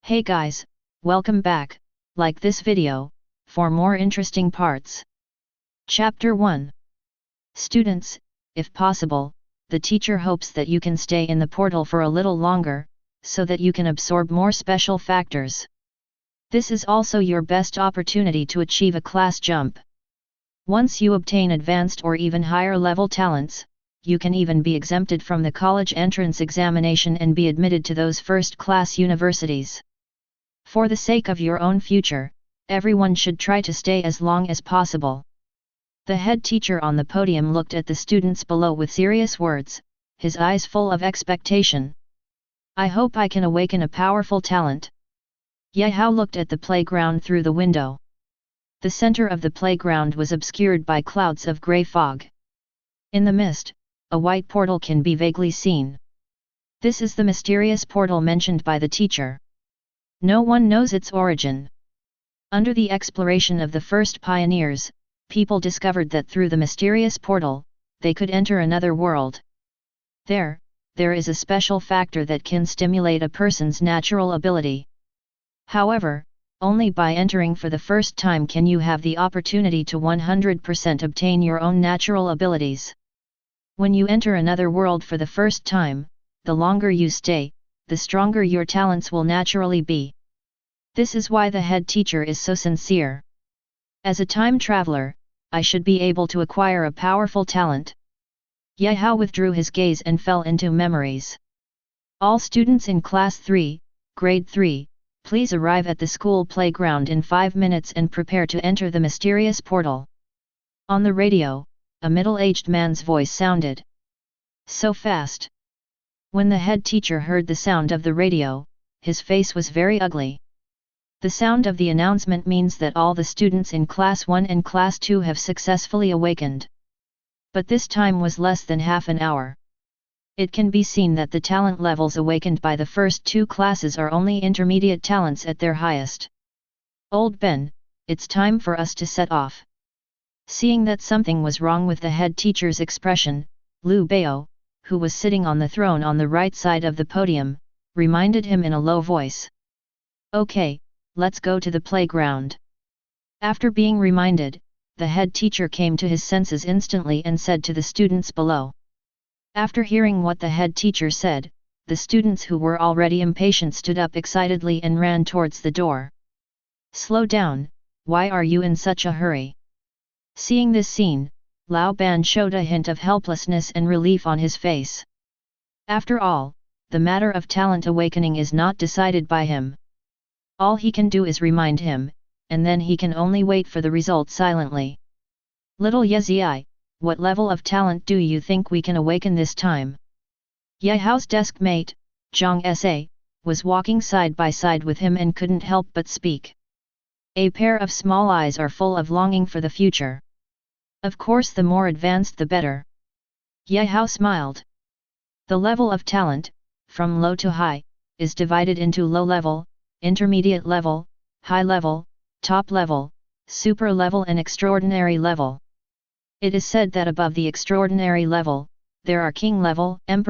Hey guys, welcome back, like this video, for more interesting parts. Chapter 1. Students, if possible, the teacher hopes that you can stay in the portal for a little longer, so that you can absorb more special factors. This is also your best opportunity to achieve a class jump. Once you obtain advanced or even higher level talents, you can even be exempted from the college entrance examination and be admitted to those first-class universities. For the sake of your own future, everyone should try to stay as long as possible. The head teacher on the podium looked at the students below with serious words, his eyes full of expectation. I hope I can awaken a powerful talent. Yehao looked at the playground through the window. The center of the playground was obscured by clouds of gray fog. In the mist, a white portal can be vaguely seen. This is the mysterious portal mentioned by the teacher. No one knows its origin. Under the exploration of the first pioneers, people discovered that through the mysterious portal, they could enter another world. There is a special factor that can stimulate a person's natural ability. However, only by entering for the first time can you have the opportunity to 100% obtain your own natural abilities. When you enter another world for the first time, the longer you stay, the stronger your talents will naturally be. This is why the head teacher is so sincere. As a time traveler, I should be able to acquire a powerful talent. Yehao withdrew his gaze and fell into memories. All students in Class 3, Grade 3, please arrive at the school playground in 5 minutes and prepare to enter the mysterious portal. On the radio, a middle-aged man's voice sounded. So fast. When the head teacher heard the sound of the radio, his face was very ugly. The sound of the announcement means that all the students in Class 1 and Class 2 have successfully awakened. But this time was less than half an hour. It can be seen that the talent levels awakened by the first two classes are only intermediate talents at their highest. Old Ben, it's time for us to set off. Seeing that something was wrong with the head teacher's expression, Liu Bao, who was sitting on the throne on the right side of the podium, reminded him in a low voice. Okay, let's go to the playground. After being reminded, the head teacher came to his senses instantly and said to the students below. After hearing what the head teacher said, the students who were already impatient stood up excitedly and ran towards the door. Slow down, why are you in such a hurry? Seeing this scene, Lao Ban showed a hint of helplessness and relief on his face. After all, the matter of talent awakening is not decided by him. All he can do is remind him, and then he can only wait for the result silently. Little Yezi, what level of talent do you think we can awaken this time? Yehao's desk mate, Zhang Sa, was walking side by side with him and couldn't help but speak. A pair of small eyes are full of longing for the future. Of course, the more advanced the better. Yehao smiled. The level of talent, from low to high, is divided into low level, intermediate level, high level, top level, super level and extraordinary level. It is said that above the extraordinary level, there are king level, and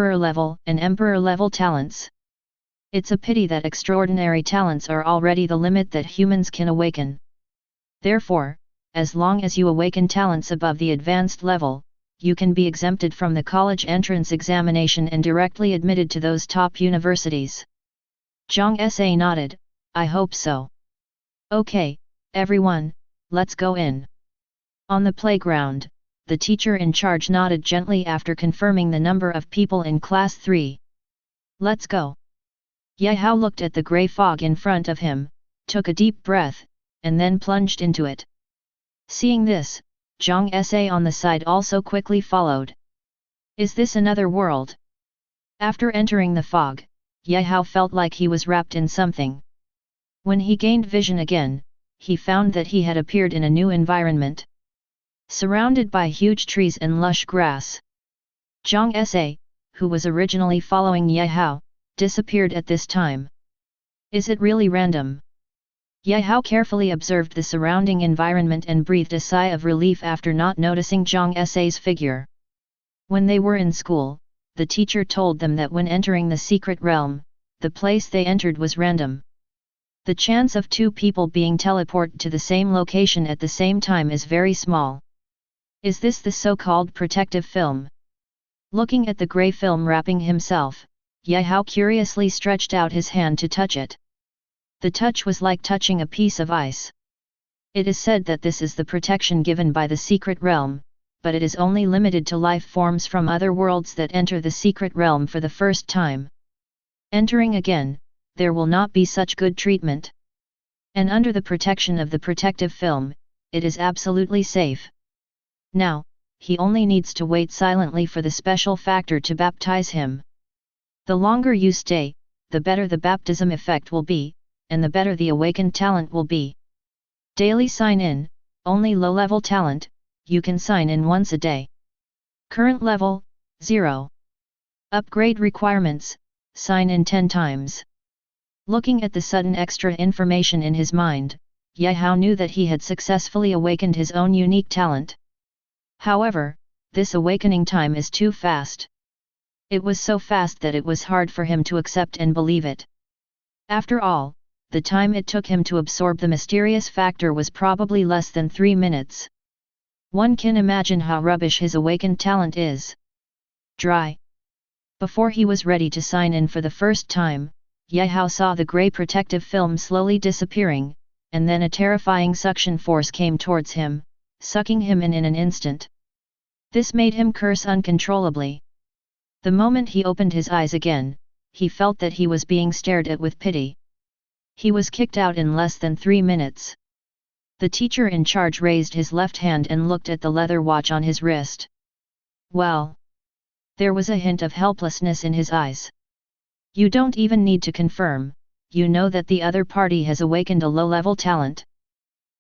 emperor level talents. It's a pity that extraordinary talents are already the limit that humans can awaken. Therefore, as long as you awaken talents above the advanced level, you can be exempted from the college entrance examination and directly admitted to those top universities. Zhang Sa nodded, I hope so. Okay, everyone, let's go in. On the playground, the teacher in charge nodded gently after confirming the number of people in Class 3. Let's go. Yehao looked at the grey fog in front of him, took a deep breath, and then plunged into it. Seeing this, Zhang Sa on the side also quickly followed. Is this another world? After entering the fog, Yehao felt like he was wrapped in something. When he gained vision again, he found that he had appeared in a new environment. Surrounded by huge trees and lush grass. Zhang Sa, who was originally following Yehao, disappeared at this time. Is it really random? Yehao carefully observed the surrounding environment and breathed a sigh of relief after not noticing Zhang Sa's figure. When they were in school, the teacher told them that when entering the secret realm, the place they entered was random. The chance of two people being teleported to the same location at the same time is very small. Is this the so-called protective film? Looking at the grey film wrapping himself, Gaowu curiously stretched out his hand to touch it. The touch was like touching a piece of ice. It is said that this is the protection given by the secret realm, but it is only limited to life forms from other worlds that enter the secret realm for the first time. Entering again, there will not be such good treatment. And under the protection of the protective film, it is absolutely safe. Now, he only needs to wait silently for the special factor to baptize him. The longer you stay, the better the baptism effect will be, and the better the awakened talent will be. Daily sign in, only low-level talent, you can sign in once a day. Current level, 0. Upgrade requirements, sign in 10 times. Looking at the sudden extra information in his mind, Gaowu knew that he had successfully awakened his own unique talent. However, this awakening time is too fast. It was so fast that it was hard for him to accept and believe it. After all, the time it took him to absorb the mysterious factor was probably less than 3 minutes. One can imagine how rubbish his awakened talent is. Dry. Before he was ready to sign in for the first time, Gaowu saw the grey protective film slowly disappearing, and then a terrifying suction force came towards him, sucking him in an instant. This made him curse uncontrollably. The moment he opened his eyes again, he felt that he was being stared at with pity. He was kicked out in less than 3 minutes. The teacher in charge raised his left hand and looked at the leather watch on his wrist. Well. There was a hint of helplessness in his eyes. You don't even need to confirm, you know that the other party has awakened a low-level talent.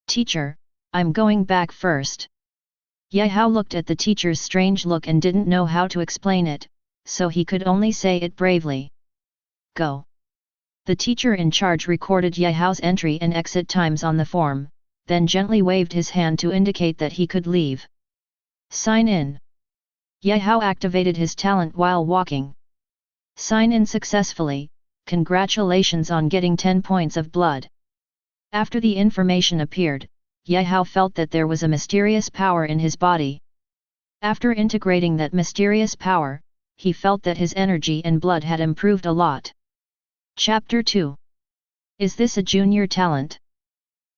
Teacher, I'm going back first. Gaowu looked at the teacher's strange look and didn't know how to explain it, so he could only say it bravely. Go. The teacher in charge recorded Gaowu's entry and exit times on the form, then gently waved his hand to indicate that he could leave. Sign in. Gaowu activated his talent while walking. Sign in successfully, congratulations on getting 10 points of blood. After the information appeared, Gaowu felt that there was a mysterious power in his body. After integrating that mysterious power, he felt that his energy and blood had improved a lot. Chapter 2. Is this a junior talent?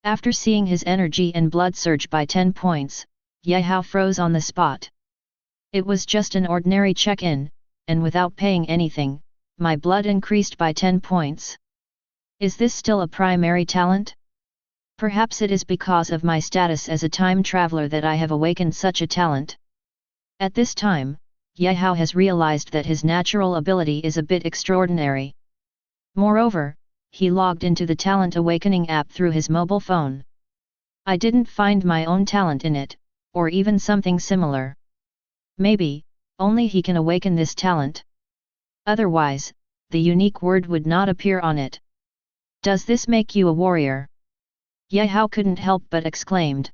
After seeing his energy and blood surge by 10 points, Gaowu froze on the spot. It was just an ordinary check-in, and without paying anything, my blood increased by 10 points. Is this still a primary talent? Perhaps it is because of my status as a time traveler that I have awakened such a talent. At this time, Gaowu has realized that his natural ability is a bit extraordinary. Moreover, he logged into the Talent Awakening app through his mobile phone. I didn't find my own talent in it, or even something similar. Maybe, only he can awaken this talent. Otherwise, the unique word would not appear on it. Does this make you a warrior? Gaowu couldn't help but exclaimed.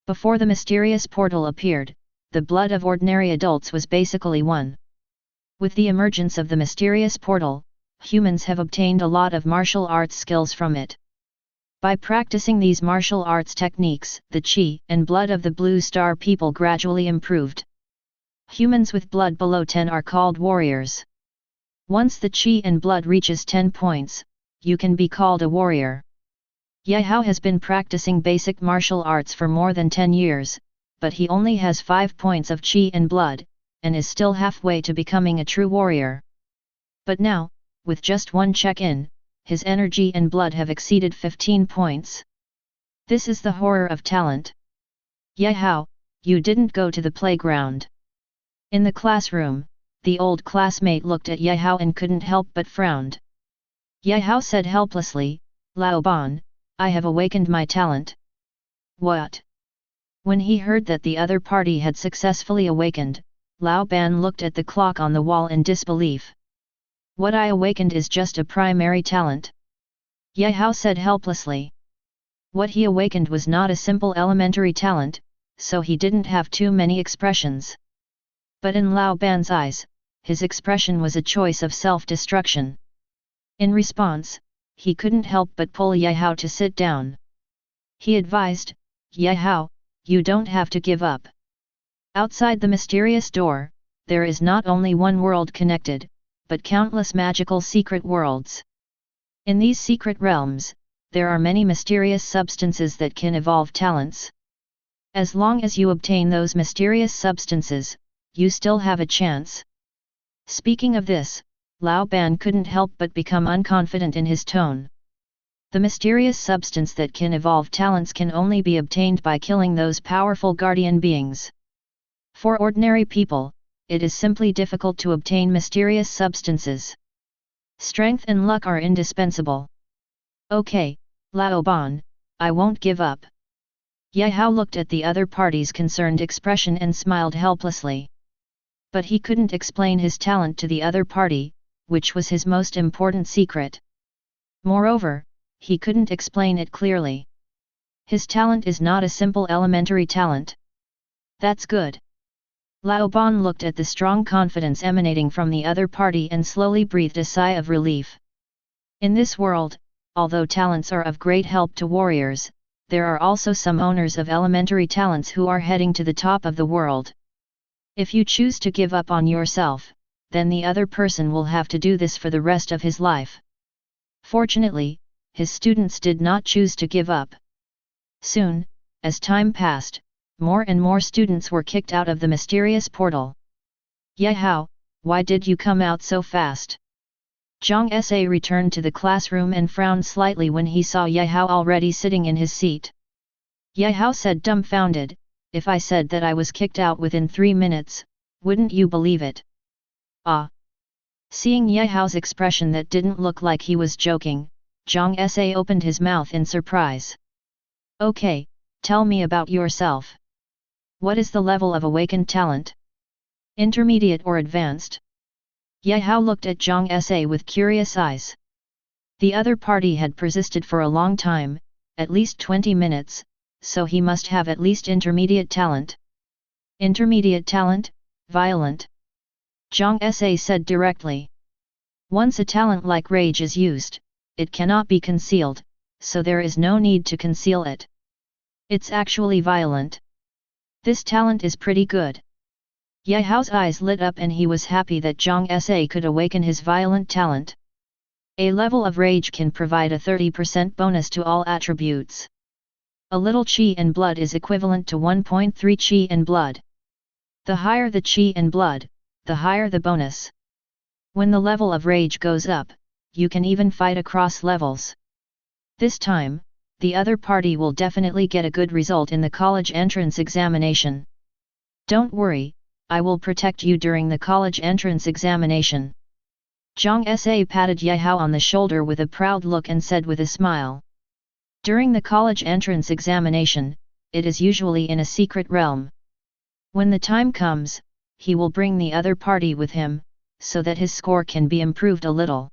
Before the mysterious portal appeared, the blood of ordinary adults was basically one. With the emergence of the mysterious portal, humans have obtained a lot of martial arts skills from it. By practicing these martial arts techniques, the chi and blood of the Blue Star people gradually improved. Humans with blood below 10 are called warriors. Once the chi and blood reaches 10 points, you can be called a warrior. Gaowu has been practicing basic martial arts for more than 10 years, but he only has 5 points of chi and blood, and is still halfway to becoming a true warrior. But now, with just one check-in, his energy and blood have exceeded 15 points. This is the horror of talent. Gaowu, you didn't go to the playground. In the classroom, the old classmate looked at Gaowu and couldn't help but frowned. Gaowu said helplessly, Laoban, I have awakened my talent. What? When he heard that the other party had successfully awakened, Laoban looked at the clock on the wall in disbelief. What I awakened is just a primary talent. Gaowu said helplessly. What he awakened was not a simple elementary talent, so he didn't have too many expressions. But in Laoban's eyes, his expression was a choice of self-destruction. In response, he couldn't help but pull Yehao to sit down. He advised, Yehao, you don't have to give up. Outside the mysterious door, there is not only one world connected, but countless magical secret worlds. In these secret realms, there are many mysterious substances that can evolve talents. As long as you obtain those mysterious substances, you still have a chance. Speaking of this, Lao Ban couldn't help but become unconfident in his tone. The mysterious substance that can evolve talents can only be obtained by killing those powerful guardian beings. For ordinary people, it is simply difficult to obtain mysterious substances. Strength and luck are indispensable. Okay, Lao Ban, I won't give up. Yehao looked at the other party's concerned expression and smiled helplessly. But he couldn't explain his talent to the other party, which was his most important secret. Moreover, he couldn't explain it clearly. His talent is not a simple elementary talent. That's good. Lao Ban looked at the strong confidence emanating from the other party and slowly breathed a sigh of relief. In this world, although talents are of great help to warriors, there are also some owners of elementary talents who are heading to the top of the world. If you choose to give up on yourself, then the other person will have to do this for the rest of his life. Fortunately, his students did not choose to give up. Soon, as time passed, more and more students were kicked out of the mysterious portal. Yehao, why did you come out so fast? Zhang Sa returned to the classroom and frowned slightly when he saw Yehao already sitting in his seat. Yehao said dumbfounded, if I said that I was kicked out within 3 minutes, wouldn't you believe it? Ah! Seeing Yehao's expression that didn't look like he was joking, Zhang Sa opened his mouth in surprise. Okay, tell me about yourself. What is the level of awakened talent? Intermediate or advanced? Yehao looked at Zhang Sa with curious eyes. The other party had persisted for a long time, at least 20 minutes, so he must have at least intermediate talent. Intermediate talent, violent. Zhang Sa said directly. Once a talent like rage is used, it cannot be concealed, so there is no need to conceal it. It's actually violent. This talent is pretty good. Yehao's eyes lit up and he was happy that Zhang Sa could awaken his violent talent. A level of rage can provide a 30% bonus to all attributes. A little qi and blood is equivalent to 1.3 qi and blood. The higher the qi and blood, the higher the bonus. When the level of rage goes up, you can even fight across levels. This time, the other party will definitely get a good result in the college entrance examination. Don't worry, I will protect you during the college entrance examination. Zhang Sa patted Yehao on the shoulder with a proud look and said with a smile. During the college entrance examination, it is usually in a secret realm. When the time comes, he will bring the other party with him, so that his score can be improved a little.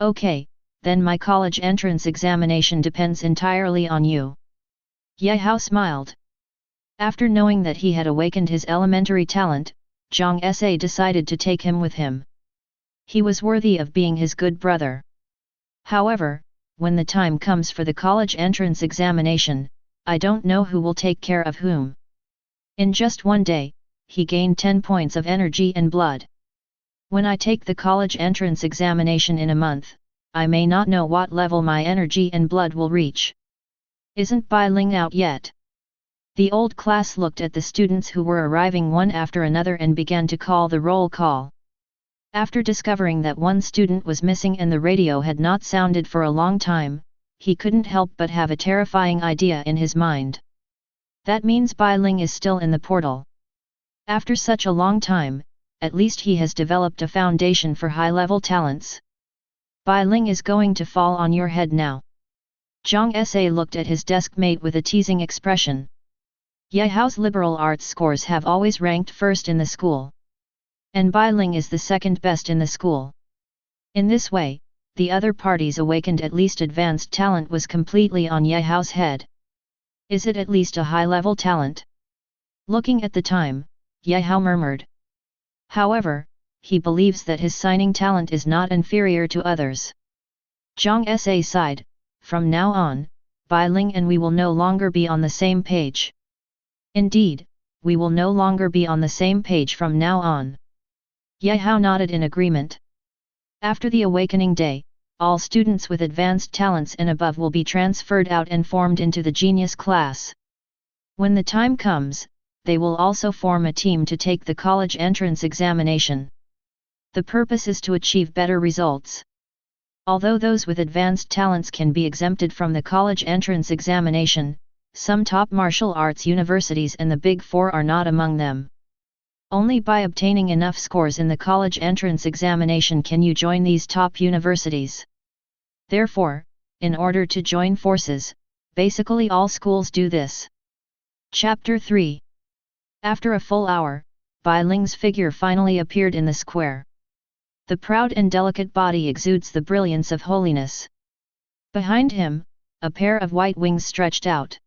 Okay, then my college entrance examination depends entirely on you. Yehao smiled. After knowing that he had awakened his elementary talent, Zhang Sa decided to take him with him. He was worthy of being his good brother. However, when the time comes for the college entrance examination, I don't know who will take care of whom. In just one day, he gained 10 points of energy and blood. When I take the college entrance examination in a month, I may not know what level my energy and blood will reach. Isn't Bai Ling out yet? The old class looked at the students who were arriving one after another and began to call the roll call. After discovering that one student was missing and the radio had not sounded for a long time, he couldn't help but have a terrifying idea in his mind. That means Bai Ling is still in the portal. After such a long time, at least he has developed a foundation for high-level talents. Bai Ling is going to fall on your head now. Zhang Sa looked at his desk mate with a teasing expression. Yehao's liberal arts scores have always ranked first in the school. And Bai Ling is the second best in the school. In this way, the other party's awakened at least advanced talent was completely on Yehao's head. Is it at least a high-level talent? Looking at the time, Yehao murmured. However, he believes that his signing talent is not inferior to others. Zhang Sa sighed, from now on, Bai Ling and we will no longer be on the same page. Indeed, we will no longer be on the same page from now on. Ye Hao nodded in agreement. After the awakening day, all students with advanced talents and above will be transferred out and formed into the genius class. When the time comes, they will also form a team to take the college entrance examination. The purpose is to achieve better results. Although those with advanced talents can be exempted from the college entrance examination, some top martial arts universities and the Big Four are not among them. Only by obtaining enough scores in the college entrance examination can you join these top universities. Therefore, in order to join forces, basically all schools do this. Chapter 3. After a full hour, Bai Ling's figure finally appeared in the square. The proud and delicate body exudes the brilliance of holiness. Behind him, a pair of white wings stretched out.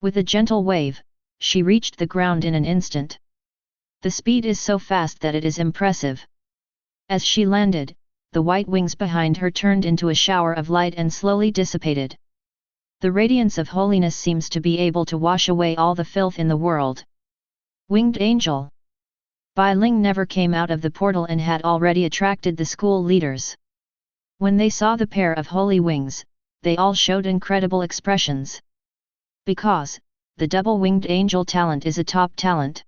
With a gentle wave, she reached the ground in an instant. The speed is so fast that it is impressive. As she landed, the white wings behind her turned into a shower of light and slowly dissipated. The radiance of holiness seems to be able to wash away all the filth in the world. Winged Angel. Bai Ling never came out of the portal and had already attracted the school leaders. When they saw the pair of holy wings, they all showed incredible expressions. Because, the double-winged angel talent is a top talent.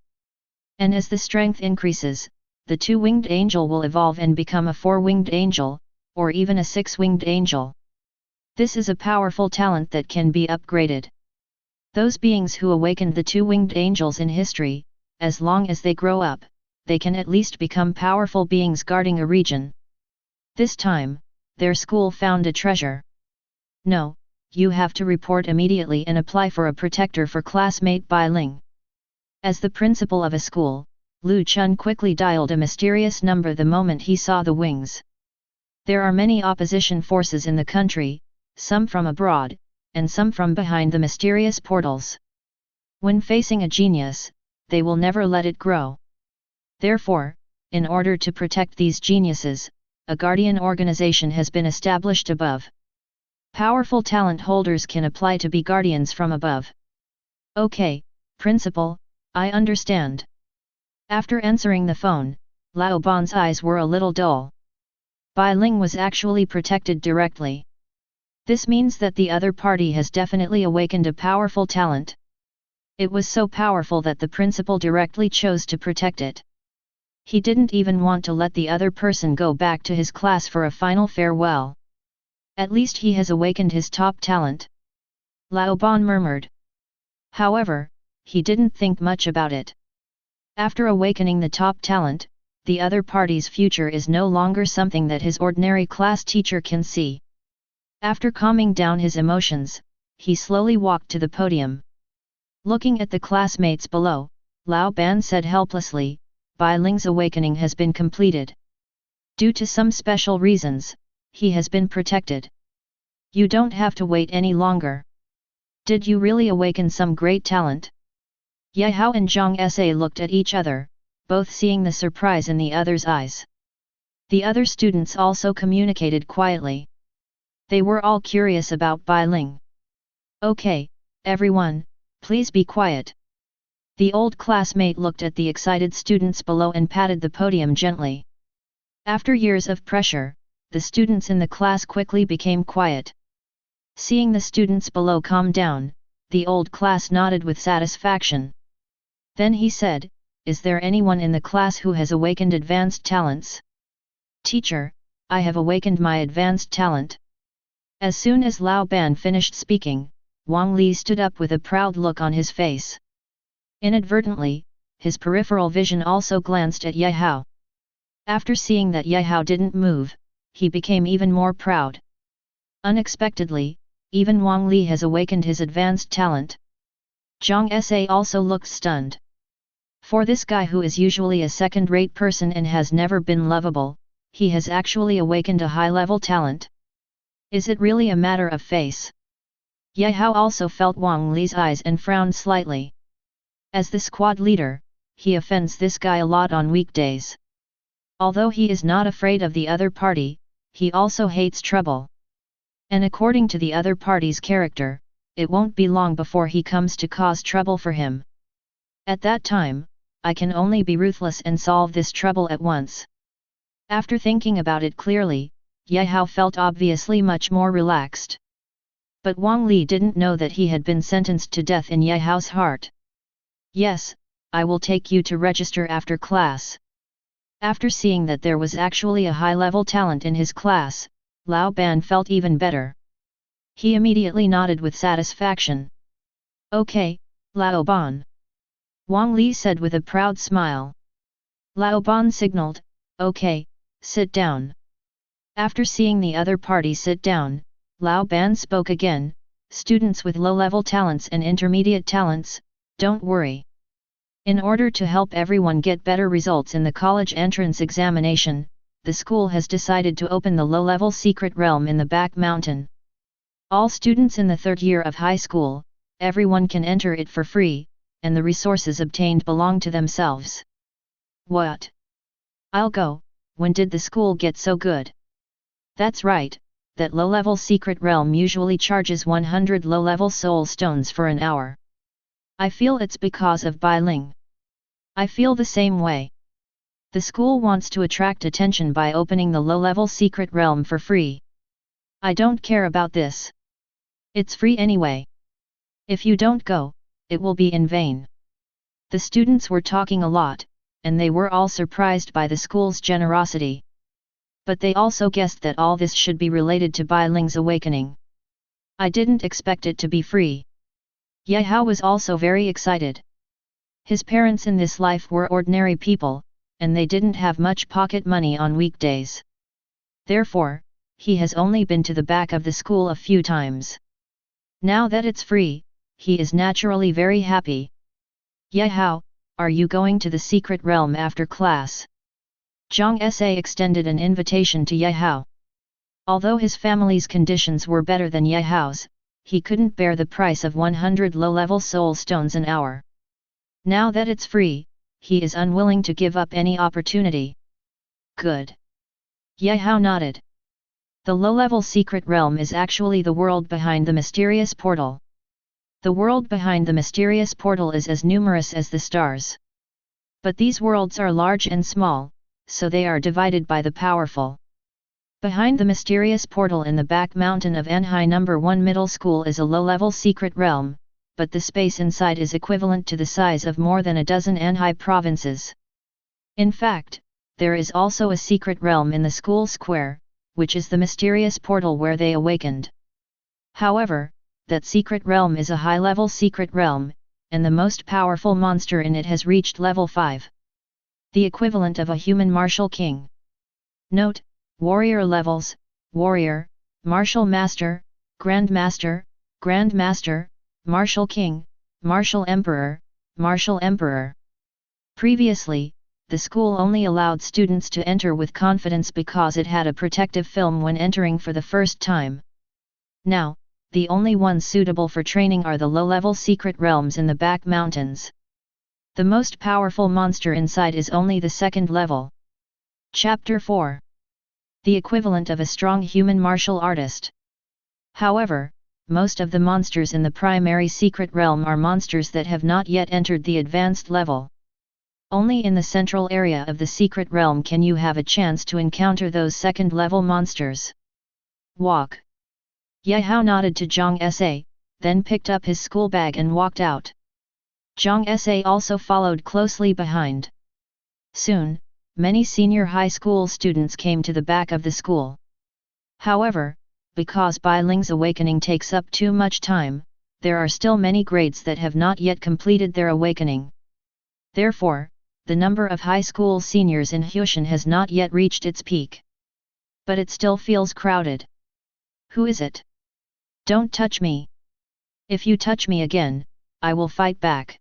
And as the strength increases, the two-winged angel will evolve and become a four-winged angel, or even a six-winged angel. This is a powerful talent that can be upgraded. Those beings who awakened the two-winged angels in history, as long as they grow up, they can at least become powerful beings guarding a region. This time, their school found a treasure. No, you have to report immediately and apply for a protector for classmate Bai Ling. As the principal of a school, Lu Chun quickly dialed a mysterious number the moment he saw the wings. There are many opposition forces in the country, some from abroad, and some from behind the mysterious portals. When facing a genius, they will never let it grow. Therefore, in order to protect these geniuses, a guardian organization has been established above. Powerful talent holders can apply to be guardians from above. Okay, Principal, I understand. After answering the phone, Lao Ban's eyes were a little dull. Bai Ling was actually protected directly. This means that the other party has definitely awakened a powerful talent. It was so powerful that the principal directly chose to protect it. He didn't even want to let the other person go back to his class for a final farewell. At least he has awakened his top talent. Lao Ban murmured. However, he didn't think much about it. After awakening the top talent, the other party's future is no longer something that his ordinary class teacher can see. After calming down his emotions, he slowly walked to the podium. Looking at the classmates below, Lao Ban said helplessly, Bai Ling's awakening has been completed. Due to some special reasons, he has been protected. You don't have to wait any longer. Did you really awaken some great talent? Ye Hao and Zhang Sa looked at each other, both seeing the surprise in the other's eyes. The other students also communicated quietly. They were all curious about Bai Ling. Okay, everyone, please be quiet. The old classmate looked at the excited students below and patted the podium gently. After years of pressure, the students in the class quickly became quiet. Seeing the students below calm down, the old class nodded with satisfaction. Then he said, Is there anyone in the class who has awakened advanced talents? Teacher, I have awakened my advanced talent. As soon as Lao Ban finished speaking, Wang Li stood up with a proud look on his face. Inadvertently, his peripheral vision also glanced at Ye Hao. After seeing that Ye Hao didn't move, he became even more proud. Unexpectedly, even Wang Li has awakened his advanced talent. Zhang Sa also looked stunned. For this guy who is usually a second-rate person and has never been lovable, he has actually awakened a high-level talent. Is it really a matter of face? Ye Hao also felt Wang Li's eyes and frowned slightly. As the squad leader, he offends this guy a lot on weekdays. Although he is not afraid of the other party, he also hates trouble. And according to the other party's character, it won't be long before he comes to cause trouble for him. At that time, I can only be ruthless and solve this trouble at once. After thinking about it clearly, Ye Hao felt obviously much more relaxed. But Wang Li didn't know that he had been sentenced to death in Ye Hao's heart. Yes, I will take you to register after class. After seeing that there was actually a high-level talent in his class, Lao Ban felt even better. He immediately nodded with satisfaction. Okay, Lao Ban. Wang Li said with a proud smile. Lao Ban signaled, okay, sit down. After seeing the other party sit down, Lao Ban spoke again, students with low-level talents and intermediate talents, don't worry. In order to help everyone get better results in the college entrance examination, the school has decided to open the low-level secret realm in the back mountain. All students in the third year of high school, everyone can enter it for free, and the resources obtained belong to themselves. What? I'll go. When did the school get so good? That's right, that low-level secret realm usually charges 100 low-level soul stones for an hour. I feel it's because of Bai Ling. I feel the same way. The school wants to attract attention by opening the low-level secret realm for free. I don't care about this. It's free anyway. If you don't go, it will be in vain. The students were talking a lot, and they were all surprised by the school's generosity. But they also guessed that all this should be related to Bai Ling's awakening. I didn't expect it to be free. Ye Hao was also very excited. His parents in this life were ordinary people, and they didn't have much pocket money on weekdays. Therefore, he has only been to the back of the school a few times. Now that it's free, he is naturally very happy. Ye Hao, are you going to the secret realm after class? Zhang Sa extended an invitation to Ye Hao. Although his family's conditions were better than Ye Hao's, he couldn't bear the price of 100 low-level soul stones an hour. Now that it's free, he is unwilling to give up any opportunity. Good. Ye Hao nodded. The low-level secret realm is actually the world behind the mysterious portal. The world behind the mysterious portal is as numerous as the stars. But these worlds are large and small, so they are divided by the powerful. Behind the mysterious portal in the back mountain of Anhai No. 1 Middle School is a low-level secret realm, but the space inside is equivalent to the size of more than a dozen Anhai provinces. In fact, there is also a secret realm in the school square, which is the mysterious portal where they awakened. However, that secret realm is a high-level secret realm, and the most powerful monster in it has reached level 5. The equivalent of a human martial king. Note: warrior levels: warrior, martial master, grand master, martial king, martial emperor. Previously, the school only allowed students to enter with confidence because it had a protective film when entering for the first time. Now, the only ones suitable for training are the low-level secret realms in the back mountains. The most powerful monster inside is only the second level. Chapter 4. The equivalent of a strong human martial artist. However, most of the monsters in the primary secret realm are monsters that have not yet entered the advanced level. Only in the central area of the secret realm can you have a chance to encounter those second-level monsters. Walk. Ye Hao nodded to Zhang Sa, then picked up his school bag and walked out. Zhang Sa also followed closely behind. Soon, many senior high school students came to the back of the school. However, because Bai Ling's awakening takes up too much time, there are still many grades that have not yet completed their awakening. Therefore, the number of high school seniors in Huishan has not yet reached its peak. But it still feels crowded. Who is it? Don't touch me. If you touch me again, I will fight back.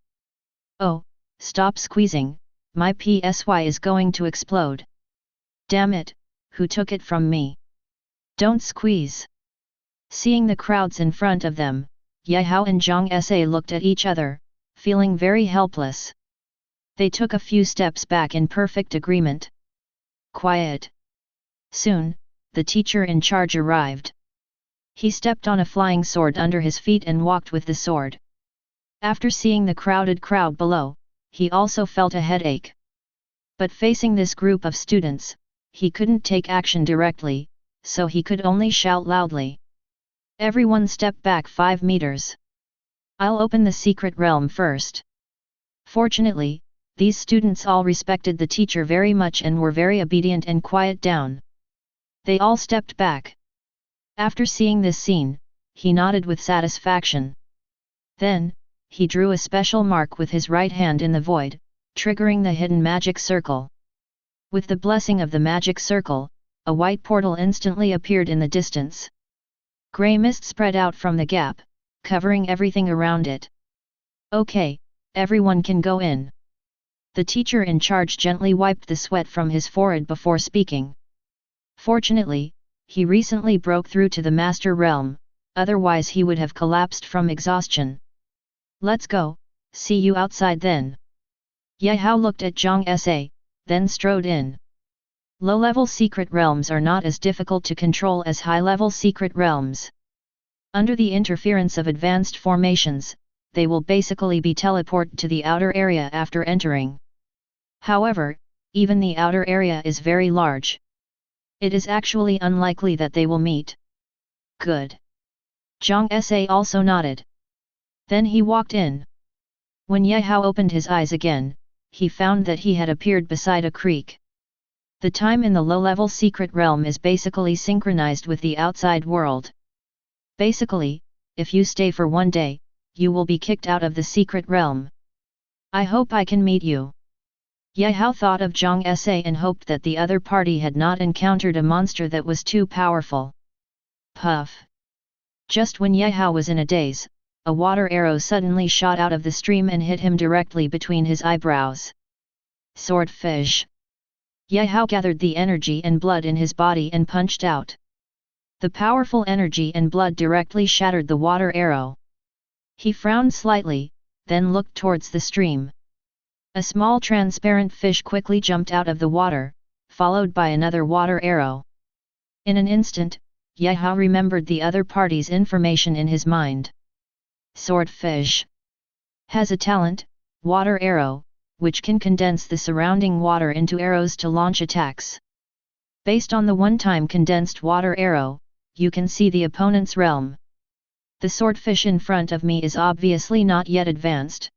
Oh, stop squeezing, my PSY is going to explode. Damn it, who took it from me? Don't squeeze. Seeing the crowds in front of them, Ye Hao and Zhang Sa looked at each other, feeling very helpless. They took a few steps back in perfect agreement. Quiet. Soon, the teacher in charge arrived. He stepped on a flying sword under his feet and walked with the sword. After seeing the crowded crowd below, he also felt a headache. But facing this group of students, he couldn't take action directly, so he could only shout loudly. Everyone step back 5 meters. I'll open the secret realm first. Fortunately, these students all respected the teacher very much and were very obedient and quiet down. They all stepped back. After seeing this scene, he nodded with satisfaction. Then, he drew a special mark with his right hand in the void, triggering the hidden magic circle. With the blessing of the magic circle, a white portal instantly appeared in the distance. Grey mist spread out from the gap, covering everything around it. Okay, everyone can go in. The teacher in charge gently wiped the sweat from his forehead before speaking. Fortunately, he recently broke through to the master realm, otherwise he would have collapsed from exhaustion. Let's go, see you outside then. Ye Hao looked at Zhang Sa, then strode in. Low-level secret realms are not as difficult to control as high-level secret realms. Under the interference of advanced formations, they will basically be teleported to the outer area after entering. However, even the outer area is very large. It is actually unlikely that they will meet. Good. Zhang Sa also nodded. Then he walked in. When Ye Hao opened his eyes again, he found that he had appeared beside a creek. The time in the low-level secret realm is basically synchronized with the outside world. Basically, if you stay for 1 day, you will be kicked out of the secret realm. I hope I can meet you. Ye Hao thought of Zhang Sa and hoped that the other party had not encountered a monster that was too powerful. Puff! Just when Ye Hao was in a daze, a water arrow suddenly shot out of the stream and hit him directly between his eyebrows. Swordfish! Ye Hao gathered the energy and blood in his body and punched out. The powerful energy and blood directly shattered the water arrow. He frowned slightly, then looked towards the stream. A small transparent fish quickly jumped out of the water, followed by another water arrow. In an instant, Ye Hao remembered the other party's information in his mind. Swordfish has a talent, water arrow, which can condense the surrounding water into arrows to launch attacks. Based on the one-time condensed water arrow, you can see the opponent's realm. The swordfish in front of me is obviously not yet advanced.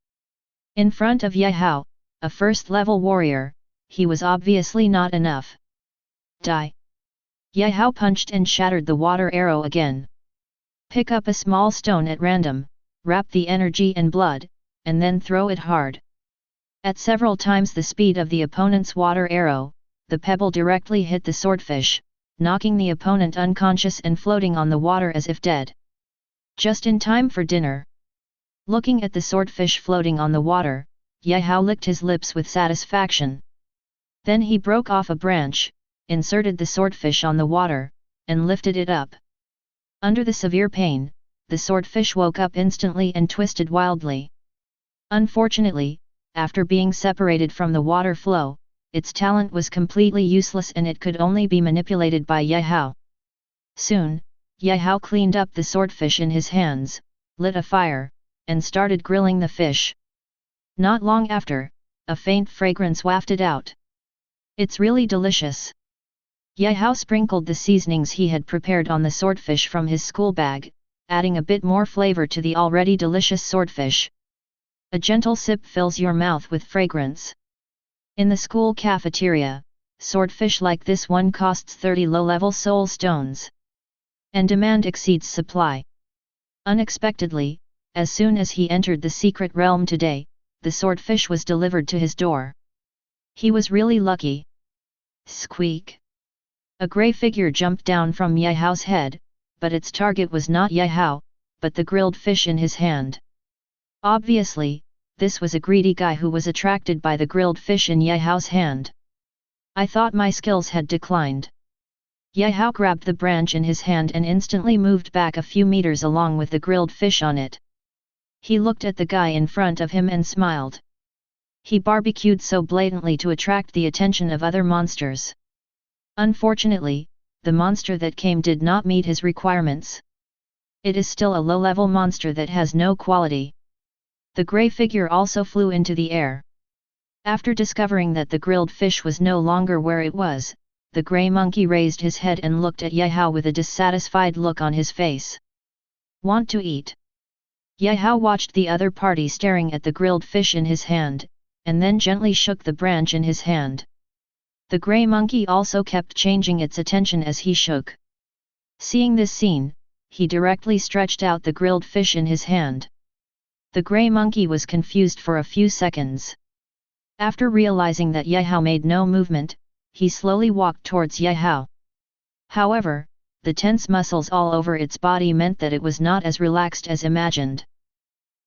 In front of Ye Hao, a first-level warrior, he was obviously not enough. Die! Ye Hao punched and shattered the water arrow again. Pick up a small stone at random, wrap the energy and blood, and then throw it hard. At several times the speed of the opponent's water arrow, the pebble directly hit the swordfish, knocking the opponent unconscious and floating on the water as if dead. Just in time for dinner. Looking at the swordfish floating on the water, Ye Hao licked his lips with satisfaction. Then he broke off a branch, inserted the swordfish on the water, and lifted it up. Under the severe pain, the swordfish woke up instantly and twisted wildly. Unfortunately, after being separated from the water flow, its talent was completely useless and it could only be manipulated by Ye Hao. Soon, Ye Hao cleaned up the swordfish in his hands, lit a fire, and started grilling the fish. Not long after, a faint fragrance wafted out. It's really delicious. Ye Hao sprinkled the seasonings he had prepared on the swordfish from his school bag, adding a bit more flavor to the already delicious swordfish. A gentle sip fills your mouth with fragrance. In the school cafeteria, swordfish like this one costs 30 low-level soul stones. And demand exceeds supply. Unexpectedly, as soon as he entered the secret realm today, the swordfish was delivered to his door. He was really lucky. Squeak! A grey figure jumped down from Ye Hao's head, but its target was not Ye Hao, but the grilled fish in his hand. Obviously, this was a greedy guy who was attracted by the grilled fish in Ye Hao's hand. I thought my skills had declined. Ye Hao grabbed the branch in his hand and instantly moved back a few meters along with the grilled fish on it. He looked at the guy in front of him and smiled. He barbecued so blatantly to attract the attention of other monsters. Unfortunately, the monster that came did not meet his requirements. It is still a low-level monster that has no quality. The grey figure also flew into the air. After discovering that the grilled fish was no longer where it was, the grey monkey raised his head and looked at Yehao with a dissatisfied look on his face. Want to eat? Yehao watched the other party staring at the grilled fish in his hand, and then gently shook the branch in his hand. The grey monkey also kept changing its attention as he shook. Seeing this scene, he directly stretched out the grilled fish in his hand. The grey monkey was confused for a few seconds. After realizing that Yehao made no movement, he slowly walked towards Yehao. However, the tense muscles all over its body meant that it was not as relaxed as imagined.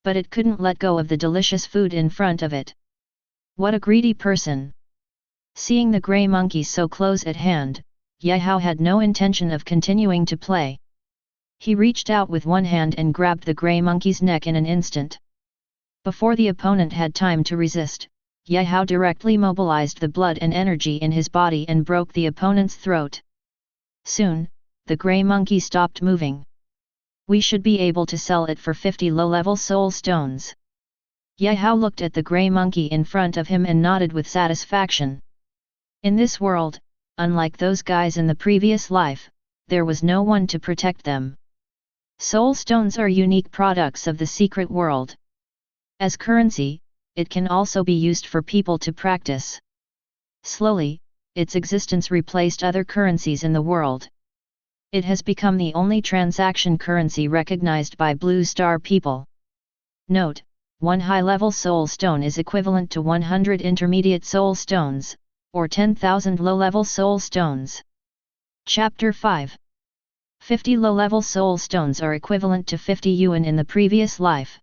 But it couldn't let go of the delicious food in front of it. What a greedy person! Seeing the grey monkey so close at hand, Yehao had no intention of continuing to play. He reached out with one hand and grabbed the grey monkey's neck in an instant. Before the opponent had time to resist, Yehao directly mobilized the blood and energy in his body and broke the opponent's throat. Soon, the grey monkey stopped moving. We should be able to sell it for 50 low-level soul stones. Yehao looked at the grey monkey in front of him and nodded with satisfaction. In this world, unlike those guys in the previous life, there was no one to protect them. Soul stones are unique products of the secret world. As currency, it can also be used for people to practice. Slowly, its existence replaced other currencies in the world. It has become the only transaction currency recognized by Blue Star people. Note, 1 high-level soul stone is equivalent to 100 intermediate soul stones, or 10,000 low-level soul stones. Chapter 5. 50 low-level soul stones are equivalent to 50 yuan in the previous life.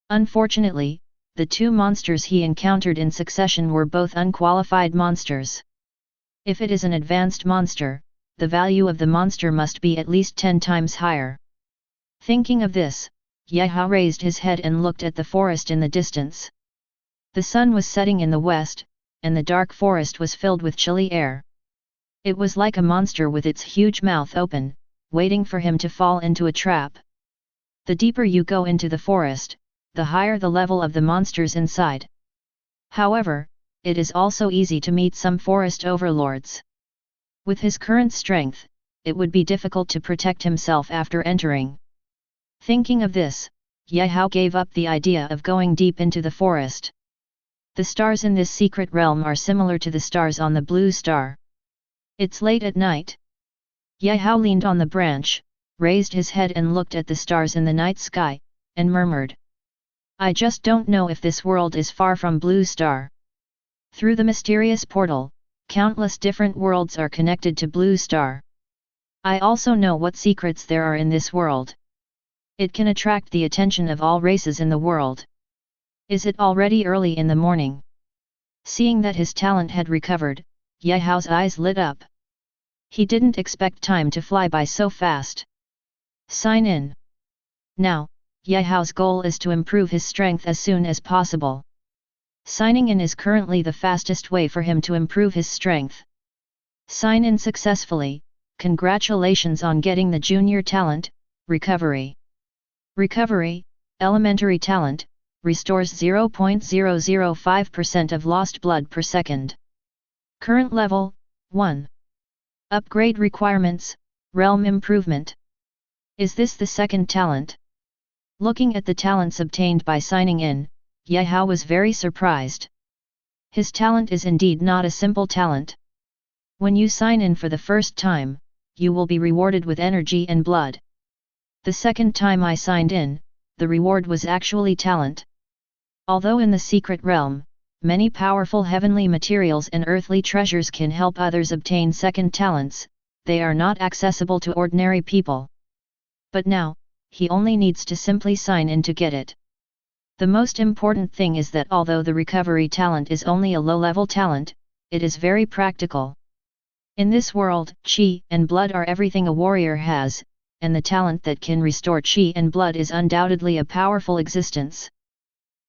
Unfortunately, the two monsters he encountered in succession were both unqualified monsters. If it is an advanced monster, the value of the monster must be at least 10 times higher. Thinking of this, Yehao raised his head and looked at the forest in the distance. The sun was setting in the west, and the dark forest was filled with chilly air. It was like a monster with its huge mouth open, waiting for him to fall into a trap. The deeper you go into the forest, the higher the level of the monsters inside. However, it is also easy to meet some forest overlords. With his current strength, it would be difficult to protect himself after entering. Thinking of this, Yehao gave up the idea of going deep into the forest. The stars in this secret realm are similar to the stars on the Blue Star. It's late at night. Yehao leaned on the branch, raised his head and looked at the stars in the night sky, and murmured, I just don't know if this world is far from Blue Star. Through the mysterious portal, countless different worlds are connected to Blue Star. I also know what secrets there are in this world. It can attract the attention of all races in the world. Is it already early in the morning? Seeing that his talent had recovered, Yehao's eyes lit up. He didn't expect time to fly by so fast. Sign in. Now, Yehao's goal is to improve his strength as soon as possible. Signing in is currently the fastest way for him to improve his strength. Sign in successfully. Congratulations on getting the junior talent, Recovery. Recovery, elementary talent, restores 0.005% of lost blood per second. Current level, 1. Upgrade requirements, realm improvement. Is this the second talent? Looking at the talents obtained by signing in, Yehao was very surprised. His talent is indeed not a simple talent. When you sign in for the first time, you will be rewarded with energy and blood. The second time I signed in, the reward was actually talent. Although in the secret realm, many powerful heavenly materials and earthly treasures can help others obtain second talents, they are not accessible to ordinary people. But now, he only needs to simply sign in to get it. The most important thing is that although the recovery talent is only a low-level talent, it is very practical. In this world, qi and blood are everything a warrior has, and the talent that can restore qi and blood is undoubtedly a powerful existence.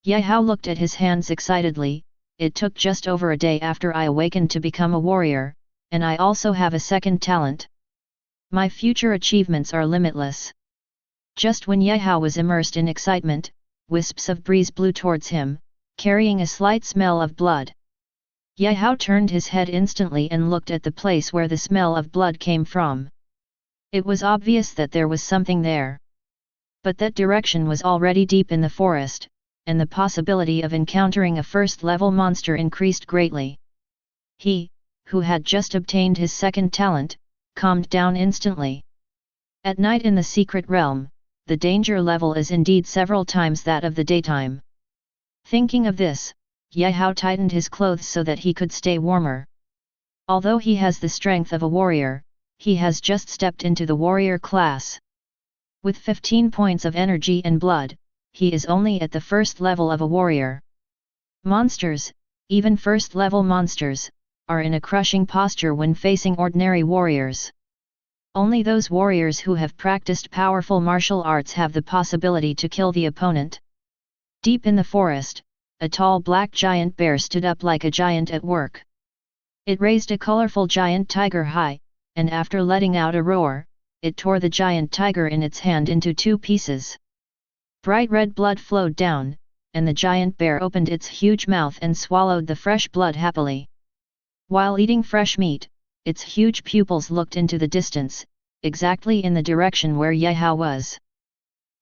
Yehao looked at his hands excitedly. It took just over a day after I awakened to become a warrior, and I also have a second talent. My future achievements are limitless. Just when Yehao was immersed in excitement, wisps of breeze blew towards him, carrying a slight smell of blood. Yehao turned his head instantly and looked at the place where the smell of blood came from. It was obvious that there was something there. But that direction was already deep in the forest, and the possibility of encountering a first-level monster increased greatly. He, who had just obtained his second talent, calmed down instantly. At night in the secret realm, the danger level is indeed several times that of the daytime. Thinking of this, Yehao tightened his clothes so that he could stay warmer. Although he has the strength of a warrior, he has just stepped into the warrior class. With 15 points of energy and blood, he is only at the first level of a warrior. Monsters, even first-level monsters, are in a crushing posture when facing ordinary warriors. Only those warriors who have practiced powerful martial arts have the possibility to kill the opponent. Deep in the forest, a tall black giant bear stood up like a giant at work. It raised a colorful giant tiger high, and after letting out a roar, it tore the giant tiger in its hand into 2 pieces. Bright red blood flowed down, and the giant bear opened its huge mouth and swallowed the fresh blood happily. While eating fresh meat, its huge pupils looked into the distance, exactly in the direction where Yehao was.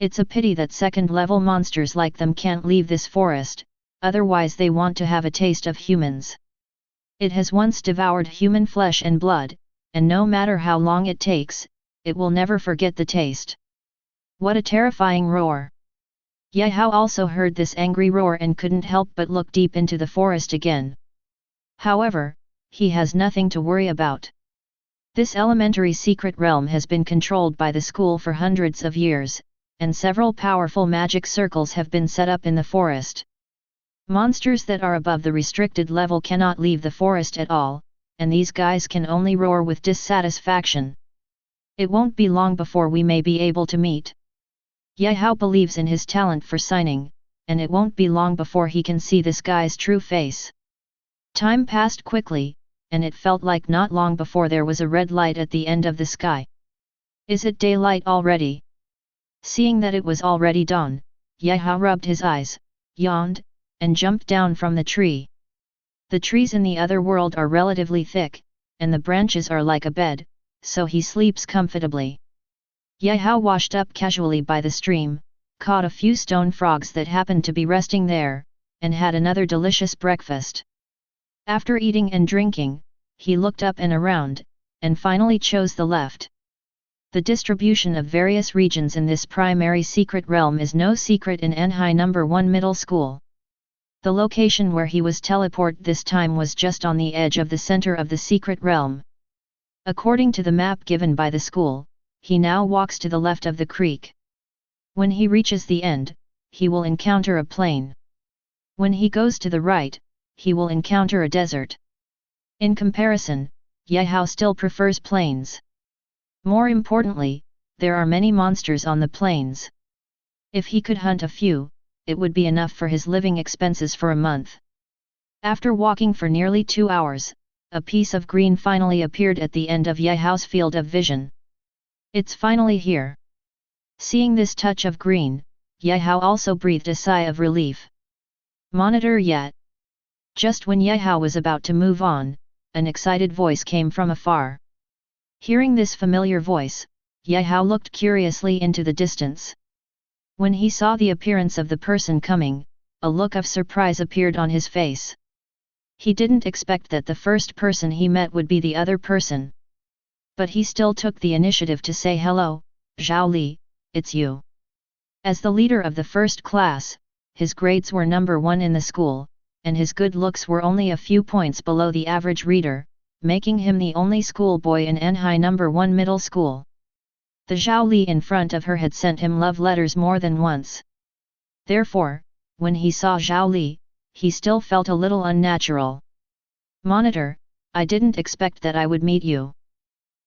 It's a pity that second-level monsters like them can't leave this forest, otherwise they want to have a taste of humans. It has once devoured human flesh and blood, and no matter how long it takes, it will never forget the taste. What a terrifying roar! Yehao also heard this angry roar and couldn't help but look deep into the forest again. However, he has nothing to worry about. This elementary secret realm has been controlled by the school for hundreds of years, and several powerful magic circles have been set up in the forest. Monsters that are above the restricted level cannot leave the forest at all, and these guys can only roar with dissatisfaction. It won't be long before we may be able to meet. Yehao believes in his talent for signing, and it won't be long before he can see this guy's true face. Time passed quickly, and it felt like not long before there was a red light at the end of the sky. Is it daylight already? Seeing that it was already dawn, Yehao rubbed his eyes, yawned, and jumped down from the tree. The trees in the other world are relatively thick, and the branches are like a bed, so he sleeps comfortably. Yehao washed up casually by the stream, caught a few stone frogs that happened to be resting there, and had another delicious breakfast. After eating and drinking, he looked up and around, and finally chose the left. The distribution of various regions in this primary secret realm is no secret in Anhai No. 1 Middle School. The location where he was teleported this time was just on the edge of the center of the secret realm. According to the map given by the school, he now walks to the left of the creek. When he reaches the end, he will encounter a plain. When he goes to the right, he will encounter a desert. In comparison, Yehao still prefers plains. More importantly, there are many monsters on the plains. If he could hunt a few, it would be enough for his living expenses for a month. After walking for nearly 2 hours, a piece of green finally appeared at the end of Yehao's field of vision. It's finally here. Seeing this touch of green, Yehao also breathed a sigh of relief. Monitor yet. Just when Yehao was about to move on, an excited voice came from afar. Hearing this familiar voice, Yehao looked curiously into the distance. When he saw the appearance of the person coming, a look of surprise appeared on his face. He didn't expect that the first person he met would be the other person. But he still took the initiative to say hello, Zhao Li, it's you. As the leader of the first class, his grades were number 1 in the school, and his good looks were only a few points below the average reader, making him the only schoolboy in Anhai No. 1 Middle School. The Zhao Li in front of her had sent him love letters more than once. Therefore, when he saw Zhao Li, he still felt a little unnatural. Monitor, I didn't expect that I would meet you.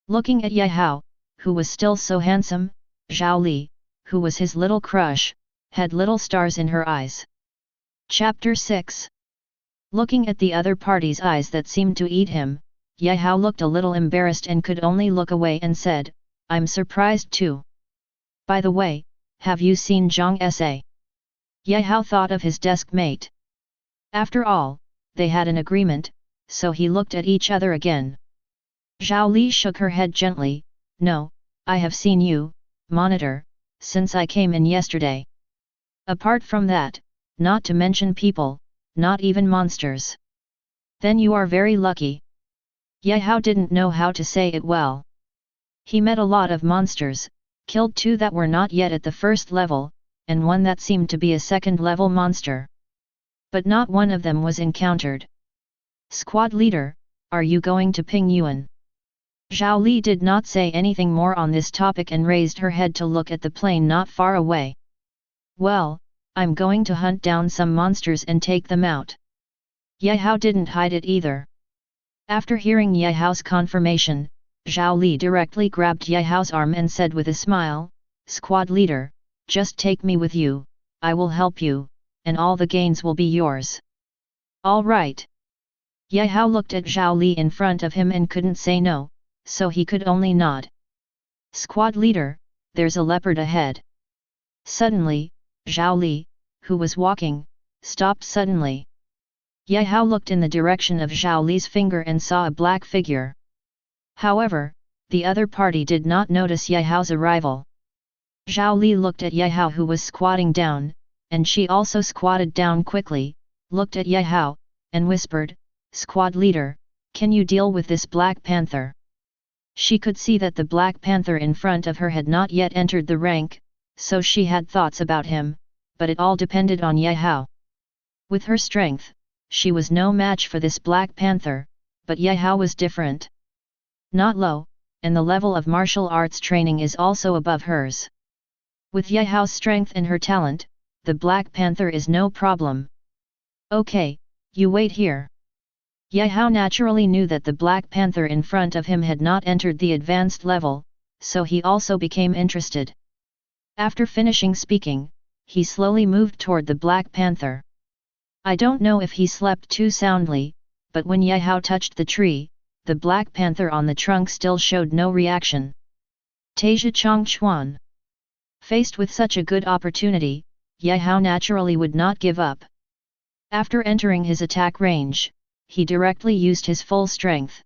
Looking at Yehao, who was still so handsome, Zhao Li, who was his little crush, had little stars in her eyes. Chapter 6. Looking at the other party's eyes that seemed to eat him, Yehao looked a little embarrassed and could only look away and said, I'm surprised too. By the way, have you seen Zhang Sa? Ye Hao thought of his desk mate. After all, they had an agreement, so he looked at each other again. Zhao Li shook her head gently. No, I have seen you, monitor, since I came in yesterday. Apart from that, not to mention people, not even monsters. Then you are very lucky. Ye Hao didn't know how to say it well. He met a lot of monsters, killed 2 that were not yet at the first level, and 1 that seemed to be a second-level monster. But not one of them was encountered. Squad leader, are you going to Ping Yuan? Zhao Li did not say anything more on this topic and raised her head to look at the plain not far away. Well, I'm going to hunt down some monsters and take them out. Ye Hao didn't hide it either. After hearing Ye Hao's confirmation, Zhao Li directly grabbed Ye Hao's arm and said with a smile, Squad leader, just take me with you, I will help you, and all the gains will be yours. All right. Ye Hao looked at Zhao Li in front of him and couldn't say no, so he could only nod. Squad leader, there's a leopard ahead. Suddenly, Zhao Li, who was walking, stopped suddenly. Ye Hao looked in the direction of Zhao Li's finger and saw a black figure. However, the other party did not notice Ye Hao's arrival. Zhao Li looked at Ye Hao who was squatting down, and she also squatted down quickly, looked at Ye Hao, and whispered, Squad leader, can you deal with this Black Panther? She could see that the Black Panther in front of her had not yet entered the rank, so she had thoughts about him, but it all depended on Ye Hao. With her strength, she was no match for this Black Panther, but Ye Hao was different. Not low, and the level of martial arts training is also above hers. With Ye Hao's strength and her talent, the Black Panther is no problem. Okay, you wait here. Ye Hao naturally knew that the Black Panther in front of him had not entered the advanced level, so he also became interested. After finishing speaking, he slowly moved toward the Black Panther. I don't know if he slept too soundly, but when Ye Hao touched the tree, the Black Panther on the trunk still showed no reaction. Taizhi Chongchuan. Faced with such a good opportunity, Ye Hao naturally would not give up. After entering his attack range, he directly used his full strength.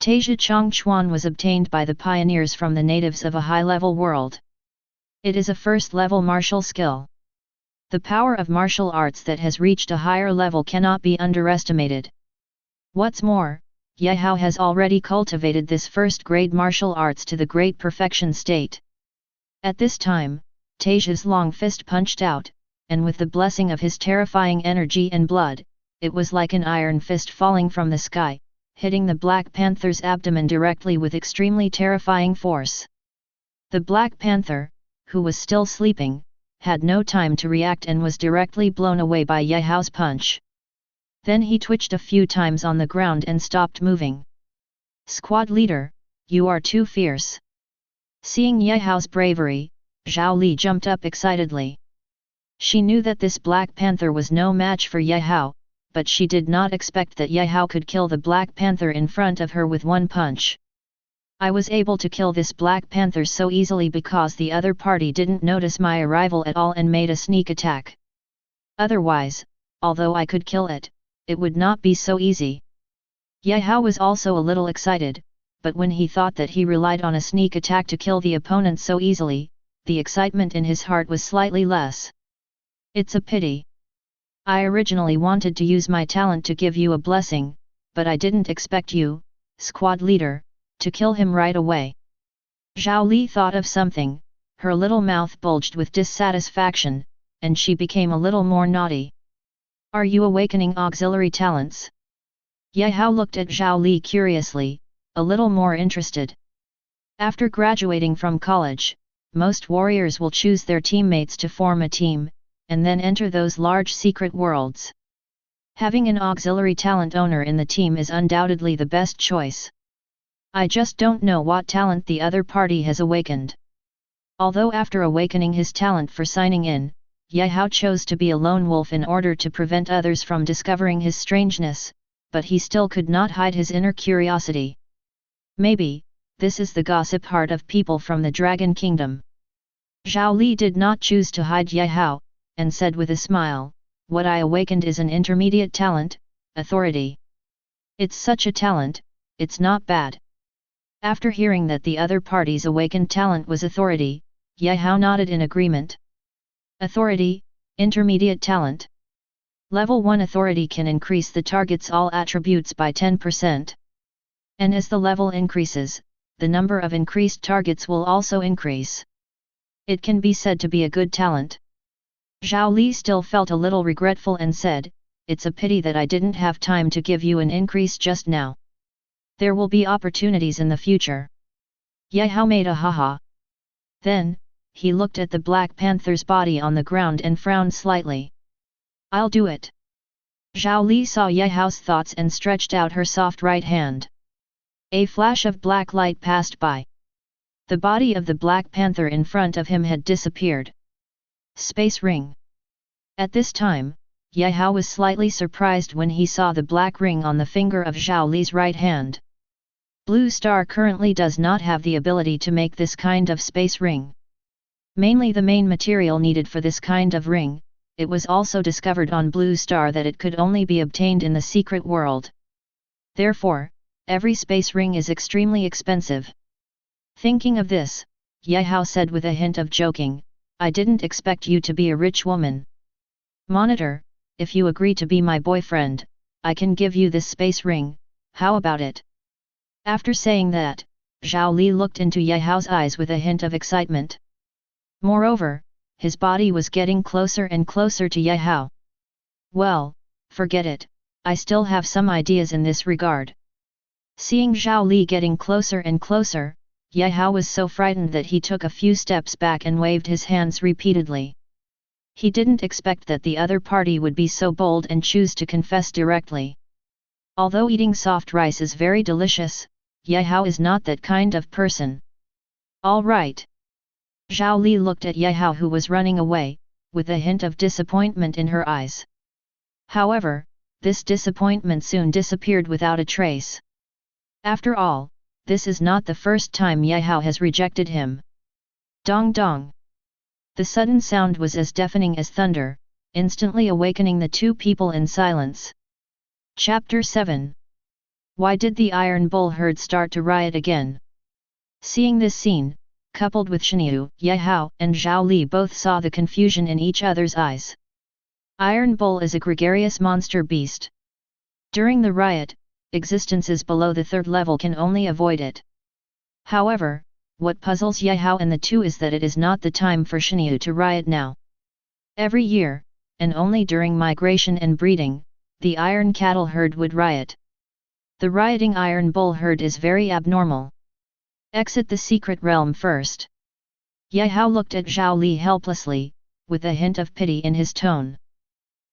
Taizhi Chongchuan was obtained by the pioneers from the natives of a high-level world. It is a first-level martial skill. The power of martial arts that has reached a higher level cannot be underestimated. What's more, Ye Hao has already cultivated this first-grade martial arts to the great perfection state. At this time, Taizhi's long fist punched out, and with the blessing of his terrifying energy and blood, it was like an iron fist falling from the sky, hitting the Black Panther's abdomen directly with extremely terrifying force. The Black Panther, who was still sleeping, had no time to react and was directly blown away by Ye Hao's punch. Then he twitched a few times on the ground and stopped moving. Squad leader, you are too fierce. Seeing Ye Hao's bravery, Zhao Li jumped up excitedly. She knew that this Black Panther was no match for Ye Hao, but she did not expect that Ye Hao could kill the Black Panther in front of her with one punch. I was able to kill this Black Panther so easily because the other party didn't notice my arrival at all and made a sneak attack. Otherwise, although I could kill it, it would not be so easy. Ye Hao was also a little excited, but when he thought that he relied on a sneak attack to kill the opponent so easily, the excitement in his heart was slightly less. It's a pity. I originally wanted to use my talent to give you a blessing, but I didn't expect you, squad leader, to kill him right away. Zhao Li thought of something, her little mouth bulged with dissatisfaction, and she became a little more naughty. Are you awakening auxiliary talents? Ye Hao looked at Zhao Li curiously, a little more interested. After graduating from college, most warriors will choose their teammates to form a team, and then enter those large secret worlds. Having an auxiliary talent owner in the team is undoubtedly the best choice. I just don't know what talent the other party has awakened. Although after awakening his talent for signing in, Ye Hao chose to be a lone wolf in order to prevent others from discovering his strangeness, but he still could not hide his inner curiosity. Maybe, this is the gossip heart of people from the Dragon Kingdom. Zhao Li did not choose to hide Ye Hao, and said with a smile, "What I awakened is an intermediate talent, authority. It's such a talent, it's not bad." After hearing that the other party's awakened talent was authority, Ye Hao nodded in agreement. Authority, intermediate talent. Level 1 authority can increase the target's all attributes by 10%. And as the level increases, the number of increased targets will also increase. It can be said to be a good talent. Zhao Li still felt a little regretful and said, "It's a pity that I didn't have time to give you an increase just now. There will be opportunities in the future." Ye Hao made a haha. Then, he looked at the Black Panther's body on the ground and frowned slightly. "I'll do it." Zhao Li saw Ye Hao's thoughts and stretched out her soft right hand. A flash of black light passed by. The body of the Black Panther in front of him had disappeared. Space ring. At this time, Ye Hao was slightly surprised when he saw the black ring on the finger of Zhao Li's right hand. Blue Star currently does not have the ability to make this kind of space ring. Mainly the main material needed for this kind of ring, it was also discovered on Blue Star that it could only be obtained in the secret world. Therefore, every space ring is extremely expensive. Thinking of this, Ye Hao said with a hint of joking, "I didn't expect you to be a rich woman. Monitor, if you agree to be my boyfriend, I can give you this space ring, how about it?" After saying that, Zhao Li looked into Ye Hao's eyes with a hint of excitement. Moreover, his body was getting closer and closer to Ye Hao. "Well, forget it, I still have some ideas in this regard." Seeing Zhao Li getting closer and closer, Ye Hao was so frightened that he took a few steps back and waved his hands repeatedly. He didn't expect that the other party would be so bold and choose to confess directly. Although eating soft rice is very delicious, Ye Hao is not that kind of person. "All right." Zhao Li looked at Ye Hao, who was running away, with a hint of disappointment in her eyes. However, this disappointment soon disappeared without a trace. After all, this is not the first time Ye Hao has rejected him. Dong dong. The sudden sound was as deafening as thunder, instantly awakening the two people in silence. Chapter 7. Why did the Iron Bull herd start to riot again? Seeing this scene, coupled with Shenyu, Ye Hao and Zhao Li both saw the confusion in each other's eyes. Iron Bull is a gregarious monster beast. During the riot, existences below the third level can only avoid it. However, what puzzles Ye Hao and the two is that it is not the time for Shenyu to riot now. Every year, and only during migration and breeding, the iron cattle herd would riot. The rioting Iron Bull herd is very abnormal. Exit the secret realm first. Ye Hao looked at Zhao Li helplessly, with a hint of pity in his tone.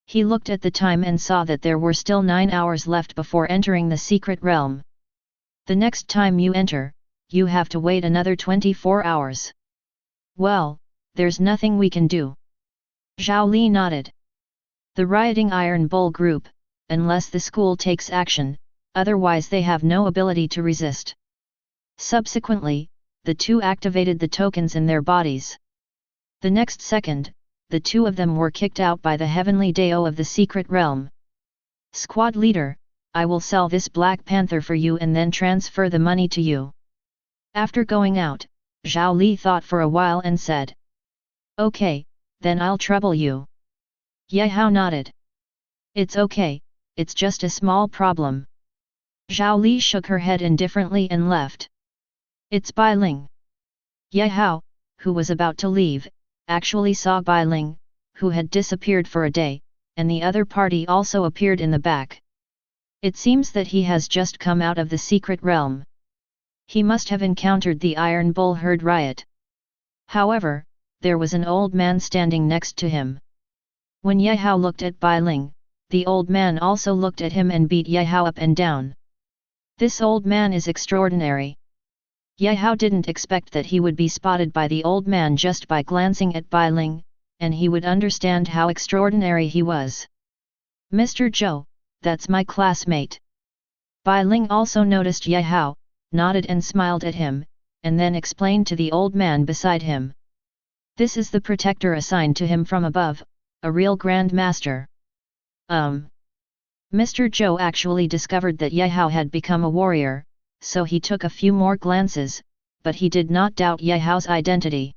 He looked at the time and saw that there were still 9 hours left before entering the secret realm. The next time you enter, you have to wait another 24 hours. Well, there's nothing we can do. Zhao Li nodded. The rioting Iron Bull group, unless the school takes action, otherwise they have no ability to resist. Subsequently, the two activated the tokens in their bodies. The next second, the two of them were kicked out by the heavenly Dao of the secret realm. "Squad leader, I will sell this Black Panther for you and then transfer the money to you." After going out, Zhao Li thought for a while and said, "Okay, then I'll trouble you." Ye Hao nodded. "It's okay, it's just a small problem." Zhao Li shook her head indifferently and left. "It's Bai Ling." Ye Hao, who was about to leave, actually saw Bai Ling, who had disappeared for a day, and the other party also appeared in the back. It seems that he has just come out of the secret realm. He must have encountered the Iron Bull herd riot. However, there was an old man standing next to him. When Ye Hao looked at Bai Ling, the old man also looked at him and beat Ye Hao up and down. This old man is extraordinary. Ye Hao didn't expect that he would be spotted by the old man just by glancing at Bai Ling, and he would understand how extraordinary he was. "Mr. Zhou, that's my classmate." Bai Ling also noticed Ye Hao, nodded and smiled at him, and then explained to the old man beside him. This is the protector assigned to him from above, a real Grand Master. Mr. Zhou actually discovered that Ye Hao had become a warrior, so he took a few more glances, but he did not doubt Ye Hao's identity.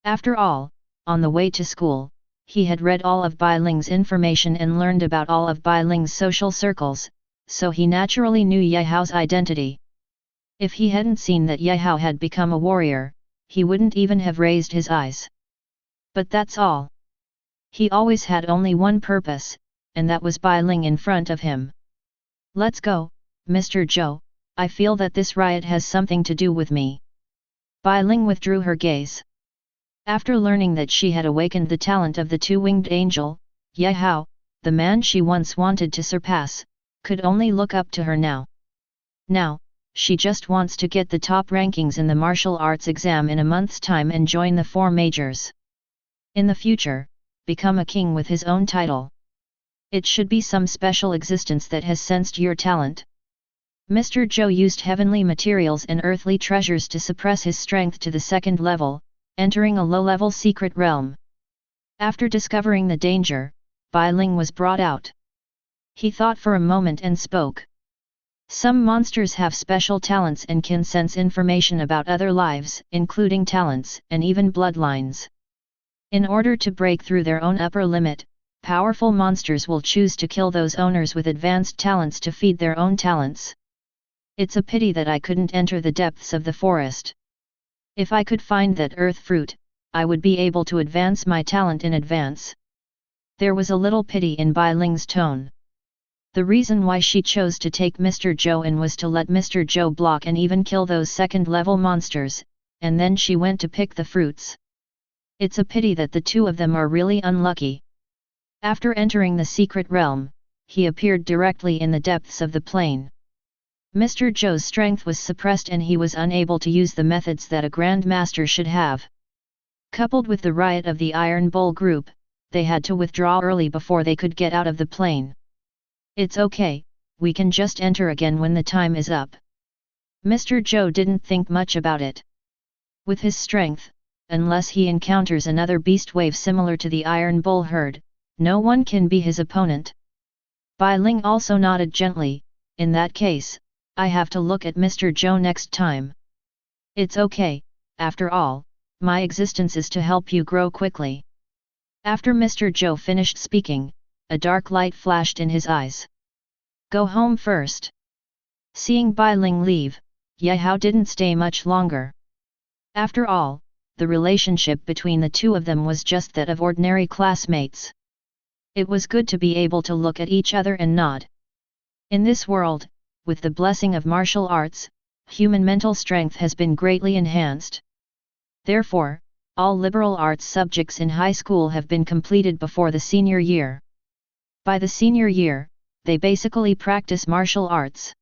After all, on the way to school, he had read all of Bai Ling's information and learned about all of Bai Ling's social circles, so he naturally knew Ye Hao's identity. If he hadn't seen that Ye Hao had become a warrior, he wouldn't even have raised his eyes. But that's all. He always had only one purpose, and that was Bai Ling in front of him. Let's go, Mr. Zhou, I feel that this riot has something to do with me. Bai Ling withdrew her gaze. After learning that she had awakened the talent of the two-winged angel, Ye Hao, the man she once wanted to surpass, could only look up to her now. Now, she just wants to get the top rankings in the martial arts exam in a month's time and join the 4 majors. In the future, become a king with his own title. It should be some special existence that has sensed your talent. Mr. Zhou used heavenly materials and earthly treasures to suppress his strength to the 2nd level, entering a low-level secret realm. After discovering the danger, Bai Ling was brought out. He thought for a moment and spoke. Some monsters have special talents and can sense information about other lives, including talents and even bloodlines. In order to break through their own upper limit, powerful monsters will choose to kill those owners with advanced talents to feed their own talents. It's a pity that I couldn't enter the depths of the forest. If I could find that earth fruit, I would be able to advance my talent in advance. There was a little pity in Bai Ling's tone. The reason why she chose to take Mr. Zhou in was to let Mr. Zhou block and even kill those 2nd-level monsters, and then she went to pick the fruits. It's a pity that the two of them are really unlucky. After entering the secret realm, he appeared directly in the depths of the plain. Mr. Zhou's strength was suppressed and he was unable to use the methods that a Grand Master should have. Coupled with the riot of the Iron Bull group, they had to withdraw early before they could get out of the plain. It's okay, we can just enter again when the time is up. Mr. Zhou didn't think much about it. With his strength, unless he encounters another beast wave similar to the Iron Bull herd, no one can be his opponent. Bai Ling also nodded gently. In that case, I have to look at Mr. Zhou next time. It's okay, after all, my existence is to help you grow quickly. After Mr. Zhou finished speaking, a dark light flashed in his eyes. Go home first. Seeing Bai Ling leave, Ye Hao didn't stay much longer. After all, the relationship between the two of them was just that of ordinary classmates. It was good to be able to look at each other and nod. In this world, with the blessing of martial arts, human mental strength has been greatly enhanced. Therefore, all liberal arts subjects in high school have been completed before the senior year. By the senior year, they basically practice martial arts.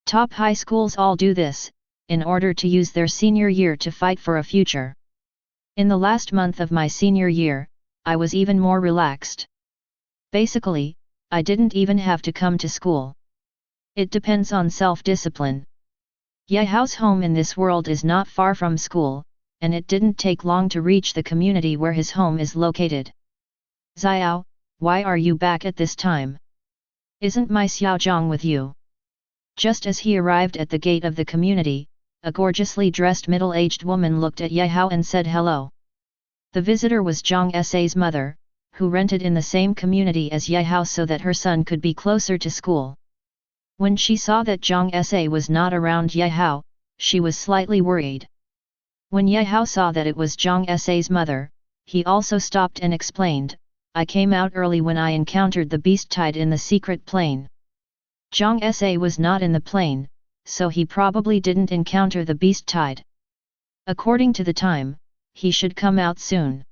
Top high schools all do this, in order to use their senior year to fight for a future. In the last month of my senior year, I was even more relaxed. Basically, I didn't even have to come to school. It depends on self-discipline. Ye Hao's home in this world is not far from school, and it didn't take long to reach the community where his home is located. Xiao, why are you back at this time? Isn't my Xiaozhang with you? Just as he arrived at the gate of the community, a gorgeously dressed middle-aged woman looked at Ye Hao and said hello. The visitor was Zhang Sa's mother, who rented in the same community as Ye Hao so that her son could be closer to school. When she saw that Zhang Sa was not around Ye Hao, she was slightly worried. When Ye Hao saw that it was Zhang Sa's mother, he also stopped and explained, I came out early when I encountered the beast tide in the secret plane. Zhang Sa was not in the plane, so he probably didn't encounter the beast tide. According to the time, he should come out soon.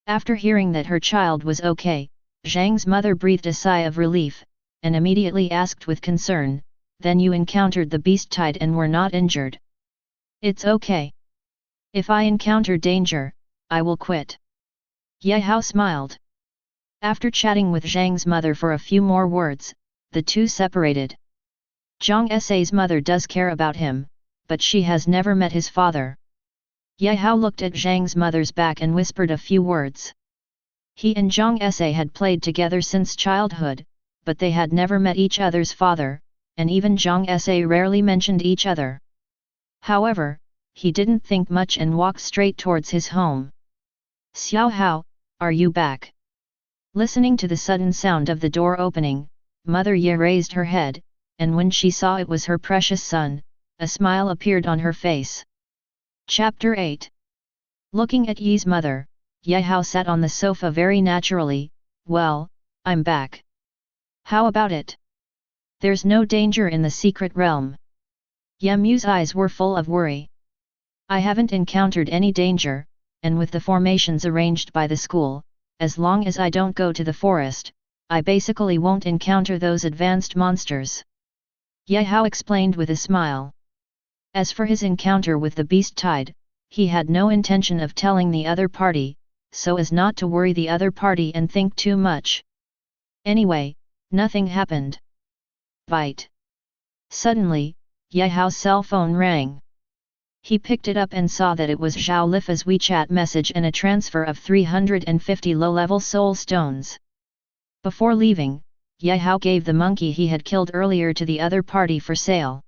After hearing that her child was okay, Zhang's mother breathed a sigh of relief, and immediately asked with concern, then you encountered the beast tide and were not injured? It's okay. If I encounter danger, I will quit. Ye Hao smiled. After chatting with Zhang's mother for a few more words, the two separated. Zhang Sa's mother does care about him, but she has never met his father. Ye Hao looked at Zhang's mother's back and whispered a few words. He and Zhang Sa had played together since childhood, but they had never met each other's father, and even Zhang Sa rarely mentioned each other. However, he didn't think much and walked straight towards his home. Xiao Hao, are you back? Listening to the sudden sound of the door opening, Mother Ye raised her head, and when she saw it was her precious son, a smile appeared on her face. Chapter 8. Looking at Yi's mother, Ye Hao sat on the sofa very naturally. Well, I'm back. How about it? There's no danger in the secret realm. Ye Mu's eyes were full of worry. I haven't encountered any danger, and with the formations arranged by the school, as long as I don't go to the forest, I basically won't encounter those advanced monsters. Ye Hao explained with a smile. As for his encounter with the beast tide, he had no intention of telling the other party, so as not to worry the other party and think too much. Anyway, nothing happened. Bite. Suddenly, Ye Hao's cell phone rang. He picked it up and saw that it was Zhao Lifa's WeChat message and a transfer of 350 low-level soul stones. Before leaving, Ye Hao gave the monkey he had killed earlier to the other party for sale.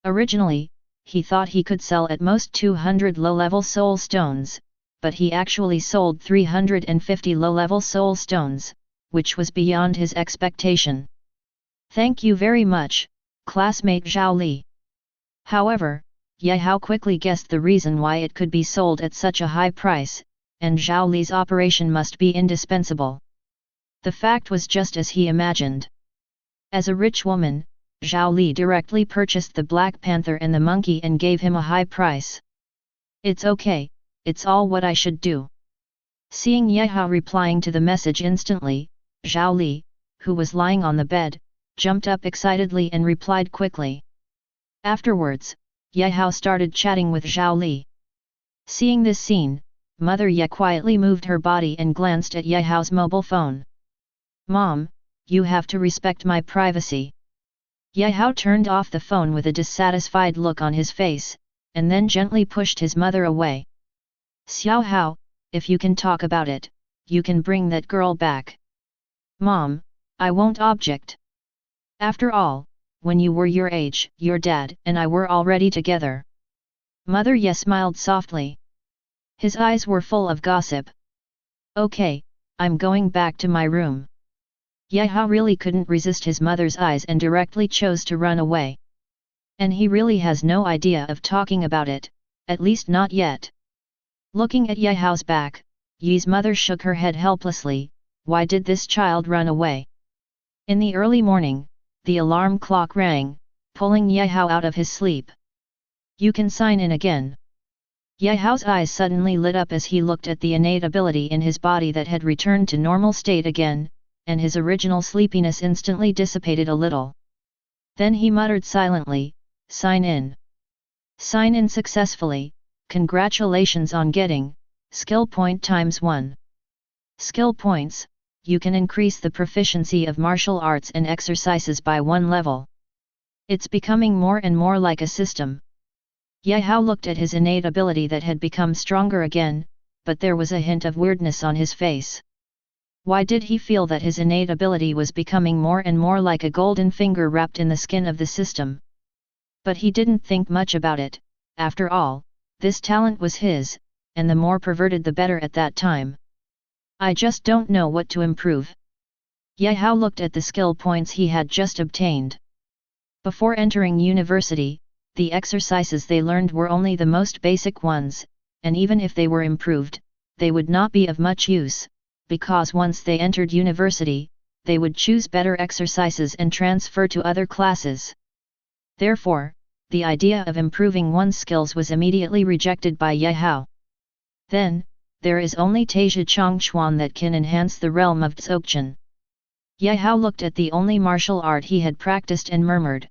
Originally, he thought he could sell at most 200 low-level soul stones, but he actually sold 350 low-level soul stones, which was beyond his expectation. Thank you very much, classmate Zhao Li. However, Ye Hao quickly guessed the reason why it could be sold at such a high price, and Zhao Li's operation must be indispensable. The fact was just as he imagined. As a rich woman, Zhao Li directly purchased the Black Panther and the monkey and gave him a high price. It's okay, it's all what I should do. Seeing Ye Hao replying to the message instantly, Zhao Li, who was lying on the bed, jumped up excitedly and replied quickly. Afterwards, Ye Hao started chatting with Zhao Li. Seeing this scene, Mother Ye quietly moved her body and glanced at Ye Hao's mobile phone. Mom, you have to respect my privacy. Ye Hao turned off the phone with a dissatisfied look on his face, and then gently pushed his mother away. Xiao Hao, if you can talk about it, you can bring that girl back. Mom, I won't object. After all, when you were your age, your dad and I were already together. Mother Ye smiled softly. His eyes were full of gossip. Okay, I'm going back to my room. Ye Hao really couldn't resist his mother's eyes and directly chose to run away. And he really has no idea of talking about it, at least not yet. Looking at Ye Hao's back, Yi's mother shook her head helplessly. Why did this child run away? In the early morning, the alarm clock rang, pulling Ye Hao out of his sleep. You can sign in again. Ye Hao's eyes suddenly lit up as he looked at the innate ability in his body that had returned to normal state again, and his original sleepiness instantly dissipated a little. Then he muttered silently, sign in. Sign in successfully, congratulations on getting, skill point ×1. Skill points, you can increase the proficiency of martial arts and exercises by 1 level. It's becoming more and more like a system. Ye Hao looked at his innate ability that had become stronger again, but there was a hint of weirdness on his face. Why did he feel that his innate ability was becoming more and more like a golden finger wrapped in the skin of the system? But he didn't think much about it. After all, this talent was his, and the more perverted the better at that time. I just don't know what to improve. Ye Hao looked at the skill points he had just obtained. Before entering university, the exercises they learned were only the most basic ones, and even if they were improved, they would not be of much use, because once they entered university, they would choose better exercises and transfer to other classes. Therefore, the idea of improving one's skills was immediately rejected by Ye Hao. Then, there is only Taizhi Chongchuan that can enhance the realm of Dzogchen. Ye Hao looked at the only martial art he had practiced and murmured.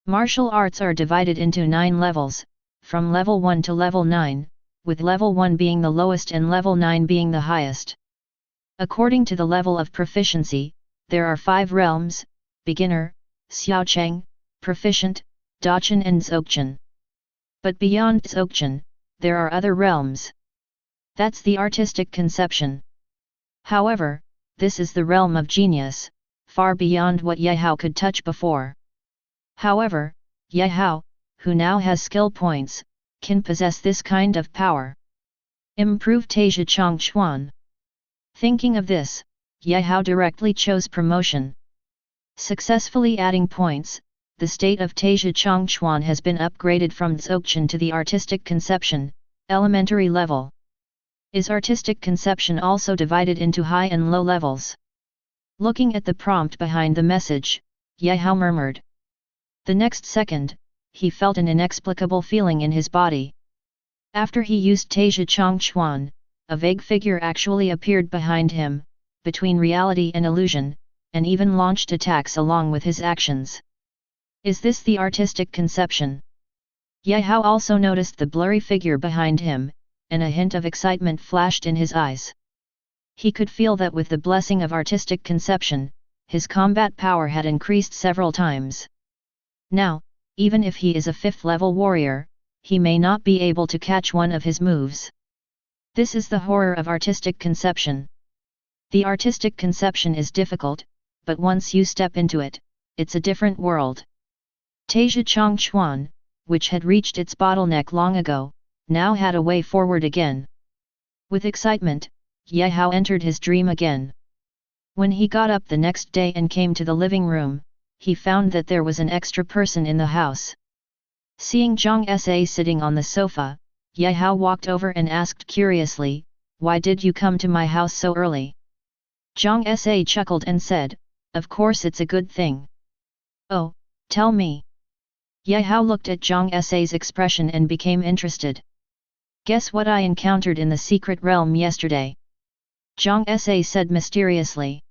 Martial arts are divided into 9 levels, from level 1 to level 9, with level 1 being the lowest and level 9 being the highest. According to the level of proficiency, there are 5 realms: beginner, Xiaocheng, proficient, Dacheng and Dzogchen. But beyond Dzogchen, there are other realms. That's the artistic conception. However, this is the realm of genius, far beyond what Yehao could touch before. However, Yehao, who now has skill points, can possess this kind of power. Improve Taija Chongchuan. Thinking of this, Yehao directly chose promotion. Successfully adding points, the state of Taija Chongchuan has been upgraded from Dzogchen to the artistic conception, elementary level. Is artistic conception also divided into high and low levels? Looking at the prompt behind the message, Yehao murmured. The next second, he felt an inexplicable feeling in his body. After he used Taija Chongchuan, a vague figure actually appeared behind him, between reality and illusion, and even launched attacks along with his actions. Is this the artistic conception? Yehao also noticed the blurry figure behind him, and a hint of excitement flashed in his eyes. He could feel that with the blessing of artistic conception, his combat power had increased several times. Now, even if he is a 5th-level warrior, he may not be able to catch one of his moves. This is the horror of artistic conception. The artistic conception is difficult, but once you step into it, it's a different world. Taija Chongchuan, which had reached its bottleneck long ago, now had a way forward again. With excitement, Yehao entered his dream again. When he got up the next day and came to the living room, he found that there was an extra person in the house. Seeing Zhang Sa sitting on the sofa, Yehao walked over and asked curiously, "Why did you come to my house so early?" Zhang Sa chuckled and said, "Of course it's a good thing." "Oh, tell me." Yehao looked at Zhang Sa's expression and became interested. "Guess what I encountered in the secret realm yesterday?" Zhang Sa said mysteriously.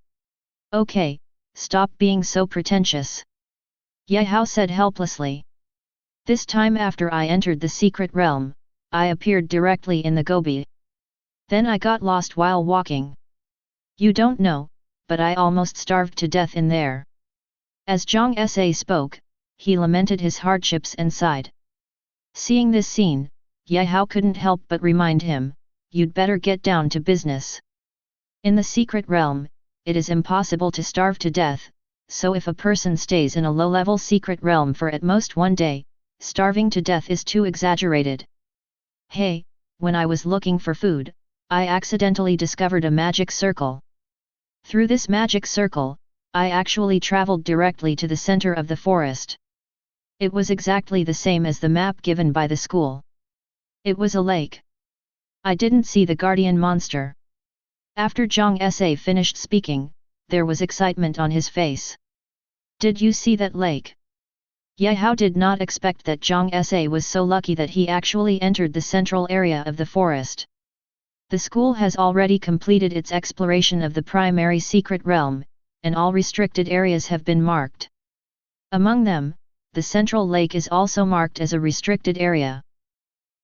"Okay, stop being so pretentious." Yehao said helplessly. "This time after I entered the secret realm, I appeared directly in the gobi. Then I got lost while walking. You don't know, but I almost starved to death in there." As Zhang Sa spoke, he lamented his hardships and sighed. Seeing this scene, Yehao couldn't help but remind him, "You'd better get down to business. In the secret realm, it is impossible to starve to death, so if a person stays in a low-level secret realm for at most 1 day, starving to death is too exaggerated. Hey, when I was looking for food, I accidentally discovered a magic circle. Through this magic circle, I actually traveled directly to the center of the forest. It was exactly the same as the map given by the school. It was a lake. I didn't see the guardian monster." After Zhang Sa finished speaking, there was excitement on his face. "Did you see that lake?" Yehao did not expect that Zhang Sa was so lucky that he actually entered the central area of the forest. The school has already completed its exploration of the primary secret realm, and all restricted areas have been marked. Among them, the central lake is also marked as a restricted area.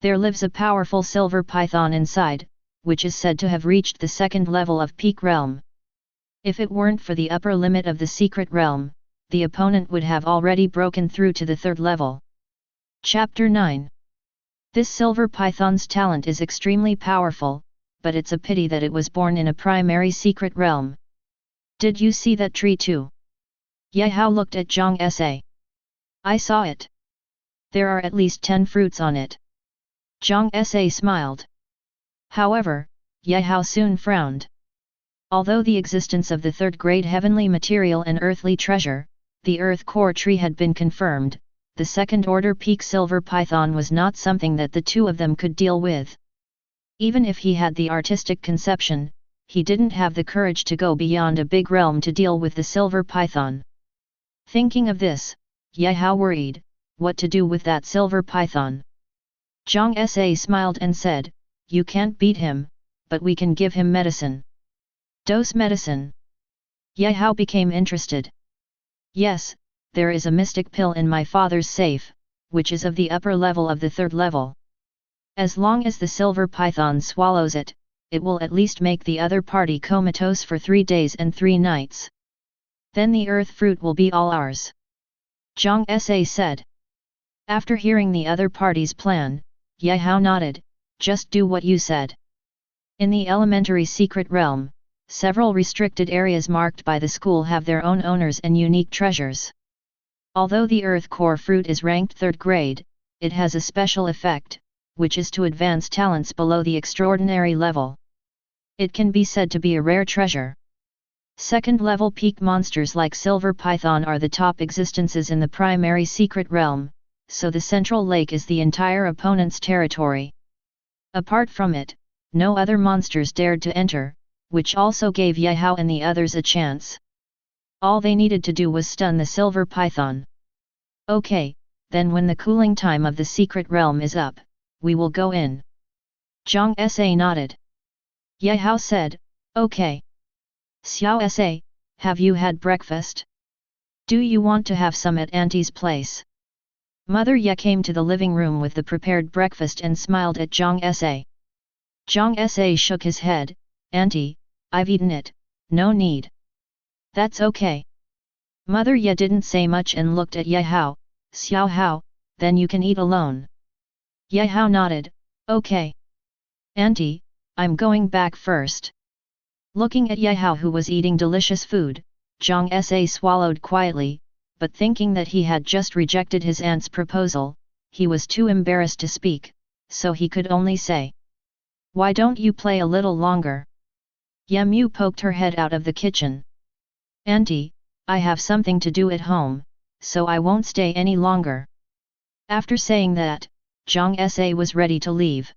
There lives a powerful silver python inside, which is said to have reached the 2nd level of peak realm. If it weren't for the upper limit of the secret realm, the opponent would have already broken through to the 3rd level. Chapter 9. This silver python's talent is extremely powerful, but it's a pity that it was born in a primary secret realm. Did you see that tree too? Yehao looked at Zhang Sa. I saw it. There are at least 10 fruits on it. Zhang Sa smiled. However, Yehao soon frowned. Although the existence of the 3rd-grade heavenly material and earthly treasure, the earth core tree had been confirmed, the 2nd-order peak silver python was not something that the two of them could deal with. Even if he had the artistic conception, he didn't have the courage to go beyond a big realm to deal with the silver python. Thinking of this, Yehao worried, what to do with that silver python. Zhang Sa smiled and said, "You can't beat him, but we can give him medicine." Dose medicine. Yehao became interested. Yes, there is a mystic pill in my father's safe, which is of the upper level of the 3rd level. As long as the silver python swallows it, it will at least make the other party comatose for 3 days and 3 nights. Then the earth fruit will be all ours. Zhang Sa said. After hearing the other party's plan, Yehao nodded, just do what you said. In the elementary secret realm, several restricted areas marked by the school have their own owners and unique treasures. Although the earth core fruit is ranked 3rd grade, it has a special effect, which is to advance talents below the extraordinary level. It can be said to be a rare treasure. 2nd level peak monsters like silver python are the top existences in the primary secret realm, so the central lake is the entire opponent's territory. Apart from it, no other monsters dared to enter, which also gave Yehao and the others a chance. All they needed to do was stun the silver python. Okay, then when the cooling time of the secret realm is up, we will go in. Zhang Sa nodded. Yehao said, okay. Xiao Sa, have you had breakfast? Do you want to have some at Auntie's place? Mother Ye came to the living room with the prepared breakfast and smiled at Zhang Sa. Zhang Sa shook his head, Auntie, I've eaten it, no need. That's okay. Mother Ye didn't say much and looked at Yehao, Xiao Hao, then you can eat alone. Yehao nodded, okay. Auntie, I'm going back first. Looking at Yehao who was eating delicious food, Zhang Sa swallowed quietly, but thinking that he had just rejected his aunt's proposal, he was too embarrassed to speak, so he could only say, why don't you play a little longer? Yemu poked her head out of the kitchen. Auntie, I have something to do at home, so I won't stay any longer. After saying that, Zhang Sa was ready to leave.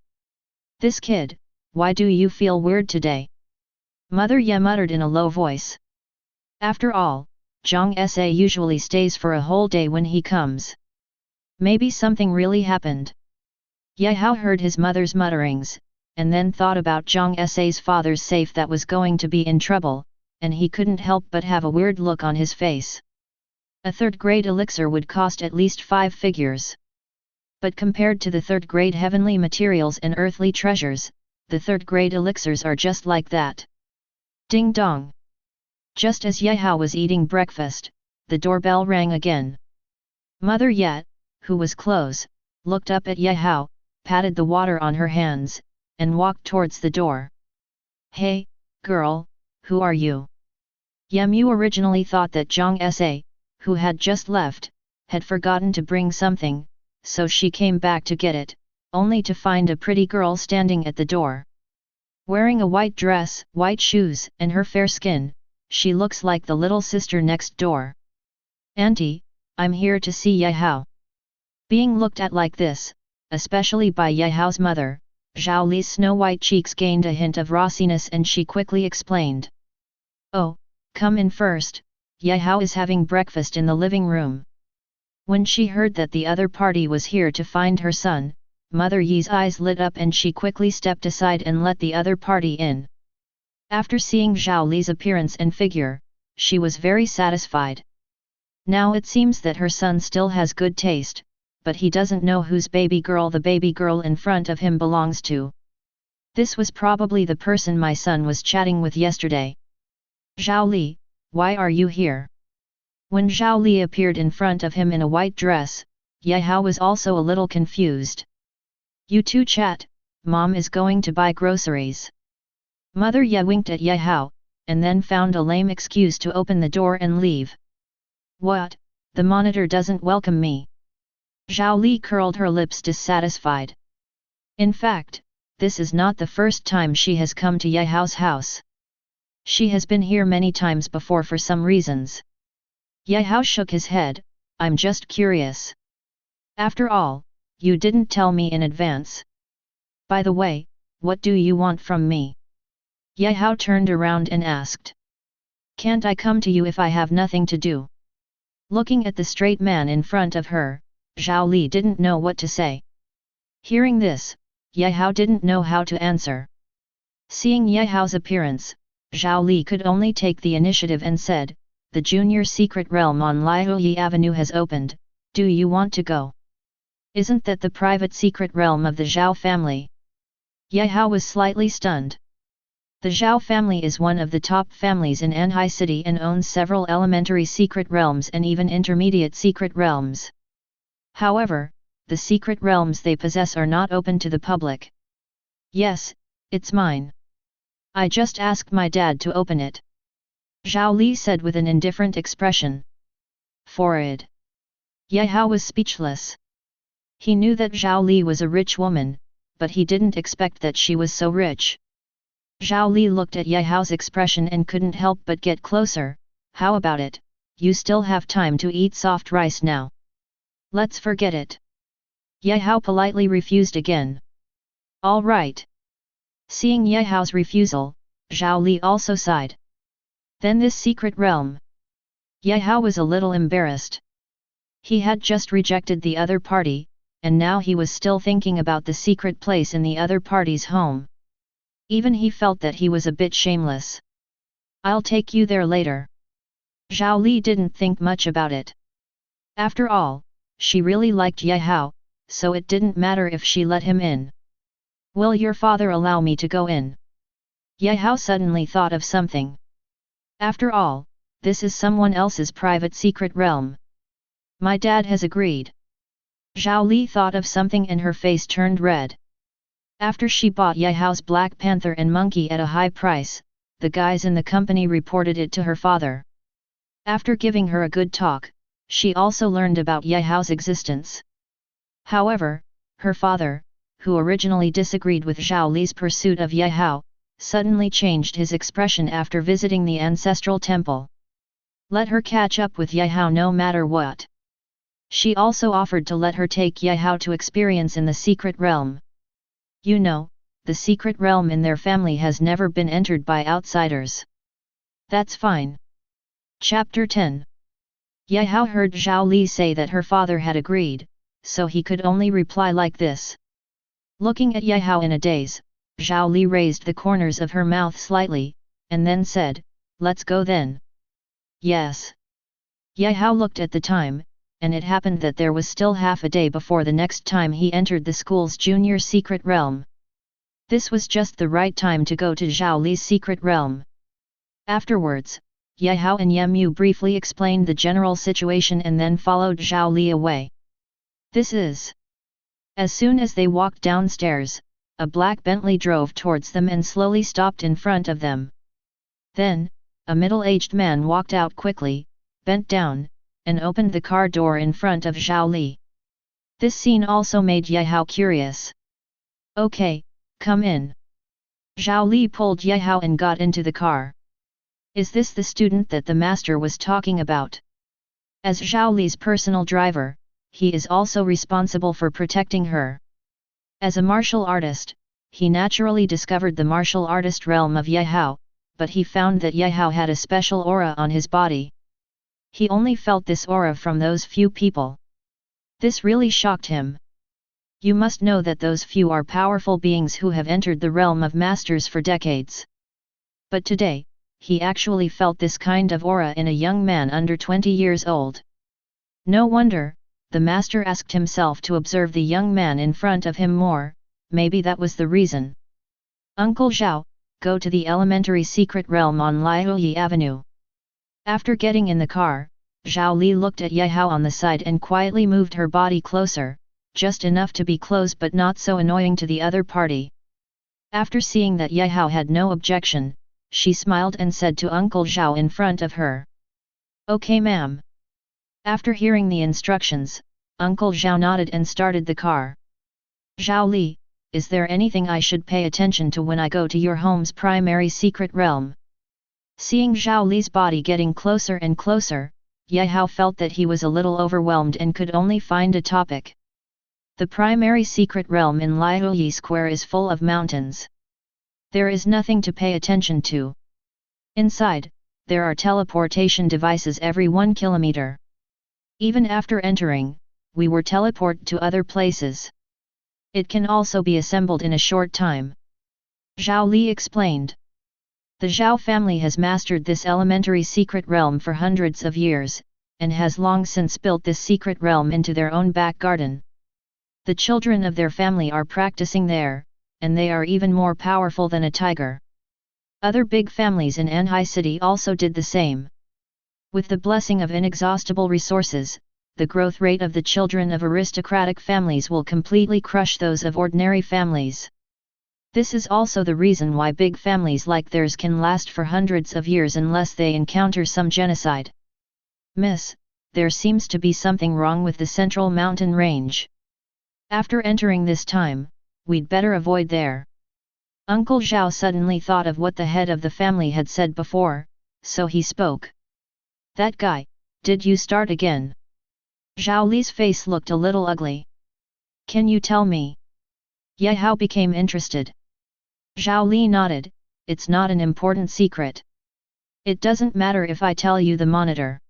This kid, why do you feel weird today? Mother Ye muttered in a low voice. After all, Zhang Sa usually stays for a whole day when he comes. Maybe something really happened. Yehao heard his mother's mutterings, and then thought about Zhang Sa's father's safe that was going to be in trouble, and he couldn't help but have a weird look on his face. A 3rd grade elixir would cost at least 5 figures. But compared to the 3rd grade heavenly materials and earthly treasures, the 3rd grade elixirs are just like that. Ding dong! Just as Yehao was eating breakfast, the doorbell rang again. Mother Ye, who was close, looked up at Yehao, patted the water on her hands, and walked towards the door. Hey, girl, who are you? Yemu originally thought that Zhang Sa, who had just left, had forgotten to bring something, so she came back to get it, only to find a pretty girl standing at the door. Wearing a white dress, white shoes, and her fair skin, she looks like the little sister next door. Auntie, I'm here to see Yehao. Being looked at like this, especially by Yehao's mother, Zhao Li's snow-white cheeks gained a hint of rossiness and she quickly explained. Oh, come in first, Yehao is having breakfast in the living room. When she heard that the other party was here to find her son, Mother Yi's eyes lit up and she quickly stepped aside and let the other party in. After seeing Zhao Li's appearance and figure, she was very satisfied. Now it seems that her son still has good taste, but he doesn't know whose baby girl the baby girl in front of him belongs to. This was probably the person my son was chatting with yesterday. Zhao Li, why are you here? When Zhao Li appeared in front of him in a white dress, Yehao was also a little confused. You two chat, Mom is going to buy groceries. Mother Ye winked at Yehao, and then found a lame excuse to open the door and leave. What, the monitor doesn't welcome me? Zhao Li curled her lips dissatisfied. In fact, this is not the first time she has come to Yehao's house. She has been here many times before for some reasons. Yehao shook his head, I'm just curious. After all, you didn't tell me in advance. By the way, what do you want from me? Yehao turned around and asked. Can't I come to you if I have nothing to do? Looking at the straight man in front of her, Zhao Li didn't know what to say. Hearing this, Yehao didn't know how to answer. Seeing Yehao's appearance, Zhao Li could only take the initiative and said, the junior secret realm on Liaoyi Avenue has opened, do you want to go? Isn't that the private secret realm of the Zhao family? Yehao was slightly stunned. The Zhao family is one of the top families in Anhai City and owns several elementary secret realms and even intermediate secret realms. However, the secret realms they possess are not open to the public. Yes, it's mine. I just asked my dad to open it. Zhao Li said with an indifferent expression. Forward. Ye Hao was speechless. He knew that Zhao Li was a rich woman, but he didn't expect that she was so rich. Zhao Li looked at Ye Hao's expression and couldn't help but get closer. How about it, you still have time to eat soft rice now. Let's forget it. Ye Hao politely refused again. All right. Seeing Ye Hao's refusal, Zhao Li also sighed. Then this secret realm. Ye Hao was a little embarrassed. He had just rejected the other party, and now he was still thinking about the secret place in the other party's home. Even he felt that he was a bit shameless. I'll take you there later. Zhao Li didn't think much about it. After all, she really liked Ye Hao, so it didn't matter if she let him in. Will your father allow me to go in? Ye Hao suddenly thought of something. After all, this is someone else's private secret realm. My dad has agreed. Zhao Li thought of something and her face turned red. After she bought Ye Hao's black panther and monkey at a high price, the guys in the company reported it to her father. After giving her a good talk, she also learned about Ye Hao's existence. However, her father, who originally disagreed with Zhao Li's pursuit of Ye Hao, suddenly changed his expression after visiting the ancestral temple. Let her catch up with Ye Hao no matter what. She also offered to let her take Ye Hao to experience in the secret realm. You know, the secret realm in their family has never been entered by outsiders. That's fine. Chapter 10. Ye Hao heard Zhao Li say that her father had agreed, so he could only reply like this. Looking at Ye Hao in a daze, Zhao Li raised the corners of her mouth slightly, and then said, let's go then. Yes. Ye Hao looked at the time, and it happened that there was still half a day before the next time he entered the school's junior secret realm. This was just the right time to go to Zhao Li's secret realm. Afterwards, Ye Hao and Ye Mu briefly explained the general situation and then followed Zhao Li away. This is. As soon as they walked downstairs, a black Bentley drove towards them and slowly stopped in front of them. Then, a middle-aged man walked out quickly, bent down, and opened the car door in front of Zhao Li. This scene also made Ye Hao curious. Okay, come in. Zhao Li pulled Ye Hao and got into the car. Is this the student that the master was talking about? As Zhao Li's personal driver, he is also responsible for protecting her. As a martial artist, he naturally discovered the martial artist realm of Ye Hao, but he found that Ye Hao had a special aura on his body. He only felt this aura from those few people. This really shocked him. You must know that those few are powerful beings who have entered the realm of masters for decades. But today, he actually felt this kind of aura in a young man under 20 years old. No wonder, the master asked himself to observe the young man in front of him more, maybe that was the reason. Uncle Zhao, go to the elementary secret realm on Liaoyi Avenue. After getting in the car, Zhao Li looked at Ye Hao on the side and quietly moved her body closer, just enough to be close but not so annoying to the other party. After seeing that Ye Hao had no objection, she smiled and said to Uncle Zhao in front of her. Okay ma'am. After hearing the instructions, Uncle Zhao nodded and started the car. Zhao Li, is there anything I should pay attention to when I go to your home's primary secret realm? Seeing Zhao Li's body getting closer and closer, Ye Hao felt that he was a little overwhelmed and could only find a topic. The primary secret realm in Liaoyi Square is full of mountains. There is nothing to pay attention to. Inside, there are teleportation devices every 1 kilometer. Even after entering, we were teleported to other places. It can also be assembled in a short time. Zhao Li explained. The Zhao family has mastered this elementary secret realm for hundreds of years, and has long since built this secret realm into their own back garden. The children of their family are practicing there, and they are even more powerful than a tiger. Other big families in Anhai City also did the same. With the blessing of inexhaustible resources, the growth rate of the children of aristocratic families will completely crush those of ordinary families. This is also the reason why big families like theirs can last for hundreds of years unless they encounter some genocide. Miss, there seems to be something wrong with the central mountain range. After entering this time, we'd better avoid there. Uncle Zhao suddenly thought of what the head of the family had said before, so he spoke. That guy, did you start again? Zhao Li's face looked a little ugly. Can you tell me? Ye Hao became interested. Zhao Li nodded, it's not an important secret. It doesn't matter if I tell you the monitor.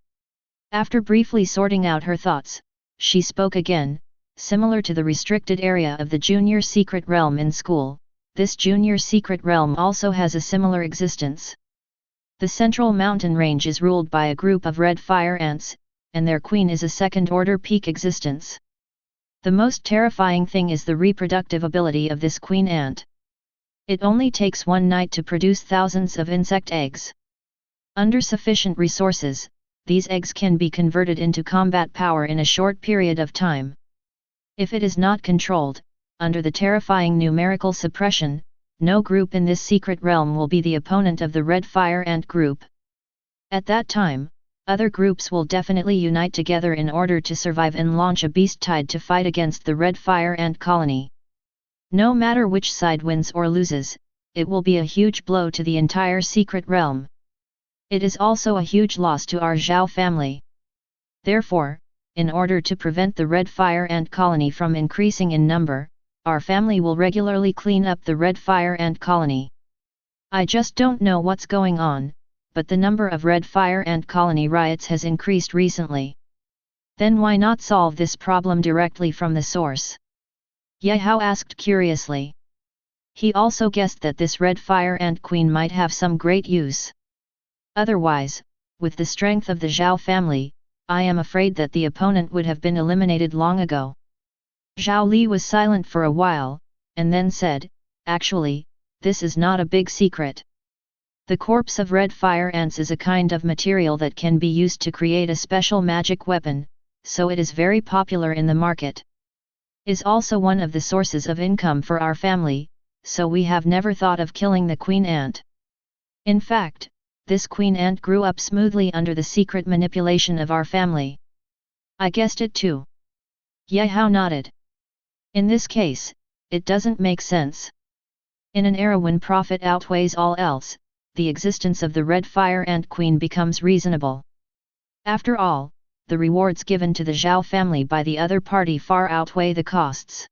After briefly sorting out her thoughts, she spoke again, similar to the restricted area of the junior secret realm in school, this junior secret realm also has a similar existence. The central mountain range is ruled by a group of red fire ants, and their queen is a second-order peak existence. The most terrifying thing is the reproductive ability of this queen ant. It only takes one night to produce thousands of insect eggs. Under sufficient resources, these eggs can be converted into combat power in a short period of time. If it is not controlled, under the terrifying numerical suppression, no group in this secret realm will be the opponent of the red fire ant group. At that time, other groups will definitely unite together in order to survive and launch a beast tide to fight against the red fire ant colony. No matter which side wins or loses, it will be a huge blow to the entire secret realm. It is also a huge loss to our Zhao family. Therefore, in order to prevent the red fire ant colony from increasing in number, our family will regularly clean up the red fire ant colony. I just don't know what's going on, but the number of red fire ant colony riots has increased recently. Then why not solve this problem directly from the source? Ye Hao asked curiously. He also guessed that this red fire ant queen might have some great use. Otherwise, with the strength of the Zhao family, I am afraid that the opponent would have been eliminated long ago. Zhao Li was silent for a while, and then said, actually, this is not a big secret. The corpse of red fire ants is a kind of material that can be used to create a special magic weapon, so it is very popular in the market. Is also one of the sources of income for our family, so we have never thought of killing the queen ant. In fact, this queen ant grew up smoothly under the secret manipulation of our family. I guessed it too. Ye Hao nodded. In this case, it doesn't make sense. In an era when profit outweighs all else, the existence of the red fire ant queen becomes reasonable. After all, the rewards given to the Zhao family by the other party far outweigh the costs.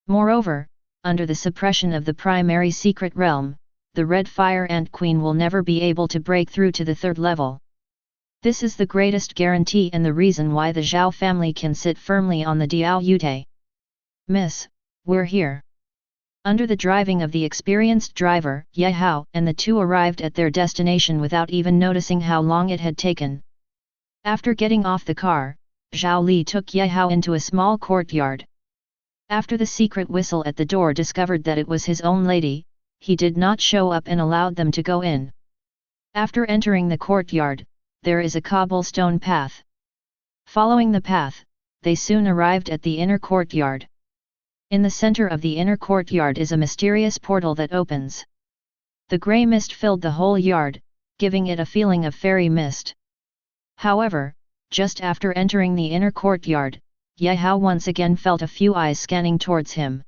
Moreover, under the suppression of the primary secret realm, the red fire ant queen will never be able to break through to the third level. This is the greatest guarantee and the reason why the Zhao family can sit firmly on the Diao Yute. Miss, we're here. Under the driving of the experienced driver, Ye Hao and the two arrived at their destination without even noticing how long it had taken. After getting off the car, Zhao Li took Ye Hao into a small courtyard. After the secret whistle at the door discovered that it was his own lady, he did not show up and allowed them to go in. After entering the courtyard, there is a cobblestone path. Following the path, they soon arrived at the inner courtyard. In the center of the inner courtyard is a mysterious portal that opens. The grey mist filled the whole yard, giving it a feeling of fairy mist. However, just after entering the inner courtyard, Ye Hao once again felt a few eyes scanning towards him.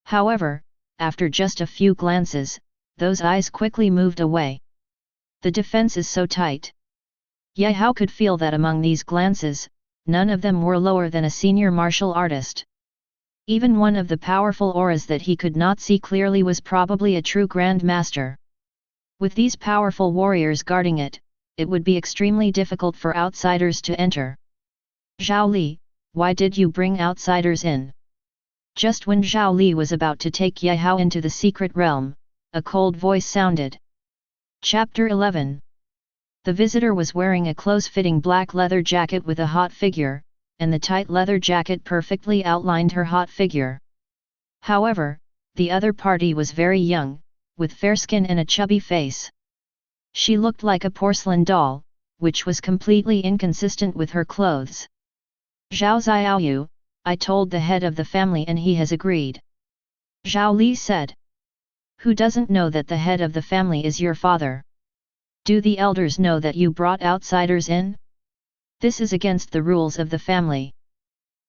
However, after just a few glances, those eyes quickly moved away. The defense is so tight. Ye Hao could feel that among these glances, none of them were lower than a senior martial artist. Even one of the powerful auras that he could not see clearly was probably a true Grand Master. With these powerful warriors guarding it, it would be extremely difficult for outsiders to enter. Zhao Li, why did you bring outsiders in? Just when Zhao Li was about to take Ye Hao into the secret realm, a cold voice sounded. Chapter 11. The visitor was wearing a close-fitting black leather jacket with a hot figure, and the tight leather jacket perfectly outlined her hot figure. However, the other party was very young, with fair skin and a chubby face. She looked like a porcelain doll, which was completely inconsistent with her clothes. Zhao Xiaoyu, I told the head of the family and he has agreed. Zhao Li said. Who doesn't know that the head of the family is your father? Do the elders know that you brought outsiders in? This is against the rules of the family.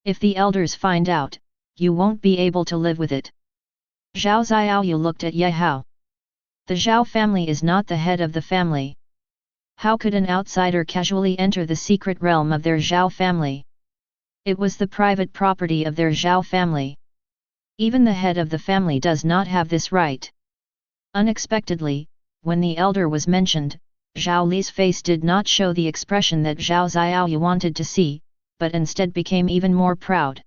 If the elders find out, you won't be able to live with it. Zhao Xiaoyu looked at Ye Hao. The Zhao family is not the head of the family. How could an outsider casually enter the secret realm of their Zhao family? It was the private property of their Zhao family. Even the head of the family does not have this right. Unexpectedly, when the elder was mentioned, Zhao Li's face did not show the expression that Zhao Xiaoyu wanted to see, but instead became even more proud.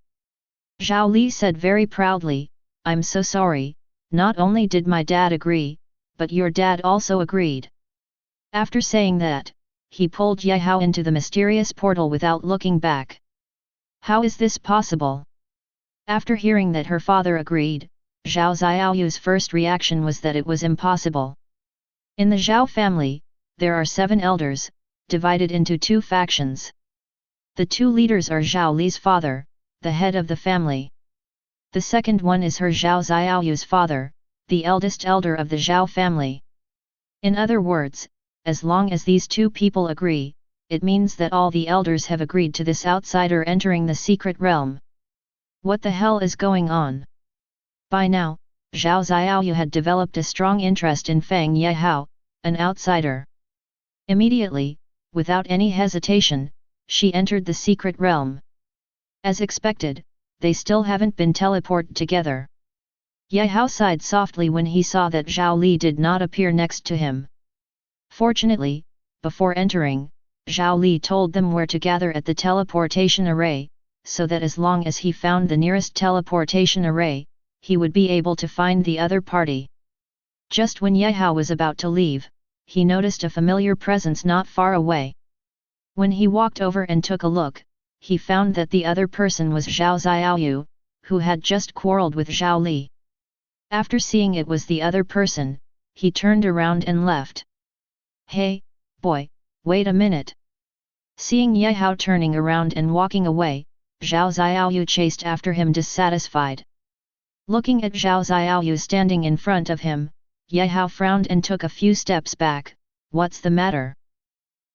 Zhao Li said very proudly, "I'm so sorry, not only did my dad agree, but your dad also agreed." After saying that, he pulled Ye Hao into the mysterious portal without looking back. How is this possible? After hearing that her father agreed, Zhao Xiaoyu's first reaction was that it was impossible. In the Zhao family, there are 7 elders, divided into 2 factions. The 2 leaders are Zhao Li's father, the head of the family. The second one is her Zhao Xiaoyu's father, the eldest elder of the Zhao family. In other words, as long as these 2 people agree, it means that all the elders have agreed to this outsider entering the secret realm. What the hell is going on? By now, Zhao Xiaoyu had developed a strong interest in Fang Ye Hao, an outsider. Immediately, without any hesitation, she entered the secret realm. As expected, they still haven't been teleported together. Ye Hao sighed softly when he saw that Zhao Li did not appear next to him. Fortunately, before entering, Zhao Li told them where to gather at the teleportation array, so that as long as he found the nearest teleportation array, he would be able to find the other party. Just when Ye Hao was about to leave, he noticed a familiar presence not far away. When he walked over and took a look, he found that the other person was Zhao Xiaoyu, who had just quarreled with Zhao Li. After seeing it was the other person, he turned around and left. "Hey, boy, wait a minute." Seeing Ye Hao turning around and walking away, Zhao Xiaoyu chased after him dissatisfied. Looking at Zhao Xiaoyu standing in front of him, Ye Hao frowned and took a few steps back. "What's the matter?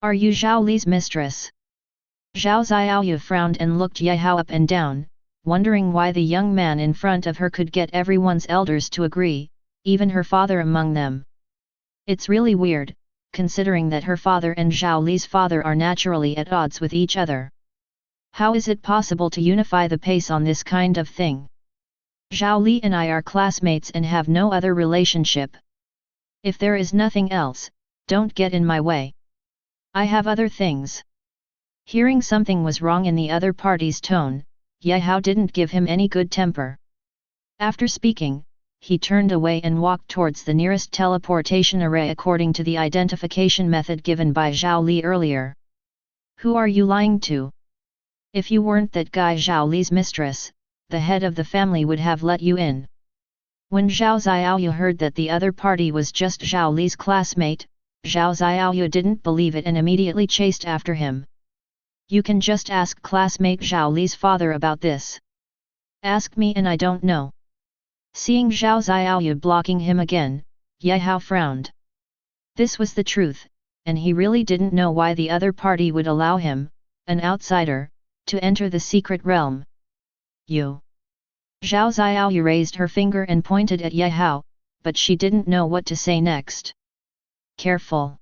Are you Zhao Li's mistress?" Zhao Xiaoyu frowned and looked Ye Hao up and down, wondering why the young man in front of her could get everyone's elders to agree, even her father among them. It's really weird, considering that her father and Zhao Li's father are naturally at odds with each other. How is it possible to unify the pace on this kind of thing? Zhao Li and I are classmates and have no other relationship. If there is nothing else, don't get in my way. I have other things. Hearing something was wrong in the other party's tone, Ye Hao didn't give him any good temper. After speaking, he turned away and walked towards the nearest teleportation array according to the identification method given by Zhao Li earlier. "Who are you lying to? If you weren't that guy Zhao Li's mistress, the head of the family would have let you in." When Zhao Xiaoyu heard that the other party was just Zhao Li's classmate, Zhao Xiaoyu didn't believe it and immediately chased after him. "You can just ask classmate Zhao Li's father about this. Ask me and I don't know." Seeing Zhao Xiaoyu blocking him again, Ye Hao frowned. This was the truth, and he really didn't know why the other party would allow him, an outsider, to enter the secret realm. "You." Zhao Xiaoyu raised her finger and pointed at Ye Hao, but she didn't know what to say next. "Careful."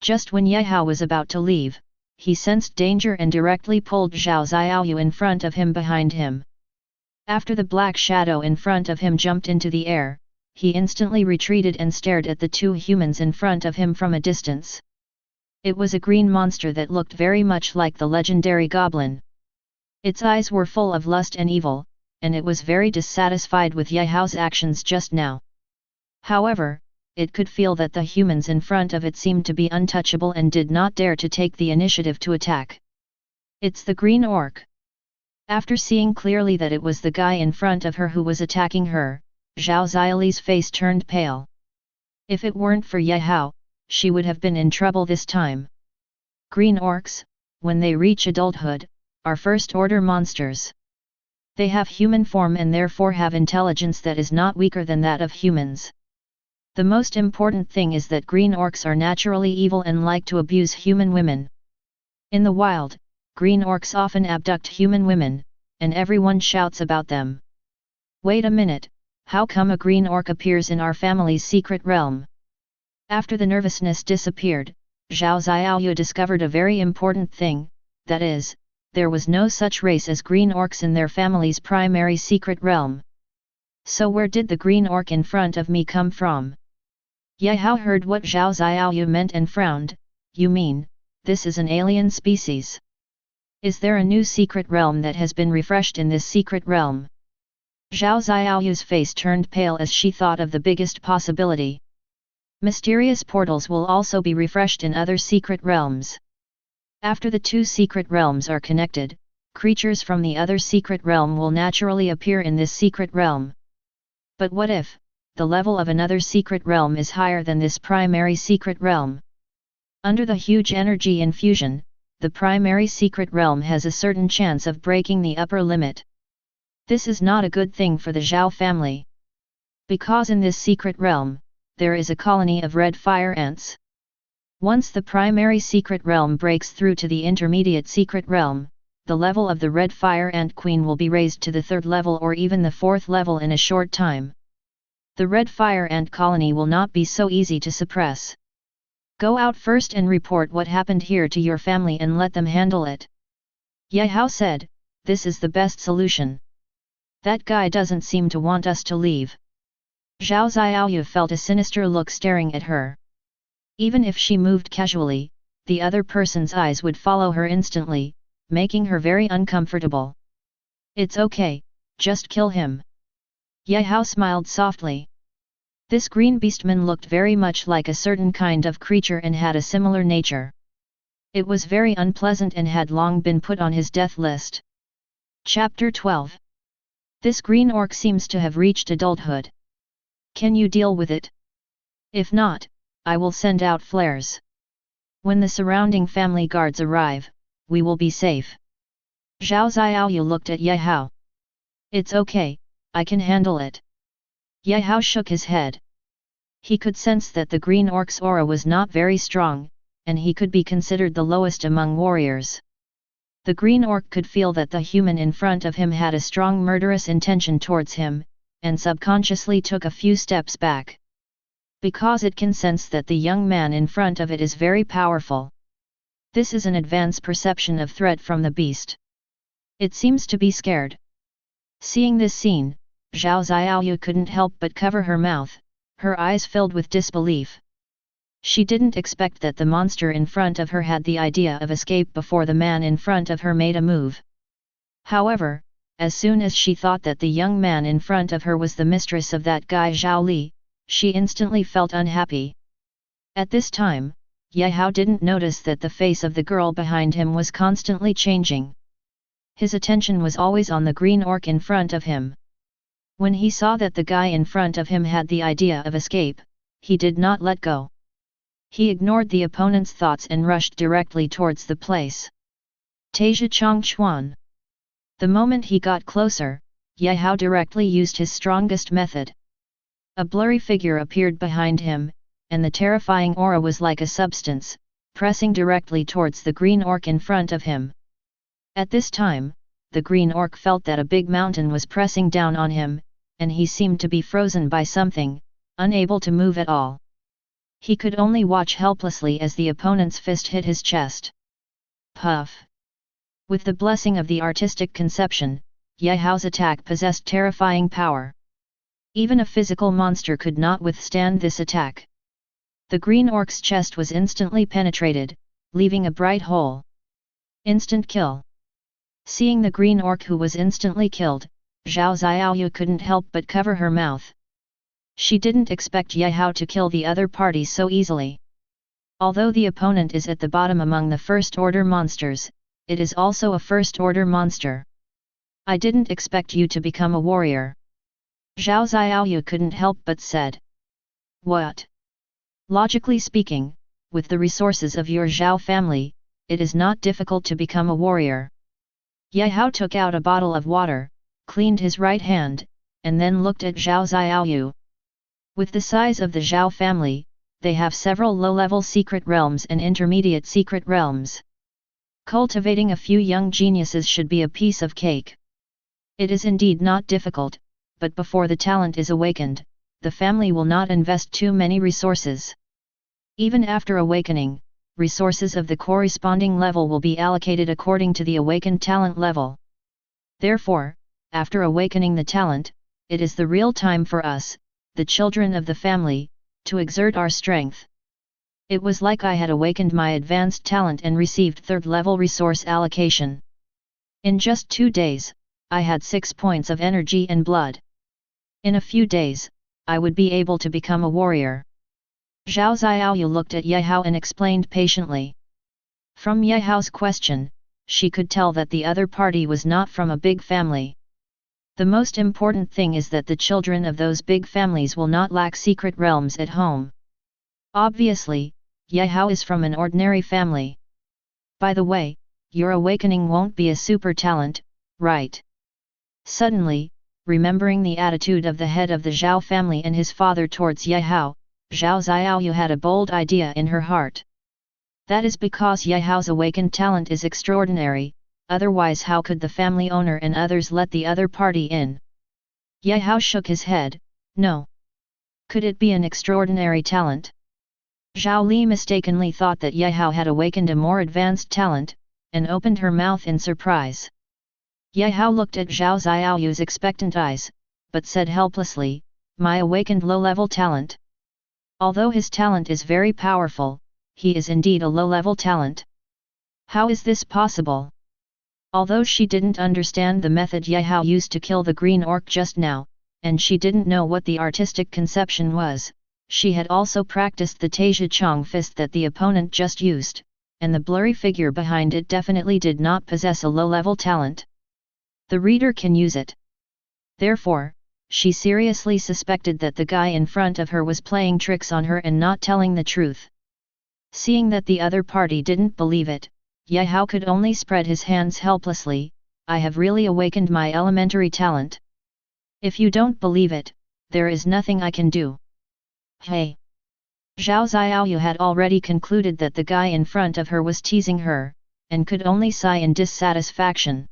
Just when Ye Hao was about to leave, he sensed danger and directly pulled Zhao Xiaoyu in front of him behind him. After the black shadow in front of him jumped into the air, he instantly retreated and stared at the 2 humans in front of him from a distance. It was a green monster that looked very much like the legendary goblin. Its eyes were full of lust and evil, and it was very dissatisfied with Ye Hao's actions just now. However, it could feel that the humans in front of it seemed to be untouchable and did not dare to take the initiative to attack. "It's the green orc." After seeing clearly that it was the guy in front of her who was attacking her, Zhao Xiaoli's face turned pale. If it weren't for Ye Hao, she would have been in trouble this time. Green orcs, when they reach adulthood, are first-order monsters. They have human form and therefore have intelligence that is not weaker than that of humans. The most important thing is that green orcs are naturally evil and like to abuse human women. In the wild, green orcs often abduct human women, and everyone shouts about them. Wait a minute, how come a green orc appears in our family's secret realm? After the nervousness disappeared, Zhao Xiaoyu discovered a very important thing, that is, there was no such race as green orcs in their family's primary secret realm. So where did the green orc in front of me come from? Ye Hao heard what Zhao Xiaoyu meant and frowned. You mean, this is an alien species? Is there a new secret realm that has been refreshed in this secret realm? Zhao Xiaoyu's face turned pale as she thought of the biggest possibility. Mysterious portals will also be refreshed in other secret realms. After the two secret realms are connected, creatures from the other secret realm will naturally appear in this secret realm. But what if the level of another secret realm is higher than this primary secret realm? Under the huge energy infusion, the primary secret realm has a certain chance of breaking the upper limit. This is not a good thing for the Zhao family. Because in this secret realm, there is a colony of red fire ants. Once the primary secret realm breaks through to the intermediate secret realm, the level of the red fire ant queen will be raised to the 3rd level or even the 4th level in a short time. The red fire ant colony will not be so easy to suppress. Go out first and report what happened here to your family and let them handle it. Ye Hao said, this is the best solution. That guy doesn't seem to want us to leave. Zhao Xiaoyu felt a sinister look staring at her. Even if she moved casually, the other person's eyes would follow her instantly, making her very uncomfortable. It's okay, just kill him. Ye Hao smiled softly. This green beastman looked very much like a certain kind of creature and had a similar nature. It was very unpleasant and had long been put on his death list. Chapter 12. This green orc seems to have reached adulthood. Can you deal with it? If not, I will send out flares. When the surrounding family guards arrive, we will be safe. Zhao Xiaoyu looked at Ye Hao. It's okay, I can handle it. Ye Hao shook his head. He could sense that the green orc's aura was not very strong, and he could be considered the lowest among warriors. The green orc could feel that the human in front of him had a strong murderous intention towards him, and subconsciously took a few steps back. Because it can sense that the young man in front of it is very powerful. This is an advanced perception of threat from the beast. It seems to be scared. Seeing this scene, Zhao Xiaoyu couldn't help but cover her mouth, her eyes filled with disbelief. She didn't expect that the monster in front of her had the idea of escape before the man in front of her made a move. However, as soon as she thought that the young man in front of her was the mistress of that guy Zhao Li, she instantly felt unhappy. At this time, Ye Hao didn't notice that the face of the girl behind him was constantly changing. His attention was always on the green orc in front of him. When he saw that the guy in front of him had the idea of escape, he did not let go. He ignored the opponent's thoughts and rushed directly towards the place. Taizhi Chongchuan. The moment he got closer, Ye Hao directly used his strongest method. A blurry figure appeared behind him, and the terrifying aura was like a substance, pressing directly towards the green orc in front of him. At this time, the green orc felt that a big mountain was pressing down on him, and he seemed to be frozen by something, unable to move at all. He could only watch helplessly as the opponent's fist hit his chest. Puff! With the blessing of the artistic conception, Ye Hao's attack possessed terrifying power. Even a physical monster could not withstand this attack. The green orc's chest was instantly penetrated, leaving a bright hole. Instant kill. Seeing the green orc who was instantly killed, Zhao Xiaoyu couldn't help but cover her mouth. She didn't expect Ye Hao to kill the other party so easily. Although the opponent is at the bottom among the first-order monsters, it is also a first-order monster. I didn't expect you to become a warrior. Zhao Xiaoyu couldn't help but said. What? Logically speaking, with the resources of your Zhao family, it is not difficult to become a warrior. Ye Hao took out a bottle of water, cleaned his right hand, and then looked at Zhao Xiaoyu. With the size of the Zhao family, they have several low-level secret realms and intermediate secret realms. Cultivating a few young geniuses should be a piece of cake. It is indeed not difficult, but before the talent is awakened, the family will not invest too many resources. Even after awakening, resources of the corresponding level will be allocated according to the awakened talent level. Therefore, after awakening the talent, it is the real time for us, the children of the family, to exert our strength. It was like I had awakened my advanced talent and received third-level resource allocation. In just 2 days, I had 6 points of energy and blood. In a few days, I would be able to become a warrior. Zhao Xiaoyu looked at Ye Hao and explained patiently. From Ye Hao's question, she could tell that the other party was not from a big family. The most important thing is that the children of those big families will not lack secret realms at home. Obviously, Ye Hao is from an ordinary family. By the way, your awakening won't be a super talent, right? Suddenly, remembering the attitude of the head of the Zhao family and his father towards Ye Hao, Zhao Xiaoyu had a bold idea in her heart. That is because Ye Hao's awakened talent is extraordinary, otherwise how could the family owner and others let the other party in? Ye Hao shook his head, no. Could it be an extraordinary talent? Zhao Li mistakenly thought that Ye Hao had awakened a more advanced talent, and opened her mouth in surprise. Ye Hao looked at Zhao Xiaoyu's expectant eyes, but said helplessly, my awakened low-level talent. Although his talent is very powerful, he is indeed a low-level talent. How is this possible? Although she didn't understand the method Ye Hao used to kill the green orc just now, and she didn't know what the artistic conception was, she had also practiced the Taizhi Chong fist that the opponent just used, and the blurry figure behind it definitely did not possess a low-level talent. The reader can use it. Therefore, she seriously suspected that the guy in front of her was playing tricks on her and not telling the truth. Seeing that the other party didn't believe it, Ye Hao could only spread his hands helplessly, I have really awakened my elementary talent. If you don't believe it, there is nothing I can do. Hey! Zhao Xiaoyu had already concluded that the guy in front of her was teasing her, and could only sigh in dissatisfaction.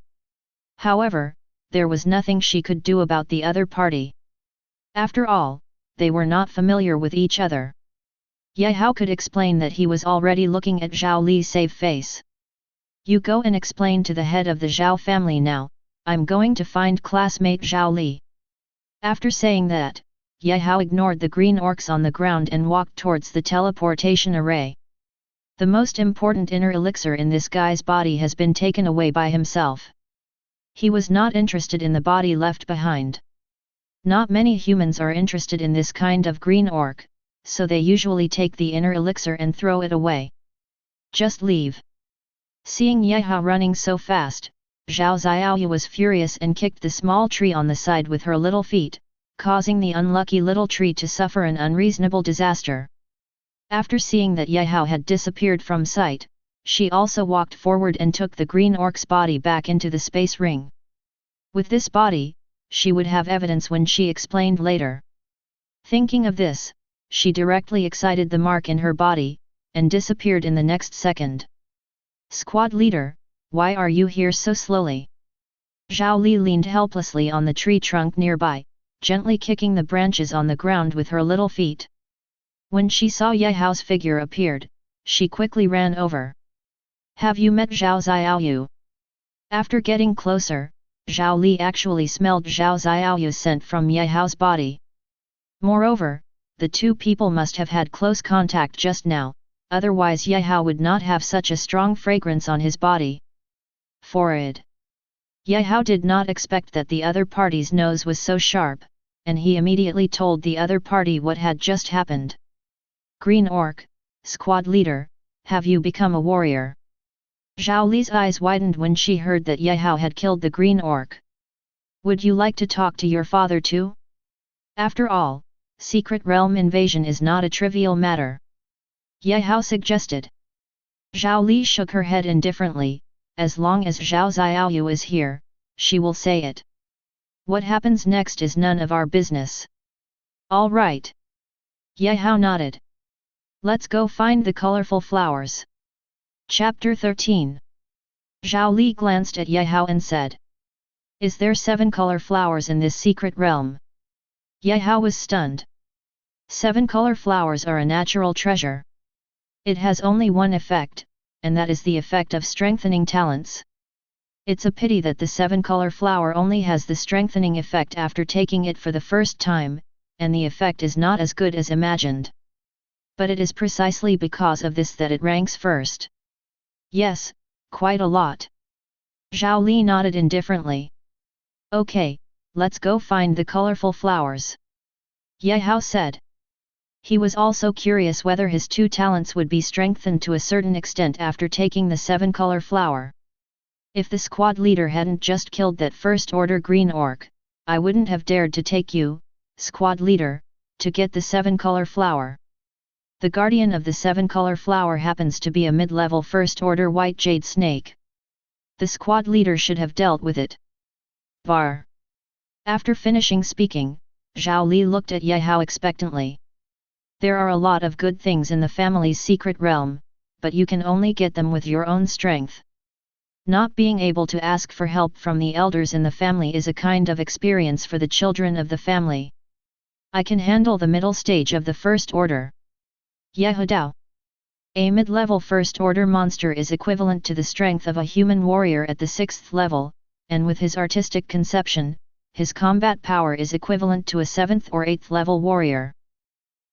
However, there was nothing she could do about the other party. After all, they were not familiar with each other. Ye Hao could explain that he was already looking at Zhao Li's safe face. You go and explain to the head of the Zhao family now, I'm going to find classmate Zhao Li. After saying that, Ye Hao ignored the green orcs on the ground and walked towards the teleportation array. The most important inner elixir in this guy's body has been taken away by himself. He was not interested in the body left behind. Not many humans are interested in this kind of green orc, so they usually take the inner elixir and throw it away. Just leave. Seeing Ye Hao running so fast, Zhao Xiaoyu was furious and kicked the small tree on the side with her little feet, causing the unlucky little tree to suffer an unreasonable disaster. After seeing that Ye Hao had disappeared from sight, she also walked forward and took the green orc's body back into the space ring. With this body, she would have evidence when she explained later. Thinking of this, she directly excited the mark in her body, and disappeared in the next second. Squad leader, why are you here so slowly? Zhao Li leaned helplessly on the tree trunk nearby, gently kicking the branches on the ground with her little feet. When she saw Ye Hao's figure appeared, she quickly ran over. Have you met Zhao Xiaoyu? After getting closer, Zhao Li actually smelled Zhao Xiaoyu's scent from Ye Hao's body. Moreover, the two people must have had close contact just now, otherwise Ye Hao would not have such a strong fragrance on his body. Forward. Ye Hao did not expect that the other party's nose was so sharp, and he immediately told the other party what had just happened. Green Orc, squad leader, have you become a warrior? Zhao Li's eyes widened when she heard that Ye Hao had killed the Green Orc. Would you like to talk to your father too? After all, secret realm invasion is not a trivial matter. Ye Hao suggested. Zhao Li shook her head indifferently, as long as Zhao Xiaoyu is here, she will say it. What happens next is none of our business. All right. Yehao nodded. Let's go find the colorful flowers. Chapter 13. Zhao Li glanced at Yehao and said, Is there 7 color flowers in this secret realm? Yehao was stunned. 7 color flowers are a natural treasure. It has only one effect, and that is the effect of strengthening talents. It's a pity that the 7 color flower only has the strengthening effect after taking it for the first time, and the effect is not as good as imagined. But it is precisely because of this that it ranks first. Yes, quite a lot. Zhao Li nodded indifferently. Okay, let's go find the colorful flowers. Yehao said. He was also curious whether his 2 talents would be strengthened to a certain extent after taking the 7 color flower. If the squad leader hadn't just killed that first order green orc, I wouldn't have dared to take you, squad leader, to get the 7 color flower. The guardian of the 7 color flower happens to be a mid-level first order white jade snake. The squad leader should have dealt with it. Var. After finishing speaking, Zhao Li looked at Yehao expectantly. There are a lot of good things in the family's secret realm, but you can only get them with your own strength. Not being able to ask for help from the elders in the family is a kind of experience for the children of the family. I can handle the middle stage of the first order. Yehao. A mid-level first order monster is equivalent to the strength of a human warrior at the 6th level, and with his artistic conception, his combat power is equivalent to a 7th or 8th level warrior.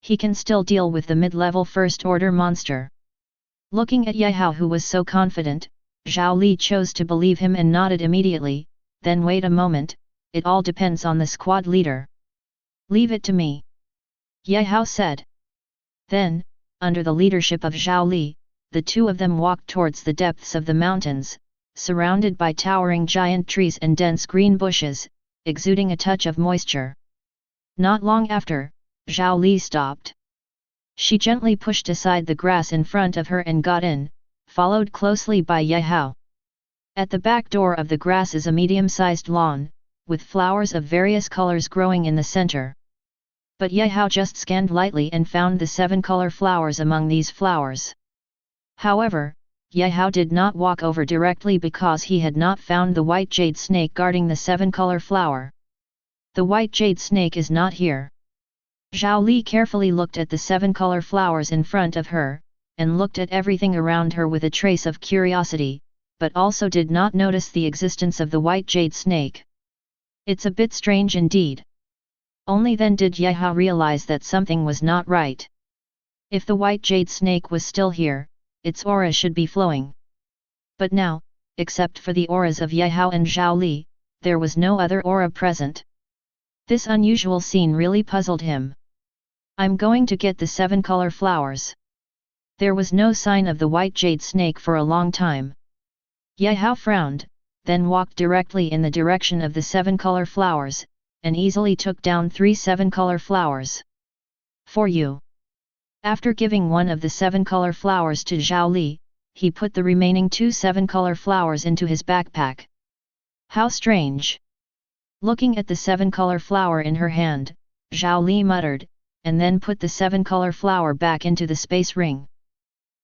He can still deal with the mid-level first order monster. Looking at Yehao, who was so confident, Zhao Li chose to believe him and nodded immediately. Then wait a moment, it all depends on the squad leader. Leave it to me. Yehao said. Then, under the leadership of Zhao Li, the 2 of them walked towards the depths of the mountains, surrounded by towering giant trees and dense green bushes, exuding a touch of moisture. Not long after, Zhao Li stopped. She gently pushed aside the grass in front of her and got in, followed closely by Yehao. At the back door of the grass is a medium-sized lawn, with flowers of various colors growing in the center. But Yehao just scanned lightly and found the 7 color flowers among these flowers. However, Yehao did not walk over directly because he had not found the white jade snake guarding the 7 color flower. The white jade snake is not here. Zhao Li carefully looked at the 7 color flowers in front of her, and looked at everything around her with a trace of curiosity, but also did not notice the existence of the white jade snake. It's a bit strange indeed. Only then did Yehao realize that something was not right. If the white jade snake was still here, its aura should be flowing. But now, except for the auras of Yehao and Zhao Li, there was no other aura present. This unusual scene really puzzled him. I'm going to get the 7 color flowers. There was no sign of the white jade snake for a long time. Yehao frowned, then walked directly in the direction of the 7 color flowers, and easily took down 3 7 color flowers. For you. After giving one of the 7 color flowers to Zhao Li, he put the remaining 2 7 color flowers into his backpack. How strange! Looking at the 7 color flower in her hand, Zhao Li muttered, and then put the 7 color flower back into the space ring.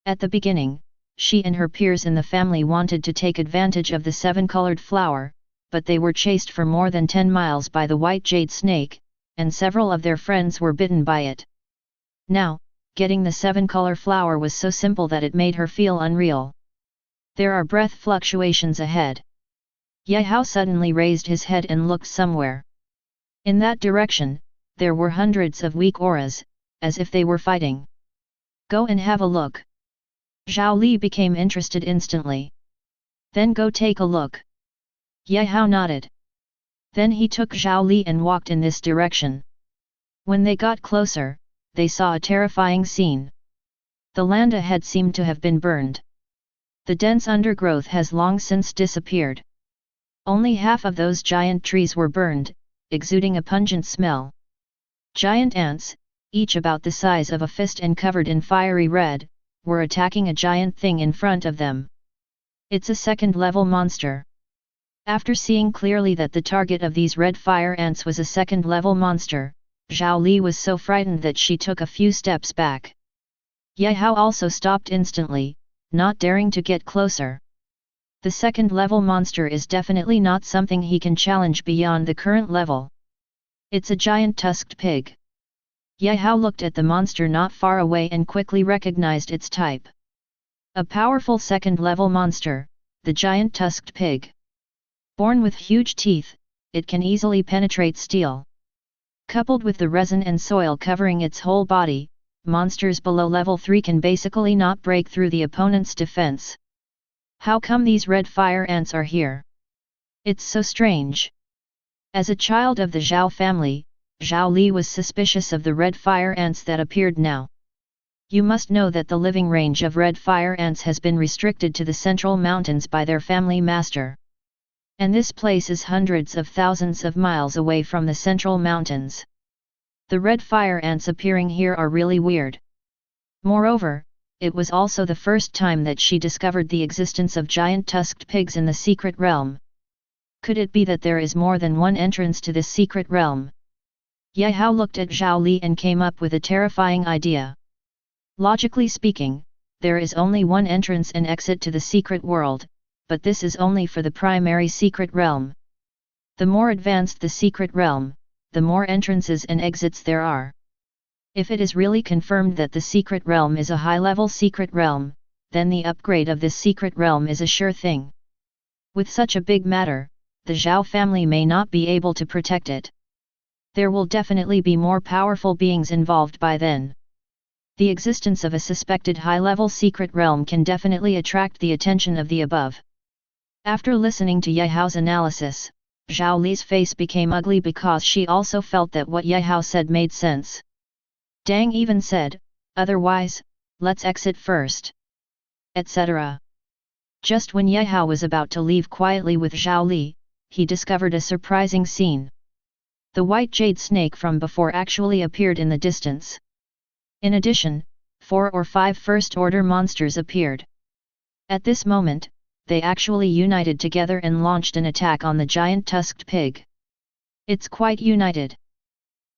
At the beginning, she and her peers in the family wanted to take advantage of the 7 colored flower, but they were chased for more than 10 miles by the white jade snake, and several of their friends were bitten by it. Now, getting the 7 color flower was so simple that it made her feel unreal. There are breath fluctuations ahead. Yehao suddenly raised his head and looked somewhere. In that direction, there were hundreds of weak auras, as if they were fighting. Go and have a look. Zhao Li became interested instantly. Then go take a look. Yehao nodded. Then he took Zhao Li and walked in this direction. When they got closer, they saw a terrifying scene. The land ahead seemed to have been burned. The dense undergrowth has long since disappeared. Only half of those giant trees were burned, exuding a pungent smell. Giant ants, each about the size of a fist and covered in fiery red, were attacking a giant thing in front of them. It's a 2nd-level monster. After seeing clearly that the target of these red fire ants was a 2nd-level monster, Zhao Li was so frightened that she took a few steps back. Ye Hao also stopped instantly, not daring to get closer. The second level monster is definitely not something he can challenge beyond the current level. It's a giant tusked pig. Ye Hao looked at the monster not far away and quickly recognized its type. A powerful second level monster, the giant tusked pig. Born with huge teeth, it can easily penetrate steel. Coupled with the resin and soil covering its whole body, monsters below level 3 can basically not break through the opponent's defense. How come these red fire ants are here? It's so strange. As a child of the Zhao family, Zhao Li was suspicious of the red fire ants that appeared now. You must know that the living range of red fire ants has been restricted to the central mountains by their family master. And this place is hundreds of thousands of miles away from the central mountains. The red fire ants appearing here are really weird. Moreover, it was also the first time that she discovered the existence of giant tusked pigs in the secret realm. Could it be that there is more than one entrance to this secret realm? Ye Hao looked at Zhao Li and came up with a terrifying idea. Logically speaking, there is only one entrance and exit to the secret world, but this is only for the primary secret realm. The more advanced the secret realm, the more entrances and exits there are. If it is really confirmed that the secret realm is a high-level secret realm, then the upgrade of this secret realm is a sure thing. With such a big matter, the Zhao family may not be able to protect it. There will definitely be more powerful beings involved by then. The existence of a suspected high-level secret realm can definitely attract the attention of the above. After listening to Ye Hao's analysis, Zhao Li's face became ugly because she also felt that what Ye Hao said made sense. Dang even said, otherwise, let's exit first. Etc. Just when Ye Hao was about to leave quietly with Zhao Li, he discovered a surprising scene. The white jade snake from before actually appeared in the distance. In addition, 4 or 5 first-order monsters appeared. At this moment, they actually united together and launched an attack on the giant tusked pig. It's quite united.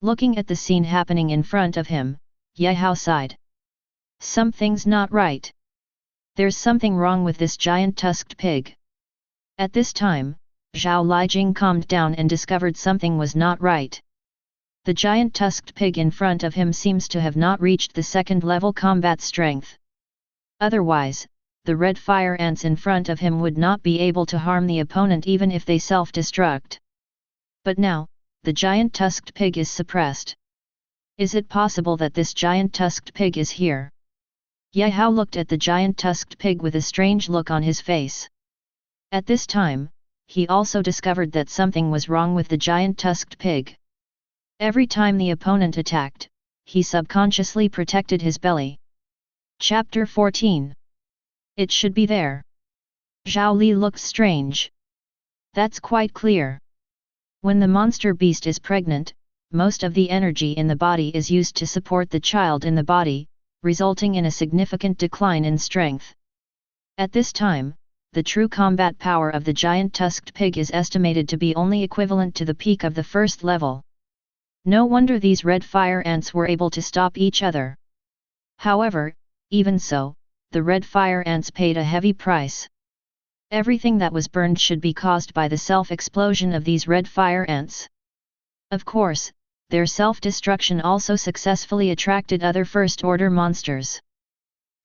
Looking at the scene happening in front of him, Ye Hao sighed. Something's not right. There's something wrong with this giant tusked pig. At this time, Zhao Lijing calmed down and discovered something was not right. The giant tusked pig in front of him seems to have not reached the second level combat strength. Otherwise, the red fire ants in front of him would not be able to harm the opponent even if they self-destruct. But now, the giant tusked pig is suppressed. Is it possible that this giant tusked pig is here? Ye Hao looked at the giant tusked pig with a strange look on his face. At this time, he also discovered that something was wrong with the giant tusked pig. Every time the opponent attacked, he subconsciously protected his belly. Chapter 14. It should be there. Zhao Li looked strange. That's quite clear. When the monster beast is pregnant, most of the energy in the body is used to support the child in the body, resulting in a significant decline in strength. At this time, the true combat power of the giant tusked pig is estimated to be only equivalent to the peak of the first level. No wonder these red fire ants were able to stop each other. However, even so, the red fire ants paid a heavy price. Everything that was burned should be caused by the self-explosion of these red fire ants. Of course, their self-destruction also successfully attracted other first-order monsters.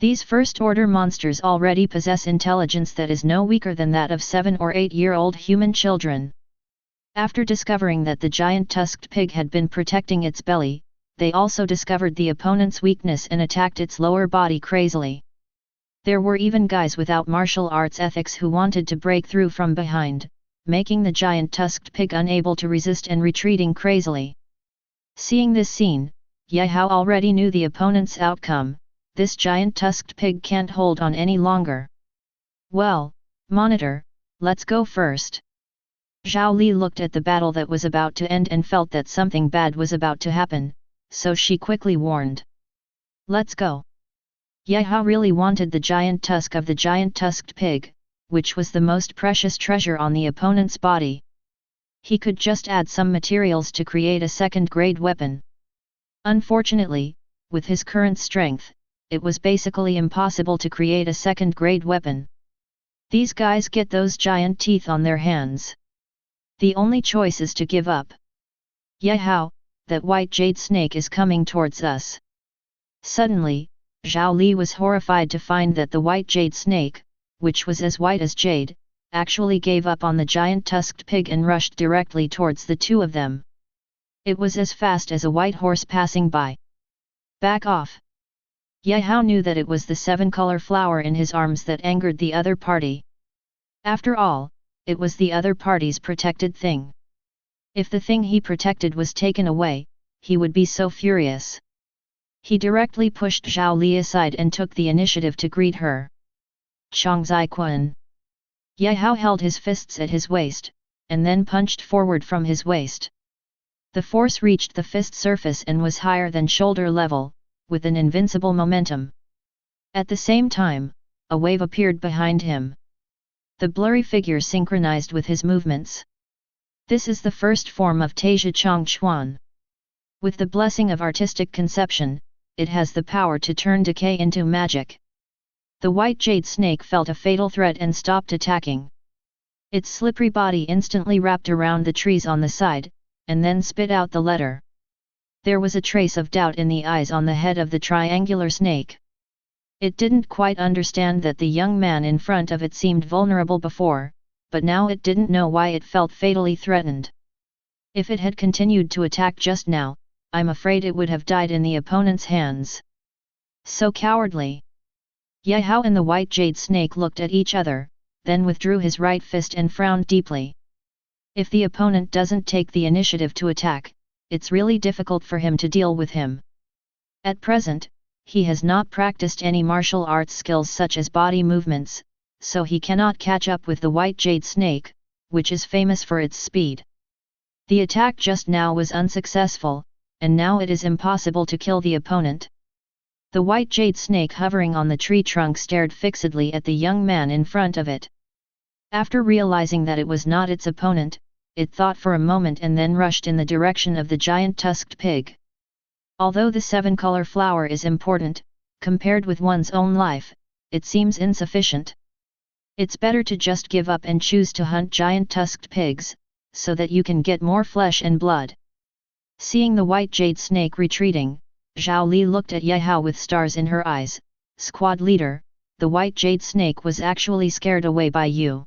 These first-order monsters already possess intelligence that is no weaker than that of 7 or 8-year-old human children. After discovering that the giant tusked pig had been protecting its belly, they also discovered the opponent's weakness and attacked its lower body crazily. There were even guys without martial arts ethics who wanted to break through from behind, making the giant tusked pig unable to resist and retreating crazily. Seeing this scene, Ye Hao already knew the opponent's outcome. This giant tusked pig can't hold on any longer. Well, monitor, let's go first. Zhao Li looked at the battle that was about to end and felt that something bad was about to happen, so she quickly warned. Let's go. Ye Hao really wanted the giant tusk of the giant tusked pig, which was the most precious treasure on the opponent's body. He could just add some materials to create a second-grade weapon. Unfortunately, with his current strength, it was basically impossible to create a second-grade weapon. These guys get those giant teeth on their hands. The only choice is to give up. Yehao, that white jade snake is coming towards us. Suddenly, Zhao Li was horrified to find that the white jade snake, which was as white as jade, actually gave up on the giant tusked pig and rushed directly towards the two of them. It was as fast as a white horse passing by. Back off! Yehao knew that it was the seven-color flower in his arms that angered the other party. After all, it was the other party's protected thing. If the thing he protected was taken away, he would be so furious. He directly pushed Zhao Li aside and took the initiative to greet her. Chongzai Quan. Yehao held his fists at his waist, and then punched forward from his waist. The force reached the fist surface and was higher than shoulder level, with an invincible momentum. At the same time, a wave appeared behind him. The blurry figure synchronized with his movements. This is the first form of Taizhi Chongchuan. With the blessing of artistic conception, it has the power to turn decay into magic. The white jade snake felt a fatal threat and stopped attacking. Its slippery body instantly wrapped around the trees on the side, and then spit out the letter. There was a trace of doubt in the eyes on the head of the triangular snake. It didn't quite understand that the young man in front of it seemed vulnerable before, but now it didn't know why it felt fatally threatened. If it had continued to attack just now, I'm afraid it would have died in the opponent's hands. So cowardly! Yehao and the white jade snake looked at each other, then withdrew his right fist and frowned deeply. If the opponent doesn't take the initiative to attack, it's really difficult for him to deal with him. At present, he has not practiced any martial arts skills such as body movements, so he cannot catch up with the white jade snake, which is famous for its speed. The attack just now was unsuccessful, and now it is impossible to kill the opponent. The white jade snake hovering on the tree trunk stared fixedly at the young man in front of it. After realizing that it was not its opponent, it thought for a moment and then rushed in the direction of the giant tusked pig. Although the seven-color flower is important, compared with one's own life, it seems insufficient. It's better to just give up and choose to hunt giant tusked pigs, so that you can get more flesh and blood. Seeing the white jade snake retreating, Zhao Li looked at Yehao with stars in her eyes. Squad leader, the white jade snake was actually scared away by you.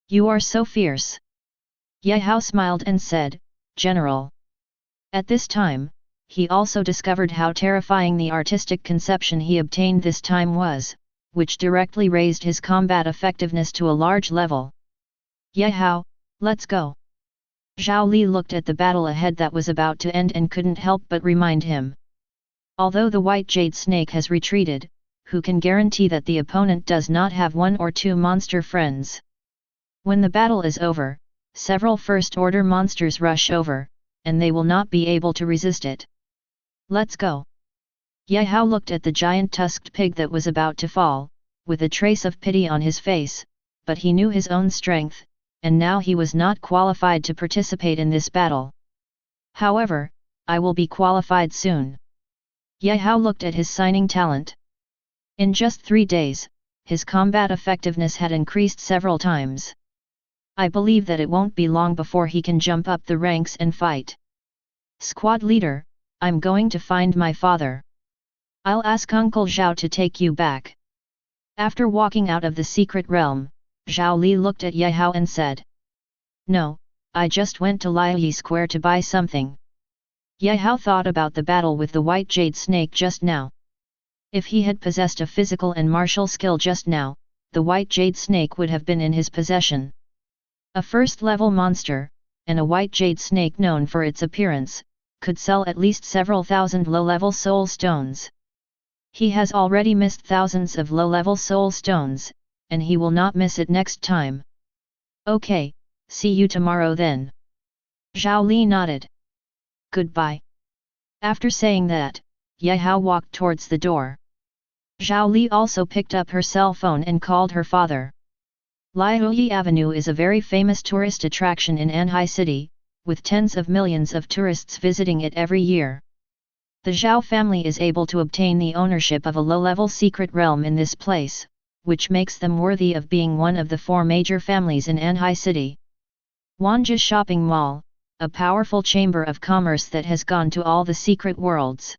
You are so fierce. Yehao smiled and said, General. At this time, he also discovered how terrifying the artistic conception he obtained this time was, which directly raised his combat effectiveness to a large level. Yehao, let's go. Zhao Li looked at the battle ahead that was about to end and couldn't help but remind him. Although the white jade snake has retreated, who can guarantee that the opponent does not have one or two monster friends? When the battle is over, several first-order monsters rush over, and they will not be able to resist it. Let's go. Yehao looked at the giant tusked pig that was about to fall, with a trace of pity on his face, but he knew his own strength, and now he was not qualified to participate in this battle. However, I will be qualified soon. Yehao looked at his signing talent. In just 3 days, his combat effectiveness had increased several times. I believe that it won't be long before he can jump up the ranks and fight. Squad leader, I'm going to find my father. I'll ask Uncle Zhao to take you back. After walking out of the secret realm, Zhao Li looked at Yehao and said. No, I just went to Laiyi Square to buy something. Yehao thought about the battle with the white jade snake just now. If he had possessed a physical and martial skill just now, the white jade snake would have been in his possession. A first-level monster, and a white jade snake known for its appearance, could sell at least several thousand low-level soul stones. He has already missed thousands of low-level soul stones, and he will not miss it next time. Okay, see you tomorrow then. Zhao Li nodded. Goodbye. After saying that, Yehao walked towards the door. Zhao Li also picked up her cell phone and called her father. Laiyi Avenue is a very famous tourist attraction in Anhai City, with tens of millions of tourists visiting it every year. The Zhao family is able to obtain the ownership of a low-level secret realm in this place, which makes them worthy of being one of the 4 major families in Anhai City. Wanja Shopping Mall, a powerful chamber of commerce that has gone to all the secret worlds.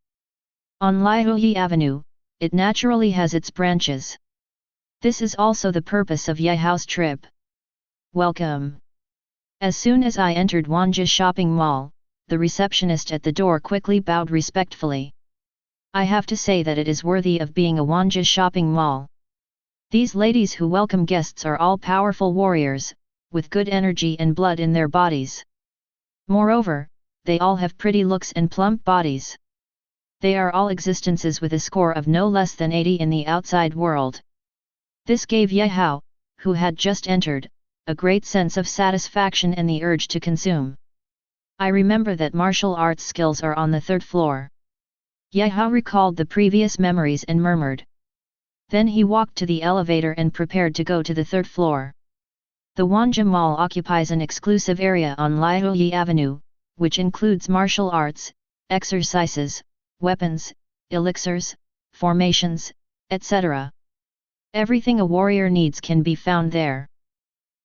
On Lihuyi Avenue, it naturally has its branches. This is also the purpose of Yehao's trip. Welcome. As soon as I entered Wanja Shopping Mall, the receptionist at the door quickly bowed respectfully. I have to say that it is worthy of being a Wanja Shopping Mall. These ladies who welcome guests are all powerful warriors, with good energy and blood in their bodies. Moreover, they all have pretty looks and plump bodies. They are all existences with a score of no less than 80 in the outside world. This gave Yehao, who had just entered, a great sense of satisfaction and the urge to consume. I remember that martial arts skills are on the 3rd floor. Yehao recalled the previous memories and murmured. Then he walked to the elevator and prepared to go to the 3rd floor. The Wanja Mall occupies an exclusive area on Lihuyi Avenue, which includes martial arts, exercises, weapons, elixirs, formations, etc. Everything a warrior needs can be found there.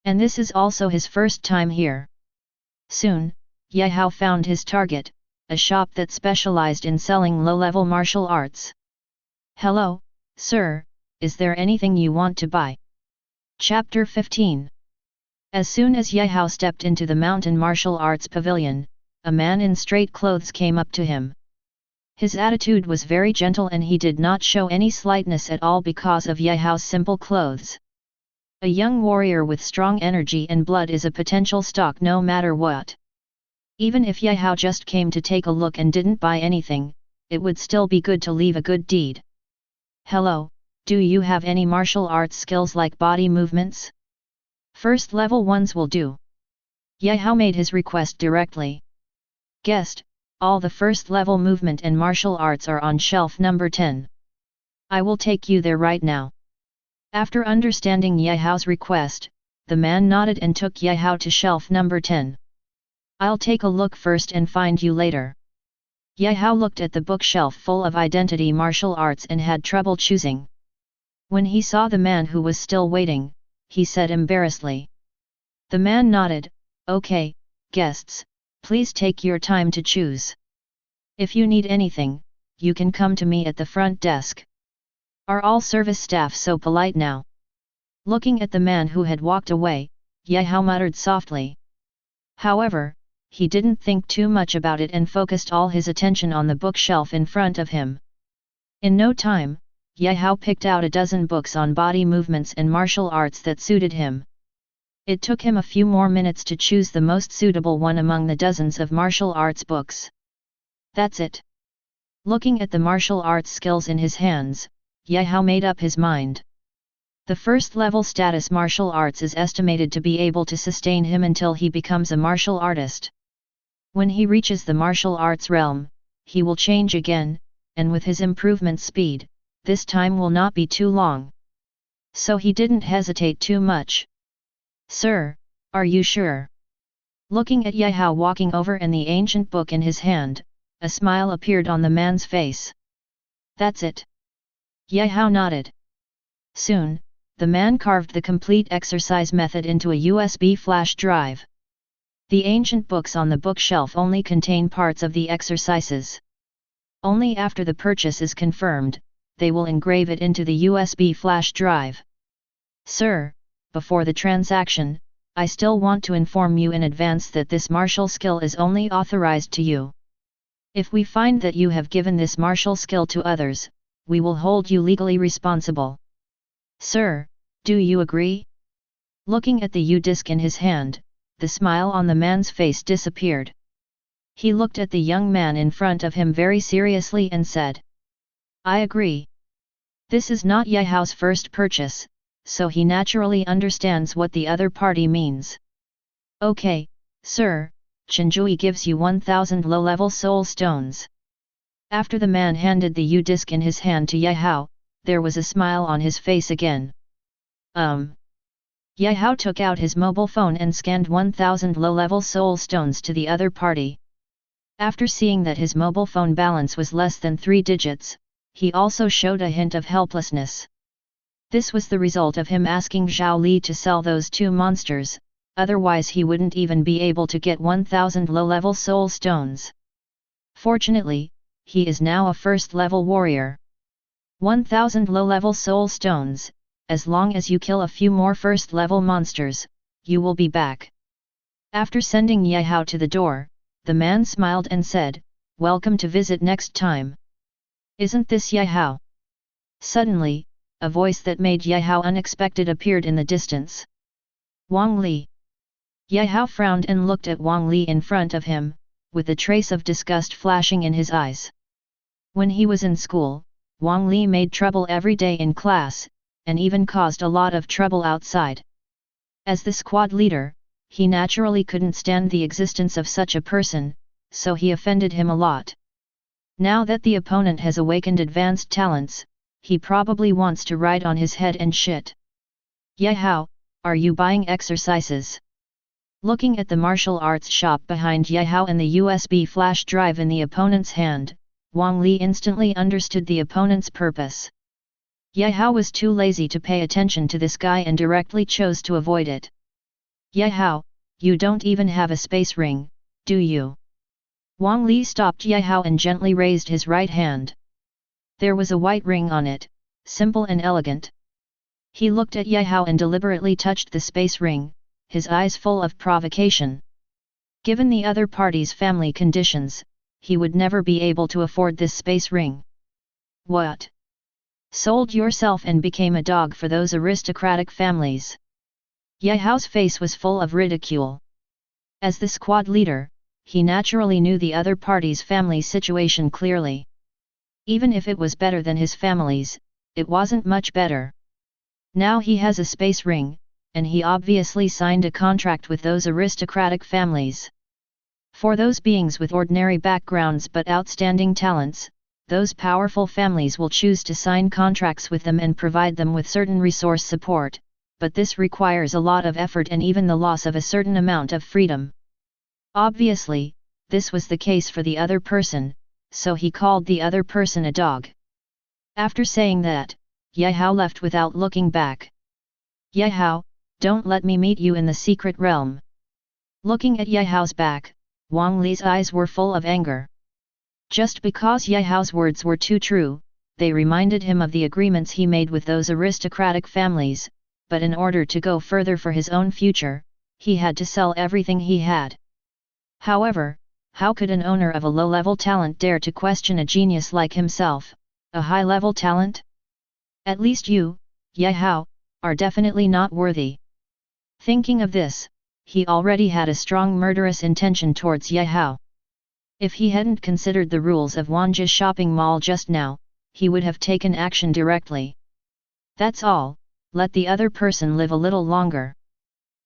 And this is also his first time here. Soon, Yehao found his target, a shop that specialized in selling low-level martial arts. Hello, sir, is there anything you want to buy? Chapter 15. As soon as Yehao stepped into the mountain martial arts pavilion, a man in straight clothes came up to him. His attitude was very gentle and he did not show any slightness at all because of Yehao's simple clothes. A young warrior with strong energy and blood is a potential stock no matter what. Even if Yehao just came to take a look and didn't buy anything, it would still be good to leave a good deed. Hello, do you have any martial arts skills like body movements? First level ones will do. Yehao made his request directly. Guest, all the first level movement and martial arts are on shelf number 10. I will take you there right now. After understanding Yehao's request, the man nodded and took Yehao to shelf number 10. I'll take a look first and find you later. Yehao looked at the bookshelf full of identity martial arts and had trouble choosing. When he saw the man who was still waiting, he said embarrassedly. The man nodded, okay, guests, please take your time to choose. If you need anything, you can come to me at the front desk. Are all service staff so polite now? Looking at the man who had walked away, Yehao muttered softly. However, he didn't think too much about it and focused all his attention on the bookshelf in front of him. In no time, Yehao picked out a dozen books on body movements and martial arts that suited him. It took him a few more minutes to choose the most suitable one among the dozens of martial arts books. That's it. Looking at the martial arts skills in his hands, Yehao made up his mind. The first level status martial arts is estimated to be able to sustain him until he becomes a martial artist. When he reaches the martial arts realm, he will change again, and with his improvement speed, this time will not be too long. So he didn't hesitate too much. Sir, are you sure? Looking at Yehao walking over and the ancient book in his hand, a smile appeared on the man's face. That's it. Yehao nodded. Soon, the man carved the complete exercise method into a USB flash drive. The ancient books on the bookshelf only contain parts of the exercises. Only after the purchase is confirmed, they will engrave it into the USB flash drive. Sir, before the transaction, I still want to inform you in advance that this martial skill is only authorized to you. If we find that you have given this martial skill to others, we will hold you legally responsible. Sir, do you agree? Looking at the U-disc in his hand, the smile on the man's face disappeared. He looked at the young man in front of him very seriously and said, I agree. This is not Yehao's first purchase, so he naturally understands what the other party means. Okay, sir, Chenjui gives you 1000 low-level soul stones. After the man handed the U-disc in his hand to Yehao, there was a smile on his face again. Yehao took out his mobile phone and scanned 1000 low-level soul stones to the other party. After seeing that his mobile phone balance was less than 3 digits, he also showed a hint of helplessness. This was the result of him asking Zhao Li to sell those 2 monsters, otherwise he wouldn't even be able to get 1000 low-level soul stones. Fortunately, he is now a first-level warrior. 1000 low-level soul stones, as long as you kill a few more first-level monsters, you will be back. After sending Ye Hao to the door, the man smiled and said, "Welcome to visit next time. Isn't this Ye Hao?" Suddenly, a voice that made Ye Hao unexpected appeared in the distance. Wang Li. Ye Hao frowned and looked at Wang Li in front of him, with a trace of disgust flashing in his eyes. When he was in school, Wang Li made trouble every day in class, and even caused a lot of trouble outside. As the squad leader, he naturally couldn't stand the existence of such a person, so he offended him a lot. Now that the opponent has awakened advanced talents, he probably wants to ride on his head and shit. Ye Hao, are you buying exercises? Looking at the martial arts shop behind Ye Hao and the USB flash drive in the opponent's hand, Wang Li instantly understood the opponent's purpose. Ye Hao was too lazy to pay attention to this guy and directly chose to avoid it. Ye Hao, you don't even have a space ring, do you? Wang Li stopped Ye Hao and gently raised his right hand. There was a white ring on it, simple and elegant. He looked at Ye Hao and deliberately touched the space ring, his eyes full of provocation. Given the other party's family conditions, he would never be able to afford this space ring. What? Sold yourself and became a dog for those aristocratic families? Ye Hao's face was full of ridicule. As the squad leader, he naturally knew the other party's family situation clearly. Even if it was better than his family's, it wasn't much better. Now he has a space ring, and he obviously signed a contract with those aristocratic families. For those beings with ordinary backgrounds but outstanding talents, those powerful families will choose to sign contracts with them and provide them with certain resource support, but this requires a lot of effort and even the loss of a certain amount of freedom. Obviously, this was the case for the other person, so he called the other person a dog. After saying that, Ye Hao left without looking back. Ye Hao, don't let me meet you in the secret realm. Looking at Ye Hao's back, Wang Li's eyes were full of anger. Just because Ye Hao's words were too true, they reminded him of the agreements he made with those aristocratic families, but in order to go further for his own future, he had to sell everything he had. However, how could an owner of a low-level talent dare to question a genius like himself, a high-level talent? At least you, Ye Hao, are definitely not worthy. Thinking of this, he already had a strong murderous intention towards Ye Hao. If he hadn't considered the rules of Wanja shopping mall just now, he would have taken action directly. That's all, let the other person live a little longer.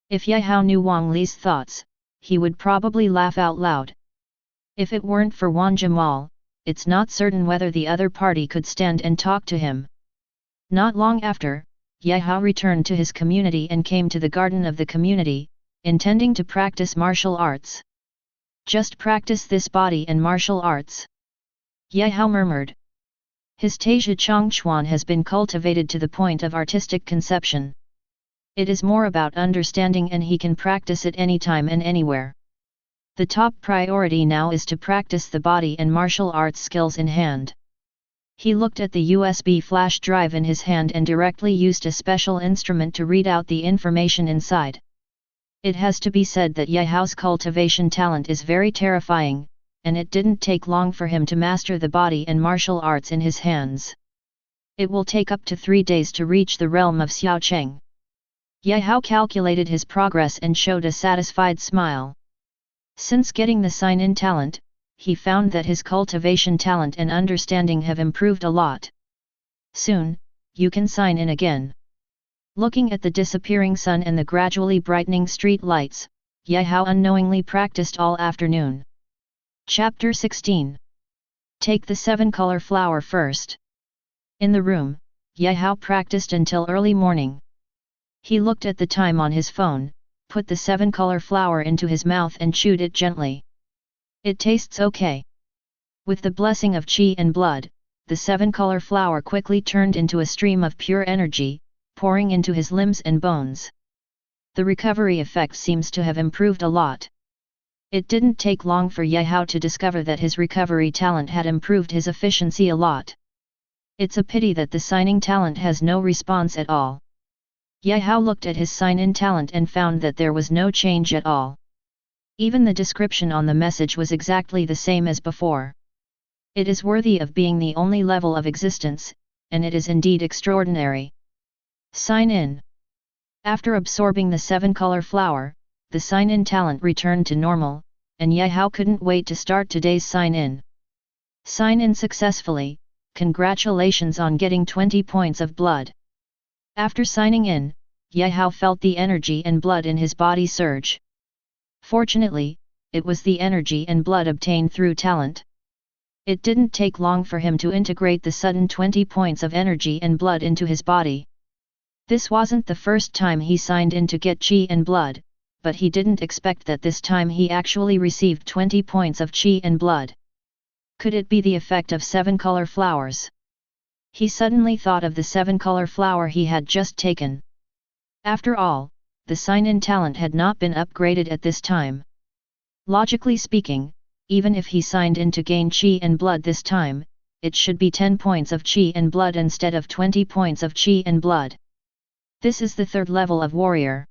If Ye Hao knew Wang Li's thoughts, he would probably laugh out loud. If it weren't for Wanja Mall, it's not certain whether the other party could stand and talk to him. Not long after, Ye Hao returned to his community and came to the garden of the community, intending to practice martial arts. Just practice this body and martial arts? Ye Hao murmured. His Taizhi Chongquan has been cultivated to the point of artistic conception. It is more about understanding and he can practice it anytime and anywhere. The top priority now is to practice the body and martial arts skills in hand. He looked at the USB flash drive in his hand and directly used a special instrument to read out the information inside. It has to be said that Ye Hao's cultivation talent is very terrifying, and it didn't take long for him to master the body and martial arts in his hands. It will take up to 3 days to reach the realm of Xiaocheng. Ye Hao calculated his progress and showed a satisfied smile. Since getting the sign-in talent, he found that his cultivation talent and understanding have improved a lot. Soon, you can sign in again. Looking at the disappearing sun and the gradually brightening street lights, Ye Hao unknowingly practiced all afternoon. Chapter 16. Take the 7-color flower first. In the room, Ye Hao practiced until early morning. He looked at the time on his phone, put the 7-color flower into his mouth and chewed it gently. It tastes okay. With the blessing of qi and blood, the seven-color flower quickly turned into a stream of pure energy, pouring into his limbs and bones. The recovery effect seems to have improved a lot. It didn't take long for Yehao to discover that his recovery talent had improved his efficiency a lot. It's a pity that the signing talent has no response at all. Yehao looked at his sign-in talent and found that there was no change at all. Even the description on the message was exactly the same as before. It is worthy of being the only level of existence, and it is indeed extraordinary. Sign in. After absorbing the seven-color flower, the sign-in talent returned to normal, and Yehao couldn't wait to start today's sign-in. Sign in successfully, congratulations on getting 20 points of blood. After signing in, Yehao felt the energy and blood in his body surge. Fortunately, it was the energy and blood obtained through talent. It didn't take long for him to integrate the sudden 20 points of energy and blood into his body. This wasn't the first time he signed in to get qi and blood, but he didn't expect that this time he actually received 20 points of qi and blood. Could it be the effect of seven-color flowers? He suddenly thought of the seven-color flower he had just taken. After all, the sign-in talent had not been upgraded at this time. Logically speaking, even if he signed in to gain qi and blood this time, it should be 10 points of qi and blood instead of 20 points of qi and blood. This is the third level of warrior.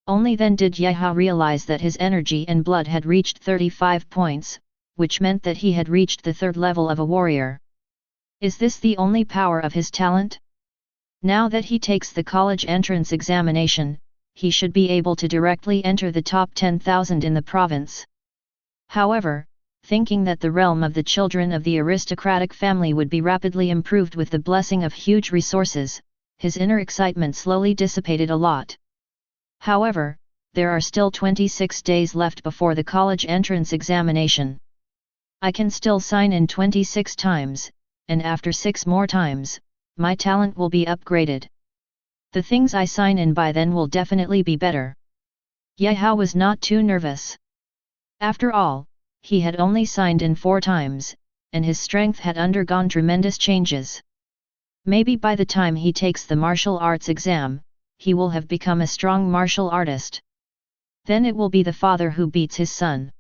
Only then did Yehao realize that his energy and blood had reached 35 points, which meant that he had reached the third level of a warrior. Is this the only power of his talent? Now that he takes the college entrance examination, he should be able to directly enter the top 10,000 in the province. However, thinking that the realm of the children of the aristocratic family would be rapidly improved with the blessing of huge resources, his inner excitement slowly dissipated a lot. However, there are still 26 days left before the college entrance examination. I can still sign in 26 times, and after 6 more times, my talent will be upgraded. The things I sign in by then will definitely be better. Yehao was not too nervous. After all, he had only signed in 4 times, and his strength had undergone tremendous changes. Maybe by the time he takes the martial arts exam, he will have become a strong martial artist. Then it will be the father who beats his son.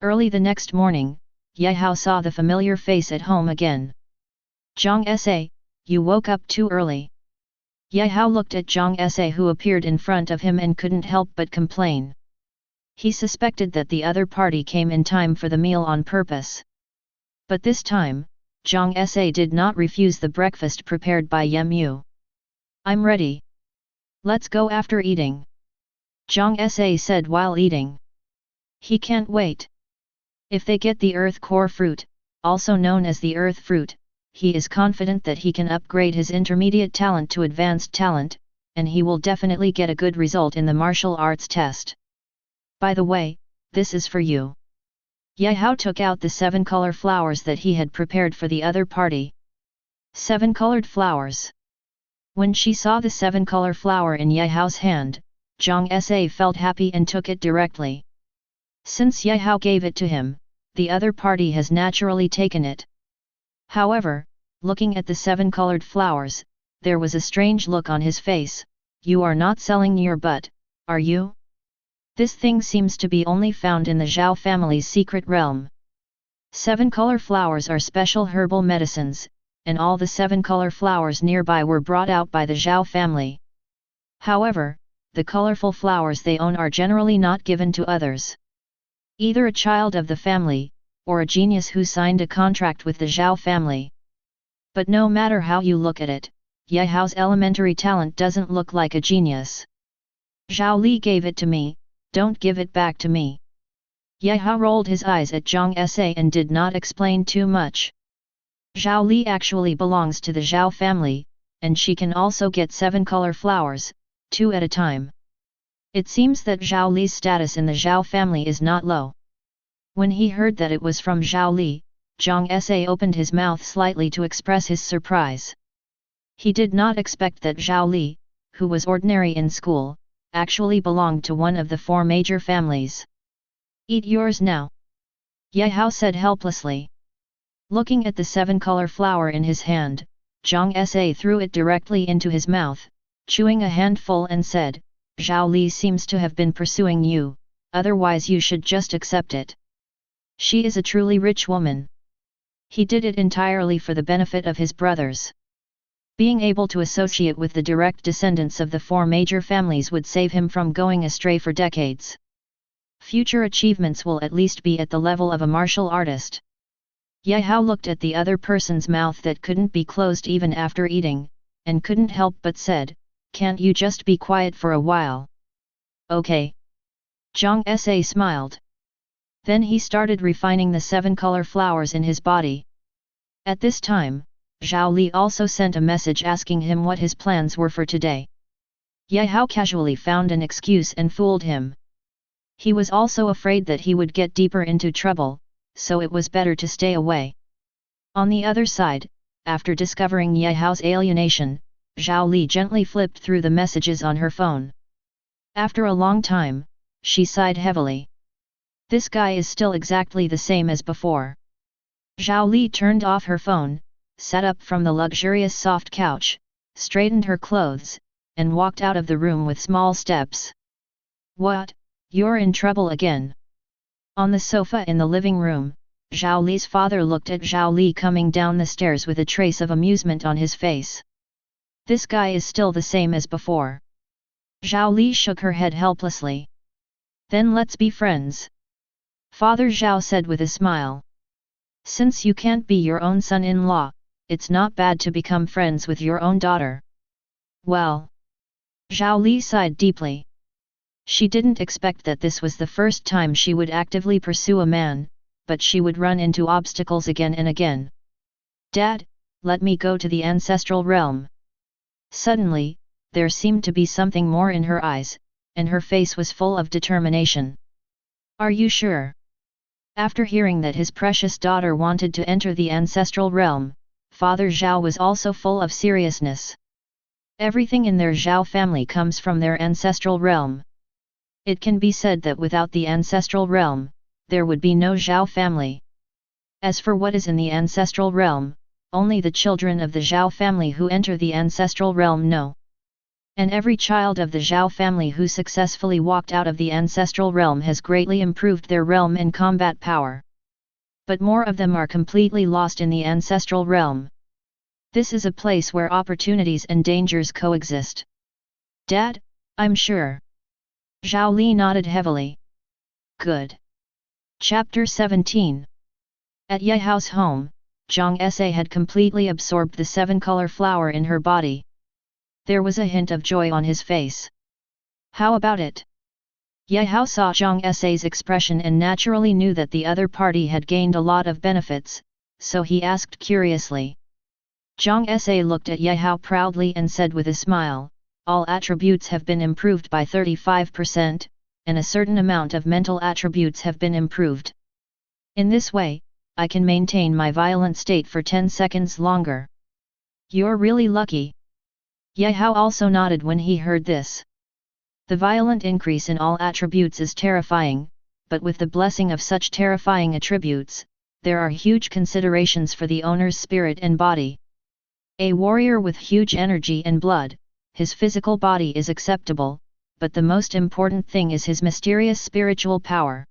Early the next morning, Yehao saw the familiar face at home again. Zhang Sa, you woke up too early. Yehao looked at Zhang Sa who appeared in front of him and couldn't help but complain. He suspected that the other party came in time for the meal on purpose. But this time, Zhang Sa did not refuse the breakfast prepared by Yemu. I'm ready. Let's go after eating. Zhang Sa said while eating. He can't wait. If they get the earth core fruit, also known as the earth fruit, he is confident that he can upgrade his intermediate talent to advanced talent, and he will definitely get a good result in the martial arts test. By the way, this is for you. Yehao took out the 7-color flowers that he had prepared for the other party. 7-colored flowers. When she saw the 7-color flower in Yehao's hand, Zhang Sa felt happy and took it directly. Since Yehao gave it to him, the other party has naturally taken it. However, looking at the 7-colored flowers, there was a strange look on his face. You are not selling your butt, are you? This thing seems to be only found in the Zhao family's secret realm. 7-color flowers are special herbal medicines, and all the 7-color flowers nearby were brought out by the Zhao family. However, the colorful flowers they own are generally not given to others. Either a child of the family, or a genius who signed a contract with the Zhao family. But no matter how you look at it, Yehao's elementary talent doesn't look like a genius. Zhao Li gave it to me, don't give it back to me. Yehao rolled his eyes at Zhang Sa and did not explain too much. Zhao Li actually belongs to the Zhao family, and she can also get 7-color flowers, 2 at a time. It seems that Zhao Li's status in the Zhao family is not low. When he heard that it was from Zhao Li, Zhang Sa opened his mouth slightly to express his surprise. He did not expect that Zhao Li, who was ordinary in school, actually belonged to one of the 4 major families. Eat yours now. Ye Hao said helplessly. Looking at the seven-color flower in his hand, Zhang Sa threw it directly into his mouth, chewing a handful and said, Zhao Li seems to have been pursuing you, otherwise you should just accept it. She is a truly rich woman. He did it entirely for the benefit of his brothers. Being able to associate with the direct descendants of the four major families would save him from going astray for decades. Future achievements will at least be at the level of a martial artist. Ye Hao looked at the other person's mouth that couldn't be closed even after eating, and couldn't help but said, can't you just be quiet for a while? Okay. Zhang Sa smiled. Then he started refining the seven-color flowers in his body. At this time, Zhao Li also sent a message asking him what his plans were for today. Ye Hao casually found an excuse and fooled him. He was also afraid that he would get deeper into trouble, so it was better to stay away. On the other side, after discovering Ye Hao's alienation, Zhao Li gently flipped through the messages on her phone. After a long time, she sighed heavily. This guy is still exactly the same as before. Zhao Li turned off her phone, sat up from the luxurious soft couch, straightened her clothes, and walked out of the room with small steps. What? You're in trouble again? On the sofa in the living room, Zhao Li's father looked at Zhao Li coming down the stairs with a trace of amusement on his face. This guy is still the same as before. Zhao Li shook her head helplessly. Then let's be friends. Father Zhao said with a smile. Since you can't be your own son-in-law, it's not bad to become friends with your own daughter. Well. Zhao Li sighed deeply. She didn't expect that this was the first time she would actively pursue a man, but she would run into obstacles again and again. Dad, let me go to the ancestral realm. Suddenly, there seemed to be something more in her eyes, and her face was full of determination. Are you sure? After hearing that his precious daughter wanted to enter the ancestral realm, Father Zhao was also full of seriousness. Everything in their Zhao family comes from their ancestral realm. It can be said that without the ancestral realm, there would be no Zhao family. As for what is in the ancestral realm, only the children of the Zhao family who enter the ancestral realm know. And every child of the Zhao family who successfully walked out of the ancestral realm has greatly improved their realm and combat power. But more of them are completely lost in the ancestral realm. This is a place where opportunities and dangers coexist. Dad, I'm sure. Zhao Li nodded heavily. Good. Chapter 17. At Ye Hao's home, Zhang Sa had completely absorbed the seven-color flower in her body. There was a hint of joy on his face. How about it? Ye Hao saw Zhang Sa's expression and naturally knew that the other party had gained a lot of benefits, so he asked curiously. Zhang Sa looked at Ye Hao proudly and said with a smile, all attributes have been improved by 35%, and a certain amount of mental attributes have been improved. In this way, I can maintain my violent state for 10 seconds longer. You're really lucky. Ye Hao also nodded when he heard this. The violent increase in all attributes is terrifying, but with the blessing of such terrifying attributes, there are huge considerations for the owner's spirit and body. A warrior with huge energy and blood, his physical body is acceptable, but the most important thing is his mysterious spiritual power.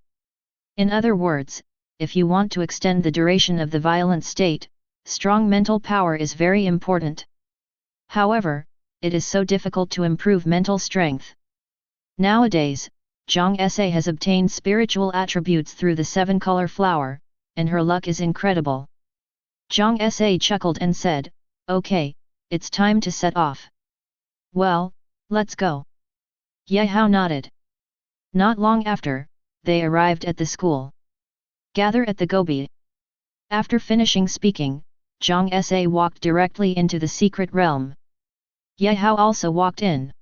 In other words, if you want to extend the duration of the violent state, strong mental power is very important. However, it is so difficult to improve mental strength. Nowadays, Zhang Sa has obtained spiritual attributes through the seven-color flower, and her luck is incredible. Zhang Sa chuckled and said, Okay, it's time to set off. Well, let's go. Ye Hao nodded. Not long after, they arrived at the school. Gather at the Gobi. After finishing speaking, Zhang Sa walked directly into the secret realm. Ye Hao also walked in.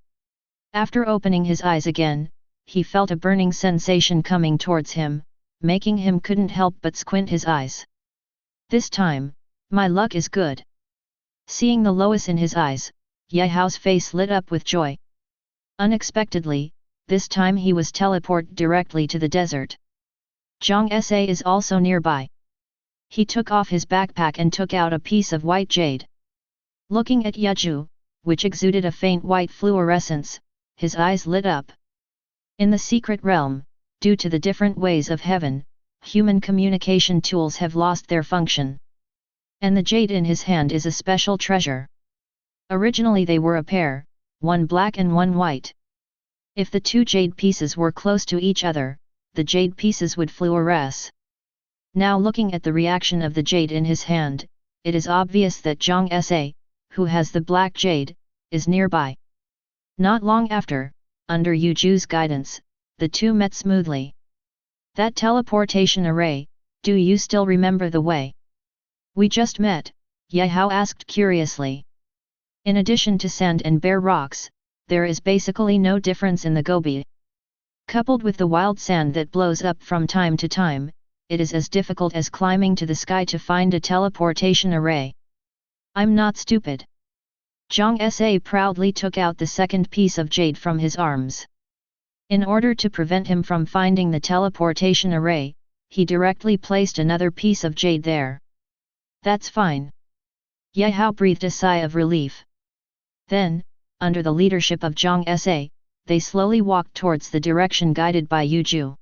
After opening his eyes again, he felt a burning sensation coming towards him, making him couldn't help but squint his eyes. This time, my luck is good. Seeing the lowest in his eyes, Ye Hao's face lit up with joy. Unexpectedly, this time he was teleported directly to the desert. Zhang Sa is also nearby. He took off his backpack and took out a piece of white jade. Looking at Yezhu, which exuded a faint white fluorescence, his eyes lit up. In the secret realm, due to the different ways of heaven, human communication tools have lost their function. And the jade in his hand is a special treasure. Originally they were a pair, one black and one white. If the two jade pieces were close to each other, the jade pieces would fluoresce. Now looking at the reaction of the jade in his hand, it is obvious that Zhang Sa, who has the black jade, is nearby. Not long after, under Yezhu's guidance, the two met smoothly. That teleportation array, do you still remember the way? We just met, Yehao asked curiously. In addition to sand and bare rocks, there is basically no difference in the gobi. Coupled with the wild sand that blows up from time to time, it is as difficult as climbing to the sky to find a teleportation array. I'm not stupid. Zhang Sa proudly took out the second piece of jade from his arms. In order to prevent him from finding the teleportation array, he directly placed another piece of jade there. That's fine. Yehao breathed a sigh of relief. Then, under the leadership of Zhang Sa, they slowly walked towards the direction guided by Yezhu.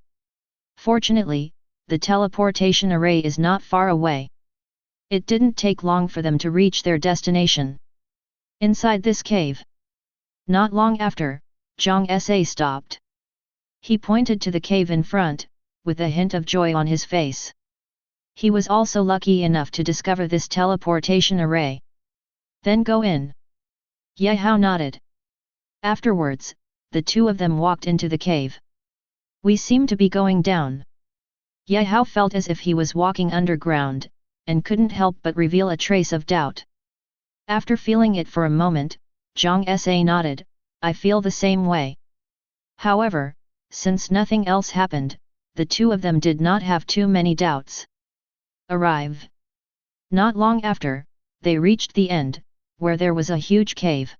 Fortunately, the teleportation array is not far away. It didn't take long for them to reach their destination. Inside this cave. Not long after, Zhang Sa stopped. He pointed to the cave in front, with a hint of joy on his face. He was also lucky enough to discover this teleportation array. Then go in. Yehao nodded. Afterwards, the two of them walked into the cave. We seem to be going down. Yehao felt as if he was walking underground, and couldn't help but reveal a trace of doubt. After feeling it for a moment, Zhang Sa nodded, I feel the same way. However, since nothing else happened, the two of them did not have too many doubts. Arrive. Not long after, they reached the end, where there was a huge cave.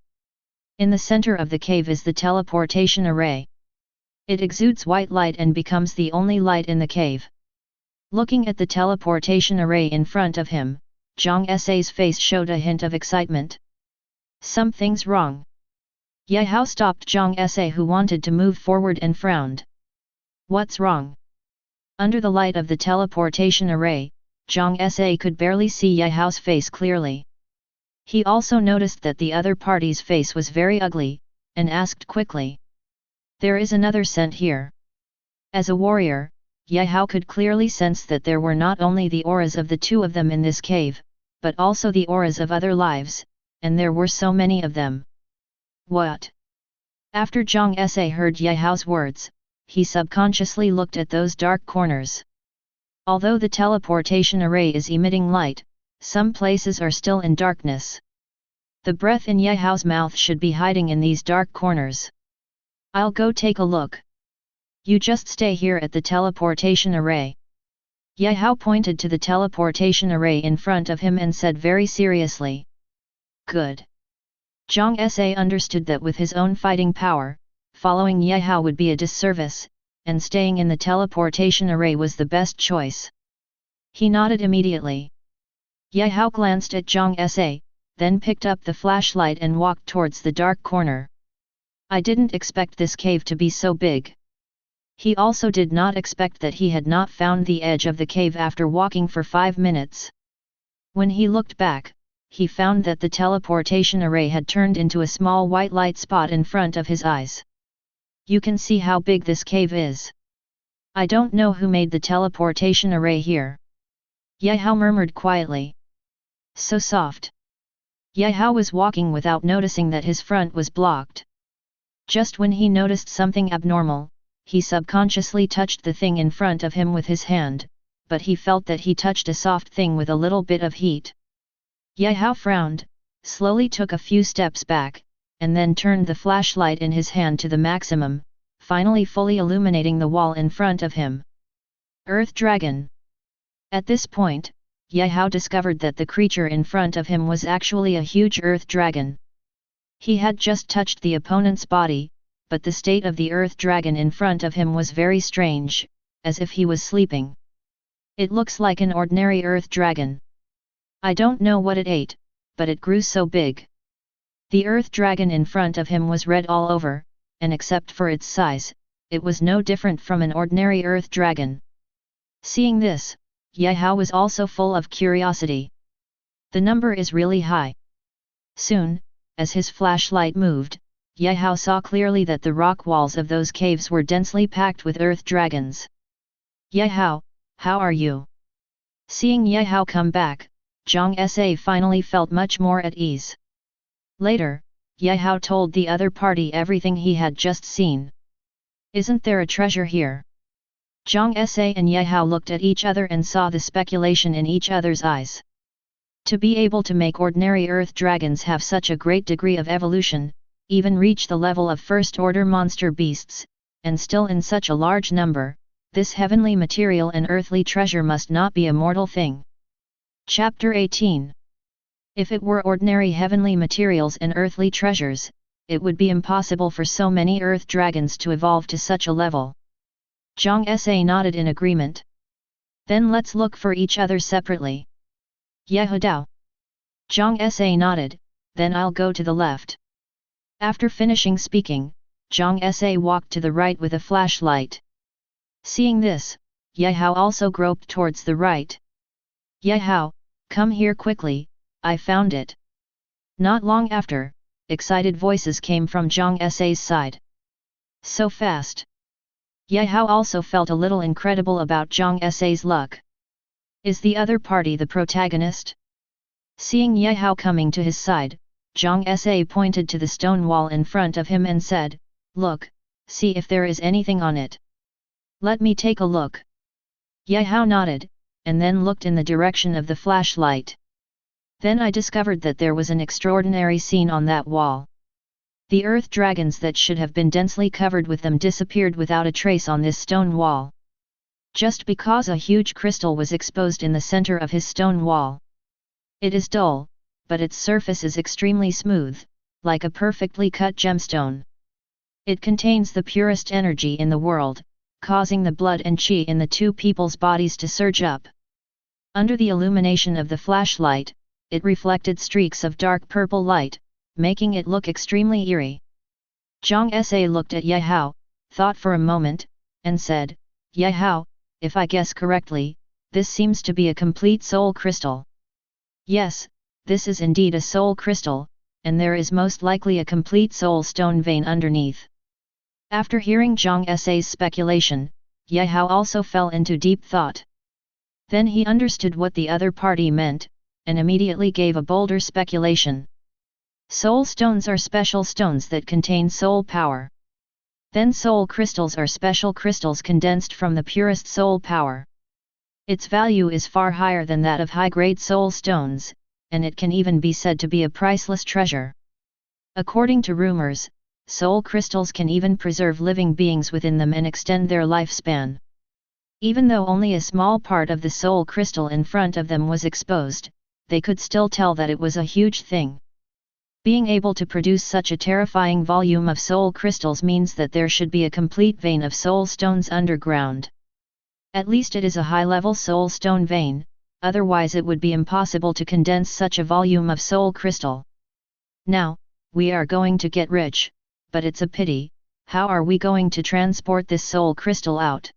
In the center of the cave is the teleportation array. It exudes white light and becomes the only light in the cave. Looking at the teleportation array in front of him, Zhang Sa's face showed a hint of excitement. Something's wrong. Yehao stopped Zhang Sa, who wanted to move forward, and frowned. What's wrong? Under the light of the teleportation array, Zhang Sa could barely see Yehao's face clearly. He also noticed that the other party's face was very ugly, and asked quickly. There is another scent here. As a warrior, Yehao could clearly sense that there were not only the auras of the two of them in this cave, but also the auras of other lives, and there were so many of them. What? After Zhang Sa heard Yehao's words, he subconsciously looked at those dark corners. Although the teleportation array is emitting light, some places are still in darkness. The breath in Yehao's mouth should be hiding in these dark corners. I'll go take a look. You just stay here at the teleportation array. Yehao pointed to the teleportation array in front of him and said very seriously. Good. Zhang Sa understood that with his own fighting power, following Yehao would be a disservice, and staying in the teleportation array was the best choice. He nodded immediately. Yehao glanced at Zhang Sa, then picked up the flashlight and walked towards the dark corner. I didn't expect this cave to be so big. He also did not expect that he had not found the edge of the cave after walking for 5 minutes. When he looked back, he found that the teleportation array had turned into a small white light spot in front of his eyes. You can see how big this cave is. I don't know who made the teleportation array here. Yehao murmured quietly. So soft. Yehao was walking without noticing that his front was blocked. Just when he noticed something abnormal, he subconsciously touched the thing in front of him with his hand, but he felt that he touched a soft thing with a little bit of heat. Yehao frowned, slowly took a few steps back, and then turned the flashlight in his hand to the maximum, finally fully illuminating the wall in front of him. Earth Dragon. At this point, Yehao discovered that the creature in front of him was actually a huge earth dragon. He had just touched the opponent's body, but the state of the earth dragon in front of him was very strange, as if he was sleeping. It looks like an ordinary earth dragon. I don't know what it ate, but it grew so big. The earth dragon in front of him was red all over, and except for its size, it was no different from an ordinary earth dragon. Seeing this, Yehao was also full of curiosity. The number is really high. Soon, as his flashlight moved, Yehao saw clearly that the rock walls of those caves were densely packed with earth dragons. Yehao, how are you? Seeing Yehao come back, Zhang Sa finally felt much more at ease. Later, Yehao told the other party everything he had just seen. Isn't there a treasure here? Zhang Sa and Yehao looked at each other and saw the speculation in each other's eyes. To be able to make ordinary earth dragons have such a great degree of evolution, even reach the level of first-order monster beasts, and still in such a large number, this heavenly material and earthly treasure must not be a mortal thing. Chapter 18. If it were ordinary heavenly materials and earthly treasures, it would be impossible for so many earth dragons to evolve to such a level. Zhang Sa nodded in agreement. Then let's look for each other separately. Yehudao. Zhang Sa nodded, then I'll go to the left. After finishing speaking, Zhang Sa walked to the right with a flashlight. Seeing this, Yehao also groped towards the right. Yehao, come here quickly, I found it. Not long after, excited voices came from Zhang Sa's side. So fast. Yehao also felt a little incredible about Zhang Sa's luck. Is the other party the protagonist? Seeing Yehao coming to his side, Zhang Sa pointed to the stone wall in front of him and said, Look, see if there is anything on it. Let me take a look. Yehao nodded, and then looked in the direction of the flashlight. Then I discovered that there was an extraordinary scene on that wall. The earth dragons that should have been densely covered with them disappeared without a trace on this stone wall. Just because a huge crystal was exposed in the center of his stone wall. It is dull, but its surface is extremely smooth, like a perfectly cut gemstone. It contains the purest energy in the world, causing the blood and qi in the two people's bodies to surge up. Under the illumination of the flashlight, it reflected streaks of dark purple light, making it look extremely eerie. Zhang Sa looked at Yehao, thought for a moment, and said, Yehao, if I guess correctly, this seems to be a complete soul crystal. Yes, this is indeed a soul crystal, and there is most likely a complete soul stone vein underneath. After hearing Zhang Sa's speculation, Yehao also fell into deep thought. Then he understood what the other party meant, and immediately gave a bolder speculation. Soul stones are special stones that contain soul power. Then soul crystals are special crystals condensed from the purest soul power. Its value is far higher than that of high-grade soul stones, and it can even be said to be a priceless treasure. According to rumors, soul crystals can even preserve living beings within them and extend their lifespan. Even though only a small part of the soul crystal in front of them was exposed, they could still tell that it was a huge thing. Being able to produce such a terrifying volume of soul crystals means that there should be a complete vein of soul stones underground. At least it is a high-level soul stone vein, otherwise it would be impossible to condense such a volume of soul crystal. Now, we are going to get rich, but it's a pity, how are we going to transport this soul crystal out?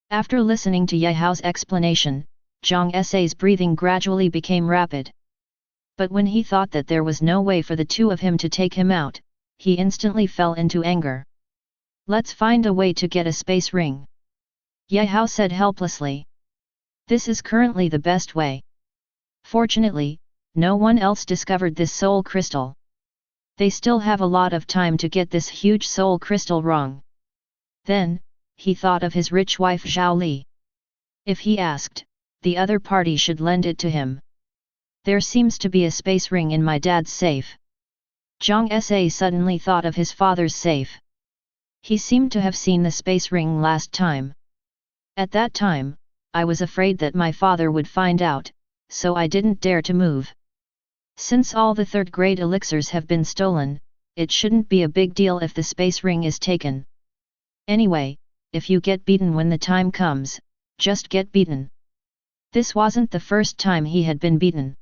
After listening to Yehao's explanation, Zhang Sa's breathing gradually became rapid. But when he thought that there was no way for the two of him to take him out, he instantly fell into anger. Let's find a way to get a space ring. Yehao said helplessly. This is currently the best way. Fortunately, no one else discovered this soul crystal. They still have a lot of time to get this huge soul crystal wrong. Then, he thought of his rich wife Zhao Li. If he asked, the other party should lend it to him. There seems to be a space ring in my dad's safe. Zhang Sa suddenly thought of his father's safe. He seemed to have seen the space ring last time. At that time, I was afraid that my father would find out, so I didn't dare to move. Since all the third-grade elixirs have been stolen, it shouldn't be a big deal if the space ring is taken. Anyway, if you get beaten when the time comes, just get beaten. This wasn't the first time he had been beaten.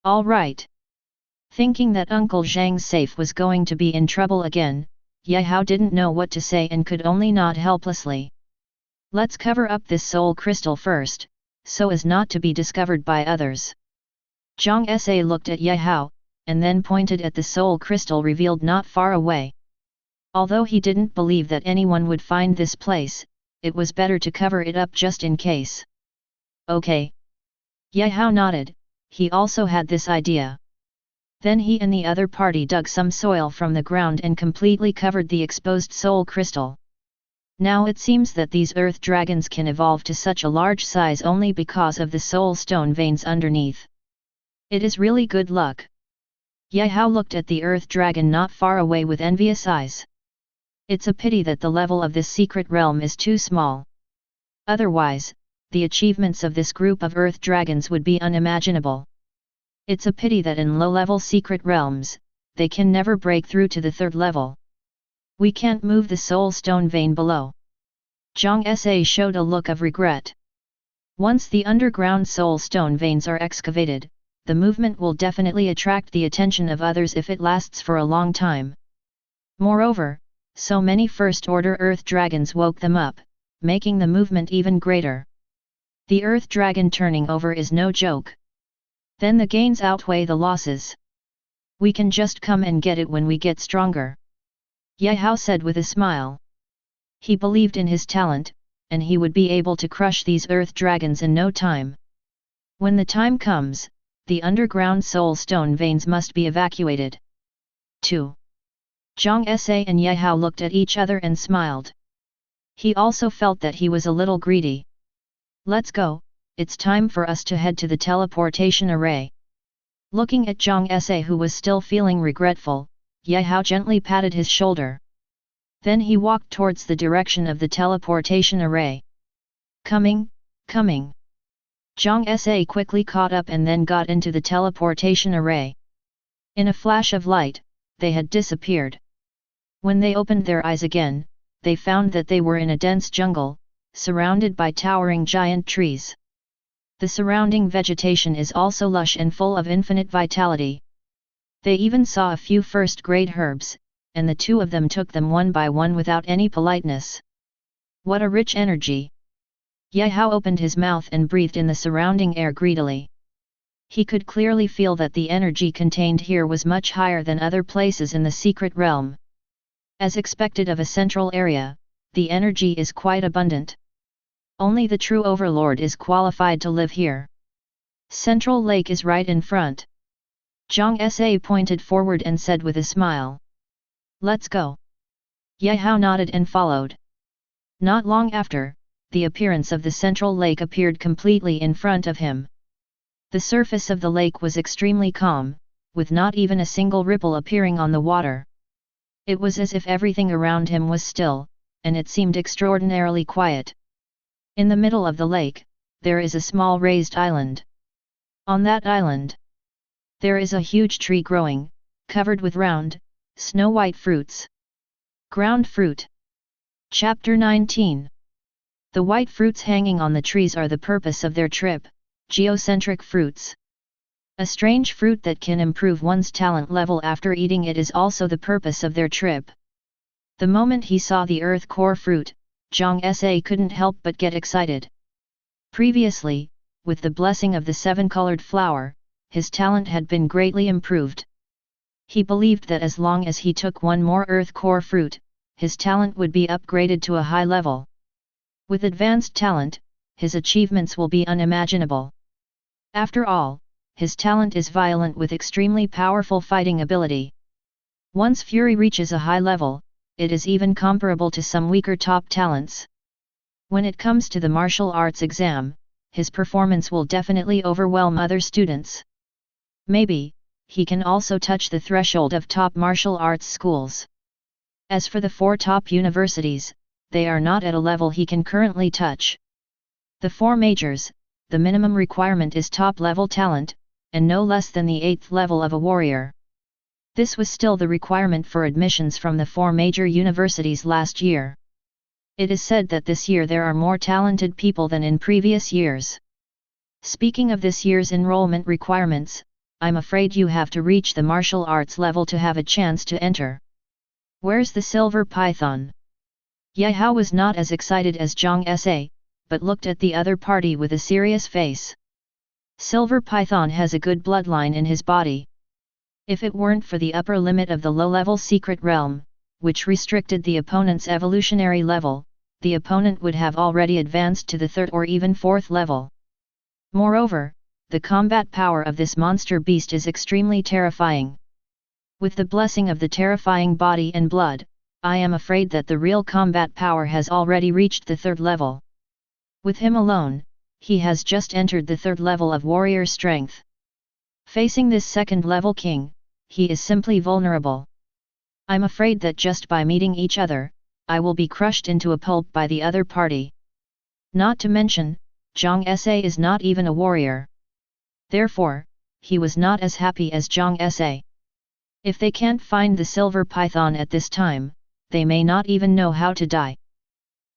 All right. Thinking that Uncle Zhang's safe was going to be in trouble again, Ye Hao didn't know what to say and could only nod helplessly. Let's cover up this soul crystal first, so as not to be discovered by others. Zhang Sa looked at Ye Hao, and then pointed at the soul crystal revealed not far away. Although he didn't believe that anyone would find this place, it was better to cover it up just in case. Okay. Ye Hao nodded, he also had this idea. Then he and the other party dug some soil from the ground and completely covered the exposed soul crystal. Now it seems that these earth dragons can evolve to such a large size only because of the soul stone veins underneath. It is really good luck. Ye Hao looked at the earth dragon not far away with envious eyes. It's a pity that the level of this secret realm is too small. Otherwise, the achievements of this group of earth dragons would be unimaginable. It's a pity that in low-level secret realms, they can never break through to the third level. We can't move the soul stone vein below. Zhang Sa showed a look of regret. Once the underground soul stone veins are excavated, the movement will definitely attract the attention of others if it lasts for a long time. Moreover, so many first-order earth dragons woke them up, making the movement even greater. The earth dragon turning over is no joke. Then the gains outweigh the losses. We can just come and get it when we get stronger. Ye Hao said with a smile. He believed in his talent, and he would be able to crush these earth dragons in no time. When the time comes, the underground soul stone veins must be evacuated. 2. Zhang Sa and Ye Hao looked at each other and smiled. He also felt that he was a little greedy. Let's go. It's time for us to head to the teleportation array. Looking at Zhang Sa who was still feeling regretful, Ye Hao gently patted his shoulder. Then he walked towards the direction of the teleportation array. Coming, coming. Zhang Sa quickly caught up and then got into the teleportation array. In a flash of light, they had disappeared. When they opened their eyes again, they found that they were in a dense jungle, surrounded by towering giant trees. The surrounding vegetation is also lush and full of infinite vitality. They even saw a few first-grade herbs, and the two of them took them one by one without any politeness. What a rich energy! Ye Hao opened his mouth and breathed in the surrounding air greedily. He could clearly feel that the energy contained here was much higher than other places in the secret realm. As expected of a central area, the energy is quite abundant. Only the true overlord is qualified to live here. Central Lake is right in front. Zhang Sa pointed forward and said with a smile. Let's go. Ye Hao nodded and followed. Not long after, the appearance of the central lake appeared completely in front of him. The surface of the lake was extremely calm, with not even a single ripple appearing on the water. It was as if everything around him was still, and it seemed extraordinarily quiet. In the middle of the lake, there is a small raised island. On that island, there is a huge tree growing, covered with round, snow-white fruits. Ground fruit. Chapter 19. The white fruits hanging on the trees are the purpose of their trip, geocentric fruits. A strange fruit that can improve one's talent level after eating it is also the purpose of their trip. The moment he saw the earth core fruit, Zhang Sa couldn't help but get excited. Previously, with the blessing of the seven-colored flower, his talent had been greatly improved. He believed that as long as he took one more earth core fruit, his talent would be upgraded to a high level. With advanced talent, his achievements will be unimaginable. After all, his talent is violent with extremely powerful fighting ability. Once Fury reaches a high level, it is even comparable to some weaker top talents. When it comes to the martial arts exam, his performance will definitely overwhelm other students. Maybe, he can also touch the threshold of top martial arts schools. As for the 4 top universities, they are not at a level he can currently touch. The 4 majors, the minimum requirement is top-level talent, and no less than the 8th level of a warrior. This was still the requirement for admissions from the 4 major universities last year. It is said that this year there are more talented people than in previous years. Speaking of this year's enrollment requirements, I'm afraid you have to reach the martial arts level to have a chance to enter. Where's the silver python? Ye Hao was not as excited as Zhang Sa, but looked at the other party with a serious face. Silver python has a good bloodline in his body. If it weren't for the upper limit of the low-level secret realm, which restricted the opponent's evolutionary level, the opponent would have already advanced to the 3rd or even 4th level. Moreover, the combat power of this monster beast is extremely terrifying. With the blessing of the terrifying body and blood, I am afraid that the real combat power has already reached the 3rd level. With him alone, he has just entered the 3rd level of warrior strength. Facing this 2nd level king, he is simply vulnerable. I'm afraid that just by meeting each other, I will be crushed into a pulp by the other party. Not to mention, Zhang Sa is not even a warrior. Therefore, he was not as happy as Zhang Sa. If they can't find the silver python at this time, they may not even know how to die.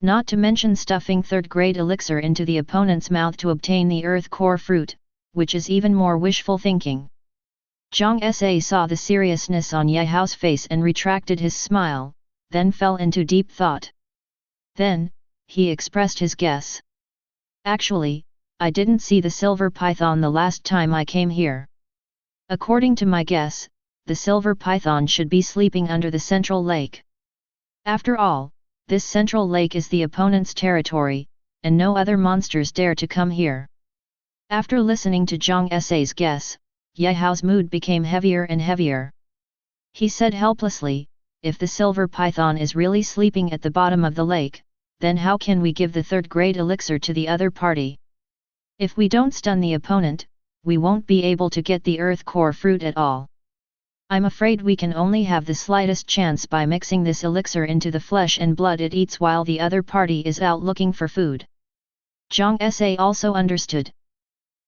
Not to mention stuffing 3rd-grade elixir into the opponent's mouth to obtain the earth core fruit, which is even more wishful thinking. Zhang Sa saw the seriousness on Ye Hao's face and retracted his smile, then fell into deep thought. Then, he expressed his guess. Actually, I didn't see the silver python the last time I came here. According to my guess, the silver python should be sleeping under the central lake. After all, this central lake is the opponent's territory, and no other monsters dare to come here. After listening to Zhang Sa's guess, Ye Hao's mood became heavier and heavier. He said helplessly, if the silver python is really sleeping at the bottom of the lake, then how can we give the 3rd-grade elixir to the other party? If we don't stun the opponent, we won't be able to get the earth core fruit at all. I'm afraid we can only have the slightest chance by mixing this elixir into the flesh and blood it eats while the other party is out looking for food. Zhang Sa also understood.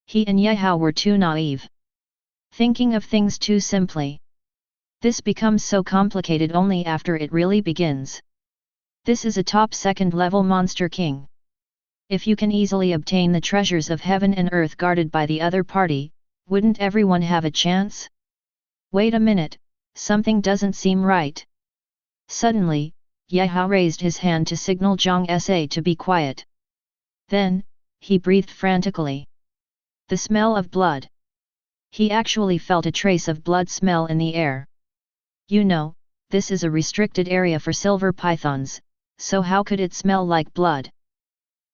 He and Ye Hao were too naive. Thinking of things too simply. This becomes so complicated only after it really begins. This is a top 2nd level monster king. If you can easily obtain the treasures of heaven and earth guarded by the other party, wouldn't everyone have a chance? Wait a minute, something doesn't seem right. Suddenly, Ye Hao raised his hand to signal Zhang Sa to be quiet. Then, he breathed frantically. The smell of blood. He actually felt a trace of blood smell in the air. You know, this is a restricted area for silver pythons, so how could it smell like blood?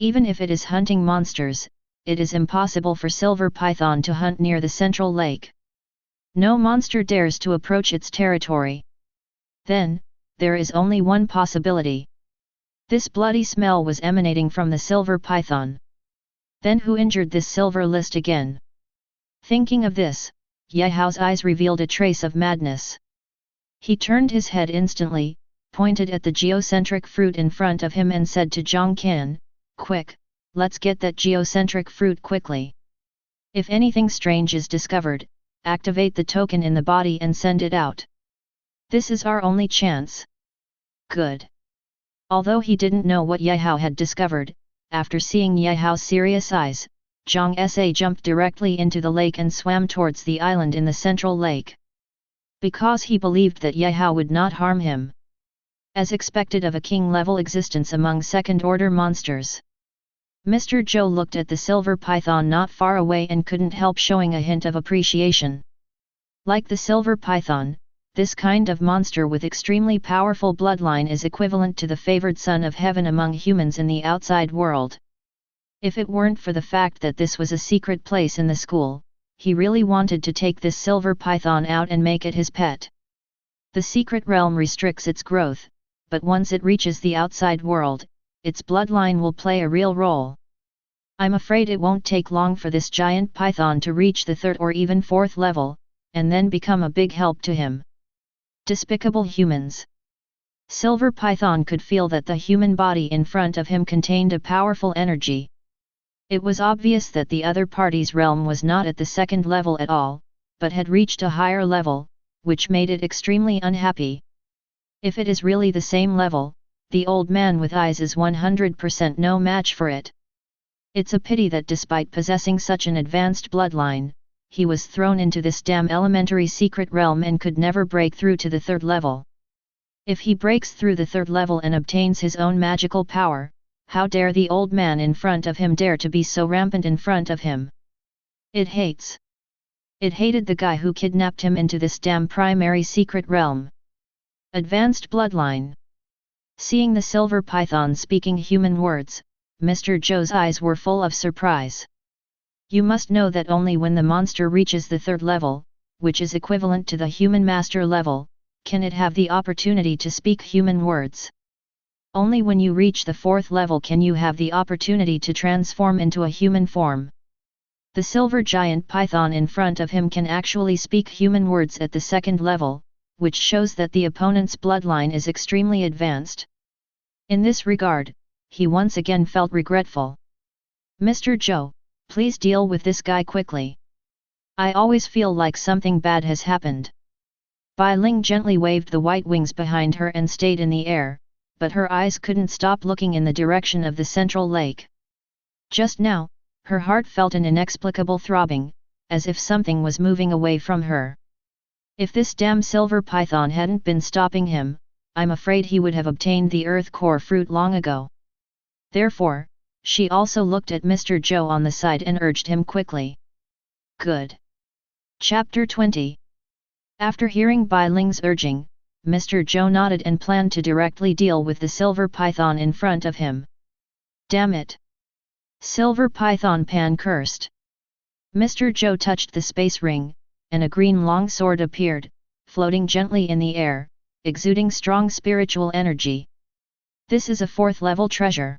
Even if it is hunting monsters, it is impossible for silver python to hunt near the central lake. No monster dares to approach its territory. Then, there is only one possibility. This bloody smell was emanating from the silver python. Then who injured this silver list again? Thinking of this, Ye Hao's eyes revealed a trace of madness. He turned his head instantly, pointed at the geocentric fruit in front of him and said to Zhang Qian, "Quick, let's get that geocentric fruit quickly. If anything strange is discovered, activate the token in the body and send it out. This is our only chance." Good. Although he didn't know what Ye Hao had discovered, after seeing Ye Hao's serious eyes, Zhang Sa jumped directly into the lake and swam towards the island in the central lake. Because he believed that Ye Hao would not harm him. As expected of a king-level existence among second-order monsters. Mr. Zhou looked at the silver python not far away and couldn't help showing a hint of appreciation. Like the silver python, this kind of monster with extremely powerful bloodline is equivalent to the favored son of heaven among humans in the outside world. If it weren't for the fact that this was a secret place in the school, he really wanted to take this silver python out and make it his pet. The secret realm restricts its growth, but once it reaches the outside world, its bloodline will play a real role. I'm afraid it won't take long for this giant python to reach the 3rd or even 4th level, and then become a big help to him. Despicable humans. Silver Python could feel that the human body in front of him contained a powerful energy. It was obvious that the other party's realm was not at the 2nd level at all, but had reached a higher level, which made it extremely unhappy. If it is really the same level, the old man with eyes is 100% no match for it. It's a pity that despite possessing such an advanced bloodline, he was thrown into this damn elementary secret realm and could never break through to the third level. If he breaks through the third level and obtains his own magical power, how dare the old man in front of him dare to be so rampant in front of him? It hated the guy who kidnapped him into this damn primary secret realm. Advanced bloodline. Seeing the silver python speaking human words, Mr. Zhou's eyes were full of surprise. You must know that only when the monster reaches the third level, which is equivalent to the human master level, can it have the opportunity to speak human words. Only when you reach the fourth level can you have the opportunity to transform into a human form. The silver giant python in front of him can actually speak human words at the second level, which shows that the opponent's bloodline is extremely advanced. In this regard, he once again felt regretful. Mr. Zhou, please deal with this guy quickly. I always feel like something bad has happened. Bai Ling gently waved the white wings behind her and stayed in the air, but her eyes couldn't stop looking in the direction of the central lake. Just now, her heart felt an inexplicable throbbing, as if something was moving away from her. If this damn silver python hadn't been stopping him, I'm afraid he would have obtained the earth core fruit long ago. Therefore, she also looked at Mr. Zhou on the side and urged him quickly. Good. Chapter 20. After hearing Bai Ling's urging, Mr. Zhou nodded and planned to directly deal with the silver python in front of him. Damn it! Silver python Pan cursed. Mr. Zhou touched the space ring, and a green long sword appeared, floating gently in the air, exuding strong spiritual energy. This is a fourth level treasure.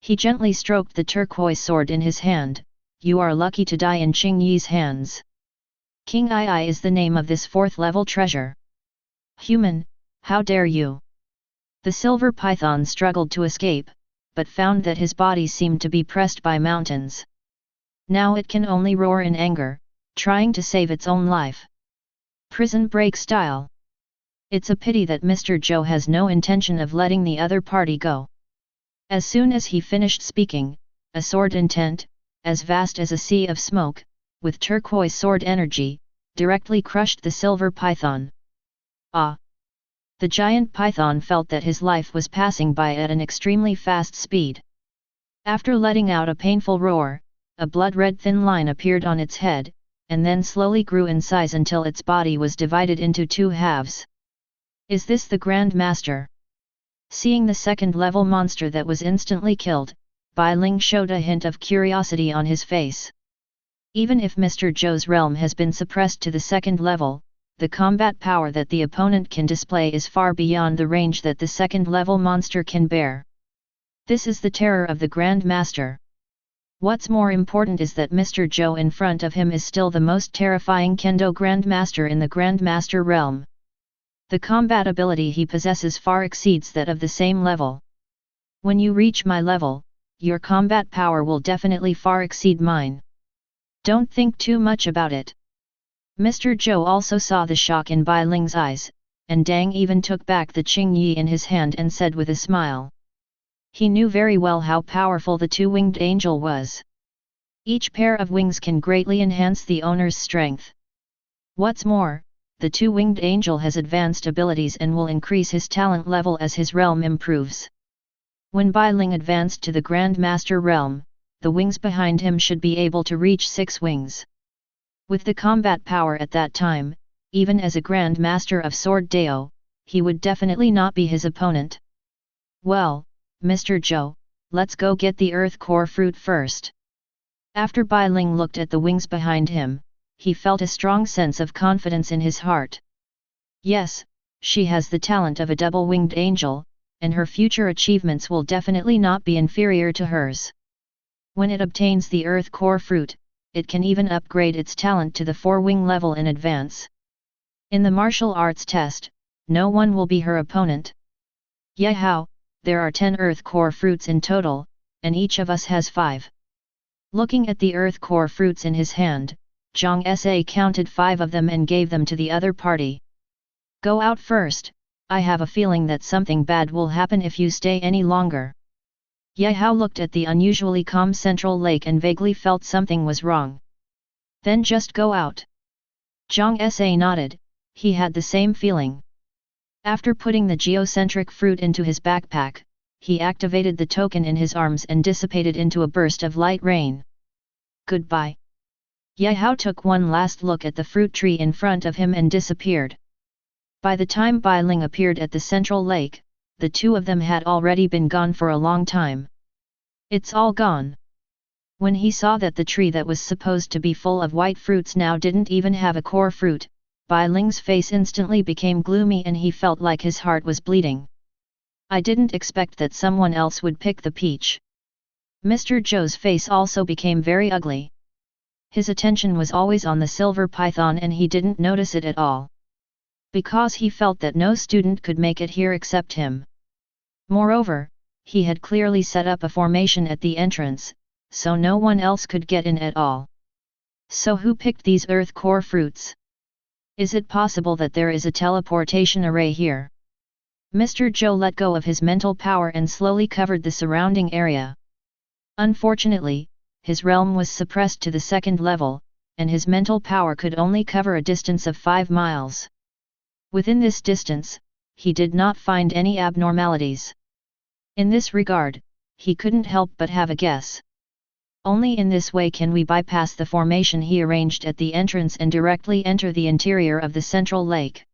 He gently stroked the turquoise sword in his hand. You are lucky to die in Qing Yi's hands. King Ai is the name of this fourth level treasure. Human, how dare you? The silver python struggled to escape, but found that his body seemed to be pressed by mountains. Now it can only roar in anger, trying to save its own life. Prison break style. It's a pity that Mr. Zhou has no intention of letting the other party go. As soon as he finished speaking, a sword intent, as vast as a sea of smoke, with turquoise sword energy, directly crushed the silver python. Ah! The giant python felt that his life was passing by at an extremely fast speed. After letting out a painful roar, a blood-red thin line appeared on its head, and then slowly grew in size until its body was divided into two halves. Is this the Grand Master? Seeing the second-level monster that was instantly killed, Bai Ling showed a hint of curiosity on his face. Even if Mr. Zhou's realm has been suppressed to the second level, the combat power that the opponent can display is far beyond the range that the second-level monster can bear. This is the terror of the Grand Master. What's more important is that Mr. Zhou in front of him is still the most terrifying Kendo Grandmaster in the Grandmaster realm. The combat ability he possesses far exceeds that of the same level. When you reach my level, your combat power will definitely far exceed mine. Don't think too much about it. Mr. Zhou also saw the shock in Bai Ling's eyes, and Dang even took back the Qing Yi in his hand and said with a smile. He knew very well how powerful the two-winged angel was. Each pair of wings can greatly enhance the owner's strength. What's more, the two-winged angel has advanced abilities and will increase his talent level as his realm improves. When Bai Ling advanced to the Grand Master realm, the wings behind him should be able to reach 6 wings. With the combat power at that time, even as a Grand Master of Sword Dao, he would definitely not be his opponent. Well, Mr. Zhou, let's go get the Earth Core fruit first. After Bai Ling looked at the wings behind him, he felt a strong sense of confidence in his heart. Yes, she has the talent of a double-winged angel, and her future achievements will definitely not be inferior to hers. When it obtains the Earth Core fruit, it can even upgrade its talent to the 4-wing level in advance. In the martial arts test, no one will be her opponent. Yahoo! There are 10 Earth Core fruits in total, and each of us has 5. Looking at the Earth Core fruits in his hand, Zhang Sa counted 5 of them and gave them to the other party. Go out first, I have a feeling that something bad will happen if you stay any longer. Ye Hao looked at the unusually calm central lake and vaguely felt something was wrong. Then just go out. Zhang Sa nodded, he had the same feeling. After putting the geocentric fruit into his backpack, he activated the token in his arms and dissipated into a burst of light rain. Goodbye. Ye Hao took one last look at the fruit tree in front of him and disappeared. By the time Bai Ling appeared at the central lake, the two of them had already been gone for a long time. It's all gone. When he saw that the tree that was supposed to be full of white fruits now didn't even have a core fruit, Bai Ling's face instantly became gloomy and he felt like his heart was bleeding. I didn't expect that someone else would pick the peach. Mr. Zhou's face also became very ugly. His attention was always on the silver python and he didn't notice it at all. Because he felt that no student could make it here except him. Moreover, he had clearly set up a formation at the entrance, so no one else could get in at all. So who picked these earth core fruits? Is it possible that there is a teleportation array here? Mr. Zhou let go of his mental power and slowly covered the surrounding area. Unfortunately, his realm was suppressed to the second level, and his mental power could only cover a distance of 5 miles. Within this distance, he did not find any abnormalities. In this regard, he couldn't help but have a guess. Only in this way can we bypass the formation he arranged at the entrance and directly enter the interior of the central lake.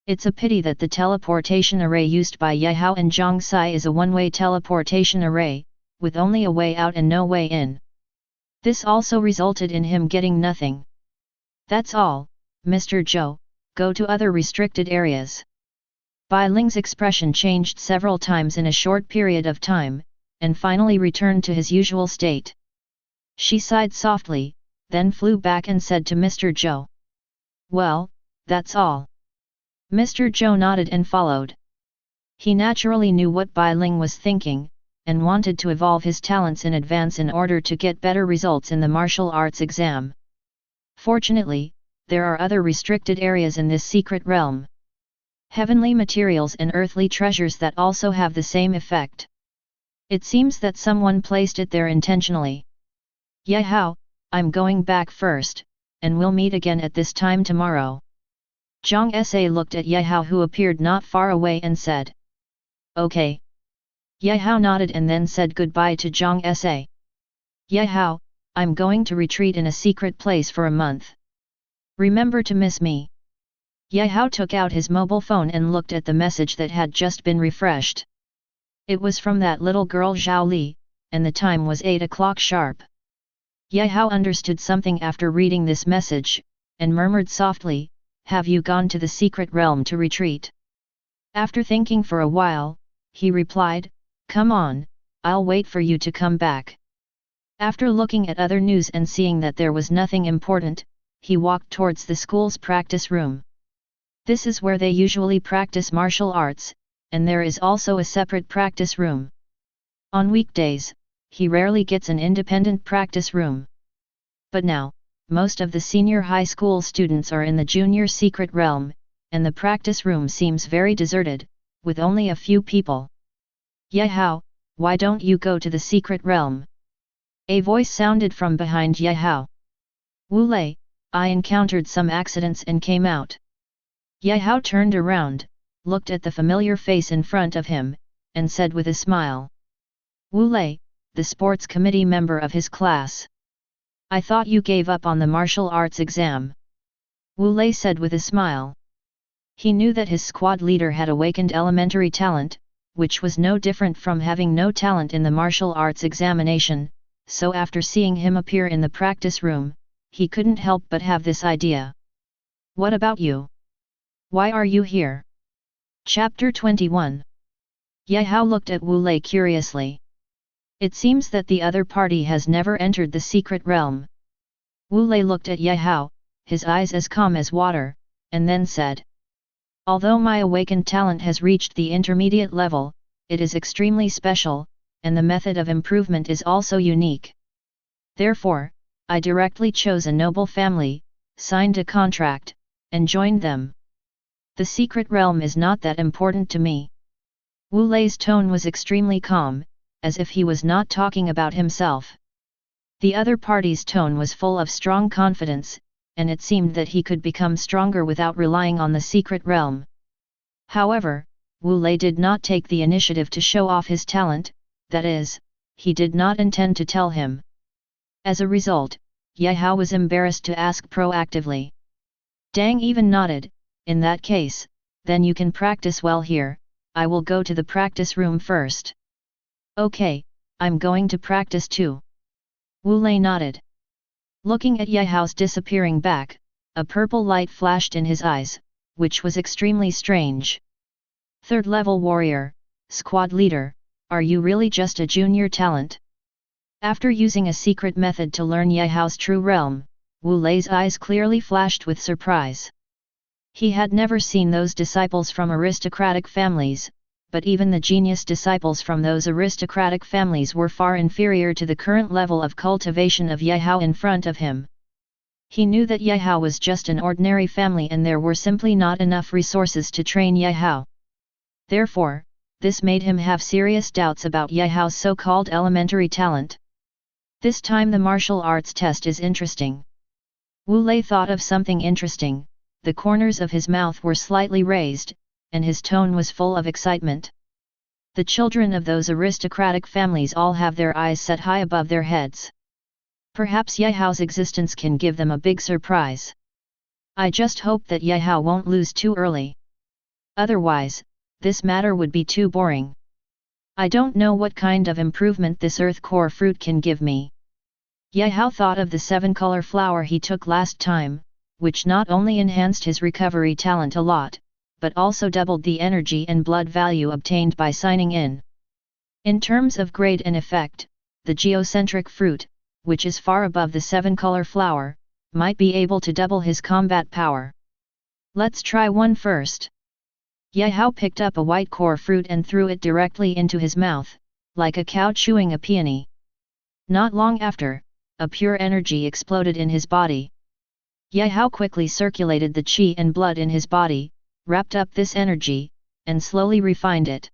It's a pity that the teleportation array used by Ye Hao and Zhang Sai is a one-way teleportation array, with only a way out and no way in. This also resulted in him getting nothing. That's all, Mr. Zhou, go to other restricted areas. Bai Ling's expression changed several times in a short period of time, and finally returned to his usual state. She sighed softly, then flew back and said to Mr. Zhou. Well, that's all. Mr. Zhou nodded and followed. He naturally knew what Bai Ling was thinking, and wanted to evolve his talents in advance in order to get better results in the martial arts exam. Fortunately, there are other restricted areas in this secret realm. Heavenly materials and earthly treasures that also have the same effect. It seems that someone placed it there intentionally. Ye Hao, I'm going back first, and we'll meet again at this time tomorrow. Zhang Sa looked at Ye Hao who appeared not far away and said. Okay. Ye Hao nodded and then said goodbye to Zhang Sa. Ye Hao, I'm going to retreat in a secret place for a month. Remember to miss me. Ye Hao took out his mobile phone and looked at the message that had just been refreshed. It was from that little girl Zhao Li, and the time was 8 o'clock sharp. Ye Hao understood something after reading this message, and murmured softly, have you gone to the secret realm to retreat? After thinking for a while, he replied, come on, I'll wait for you to come back. After looking at other news and seeing that there was nothing important, he walked towards the school's practice room. This is where they usually practice martial arts, and there is also a separate practice room. On weekdays, he rarely gets an independent practice room. But now, most of the senior high school students are in the junior secret realm, and the practice room seems very deserted, with only a few people. Ye Hao, why don't you go to the secret realm? A voice sounded from behind Ye Hao. Wu Lei, I encountered some accidents and came out. Ye Hao turned around, looked at the familiar face in front of him, and said with a smile. Wu Lei, the sports committee member of his class. I thought you gave up on the martial arts exam. Wu Lei said with a smile. He knew that his squad leader had awakened elementary talent, which was no different from having no talent in the martial arts examination, so after seeing him appear in the practice room, he couldn't help but have this idea. What about you? Why are you here? Chapter 21. Ye Hao looked at Wu Lei curiously. It seems that the other party has never entered the secret realm. Wu Lei looked at Ye Hao, his eyes as calm as water, and then said. Although my awakened talent has reached the intermediate level, it is extremely special, and the method of improvement is also unique. Therefore, I directly chose a noble family, signed a contract, and joined them. The secret realm is not that important to me. Wu Lei's tone was extremely calm, as if he was not talking about himself. The other party's tone was full of strong confidence, and it seemed that he could become stronger without relying on the secret realm. However, Wu Lei did not take the initiative to show off his talent, that is, he did not intend to tell him. As a result, Ye Hao was embarrassed to ask proactively. Dang even nodded, in that case, then you can practice well here, I will go to the practice room first. Okay, I'm going to practice too. Wu Lei nodded. Looking at Ye Hao's disappearing back, a purple light flashed in his eyes, which was extremely strange. Third level warrior, squad leader, are you really just a junior talent? After using a secret method to learn Ye Hao's true realm, Wu Lei's eyes clearly flashed with surprise. He had never seen those disciples from aristocratic families, but even the genius disciples from those aristocratic families were far inferior to the current level of cultivation of Ye Hao in front of him. He knew that Ye Hao was just an ordinary family and there were simply not enough resources to train Ye Hao. Therefore, this made him have serious doubts about Ye Hao's so-called elementary talent. This time the martial arts test is interesting. Wu Lei thought of something interesting, the corners of his mouth were slightly raised, and his tone was full of excitement. The children of those aristocratic families all have their eyes set high above their heads. Perhaps Ye Hao's existence can give them a big surprise. I just hope that Ye Hao won't lose too early. Otherwise, this matter would be too boring. I don't know what kind of improvement this earth core fruit can give me. Ye Hao thought of the 7-color flower he took last time, which not only enhanced his recovery talent a lot, but also doubled the energy and blood value obtained by signing in. In terms of grade and effect, the geocentric fruit, which is far above the 7-color flower, might be able to double his combat power. Let's try one first. Ye Hao picked up a white core fruit and threw it directly into his mouth, like a cow chewing a peony. Not long after, a pure energy exploded in his body. Ye Hao quickly circulated the qi and blood in his body, wrapped up this energy, and slowly refined it.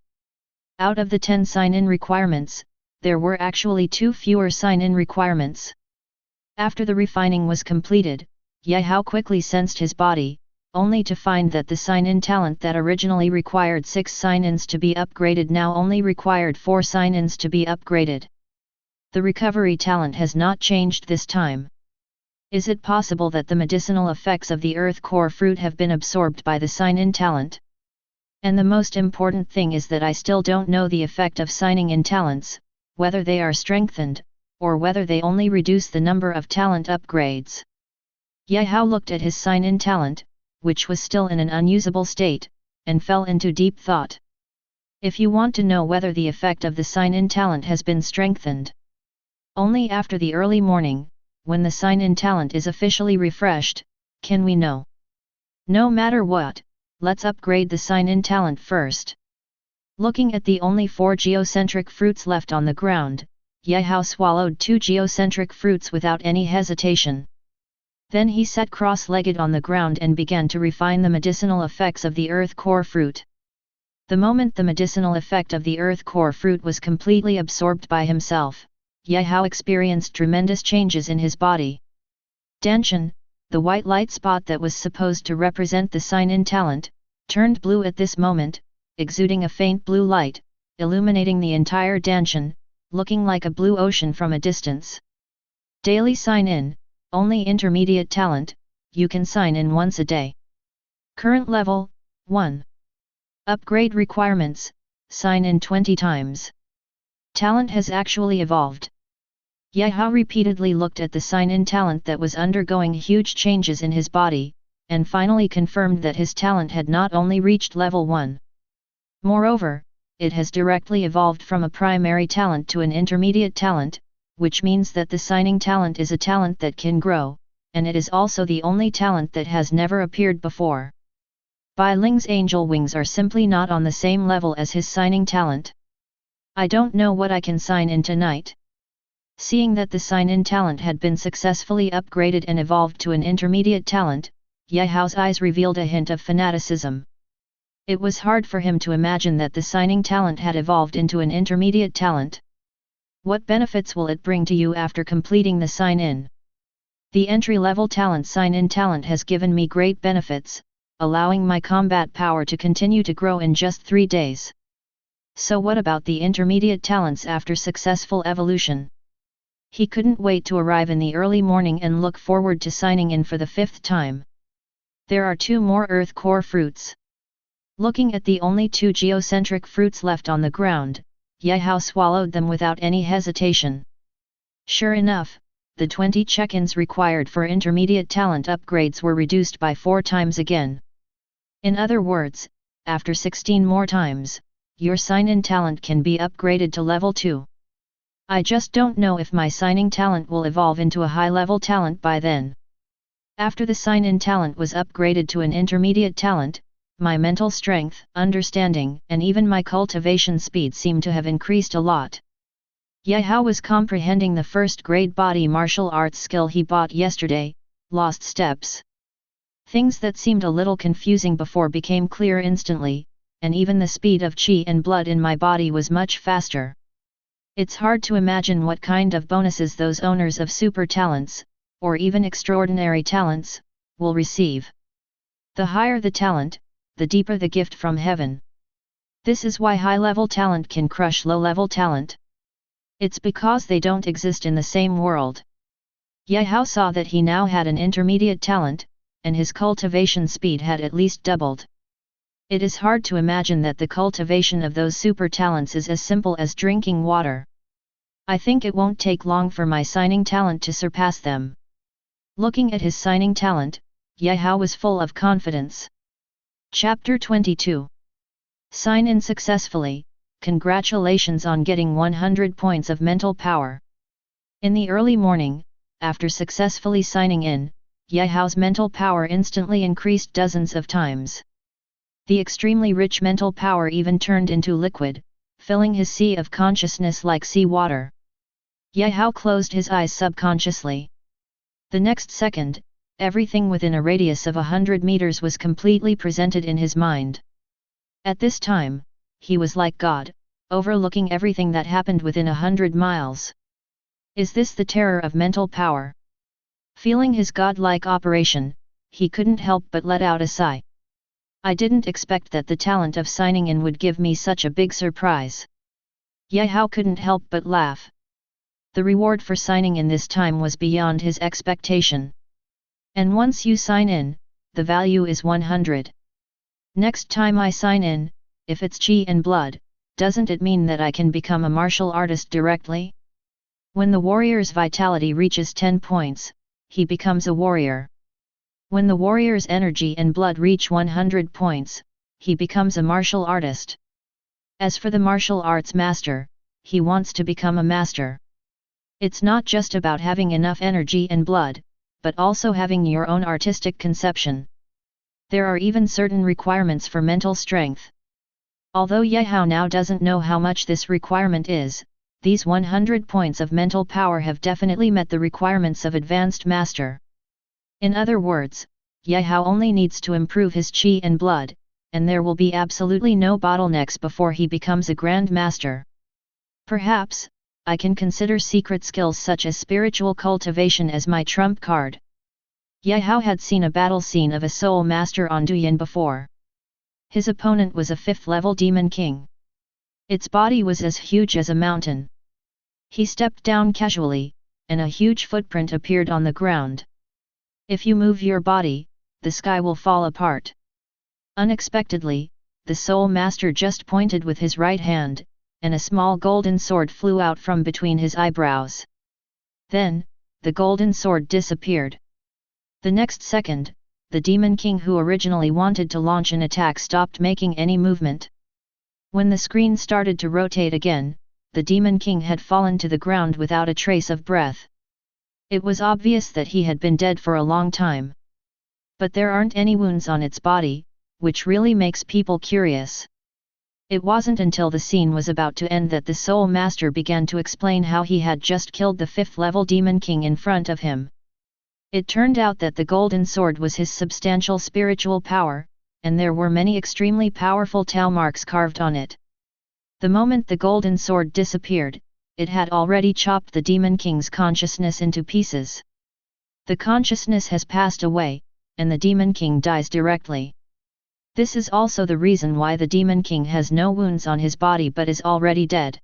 Out of the 10 sign-in requirements, there were actually 2 fewer sign-in requirements. After the refining was completed, Ye Hao quickly sensed his body, only to find that the sign-in talent that originally required 6 sign-ins to be upgraded now only required 4 sign-ins to be upgraded. The recovery talent has not changed this time. Is it possible that the medicinal effects of the earth core fruit have been absorbed by the sign-in talent? And the most important thing is that I still don't know the effect of signing in talents, whether they are strengthened, or whether they only reduce the number of talent upgrades. Ye Hao looked at his sign-in talent, which was still in an unusable state, and fell into deep thought. If you want to know whether the effect of the sign-in talent has been strengthened, only after the early morning, when the sign-in talent is officially refreshed, can we know. No matter what, let's upgrade the sign-in talent first. Looking at the only 4 geocentric fruits left on the ground, Ye Hao swallowed 2 geocentric fruits without any hesitation. Then he sat cross-legged on the ground and began to refine the medicinal effects of the earth core fruit. The moment the medicinal effect of the earth core fruit was completely absorbed by himself, Ye Hao experienced tremendous changes in his body. Danshan, the white light spot that was supposed to represent the sign-in talent, turned blue at this moment, exuding a faint blue light, illuminating the entire Danshan, looking like a blue ocean from a distance. Daily sign-in. Only intermediate talent, you can sign in once a day. Current level, 1. Upgrade requirements, sign in 20 times. Talent has actually evolved. Ye Hao repeatedly looked at the sign-in talent that was undergoing huge changes in his body, and finally confirmed that his talent had not only reached level 1. Moreover, it has directly evolved from a primary talent to an intermediate talent, which means that the signing talent is a talent that can grow, and it is also the only talent that has never appeared before. Bai Ling's angel wings are simply not on the same level as his signing talent. I don't know what I can sign in tonight. Seeing that the sign-in talent had been successfully upgraded and evolved to an intermediate talent, Ye Hao's eyes revealed a hint of fanaticism. It was hard for him to imagine that the signing talent had evolved into an intermediate talent. What benefits will it bring to you after completing the sign-in? The entry-level talent sign-in talent has given me great benefits, allowing my combat power to continue to grow in just 3 days. So what about the intermediate talents after successful evolution? He couldn't wait to arrive in the early morning and look forward to signing in for the 5th time. There are 2 more Earth core fruits. Looking at the only 2 geocentric fruits left on the ground, Gaowu swallowed them without any hesitation. Sure enough, the 20 check-ins required for intermediate talent upgrades were reduced by 4 times again. In other words, after 16 more times, your sign-in talent can be upgraded to level 2. I just don't know if my signing talent will evolve into a high-level talent by then. After the sign-in talent was upgraded to an intermediate talent, my mental strength, understanding, and even my cultivation speed seemed to have increased a lot. Gaowu was comprehending the first-grade body martial arts skill he bought yesterday, Lost Steps. Things that seemed a little confusing before became clear instantly, and even the speed of qi and blood in my body was much faster. It's hard to imagine what kind of bonuses those owners of super talents, or even extraordinary talents, will receive. The higher the talent, the deeper the gift from heaven. This is why high-level talent can crush low-level talent. It's because they don't exist in the same world. Gaowu saw that he now had an intermediate talent, and his cultivation speed had at least doubled. It is hard to imagine that the cultivation of those super talents is as simple as drinking water. I think it won't take long for my signing talent to surpass them. Looking at his signing talent, Gaowu was full of confidence. Chapter 22. Sign in successfully. Congratulations on getting 100 points of mental power. In the early morning, after successfully signing in, Gaowu's mental power instantly increased dozens of times. The extremely rich mental power even turned into liquid, filling his sea of consciousness like sea water. Gaowu closed his eyes subconsciously. The next second, everything within a radius of 100 meters was completely presented in his mind. At this time, he was like God, overlooking everything that happened within 100 miles. Is this the terror of mental power? Feeling his godlike operation, he couldn't help but let out a sigh. I didn't expect that the talent of signing in would give me such a big surprise. Gaowu couldn't help but laugh. The reward for signing in this time was beyond his expectation. And once you sign in, the value is 100. Next time I sign in, if it's qi and blood, doesn't it mean that I can become a martial artist directly? When the warrior's vitality reaches 10 points, he becomes a warrior. When the warrior's energy and blood reach 100 points, he becomes a martial artist. As for the martial arts master, he wants to become a master. It's not just about having enough energy and blood, but also having your own artistic conception. There are even certain requirements for mental strength. Although Gaowu now doesn't know how much this requirement is, these 100 points of mental power have definitely met the requirements of advanced master. In other words, Gaowu only needs to improve his qi and blood, and there will be absolutely no bottlenecks before he becomes a grand master. Perhaps, I can consider secret skills such as spiritual cultivation as my trump card. Gaowu had seen a battle scene of a soul master on Douyin before. His opponent was a 5th-level demon king. Its body was as huge as a mountain. He stepped down casually, and a huge footprint appeared on the ground. If you move your body, the sky will fall apart. Unexpectedly, the soul master just pointed with his right hand, and a small golden sword flew out from between his eyebrows. Then, the golden sword disappeared. The next second, the demon king who originally wanted to launch an attack stopped making any movement. When the screen started to rotate again, the demon king had fallen to the ground without a trace of breath. It was obvious that he had been dead for a long time. But there aren't any wounds on its body, which really makes people curious. It wasn't until the scene was about to end that the soul master began to explain how he had just killed the 5th-level demon king in front of him. It turned out that the golden sword was his substantial spiritual power, and there were many extremely powerful tail marks carved on it. The moment the golden sword disappeared, it had already chopped the Demon King's consciousness into pieces. The consciousness has passed away, and the Demon King dies directly. This is also the reason why the Demon King has no wounds on his body but is already dead.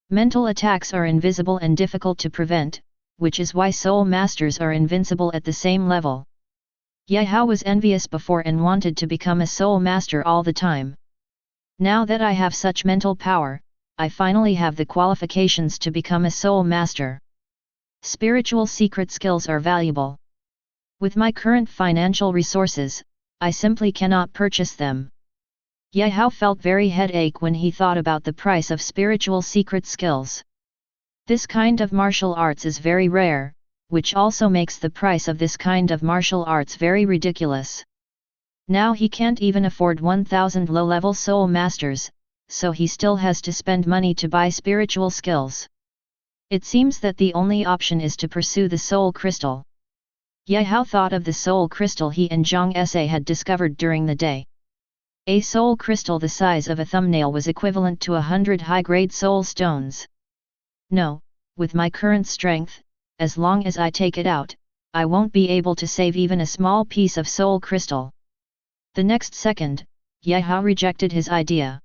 Mental attacks are invisible and difficult to prevent, which is why Soul Masters are invincible at the same level. Yehao was envious before and wanted to become a Soul Master all the time. Now that I have such mental power, I finally have the qualifications to become a Soul Master. Spiritual secret skills are valuable. With my current financial resources, I simply cannot purchase them. Yehao felt very headache when he thought about the price of spiritual secret skills. This kind of martial arts is very rare, which also makes the price of this kind of martial arts very ridiculous. Now he can't even afford 1,000 low-level soul masters, so he still has to spend money to buy spiritual skills. It seems that the only option is to pursue the soul crystal. Yehao thought of the soul crystal he and Zhang Sa had discovered during the day. A soul crystal the size of a thumbnail was equivalent to 100 high-grade soul stones. No, with my current strength, as long as I take it out, I won't be able to save even a small piece of soul crystal. The next second, Yehao rejected his idea.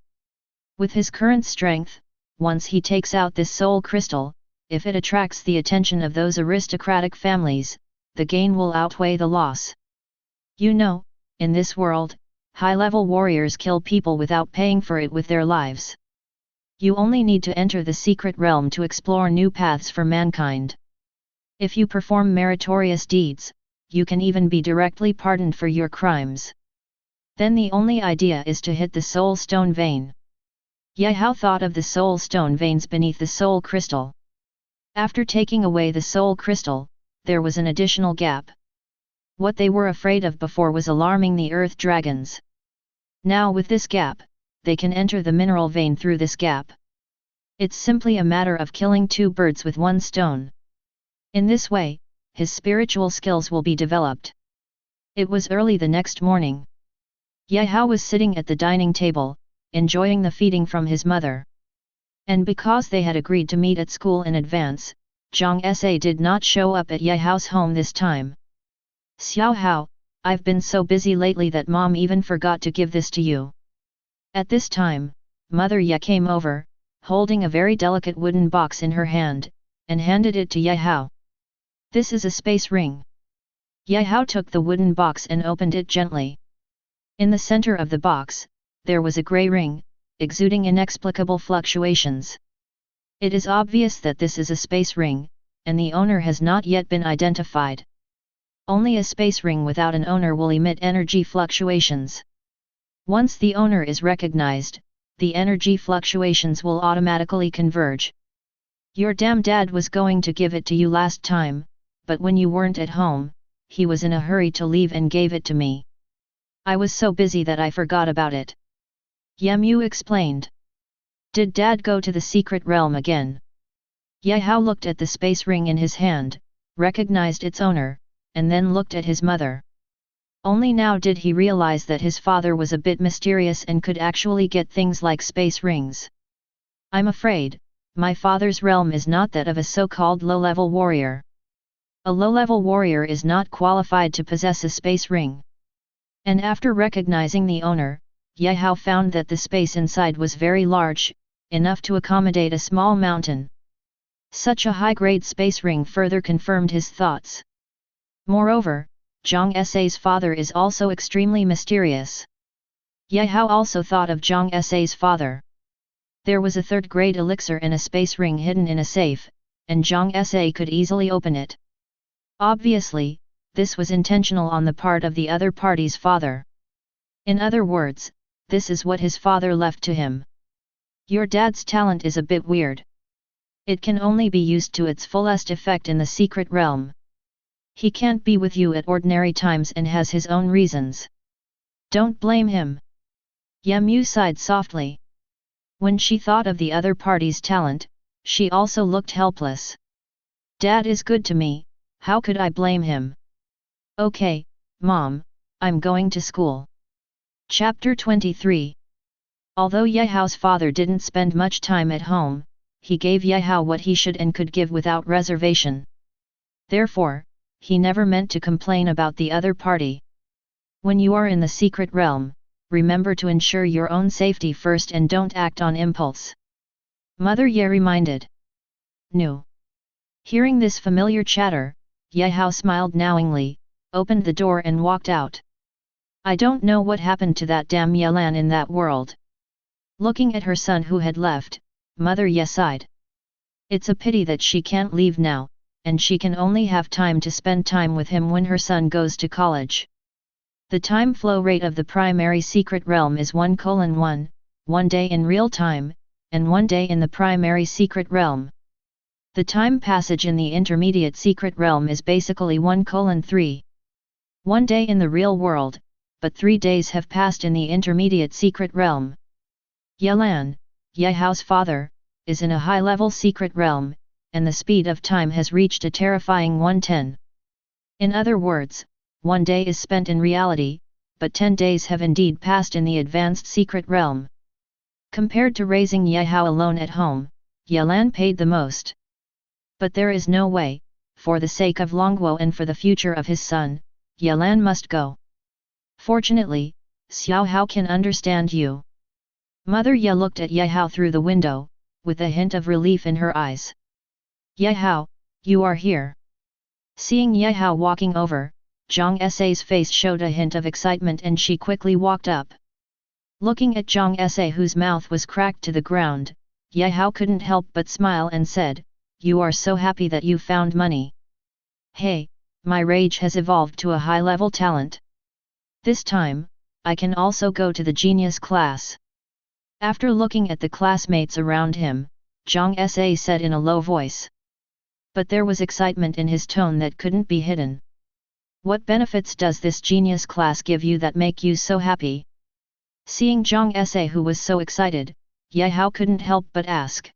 With his current strength, once he takes out this soul crystal, if it attracts the attention of those aristocratic families, the gain will outweigh the loss. You know, in this world, high-level warriors kill people without paying for it with their lives. You only need to enter the secret realm to explore new paths for mankind. If you perform meritorious deeds, you can even be directly pardoned for your crimes. Then the only idea is to hit the soul stone vein. Yehao thought of the soul stone veins beneath the soul crystal. After taking away the soul crystal, there was an additional gap. What they were afraid of before was alarming the earth dragons. Now with this gap, they can enter the mineral vein through this gap. It's simply a matter of killing two birds with one stone. In this way, his spiritual skills will be developed. It was early the next morning. Yehao was sitting at the dining table, enjoying the feeding from his mother. And because they had agreed to meet at school in advance, Zhang Sa did not show up at Yehao's home this time. Xiao Hao, I've been so busy lately that mom even forgot to give this to you. At this time, Mother Ye came over, holding a very delicate wooden box in her hand, and handed it to Yehao. This is a space ring. Yehao took the wooden box and opened it gently. In the center of the box, there was a grey ring, exuding inexplicable fluctuations. It is obvious that this is a space ring, and the owner has not yet been identified. Only a space ring without an owner will emit energy fluctuations. Once the owner is recognized, the energy fluctuations will automatically converge. Your damn dad was going to give it to you last time, but when you weren't at home, he was in a hurry to leave and gave it to me. I was so busy that I forgot about it. Yemu explained. Did Dad go to the secret realm again? Yehao looked at the space ring in his hand, recognized its owner, and then looked at his mother. Only now did he realize that his father was a bit mysterious and could actually get things like space rings. I'm afraid, my father's realm is not that of a so-called low-level warrior. A low-level warrior is not qualified to possess a space ring. And after recognizing the owner, Yehao found that the space inside was very large, enough to accommodate a small mountain. Such a high-grade space ring further confirmed his thoughts. Moreover, Zhang Sa's father is also extremely mysterious. Yehao also thought of Zhang Sa's father. There was a third-grade elixir in a space ring hidden in a safe, and Zhang Sa could easily open it. Obviously, this was intentional on the part of the other party's father. In other words, this is what his father left to him. Your dad's talent is a bit weird. It can only be used to its fullest effect in the secret realm. He can't be with you at ordinary times and has his own reasons. Don't blame him. Yemu sighed softly. When she thought of the other party's talent, she also looked helpless. Dad is good to me, how could I blame him? Okay, Mom, I'm going to school. Chapter 23. Although Yehao's father didn't spend much time at home, he gave Yehao what he should and could give without reservation. Therefore, he never meant to complain about the other party. When you are in the secret realm, remember to ensure your own safety first and don't act on impulse. Mother Ye reminded. No. Hearing this familiar chatter, Yehao smiled knowingly, opened the door and walked out. I don't know what happened to that damn Yelan in that world. Looking at her son who had left, Mother Ye sighed. It's a pity that she can't leave now, and she can only have time to spend time with him when her son goes to college. The time flow rate of the primary secret realm is 1:1, 1 day in real time, and 1 day in the primary secret realm. The time passage in the intermediate secret realm is basically 1:3. 1 day in the real world, but 3 days have passed in the intermediate secret realm. Yelan, Yehao's father, is in a high-level secret realm, and the speed of time has reached a terrifying 1/10. In other words, 1 day is spent in reality, but 10 days have indeed passed in the advanced secret realm. Compared to raising Yehao alone at home, Yelan paid the most. But there is no way, for the sake of Longguo and for the future of his son, Yelan must go. Fortunately, Xiao Hao can understand you. Mother Ye looked at Yehao through the window, with a hint of relief in her eyes. Yehao, you are here. Seeing Yehao walking over, Zhang Sa's face showed a hint of excitement and she quickly walked up. Looking at Zhang Sa whose mouth was cracked to the ground, Yehao couldn't help but smile and said, You are so happy that you found money. Hey, my rage has evolved to a high-level talent. This time, I can also go to the genius class. After looking at the classmates around him, Zhang Sa said in a low voice. But there was excitement in his tone that couldn't be hidden. What benefits does this genius class give you that make you so happy? Seeing Zhang Sa who was so excited, Yehao couldn't help but ask.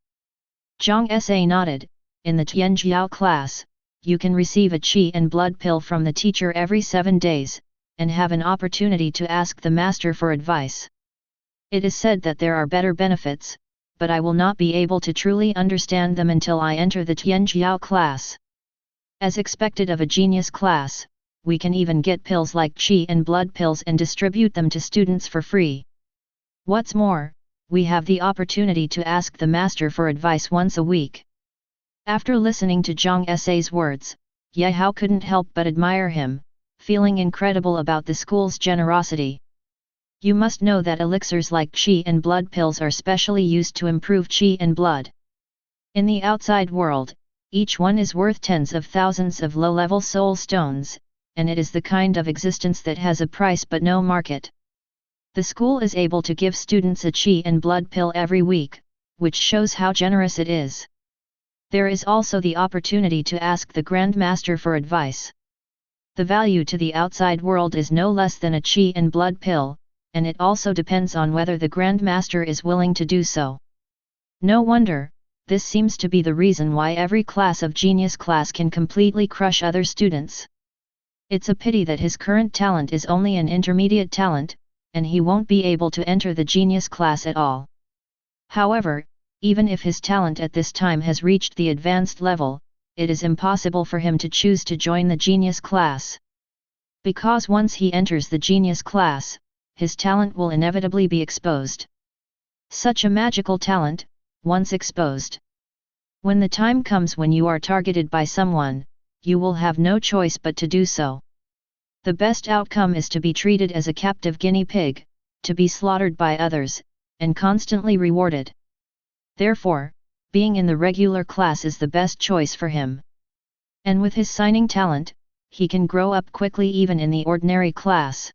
Zhang Sa nodded. In the Tianjiao class, you can receive a qi and blood pill from the teacher every 7 days, and have an opportunity to ask the master for advice. It is said that there are better benefits, but I will not be able to truly understand them until I enter the Tianjiao class. As expected of a genius class, we can even get pills like qi and blood pills and distribute them to students for free. What's more, we have the opportunity to ask the master for advice once a week. After listening to Zhang Sa's words, Yehao couldn't help but admire him, feeling incredible about the school's generosity. You must know that elixirs like qi and blood pills are specially used to improve qi and blood. In the outside world, each one is worth tens of thousands of low-level soul stones, and it is the kind of existence that has a price but no market. The school is able to give students a qi and blood pill every week, which shows how generous it is. There is also the opportunity to ask the Grand Master for advice. The value to the outside world is no less than a qi and blood pill, and it also depends on whether the Grand Master is willing to do so. No wonder, this seems to be the reason why every class of genius class can completely crush other students. It's a pity that his current talent is only an intermediate talent, and he won't be able to enter the genius class at all. However, even if his talent at this time has reached the advanced level, it is impossible for him to choose to join the genius class. Because once he enters the genius class, his talent will inevitably be exposed. Such a magical talent, once exposed. When the time comes when you are targeted by someone, you will have no choice but to do so. The best outcome is to be treated as a captive guinea pig, to be slaughtered by others, and constantly rewarded. Therefore, being in the regular class is the best choice for him. And with his signing talent, he can grow up quickly even in the ordinary class.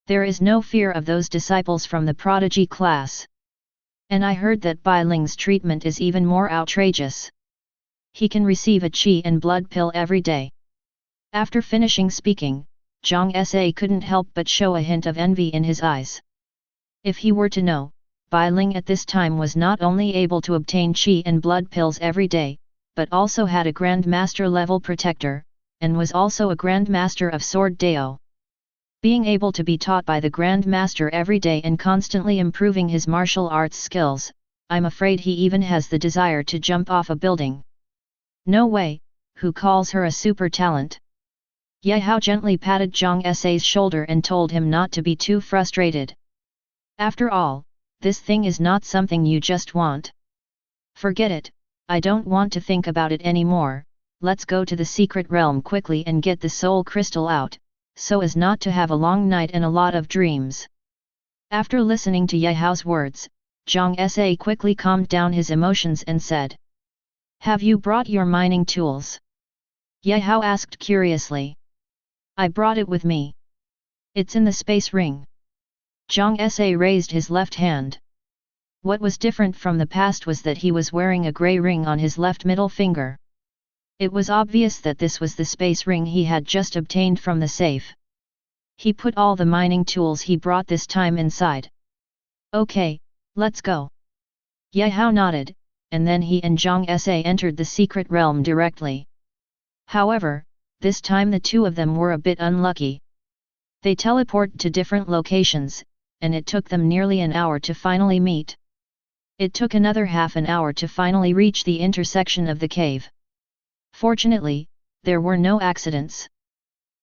There is no fear of those disciples from the prodigy class. And I heard that Bai Ling's treatment is even more outrageous. He can receive a qi and blood pill every day. After finishing speaking, Zhang Sa couldn't help but show a hint of envy in his eyes. If he were to know, Bai Ling at this time was not only able to obtain qi and blood pills every day, but also had a Grand Master level protector, and was also a Grand Master of Sword Dao. Being able to be taught by the Grand Master every day and constantly improving his martial arts skills, I'm afraid he even has the desire to jump off a building. No way, who calls her a super talent? Ye Hao gently patted Zhang Sa's shoulder and told him not to be too frustrated. After all, this thing is not something you just want. Forget it, I don't want to think about it anymore, let's go to the secret realm quickly and get the soul crystal out, so as not to have a long night and a lot of dreams. After listening to Ye Hao's words, Zhang Sa quickly calmed down his emotions and said, "Have you brought your mining tools?" Ye Hao asked curiously. "I brought it with me. It's in the space ring." Zhang Sa raised his left hand. What was different from the past was that he was wearing a grey ring on his left middle finger. It was obvious that this was the space ring he had just obtained from the safe. He put all the mining tools he brought this time inside. "Okay, let's go." Ye Hao nodded, and then he and Zhang Sa entered the secret realm directly. However, this time the two of them were a bit unlucky. They teleported to different locations, and it took them nearly an hour to finally meet. It took another half an hour to finally reach the intersection of the cave. Fortunately, there were no accidents.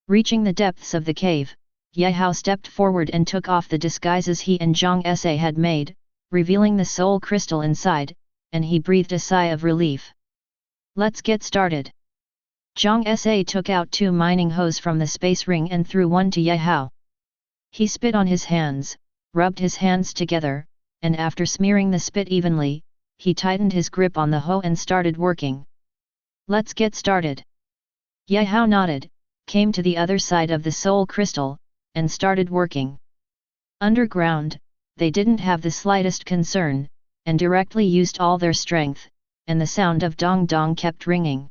Reaching the depths of the cave, Ye Hao stepped forward and took off the disguises he and Zhang Sa had made, revealing the soul crystal inside, and he breathed a sigh of relief. "Let's get started." Zhang Sa took out 2 mining hoes from the space ring and threw one to Ye Hao. He spit on his hands, rubbed his hands together, and after smearing the spit evenly, he tightened his grip on the hoe and started working. "Let's get started." Ye Hao nodded, came to the other side of the soul crystal, and started working. Underground, they didn't have the slightest concern, and directly used all their strength, and the sound of dong dong kept ringing.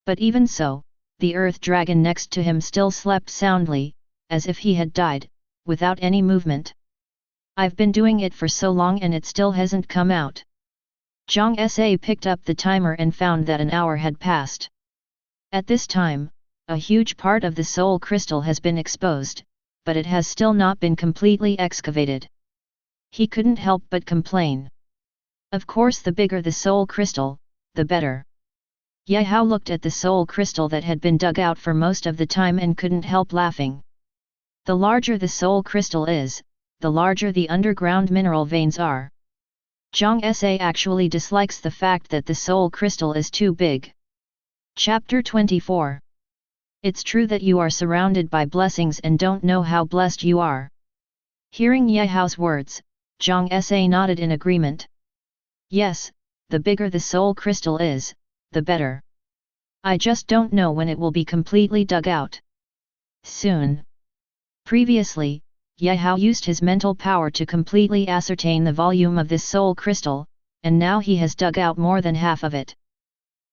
But even so, the earth dragon next to him still slept soundly, as if he had died, without any movement. "I've been doing it for so long and it still hasn't come out." Zhang Sa picked up the timer and found that an hour had passed. At this time, a huge part of the soul crystal has been exposed, but it has still not been completely excavated. He couldn't help but complain. Of course, the bigger the soul crystal, the better. Ye Hao looked at the soul crystal that had been dug out for most of the time and couldn't help laughing. The larger the soul crystal is, the larger the underground mineral veins are. Zhang Sa actually dislikes the fact that the soul crystal is too big. Chapter 24. It's true that you are surrounded by blessings and don't know how blessed you are. Hearing Ye Hao's words, Zhang Sa nodded in agreement. Yes, the bigger the soul crystal is, the better. I just don't know when it will be completely dug out. Soon. Previously, Ye Hao used his mental power to completely ascertain the volume of this soul crystal, and now he has dug out more than half of it.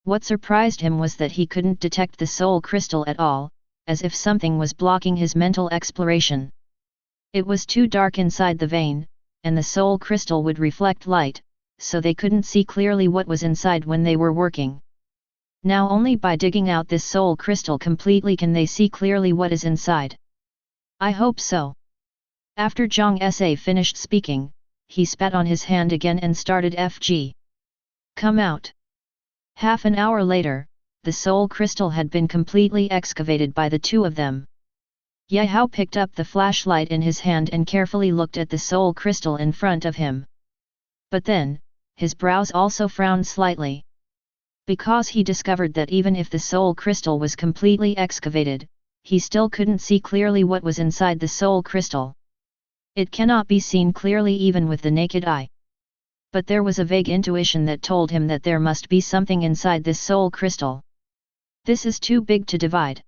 What surprised him was that he couldn't detect the soul crystal at all, as if something was blocking his mental exploration. It was too dark inside the vein, and the soul crystal would reflect light, so they couldn't see clearly what was inside when they were working. Now only by digging out this soul crystal completely can they see clearly what is inside. I hope so. After Zhang Sa finished speaking, he spat on his hand again and started FG. Come out. Half an hour later, the soul crystal had been completely excavated by the two of them. Ye Hao picked up the flashlight in his hand and carefully looked at the soul crystal in front of him. But then, his brows also frowned slightly. Because he discovered that even if the soul crystal was completely excavated, he still couldn't see clearly what was inside the soul crystal. It cannot be seen clearly even with the naked eye. But there was a vague intuition that told him that there must be something inside this soul crystal. This is too big to divide.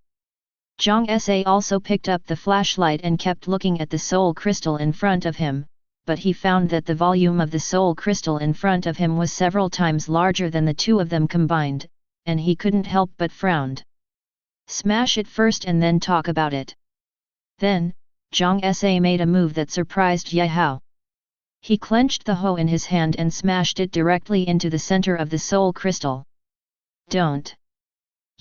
Zhang Sa also picked up the flashlight and kept looking at the soul crystal in front of him, but he found that the volume of the soul crystal in front of him was several times larger than the two of them combined, and he couldn't help but frown. Smash it first and then talk about it. Then, Zhang Sa made a move that surprised Ye Hao. He clenched the hoe in his hand and smashed it directly into the center of the soul crystal. Don't!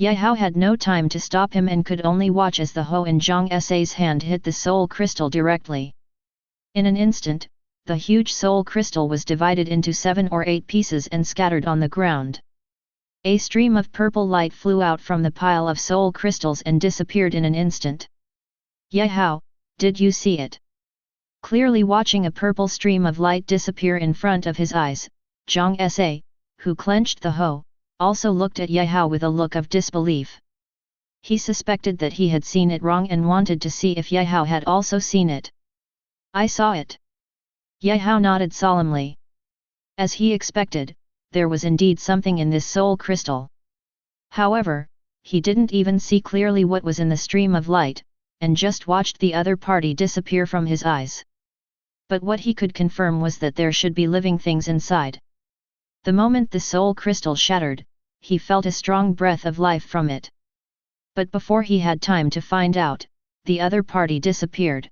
Ye Hao had no time to stop him and could only watch as the hoe in Zhang Sa's hand hit the soul crystal directly. In an instant, the huge soul crystal was divided into 7 or 8 pieces and scattered on the ground. A stream of purple light flew out from the pile of soul crystals and disappeared in an instant. Ye Hao, did you see it? Clearly watching a purple stream of light disappear in front of his eyes, Zhang Sa, who clenched the hoe, also looked at Ye Hao with a look of disbelief. He suspected that he had seen it wrong and wanted to see if Ye Hao had also seen it. I saw it. Ye Hao nodded solemnly. As he expected, there was indeed something in this soul crystal. However, he didn't even see clearly what was in the stream of light, and just watched the other party disappear from his eyes. But what he could confirm was that there should be living things inside. The moment the soul crystal shattered, he felt a strong breath of life from it. But before he had time to find out, the other party disappeared.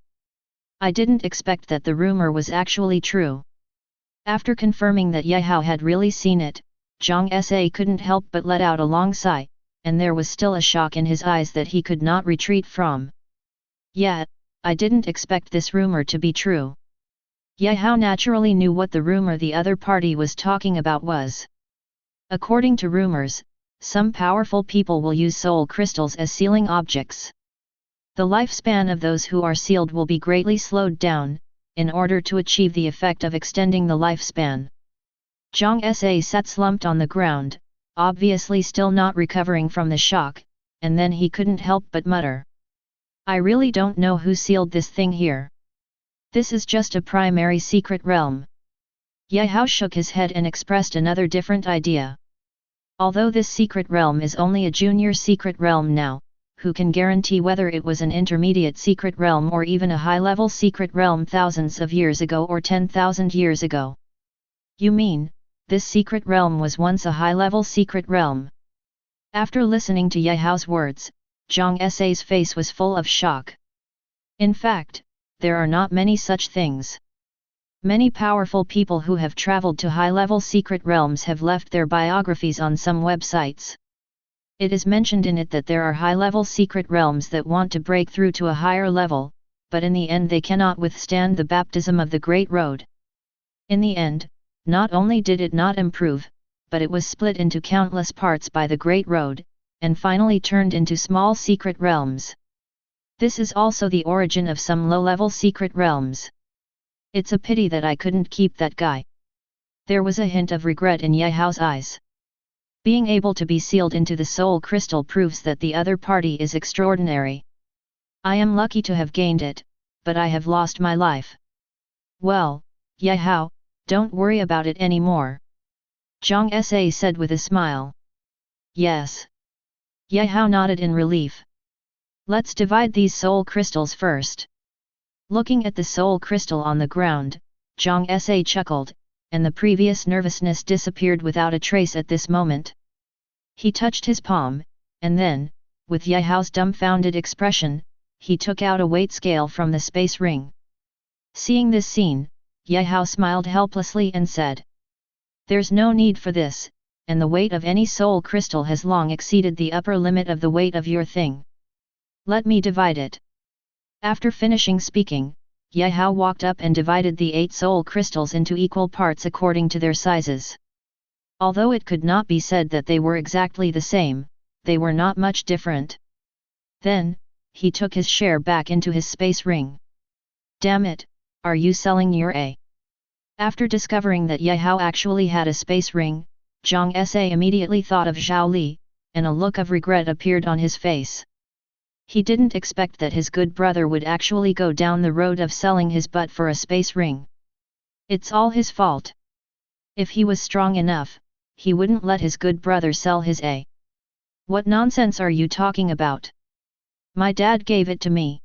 I didn't expect that the rumor was actually true. After confirming that Ye Hao had really seen it, Zhang Sa couldn't help but let out a long sigh, and there was still a shock in his eyes that he could not retreat from. Yeah, I didn't expect this rumor to be true. Ye Hao naturally knew what the rumor the other party was talking about was. According to rumors, some powerful people will use soul crystals as sealing objects. The lifespan of those who are sealed will be greatly slowed down, in order to achieve the effect of extending the lifespan. Zhang Sa sat slumped on the ground, obviously still not recovering from the shock, and then he couldn't help but mutter. I really don't know who sealed this thing here. This is just a primary secret realm. Ye Hao shook his head and expressed another different idea. Although this secret realm is only a junior secret realm now, who can guarantee whether it was an intermediate secret realm or even a high-level secret realm thousands of years ago or 10,000 years ago? You mean, this secret realm was once a high-level secret realm? After listening to Ye Hao's words, Zhang Sa's face was full of shock. In fact, there are not many such things. Many powerful people who have traveled to high-level secret realms have left their biographies on some websites. It is mentioned in it that there are high-level secret realms that want to break through to a higher level, but in the end they cannot withstand the baptism of the Great Road. In the end, not only did it not improve, but it was split into countless parts by the Great Road, and finally turned into small secret realms. This is also the origin of some low-level secret realms. It's a pity that I couldn't keep that guy. There was a hint of regret in Ye Hao's eyes. Being able to be sealed into the soul crystal proves that the other party is extraordinary. I am lucky to have gained it, but I have lost my life. Well, Ye Hao, don't worry about it anymore. Zhang Sa said with a smile. Yes. Ye Hao nodded in relief. Let's divide these soul crystals first. Looking at the soul crystal on the ground, Zhang Sa chuckled, and the previous nervousness disappeared without a trace at this moment. He touched his palm, and then, with Ye Hao's dumbfounded expression, he took out a weight scale from the space ring. Seeing this scene, Ye Hao smiled helplessly and said, There's no need for this, and the weight of any soul crystal has long exceeded the upper limit of the weight of your thing. Let me divide it. After finishing speaking, Ye Hao walked up and divided the 8 soul crystals into equal parts according to their sizes. Although it could not be said that they were exactly the same, they were not much different. Then, he took his share back into his space ring. Damn it, are you selling your A? After discovering that Ye Hao actually had a space ring, Zhang Sa immediately thought of Zhao Li, and a look of regret appeared on his face. He didn't expect that his good brother would actually go down the road of selling his butt for a space ring. It's all his fault. If he was strong enough, he wouldn't let his good brother sell his A. What nonsense are you talking about? My dad gave it to me.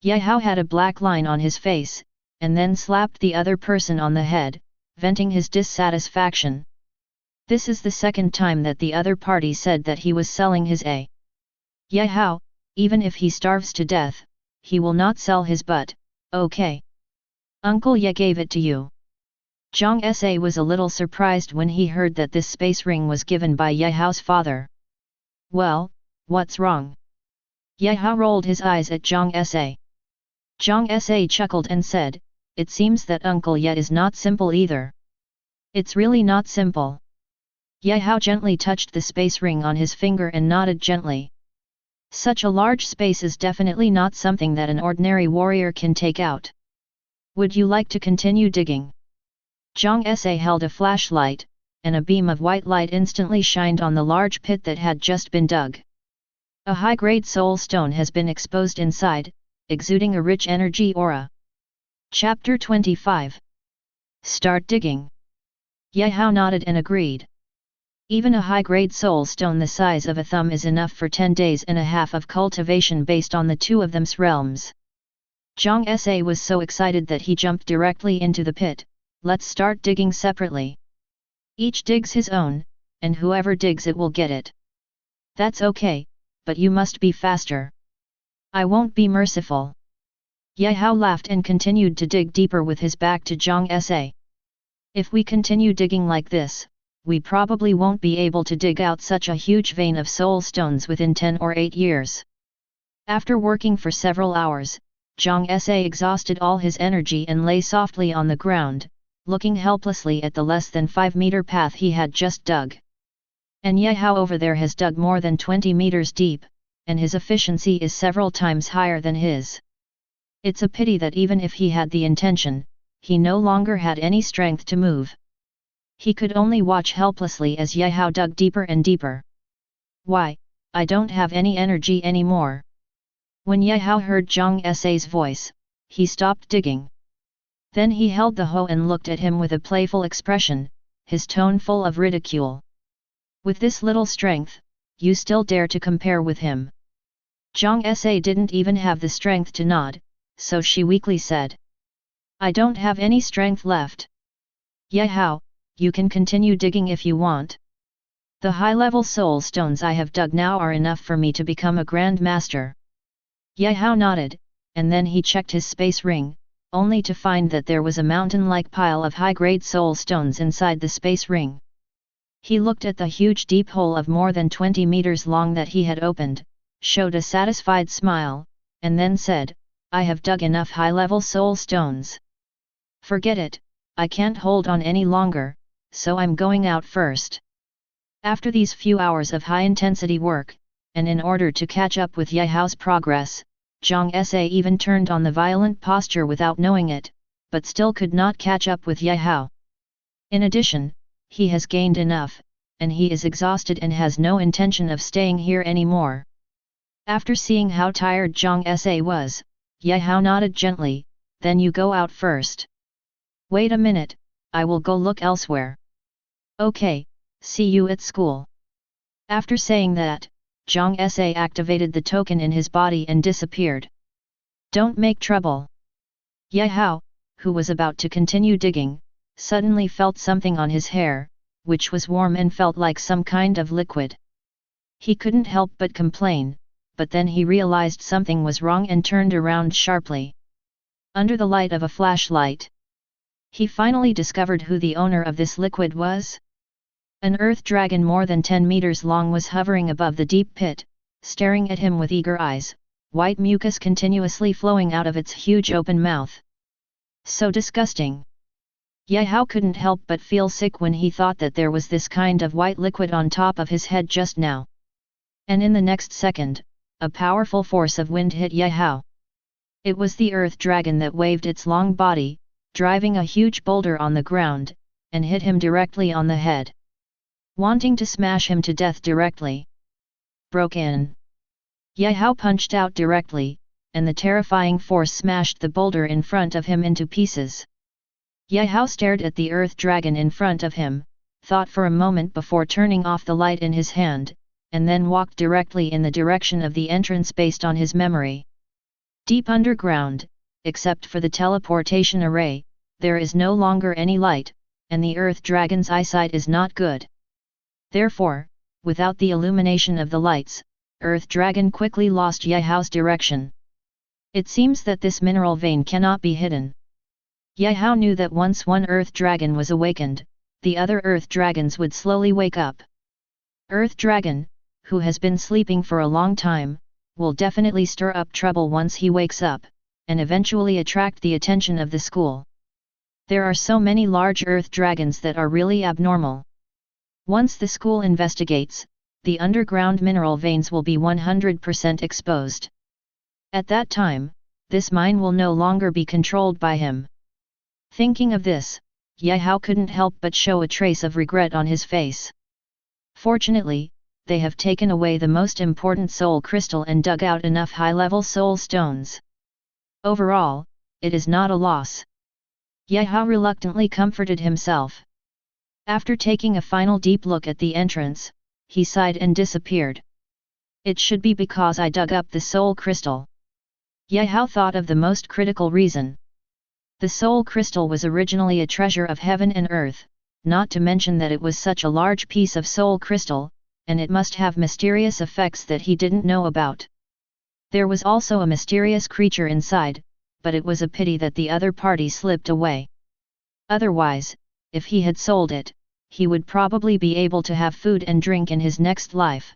Ye Hao had a black line on his face, and then slapped the other person on the head, venting his dissatisfaction. This is the second time that the other party said that he was selling his A. Ye Hao, even if he starves to death, he will not sell his butt, okay? Uncle Ye gave it to you. Zhang Sa was a little surprised when he heard that this space ring was given by Ye Hao's father. Well, what's wrong? Yehao rolled his eyes at Zhang Sa. Zhang Sa chuckled and said, it seems that Uncle Ye is not simple either. It's really not simple. Yehao gently touched the space ring on his finger and nodded gently. Such a large space is definitely not something that an ordinary warrior can take out. Would you like to continue digging? Zhang Sa held a flashlight, and a beam of white light instantly shined on the large pit that had just been dug. A high-grade soul stone has been exposed inside, exuding a rich energy aura. Chapter 25. Start digging. Yehao nodded and agreed. Even a high-grade soul stone the size of a thumb is enough for 10 days and a half of cultivation based on the two of them's realms. Zhang Sa was so excited that he jumped directly into the pit. Let's start digging separately. Each digs his own, and whoever digs it will get it. That's okay, but you must be faster. I won't be merciful. Yehao laughed and continued to dig deeper with his back to Zhang Sa. If we continue digging like this, we probably won't be able to dig out such a huge vein of soul stones within 10 or 8 years. After working for several hours, Zhang Sa exhausted all his energy and lay softly on the ground, looking helplessly at the less than 5-meter path he had just dug. And Yehao over there has dug more than 20 meters deep, and his efficiency is several times higher than his. It's a pity that even if he had the intention, he no longer had any strength to move. He could only watch helplessly as Yehao dug deeper and deeper. Why, I don't have any energy anymore. When Yehao heard Zhang Sa's voice, he stopped digging. Then he held the hoe and looked at him with a playful expression, his tone full of ridicule. With this little strength, you still dare to compare with him? Zhang Sa didn't even have the strength to nod, so she weakly said. I don't have any strength left. Yehao, you can continue digging if you want. The high-level soul stones I have dug now are enough for me to become a Grand Master. Yehao nodded, and then he checked his space ring, only to find that there was a mountain-like pile of high-grade soul stones inside the space ring. He looked at the huge deep hole of more than 20 meters long that he had opened, showed a satisfied smile, and then said, I have dug enough high-level soul stones. Forget it, I can't hold on any longer, so I'm going out first. After these few hours of high-intensity work, and in order to catch up with Yehao's progress, Zhang Sa even turned on the violent posture without knowing it, but still could not catch up with Yehao. In addition, he has gained enough, and he is exhausted and has no intention of staying here anymore. After seeing how tired Zhang Sa was, Yehao nodded gently, then you go out first. Wait a minute, I will go look elsewhere. Okay, see you at school. After saying that, Zhang Sa activated the token in his body and disappeared. Don't make trouble. Yehao, who was about to continue digging, suddenly felt something on his hair, which was warm and felt like some kind of liquid. He couldn't help but complain, but then he realized something was wrong and turned around sharply. Under the light of a flashlight, he finally discovered who the owner of this liquid was. An earth dragon more than 10 meters long was hovering above the deep pit, staring at him with eager eyes, white mucus continuously flowing out of its huge open mouth. So disgusting! Yehao couldn't help but feel sick when he thought that there was this kind of white liquid on top of his head just now. And in the next second, a powerful force of wind hit Yehao. It was the earth dragon that waved its long body, driving a huge boulder on the ground, and hit him directly on the head, wanting to smash him to death directly. Broke in. Yehao punched out directly, and the terrifying force smashed the boulder in front of him into pieces. Yehao stared at the earth dragon in front of him, thought for a moment before turning off the light in his hand, and then walked directly in the direction of the entrance based on his memory. Deep underground, except for the teleportation array, there is no longer any light, and the earth dragon's eyesight is not good. Therefore, without the illumination of the lights, Earth Dragon quickly lost Yehao's direction. It seems that this mineral vein cannot be hidden. Yehao knew that once one Earth Dragon was awakened, the other Earth Dragons would slowly wake up. Earth Dragon, who has been sleeping for a long time, will definitely stir up trouble once he wakes up, and eventually attract the attention of the school. There are so many large earth dragons that are really abnormal. Once the school investigates, the underground mineral veins will be 100% exposed. At that time, this mine will no longer be controlled by him. Thinking of this, Gaowu couldn't help but show a trace of regret on his face. Fortunately, they have taken away the most important soul crystal and dug out enough high-level soul stones. Overall, it is not a loss. Gaowu reluctantly comforted himself. After taking a final deep look at the entrance, he sighed and disappeared. It should be because I dug up the soul crystal. Gaowu thought of the most critical reason. The soul crystal was originally a treasure of heaven and earth, not to mention that it was such a large piece of soul crystal, and it must have mysterious effects that he didn't know about. There was also a mysterious creature inside, but it was a pity that the other party slipped away. Otherwise, if he had sold it, he would probably be able to have food and drink in his next life.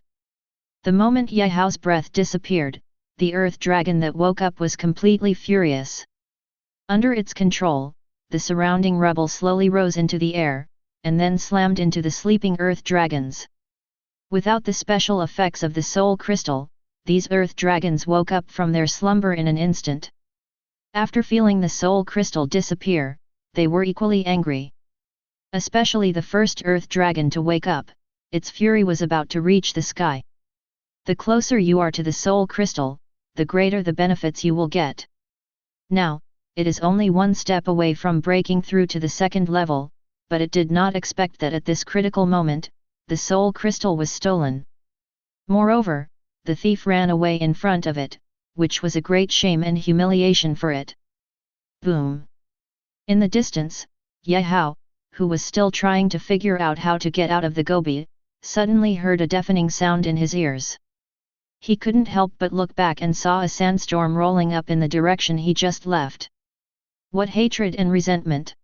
The moment Gaowu's breath disappeared, the earth dragon that woke up was completely furious. Under its control, the surrounding rubble slowly rose into the air, and then slammed into the sleeping earth dragons. Without the special effects of the soul crystal, these earth dragons woke up from their slumber in an instant. After feeling the soul crystal disappear, they were equally angry. Especially the first earth dragon to wake up, its fury was about to reach the sky. The closer you are to the soul crystal, the greater the benefits you will get. Now, it is only one step away from breaking through to the second level, but it did not expect that at this critical moment, the soul crystal was stolen. Moreover, the thief ran away in front of it, which was a great shame and humiliation for it. Boom! In the distance, Gaowu, who was still trying to figure out how to get out of the gobi, suddenly heard a deafening sound in his ears. He couldn't help but look back and saw a sandstorm rolling up in the direction he just left. What hatred and resentment!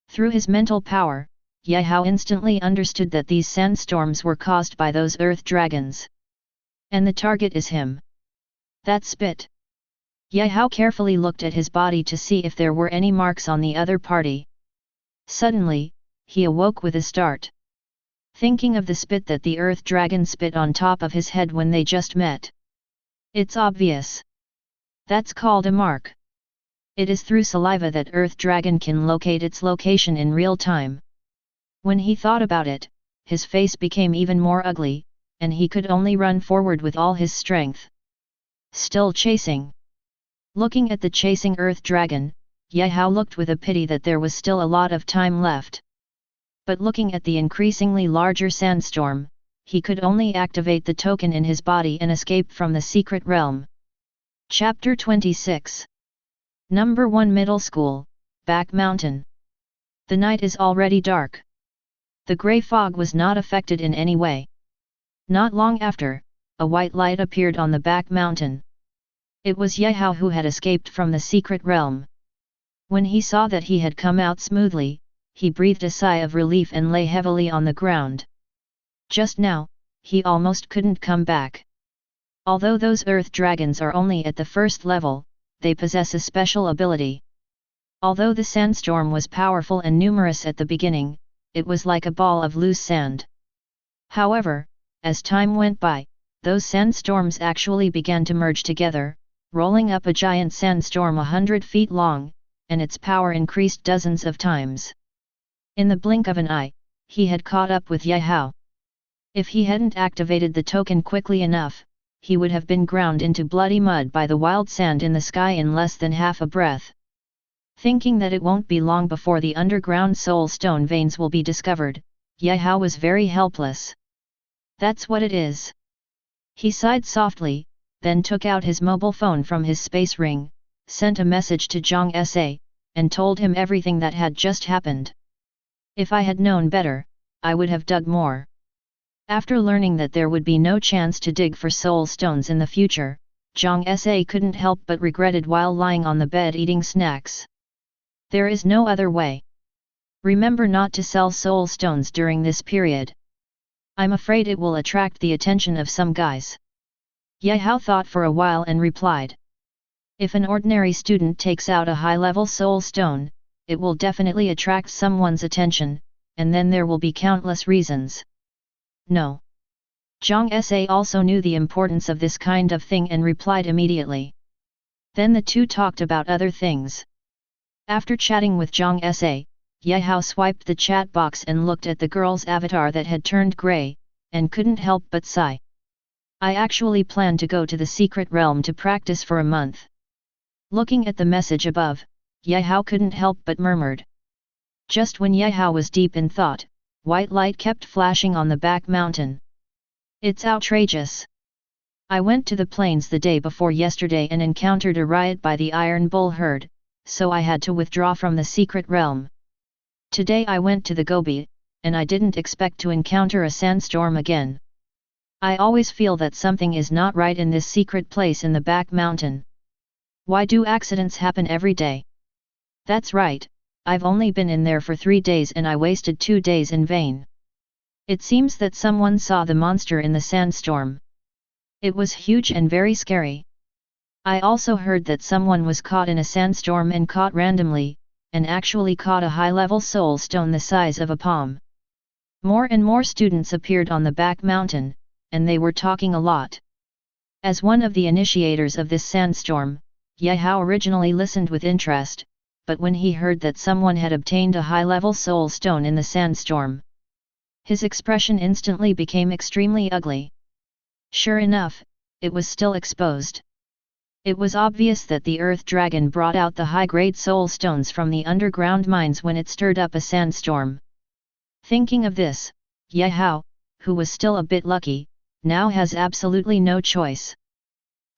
Through his mental power, Gaowu instantly understood that these sandstorms were caused by those earth dragons. And the target is him. That spit! Gaowu carefully looked at his body to see if there were any marks on the other party. Suddenly, he awoke with a start. Thinking of the spit that the earth dragon spit on top of his head when they just met. It's obvious. That's called a mark. It is through saliva that earth dragon can locate its location in real time. When he thought about it, his face became even more ugly, and he could only run forward with all his strength. Still chasing. Looking at the chasing earth dragon, Gaowu looked with a pity that there was still a lot of time left. But looking at the increasingly larger sandstorm, he could only activate the token in his body and escape from the secret realm. Chapter 26. Number 1 Middle School, Back Mountain. The night is already dark. The grey fog was not affected in any way. Not long after, a white light appeared on the back mountain. It was Gaowu who had escaped from the secret realm. When he saw that he had come out smoothly, he breathed a sigh of relief and lay heavily on the ground. Just now, he almost couldn't come back. Although those earth dragons are only at the first level, they possess a special ability. Although the sandstorm was powerful and numerous at the beginning, it was like a ball of loose sand. However, as time went by, those sandstorms actually began to merge together, rolling up a giant sandstorm 100 feet long, and its power increased dozens of times. In the blink of an eye, he had caught up with Gaowu. If he hadn't activated the token quickly enough, he would have been ground into bloody mud by the wild sand in the sky in less than half a breath. Thinking that it won't be long before the underground soul stone veins will be discovered, Gaowu was very helpless. That's what it is. He sighed softly, then took out his mobile phone from his space ring, sent a message to Zhang Sa, and told him everything that had just happened. If I had known better, I would have dug more. After learning that there would be no chance to dig for soul stones in the future, Zhang Sa couldn't help but regretted while lying on the bed eating snacks. There is no other way. Remember not to sell soul stones during this period. I'm afraid it will attract the attention of some guys. Ye Hao thought for a while and replied. If an ordinary student takes out a high-level soul stone, it will definitely attract someone's attention, and then there will be countless reasons. No. Zhang Sa also knew the importance of this kind of thing and replied immediately. Then the two talked about other things. After chatting with Zhang Sa, Ye Hao swiped the chat box and looked at the girl's avatar that had turned grey, and couldn't help but sigh. I actually plan to go to the secret realm to practice for a month. Looking at the message above, Ye Hao couldn't help but murmured. Just when Ye Hao was deep in thought, white light kept flashing on the back mountain. It's outrageous. I went to the plains the day before yesterday and encountered a riot by the Iron Bull herd, so I had to withdraw from the secret realm. Today I went to the Gobi, and I didn't expect to encounter a sandstorm again. I always feel that something is not right in this secret place in the back mountain. Why do accidents happen every day? That's right, I've only been in there for 3 days and I wasted 2 days in vain. It seems that someone saw the monster in the sandstorm. It was huge and very scary. I also heard that someone was caught in a sandstorm and caught randomly, and actually caught a high-level soul stone the size of a palm. More and more students appeared on the back mountain, and they were talking a lot. As one of the initiators of this sandstorm, Ye Hao originally listened with interest, but when he heard that someone had obtained a high-level soul stone in the sandstorm, his expression instantly became extremely ugly. Sure enough, it was still exposed. It was obvious that the earth dragon brought out the high-grade soul stones from the underground mines when it stirred up a sandstorm. Thinking of this, Ye Hao, who was still a bit lucky, now has absolutely no choice.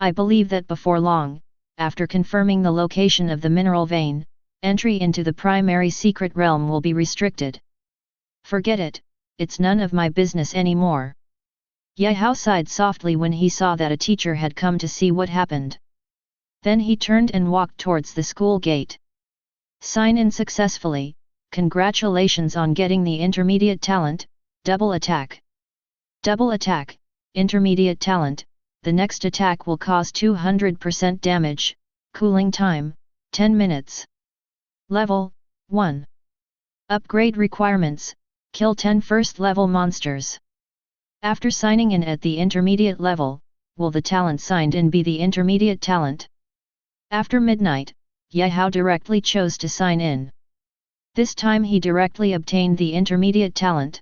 I believe that before long, after confirming the location of the mineral vein, entry into the primary secret realm will be restricted. Forget it, it's none of my business anymore. Ye Hao sighed softly when he saw that a teacher had come to see what happened. Then he turned and walked towards the school gate. Sign in successfully, congratulations on getting the intermediate talent, double attack. Double attack, intermediate talent, the next attack will cause 200% damage, cooling time, 10 minutes. Level 1. Upgrade requirements, kill 10 first level monsters. After signing in at the intermediate level, will the talent signed in be the intermediate talent? After midnight, Ye Hao directly chose to sign in. This time he directly obtained the intermediate talent.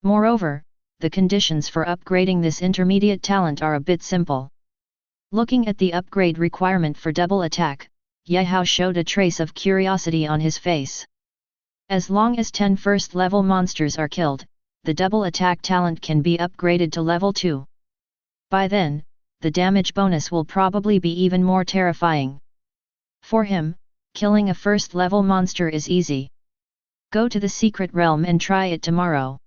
Moreover, the conditions for upgrading this intermediate talent are a bit simple. Looking at the upgrade requirement for double attack, Ye Hao showed a trace of curiosity on his face. As long as 10 first level monsters are killed, the double attack talent can be upgraded to level 2. By then, the damage bonus will probably be even more terrifying. For him, killing a first level monster is easy. Go to the secret realm and try it tomorrow.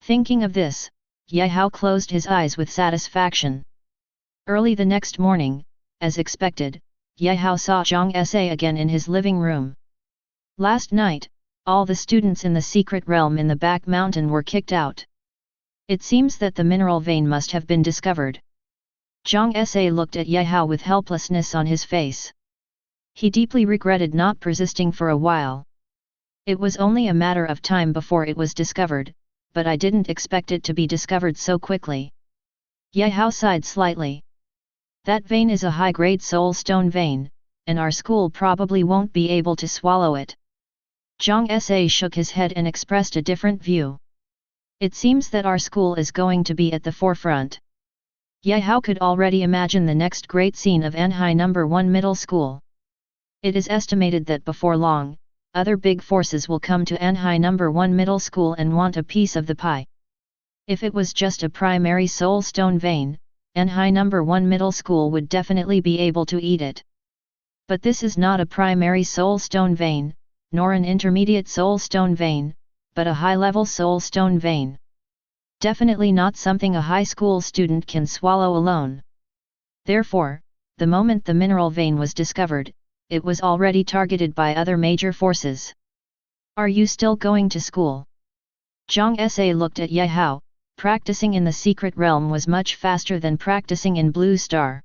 Thinking of this, Ye Hao closed his eyes with satisfaction. Early the next morning, as expected, Ye Hao saw Zhang Sa again in his living room. Last night, all the students in the secret realm in the back mountain were kicked out. It seems that the mineral vein must have been discovered. Zhang Sa looked at Ye Hao with helplessness on his face. He deeply regretted not persisting for a while. It was only a matter of time before it was discovered, but I didn't expect it to be discovered so quickly. Ye Hao sighed slightly. That vein is a high-grade soul stone vein, and our school probably won't be able to swallow it. Zhang Sa shook his head and expressed a different view. It seems that our school is going to be at the forefront. Ye Hao could already imagine the next great scene of Anhai No. 1 Middle School. It is estimated that before long, other big forces will come to Anhai No. 1 Middle School and want a piece of the pie. If it was just a primary soul stone vein, Anhai No. 1 Middle School would definitely be able to eat it. But this is not a primary soul stone vein, nor an intermediate soul stone vein, but a high-level soul stone vein. Definitely not something a high school student can swallow alone. Therefore, the moment the mineral vein was discovered, it was already targeted by other major forces. Are you still going to school? Zhang Sa looked at Ye Hao, practicing in the secret realm was much faster than practicing in Blue Star.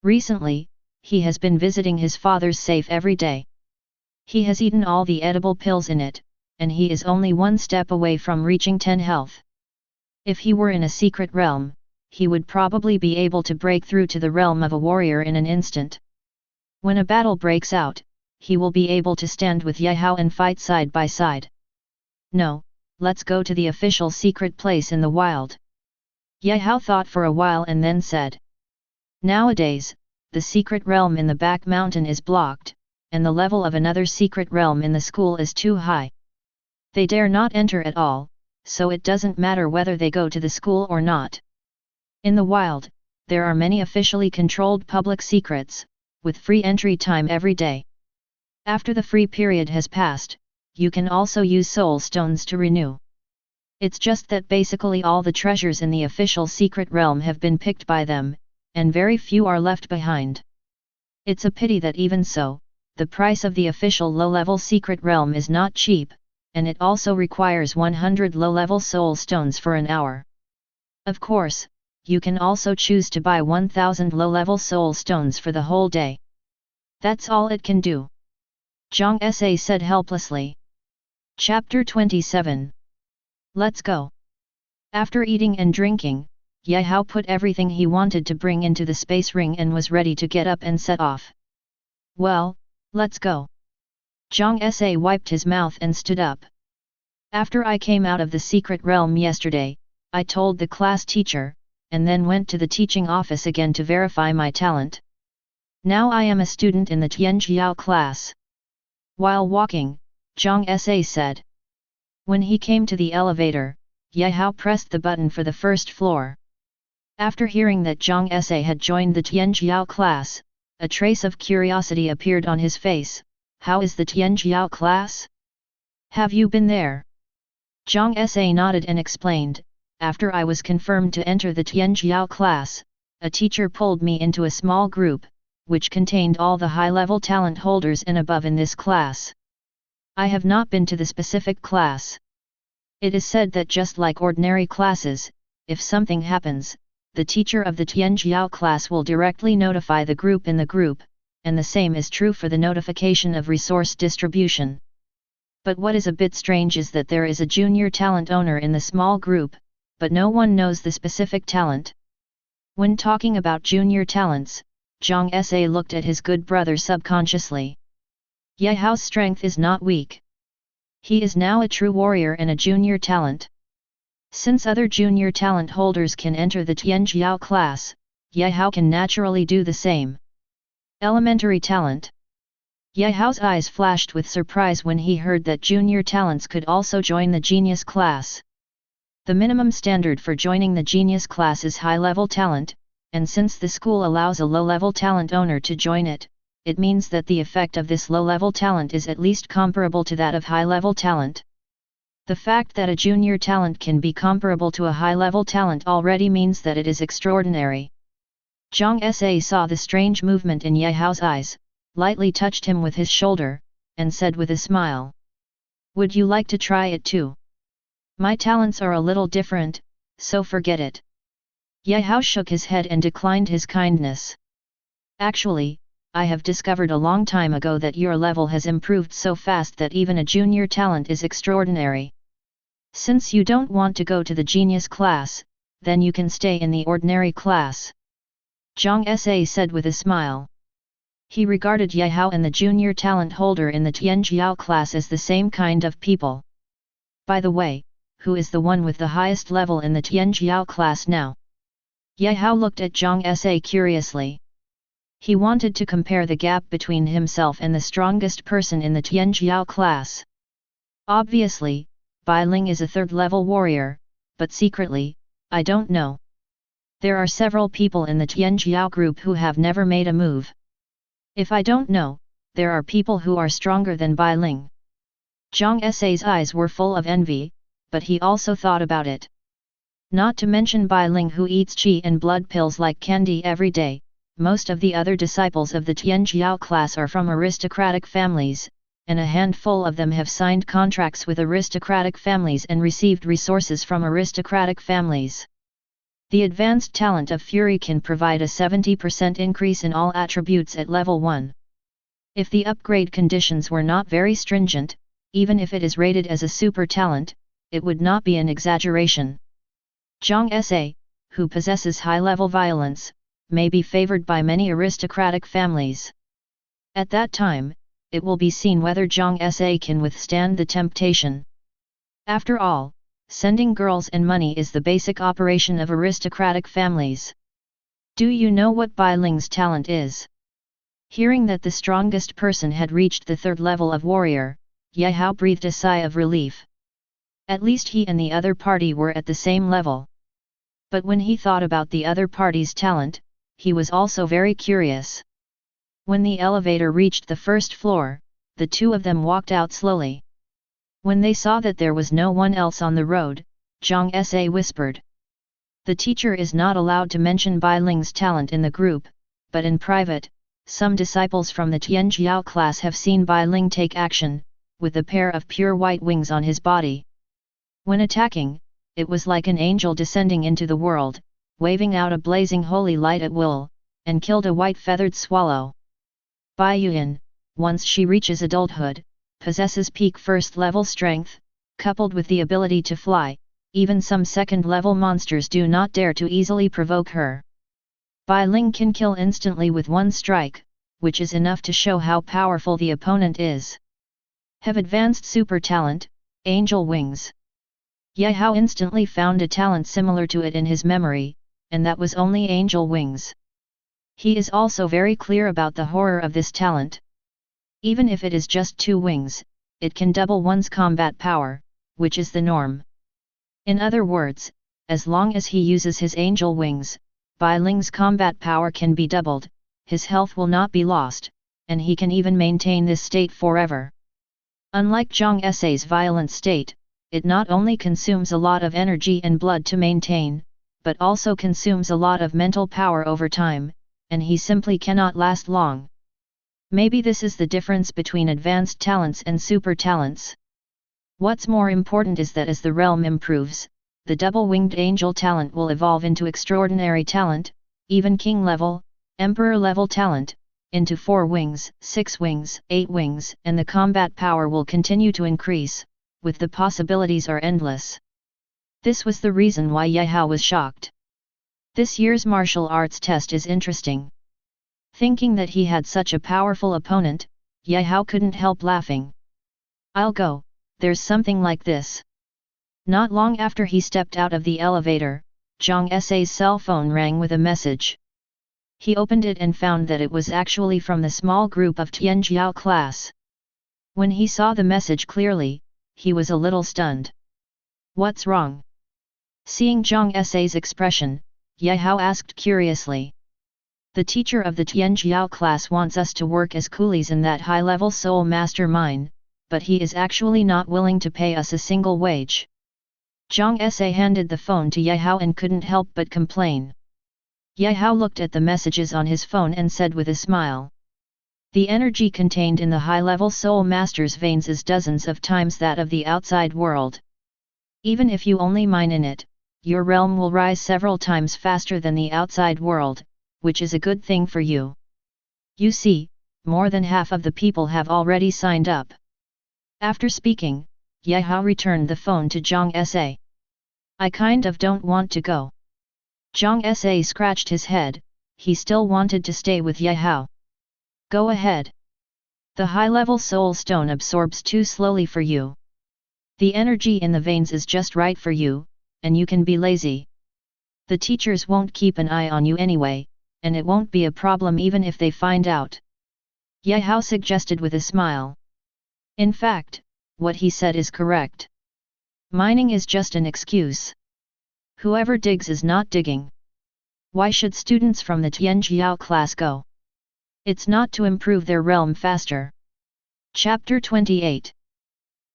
Recently, he has been visiting his father's safe every day. He has eaten all the edible pills in it, and he is only one step away from reaching 10 health. If he were in a secret realm, he would probably be able to break through to the realm of a warrior in an instant. When a battle breaks out, he will be able to stand with Yehao and fight side by side. No, let's go to the official secret place in the wild. Yehao thought for a while and then said. Nowadays, the secret realm in the back mountain is blocked, and the level of another secret realm in the school is too high. They dare not enter at all, so it doesn't matter whether they go to the school or not. In the wild, there are many officially controlled public secrets, with free entry time every day. After the free period has passed, you can also use soul stones to renew. It's just that basically all the treasures in the official secret realm have been picked by them, and very few are left behind. It's a pity that even so, the price of the official low-level secret realm is not cheap, and it also requires 100 low-level soul stones for an hour. Of course, you can also choose to buy 1000 low-level soul stones for the whole day. That's all it can do. Zhang Sa said helplessly. Chapter 27. Let's go. After eating and drinking, Yehao put everything he wanted to bring into the space ring and was ready to get up and set off. Well, let's go. Zhang Sa wiped his mouth and stood up. After I came out of the secret realm yesterday, I told the class teacher, and then went to the teaching office again to verify my talent. Now I am a student in the Tianjiao class. While walking, Zhang Sa said. When he came to the elevator, Yehao pressed the button for the first floor. After hearing that Zhang Sa had joined the Tianjiao class, a trace of curiosity appeared on his face. How is the Tianjiao class? Have you been there? Zhang Sa nodded and explained, after I was confirmed to enter the Tianjiao class, a teacher pulled me into a small group, which contained all the high-level talent holders and above in this class. I have not been to the specific class. It is said that just like ordinary classes, if something happens, the teacher of the Tianjiao class will directly notify the group in the group, and the same is true for the notification of resource distribution. But what is a bit strange is that there is a junior talent owner in the small group, but no one knows the specific talent. When talking about junior talents, Zhang Sa looked at his good brother subconsciously. Yehao's strength is not weak. He is now a true warrior and a junior talent. Since other junior talent holders can enter the Tianjiao class, Yehao can naturally do the same. Elementary talent. Yehao's eyes flashed with surprise when he heard that junior talents could also join the genius class. The minimum standard for joining the genius class is high-level talent, and since the school allows a low-level talent owner to join it, it means that the effect of this low-level talent is at least comparable to that of high-level talent. The fact that a junior talent can be comparable to a high-level talent already means that it is extraordinary. Zhang Sa saw the strange movement in Yehao's eyes, lightly touched him with his shoulder, and said with a smile. Would you like to try it too? My talents are a little different, so forget it. Yehao shook his head and declined his kindness. Actually, I have discovered a long time ago that your level has improved so fast that even a junior talent is extraordinary. Since you don't want to go to the genius class, then you can stay in the ordinary class. Zhang Sa said with a smile. He regarded Yehao and the junior talent holder in the Tianjiao class as the same kind of people. By the way, who is the one with the highest level in the Tianjiao class now? Yehao looked at Zhang Sa curiously. He wanted to compare the gap between himself and the strongest person in the Tianjiao class. Obviously, Bai Ling is a third-level warrior, but secretly, I don't know. There are several people in the Tianjiao group who have never made a move. If I don't know, there are people who are stronger than Bai Ling. Zhang Sa's eyes were full of envy, but he also thought about it. Not to mention Bai Ling who eats qi and blood pills like candy every day. Most of the other disciples of the Tianjiao class are from aristocratic families, and a handful of them have signed contracts with aristocratic families and received resources from aristocratic families. The advanced talent of Fury can provide a 70% increase in all attributes at level 1. If the upgrade conditions were not very stringent, even if it is rated as a super talent, it would not be an exaggeration. Zhang Sa, who possesses high-level violence, may be favored by many aristocratic families. At that time, it will be seen whether Zhang Sa can withstand the temptation. After all, sending girls and money is the basic operation of aristocratic families. Do you know what Bai Ling's talent is? Hearing that the strongest person had reached the 3rd level of warrior, Ye Hao breathed a sigh of relief. At least he and the other party were at the same level. But when he thought about the other party's talent, he was also very curious. When the elevator reached the 1st floor, the two of them walked out slowly. When they saw that there was no one else on the road, Zhang Sa whispered. The teacher is not allowed to mention Bai Ling's talent in the group, but in private, some disciples from the Tianjiao class have seen Bai Ling take action, with a pair of pure white wings on his body. When attacking, it was like an angel descending into the world, waving out a blazing holy light at will, and killed a white feathered swallow. Bai Yuan, once she reaches adulthood, possesses peak 1st level strength, coupled with the ability to fly. Even some 2nd level monsters do not dare to easily provoke her. Bai Ling can kill instantly with one strike, which is enough to show how powerful the opponent is. Have advanced super talent, Angel Wings. Ye Hao instantly found a talent similar to it in his memory, and that was only Angel Wings. He is also very clear about the horror of this talent. Even if it is just 2 wings, it can double one's combat power, which is the norm. In other words, as long as he uses his Angel Wings, Bai Ling's combat power can be doubled, his health will not be lost, and he can even maintain this state forever. Unlike Zhang Sa's violent state, it not only consumes a lot of energy and blood to maintain, but also consumes a lot of mental power over time, and he simply cannot last long. Maybe this is the difference between advanced talents and super talents. What's more important is that as the realm improves, the double-winged angel talent will evolve into extraordinary talent, even king level, emperor level talent, into 4 wings, 6 wings, 8 wings, and the combat power will continue to increase, with the possibilities are endless. This was the reason why Ye Hao was shocked. This year's martial arts test is interesting. Thinking that he had such a powerful opponent, Ye Hao couldn't help laughing. I'll go, there's something like this. Not long after he stepped out of the elevator, Zhang Sa's cell phone rang with a message. He opened it and found that it was actually from the small group of Tianjiao class. When he saw the message clearly, he was a little stunned. What's wrong? Seeing Zhang Sa's expression, Ye Hao asked curiously. The teacher of the Tianjiao class wants us to work as coolies in that high-level soul master mine, but he is actually not willing to pay us a single wage. Zhang Sa handed the phone to Ye Hao and couldn't help but complain. Ye Hao looked at the messages on his phone and said with a smile. The energy contained in the high-level soul master's veins is dozens of times that of the outside world. Even if you only mine in it, your realm will rise several times faster than the outside world, which is a good thing for you. You see, more than half of the people have already signed up. After speaking, Ye Hao returned the phone to Zhang Sa. I kind of don't want to go. Zhang Sa scratched his head, he still wanted to stay with Ye Hao. Go ahead. The high-level soul stone absorbs too slowly for you. The energy in the veins is just right for you, and you can be lazy. The teachers won't keep an eye on you anyway, and it won't be a problem even if they find out. Ye Hao suggested with a smile. In fact, what he said is correct. Mining is just an excuse. Whoever digs is not digging. Why should students from the Tianjiao class go? It's not to improve their realm faster. Chapter 28.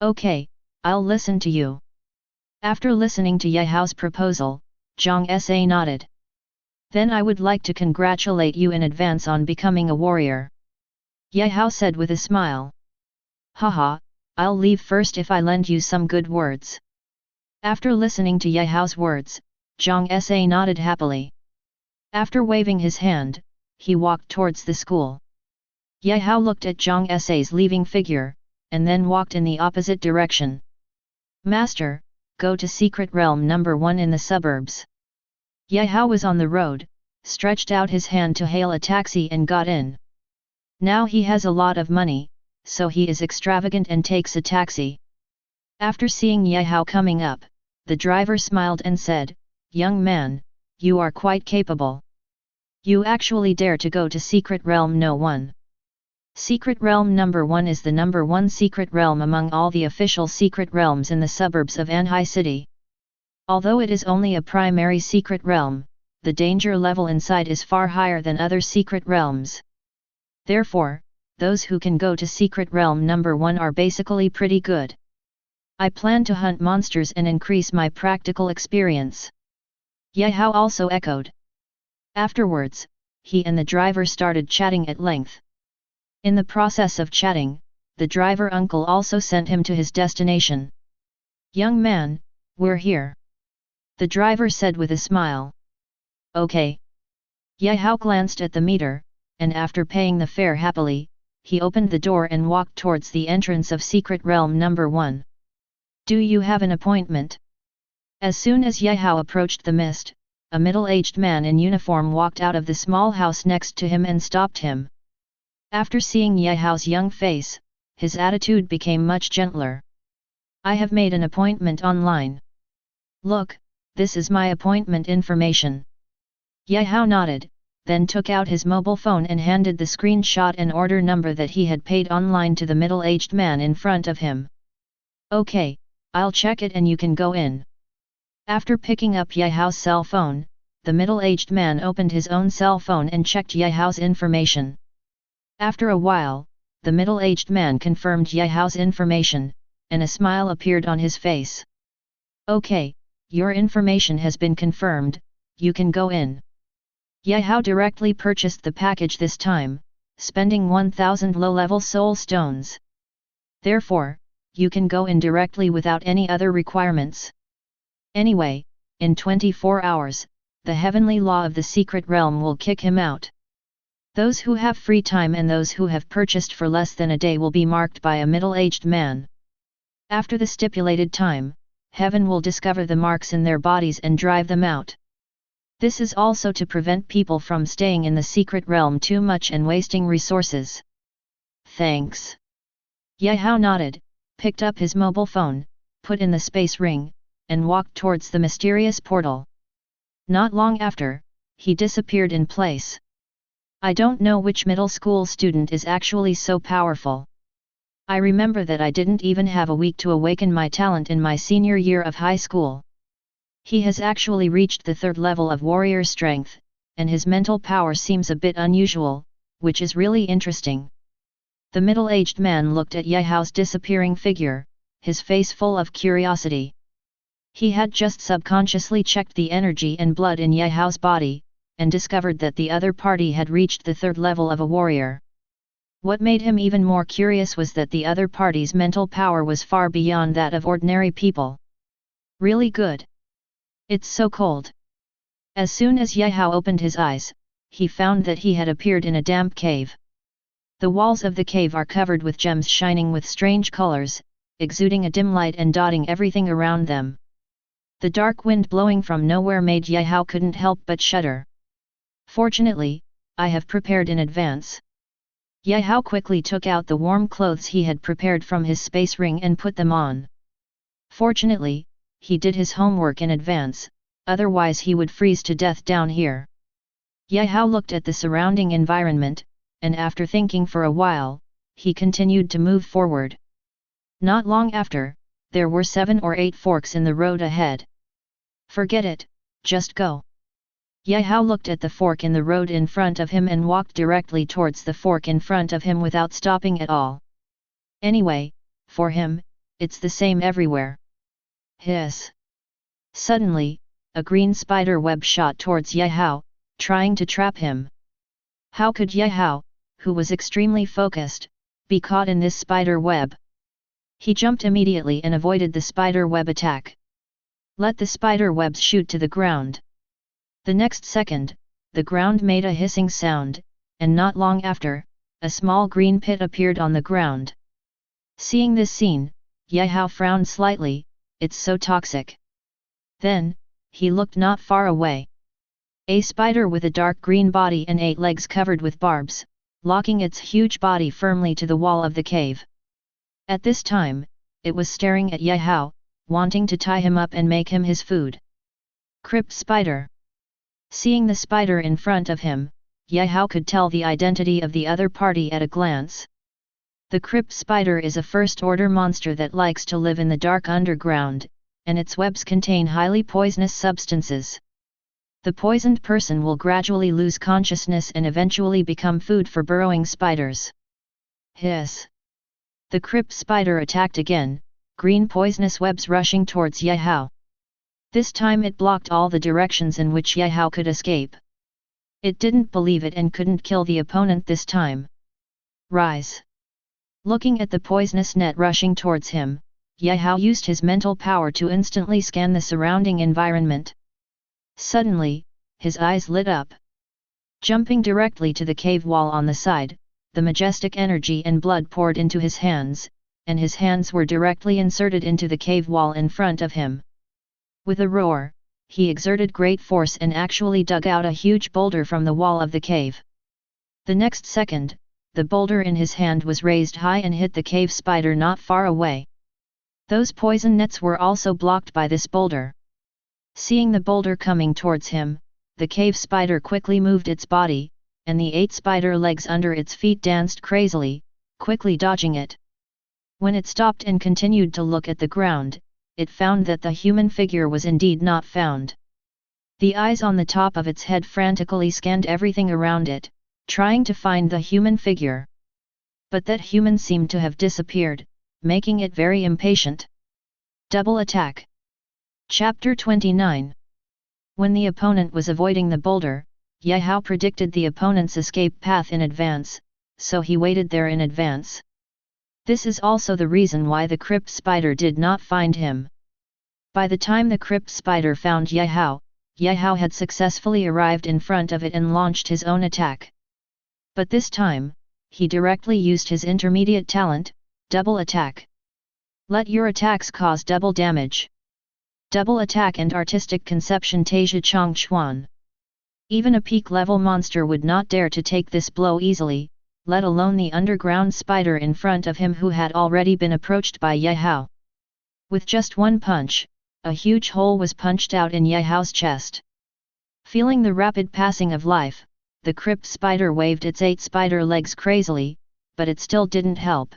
Okay, I'll listen to you. After listening to Ye Hao's proposal, Zhang Sa nodded. Then I would like to congratulate you in advance on becoming a warrior. Ye Hao said with a smile. Haha, I'll leave first if I lend you some good words. After listening to Yehao's words, Zhang Sa nodded happily. After waving his hand, he walked towards the school. Yehao looked at Zhang Sa's leaving figure, and then walked in the opposite direction. Master, go to secret realm number 1 in the suburbs. Yehao was on the road, stretched out his hand to hail a taxi and got in. Now he has a lot of money, so he is extravagant and takes a taxi. After seeing Yehao coming up, the driver smiled and said, "Young man, you are quite capable. You actually dare to go to secret realm no 1. Secret realm number 1 is the number 1 secret realm among all the official secret realms in the suburbs of Anhai City. Although it is only a primary secret realm, the danger level inside is far higher than other secret realms. Therefore, those who can go to secret realm number 1 are basically pretty good. I plan to hunt monsters and increase my practical experience." Yehao also echoed. Afterwards, he and the driver started chatting at length. In the process of chatting, the driver uncle also sent him to his destination. "Young man, we're here," the driver said with a smile. "Okay." Yehao glanced at the meter, and after paying the fare happily, he opened the door and walked towards the entrance of secret realm number 1. "Do you have an appointment?" As soon as Yehao approached the mist, a middle-aged man in uniform walked out of the small house next to him and stopped him. After seeing Yehao's young face, his attitude became much gentler. "I have made an appointment online. Look, this is my appointment information." Yehao nodded, then took out his mobile phone and handed the screenshot and order number that he had paid online to the middle-aged man in front of him. "Okay, I'll check it and you can go in." After picking up Yehao's cell phone, the middle-aged man opened his own cell phone and checked Yehao's information. After a while, the middle-aged man confirmed Yehao's information, and a smile appeared on his face. "Okay, your information has been confirmed, you can go in." Yehao directly purchased the package this time, spending 1000 low-level soul stones. Therefore, you can go in directly without any other requirements. Anyway, in 24 hours, the heavenly law of the secret realm will kick him out. Those who have free time and those who have purchased for less than a day will be marked by a middle-aged man. After the stipulated time, heaven will discover the marks in their bodies and drive them out. This is also to prevent people from staying in the secret realm too much and wasting resources. "Thanks." Yehao nodded, picked up his mobile phone, put in the space ring, and walked towards the mysterious portal. Not long after, he disappeared in place. I don't know which middle school student is actually so powerful. I remember that I didn't even have a week to awaken my talent in my senior year of high school. He has actually reached the 3rd level of warrior strength, and his mental power seems a bit unusual, which is really interesting. The middle-aged man looked at Yehao's disappearing figure, his face full of curiosity. He had just subconsciously checked the energy and blood in Yehao's body, and discovered that the other party had reached the 3rd level of a warrior. What made him even more curious was that the other party's mental power was far beyond that of ordinary people. Really good. It's so cold. As soon as Yehao opened his eyes, he found that he had appeared in a damp cave. The walls of the cave are covered with gems shining with strange colors, exuding a dim light and dotting everything around them. The dark wind blowing from nowhere made Yehao couldn't help but shudder. Fortunately, I have prepared in advance. Yehao quickly took out the warm clothes he had prepared from his space ring and put them on. Fortunately, he did his homework in advance, otherwise he would freeze to death down here. Yehao looked at the surrounding environment, and after thinking for a while, he continued to move forward. Not long after, there were 7 or 8 forks in the road ahead. Forget it, just go. Yehao looked at the fork in the road in front of him and walked directly towards the fork in front of him without stopping at all. Anyway, for him, it's the same everywhere. Hiss. Suddenly, a green spider web shot towards Yehao, trying to trap him. How could Yehao, who was extremely focused, be caught in this spider web? He jumped immediately and avoided the spider web attack. Let the spider webs shoot to the ground. The next second, the ground made a hissing sound, and not long after, a small green pit appeared on the ground. Seeing this scene, Gaowu frowned slightly. It's so toxic. Then, he looked not far away. A spider with a dark green body and 8 legs covered with barbs, locking its huge body firmly to the wall of the cave. At this time, it was staring at Gaowu, wanting to tie him up and make him his food. Crypt spider. Seeing the spider in front of him, Gaowu could tell the identity of the other party at a glance. The crypt spider is a first-order monster that likes to live in the dark underground, and its webs contain highly poisonous substances. The poisoned person will gradually lose consciousness and eventually become food for burrowing spiders. Hiss! The crypt spider attacked again, green poisonous webs rushing towards Gaowu. This time it blocked all the directions in which Gaowu could escape. It didn't believe it and couldn't kill the opponent this time. Rise! Looking at the poisonous net rushing towards him, Gaowu used his mental power to instantly scan the surrounding environment. Suddenly, his eyes lit up. Jumping directly to the cave wall on the side, the majestic energy and blood poured into his hands, and his hands were directly inserted into the cave wall in front of him. With a roar, he exerted great force and actually dug out a huge boulder from the wall of the cave. The next second, the boulder in his hand was raised high and hit the cave spider not far away. Those poison nets were also blocked by this boulder. Seeing the boulder coming towards him, the cave spider quickly moved its body, and the 8 spider legs under its feet danced crazily, quickly dodging it. When it stopped and continued to look at the ground, it found that the human figure was indeed not found. The eyes on the top of its head frantically scanned everything around it, trying to find the human figure. But that human seemed to have disappeared, making it very impatient. Double attack. Chapter 29. When the opponent was avoiding the boulder, Gaowu predicted the opponent's escape path in advance, so he waited there in advance. This is also the reason why the crypt spider did not find him. By the time the crypt spider found Gaowu, Gaowu had successfully arrived in front of it and launched his own attack. But this time, he directly used his intermediate talent, double attack. Let your attacks cause double damage. Double attack and artistic conception Taizhi Chong Chuan. Even a peak-level monster would not dare to take this blow easily, let alone the underground spider in front of him who had already been approached by Gaowu. With just one punch, a huge hole was punched out in Gaowu's chest. Feeling the rapid passing of life, the crypt spider waved its 8 spider legs crazily, but it still didn't help.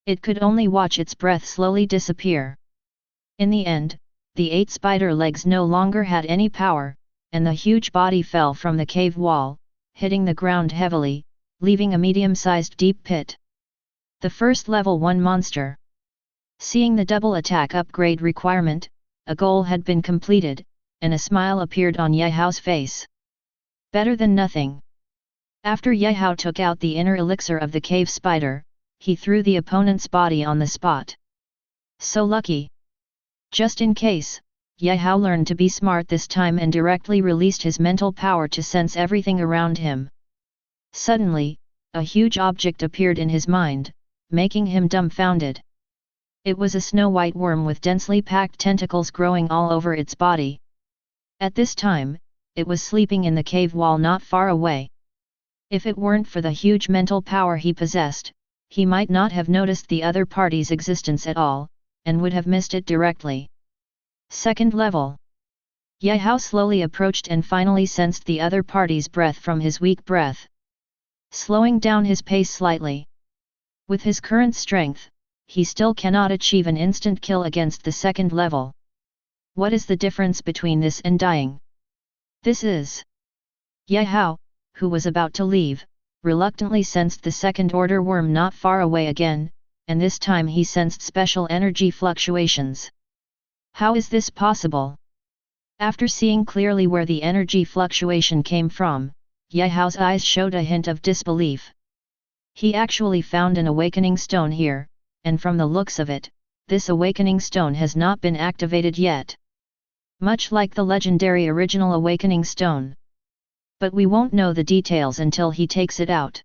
It could only watch its breath slowly disappear. In the end, the 8 spider legs no longer had any power, and the huge body fell from the cave wall, hitting the ground heavily, leaving a medium-sized deep pit. The first level 1 monster. Seeing the double attack upgrade requirement, a goal had been completed, and a smile appeared on Gaowu's face. Better than nothing. After Gaowu took out the inner elixir of the cave spider, he threw the opponent's body on the spot. So lucky. Just in case, Gaowu learned to be smart this time and directly released his mental power to sense everything around him. Suddenly, a huge object appeared in his mind, making him dumbfounded. It was a snow-white worm with densely packed tentacles growing all over its body. At this time, it was sleeping in the cave wall not far away. If it weren't for the huge mental power he possessed, he might not have noticed the other party's existence at all, and would have missed it directly. Second level. Gaowu slowly approached and finally sensed the other party's breath from his weak breath. Slowing down his pace slightly. With his current strength, he still cannot achieve an instant kill against the second level. What is the difference between this and dying? This is. Gaowu, who was about to leave, reluctantly sensed the second-order worm not far away again, and this time he sensed special energy fluctuations. How is this possible? After seeing clearly where the energy fluctuation came from, Gaowu's eyes showed a hint of disbelief. He actually found an awakening stone here, and from the looks of it, this awakening stone has not been activated yet. Much like the legendary original awakening stone. But we won't know the details until he takes it out.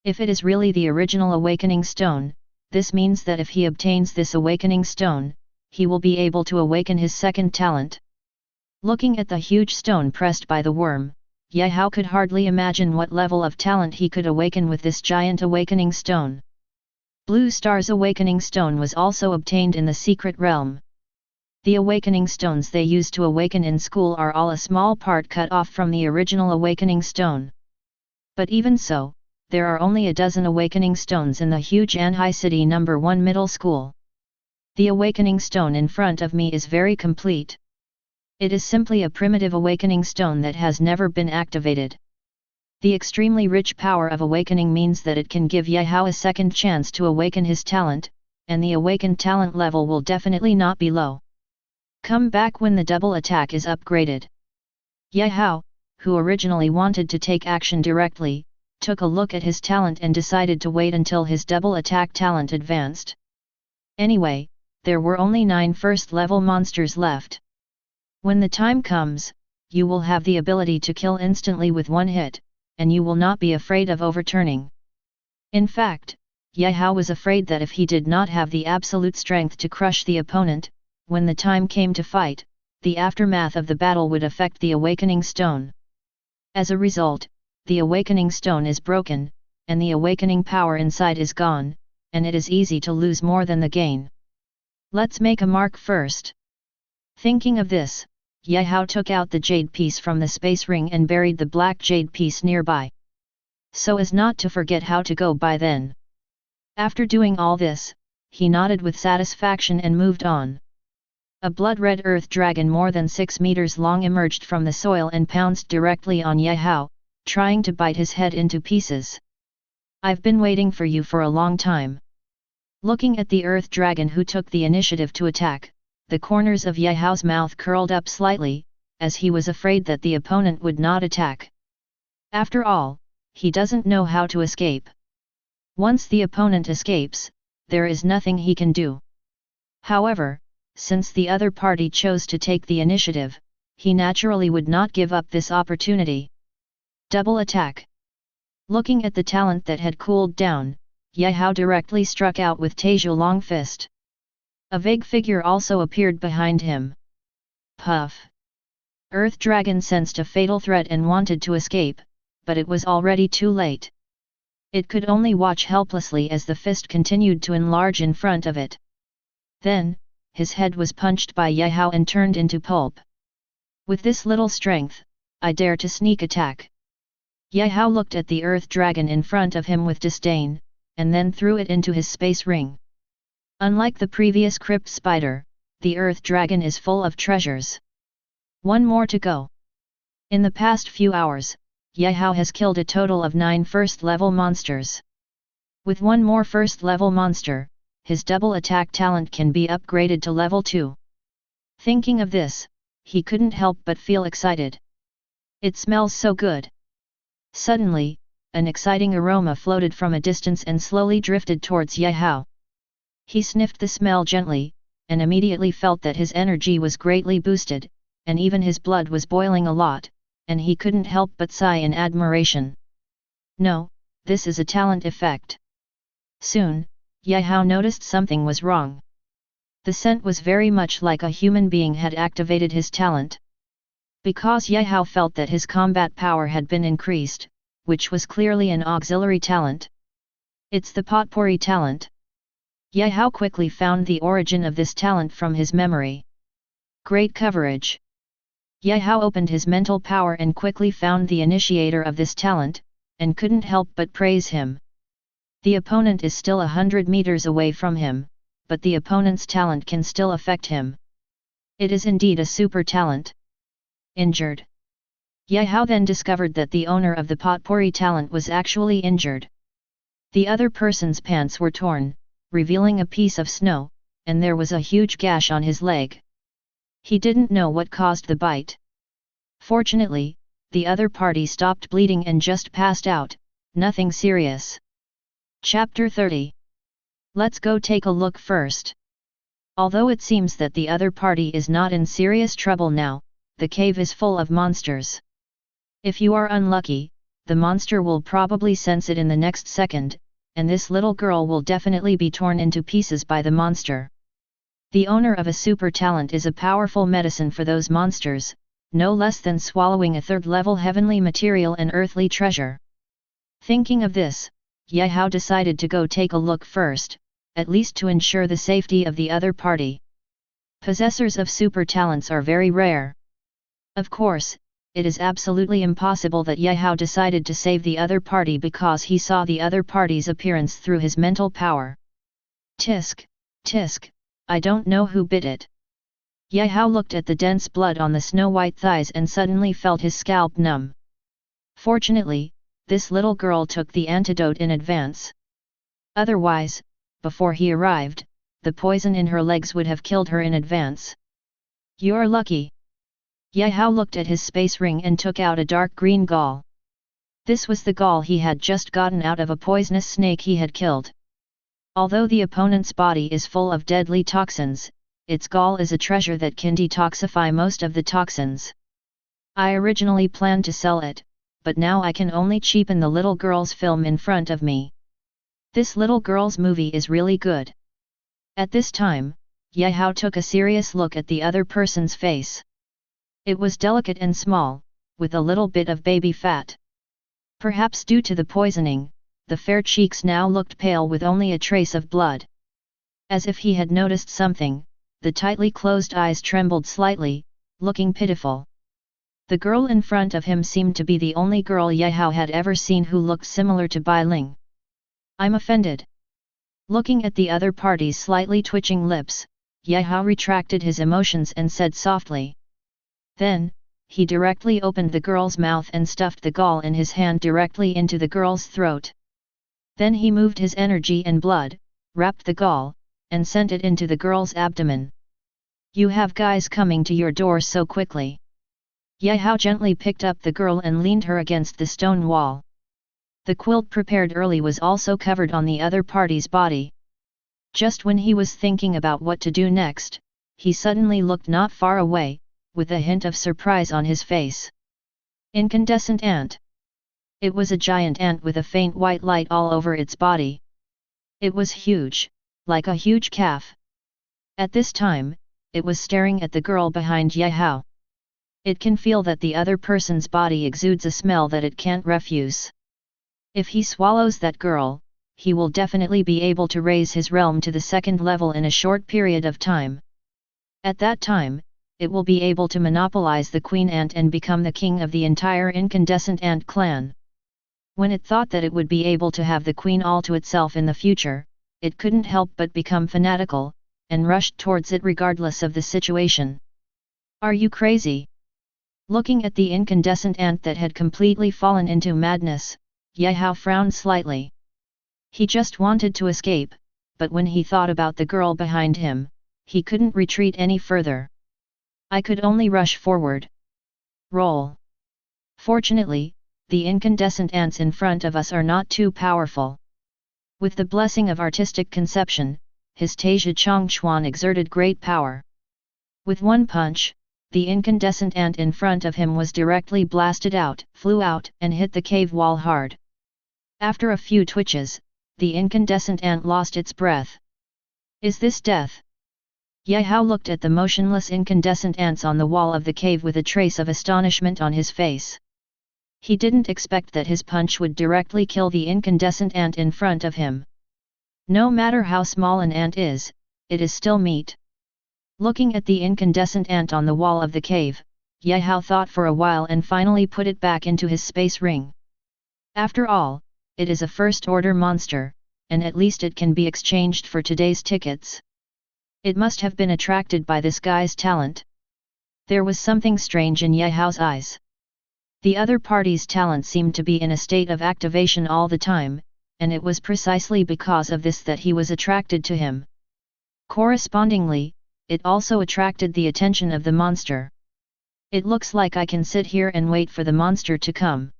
If it is really the original awakening stone, this means that if he obtains this awakening stone, he will be able to awaken his second talent. Looking at the huge stone pressed by the worm, Gaowu could hardly imagine what level of talent he could awaken with this giant awakening stone. Blue Star's awakening stone was also obtained in the secret realm. The awakening stones they use to awaken in school are all a small part cut off from the original awakening stone. But even so, there are only a dozen awakening stones in the huge Anhai City No. 1 middle school. The awakening stone in front of me is very complete. It is simply a primitive awakening stone that has never been activated. The extremely rich power of awakening means that it can give Gaowu a second chance to awaken his talent, and the awakened talent level will definitely not be low. Come back when the double attack is upgraded. Gaowu, who originally wanted to take action directly, took a look at his talent and decided to wait until his double attack talent advanced. Anyway, there were only 9 first-level monsters left. When the time comes, you will have the ability to kill instantly with one hit, and you will not be afraid of overturning. In fact, Gaowu was afraid that if he did not have the absolute strength to crush the opponent, when the time came to fight, the aftermath of the battle would affect the awakening stone. As a result, the awakening stone is broken, and the awakening power inside is gone, and it is easy to lose more than the gain. Let's make a mark first. Thinking of this, Gaowu took out the jade piece from the space ring and buried the black jade piece nearby. So as not to forget how to go by then. After doing all this, he nodded with satisfaction and moved on. A blood-red earth dragon more than 6 meters long emerged from the soil and pounced directly on Gaowu, trying to bite his head into pieces. I've been waiting for you for a long time. Looking at the earth dragon who took the initiative to attack, the corners of Gaowu's mouth curled up slightly, as he was afraid that the opponent would not attack. After all, he doesn't know how to escape. Once the opponent escapes, there is nothing he can do. However, since the other party chose to take the initiative, he naturally would not give up this opportunity. Double attack. Looking at the talent that had cooled down, Gaowu directly struck out with Taiju Long Fist. A vague figure also appeared behind him. Puff! Earth Dragon sensed a fatal threat and wanted to escape, but it was already too late. It could only watch helplessly as the fist continued to enlarge in front of it. Then, his head was punched by Gaowu and turned into pulp. With this little strength, I dare to sneak attack. Gaowu looked at the Earth Dragon in front of him with disdain, and then threw it into his space ring. Unlike the previous crypt spider, the Earth Dragon is full of treasures. One more to go. In the past few hours, Gaowu has killed a total of 9 first-level monsters. With one more first-level monster, his double attack talent can be upgraded to level 2. Thinking of this, he couldn't help but feel excited. It smells so good. Suddenly, an exciting aroma floated from a distance and slowly drifted towards Gaowu. He sniffed the smell gently, and immediately felt that his energy was greatly boosted, and even his blood was boiling a lot, and he couldn't help but sigh in admiration. No, this is a talent effect. Soon, Gaowu noticed something was wrong. The scent was very much like a human being had activated his talent. Because Gaowu felt that his combat power had been increased, which was clearly an auxiliary talent. It's the potpourri talent. Gaowu quickly found the origin of this talent from his memory. Great coverage. Gaowu opened his mental power and quickly found the initiator of this talent, and couldn't help but praise him. The opponent is still 100 meters away from him, but the opponent's talent can still affect him. It is indeed a super talent. Injured. Gaowu then discovered that the owner of the potpourri talent was actually injured. The other person's pants were torn, revealing a piece of snow, and there was a huge gash on his leg. He didn't know what caused the bite. Fortunately, the other party stopped bleeding and just passed out, nothing serious. Chapter 30. Let's go take a look first. Although it seems that the other party is not in serious trouble now, the cave is full of monsters. If you are unlucky, the monster will probably sense it in the next second, and this little girl will definitely be torn into pieces by the monster. The owner of a super talent is a powerful medicine for those monsters, no less than swallowing a third-level heavenly material and earthly treasure. Thinking of this, Gaowu decided to go take a look first, at least to ensure the safety of the other party. Possessors of super talents are very rare. Of course, it is absolutely impossible that Gaowu decided to save the other party because he saw the other party's appearance through his mental power. Tisk, tisk, I don't know who bit it. Gaowu looked at the dense blood on the snow-white thighs and suddenly felt his scalp numb. Fortunately, this little girl took the antidote in advance. Otherwise, before he arrived, the poison in her legs would have killed her in advance. You're lucky. Gaowu looked at his space ring and took out a dark green gall. This was the gall he had just gotten out of a poisonous snake he had killed. Although the opponent's body is full of deadly toxins, its gall is a treasure that can detoxify most of the toxins. I originally planned to sell it, but now I can only cheapen the little girl's film in front of me. This little girl's movie is really good. At this time, Gaowu took a serious look at the other person's face. It was delicate and small, with a little bit of baby fat. Perhaps due to the poisoning, the fair cheeks now looked pale with only a trace of blood. As if he had noticed something, the tightly closed eyes trembled slightly, looking pitiful. The girl in front of him seemed to be the only girl Gaowu had ever seen who looked similar to Bai Ling. I'm offended. Looking at the other party's slightly twitching lips, Gaowu retracted his emotions and said softly. Then, he directly opened the girl's mouth and stuffed the gall in his hand directly into the girl's throat. Then he moved his energy and blood, wrapped the gall, and sent it into the girl's abdomen. You have guys coming to your door so quickly. Gaowu gently picked up the girl and leaned her against the stone wall. The quilt prepared early was also covered on the other party's body. Just when he was thinking about what to do next, he suddenly looked not far away, with a hint of surprise on his face. Incandescent ant. It was a giant ant with a faint white light all over its body. It was huge, like a huge calf. At this time, it was staring at the girl behind Gaowu. It can feel that the other person's body exudes a smell that it can't refuse. If he swallows that girl, he will definitely be able to raise his realm to the second level in a short period of time. At that time, it will be able to monopolize the queen ant and become the king of the entire incandescent ant clan. When it thought that it would be able to have the queen all to itself in the future, it couldn't help but become fanatical, and rushed towards it regardless of the situation. Are you crazy? Looking at the incandescent ant that had completely fallen into madness, Gaowu frowned slightly. He just wanted to escape, but when he thought about the girl behind him, he couldn't retreat any further. I could only rush forward. Roll. Fortunately, the incandescent ants in front of us are not too powerful. With the blessing of artistic conception, his Taija Chongchuan exerted great power. With one punch, the incandescent ant in front of him was directly blasted out, flew out, and hit the cave wall hard. After a few twitches, the incandescent ant lost its breath. Is this death? Gaowu looked at the motionless incandescent ants on the wall of the cave with a trace of astonishment on his face. He didn't expect that his punch would directly kill the incandescent ant in front of him. No matter how small an ant is, it is still meat. Looking at the incandescent ant on the wall of the cave, Gaowu thought for a while and finally put it back into his space ring. After all, it is a first-order monster, and at least it can be exchanged for today's tickets. It must have been attracted by this guy's talent. There was something strange in Gaowu's eyes. The other party's talent seemed to be in a state of activation all the time, and it was precisely because of this that he was attracted to him. Correspondingly, it also attracted the attention of the monster. It looks like I can sit here and wait for the monster to come.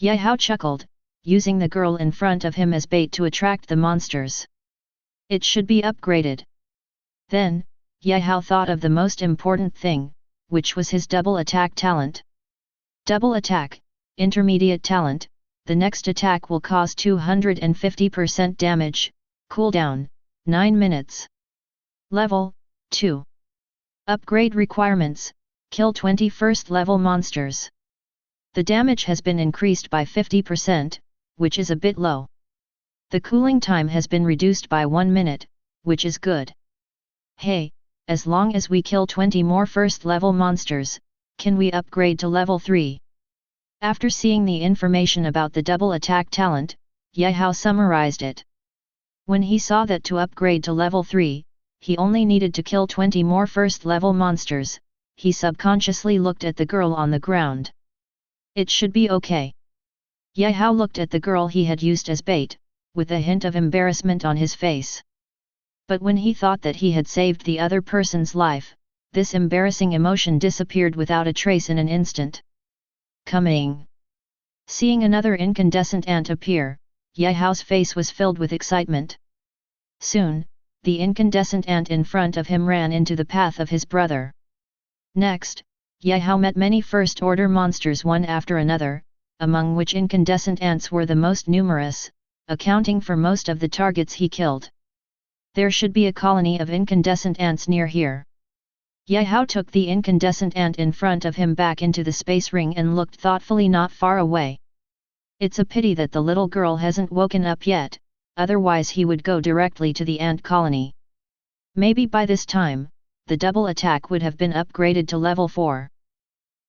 Gaowu chuckled, using the girl in front of him as bait to attract the monsters. It should be upgraded. Then, Yehao thought of the most important thing, which was his double attack talent. Double attack, intermediate talent, the next attack will cause 250% damage, cooldown, 9 minutes. Level 2. Upgrade requirements, kill 21st level monsters. The damage has been increased by 50%, which is a bit low. The cooling time has been reduced by 1 minute, which is good. Hey, as long as we kill 20 more first level monsters, can we upgrade to level 3? After seeing the information about the double attack talent, Yehao summarized it. When he saw that to upgrade to level 3, he only needed to kill 20 more first level monsters, he subconsciously looked at the girl on the ground. It should be okay. Yehao looked at the girl he had used as bait, with a hint of embarrassment on his face. But when he thought that he had saved the other person's life, this embarrassing emotion disappeared without a trace in an instant. Coming. Seeing another incandescent ant appear, Yehao's face was filled with excitement. Soon, the incandescent ant in front of him ran into the path of his brother. Next, Yehao met many first-order monsters one after another, among which incandescent ants were the most numerous, accounting for most of the targets he killed. There should be a colony of incandescent ants near here. Yehao took the incandescent ant in front of him back into the space ring and looked thoughtfully not far away. It's a pity that the little girl hasn't woken up yet, otherwise he would go directly to the ant colony. Maybe by this time, the double attack would have been upgraded to level 4.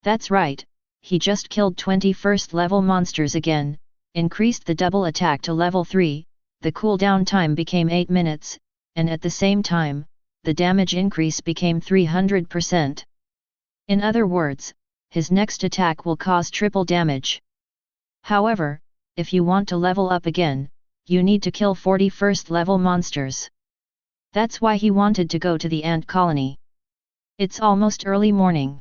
That's right, he just killed 20 first level monsters again, increased the double attack to level 3, the cooldown time became 8 minutes, and at the same time, the damage increase became 300%. In other words, his next attack will cause triple damage. However, if you want to level up again, you need to kill 40 first level monsters. That's why he wanted to go to the ant colony. It's almost early morning.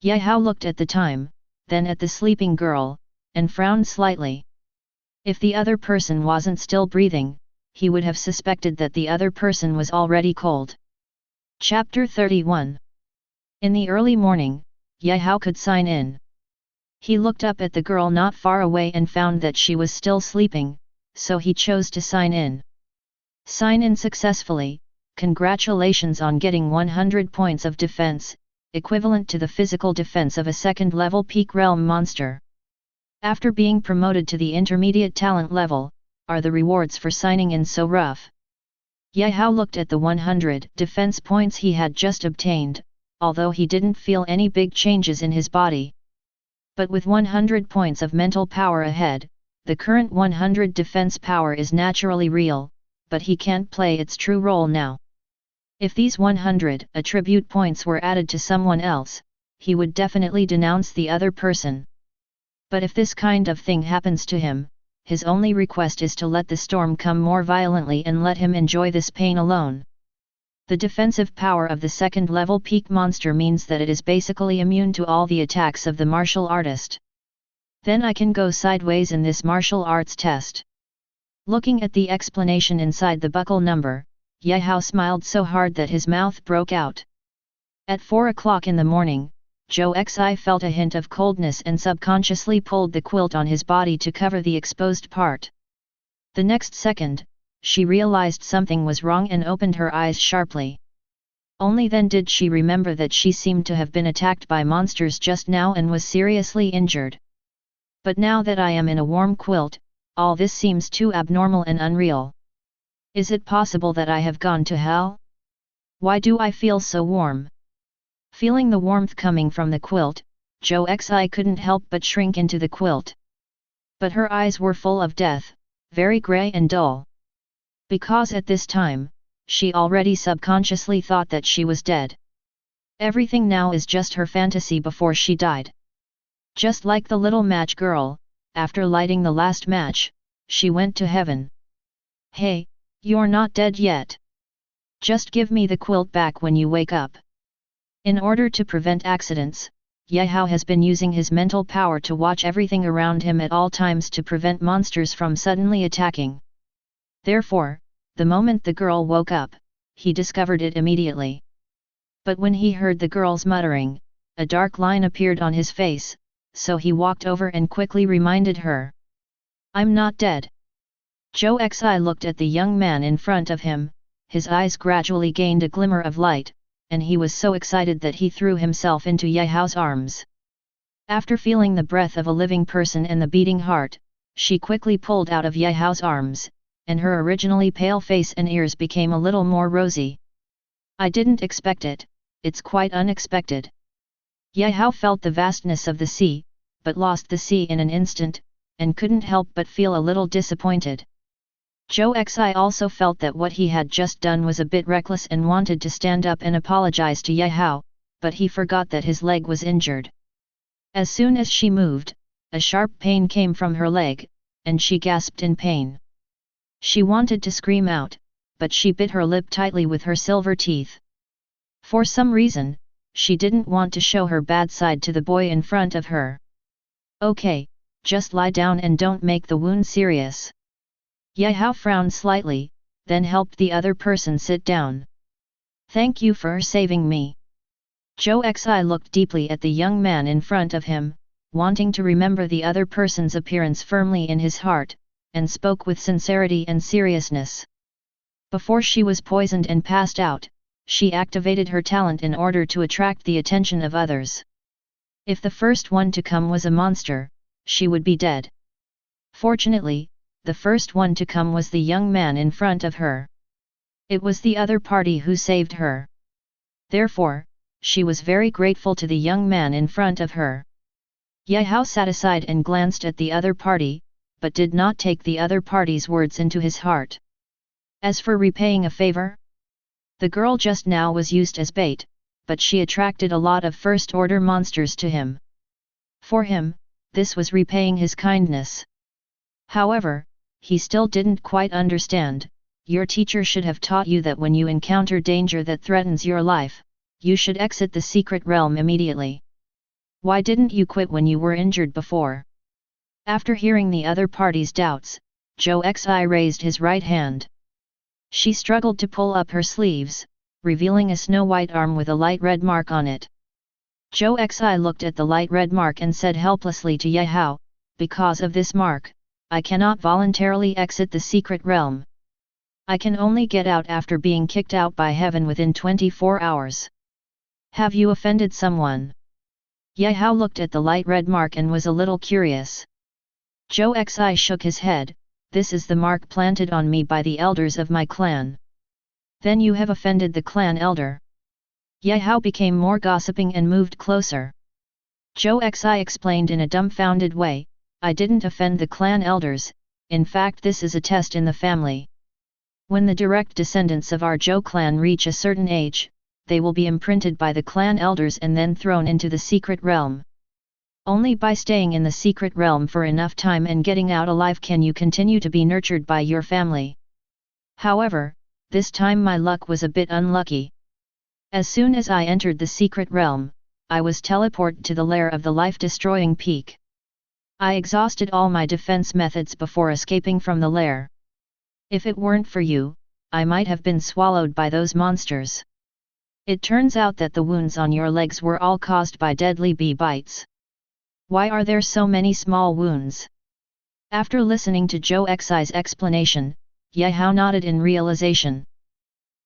Yehao looked at the time, then at the sleeping girl, and frowned slightly. If the other person wasn't still breathing, he would have suspected that the other person was already cold. Chapter 31. In the early morning, Yehao could sign in. He looked up at the girl not far away and found that she was still sleeping, so he chose to sign in. Sign in successfully, congratulations on getting 100 points of defense, equivalent to the physical defense of a second-level peak realm monster. After being promoted to the intermediate talent level, are the rewards for signing in so rough? Yehao looked at the 100 defense points he had just obtained, although he didn't feel any big changes in his body. But with 100 points of mental power ahead, the current 100 defense power is naturally real, but he can't play its true role now. If these 100 attribute points were added to someone else, he would definitely denounce the other person. But if this kind of thing happens to him, his only request is to let the storm come more violently and let him enjoy this pain alone. The defensive power of the second-level peak monster means that it is basically immune to all the attacks of the martial artist. Then I can go sideways in this martial arts test. Looking at the explanation inside the buckle number, Yehao smiled so hard that his mouth broke out. At 4 o'clock in the morning, Zhou Xi felt a hint of coldness and subconsciously pulled the quilt on his body to cover the exposed part. The next second, she realized something was wrong and opened her eyes sharply. Only then did she remember that she seemed to have been attacked by monsters just now and was seriously injured. But now that I am in a warm quilt, all this seems too abnormal and unreal. Is it possible that I have gone to hell? Why do I feel so warm? Feeling the warmth coming from the quilt, Zhou Xi couldn't help but shrink into the quilt. But her eyes were full of death, very grey and dull. Because at this time, she already subconsciously thought that she was dead. Everything now is just her fantasy before she died. Just like the little match girl, after lighting the last match, she went to heaven. Hey, you're not dead yet. Just give me the quilt back when you wake up. In order to prevent accidents, Yehao has been using his mental power to watch everything around him at all times to prevent monsters from suddenly attacking. Therefore, the moment the girl woke up, he discovered it immediately. But when he heard the girl's muttering, a dark line appeared on his face, so he walked over and quickly reminded her. "I'm not dead." Zhou Xi looked at the young man in front of him, his eyes gradually gained a glimmer of light, and he was so excited that he threw himself into Ye Hao's arms. After feeling the breath of a living person and the beating heart, she quickly pulled out of Ye Hao's arms, and her originally pale face and ears became a little more rosy. "I didn't expect it, it's quite unexpected." Ye Hao felt the vastness of the sea, but lost the sea in an instant, and couldn't help but feel a little disappointed. Zhou Xi also felt that what he had just done was a bit reckless and wanted to stand up and apologize to Ye Hao, but he forgot that his leg was injured. As soon as she moved, a sharp pain came from her leg, and she gasped in pain. She wanted to scream out, but she bit her lip tightly with her silver teeth. For some reason, she didn't want to show her bad side to the boy in front of her. "Okay, just lie down and don't make the wound serious." Ye Hao frowned slightly, then helped the other person sit down. "Thank you for saving me." Zhou Xi looked deeply at the young man in front of him, wanting to remember the other person's appearance firmly in his heart, and spoke with sincerity and seriousness. Before she was poisoned and passed out, she activated her talent in order to attract the attention of others. If the first one to come was a monster, she would be dead. Fortunately, the first one to come was the young man in front of her. It was the other party who saved her. Therefore, she was very grateful to the young man in front of her. Ye Hao sat aside and glanced at the other party, but did not take the other party's words into his heart. As for repaying a favor, the girl just now was used as bait, but she attracted a lot of first-order monsters to him. For him, this was repaying his kindness. However, he still didn't quite understand. Your teacher should have taught you that when you encounter danger that threatens your life, you should exit the secret realm immediately. Why didn't you quit when you were injured before? After hearing the other party's doubts, Zhou Xi raised his right hand. She struggled to pull up her sleeves, revealing a snow-white arm with a light red mark on it. Zhou Xi looked at the light red mark and said helplessly to Ye Hao, "Because of this mark, I cannot voluntarily exit the secret realm. I can only get out after being kicked out by heaven within 24 hours. Have you offended someone?" Ye Hao looked at the light red mark and was a little curious. Zhou Xi shook his head, "This is the mark planted on me by the elders of my clan." "Then you have offended the clan elder." Ye Hao became more gossiping and moved closer. Zhou Xi explained in a dumbfounded way, "I didn't offend the clan elders, in fact this is a test in the family. When the direct descendants of our Zhou clan reach a certain age, they will be imprinted by the clan elders and then thrown into the secret realm. Only by staying in the secret realm for enough time and getting out alive can you continue to be nurtured by your family. However, this time my luck was a bit unlucky. As soon as I entered the secret realm, I was teleported to the lair of the life-destroying peak. I exhausted all my defense methods before escaping from the lair. If it weren't for you, I might have been swallowed by those monsters. It turns out that the wounds on your legs were all caused by deadly bee bites. Why are there so many small wounds?" After listening to Zhou Xi's explanation, Ye Hao nodded in realization.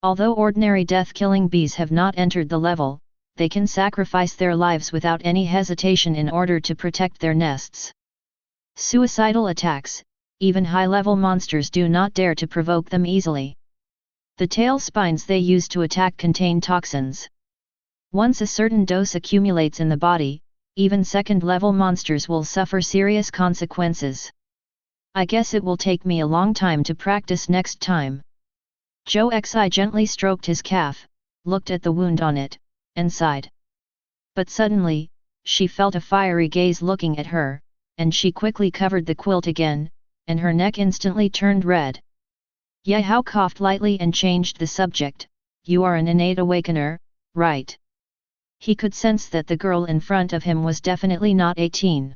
Although ordinary death-killing bees have not entered the level, they can sacrifice their lives without any hesitation in order to protect their nests. Suicidal attacks, even high-level monsters do not dare to provoke them easily. The tail spines they use to attack contain toxins. Once a certain dose accumulates in the body, even second-level monsters will suffer serious consequences. I guess it will take me a long time to practice next time. Zhou Xi gently stroked his calf, looked at the wound on it, and sighed. But suddenly, she felt a fiery gaze looking at her, and she quickly covered the quilt again, and her neck instantly turned red. Ye Hao coughed lightly and changed the subject. "You are an innate awakener, right?" He could sense that the girl in front of him was definitely not 18.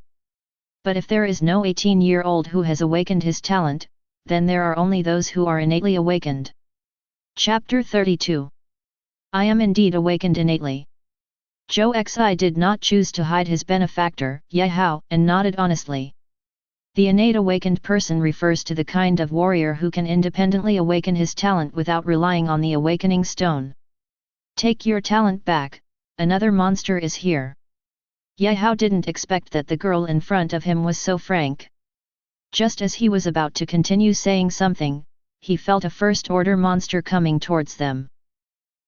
But if there is no 18-year-old who has awakened his talent, then there are only those who are innately awakened. Chapter 32. I am indeed awakened innately. Zhou Xi did not choose to hide his benefactor, Ye Hao, and nodded honestly. The innate awakened person refers to the kind of warrior who can independently awaken his talent without relying on the awakening stone. Take your talent back, another monster is here. Ye Hao didn't expect that the girl in front of him was so frank. Just as he was about to continue saying something, he felt a first-order monster coming towards them.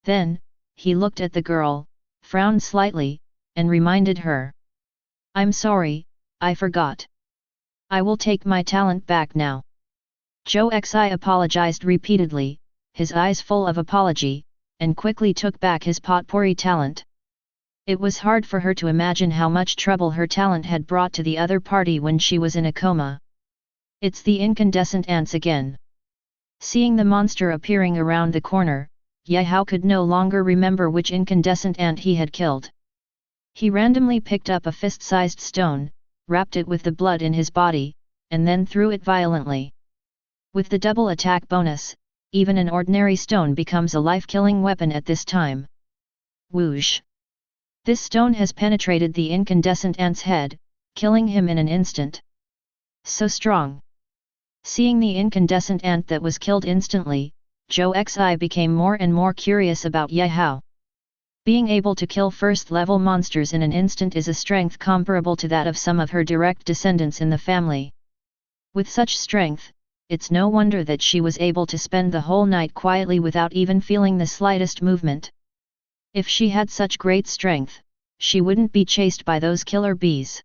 Then, he looked at the girl, frowned slightly, and reminded her. I'm sorry, I forgot. I will take my talent back now. Zhou Xi apologized repeatedly, his eyes full of apology, and quickly took back his potpourri talent. It was hard for her to imagine how much trouble her talent had brought to the other party when she was in a coma. It's the incandescent ants again. Seeing the monster appearing around the corner, Ye Hao could no longer remember which incandescent ant he had killed. He randomly picked up a fist-sized stone, wrapped it with the blood in his body, and then threw it violently. With the double attack bonus, even an ordinary stone becomes a life-killing weapon at this time. Whoosh! This stone has penetrated the incandescent ant's head, killing him in an instant. So strong! Seeing the incandescent ant that was killed instantly, Zhou Xi became more and more curious about Ye Hao. Being able to kill first-level monsters in an instant is a strength comparable to that of some of her direct descendants in the family. With such strength, it's no wonder that she was able to spend the whole night quietly without even feeling the slightest movement. If she had such great strength, she wouldn't be chased by those killer bees.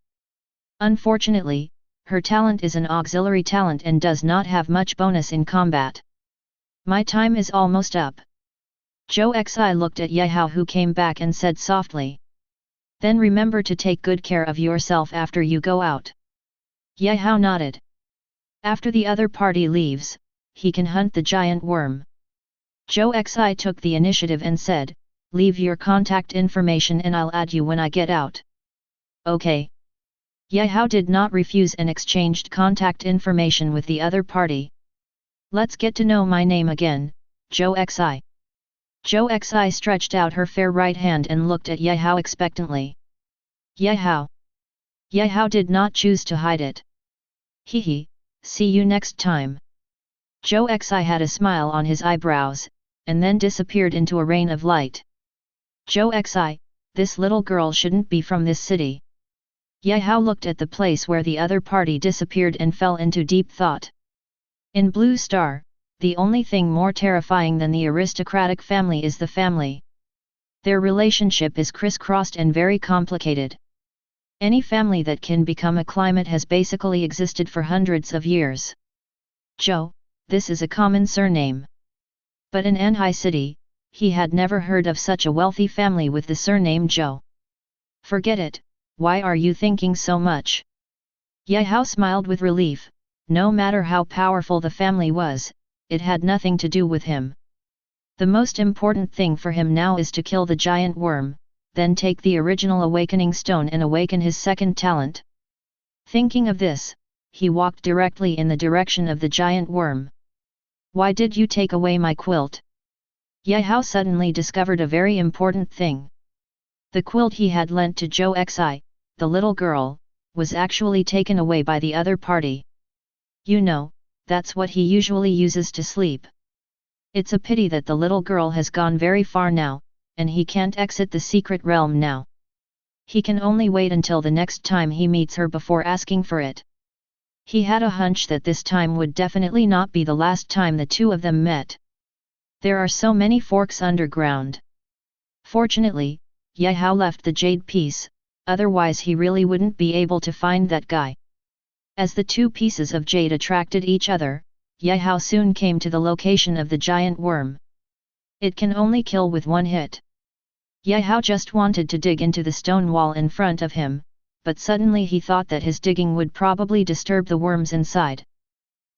Unfortunately, her talent is an auxiliary talent and does not have much bonus in combat. My time is almost up. Zhou Xi looked at Ye Hao, who came back and said softly. Then remember to take good care of yourself after you go out. Ye Hao nodded. After the other party leaves, he can hunt the giant worm. Zhou Xi took the initiative and said, leave your contact information and I'll add you when I get out. Okay. Ye Hao did not refuse and exchanged contact information with the other party. Let's get to know my name again, Zhou Xi. Zhou Xi stretched out her fair right hand and looked at Ye Hao expectantly. Ye Hao. Ye Hao did not choose to hide it. Hehe, see you next time. Zhou Xi had a smile on his eyebrows, and then disappeared into a rain of light. Zhou Xi, this little girl shouldn't be from this city. Ye Hao looked at the place where the other party disappeared and fell into deep thought. In Blue Star, the only thing more terrifying than the aristocratic family is the family. Their relationship is crisscrossed and very complicated. Any family that can become a climate has basically existed for hundreds of years. Zhou, this is a common surname. But in Anhai City, he had never heard of such a wealthy family with the surname Zhou. Forget it, why are you thinking so much? Ye Hao smiled with relief. No matter how powerful the family was, it had nothing to do with him. The most important thing for him now is to kill the giant worm, then take the original awakening stone and awaken his second talent. Thinking of this, he walked directly in the direction of the giant worm. Why did you take away my quilt? Ye Hao suddenly discovered a very important thing. The quilt he had lent to Zhou Xi, the little girl, was actually taken away by the other party. You know, that's what he usually uses to sleep. It's a pity that the little girl has gone very far now, and he can't exit the secret realm now. He can only wait until the next time he meets her before asking for it. He had a hunch that this time would definitely not be the last time the two of them met. There are so many forks underground. Fortunately, Ye Hao left the jade piece, otherwise he really wouldn't be able to find that guy. As the two pieces of jade attracted each other, Ye Hao soon came to the location of the giant worm. It can only kill with one hit. Ye Hao just wanted to dig into the stone wall in front of him, but suddenly he thought that his digging would probably disturb the worms inside.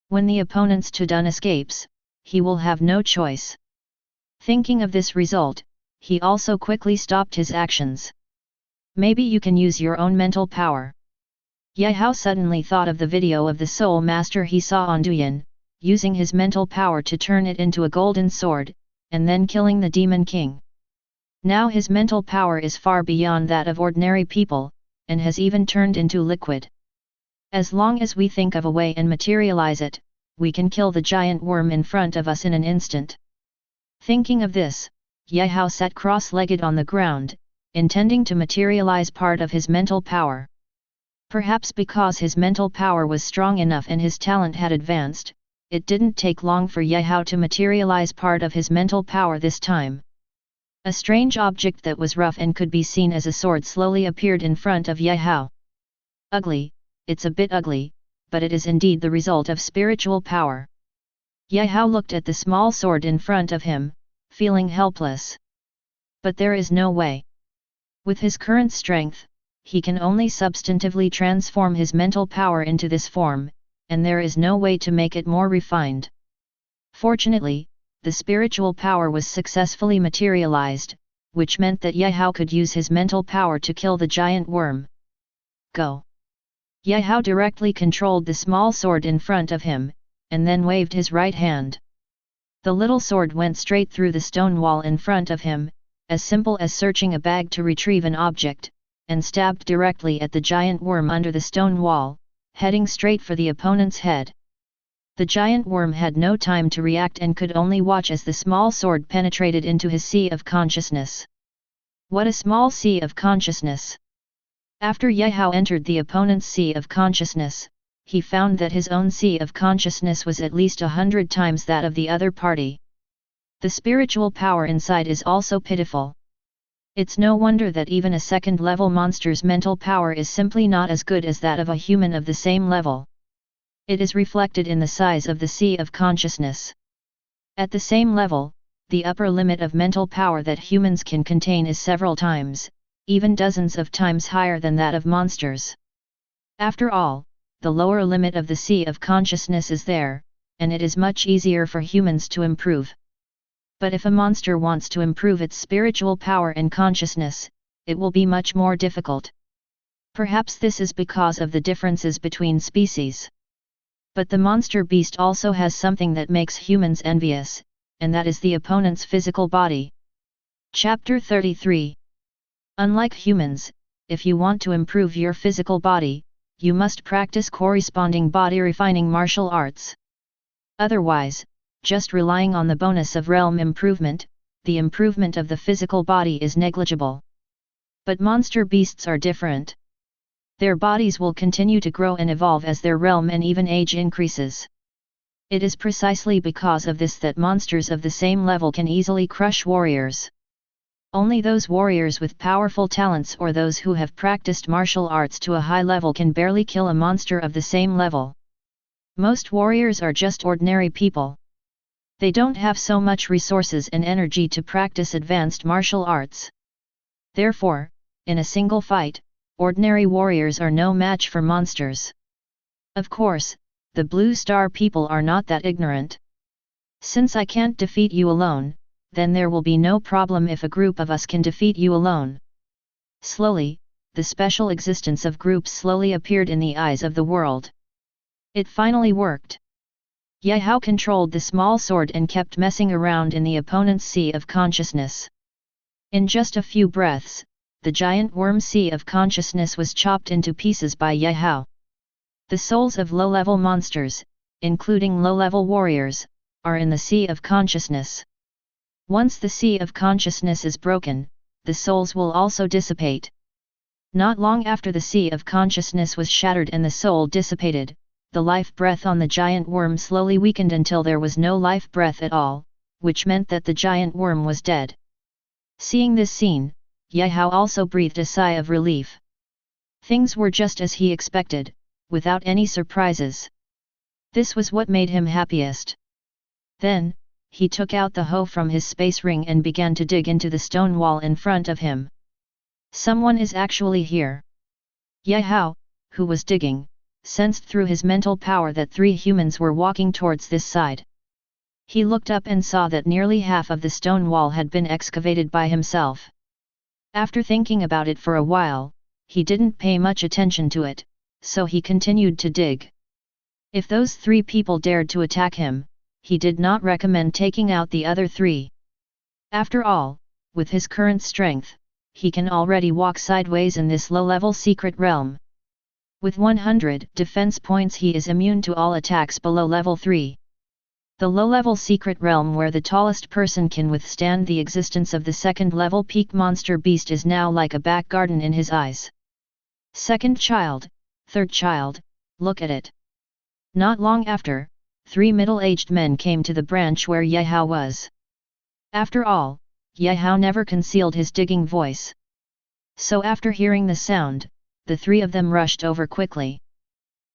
When the opponent's Tudun escapes, he will have no choice. Thinking of this result, he also quickly stopped his actions. Maybe you can use your own mental power. Ye Hao suddenly thought of the video of the Soul Master he saw on Douyin, using his mental power to turn it into a golden sword, and then killing the Demon King. Now his mental power is far beyond that of ordinary people, and has even turned into liquid. As long as we think of a way and materialize it, we can kill the giant worm in front of us in an instant. Thinking of this, Gaowu sat cross-legged on the ground, intending to materialize part of his mental power. Perhaps because his mental power was strong enough and his talent had advanced, it didn't take long for Gaowu to materialize part of his mental power this time. A strange object that was rough and could be seen as a sword slowly appeared in front of Gaowu. Ugly, it's a bit ugly, but it is indeed the result of spiritual power. Gaowu looked at the small sword in front of him, feeling helpless. But there is no way. With his current strength, he can only substantively transform his mental power into this form, and there is no way to make it more refined. Fortunately, the spiritual power was successfully materialized, which meant that Gaowu could use his mental power to kill the giant worm. Go! Gaowu directly controlled the small sword in front of him, and then waved his right hand. The little sword went straight through the stone wall in front of him, as simple as searching a bag to retrieve an object, and stabbed directly at the giant worm under the stone wall, heading straight for the opponent's head. The giant worm had no time to react and could only watch as the small sword penetrated into his sea of consciousness. What a small sea of consciousness! After Gaowu entered the opponent's sea of consciousness, he found that his own sea of consciousness was at least 100 times that of the other party. The spiritual power inside is also pitiful. It's no wonder that even a second-level monster's mental power is simply not as good as that of a human of the same level. It is reflected in the size of the sea of consciousness. At the same level, the upper limit of mental power that humans can contain is several times, even dozens of times higher than that of monsters. After all, the lower limit of the sea of consciousness is there, and it is much easier for humans to improve. But if a monster wants to improve its spiritual power and consciousness, it will be much more difficult. Perhaps this is because of the differences between species. But the monster beast also has something that makes humans envious, and that is the opponent's physical body. Chapter 33. Unlike humans, if you want to improve your physical body, you must practice corresponding body-refining martial arts. Otherwise, just relying on the bonus of realm improvement, the improvement of the physical body is negligible. But monster beasts are different. Their bodies will continue to grow and evolve as their realm and even age increases. It is precisely because of this that monsters of the same level can easily crush warriors. Only those warriors with powerful talents or those who have practiced martial arts to a high level can barely kill a monster of the same level. Most warriors are just ordinary people. They don't have so much resources and energy to practice advanced martial arts. Therefore, in a single fight, ordinary warriors are no match for monsters. Of course, the Blue Star people are not that ignorant. Since I can't defeat you alone, then there will be no problem if a group of us can defeat you alone. Slowly, the special existence of groups slowly appeared in the eyes of the world. It finally worked. Gaowu controlled the small sword and kept messing around in the opponent's sea of consciousness. In just a few breaths, the giant worm sea of consciousness was chopped into pieces by Gaowu. The souls of low-level monsters, including low-level warriors, are in the sea of consciousness. Once the sea of consciousness is broken, the souls will also dissipate. Not long after the sea of consciousness was shattered and the soul dissipated, the life breath on the giant worm slowly weakened until there was no life breath at all, which meant that the giant worm was dead. Seeing this scene, Gaowu also breathed a sigh of relief. Things were just as he expected, without any surprises. This was what made him happiest. Then, he took out the hoe from his space ring and began to dig into the stone wall in front of him. Someone is actually here. Gaowu, who was digging, sensed through his mental power that 3 humans were walking towards this side. He looked up and saw that nearly half of the stone wall had been excavated by himself. After thinking about it for a while, he didn't pay much attention to it, so he continued to dig. If those 3 people dared to attack him, he did not recommend taking out the other 3. After all, with his current strength, he can already walk sideways in this low-level secret realm. With 100 defense points he is immune to all attacks below level 3. The low-level secret realm where the tallest person can withstand the existence of the second-level peak monster beast is now like a back garden in his eyes. Second child, third child, look at it. Not long after, 3 middle-aged men came to the branch where Yehao was. After all, Yehao never concealed his digging voice. So after hearing the sound, the 3 of them rushed over quickly.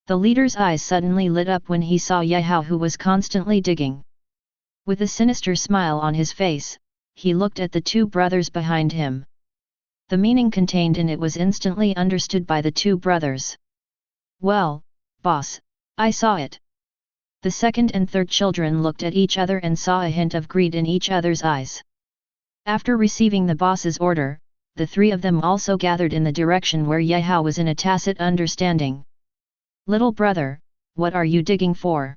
The leader's eyes suddenly lit up when he saw Yehao, who was constantly digging. With a sinister smile on his face, he looked at the 2 brothers behind him. The meaning contained in it was instantly understood by the 2 brothers. "Well, boss, I saw it." The second and third children looked at each other and saw a hint of greed in each other's eyes. After receiving the boss's order, the 3 of them also gathered in the direction where Yehao was in a tacit understanding. "Little brother, what are you digging for?"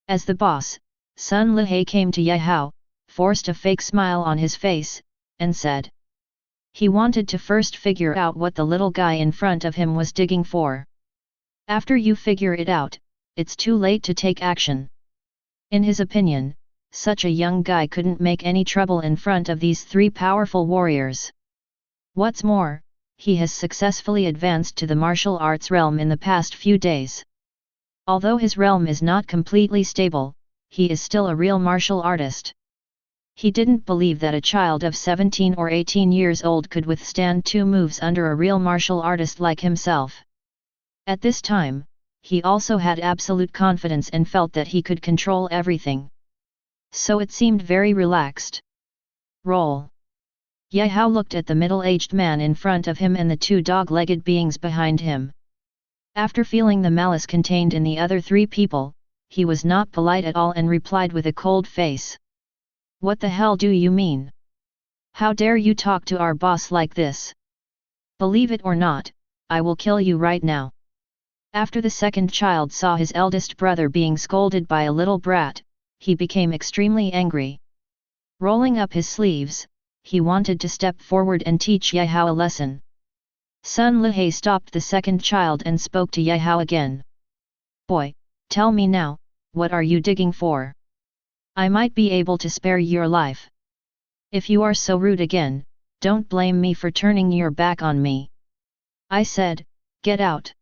As the boss, Sun Lihei came to Yehao, forced a fake smile on his face, and said. He wanted to first figure out what the little guy in front of him was digging for. After you figure it out, it's too late to take action. In his opinion, such a young guy couldn't make any trouble in front of these 3 powerful warriors. What's more, he has successfully advanced to the martial arts realm in the past few days. Although his realm is not completely stable, he is still a real martial artist. He didn't believe that a child of 17 or 18 years old could withstand 2 moves under a real martial artist like himself. At this time, he also had absolute confidence and felt that he could control everything. So it seemed very relaxed. Roll. Yehao looked at the middle-aged man in front of him and the 2 dog-legged beings behind him. After feeling the malice contained in the other 3 people, he was not polite at all and replied with a cold face. "What the hell do you mean? How dare you talk to our boss like this? Believe it or not, I will kill you right now." After the second child saw his eldest brother being scolded by a little brat, he became extremely angry. Rolling up his sleeves, he wanted to step forward and teach Yehao a lesson. Sun Lihei stopped the second child and spoke to Yehao again. "Boy, tell me now, what are you digging for? I might be able to spare your life. If you are so rude again, don't blame me for turning your back on me. I said, get out."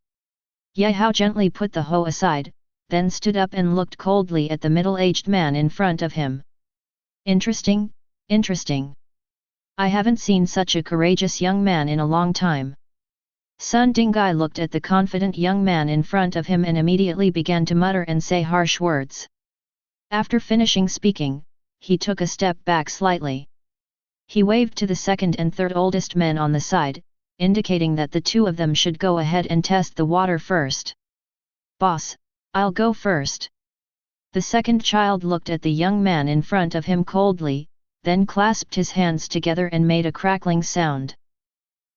Yehao gently put the hoe aside, then stood up and looked coldly at the middle-aged man in front of him. Interesting, interesting. I haven't seen such a courageous young man in a long time. Sun Dingai looked at the confident young man in front of him and immediately began to mutter and say harsh words. After finishing speaking, he took a step back slightly. He waved to the second and third oldest men on the side, indicating that the 2 of them should go ahead and test the water first. "Boss, I'll go first." The second child looked at the young man in front of him coldly, then clasped his hands together and made a crackling sound.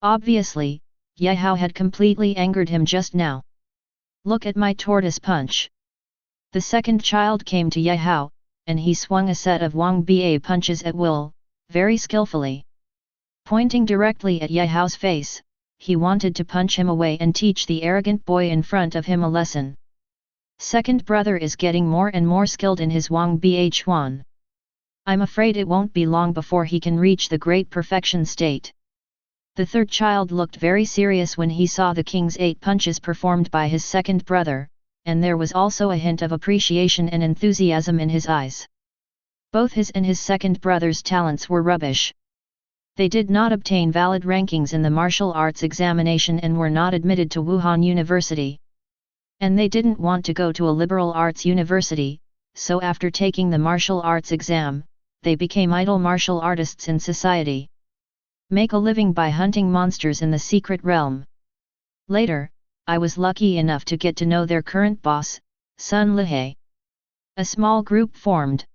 Obviously, Yehao had completely angered him just now. "Look at my tortoise punch." The second child came to Yehao, and he swung a set of Wang Ba punches at will, very skillfully. Pointing directly at Yehao's face, he wanted to punch him away and teach the arrogant boy in front of him a lesson. Second brother is getting more and more skilled in his Wang Ba Chuan. I'm afraid it won't be long before he can reach the great perfection state. The third child looked very serious when he saw the king's 8 punches performed by his second brother, and there was also a hint of appreciation and enthusiasm in his eyes. Both his and his second brother's talents were rubbish. They did not obtain valid rankings in the martial arts examination and were not admitted to Wuhan University. And they didn't want to go to a liberal arts university, so after taking the martial arts exam, they became idle martial artists in society. Make a living by hunting monsters in the secret realm. Later, I was lucky enough to get to know their current boss, Sun Lihei. A small group formed.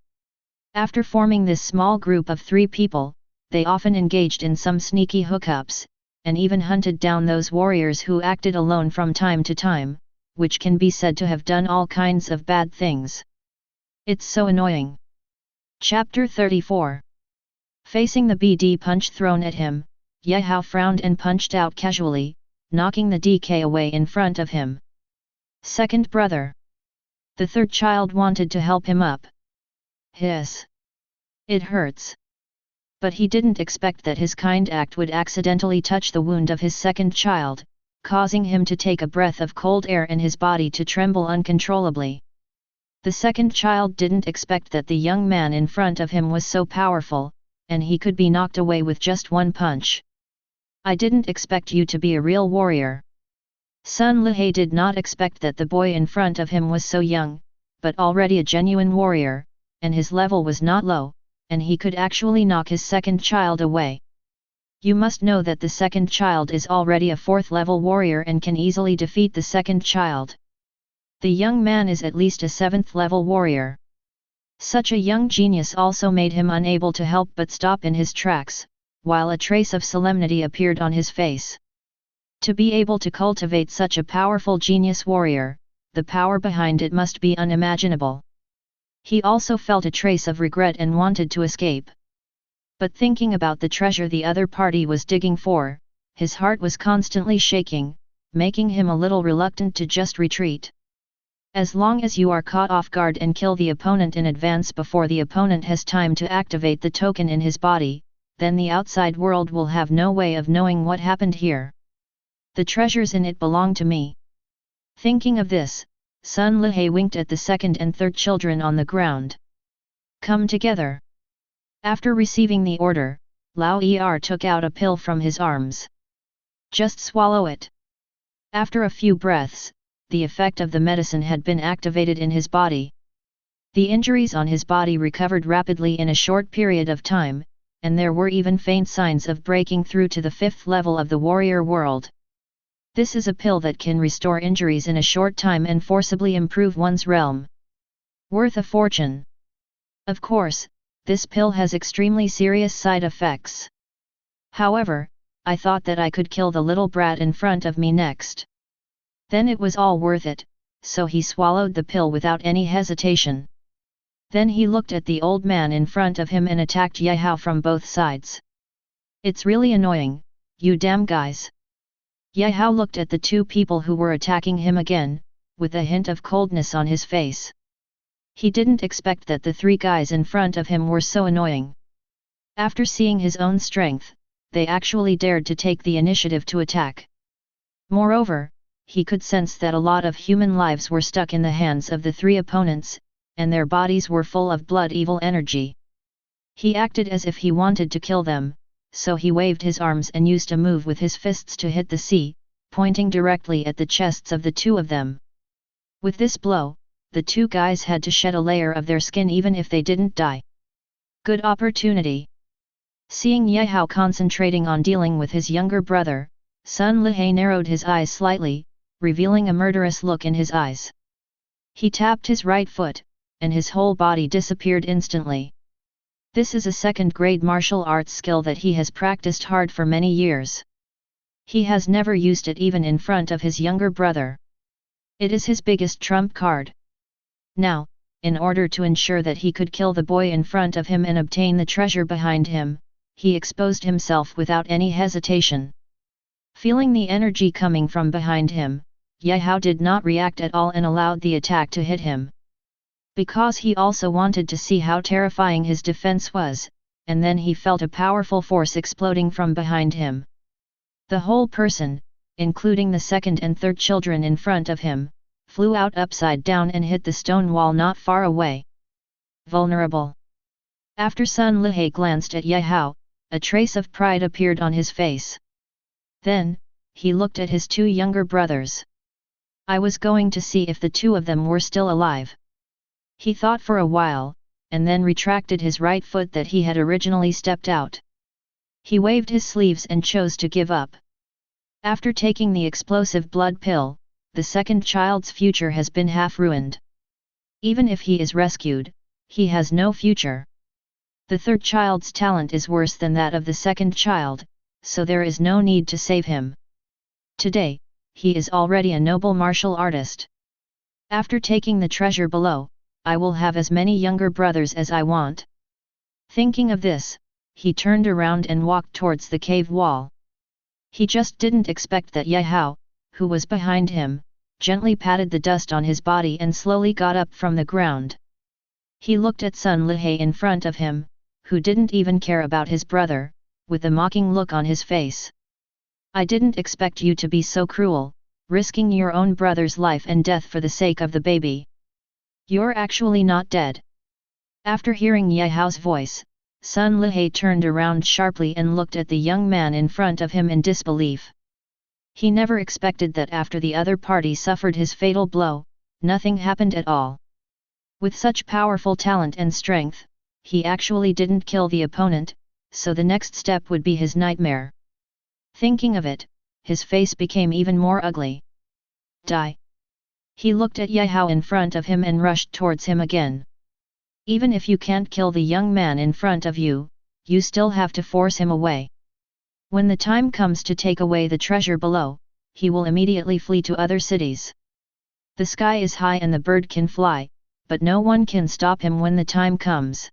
After forming this small group of 3 people, they often engaged in some sneaky hookups, and even hunted down those warriors who acted alone from time to time, which can be said to have done all kinds of bad things. It's so annoying. Chapter 34. Facing the BD punch thrown at him, Ye Hao frowned and punched out casually, knocking the DK away in front of him. Second brother. The third child wanted to help him up. Hiss. It hurts. But he didn't expect that his kind act would accidentally touch the wound of his second child, causing him to take a breath of cold air and his body to tremble uncontrollably. The second child didn't expect that the young man in front of him was so powerful, and he could be knocked away with just one punch. I didn't expect you to be a real warrior. Sun Lihei did not expect that the boy in front of him was so young, but already a genuine warrior, and his level was not low, and he could actually knock his second child away. You must know that the second child is already a 4th level warrior and can easily defeat the second child. The young man is at least a 7th level warrior. Such a young genius also made him unable to help but stop in his tracks, while a trace of solemnity appeared on his face. To be able to cultivate such a powerful genius warrior, the power behind it must be unimaginable. He also felt a trace of regret and wanted to escape. But thinking about the treasure the other party was digging for, his heart was constantly shaking, making him a little reluctant to just retreat. As long as you are caught off guard and kill the opponent in advance before the opponent has time to activate the token in his body, then the outside world will have no way of knowing what happened here. The treasures in it belong to me. Thinking of this, Sun Lihei winked at the second and third children on the ground. Come together. After receiving the order, Lao Er took out a pill from his arms. Just swallow it. After a few breaths, the effect of the medicine had been activated in his body. The injuries on his body recovered rapidly in a short period of time, and there were even faint signs of breaking through to the 5th level of the warrior world. This is a pill that can restore injuries in a short time and forcibly improve one's realm. Worth a fortune. Of course, this pill has extremely serious side effects. However, I thought that I could kill the little brat in front of me next. Then it was all worth it, so he swallowed the pill without any hesitation. Then he looked at the old man in front of him and attacked Ye Hao from both sides. It's really annoying, you damn guys. Ye Hao looked at the two people who were attacking him again, with a hint of coldness on his face. He didn't expect that the 3 guys in front of him were so annoying. After seeing his own strength, they actually dared to take the initiative to attack. Moreover, he could sense that a lot of human lives were stuck in the hands of the 3 opponents, and their bodies were full of blood evil energy. He acted as if he wanted to kill them, so he waved his arms and used a move with his fists to hit the sea, pointing directly at the chests of the 2 of them. With this blow, the 2 guys had to shed a layer of their skin even if they didn't die. Good opportunity. Seeing Ye Hao concentrating on dealing with his younger brother, Sun Lihei narrowed his eyes slightly, revealing a murderous look in his eyes. He tapped his right foot, and his whole body disappeared instantly. This is a 2nd-grade martial arts skill that he has practiced hard for many years. He has never used it even in front of his younger brother. It is his biggest trump card. Now, in order to ensure that he could kill the boy in front of him and obtain the treasure behind him, he exposed himself without any hesitation. Feeling the energy coming from behind him, Ye Hao did not react at all and allowed the attack to hit him. Because he also wanted to see how terrifying his defense was, and then he felt a powerful force exploding from behind him. The whole person, including the second and third children in front of him, flew out upside down and hit the stone wall not far away. Vulnerable. After Sun Lihei glanced at Ye Hao, a trace of pride appeared on his face. Then, he looked at his 2 younger brothers. I was going to see if the 2 of them were still alive. He thought for a while, and then retracted his right foot that he had originally stepped out. He waved his sleeves and chose to give up. After taking the explosive blood pill, the second child's future has been half ruined. Even if he is rescued, he has no future. The third child's talent is worse than that of the second child, so there is no need to save him. Today, he is already a noble martial artist. After taking the treasure below, I will have as many younger brothers as I want. Thinking of this, he turned around and walked towards the cave wall. He just didn't expect that Yehao, who was behind him, gently patted the dust on his body and slowly got up from the ground. He looked at Sun Lihei in front of him, who didn't even care about his brother, with a mocking look on his face. I didn't expect you to be so cruel, risking your own brother's life and death for the sake of the baby. You're actually not dead. After hearing Yehao's voice, Sun Lihei turned around sharply and looked at the young man in front of him in disbelief. He never expected that after the other party suffered his fatal blow, nothing happened at all. With such powerful talent and strength, he actually didn't kill the opponent, so the next step would be his nightmare. Thinking of it, his face became even more ugly. Die! He looked at Yehao in front of him and rushed towards him again. Even if you can't kill the young man in front of you, you still have to force him away. When the time comes to take away the treasure below, he will immediately flee to other cities. The sky is high and the bird can fly, but no one can stop him when the time comes.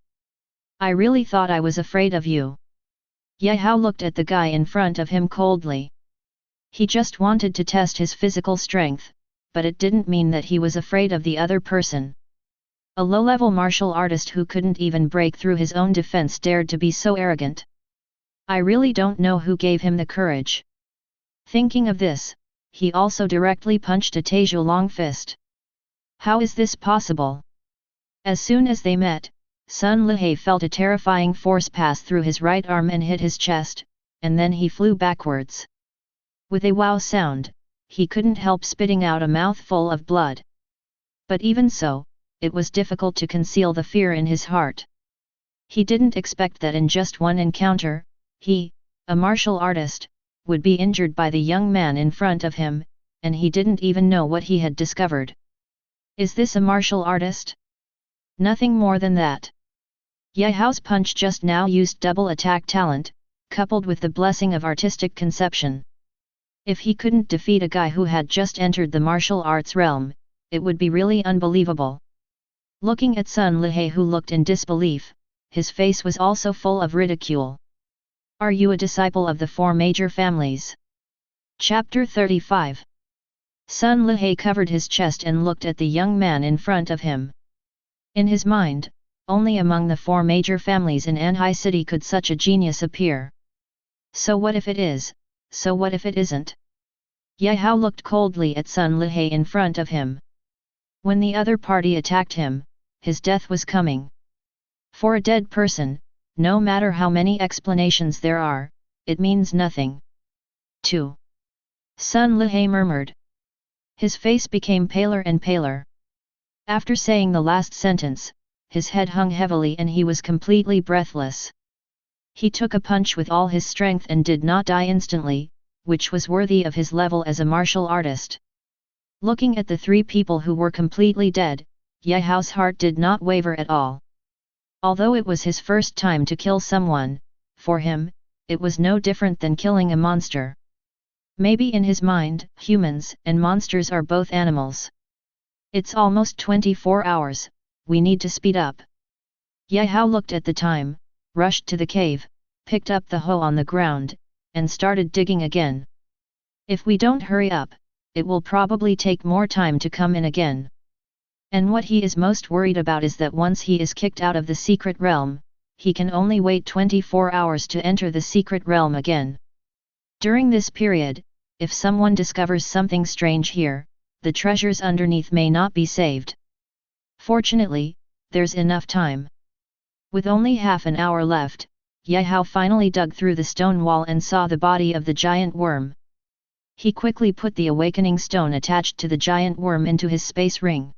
I really thought I was afraid of you. Yehao looked at the guy in front of him coldly. He just wanted to test his physical strength, but it didn't mean that he was afraid of the other person. A low-level martial artist who couldn't even break through his own defense dared to be so arrogant. I really don't know who gave him the courage. Thinking of this, he also directly punched a Taiju long fist. How is this possible? As soon as they met, Sun Lihei felt a terrifying force pass through his right arm and hit his chest, and then he flew backwards. With a wow sound, he couldn't help spitting out a mouthful of blood. But even so, it was difficult to conceal the fear in his heart. He didn't expect that in just one encounter, he, a martial artist, would be injured by the young man in front of him, and he didn't even know what he had discovered. Is this a martial artist? Nothing more than that. Yehao's punch just now used double attack talent, coupled with the blessing of artistic conception. If he couldn't defeat a guy who had just entered the martial arts realm, it would be really unbelievable. Looking at Sun Lihei, who looked in disbelief, his face was also full of ridicule. Are you a disciple of the four major families? Chapter 35. Sun Lihei covered his chest and looked at the young man in front of him. In his mind, only among the four major families in Anhai City could such a genius appear. So what if it is, so what if it isn't? Yehao looked coldly at Sun Lihei in front of him. When the other party attacked him, his death was coming. For a dead person, no matter how many explanations there are, it means nothing. 2. Sun Lihei murmured. His face became paler and paler. After saying the last sentence, his head hung heavily and he was completely breathless. He took a punch with all his strength and did not die instantly, which was worthy of his level as a martial artist. Looking at the three people who were completely dead, Yehao's heart did not waver at all. Although it was his first time to kill someone, for him, it was no different than killing a monster. Maybe in his mind, humans and monsters are both animals. It's almost 24 hours, we need to speed up. Yehao looked at the time, rushed to the cave, picked up the hoe on the ground, and started digging again. If we don't hurry up, it will probably take more time to come in again. And what he is most worried about is that once he is kicked out of the secret realm, he can only wait 24 hours to enter the secret realm again. During this period, if someone discovers something strange here, the treasures underneath may not be saved. Fortunately, there's enough time. With only half an hour left, Yehao finally dug through the stone wall and saw the body of the giant worm. He quickly put the awakening stone attached to the giant worm into his space ring.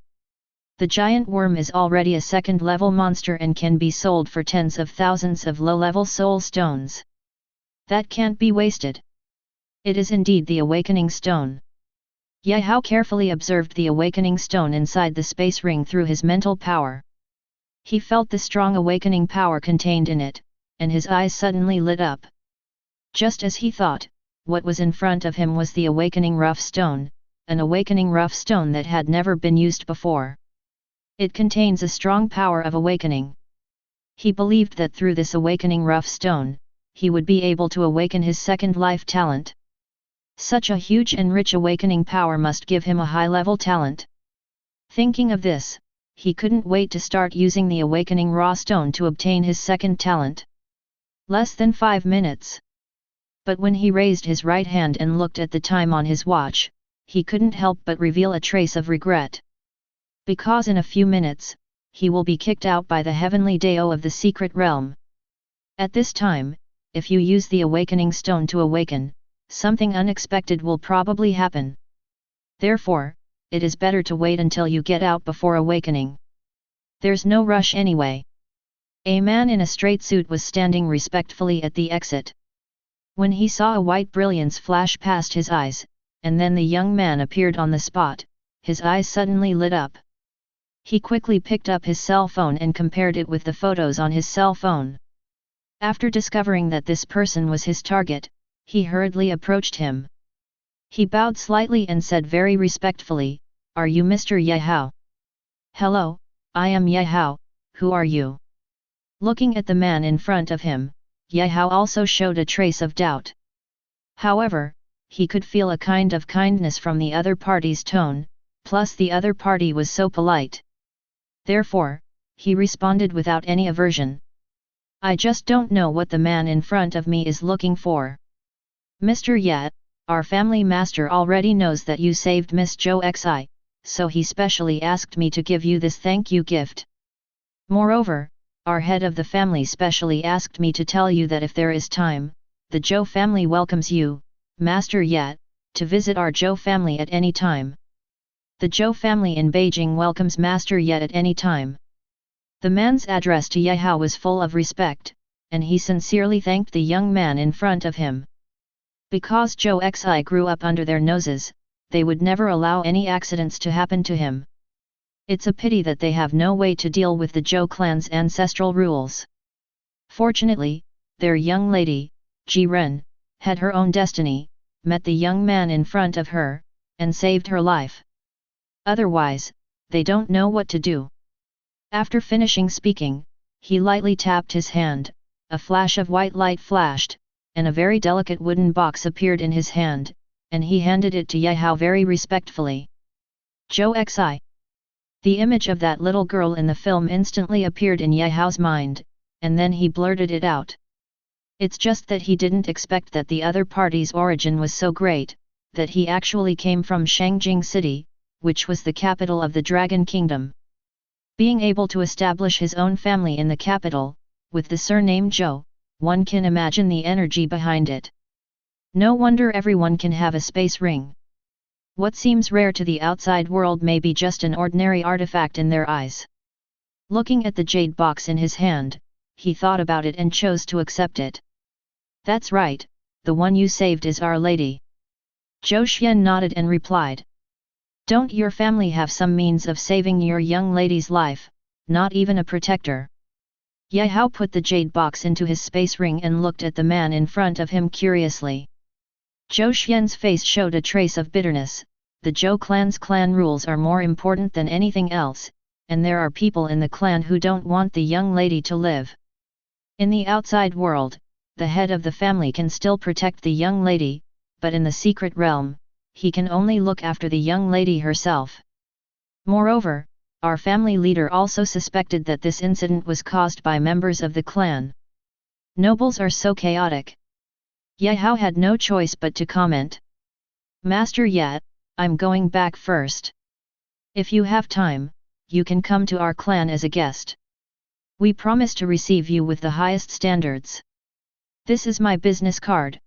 The giant worm is already a second-level monster and can be sold for tens of thousands of low-level soul stones. That can't be wasted. It is indeed the awakening stone. Yehao carefully observed the awakening stone inside the space ring through his mental power. He felt the strong awakening power contained in it, and his eyes suddenly lit up. Just as he thought, what was in front of him was the awakening rough stone, an awakening rough stone that had never been used before. It contains a strong power of awakening. He believed that through this awakening rough stone, he would be able to awaken his second life talent. Such a huge and rich awakening power must give him a high-level talent. Thinking of this, he couldn't wait to start using the awakening raw stone to obtain his second talent. Less than 5 minutes. But when he raised his right hand and looked at the time on his watch, he couldn't help but reveal a trace of regret. Because in a few minutes, he will be kicked out by the heavenly Dao of the secret realm. At this time, if you use the awakening stone to awaken, something unexpected will probably happen. Therefore, it is better to wait until you get out before awakening. There's no rush anyway. A man in a straight suit was standing respectfully at the exit. When he saw a white brilliance flash past his eyes, and then the young man appeared on the spot, his eyes suddenly lit up. He quickly picked up his cell phone and compared it with the photos on his cell phone. After discovering that this person was his target, he hurriedly approached him. He bowed slightly and said very respectfully, "Are you Mr. Ye Hao?" "Hello, I am Ye Hao, who are you?" Looking at the man in front of him, Ye Hao also showed a trace of doubt. However, he could feel a kind of kindness from the other party's tone, plus the other party was so polite. Therefore, he responded without any aversion. "I just don't know what the man in front of me is looking for. Mr. Ye, our family master already knows that you saved Miss Zhou Xi, so he specially asked me to give you this thank you gift. Moreover, our head of the family specially asked me to tell you that if there is time, the Zhou family welcomes you, Master Ye, to visit our Zhou family at any time. The Zhou family in Beijing welcomes Master Ye at any time." The man's address to Ye Hao was full of respect, and he sincerely thanked the young man in front of him. Because Zhou Xi grew up under their noses, they would never allow any accidents to happen to him. It's a pity that they have no way to deal with the Zhou clan's ancestral rules. Fortunately, their young lady, Ji Ren, had her own destiny, met the young man in front of her, and saved her life. Otherwise, they don't know what to do. After finishing speaking, he lightly tapped his hand, a flash of white light flashed, and a very delicate wooden box appeared in his hand, and he handed it to Ye Hao very respectfully. "Zhou Xi." The image of that little girl in the film instantly appeared in Ye Hao's mind, and then he blurted it out. It's just that he didn't expect that the other party's origin was so great, that he actually came from Shangjing City, which was the capital of the Dragon Kingdom. Being able to establish his own family in the capital, with the surname Zhou, one can imagine the energy behind it. No wonder everyone can have a space ring. What seems rare to the outside world may be just an ordinary artifact in their eyes. Looking at the jade box in his hand, he thought about it and chose to accept it. "That's right, the one you saved is Our Lady." Zhou Xian nodded and replied. "Don't your family have some means of saving your young lady's life, not even a protector?" Ye Hao put the jade box into his space ring and looked at the man in front of him curiously. Zhou Xian's face showed a trace of bitterness. The Zhou clan's clan rules are more important than anything else, and there are people in the clan who don't want the young lady to live. In the outside world, the head of the family can still protect the young lady, but in the secret realm, he can only look after the young lady herself. Moreover, our family leader also suspected that this incident was caused by members of the clan. Nobles are so chaotic. Ye Hao had no choice but to comment. "Master Ye, I'm going back first. If you have time, you can come to our clan as a guest. We promise to receive you with the highest standards. This is my business card.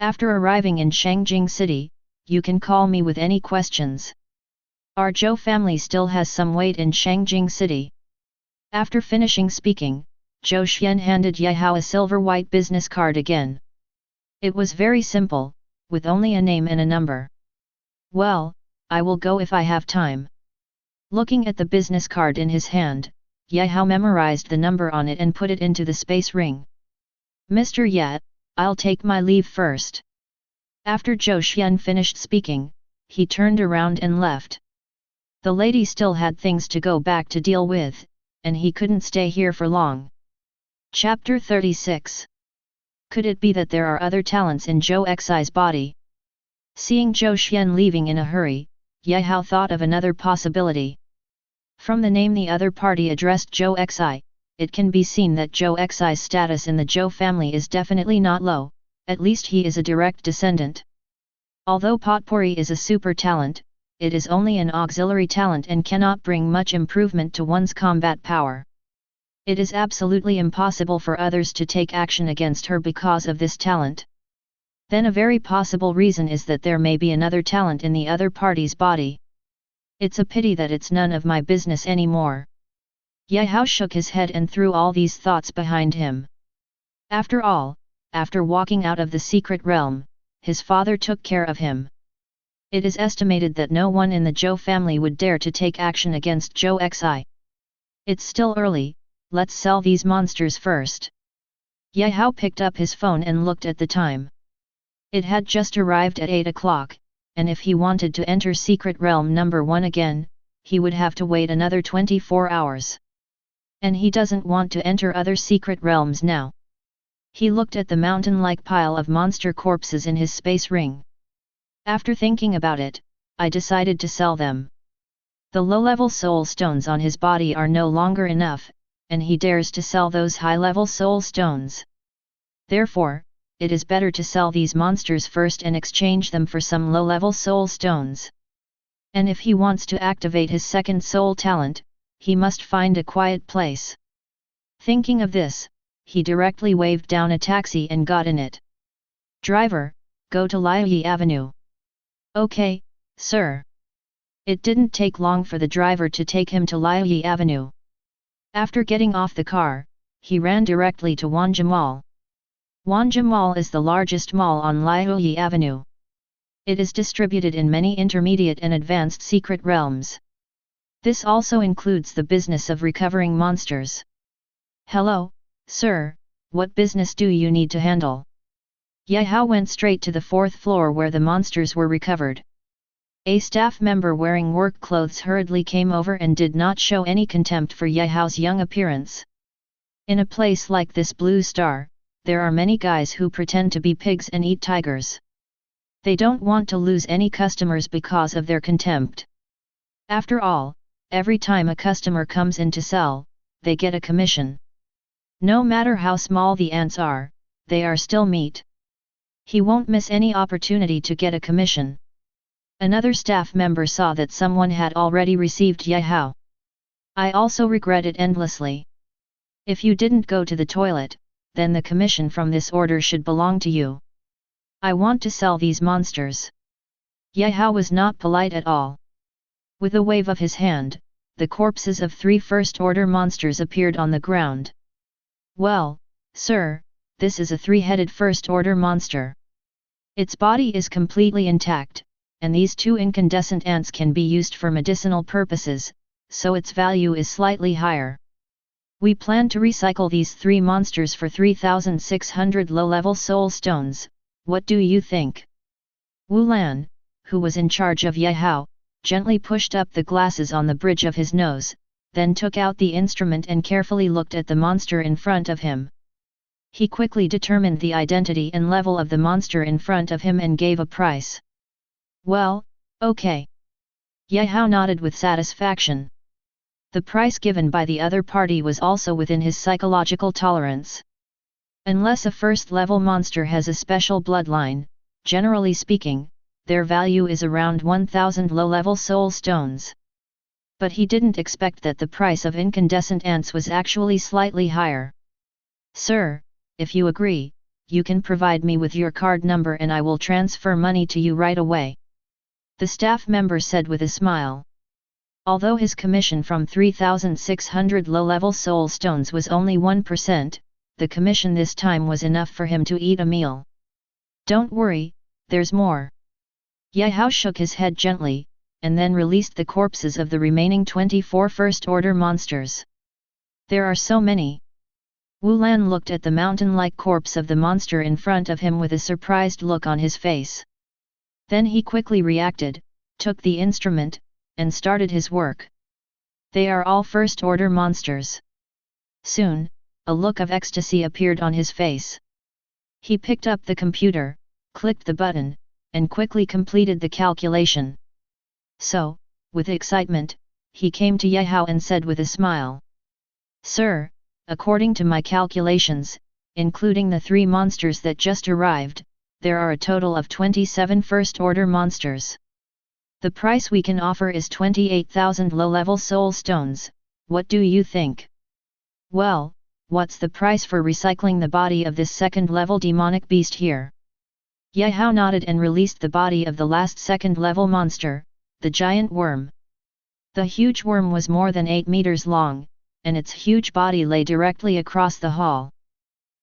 After arriving in Shangjing City, you can call me with any questions. Our Zhou family still has some weight in Shangjing City." After finishing speaking, Zhou Xian handed Ye Hao a silver white business card again. It was very simple, with only a name and a number. "Well, I will go if I have time." Looking at the business card in his hand, Ye Hao memorized the number on it and put it into the space ring. "Mr. Ye, I'll take my leave first." After Zhou Xian finished speaking, he turned around and left. The lady still had things to go back to deal with, and he couldn't stay here for long. Chapter 36. Could it be that there are other talents in Zhou Xi's body? Seeing Zhou Xian leaving in a hurry, Ye Hao thought of another possibility. From the name the other party addressed Zhou Xi, it can be seen that Zhou Xi's status in the Zhou family is definitely not low, at least he is a direct descendant. Although potpourri is a super talent, it is only an auxiliary talent and cannot bring much improvement to one's combat power. It is absolutely impossible for others to take action against her because of this talent. Then a very possible reason is that there may be another talent in the other party's body. It's a pity that it's none of my business anymore. Ye Hao shook his head and threw all these thoughts behind him. After all, after walking out of the secret realm, his father took care of him. It is estimated that no one in the Zhou family would dare to take action against Zhou Xi. It's still early, let's sell these monsters first. Ye Hao picked up his phone and looked at the time. It had just arrived at 8 o'clock, and if he wanted to enter Secret Realm number 1 again, he would have to wait another 24 hours. And he doesn't want to enter other secret realms now. He looked at the mountain-like pile of monster corpses in his space ring. After thinking about it, I decided to sell them. The low-level soul stones on his body are no longer enough, and he dares to sell those high-level soul stones. Therefore, it is better to sell these monsters first and exchange them for some low-level soul stones. And if he wants to activate his second soul talent, he must find a quiet place. Thinking of this, he directly waved down a taxi and got in it. "Driver, go to Liaoyi Avenue." "Okay, sir." It didn't take long for the driver to take him to Liaoyi Avenue. After getting off the car, he ran directly to Wanja Mall. Wanja Mall is the largest mall on Liaoyi Avenue. It is distributed in many intermediate and advanced secret realms. This also includes the business of recovering monsters. "Hello, sir, what business do you need to handle?" Ye Hao went straight to the 4th floor where the monsters were recovered. A staff member wearing work clothes hurriedly came over and did not show any contempt for Ye Hao's young appearance. In a place like this Blue Star, there are many guys who pretend to be pigs and eat tigers. They don't want to lose any customers because of their contempt. After all, every time a customer comes in to sell, they get a commission. No matter how small the ants are, they are still meat. He won't miss any opportunity to get a commission. Another staff member saw that someone had already received Ye Hao. "I also regret it endlessly. If you didn't go to the toilet, then the commission from this order should belong to you. I want to sell these monsters." Ye Hao was not polite at all. With a wave of his hand, the corpses of 3 first-order monsters appeared on the ground. "Well, sir, this is a 3-headed first-order monster. Its body is completely intact, and these 2 incandescent ants can be used for medicinal purposes, so its value is slightly higher. We plan to recycle these 3 monsters for 3,600 low-level soul stones, what do you think?" Wu Lan, who was in charge of Ye Hao, gently pushed up the glasses on the bridge of his nose, then took out the instrument and carefully looked at the monster in front of him. He quickly determined the identity and level of the monster in front of him and gave a price. "Well, okay." Ye Hao nodded with satisfaction. The price given by the other party was also within his psychological tolerance. Unless a first-level monster has a special bloodline, generally speaking, their value is around 1,000 low-level soul stones. But he didn't expect that the price of incandescent ants was actually slightly higher. "Sir, if you agree, you can provide me with your card number and I will transfer money to you right away," the staff member said with a smile. Although his commission from 3,600 low-level soul stones was only 1%, the commission this time was enough for him to eat a meal. "Don't worry, there's more." Ye Hao shook his head gently, and then released the corpses of the remaining 24 first-order monsters. "There are so many." Wu Lan looked at the mountain-like corpse of the monster in front of him with a surprised look on his face. Then he quickly reacted, took the instrument, and started his work. They are all first-order monsters. Soon, a look of ecstasy appeared on his face. He picked up the computer, clicked the button, and quickly completed the calculation. So, with excitement, he came to Yehao and said with a smile, "Sir, according to my calculations, including the 3 monsters that just arrived, there are a total of 27 first-order monsters. The price we can offer is 28,000 low-level soul stones, what do you think?" "Well, what's the price for recycling the body of this second-level demonic beast here?" Yehao nodded and released the body of the last second-level monster, the giant worm. The huge worm was more than 8 meters long, and its huge body lay directly across the hall.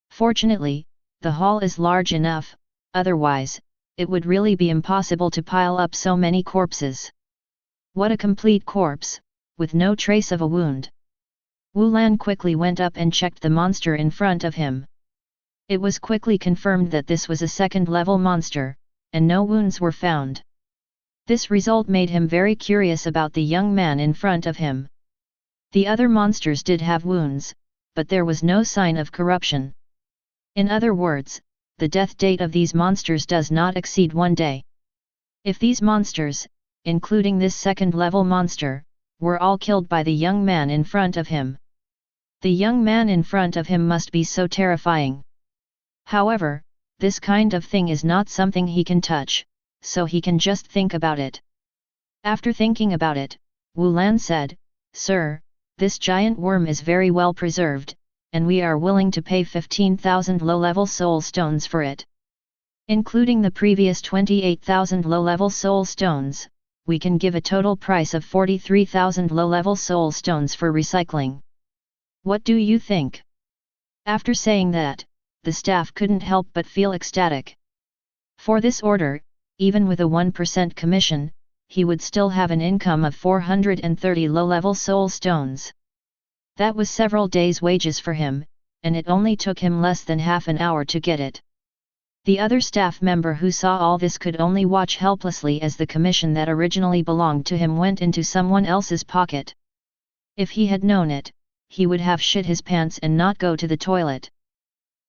Fortunately, the hall is large enough, otherwise, it would really be impossible to pile up so many corpses. What a complete corpse, with no trace of a wound. Wu Lan quickly went up and checked the monster in front of him. It was quickly confirmed that this was a second-level monster, and no wounds were found. This result made him very curious about the young man in front of him. The other monsters did have wounds, but there was no sign of corruption. In other words, the death date of these monsters does not exceed 1 day. If these monsters, including this second-level monster, were all killed by the young man in front of him, the young man in front of him must be so terrifying. However, this kind of thing is not something he can touch, so he can just think about it. After thinking about it, Wu Lan said, "Sir, this giant worm is very well preserved, and we are willing to pay 15,000 low-level soul stones for it. Including the previous 28,000 low-level soul stones, we can give a total price of 43,000 low-level soul stones for recycling. What do you think?" After saying that, the staff couldn't help but feel ecstatic. For this order, even with a 1% commission, he would still have an income of 430 low-level soul stones. That was several days' wages for him, and it only took him less than half an hour to get it. The other staff member who saw all this could only watch helplessly as the commission that originally belonged to him went into someone else's pocket. If he had known it, he would have shit his pants and not go to the toilet.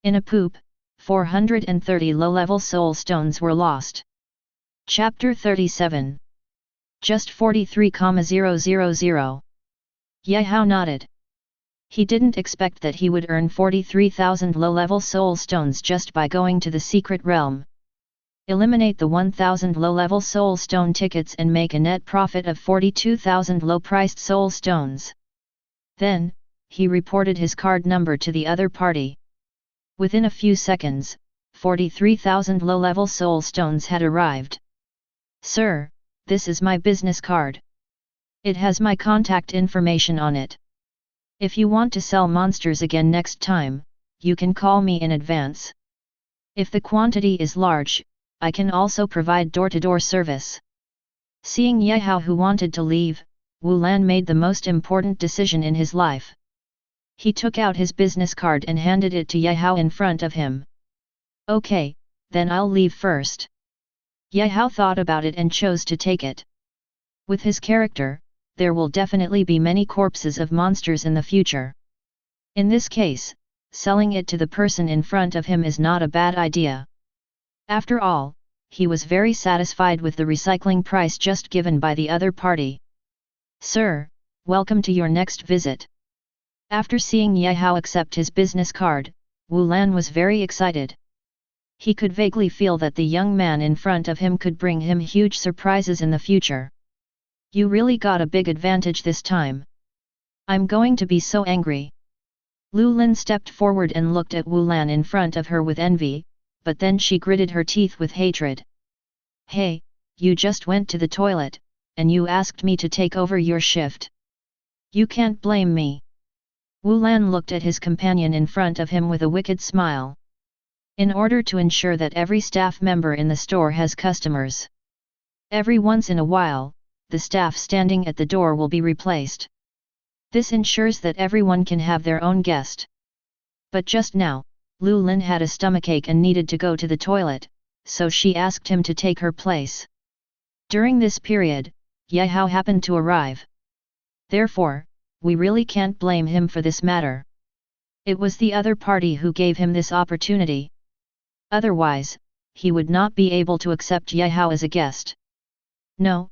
In a poop, 430 low-level soul stones were lost. Chapter 37. Just 43,000. Yehao nodded. He didn't expect that he would earn 43,000 low-level soul stones just by going to the secret realm. Eliminate the 1,000 low-level soul stone tickets and make a net profit of 42,000 low-priced soul stones. Then, he reported his card number to the other party. Within a few seconds, 43,000 low-level soul stones had arrived. "Sir, this is my business card. It has my contact information on it. If you want to sell monsters again next time, you can call me in advance. If the quantity is large, I can also provide door-to-door service." Seeing Yehao who wanted to leave, Wu Lan made the most important decision in his life. He took out his business card and handed it to Yehao in front of him. "Okay, then I'll leave first." Yehao thought about it and chose to take it. With his character, there will definitely be many corpses of monsters in the future. In this case, selling it to the person in front of him is not a bad idea. After all, he was very satisfied with the recycling price just given by the other party. "Sir, welcome to your next visit." After seeing Yehao accept his business card, Wu Lan was very excited. He could vaguely feel that the young man in front of him could bring him huge surprises in the future. "You really got a big advantage this time. I'm going to be so angry." Lu Lin stepped forward and looked at Wu Lan in front of her with envy, but then she gritted her teeth with hatred. "Hey, you just went to the toilet, and you asked me to take over your shift. You can't blame me." Wu Lan looked at his companion in front of him with a wicked smile. In order to ensure that every staff member in the store has customers, every once in a while, the staff standing at the door will be replaced. This ensures that everyone can have their own guest. But just now, Lu Lin had a stomachache and needed to go to the toilet, so she asked him to take her place. During this period, Gaowu happened to arrive. Therefore, we really can't blame him for this matter. It was the other party who gave him this opportunity. Otherwise, he would not be able to accept Gaowu as a guest. No,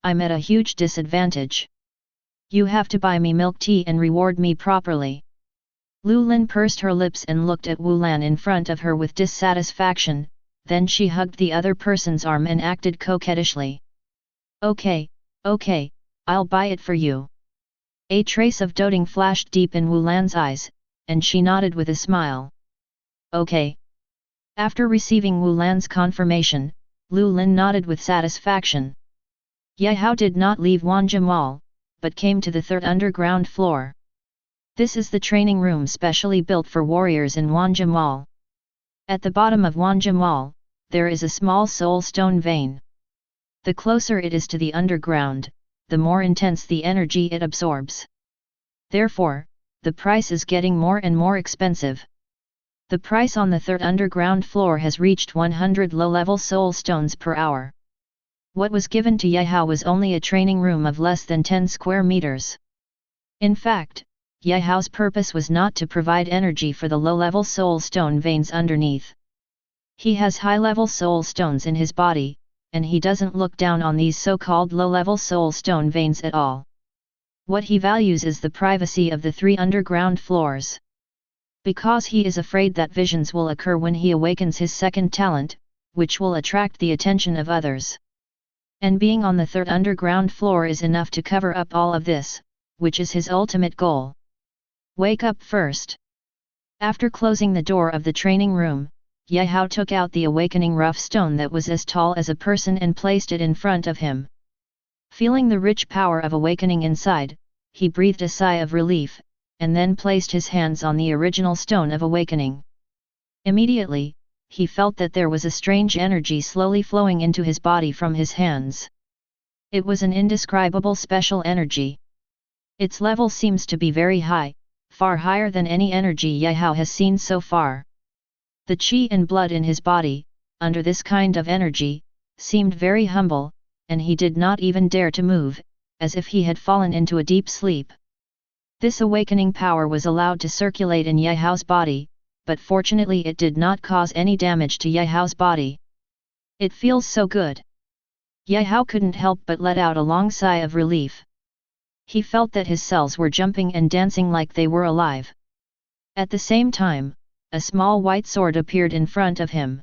I'm at a huge disadvantage. You have to buy me milk tea and reward me properly. Lu Lin pursed her lips and looked at Wu Lan in front of her with dissatisfaction, then she hugged the other person's arm and acted coquettishly. Okay, I'll buy it for you. A trace of doting flashed deep in Wu Lan's eyes, and she nodded with a smile. Okay. After receiving Wu Lan's confirmation, Lu Lin nodded with satisfaction. Gaowu did not leave Wanja Mall, but came to the third underground floor. This is the training room specially built for warriors in Wanja Mall. At the bottom of Wanja Mall, there is a small soul stone vein. The closer it is to the underground, the more intense the energy it absorbs. Therefore, the price is getting more and more expensive. The price on the third underground floor has reached 100 low-level soul stones per hour. What was given to Gaowu was only a training room of less than 10 square meters. In fact, Gaowu's purpose was not to provide energy for the low-level soul stone veins underneath. He has high-level soul stones in his body, and he doesn't look down on these so-called low-level soul stone veins at all. What he values is the privacy of the 3 underground floors. Because he is afraid that visions will occur when he awakens his second talent, which will attract the attention of others. And being on the third underground floor is enough to cover up all of this, which is his ultimate goal. Wake up first. After closing the door of the training room, Gaowu took out the awakening rough stone that was as tall as a person and placed it in front of him. Feeling the rich power of awakening inside, he breathed a sigh of relief, and then placed his hands on the original stone of awakening. Immediately, he felt that there was a strange energy slowly flowing into his body from his hands. It was an indescribable special energy. Its level seems to be very high, far higher than any energy Gaowu has seen so far. The qi and blood in his body, under this kind of energy, seemed very humble, and he did not even dare to move, as if he had fallen into a deep sleep. This awakening power was allowed to circulate in Gaowu's body, but fortunately it did not cause any damage to Gaowu's body. It feels so good. Gaowu couldn't help but let out a long sigh of relief. He felt that his cells were jumping and dancing like they were alive. At the same time, a small white sword appeared in front of him.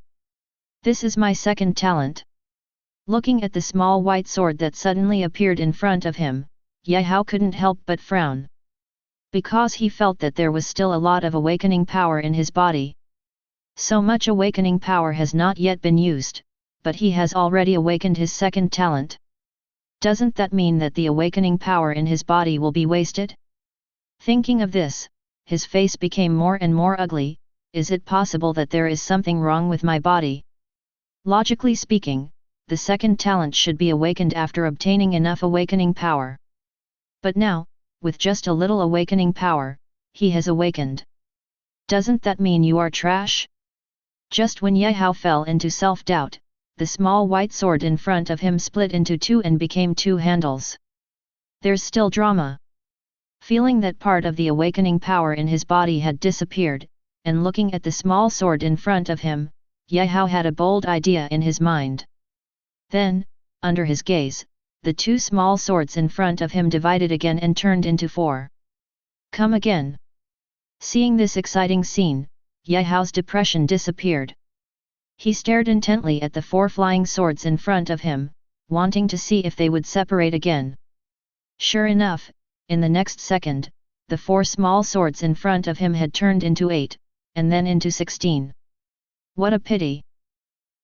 This is my second talent. Looking at the small white sword that suddenly appeared in front of him, Gaowu couldn't help but frown. Because he felt that there was still a lot of awakening power in his body. So much awakening power has not yet been used, but he has already awakened his second talent. Doesn't that mean that the awakening power in his body will be wasted? Thinking of this, his face became more and more ugly. Is it possible that there is something wrong with my body? Logically speaking, the second talent should be awakened after obtaining enough awakening power. But now, with just a little awakening power, he has awakened. Doesn't that mean you are trash? Just when Gaowu fell into self-doubt, the small white sword in front of him split into 2 and became 2 handles. There's still drama. Feeling that part of the awakening power in his body had disappeared, and looking at the small sword in front of him, Gaowu had a bold idea in his mind. Then, under his gaze, the 2 small swords in front of him divided again and turned into 4. Come again. Seeing this exciting scene, Gaowu's depression disappeared. He stared intently at the 4 flying swords in front of him, wanting to see if they would separate again. Sure enough, in the next second, the 4 small swords in front of him had turned into 8, and then into 16. What a pity!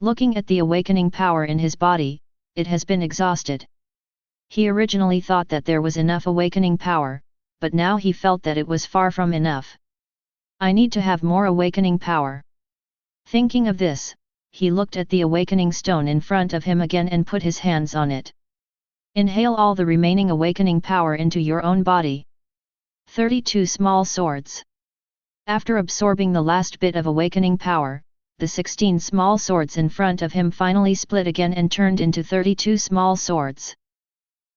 Looking at the awakening power in his body, it has been exhausted. He originally thought that there was enough awakening power, but now he felt that it was far from enough. I need to have more awakening power. Thinking of this, he looked at the awakening stone in front of him again and put his hands on it. Inhale all the remaining awakening power into your own body. 32 small swords. After absorbing the last bit of awakening power, the 16 small swords in front of him finally split again and turned into 32 small swords.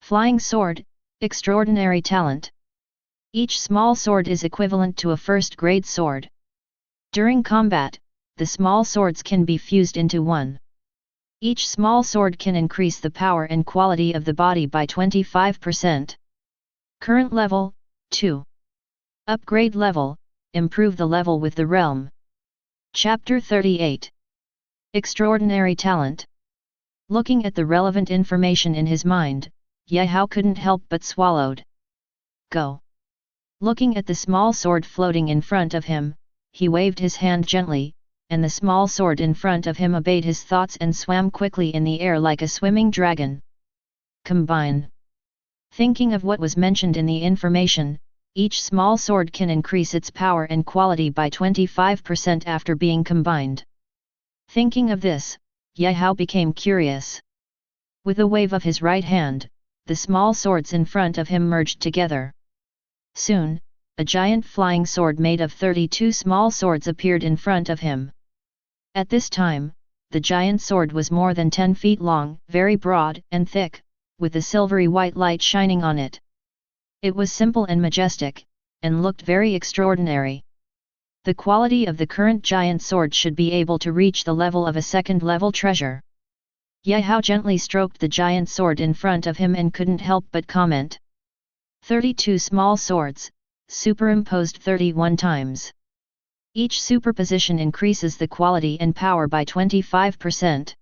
Flying sword, extraordinary talent. Each small sword is equivalent to a first-grade sword. During combat, the small swords can be fused into one. Each small sword can increase the power and quality of the body by 25%. Current level, 2. Upgrade level, improve the level with the realm. Chapter 38. Extraordinary talent. Looking at the relevant information in his mind, Yehao couldn't help but swallowed. Go. Looking at the small sword floating in front of him, he waved his hand gently, and the small sword in front of him obeyed his thoughts and swam quickly in the air like a swimming dragon. Combine. Thinking of what was mentioned in the information, each small sword can increase its power and quality by 25% after being combined. Thinking of this, Yehao became curious. With a wave of his right hand, the small swords in front of him merged together. Soon, a giant flying sword made of 32 small swords appeared in front of him. At this time, the giant sword was more than 10 feet long, very broad and thick, with a silvery white light shining on it. It was simple and majestic, and looked very extraordinary. The quality of the current giant sword should be able to reach the level of a second-level treasure. Yehao gently stroked the giant sword in front of him and couldn't help but comment. 32 small swords, superimposed 31 times. Each superposition increases the quality and power by 25%.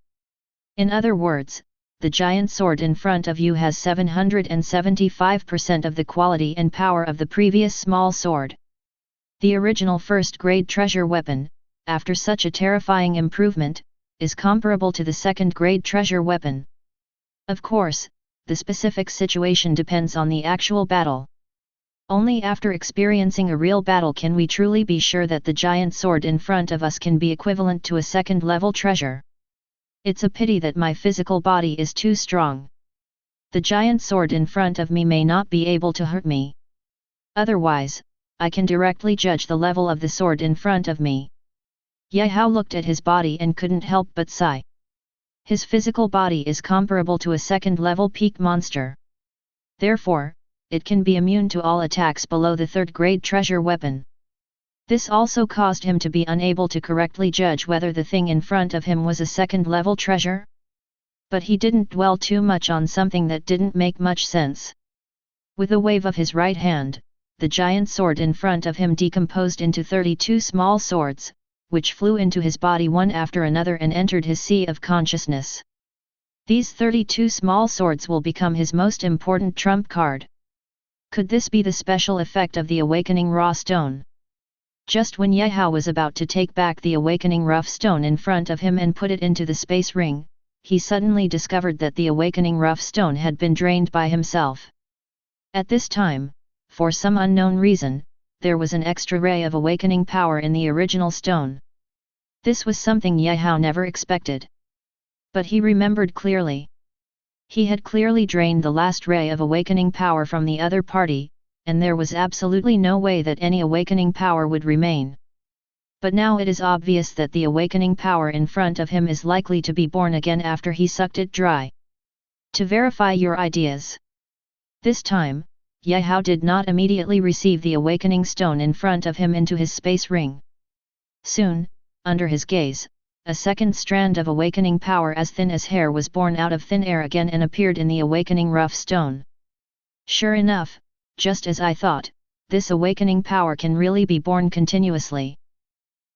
In other words, the giant sword in front of you has 775% of the quality and power of the previous small sword. The original first-grade treasure weapon, after such a terrifying improvement, is comparable to the second-grade treasure weapon. Of course, the specific situation depends on the actual battle. Only after experiencing a real battle can we truly be sure that the giant sword in front of us can be equivalent to a second-level treasure. It's a pity that my physical body is too strong. The giant sword in front of me may not be able to hurt me. Otherwise, I can directly judge the level of the sword in front of me. Yehao looked at his body and couldn't help but sigh. His physical body is comparable to a second-level peak monster. Therefore, it can be immune to all attacks below the third-grade treasure weapon. This also caused him to be unable to correctly judge whether the thing in front of him was a second-level treasure. But he didn't dwell too much on something that didn't make much sense. With a wave of his right hand, the giant sword in front of him decomposed into 32 small swords, which flew into his body one after another and entered his sea of consciousness. These 32 small swords will become his most important trump card. Could this be the special effect of the awakening raw stone? Just when Yehao was about to take back the awakening rough stone in front of him and put it into the space ring, he suddenly discovered that the awakening rough stone had been drained by himself. At this time, for some unknown reason, there was an extra ray of awakening power in the original stone. This was something Yehao never expected. But he remembered clearly. He had clearly drained the last ray of awakening power from the other party, and there was absolutely no way that any awakening power would remain. But now it is obvious that the awakening power in front of him is likely to be born again after he sucked it dry. To verify your ideas. This time, Yehao did not immediately receive the awakening stone in front of him into his space ring. Soon, under his gaze, a second strand of awakening power as thin as hair was born out of thin air again and appeared in the awakening rough stone. Sure enough, just as I thought, this awakening power can really be born continuously.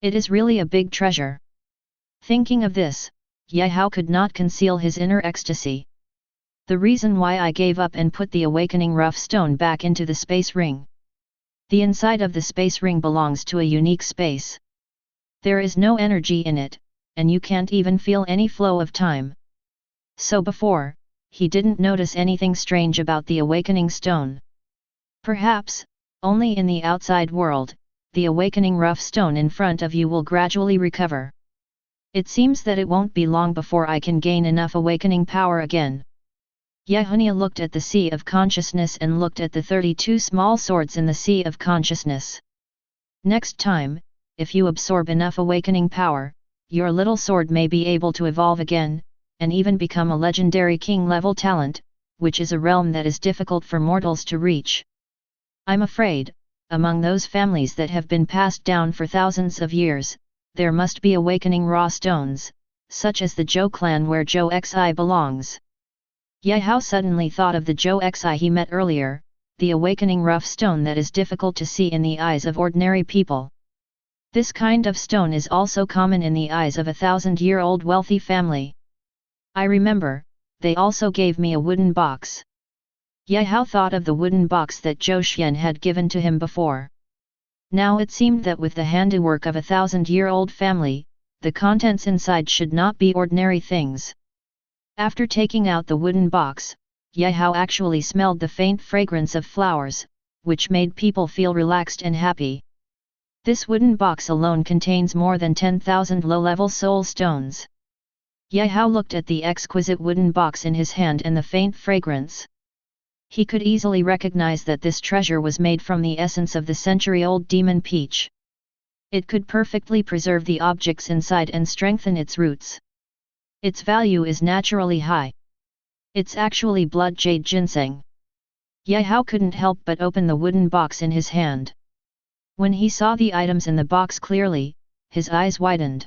It is really a big treasure. Thinking of this, Yehao could not conceal his inner ecstasy. The reason why I gave up and put the awakening rough stone back into the space ring. The inside of the space ring belongs to a unique space. There is no energy in it, and you can't even feel any flow of time. So before, he didn't notice anything strange about the awakening stone. Perhaps, only in the outside world, the awakening rough stone in front of you will gradually recover. It seems that it won't be long before I can gain enough awakening power again. Yehunia looked at the sea of consciousness and looked at the 32 small swords in the sea of consciousness. Next time, if you absorb enough awakening power, your little sword may be able to evolve again, and even become a legendary king-level talent, which is a realm that is difficult for mortals to reach. I'm afraid, among those families that have been passed down for thousands of years, there must be awakening raw stones, such as the Zhou clan where Zhou Xi belongs. Ye Hao suddenly thought of the Zhou Xi he met earlier, the awakening rough stone that is difficult to see in the eyes of ordinary people. This kind of stone is also common in the eyes of a 1,000-year-old wealthy family. I remember, they also gave me a wooden box. Ye Hao thought of the wooden box that Zhou Xian had given to him before. Now it seemed that with the handiwork of a 1,000-year-old family, the contents inside should not be ordinary things. After taking out the wooden box, Ye Hao actually smelled the faint fragrance of flowers, which made people feel relaxed and happy. This wooden box alone contains more than 10,000 low-level soul stones. Ye Hao looked at the exquisite wooden box in his hand and the faint fragrance. He could easily recognize that this treasure was made from the essence of the century-old demon peach. It could perfectly preserve the objects inside and strengthen its roots. Its value is naturally high. It's actually blood jade ginseng. Ye Hao couldn't help but open the wooden box in his hand. When he saw the items in the box clearly, his eyes widened.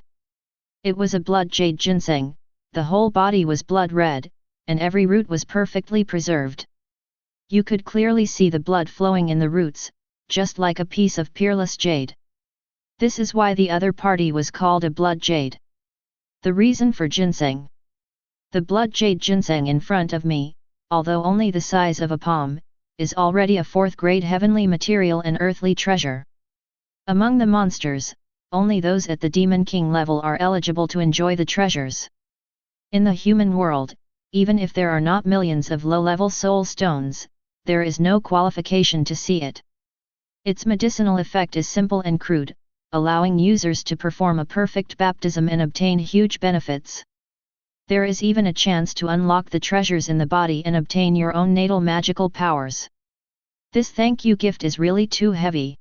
It was a blood jade ginseng, the whole body was blood red, and every root was perfectly preserved. You could clearly see the blood flowing in the roots, just like a piece of peerless jade. This is why the other party was called a blood jade. The reason for ginseng. The blood jade ginseng in front of me, although only the size of a palm, is already a 4th-grade heavenly material and earthly treasure. Among the monsters, only those at the Demon King level are eligible to enjoy the treasures. In the human world, even if there are not millions of low-level soul stones, there is no qualification to see it. Its medicinal effect is simple and crude, allowing users to perform a perfect baptism and obtain huge benefits. There is even a chance to unlock the treasures in the body and obtain your own natal magical powers. This thank you gift is really too heavy.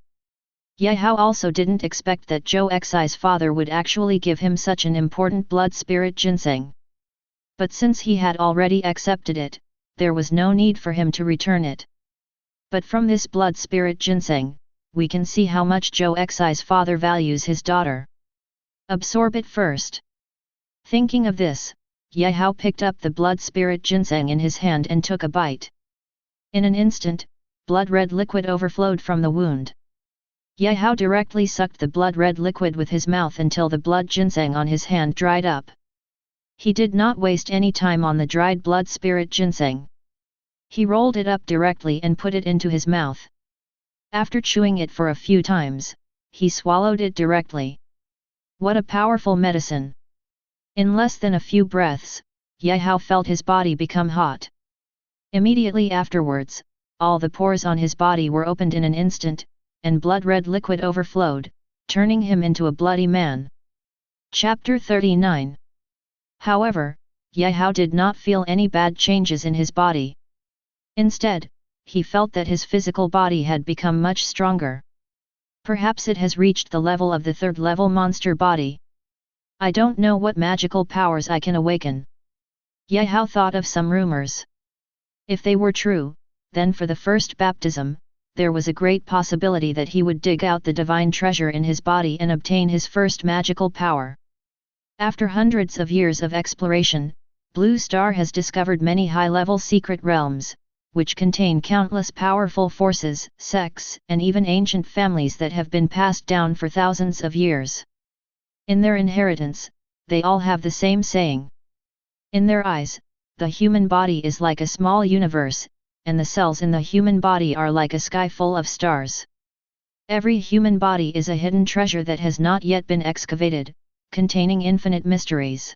Ye Hao also didn't expect that Zhou Xi's father would actually give him such an important blood spirit ginseng. But since he had already accepted it, there was no need for him to return it. But from this blood spirit ginseng, we can see how much Zhou Xi's father values his daughter. Absorb it first. Thinking of this, Ye Hao picked up the blood spirit ginseng in his hand and took a bite. In an instant, blood-red liquid overflowed from the wound. Ye Hao directly sucked the blood-red liquid with his mouth until the blood ginseng on his hand dried up. He did not waste any time on the dried blood spirit ginseng. He rolled it up directly and put it into his mouth. After chewing it for a few times, he swallowed it directly. What a powerful medicine! In less than a few breaths, Ye Hao felt his body become hot. Immediately afterwards, all the pores on his body were opened in an instant, and blood-red liquid overflowed, turning him into a bloody man. Chapter 39. However, Ye Hao did not feel any bad changes in his body. Instead, he felt that his physical body had become much stronger. Perhaps it has reached the level of the 3rd-level monster body. I don't know what magical powers I can awaken. Ye Hao thought of some rumors. If they were true, then for the first baptism, there was a great possibility that he would dig out the divine treasure in his body and obtain his first magical power. After hundreds of years of exploration, Blue Star has discovered many high-level secret realms, which contain countless powerful forces, sects, and even ancient families that have been passed down for thousands of years. In their inheritance, they all have the same saying. In their eyes, the human body is like a small universe, and the cells in the human body are like a sky full of stars. Every human body is a hidden treasure that has not yet been excavated, containing infinite mysteries.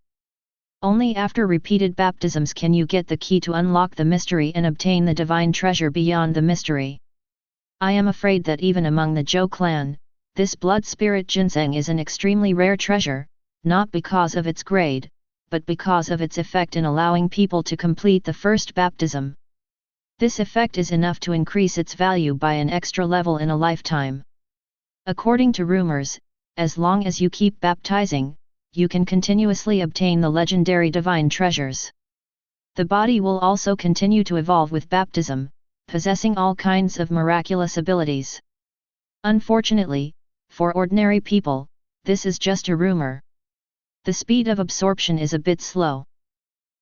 Only after repeated baptisms can you get the key to unlock the mystery and obtain the divine treasure beyond the mystery. I am afraid that even among the Zhou clan, this blood spirit ginseng is an extremely rare treasure, not because of its grade, but because of its effect in allowing people to complete the first baptism. This effect is enough to increase its value by an extra level in a lifetime. According to rumors, as long as you keep baptizing, you can continuously obtain the legendary divine treasures. The body will also continue to evolve with baptism, possessing all kinds of miraculous abilities. Unfortunately, for ordinary people, this is just a rumor. The speed of absorption is a bit slow.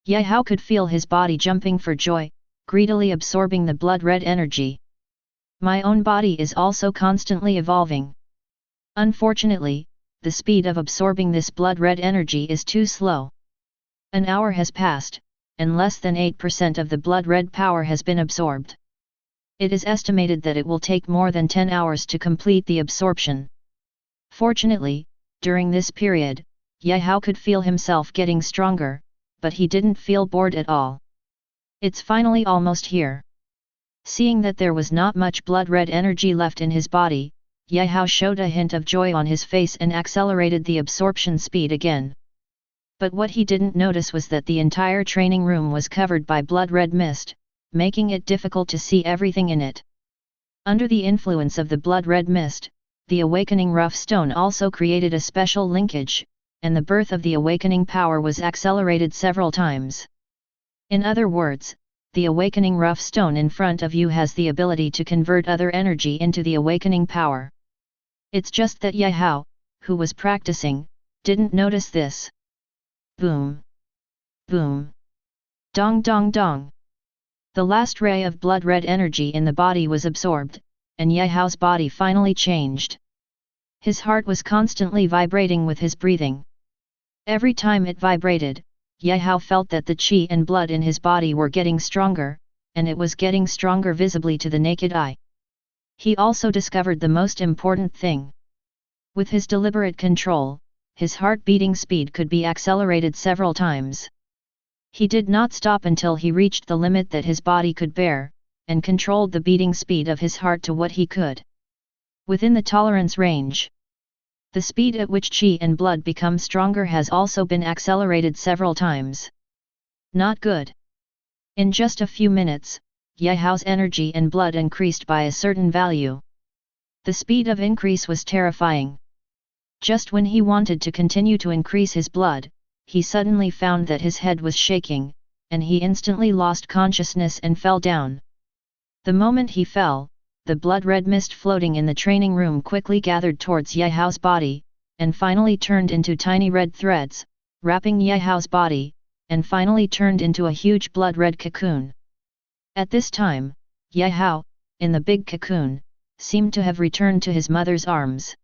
Gaowu could feel his body jumping for joy, greedily absorbing the blood-red energy. My own body is also constantly evolving. Unfortunately, the speed of absorbing this blood-red energy is too slow. An hour has passed, and less than 8% of the blood-red power has been absorbed. It is estimated that it will take more than 10 hours to complete the absorption. Fortunately, during this period, Gaowu could feel himself getting stronger, but he didn't feel bored at all. It's finally almost here. Seeing that there was not much blood-red energy left in his body, Gaowu showed a hint of joy on his face and accelerated the absorption speed again. But what he didn't notice was that the entire training room was covered by blood-red mist, making it difficult to see everything in it. Under the influence of the blood-red mist, the awakening rough stone also created a special linkage, and the birth of the awakening power was accelerated several times. In other words, the awakening rough stone in front of you has the ability to convert other energy into the awakening power. It's just that Gaowu, who was practicing, didn't notice this. Boom! Boom! Dong dong dong! The last ray of blood-red energy in the body was absorbed, and Gaowu's body finally changed. His heart was constantly vibrating with his breathing. Every time it vibrated, Gaowu felt that the qi and blood in his body were getting stronger, and it was getting stronger visibly to the naked eye. He also discovered the most important thing. With his deliberate control, his heart beating speed could be accelerated several times. He did not stop until he reached the limit that his body could bear, and controlled the beating speed of his heart to what he could. Within the tolerance range. The speed at which qi and blood become stronger has also been accelerated several times. Not good. In just a few minutes, Gaowu's energy and blood increased by a certain value. The speed of increase was terrifying. Just when he wanted to continue to increase his blood, he suddenly found that his head was shaking, and he instantly lost consciousness and fell down. The moment he fell, the blood-red mist floating in the training room quickly gathered towards Gaowu's body, and finally turned into tiny red threads, wrapping Gaowu's body, and finally turned into a huge blood-red cocoon. At this time, Gaowu, in the big cocoon, seemed to have returned to his mother's arms.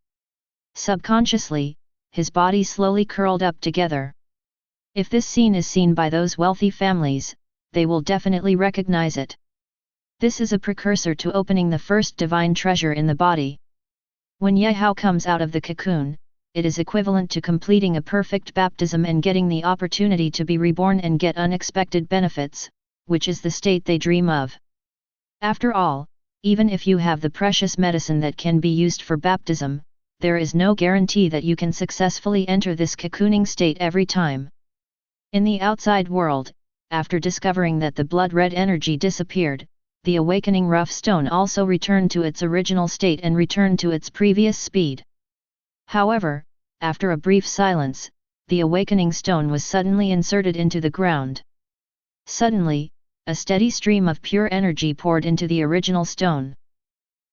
Subconsciously, his body slowly curled up together. If this scene is seen by those wealthy families, they will definitely recognize it. This is a precursor to opening the first divine treasure in the body. When Gaowu comes out of the cocoon, it is equivalent to completing a perfect baptism and getting the opportunity to be reborn and get unexpected benefits, which is the state they dream of. After all, even if you have the precious medicine that can be used for baptism, there is no guarantee that you can successfully enter this cocooning state every time. In the outside world, after discovering that the blood-red energy disappeared, the awakening rough stone also returned to its original state and returned to its previous speed. However, after a brief silence, the awakening stone was suddenly inserted into the ground. Suddenly, a steady stream of pure energy poured into the original stone.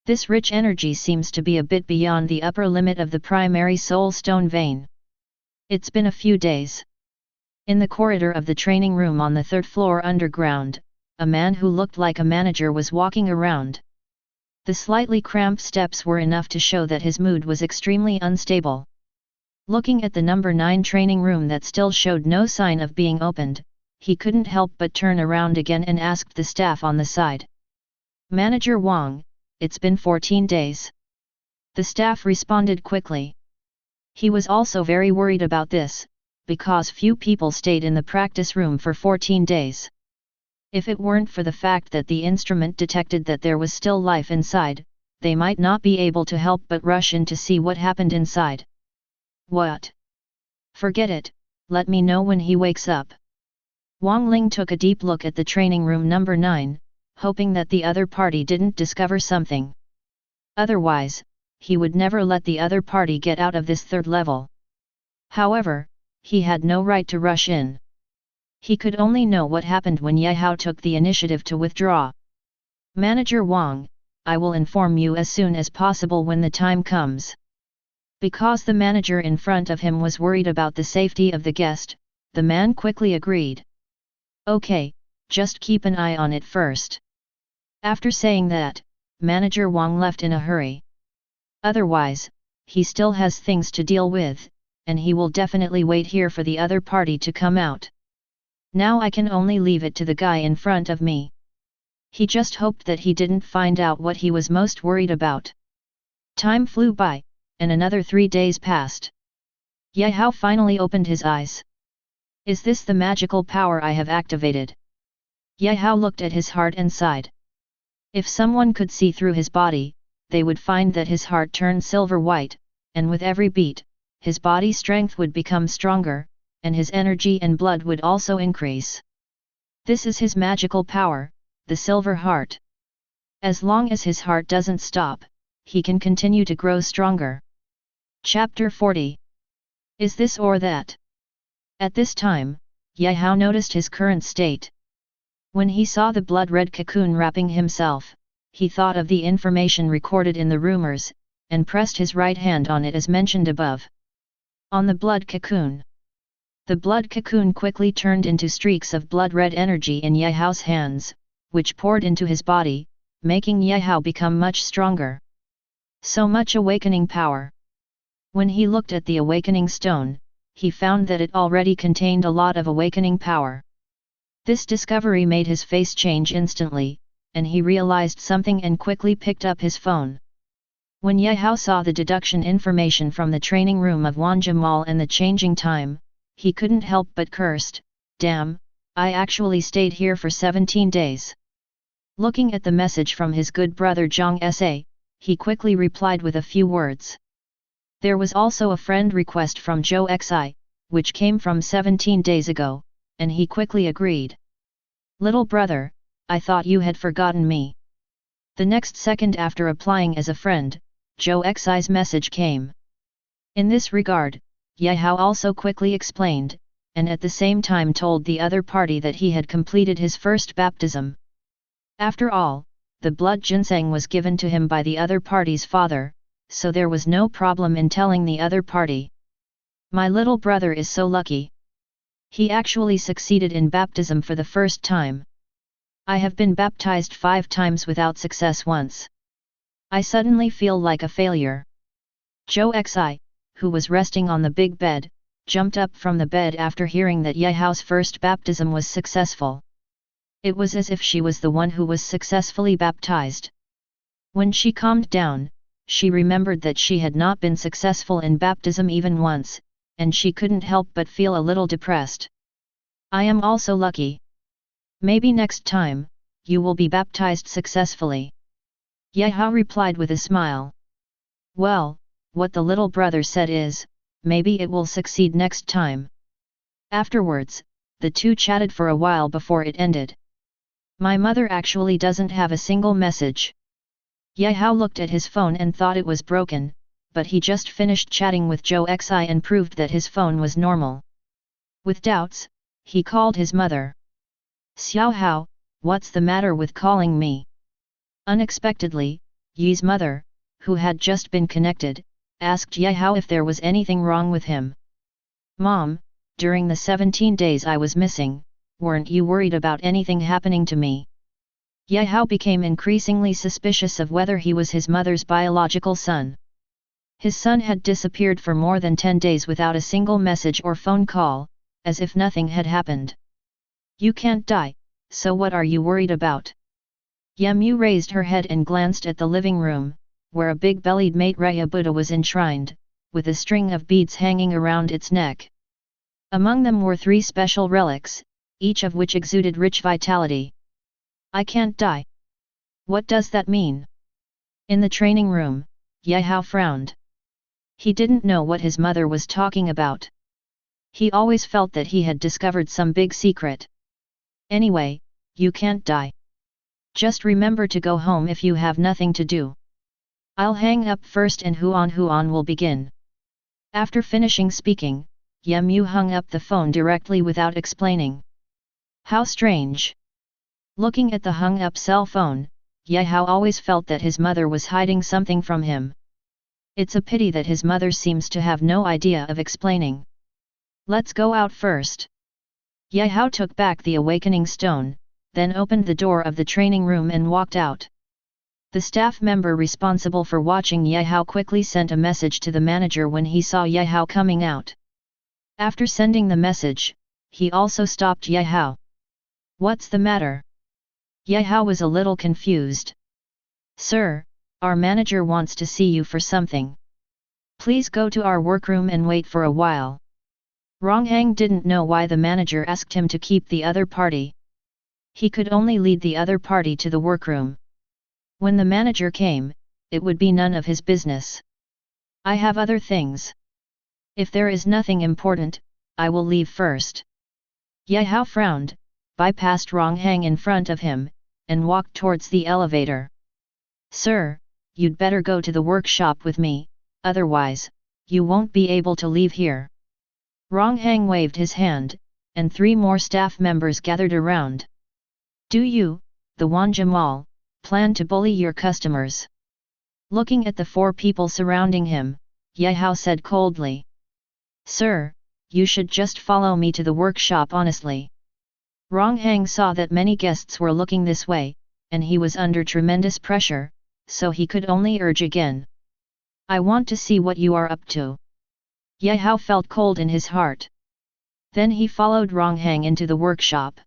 This rich energy seems to be a bit beyond the upper limit of the primary soul stone vein. It's been a few days. In the corridor of the training room on the third floor underground, a man who looked like a manager was walking around. The slightly cramped steps were enough to show that his mood was extremely unstable. Looking at the number 9 training room that still showed no sign of being opened, he couldn't help but turn around again and asked the staff on the side. "Manager Wang, it's been 14 days. The staff responded quickly. He was also very worried about this, because few people stayed in the practice room for 14 days. If it weren't for the fact that the instrument detected that there was still life inside, they might not be able to help but rush in to see what happened inside. What? Forget it, let me know when he wakes up." Wang Ling took a deep look at the training room number 9, hoping that the other party didn't discover something. Otherwise, he would never let the other party get out of this third level. However, he had no right to rush in. He could only know what happened when Ye Hao took the initiative to withdraw. Manager Wang, I will inform you as soon as possible when the time comes. Because the manager in front of him was worried about the safety of the guest, the man quickly agreed. Okay, just keep an eye on it first. After saying that, Manager Wang left in a hurry. Otherwise, he still has things to deal with, and he will definitely wait here for the other party to come out. Now I can only leave it to the guy in front of me. He just hoped that he didn't find out what he was most worried about. Time flew by, and another 3 days passed. Ye Hao finally opened his eyes. Is this the magical power I have activated? Ye Hao looked at his heart and sighed. If someone could see through his body, they would find that his heart turned silver white, and with every beat, his body strength would become stronger, and his energy and blood would also increase. This is his magical power, the silver heart. As long as his heart doesn't stop, he can continue to grow stronger. Chapter 40. Is this or that? At this time, Ye Hao noticed his current state. When he saw the blood-red cocoon wrapping himself, he thought of the information recorded in the rumors, and pressed his right hand on it as mentioned above. On the blood cocoon. The blood cocoon quickly turned into streaks of blood-red energy in Ye Hao's hands, which poured into his body, making Ye Hao become much stronger. So much awakening power. When he looked at the awakening stone, he found that it already contained a lot of awakening power. This discovery made his face change instantly, and he realized something and quickly picked up his phone. When Ye Hao saw the deduction information from the training room of Wanja Mall and the changing time, he couldn't help but cursed, "Damn, I actually stayed here for 17 days. Looking at the message from his good brother Zhang Sa, he quickly replied with a few words. There was also a friend request from Zhou Xi, which came from 17 days ago, and he quickly agreed. Little brother, I thought you had forgotten me. The next second after applying as a friend, Zhou Xi's message came. In this regard, Ye Hao also quickly explained, and at the same time told the other party that he had completed his first baptism. After all, the blood ginseng was given to him by the other party's father, so there was no problem in telling the other party. My little brother is so lucky. He actually succeeded in baptism for the first time. I have been baptized 5 times without success once. I suddenly feel like a failure. Zhou Xi, who was resting on the big bed, jumped up from the bed after hearing that Ye Hao's first baptism was successful. It was as if she was the one who was successfully baptized. When she calmed down, she remembered that she had not been successful in baptism even once, and she couldn't help but feel a little depressed. I am also lucky. Maybe next time, you will be baptized successfully. Ye Hao replied with a smile. Well, what the little brother said is, maybe it will succeed next time. Afterwards, the two chatted for a while before it ended. My mother actually doesn't have a single message. Ye Hao looked at his phone and thought it was broken, but he just finished chatting with Zhou Xi and proved that his phone was normal. With doubts, he called his mother. Xiao Hao, what's the matter with calling me? Unexpectedly, Yi's mother, who had just been connected, asked Ye Hao if there was anything wrong with him. Mom, during the 17 days I was missing, weren't you worried about anything happening to me? Ye Hao became increasingly suspicious of whether he was his mother's biological son. His son had disappeared for more than 10 days without a single message or phone call, as if nothing had happened. You can't die, so what are you worried about? Yemu raised her head and glanced at the living room, where a big-bellied Maitreya Buddha was enshrined, with a string of beads hanging around its neck. Among them were 3 special relics, each of which exuded rich vitality. I can't die. What does that mean? In the training room, Ye Hao frowned. He didn't know what his mother was talking about. He always felt that he had discovered some big secret. Anyway, you can't die. Just remember to go home if you have nothing to do. I'll hang up first and Huan will begin. After finishing speaking, Yemu hung up the phone directly without explaining. How strange. Looking at the hung-up cell phone, Yehao always felt that his mother was hiding something from him. It's a pity that his mother seems to have no idea of explaining. Let's go out first. Yehao took back the awakening stone, then opened the door of the training room and walked out. The staff member responsible for watching Yehao quickly sent a message to the manager when he saw Yehao coming out. After sending the message, he also stopped Yehao. What's the matter? Yehao was a little confused. Sir, our manager wants to see you for something. Please go to our workroom and wait for a while. Ronghang didn't know why the manager asked him to keep the other party. He could only lead the other party to the workroom. When the manager came, it would be none of his business. I have other things. If there is nothing important, I will leave first. Yehao frowned, bypassed Ronghang in front of him, and walked towards the elevator. Sir, you'd better go to the workshop with me, otherwise, you won't be able to leave here. Ronghang waved his hand, and 3 more staff members gathered around. Do you, the Wan Jamal, plan to bully your customers? Looking at the 4 people surrounding him, Yehao said coldly. Sir, you should just follow me to the workshop honestly. Ronghang saw that many guests were looking this way, and he was under tremendous pressure, so he could only urge again. I want to see what you are up to. Yehao felt cold in his heart. Then he followed Ronghang into the workshop.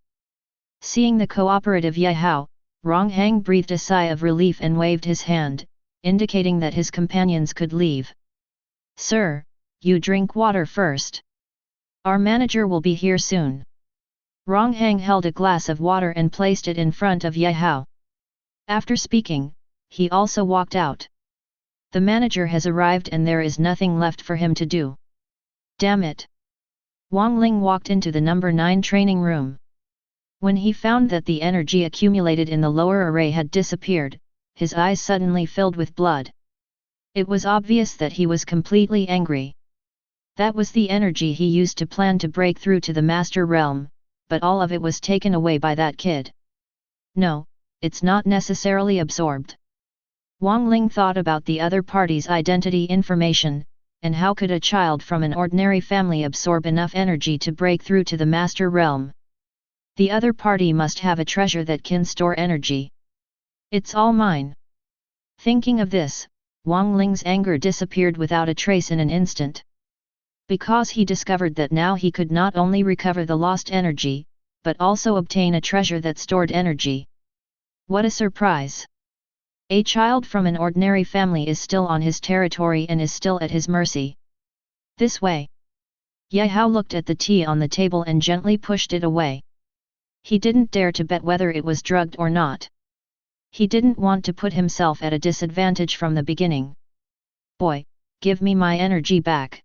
Seeing the cooperative Yehao, Ronghang breathed a sigh of relief and waved his hand, indicating that his companions could leave. Sir, you drink water first. Our manager will be here soon. Ronghang held a glass of water and placed it in front of Yehao. After speaking, he also walked out. The manager has arrived and there is nothing left for him to do. Damn it! Wang Ling walked into the number 9 training room. When he found that the energy accumulated in the lower array had disappeared, his eyes suddenly filled with blood. It was obvious that he was completely angry. That was the energy he used to plan to break through to the Master Realm, but all of it was taken away by that kid. No, it's not necessarily absorbed. Wang Ling thought about the other party's identity information, and how could a child from an ordinary family absorb enough energy to break through to the Master Realm? The other party must have a treasure that can store energy. It's all mine. Thinking of this, Wang Ling's anger disappeared without a trace in an instant. Because he discovered that now he could not only recover the lost energy, but also obtain a treasure that stored energy. What a surprise! A child from an ordinary family is still on his territory and is still at his mercy. This way. Yehao looked at the tea on the table and gently pushed it away. He didn't dare to bet whether it was drugged or not. He didn't want to put himself at a disadvantage from the beginning. Boy, give me my energy back.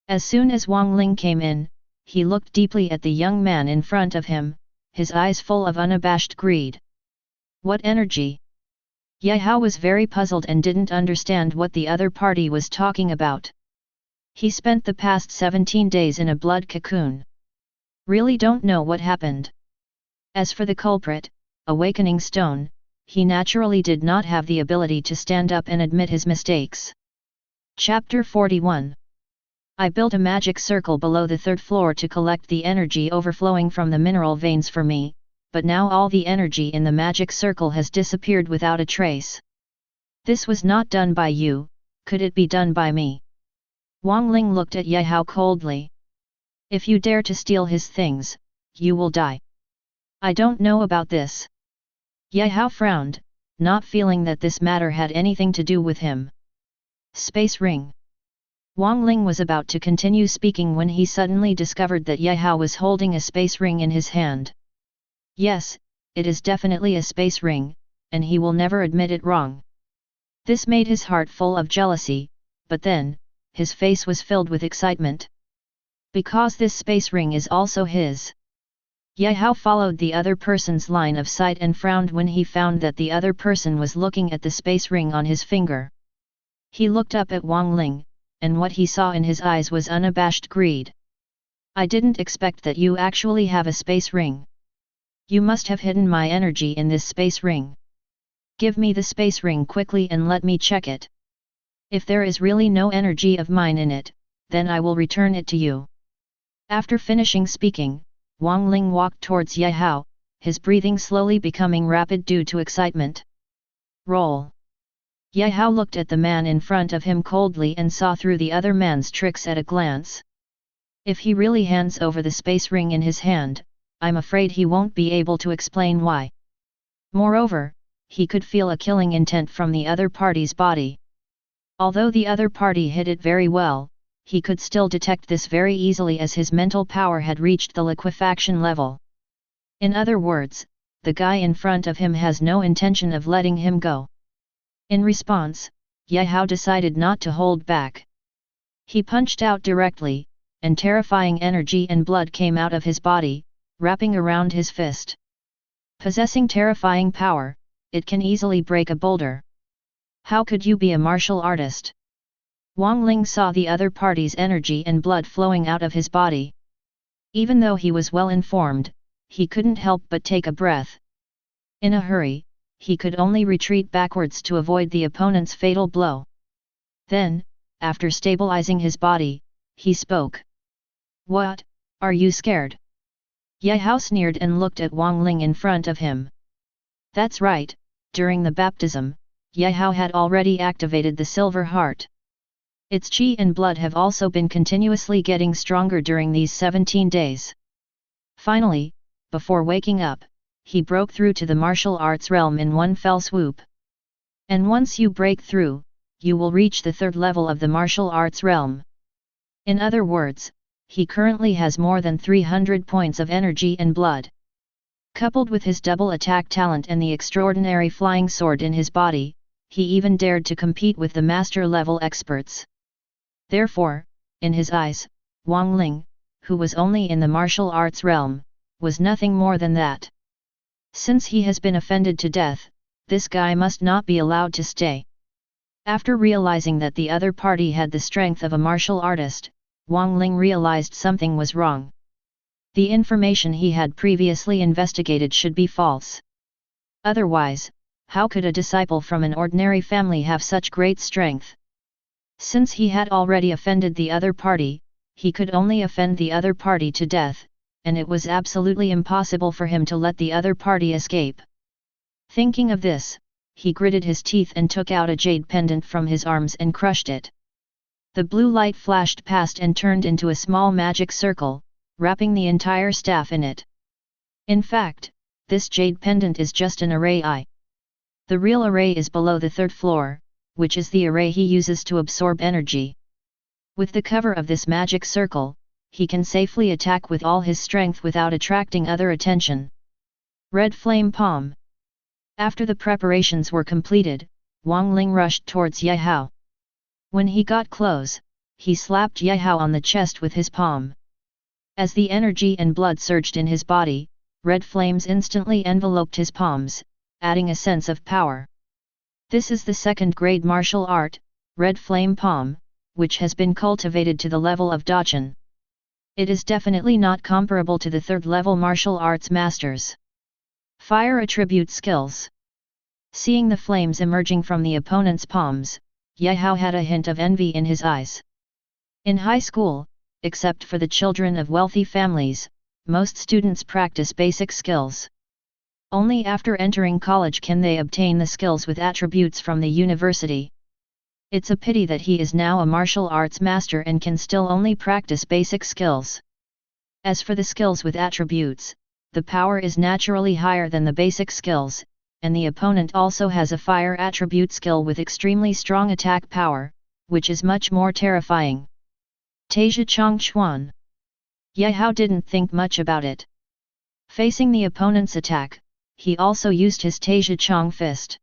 As soon as Wang Ling came in, he looked deeply at the young man in front of him, his eyes full of unabashed greed. What energy? Yehao was very puzzled and didn't understand what the other party was talking about. He spent the past 17 days in a blood cocoon. Really don't know what happened. As for the culprit, Awakening Stone, he naturally did not have the ability to stand up and admit his mistakes. Chapter 41. I built a magic circle below the 3rd floor to collect the energy overflowing from the mineral veins for me, but now all the energy in the magic circle has disappeared without a trace. This was not done by you, could it be done by me? Wang Ling looked at Yehao coldly. If you dare to steal his things, you will die. I don't know about this. Yehao frowned, not feeling that this matter had anything to do with him. Space ring. Wang Ling was about to continue speaking when he suddenly discovered that Yehao was holding a space ring in his hand. Yes, it is definitely a space ring, and he will never admit it wrong. This made his heart full of jealousy, but then, his face was filled with excitement. Because this space ring is also his. Yehao followed the other person's line of sight and frowned when he found that the other person was looking at the space ring on his finger. He looked up at Wang Ling, and what he saw in his eyes was unabashed greed. I didn't expect that you actually have a space ring. You must have hidden my energy in this space ring. Give me the space ring quickly and let me check it. If there is really no energy of mine in it, then I will return it to you. After finishing speaking, Wang Ling walked towards Ye Hao, his breathing slowly becoming rapid due to excitement. Roll. Ye Hao looked at the man in front of him coldly and saw through the other man's tricks at a glance. If he really hands over the space ring in his hand, I'm afraid he won't be able to explain why. Moreover, he could feel a killing intent from the other party's body. Although the other party hid it very well, he could still detect this very easily as his mental power had reached the liquefaction level. In other words, the guy in front of him has no intention of letting him go. In response, Ye Hao decided not to hold back. He punched out directly, and terrifying energy and blood came out of his body, wrapping around his fist. Possessing terrifying power, it can easily break a boulder. How could you be a martial artist? Wang Ling saw the other party's energy and blood flowing out of his body. Even though he was well informed, he couldn't help but take a breath. In a hurry, he could only retreat backwards to avoid the opponent's fatal blow. Then, after stabilizing his body, he spoke. What, are you scared? Ye Hao sneered and looked at Wang Ling in front of him. That's right, during the baptism, Ye Hao had already activated the silver heart. Its qi and blood have also been continuously getting stronger during these 17 days. Finally, before waking up, he broke through to the martial arts realm in one fell swoop. And once you break through, you will reach the third level of the martial arts realm. In other words, he currently has more than 300 points of energy and blood. Coupled with his double attack talent and the extraordinary flying sword in his body, he even dared to compete with the master-level experts. Therefore, in his eyes, Wang Ling, who was only in the martial arts realm, was nothing more than that. Since he has been offended to death, this guy must not be allowed to stay. After realizing that the other party had the strength of a martial artist, Wang Ling realized something was wrong. The information he had previously investigated should be false. Otherwise, how could a disciple from an ordinary family have such great strength? Since he had already offended the other party, he could only offend the other party to death, and it was absolutely impossible for him to let the other party escape. Thinking of this, he gritted his teeth and took out a jade pendant from his arms and crushed it. The blue light flashed past and turned into a small magic circle, wrapping the entire staff in it. In fact, this jade pendant is just an array. The real array is below the third floor, which is the array he uses to absorb energy. With the cover of this magic circle, he can safely attack with all his strength without attracting other attention. Red Flame Palm. After the preparations were completed, Wang Ling rushed towards Ye Hao. When he got close, he slapped Ye Hao on the chest with his palm. As the energy and blood surged in his body, red flames instantly enveloped his palms, adding a sense of power. This is the second-grade martial art, Red Flame Palm, which has been cultivated to the level of Dachan. It is definitely not comparable to the third-level martial arts masters. Fire attribute skills. Seeing the flames emerging from the opponent's palms, Ye Hao had a hint of envy in his eyes. In high school, except for the children of wealthy families, most students practice basic skills. Only after entering college can they obtain the skills with attributes from the university. It's a pity that he is now a martial arts master and can still only practice basic skills. As for the skills with attributes, the power is naturally higher than the basic skills, and the opponent also has a fire attribute skill with extremely strong attack power, which is much more terrifying. Taija Chong Chuan. Ye Hao didn't think much about it. Facing the opponent's attack, he also used his Taija Chong fist.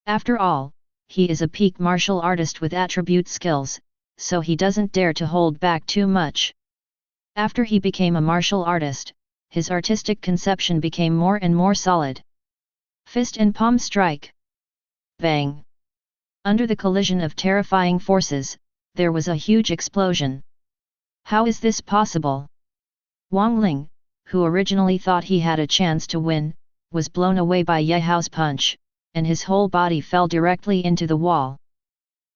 After all, he is a peak martial artist with attribute skills, so he doesn't dare to hold back too much. After he became a martial artist, his artistic conception became more and more solid. Fist and palm strike. Bang! Under the collision of terrifying forces, there was a huge explosion. How is this possible? Wang Ling, who originally thought he had a chance to win, was blown away by Ye Hao's punch, and his whole body fell directly into the wall.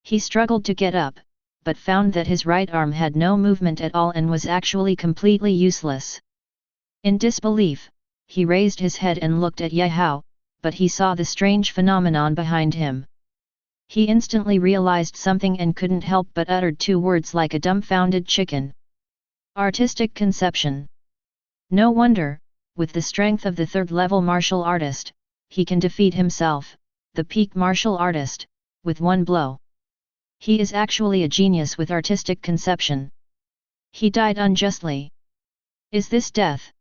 He struggled to get up, but found that his right arm had no movement at all and was actually completely useless. In disbelief, he raised his head and looked at Ye Hao, but he saw the strange phenomenon behind him. He instantly realized something and couldn't help but uttered two words like a dumbfounded chicken. Artistic conception. No wonder, with the strength of the third-level martial artist, he can defeat himself, the peak martial artist, with one blow. He is actually a genius with artistic conception. He died unjustly. Is this death?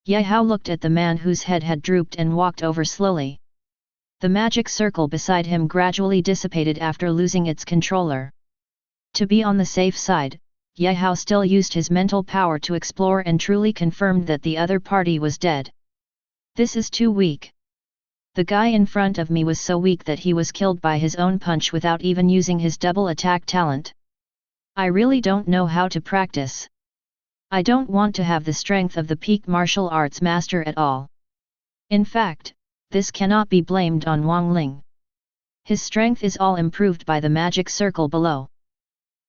Ye Hao looked at the man whose head had drooped and walked over slowly. The magic circle beside him gradually dissipated after losing its controller. To be on the safe side, Ye Hao still used his mental power to explore and truly confirmed that the other party was dead. This is too weak. The guy in front of me was so weak that he was killed by his own punch without even using his double attack talent. I really don't know how to practice. I don't want to have the strength of the peak martial arts master at all. In fact, this cannot be blamed on Wang Ling. His strength is all improved by the magic circle below.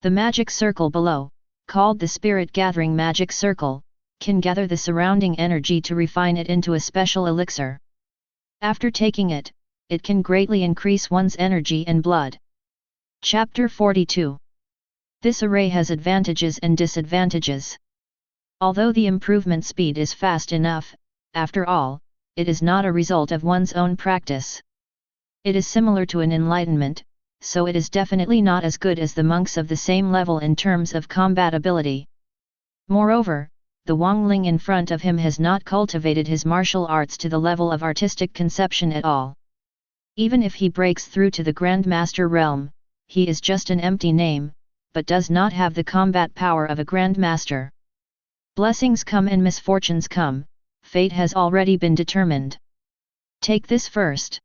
The magic circle below, called the Spirit Gathering Magic Circle, can gather the surrounding energy to refine it into a special elixir. After taking it, it can greatly increase one's energy and blood. Chapter 42. This array has advantages and disadvantages. Although the improvement speed is fast enough, after all, it is not a result of one's own practice. It is similar to an enlightenment, so it is definitely not as good as the monks of the same level in terms of combat ability. Moreover, the Wang Ling in front of him has not cultivated his martial arts to the level of artistic conception at all. Even if he breaks through to the Grandmaster realm, he is just an empty name, but does not have the combat power of a Grandmaster. Blessings come and misfortunes come, fate has already been determined. Take this first.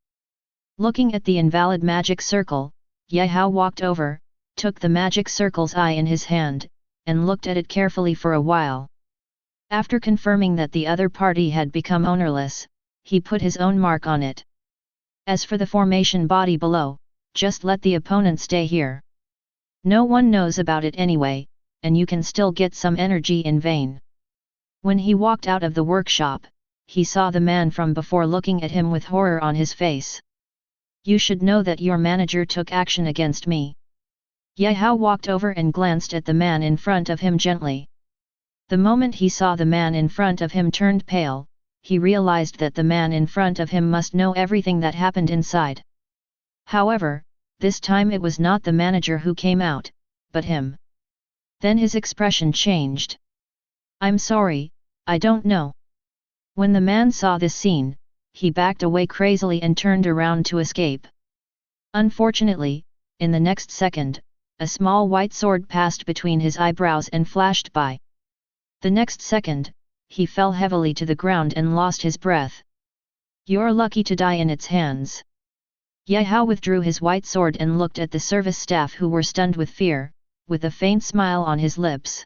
Looking at the invalid magic circle, Ye Hao walked over, took the magic circle's eye in his hand, and looked at it carefully for a while. After confirming that the other party had become ownerless, he put his own mark on it. As for the formation body below, just let the opponent stay here. No one knows about it anyway, and you can still get some energy in vain. When he walked out of the workshop, he saw the man from before looking at him with horror on his face. You should know that your manager took action against me. Ye Hao walked over and glanced at the man in front of him gently. The moment he saw the man in front of him turned pale, he realized that the man in front of him must know everything that happened inside. However, this time it was not the manager who came out, but him. Then his expression changed. I'm sorry, I don't know. When the man saw this scene, he backed away crazily and turned around to escape. Unfortunately, in the next second, a small white sword passed between his eyebrows and flashed by. The next second, he fell heavily to the ground and lost his breath. You're lucky to die in its hands. Ye Hao withdrew his white sword and looked at the service staff who were stunned with fear, with a faint smile on his lips.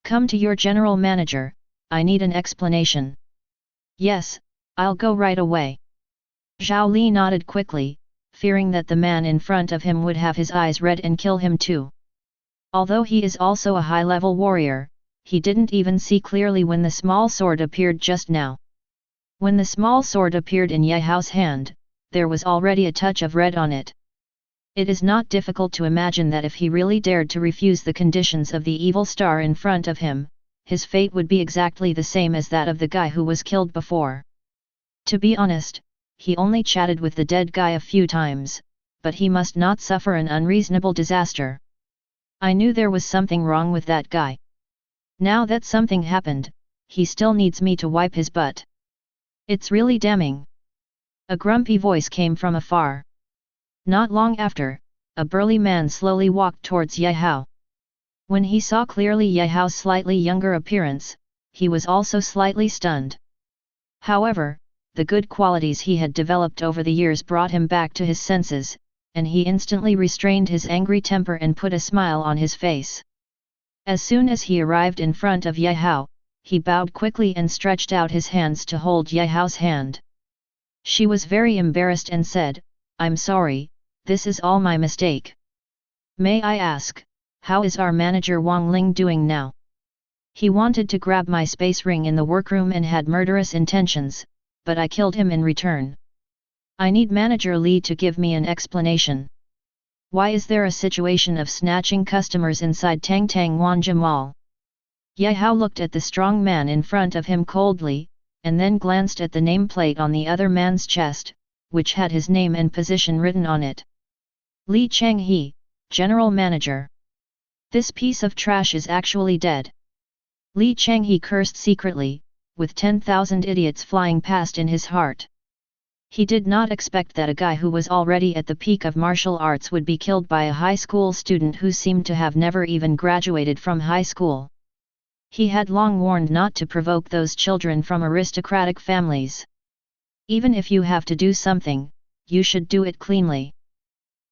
Come to your general manager, I need an explanation. Yes, I'll go right away. Zhao Li nodded quickly, fearing that the man in front of him would have his eyes red and kill him too. Although he is also a high-level warrior, he didn't even see clearly when the small sword appeared just now. When the small sword appeared in Ye Hao's hand, there was already a touch of red on it. It is not difficult to imagine that if he really dared to refuse the conditions of the evil star in front of him, his fate would be exactly the same as that of the guy who was killed before. To be honest, he only chatted with the dead guy a few times, but he must not suffer an unreasonable disaster. I knew there was something wrong with that guy. Now that something happened, he still needs me to wipe his butt. It's really damning. A grumpy voice came from afar. Not long after, a burly man slowly walked towards Ye Hao. When he saw clearly Ye Hao's slightly younger appearance, he was also slightly stunned. However, the good qualities he had developed over the years brought him back to his senses, and he instantly restrained his angry temper and put a smile on his face. As soon as he arrived in front of Ye Hao, he bowed quickly and stretched out his hands to hold Ye Hao's hand. She was very embarrassed and said, "I'm sorry, this is all my mistake. May I ask, how is our manager Wang Ling doing now? He wanted to grab my space ring in the workroom and had murderous intentions, but I killed him in return. I need Manager Li to give me an explanation. Why is there a situation of snatching customers inside Tang Tang Wanja Mall?" Ye Hao looked at the strong man in front of him coldly, and then glanced at the nameplate on the other man's chest, which had his name and position written on it. Li Changhe, General Manager. This piece of trash is actually dead. Li Changhe cursed secretly, with 10,000 idiots flying past in his heart. He did not expect that a guy who was already at the peak of martial arts would be killed by a high school student who seemed to have never even graduated from high school. He had long warned not to provoke those children from aristocratic families. Even if you have to do something, you should do it cleanly.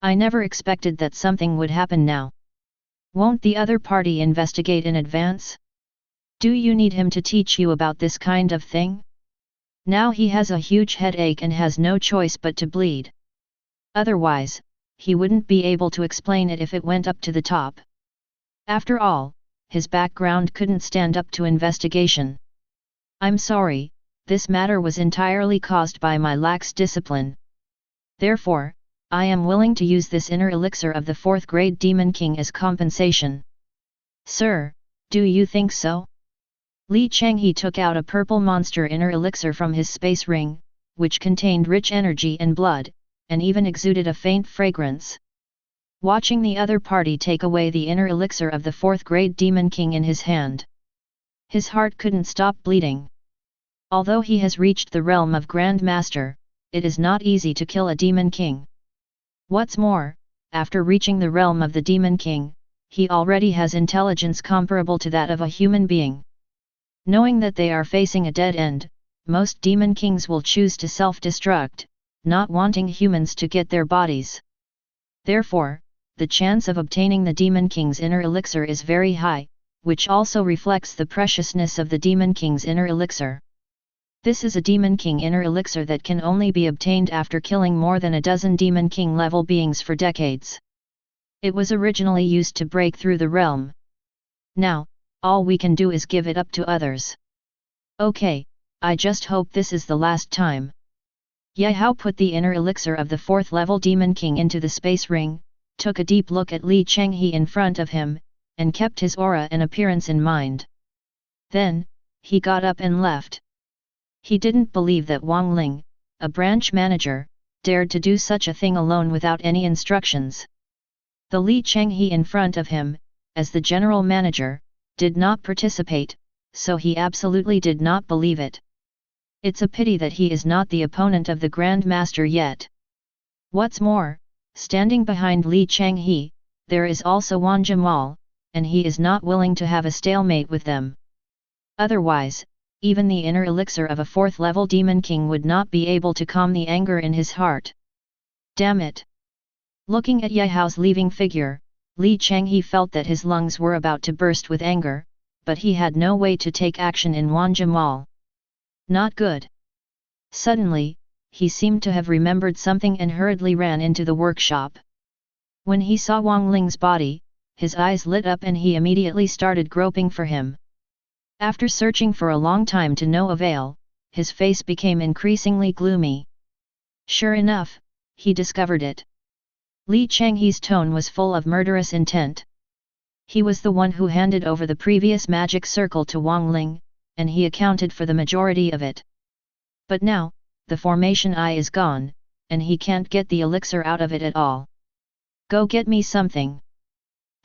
I never expected that something would happen now. Won't the other party investigate in advance? Do you need him to teach you about this kind of thing? Now he has a huge headache and has no choice but to bleed. Otherwise, he wouldn't be able to explain it if it went up to the top. After all, his background couldn't stand up to investigation. I'm sorry, this matter was entirely caused by my lax discipline. Therefore, I am willing to use this inner elixir of the 4th grade Demon King as compensation. Sir, do you think so? Li Changhe took out a purple monster inner elixir from his space ring, which contained rich energy and blood, and even exuded a faint fragrance. Watching the other party take away the inner elixir of the 4th grade Demon King in his hand, his heart couldn't stop bleeding. Although he has reached the realm of Grand Master, it is not easy to kill a Demon King. What's more, after reaching the realm of the Demon King, he already has intelligence comparable to that of a human being. Knowing that they are facing a dead end, most Demon Kings will choose to self-destruct, not wanting humans to get their bodies. Therefore, the chance of obtaining the Demon King's inner elixir is very high, which also reflects the preciousness of the Demon King's inner elixir. This is a Demon King inner elixir that can only be obtained after killing more than a dozen Demon King level beings for decades. It was originally used to break through the realm. Now, all we can do is give it up to others. Okay, I just hope this is the last time. Ye Hao put the inner elixir of the 4th level Demon King into the space ring, took a deep look at Li Changhe in front of him, and kept his aura and appearance in mind. Then, he got up and left. He didn't believe that Wang Ling, a branch manager, dared to do such a thing alone without any instructions. The Li Changhe in front of him, as the general manager, did not participate, so he absolutely did not believe it. It's a pity that he is not the opponent of the Grand Master yet. What's more, standing behind Li Changhe, there is also Wan Jamal, and he is not willing to have a stalemate with them. Otherwise, even the inner elixir of a 4th level Demon King would not be able to calm the anger in his heart. Damn it! Looking at Ye Hao's leaving figure, Li Changhe felt that his lungs were about to burst with anger, but he had no way to take action in Wan Jamal. Not good. Suddenly, he seemed to have remembered something and hurriedly ran into the workshop. When he saw Wang Ling's body, his eyes lit up and he immediately started groping for him. After searching for a long time to no avail, his face became increasingly gloomy. Sure enough, he discovered it. Li Changhe's tone was full of murderous intent. He was the one who handed over the previous magic circle to Wang Ling, and he accounted for the majority of it. But now, the formation eye is gone, and he can't get the elixir out of it at all. Go get me something.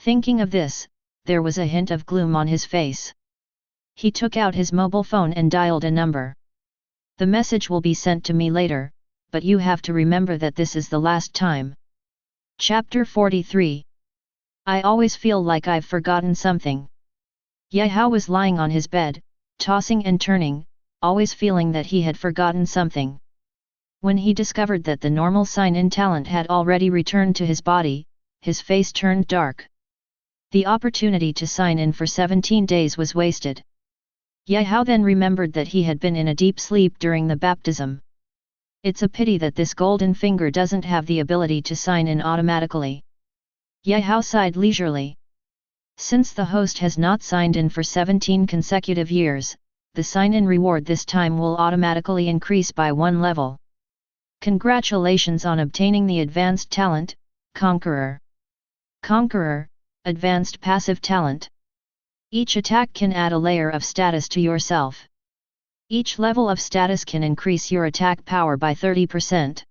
Thinking of this, there was a hint of gloom on his face. He took out his mobile phone and dialed a number. The message will be sent to me later, but you have to remember that this is the last time. Chapter 43. I always feel like I've forgotten something. Ye Hao was lying on his bed, tossing and turning, always feeling that he had forgotten something. When he discovered that the normal sign-in talent had already returned to his body, his face turned dark. The opportunity to sign in for 17 days was wasted. Yehao then remembered that he had been in a deep sleep during the baptism. It's a pity that this golden finger doesn't have the ability to sign in automatically. Yehao sighed leisurely. Since the host has not signed in for 17 consecutive years, the sign-in reward this time will automatically increase by 1 level. Congratulations on obtaining the advanced talent, Conqueror. Conqueror, advanced passive talent. Each attack can add a layer of status to yourself. Each level of status can increase your attack power by 30%.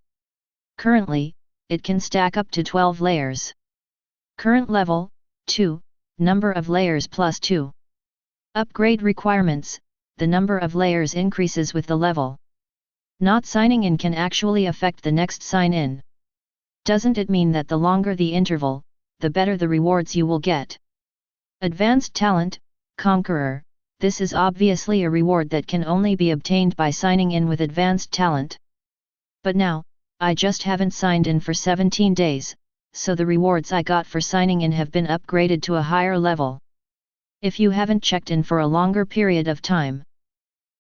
Currently, it can stack up to 12 layers. Current level, 2, number of layers plus 2. Upgrade requirements, the number of layers increases with the level. Not signing in can actually affect the next sign-in. Doesn't it mean that the longer the interval, the better the rewards you will get? Advanced talent, Conqueror, this is obviously a reward that can only be obtained by signing in with advanced talent. But now, I just haven't signed in for 17 days, so the rewards I got for signing in have been upgraded to a higher level. If you haven't checked in for a longer period of time.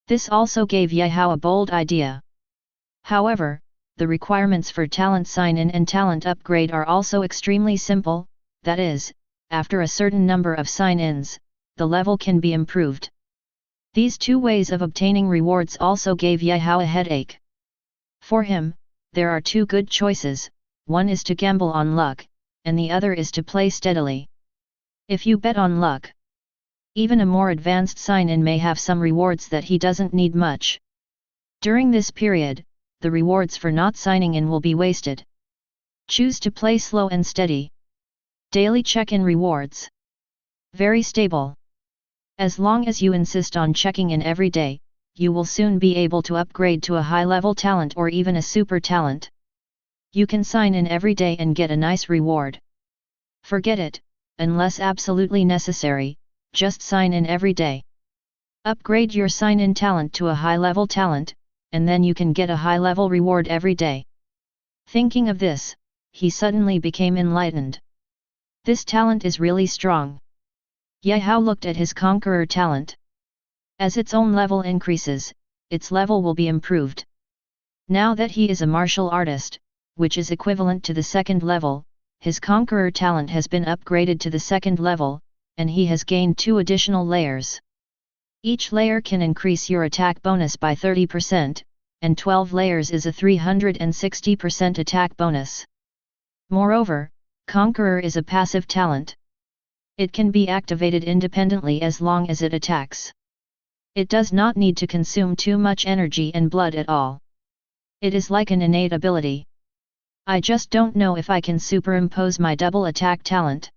This also gave Yehao a bold idea. However, the requirements for talent sign-in and talent upgrade are also extremely simple, that is, after a certain number of sign-ins, the level can be improved. These two ways of obtaining rewards also gave Yehao a headache. For him, there are two good choices, one is to gamble on luck, and the other is to play steadily. If you bet on luck, even a more advanced sign-in may have some rewards that he doesn't need much. During this period, the rewards for not signing in will be wasted. Choose to play slow and steady. Daily check-in rewards. Very stable. As long as you insist on checking in every day, you will soon be able to upgrade to a high-level talent or even a super talent. You can sign in every day and get a nice reward. Forget it, unless absolutely necessary, just sign in every day. Upgrade your sign-in talent to a high-level talent, and then you can get a high-level reward every day. Thinking of this, he suddenly became enlightened. This talent is really strong. Yehao looked at his Conqueror talent. As its own level increases, its level will be improved. Now that he is a martial artist, which is equivalent to the second level, his Conqueror talent has been upgraded to the second level, and he has gained 2 additional layers. Each layer can increase your attack bonus by 30%, and 12 layers is a 360% attack bonus. Moreover, Conqueror is a passive talent. It can be activated independently as long as it attacks. It does not need to consume too much energy and blood at all. It is like an innate ability. I just don't know if I can superimpose my double attack talent.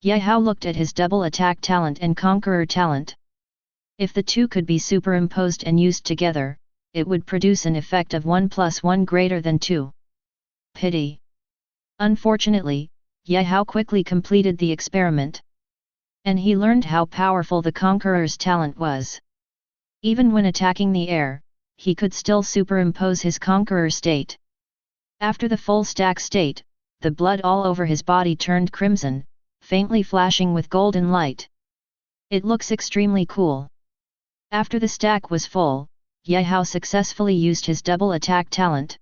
Yehao looked at his double attack talent and Conqueror talent. If the two could be superimposed and used together, it would produce an effect of 1 + 1 greater than 2. Pity. Unfortunately, Yehao quickly completed the experiment. And he learned how powerful the Conqueror's talent was. Even when attacking the air, he could still superimpose his Conqueror state. After the full stack state, the blood all over his body turned crimson, faintly flashing with golden light. It looks extremely cool. After the stack was full, Yehao successfully used his double attack talent.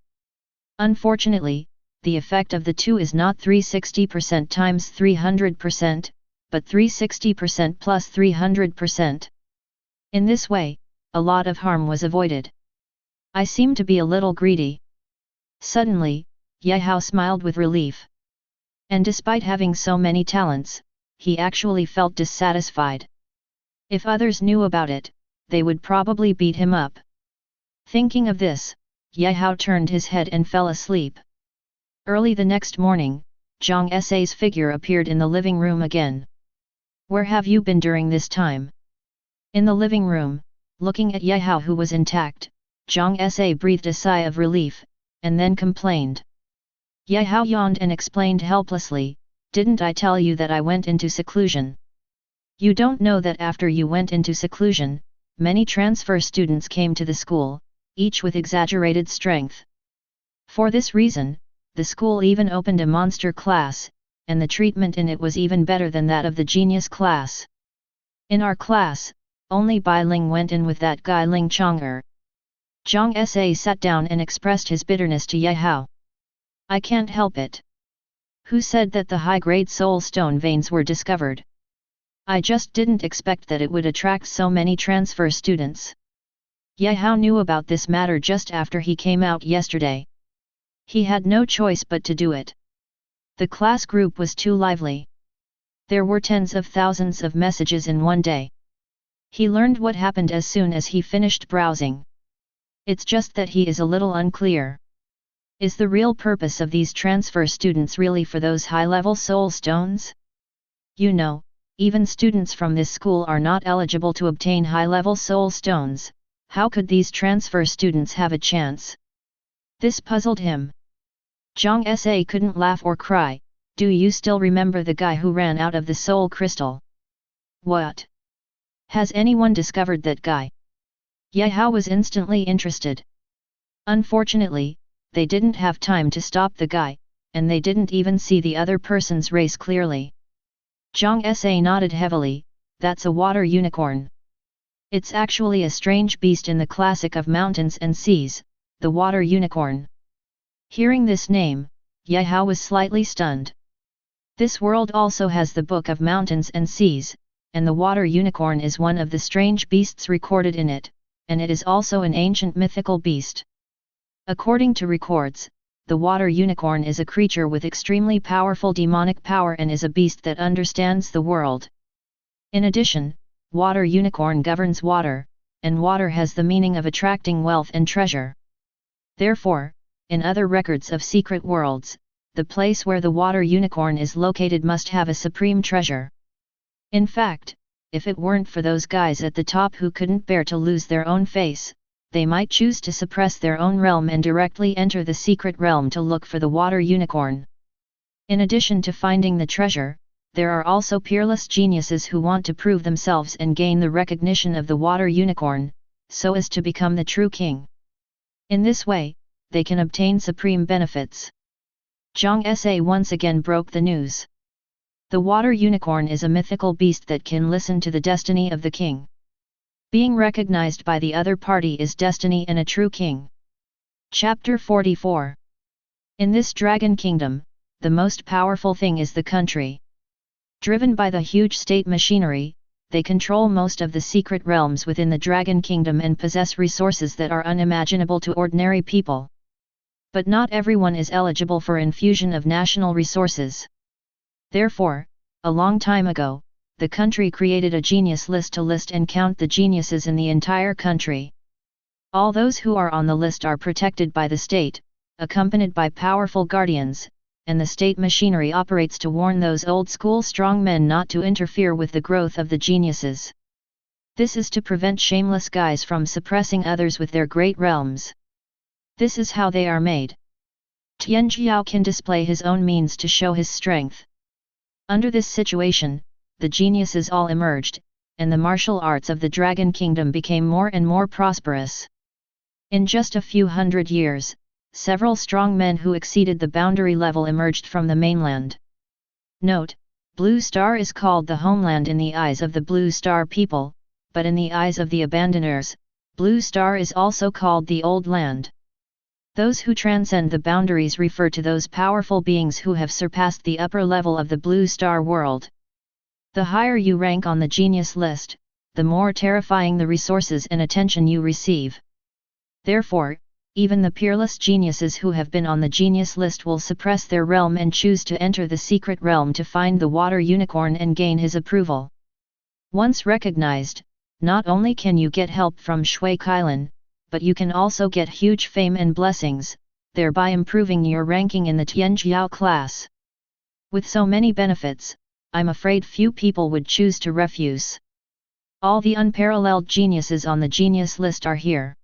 Unfortunately, the effect of the two is not 360% times 300%, but 360% plus 300%. In this way, a lot of harm was avoided. I seem to be a little greedy. Suddenly, Yehao smiled with relief. And despite having so many talents, he actually felt dissatisfied. If others knew about it, they would probably beat him up. Thinking of this, Yehao turned his head and fell asleep. Early the next morning, Zhang Sa's figure appeared in the living room again. Where have you been during this time? In the living room, looking at Yehao who was intact, Zhang Sa breathed a sigh of relief, and then complained. Yehao yawned and explained helplessly, "Didn't I tell you that I went into seclusion? You don't know that after you went into seclusion, many transfer students came to the school, each with exaggerated strength. For this reason, the school even opened a monster class, and the treatment in it was even better than that of the genius class. In our class, Only Bai Ling went in with that guy Ling Chang'er. Zhang Sa sat down and expressed his bitterness to Ye Hao. I can't help it. Who said that the high-grade soul stone veins were discovered? I just didn't expect that it would attract so many transfer students. Ye Hao knew about this matter just after he came out yesterday. He had no choice but to do it. The class group was too lively. There were tens of thousands of messages in one day. He learned what happened as soon as he finished browsing. It's just that he is a little unclear. Is the real purpose of these transfer students really for those high-level soul stones? You know, even students from this school are not eligible to obtain high-level soul stones. How could these transfer students have a chance? This puzzled him. Zhang Sa couldn't laugh or cry. Do you still remember the guy who ran out of the soul crystal? What? Has anyone discovered that guy? Ye Hao was instantly interested. Unfortunately, they didn't have time to stop the guy, and they didn't even see the other person's race clearly. Zhang Sa nodded heavily. That's a water unicorn. It's actually a strange beast in the classic of mountains and seas, the water unicorn. Hearing this name, Ye Hao was slightly stunned. This world also has the Book of Mountains and Seas, and the water unicorn is one of the strange beasts recorded in it, and it is also an ancient mythical beast. According to records, the water unicorn is a creature with extremely powerful demonic power and is a beast that understands the world. In addition, water unicorn governs water, and water has the meaning of attracting wealth and treasure. Therefore, in other records of secret worlds, the place where the water unicorn is located must have a supreme treasure. In fact, if it weren't for those guys at the top who couldn't bear to lose their own face, they might choose to suppress their own realm and directly enter the secret realm to look for the water unicorn. In addition to finding the treasure, there are also peerless geniuses who want to prove themselves and gain the recognition of the water unicorn, so as to become the true king. In this way, they can obtain supreme benefits. Zhang Sa once again broke the news. The water unicorn is a mythical beast that can listen to the destiny of the king. Being recognized by the other party is destiny and a true king. Chapter 44. In this dragon kingdom, the most powerful thing is the country. Driven by the huge state machinery, they control most of the secret realms within the dragon kingdom and possess resources that are unimaginable to ordinary people. But not everyone is eligible for infusion of national resources. Therefore, a long time ago, the country created a genius list to list and count the geniuses in the entire country. All those who are on the list are protected by the state, accompanied by powerful guardians, and the state machinery operates to warn those old-school strong men not to interfere with the growth of the geniuses. This is to prevent shameless guys from suppressing others with their great realms. This is how they are made. Tianjiao can display his own means to show his strength. Under this situation, the geniuses all emerged, and the martial arts of the Dragon Kingdom became more and more prosperous. In just a few hundred years, several strong men who exceeded the boundary level emerged from the mainland. Note: Blue Star is called the homeland in the eyes of the Blue Star people, but in the eyes of the abandoners, Blue Star is also called the Old Land. Those who transcend the boundaries refer to those powerful beings who have surpassed the upper level of the Blue Star world. The higher you rank on the genius list, the more terrifying the resources and attention you receive. Therefore, even the peerless geniuses who have been on the genius list will suppress their realm and choose to enter the secret realm to find the water unicorn and gain his approval. Once recognized, not only can you get help from Shui Kailan, but you can also get huge fame and blessings, thereby improving your ranking in the Tianjiao class. With so many benefits, I'm afraid few people would choose to refuse. All the unparalleled geniuses on the genius list are here.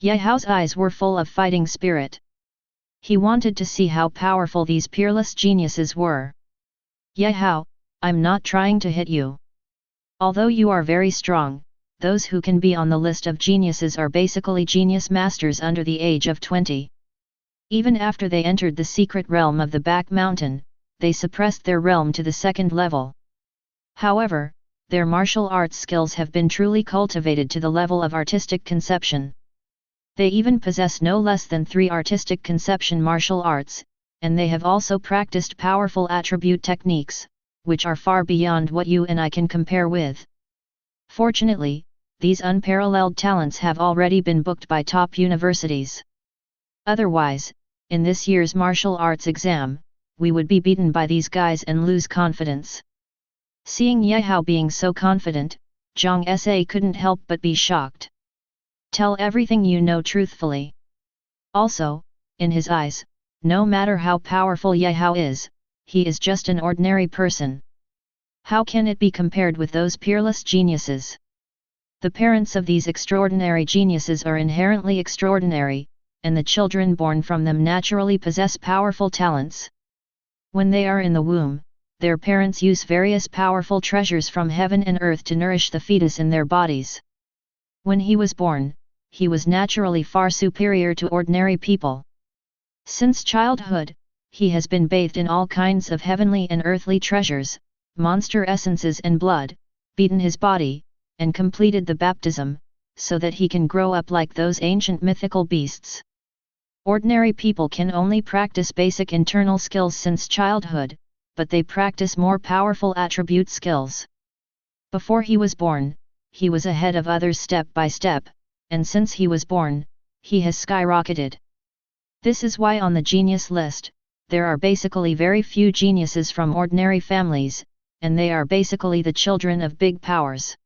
Ye Hao's eyes were full of fighting spirit. He wanted to see how powerful these peerless geniuses were. Ye Hao, I'm not trying to hit you. Although you are very strong, those who can be on the list of geniuses are basically genius masters under the age of 20. Even after they entered the secret realm of the Back Mountain, they suppressed their realm to the second level. However, their martial arts skills have been truly cultivated to the level of artistic conception. They even possess no less than 3 artistic conception martial arts, and they have also practiced powerful attribute techniques, which are far beyond what you and I can compare with. Fortunately, these unparalleled talents have already been booked by top universities. Otherwise, in this year's martial arts exam, we would be beaten by these guys and lose confidence. Seeing Yehao being so confident, Zhang Sa couldn't help but be shocked. Tell everything you know truthfully. Also, in his eyes, no matter how powerful Yehao is, he is just an ordinary person. How can it be compared with those peerless geniuses? The parents of these extraordinary geniuses are inherently extraordinary, and the children born from them naturally possess powerful talents. When they are in the womb, their parents use various powerful treasures from heaven and earth to nourish the fetus in their bodies. When he was born, he was naturally far superior to ordinary people. Since childhood, he has been bathed in all kinds of heavenly and earthly treasures, monster essences and blood, beaten his body, and completed the baptism, so that he can grow up like those ancient mythical beasts. Ordinary people can only practice basic internal skills since childhood, but they practice more powerful attribute skills. Before he was born, he was ahead of others step by step, and since he was born, he has skyrocketed. This is why on the genius list, there are basically very few geniuses from ordinary families, and they are basically the children of big powers.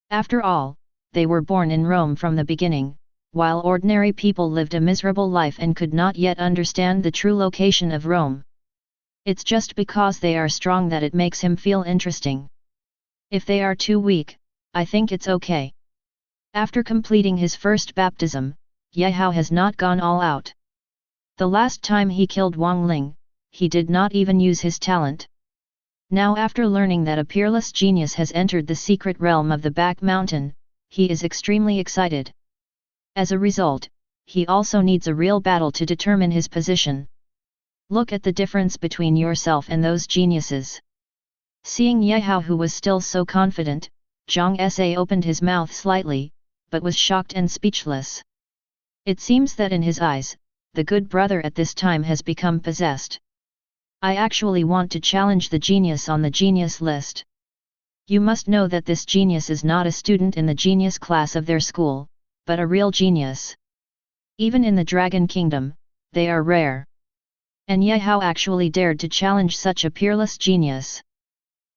After all, they were born in Rome from the beginning, while ordinary people lived a miserable life and could not yet understand the true location of Rome. It's just because they are strong that it makes him feel interesting. If they are too weak, I think it's okay. After completing his first baptism, Yehao has not gone all out. The last time he killed Wang Ling, he did not even use his talent. Now after learning that a peerless genius has entered the secret realm of the Back Mountain, he is extremely excited. As a result, he also needs a real battle to determine his position. Look at the difference between yourself and those geniuses. Seeing Yehao who was still so confident, Zhang Sa opened his mouth slightly, but was shocked and speechless. It seems that in his eyes, the good brother at this time has become possessed. I actually want to challenge the genius on the genius list. You must know that this genius is not a student in the genius class of their school, but a real genius. Even in the Dragon Kingdom, they are rare. And Yehao actually dared to challenge such a peerless genius.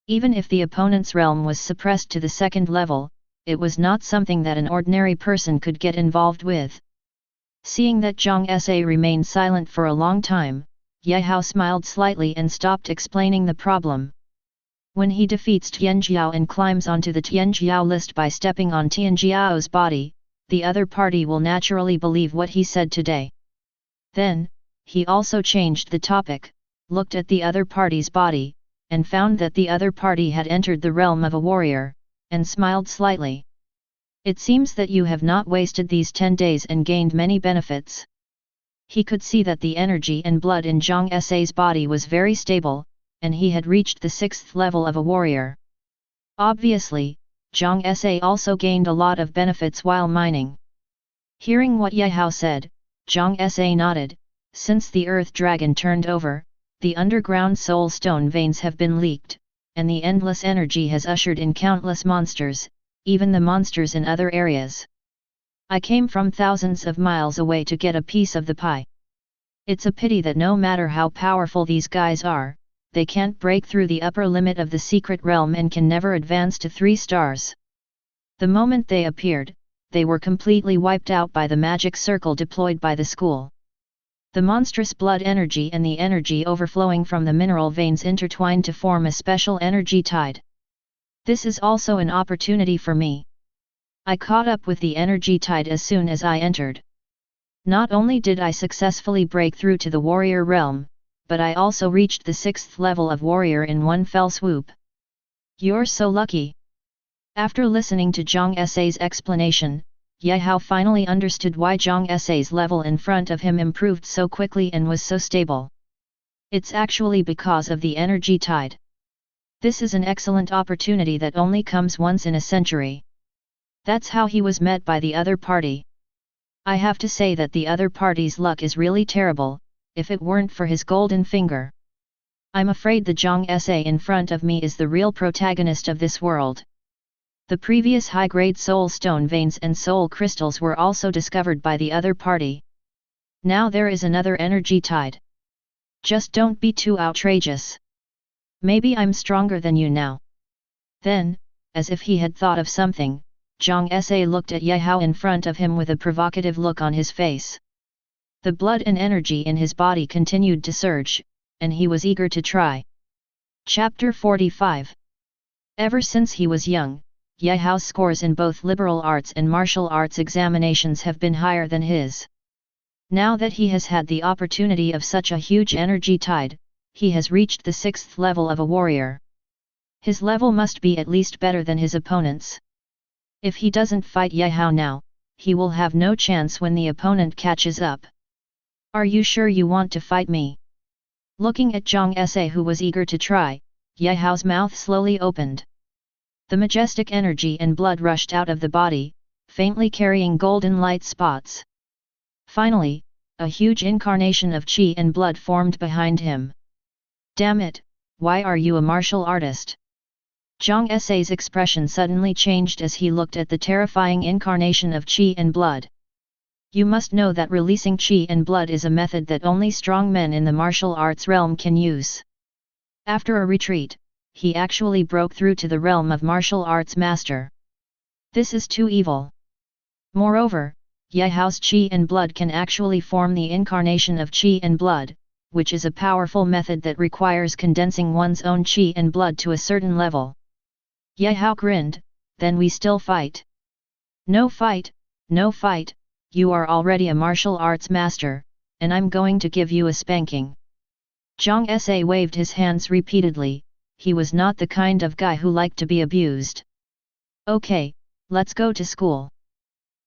Even if the opponent's realm was suppressed to the 2nd level, it was not something that an ordinary person could get involved with. Seeing that Zhang Sa remained silent for a long time, Yehao smiled slightly and stopped explaining the problem. When he defeats Tianjiao and climbs onto the Tianjiao list by stepping on Tianjiao's body, the other party will naturally believe what he said today. Then, he also changed the topic, looked at the other party's body, and found that the other party had entered the realm of a warrior, and smiled slightly. It seems that you have not wasted these 10 days and gained many benefits. He could see that the energy and blood in Zhang Sa's body was very stable, and he had reached the 6th level of a warrior. Obviously, Zhang Sa also gained a lot of benefits while mining. Hearing what Yehao said, Zhang Sa nodded. Since the Earth Dragon turned over, the underground soul stone veins have been leaked, and the endless energy has ushered in countless monsters, even the monsters in other areas. I came from thousands of miles away to get a piece of the pie. It's a pity that no matter how powerful these guys are, they can't break through the upper limit of the secret realm and can never advance to 3 stars. The moment they appeared, they were completely wiped out by the magic circle deployed by the school. The monstrous blood energy and the energy overflowing from the mineral veins intertwined to form a special energy tide. This is also an opportunity for me. I caught up with the energy tide as soon as I entered. Not only did I successfully break through to the warrior realm, but I also reached the 6th level of warrior in one fell swoop. You're so lucky. After listening to Zhang Sa's explanation, Yehao finally understood why Zhang Sa's level in front of him improved so quickly and was so stable. It's actually because of the energy tide. This is an excellent opportunity that only comes once in a century. That's how he was met by the other party. I have to say that the other party's luck is really terrible, if it weren't for his golden finger. I'm afraid the Zhang Sa in front of me is the real protagonist of this world. The previous high-grade soul stone veins and soul crystals were also discovered by the other party. Now there is another energy tide. Just don't be too outrageous. Maybe I'm stronger than you now. Then, as if he had thought of something, Zhang Sa looked at Ye Hao in front of him with a provocative look on his face. The blood and energy in his body continued to surge, and he was eager to try. Chapter 45. Ever since he was young, Ye Hao's scores in both liberal arts and martial arts examinations have been higher than his. Now that he has had the opportunity of such a huge energy tide, he has reached the 6th level of a warrior. His level must be at least better than his opponent's. If he doesn't fight Ye Hao now, he will have no chance when the opponent catches up. Are you sure you want to fight me? Looking at Zhang Sa, who was eager to try, Ye Hao's mouth slowly opened. The majestic energy and blood rushed out of the body, faintly carrying golden light spots. Finally, a huge incarnation of qi and blood formed behind him. Damn it, why are you a martial artist? Zhang Sa's expression suddenly changed as he looked at the terrifying incarnation of qi and blood. You must know that releasing qi and blood is a method that only strong men in the martial arts realm can use. After a retreat, he actually broke through to the realm of martial arts master. This is too evil. Moreover, Ye Hao's qi and blood can actually form the incarnation of qi and blood, which is a powerful method that requires condensing one's own qi and blood to a certain level. Ye Hao grinned, then we still fight? No fight, no fight, you are already a martial arts master, and I'm going to give you a spanking. Zhang Sa waved his hands repeatedly, he was not the kind of guy who liked to be abused. Okay, let's go to school.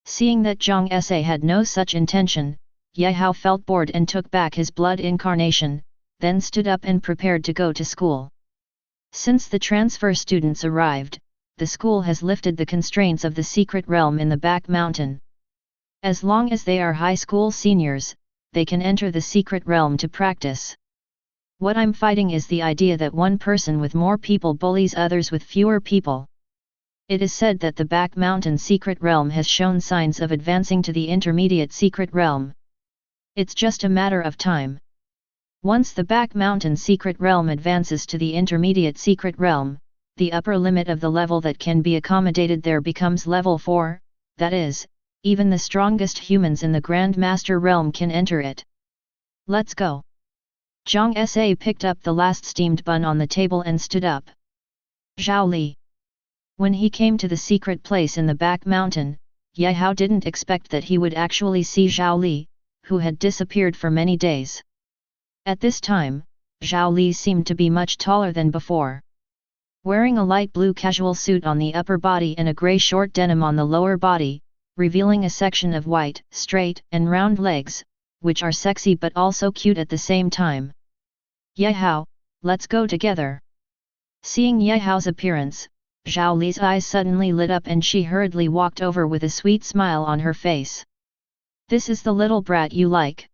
Seeing that Zhang Sa had no such intention, Ye Hao felt bored and took back his blood incarnation, then stood up and prepared to go to school. Since the transfer students arrived, the school has lifted the constraints of the secret realm in the back mountain. As long as they are high school seniors, they can enter the secret realm to practice. What I'm fighting is the idea that one person with more people bullies others with fewer people. It is said that the back mountain secret realm has shown signs of advancing to the intermediate secret realm. It's just a matter of time. Once the back mountain secret realm advances to the intermediate secret realm, the upper limit of the level that can be accommodated there becomes level 4, that is, even the strongest humans in the Grand Master realm can enter it. Let's go. Zhang Sa picked up the last steamed bun on the table and stood up. Zhao Li. When he came to the secret place in the back mountain, Ye Hao didn't expect that he would actually see Zhao Li, who had disappeared for many days. At this time, Zhao Li seemed to be much taller than before. Wearing a light blue casual suit on the upper body and a grey short denim on the lower body, revealing a section of white, straight, and round legs, which are sexy but also cute at the same time. Ye Hao, let's go together. Seeing Ye Hao's appearance, Zhao Li's eyes suddenly lit up and she hurriedly walked over with a sweet smile on her face. This is the little brat you like.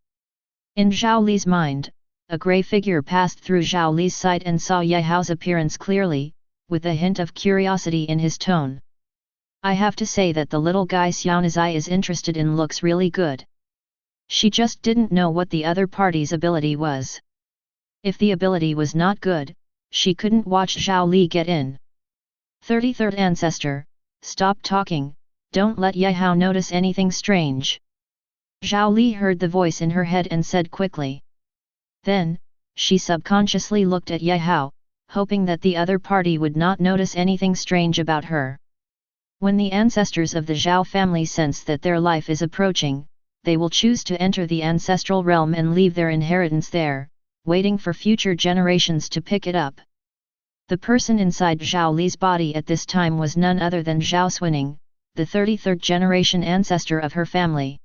In Zhao Li's mind, a grey figure passed through Zhao Li's sight and saw Ye Hao's appearance clearly, with a hint of curiosity in his tone. I have to say that the little guy Xiaona's eye is interested in looks really good. She just didn't know what the other party's ability was. If the ability was not good, she couldn't watch Zhao Li get in. 33rd Ancestor, stop talking, don't let Ye Hao notice anything strange. Zhao Li heard the voice in her head and said quickly. Then, she subconsciously looked at Ye Hao, hoping that the other party would not notice anything strange about her. When the ancestors of the Zhao family sense that their life is approaching, they will choose to enter the ancestral realm and leave their inheritance there, waiting for future generations to pick it up. The person inside Zhao Li's body at this time was none other than Zhao Xuning, the 33rd generation ancestor of her family.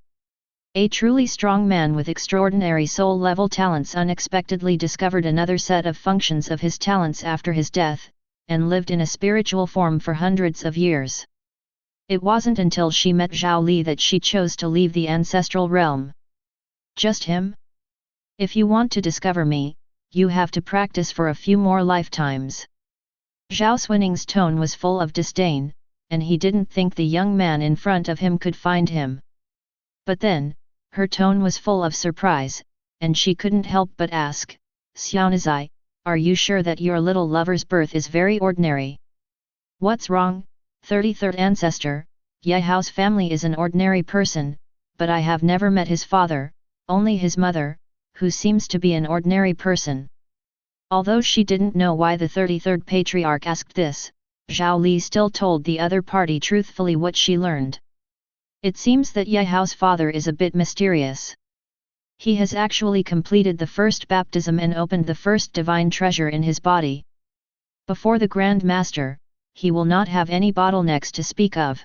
A truly strong man with extraordinary soul-level talents unexpectedly discovered another set of functions of his talents after his death, and lived in a spiritual form for hundreds of years. It wasn't until she met Zhao Li that she chose to leave the ancestral realm. Just him? If you want to discover me, you have to practice for a few more lifetimes. Zhao Xuaning's tone was full of disdain, and he didn't think the young man in front of him could find him. But then, her tone was full of surprise, and she couldn't help but ask, Xiaonazai, are you sure that your little lover's birth is very ordinary? What's wrong, 33rd ancestor? Yehao's family is an ordinary person, but I have never met his father, only his mother, who seems to be an ordinary person. Although she didn't know why the 33rd patriarch asked this, Zhao Li still told the other party truthfully what she learned. It seems that Yehao's father is a bit mysterious. He has actually completed the first baptism and opened the first divine treasure in his body. Before the Grand Master, he will not have any bottlenecks to speak of.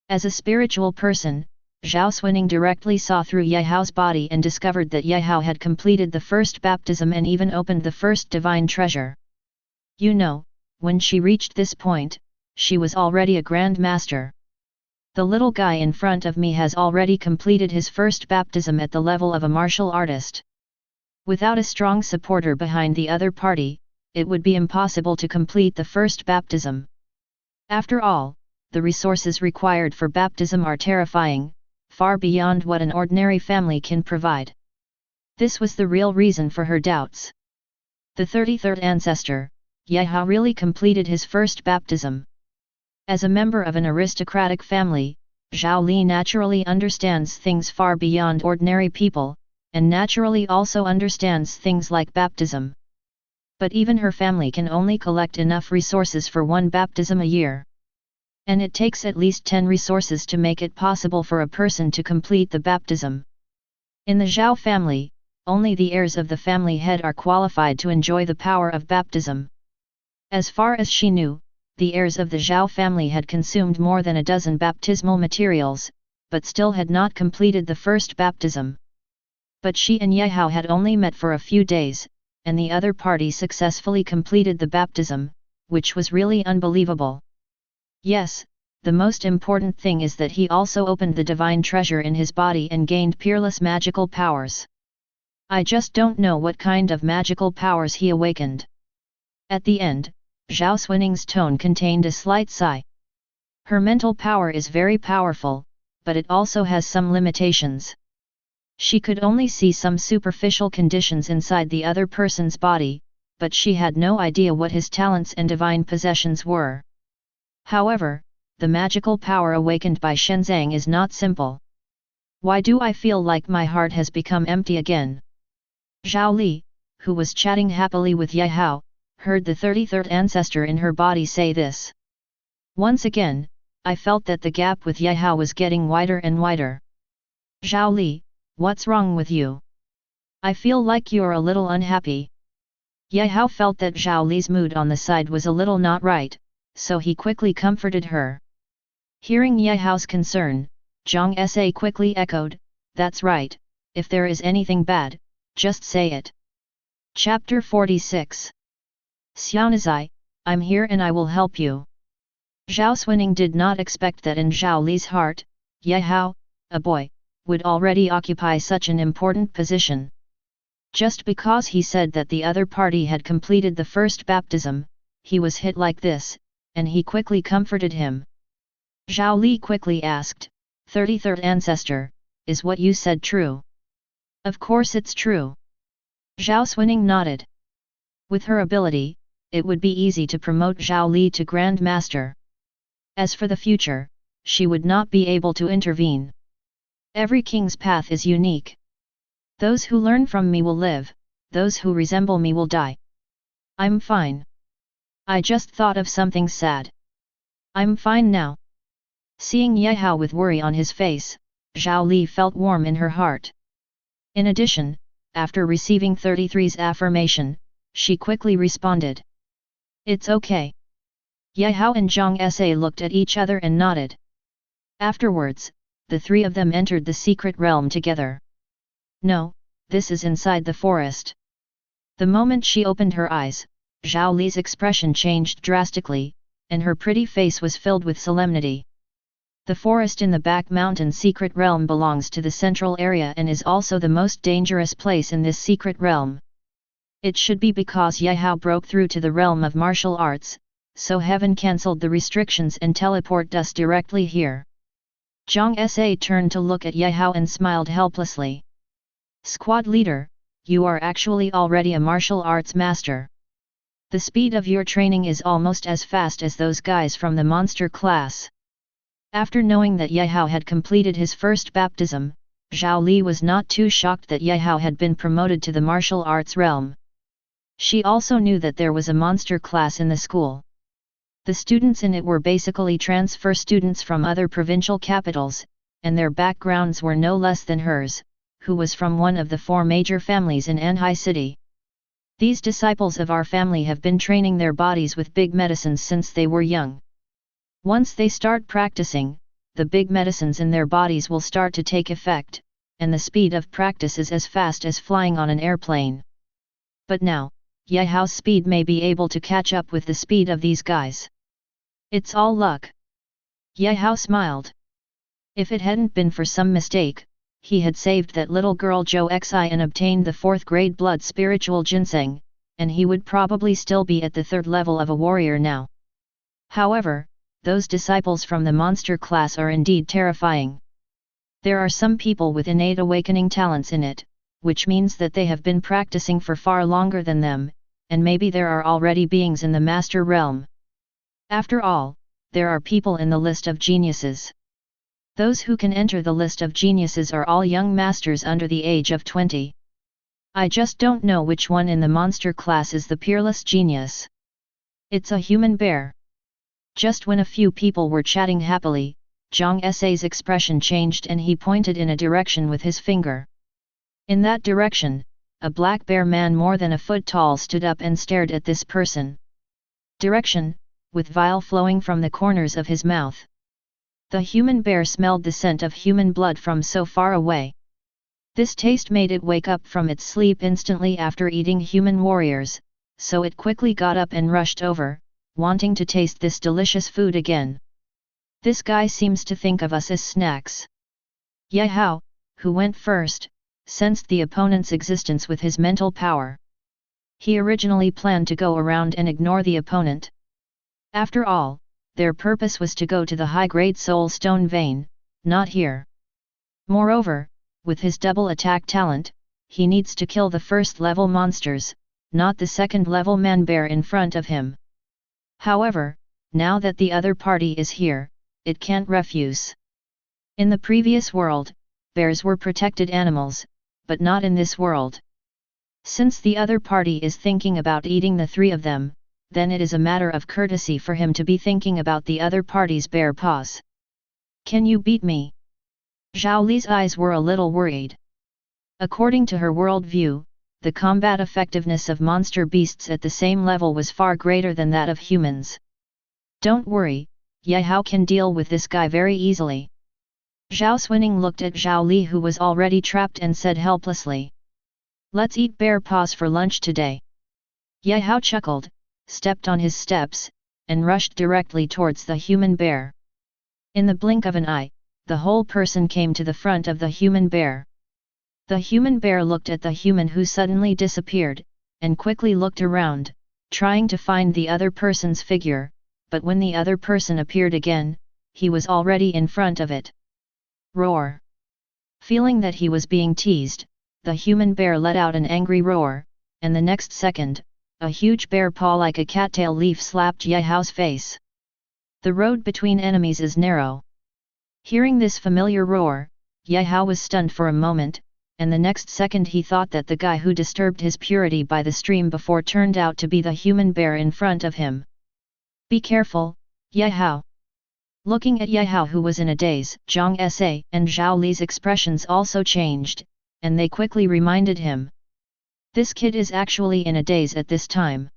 As a spiritual person, Zhao Xuaning directly saw through Yehao's body and discovered that Yehao had completed the first baptism and even opened the first divine treasure. You know, when she reached this point, she was already a Grand Master. The little guy in front of me has already completed his first baptism at the level of a martial artist. Without a strong supporter behind the other party, it would be impossible to complete the first baptism. After all, the resources required for baptism are terrifying, far beyond what an ordinary family can provide. This was the real reason for her doubts. The 33rd ancestor, Yehao, really completed his first baptism. As a member of an aristocratic family, Zhao Li naturally understands things far beyond ordinary people, and naturally also understands things like baptism. But even her family can only collect enough resources for one baptism a year. And it takes at least 10 resources to make it possible for a person to complete the baptism. In the Zhao family, only the heirs of the family head are qualified to enjoy the power of baptism. As far as she knew, the heirs of the Zhao family had consumed more than a dozen baptismal materials, but still had not completed the first baptism. But she and Yehao had only met for a few days, and the other party successfully completed the baptism, which was really unbelievable. Yes, the most important thing is that he also opened the divine treasure in his body and gained peerless magical powers. I just don't know what kind of magical powers he awakened. At the end, Zhao Xuaning's tone contained a slight sigh. Her mental power is very powerful, but it also has some limitations. She could only see some superficial conditions inside the other person's body, but she had no idea what his talents and divine possessions were. However, the magical power awakened by Shenzang is not simple. Why do I feel like my heart has become empty again? Zhao Li, who was chatting happily with Yehao, heard the 33rd ancestor in her body say this. Once again, I felt that the gap with Yehao was getting wider and wider. Zhao Li, what's wrong with you? I feel like you're a little unhappy. Yehao felt that Zhao Li's mood on the side was a little not right, so he quickly comforted her. Hearing Yehao's concern, Zhang Sa quickly echoed, that's right, if there is anything bad, just say it. Chapter 46. Xiaonazai, I'm here and I will help you. Zhao Xuaning did not expect that in Zhao Li's heart, Yehao, a boy, would already occupy such an important position. Just because he said that the other party had completed the first baptism, he was hit like this, and he quickly comforted him. Zhao Li quickly asked, 33rd ancestor, is what you said true? Of course it's true. Zhao Xuaning nodded. With her ability, it would be easy to promote Zhao Li to Grand Master. As for the future, she would not be able to intervene. Every king's path is unique. Those who learn from me will live, those who resemble me will die. I'm fine. I just thought of something sad. I'm fine now. Seeing Yehao with worry on his face, Zhao Li felt warm in her heart. In addition, after receiving 33's affirmation, she quickly responded. It's okay. Yehao and Zhang Sa looked at each other and nodded. Afterwards, the three of them entered the secret realm together. No, this is inside the forest. The moment she opened her eyes, Zhao Li's expression changed drastically, and her pretty face was filled with solemnity. The forest in the back mountain secret realm belongs to the central area and is also the most dangerous place in this secret realm. It should be because Ye Hao broke through to the realm of martial arts, so heaven cancelled the restrictions and teleported us directly here. Zhang Sa turned to look at Ye Hao and smiled helplessly. Squad leader, you are actually already a martial arts master. The speed of your training is almost as fast as those guys from the monster class. After knowing that Ye Hao had completed his first baptism, Zhao Li was not too shocked that Ye Hao had been promoted to the martial arts realm. She also knew that there was a monster class in the school. The students in it were basically transfer students from other provincial capitals, and their backgrounds were no less than hers, who was from one of the 4 major families in Anhai City. These disciples of our family have been training their bodies with big medicines since they were young. Once they start practicing, the big medicines in their bodies will start to take effect, and the speed of practice is as fast as flying on an airplane. But now, Ye Hao's speed may be able to catch up with the speed of these guys. It's all luck. Ye Hao smiled. If it hadn't been for some mistake, he had saved that little girl Zhou Xi and obtained the 4th grade blood spiritual ginseng, and he would probably still be at the 3rd level of a warrior now. However, those disciples from the monster class are indeed terrifying. There are some people with innate awakening talents in it, which means that they have been practicing for far longer than them, and maybe there are already beings in the master realm. After all, there are people in the list of geniuses. Those who can enter the list of geniuses are all young masters under the age of 20. I just don't know which one in the monster class is the peerless genius. It's a human bear. Just when a few people were chatting happily, Zhang Sa's expression changed and he pointed in a direction with his finger. In that direction, a black bear man more than a foot tall stood up and stared at this person. Direction, with bile flowing from the corners of his mouth. The human bear smelled the scent of human blood from so far away. This taste made it wake up from its sleep instantly after eating human warriors, so it quickly got up and rushed over, wanting to taste this delicious food again. This guy seems to think of us as snacks. Ye Hao, who went first, sensed the opponent's existence with his mental power. He originally planned to go around and ignore the opponent. After all, their purpose was to go to the high-grade soul stone vein, not here. Moreover, with his double attack talent, he needs to kill the 1st-level monsters, not the 2nd-level man-bear in front of him. However, now that the other party is here, it can't refuse. In the previous world, bears were protected animals, but not in this world. Since the other party is thinking about eating the 3 of them, then it is a matter of courtesy for him to be thinking about the other party's bear paws. Can you beat me? Zhao Li's eyes were a little worried. According to her worldview, the combat effectiveness of monster beasts at the same level was far greater than that of humans. Don't worry, Ye Hao can deal with this guy very easily. Zhao Xuning looked at Zhao Li who was already trapped and said helplessly. Let's eat bear paws for lunch today. Ye Hao chuckled, stepped on his steps, and rushed directly towards the human bear. In the blink of an eye, the whole person came to the front of the human bear. The human bear looked at the human who suddenly disappeared, and quickly looked around, trying to find the other person's figure, but when the other person appeared again, he was already in front of it. Roar! Feeling that he was being teased, the human bear let out an angry roar, and the next second, a huge bear paw like a cattail leaf slapped Ye Hao's face. The road between enemies is narrow. Hearing this familiar roar, Ye Hao was stunned for a moment, and the next second he thought that the guy who disturbed his purity by the stream before turned out to be the human bear in front of him. Be careful, Ye Hao. Looking at Ye Hao who was in a daze, Zhang Sa and Zhao Li's expressions also changed, and they quickly reminded him. This kid is actually in a daze at this time.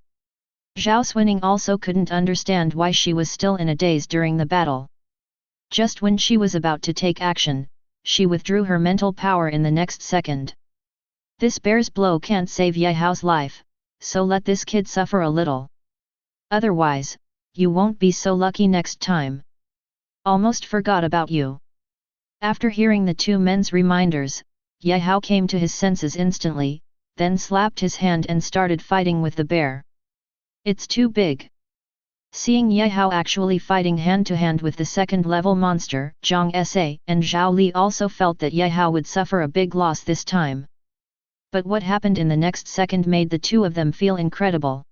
Zhao Xuning also couldn't understand why she was still in a daze during the battle. Just when she was about to take action, she withdrew her mental power in the next second. This bear's blow can't save Ye Hao's life, so let this kid suffer a little. Otherwise, you won't be so lucky next time. Almost forgot about you. After hearing the two men's reminders, Ye Hao came to his senses instantly, then slapped his hand and started fighting with the bear. It's too big. Seeing Ye Hao actually fighting hand-to-hand with the second-level monster, Zhang Sa and Zhao Li also felt that Ye Hao would suffer a big loss this time. But what happened in the next second made the two of them feel incredible.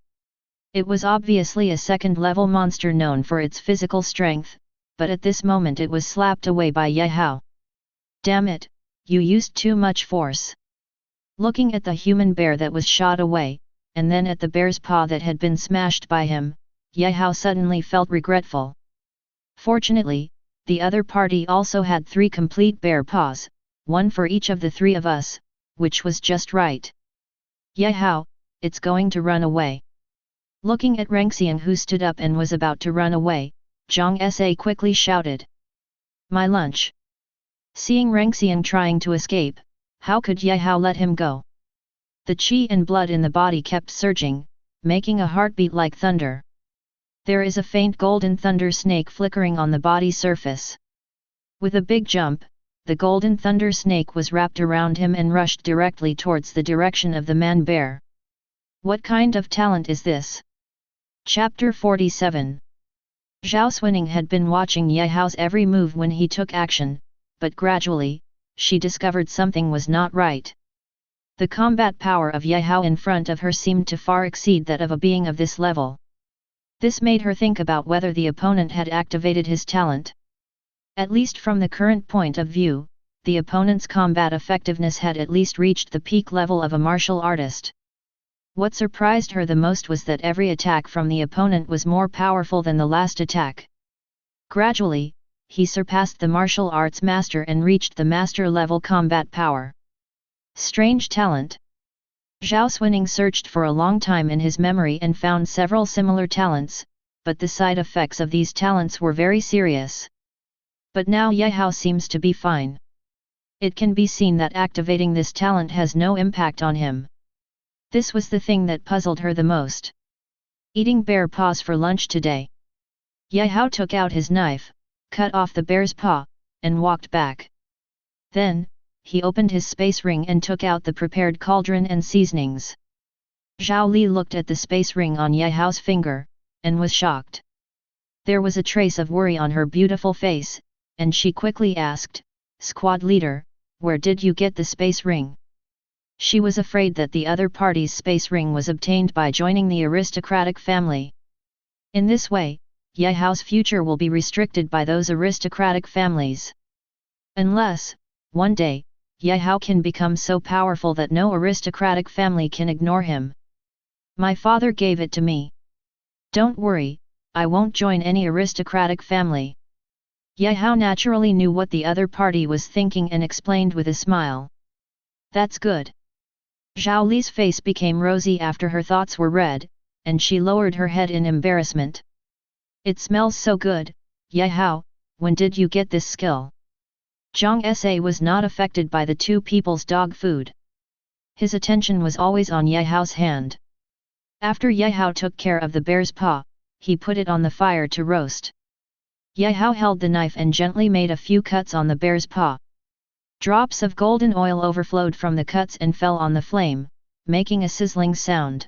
It was obviously a second-level monster known for its physical strength, but at this moment it was slapped away by Ye Hao. Damn it, you used too much force. Looking at the human bear that was shot away, and then at the bear's paw that had been smashed by him, Ye Hao suddenly felt regretful. Fortunately, the other party also had 3 complete bear paws, one for each of the 3 of us, which was just right. Ye Hao, it's going to run away. Looking at Rengxian who stood up and was about to run away, Zhang Sa quickly shouted. My lunch. Seeing Rengxian trying to escape, how could Ye Hao let him go? The qi and blood in the body kept surging, making a heartbeat like thunder. There is a faint golden thunder snake flickering on the body surface. With a big jump, the golden thunder snake was wrapped around him and rushed directly towards the direction of the man-bear. What kind of talent is this? Chapter 47. Zhao Xuning had been watching Ye Hao's every move when he took action, but gradually, she discovered something was not right. The combat power of Ye Hao in front of her seemed to far exceed that of a being of this level. This made her think about whether the opponent had activated his talent. At least from the current point of view, the opponent's combat effectiveness had at least reached the peak level of a martial artist. What surprised her the most was that every attack from the opponent was more powerful than the last attack. Gradually, he surpassed the martial arts master and reached the master-level combat power. Strange talent. Zhao Xuning searched for a long time in his memory and found several similar talents, but the side effects of these talents were very serious. But now Ye Hao seems to be fine. It can be seen that activating this talent has no impact on him. This was the thing that puzzled her the most. Eating bear paws for lunch today. Ye Hao took out his knife, cut off the bear's paw, and walked back. Then, he opened his space ring and took out the prepared cauldron and seasonings. Zhao Li looked at the space ring on Ye Hao's finger, and was shocked. There was a trace of worry on her beautiful face, and she quickly asked, Squad leader, where did you get the space ring? She was afraid that the other party's space ring was obtained by joining the aristocratic family. In this way, Ye Hao's future will be restricted by those aristocratic families. Unless, one day, Ye Hao can become so powerful that no aristocratic family can ignore him. My father gave it to me. Don't worry, I won't join any aristocratic family. Ye Hao naturally knew what the other party was thinking and explained with a smile. That's good. Zhao Li's face became rosy after her thoughts were read, and she lowered her head in embarrassment. It smells so good, Ye Hao, when did you get this skill? Zhang Sa was not affected by the two people's dog food. His attention was always on Ye Hao's hand. After Ye Hao took care of the bear's paw, he put it on the fire to roast. Ye Hao held the knife and gently made a few cuts on the bear's paw. Drops of golden oil overflowed from the cuts and fell on the flame, making a sizzling sound.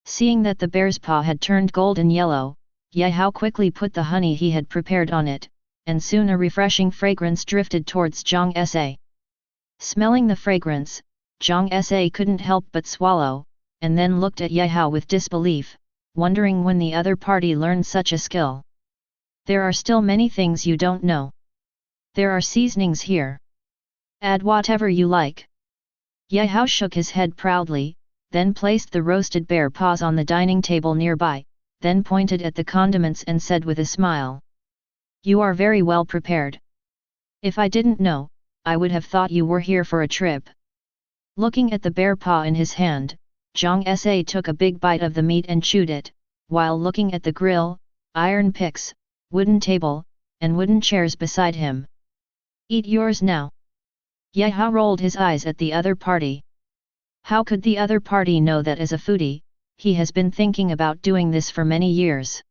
Seeing that the bear's paw had turned golden yellow, Ye Hao quickly put the honey he had prepared on it, and soon a refreshing fragrance drifted towards Zhang Sa. Smelling the fragrance, Zhang Sa couldn't help but swallow, and then looked at Ye Hao with disbelief, wondering when the other party learned such a skill. There are still many things you don't know. There are seasonings here. Add whatever you like. Ye Hao shook his head proudly, then placed the roasted bear paws on the dining table nearby, then pointed at the condiments and said with a smile. You are very well prepared. If I didn't know, I would have thought you were here for a trip. Looking at the bear paw in his hand, Zhang Sa took a big bite of the meat and chewed it, while looking at the grill, iron picks, wooden table, and wooden chairs beside him. Eat yours now. Ye Hao rolled his eyes at the other party. How could the other party know that as a foodie, he has been thinking about doing this for many years.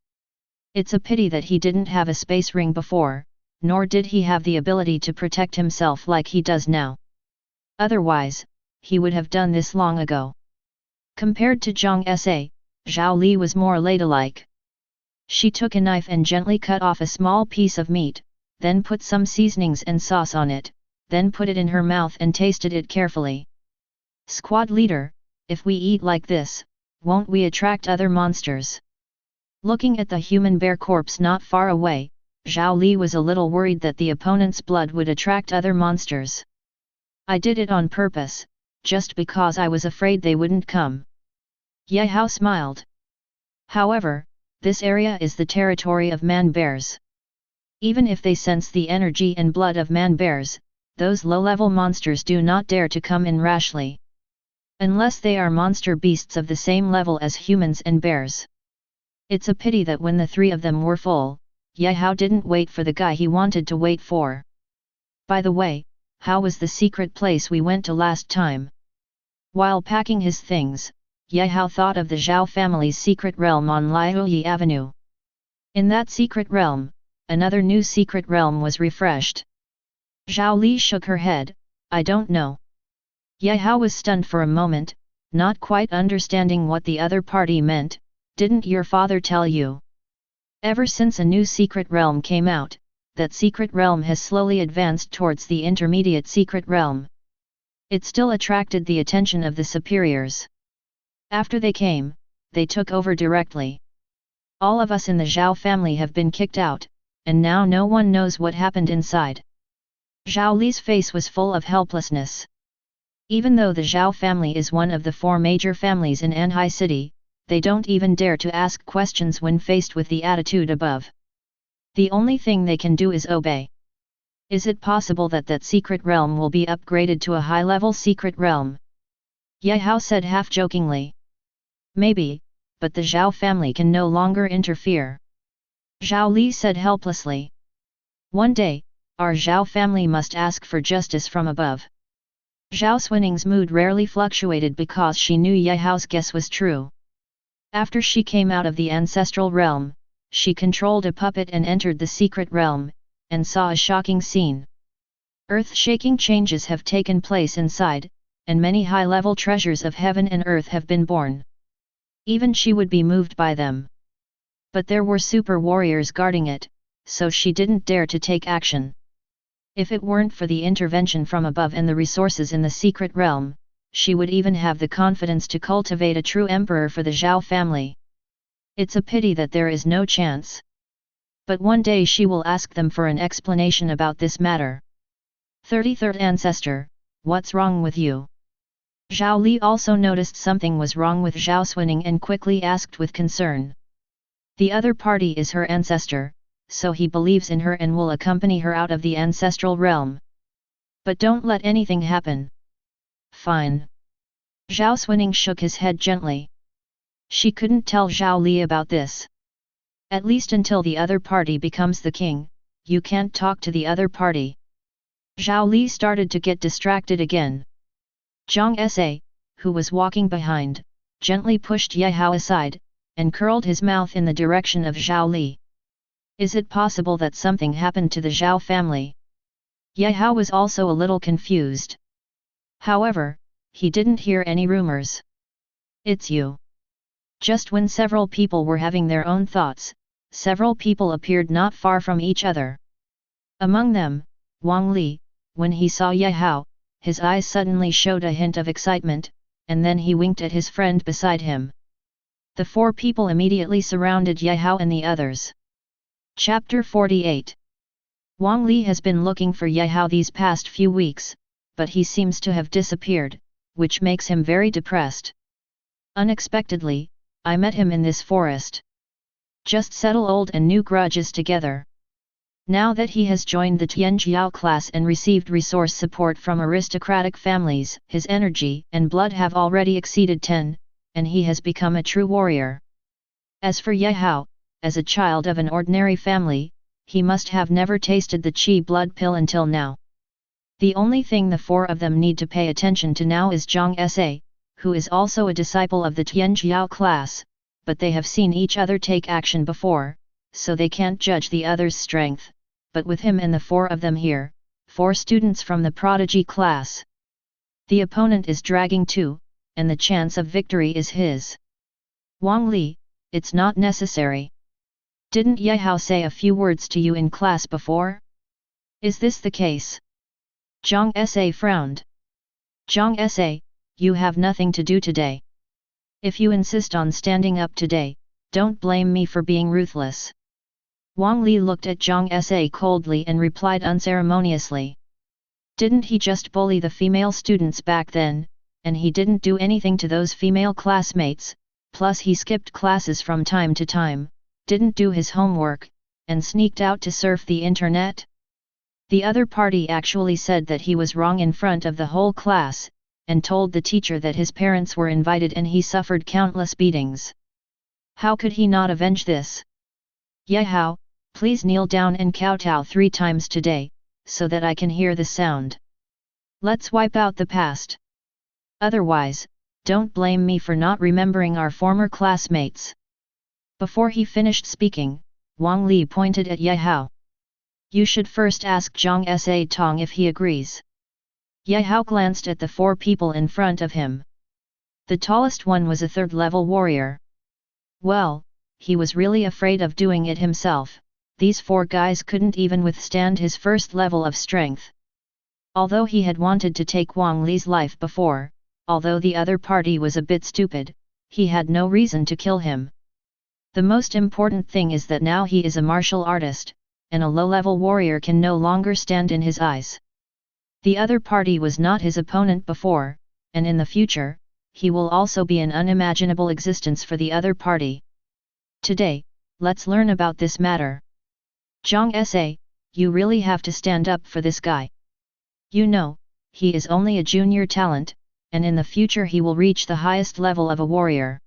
It's a pity that he didn't have a space ring before, nor did he have the ability to protect himself like he does now. Otherwise, he would have done this long ago. Compared to Zhang Sa, Zhao Li was more ladylike. She took a knife and gently cut off a small piece of meat, then put some seasonings and sauce on it, then put it in her mouth and tasted it carefully. Squad leader, if we eat like this, won't we attract other monsters? Looking at the human bear corpse not far away, Zhao Li was a little worried that the opponent's blood would attract other monsters. I did it on purpose, just because I was afraid they wouldn't come. Ye Hao smiled. However, this area is the territory of man-bears. Even if they sense the energy and blood of man-bears, those low-level monsters do not dare to come in rashly. Unless they are monster beasts of the same level as humans and bears. It's a pity that when the three of them were full, Ye Hao didn't wait for the guy he wanted to wait for. By the way, how was the secret place we went to last time? While packing his things, Ye Hao thought of the Zhao family's secret realm on Liuyi Avenue. In that secret realm, another new secret realm was refreshed. Zhao Li shook her head, I don't know. Ye Hao was stunned for a moment, not quite understanding what the other party meant. Didn't your father tell you? Ever since a new secret realm came out, that secret realm has slowly advanced towards the intermediate secret realm. It still attracted the attention of the superiors. After they came, they took over directly. All of us in the Zhao family have been kicked out, and now no one knows what happened inside. Zhao Li's face was full of helplessness. Even though the Zhao family is one of the 4 major families in Anhai City, they don't even dare to ask questions when faced with the attitude above. The only thing they can do is obey. Is it possible that that secret realm will be upgraded to a high-level secret realm? Ye Hao said half-jokingly. Maybe, but the Zhao family can no longer interfere. Zhao Li said helplessly. One day, our Zhao family must ask for justice from above. Zhao Xuaning's mood rarely fluctuated because she knew Ye Hao's guess was true. After she came out of the ancestral realm, she controlled a puppet and entered the secret realm, and saw a shocking scene. Earth-shaking changes have taken place inside, and many high-level treasures of heaven and earth have been born. Even she would be moved by them. But there were super warriors guarding it, so she didn't dare to take action. If it weren't for the intervention from above and the resources in the secret realm, she would even have the confidence to cultivate a true emperor for the Zhao family. It's a pity that there is no chance. But one day she will ask them for an explanation about this matter. 33rd Ancestor, what's wrong with you? Zhao Li also noticed something was wrong with Zhao Xuaning and quickly asked with concern. The other party is her ancestor, so he believes in her and will accompany her out of the ancestral realm. But don't let anything happen. Fine. Zhao Xuaning shook his head gently. She couldn't tell Zhao Li about this. At least until the other party becomes the king, you can't talk to the other party. Zhao Li started to get distracted again. Zhang Sa, who was walking behind, gently pushed Ye Hao aside, and curled his mouth in the direction of Zhao Li. Is it possible that something happened to the Zhao family? Ye Hao was also a little confused. However, he didn't hear any rumors. It's you. Just when several people were having their own thoughts, several people appeared not far from each other. Among them, Wang Li, when he saw Ye Hao, his eyes suddenly showed a hint of excitement, and then he winked at his friend beside him. The 4 people immediately surrounded Ye Hao and the others. Chapter 48. Wang Li has been looking for Ye Hao these past few weeks, but he seems to have disappeared, which makes him very depressed. Unexpectedly, I met him in this forest. Just settle old and new grudges together. Now that he has joined the Tianjiao class and received resource support from aristocratic families, his energy and blood have already exceeded 10, and he has become a true warrior. As for Ye Hao, as a child of an ordinary family, he must have never tasted the Qi blood pill until now. The only thing the 4 of them need to pay attention to now is Zhang Sa, who is also a disciple of the Tianjiao class, but they have seen each other take action before, so they can't judge the other's strength, but with him and the 4 of them here, 4 students from the prodigy class. The opponent is dragging too, and the chance of victory is his. Wang Li, it's not necessary. Didn't Ye Hao say a few words to you in class before? Is this the case? Zhang Sa frowned. Zhang Sa, you have nothing to do today. If you insist on standing up today, don't blame me for being ruthless. Wang Li looked at Zhang Sa coldly and replied unceremoniously. Didn't he just bully the female students back then, and he didn't do anything to those female classmates, plus he skipped classes from time to time, didn't do his homework, and sneaked out to surf the internet? The other party actually said that he was wrong in front of the whole class, and told the teacher that his parents were invited and he suffered countless beatings. How could he not avenge this? Ye Hao, please kneel down and kowtow 3 times today, so that I can hear the sound. Let's wipe out the past. Otherwise, don't blame me for not remembering our former classmates. Before he finished speaking, Wang Li pointed at Ye Hao. You should first ask Zhang Sa Tong if he agrees. Ye Hao glanced at the 4 people in front of him. The tallest one was a 3rd-level warrior. Well, he was really afraid of doing it himself. These 4 guys couldn't even withstand his first level of strength. Although he had wanted to take Wang Li's life before, although the other party was a bit stupid, he had no reason to kill him. The most important thing is that now he is a martial artist, and a low-level warrior can no longer stand in his eyes. The other party was not his opponent before, and in the future, he will also be an unimaginable existence for the other party. Today, let's learn about this matter. Zhang Sa, you really have to stand up for this guy. You know, he is only a junior talent, and in the future he will reach the highest level of a warrior.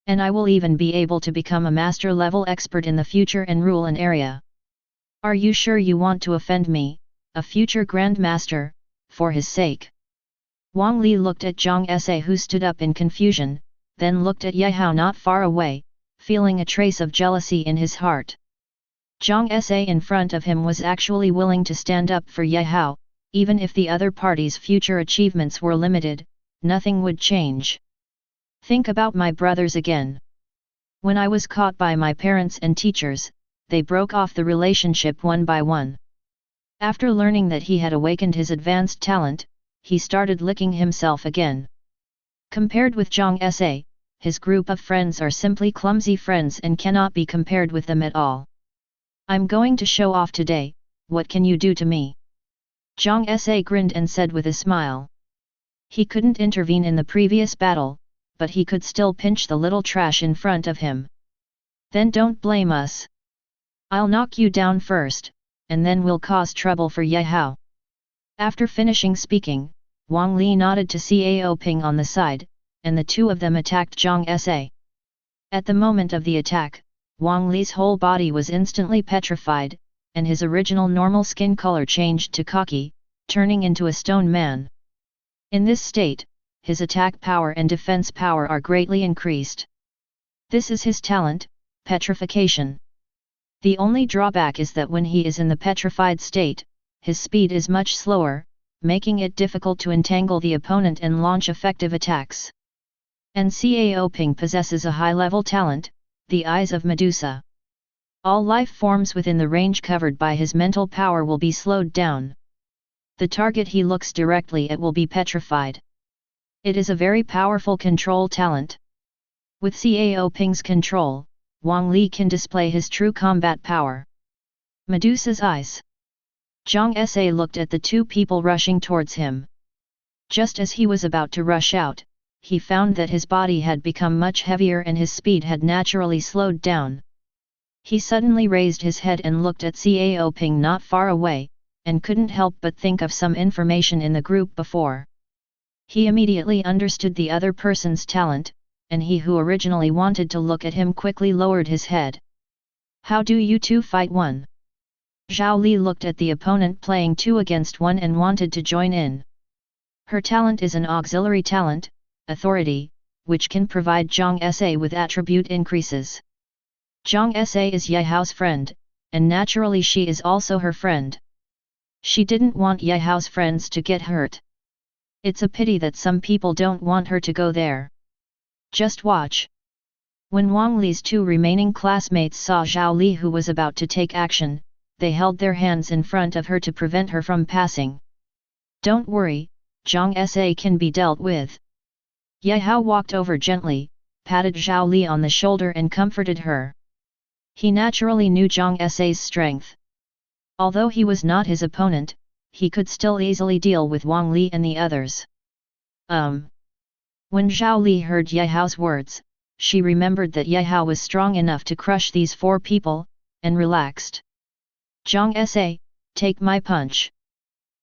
And I will even be able to become a master-level expert in the future and rule an area. Are you sure you want to offend me, a future grandmaster, for his sake? Wang Li looked at Zhang Sa who stood up in confusion, then looked at Ye Hao not far away, feeling a trace of jealousy in his heart. Zhang Sa in front of him was actually willing to stand up for Ye Hao, even if the other party's future achievements were limited, nothing would change. Think about my brothers again. When I was caught by my parents and teachers, they broke off the relationship one by one. After learning that he had awakened his advanced talent, he started licking himself again. Compared with Zhang Sa, his group of friends are simply clumsy friends and cannot be compared with them at all. I'm going to show off today, what can you do to me? Zhang Sa grinned and said with a smile. He couldn't intervene in the previous battle, but he could still pinch the little trash in front of him. Then don't blame us. I'll knock you down first, and then we'll cause trouble for Ye Hao. After finishing speaking, Wang Li nodded to Cao Ping on the side, and the 2 of them attacked Zhang Sa. At the moment of the attack, Wang Li's whole body was instantly petrified, and his original normal skin color changed to khaki, turning into a stone man. In this state, his attack power and defense power are greatly increased. This is his talent, petrification. The only drawback is that when he is in the petrified state, his speed is much slower, making it difficult to entangle the opponent and launch effective attacks. And Cao Ping possesses a high-level talent, the Eyes of Medusa. All life forms within the range covered by his mental power will be slowed down. The target he looks directly at will be petrified. It is a very powerful control talent. With Cao Ping's control, Wang Li can display his true combat power. Medusa's eyes. Zhang Sa looked at the 2 people rushing towards him. Just as he was about to rush out, he found that his body had become much heavier and his speed had naturally slowed down. He suddenly raised his head and looked at Cao Ping not far away, and couldn't help but think of some information in the group before. He immediately understood the other person's talent, and he who originally wanted to look at him quickly lowered his head. How do you 2 fight one? Zhao Li looked at the opponent playing 2 against 1 and wanted to join in. Her talent is an auxiliary talent, authority, which can provide Zhang Sa with attribute increases. Zhang Sa is Ye Hao's friend, and naturally she is also her friend. She didn't want Ye Hao's friends to get hurt. It's a pity that some people don't want her to go there. Just watch. When Wang Li's two remaining classmates saw Zhao Li who was about to take action, they held their hands in front of her to prevent her from passing. Don't worry, Zhang Sa can be dealt with. Ye Hao walked over gently, patted Zhao Li on the shoulder and comforted her. He naturally knew Zhang Sa's strength. Although he was not his opponent, he could still easily deal with Wang Li and the others. When Zhao Li heard Ye Hao's words, she remembered that Ye Hao was strong enough to crush these four people, and relaxed. Zhang Sa, take my punch.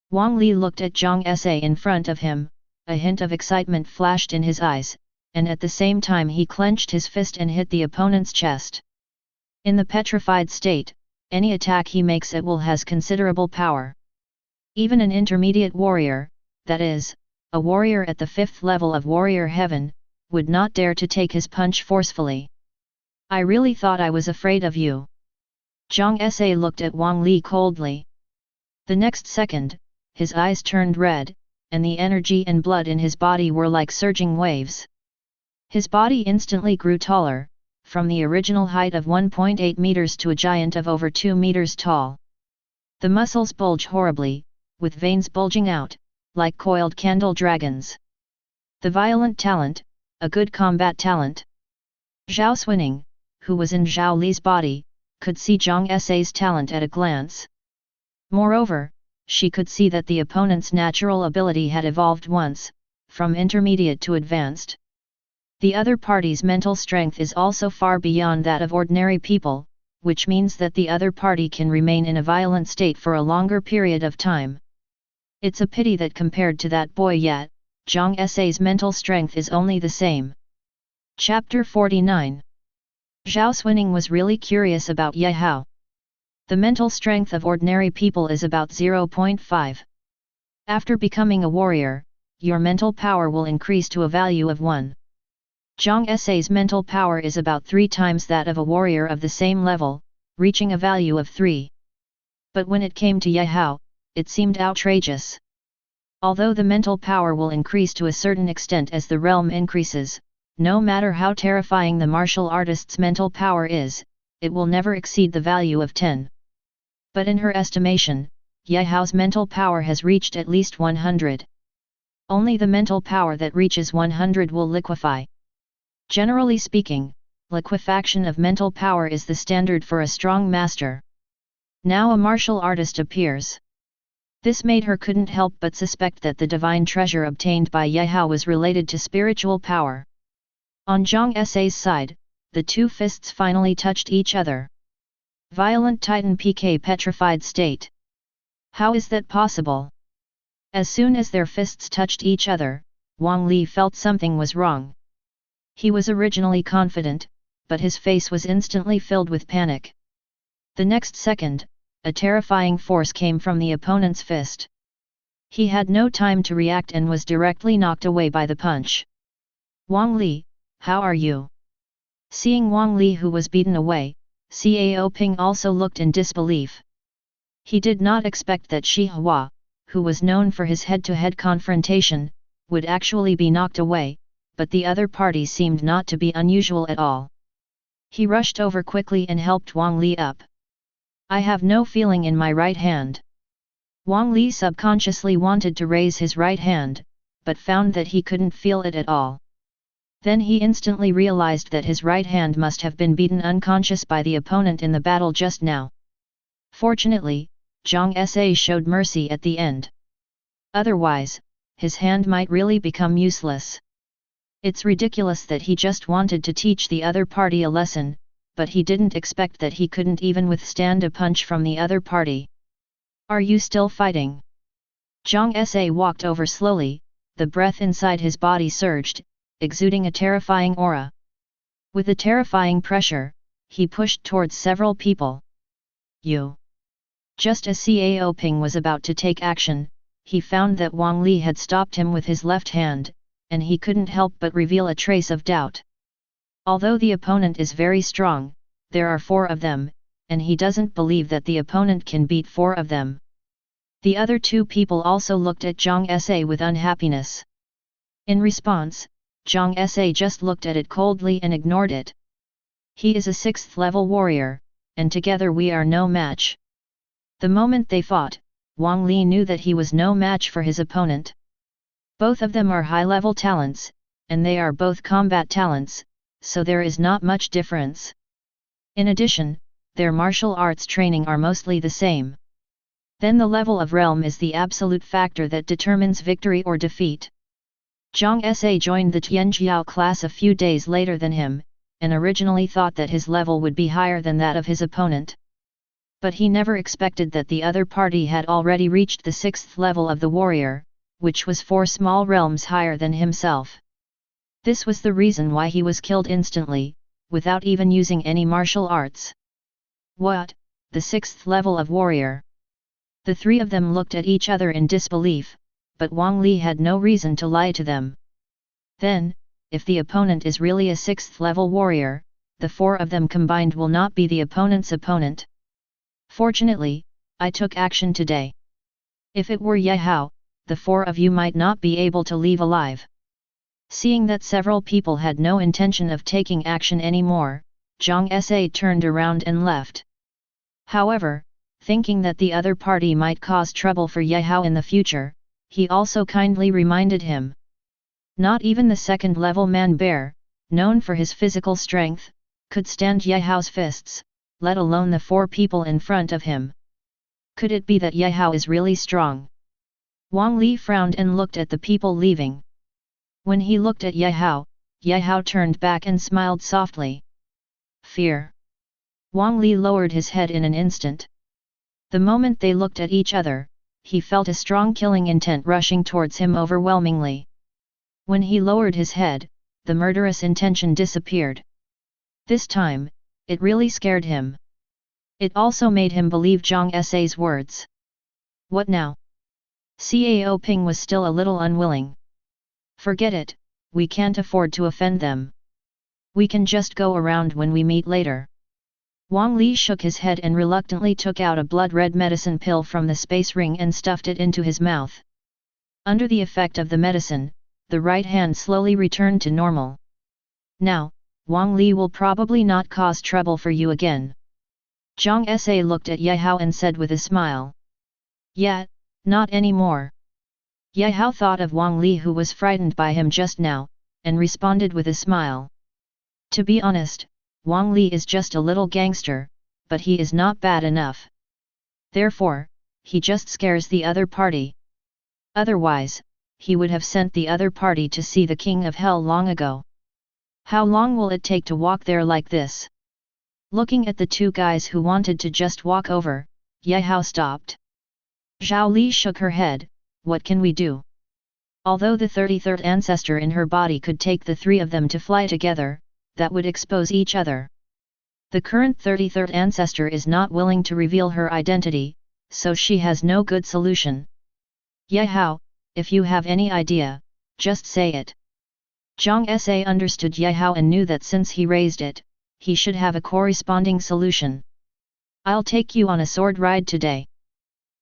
Wang Li looked at Zhang Sa in front of him, a hint of excitement flashed in his eyes, and at the same time he clenched his fist and hit the opponent's chest. In the petrified state, any attack he makes at will has considerable power. Even an intermediate warrior, that is, a warrior at the 5th level of warrior heaven, would not dare to take his punch forcefully. I really thought I was afraid of you. Zhang Sa looked at Wang Li coldly. The next second, his eyes turned red, and the energy and blood in his body were like surging waves. His body instantly grew taller, from the original height of 1.8 meters to a giant of over 2 meters tall. The muscles bulge horribly, with veins bulging out, like coiled candle dragons. The violent talent, a good combat talent. Zhao Xuning, who was in Zhao Li's body, could see Zhang Sa's talent at a glance. Moreover, she could see that the opponent's natural ability had evolved once, from intermediate to advanced. The other party's mental strength is also far beyond that of ordinary people, which means that the other party can remain in a violent state for a longer period of time. It's a pity that compared to that boy yet, Zhang Sa's mental strength is only the same. Chapter 49. Zhao Xuning was really curious about Ye Hao. The mental strength of ordinary people is about 0.5. After becoming a warrior, your mental power will increase to a value of 1. Zhang Sa's mental power is about 3 times that of a warrior of the same level, reaching a value of 3. But when it came to Ye Hao, it seemed outrageous. Although the mental power will increase to a certain extent as the realm increases, no matter how terrifying the martial artist's mental power is, it will never exceed the value of 10. But in her estimation, Ye Hao's mental power has reached at least 100. Only the mental power that reaches 100 will liquefy. Generally speaking, liquefaction of mental power is the standard for a strong master. Now a martial artist appears. This made her couldn't help but suspect that the divine treasure obtained by Ye Hao was related to spiritual power. On Zhang Sa's side, the two fists finally touched each other. Violent Titan PK petrified state. How is that possible? As soon as their fists touched each other, Wang Li felt something was wrong. He was originally confident, but his face was instantly filled with panic. The next second, a terrifying force came from the opponent's fist. He had no time to react and was directly knocked away by the punch. Wang Li, how are you? Seeing Wang Li who was beaten away, Cao Ping also looked in disbelief. He did not expect that Shi Hua, who was known for his head-to-head confrontation, would actually be knocked away, but the other party seemed not to be unusual at all. He rushed over quickly and helped Wang Li up. I have no feeling in my right hand. Wang Li subconsciously wanted to raise his right hand, but found that he couldn't feel it at all. Then he instantly realized that his right hand must have been beaten unconscious by the opponent in the battle just now. Fortunately, Zhang Sa showed mercy at the end. Otherwise, his hand might really become useless. It's ridiculous that he just wanted to teach the other party a lesson, but he didn't expect that he couldn't even withstand a punch from the other party. Are you still fighting? Zhang Sa walked over slowly, the breath inside his body surged, exuding a terrifying aura. With a terrifying pressure, he pushed towards several people. You. Just as Cao Ping was about to take action, he found that Wang Li had stopped him with his left hand, and he couldn't help but reveal a trace of doubt. Although the opponent is very strong, there are 4 of them, and he doesn't believe that the opponent can beat 4 of them. The other 2 people also looked at Zhang Sa with unhappiness. In response, Zhang Sa just looked at it coldly and ignored it. He is a 6th level warrior, and together we are no match. The moment they fought, Wang Li knew that he was no match for his opponent. Both of them are high-level talents, and they are both combat talents, so there is not much difference. In addition, their martial arts training are mostly the same. Then the level of realm is the absolute factor that determines victory or defeat. Zhang Sa joined the Tianjiao class a few days later than him, and originally thought that his level would be higher than that of his opponent. But he never expected that the other party had already reached the 6th level of the warrior, which was 4 small realms higher than himself. This was the reason why he was killed instantly, without even using any martial arts. What? The 6th level of warrior? The 3 of them looked at each other in disbelief, but Wang Li had no reason to lie to them. Then, if the opponent is really a 6th level warrior, the 4 of them combined will not be the opponent's opponent. Fortunately, I took action today. If it were Ye Hao, the 4 of you might not be able to leave alive. Seeing that several people had no intention of taking action anymore, Zhang Sa turned around and left. However, thinking that the other party might cause trouble for Ye Hao in the future, he also kindly reminded him. Not even the 2nd level man-bear, known for his physical strength, could stand Ye Hao's fists, let alone the 4 people in front of him. Could it be that Ye Hao is really strong? Wang Li frowned and looked at the people leaving. When he looked at Ye Hao turned back and smiled softly. Fear. Wang Li lowered his head in an instant. The moment they looked at each other, he felt a strong killing intent rushing towards him overwhelmingly. When he lowered his head, the murderous intention disappeared. This time, it really scared him. It also made him believe Zhang Sa's words. What now? Cao Ping was still a little unwilling. Forget it, we can't afford to offend them. We can just go around when we meet later. Wang Li shook his head and reluctantly took out a blood-red medicine pill from the space ring and stuffed it into his mouth. Under the effect of the medicine, the right hand slowly returned to normal. Now, Wang Li will probably not cause trouble for you again. Zhang Sa looked at Ye Hao and said with a smile. Yeah, not anymore. Ye Hao thought of Wang Li who was frightened by him just now, and responded with a smile. To be honest, Wang Li is just a little gangster, but he is not bad enough. Therefore, he just scares the other party. Otherwise, he would have sent the other party to see the King of Hell long ago. How long will it take to walk there like this? Looking at the 2 guys who wanted to just walk over, Ye Hao stopped. Zhao Li shook her head. What can we do? Although the 33rd ancestor in her body could take the 3 of them to fly together, that would expose each other. The current 33rd ancestor is not willing to reveal her identity, so she has no good solution. Ye Hao, if you have any idea, just say it. Zhang Sa understood Ye Hao and knew that since he raised it, he should have a corresponding solution. I'll take you on a sword ride today.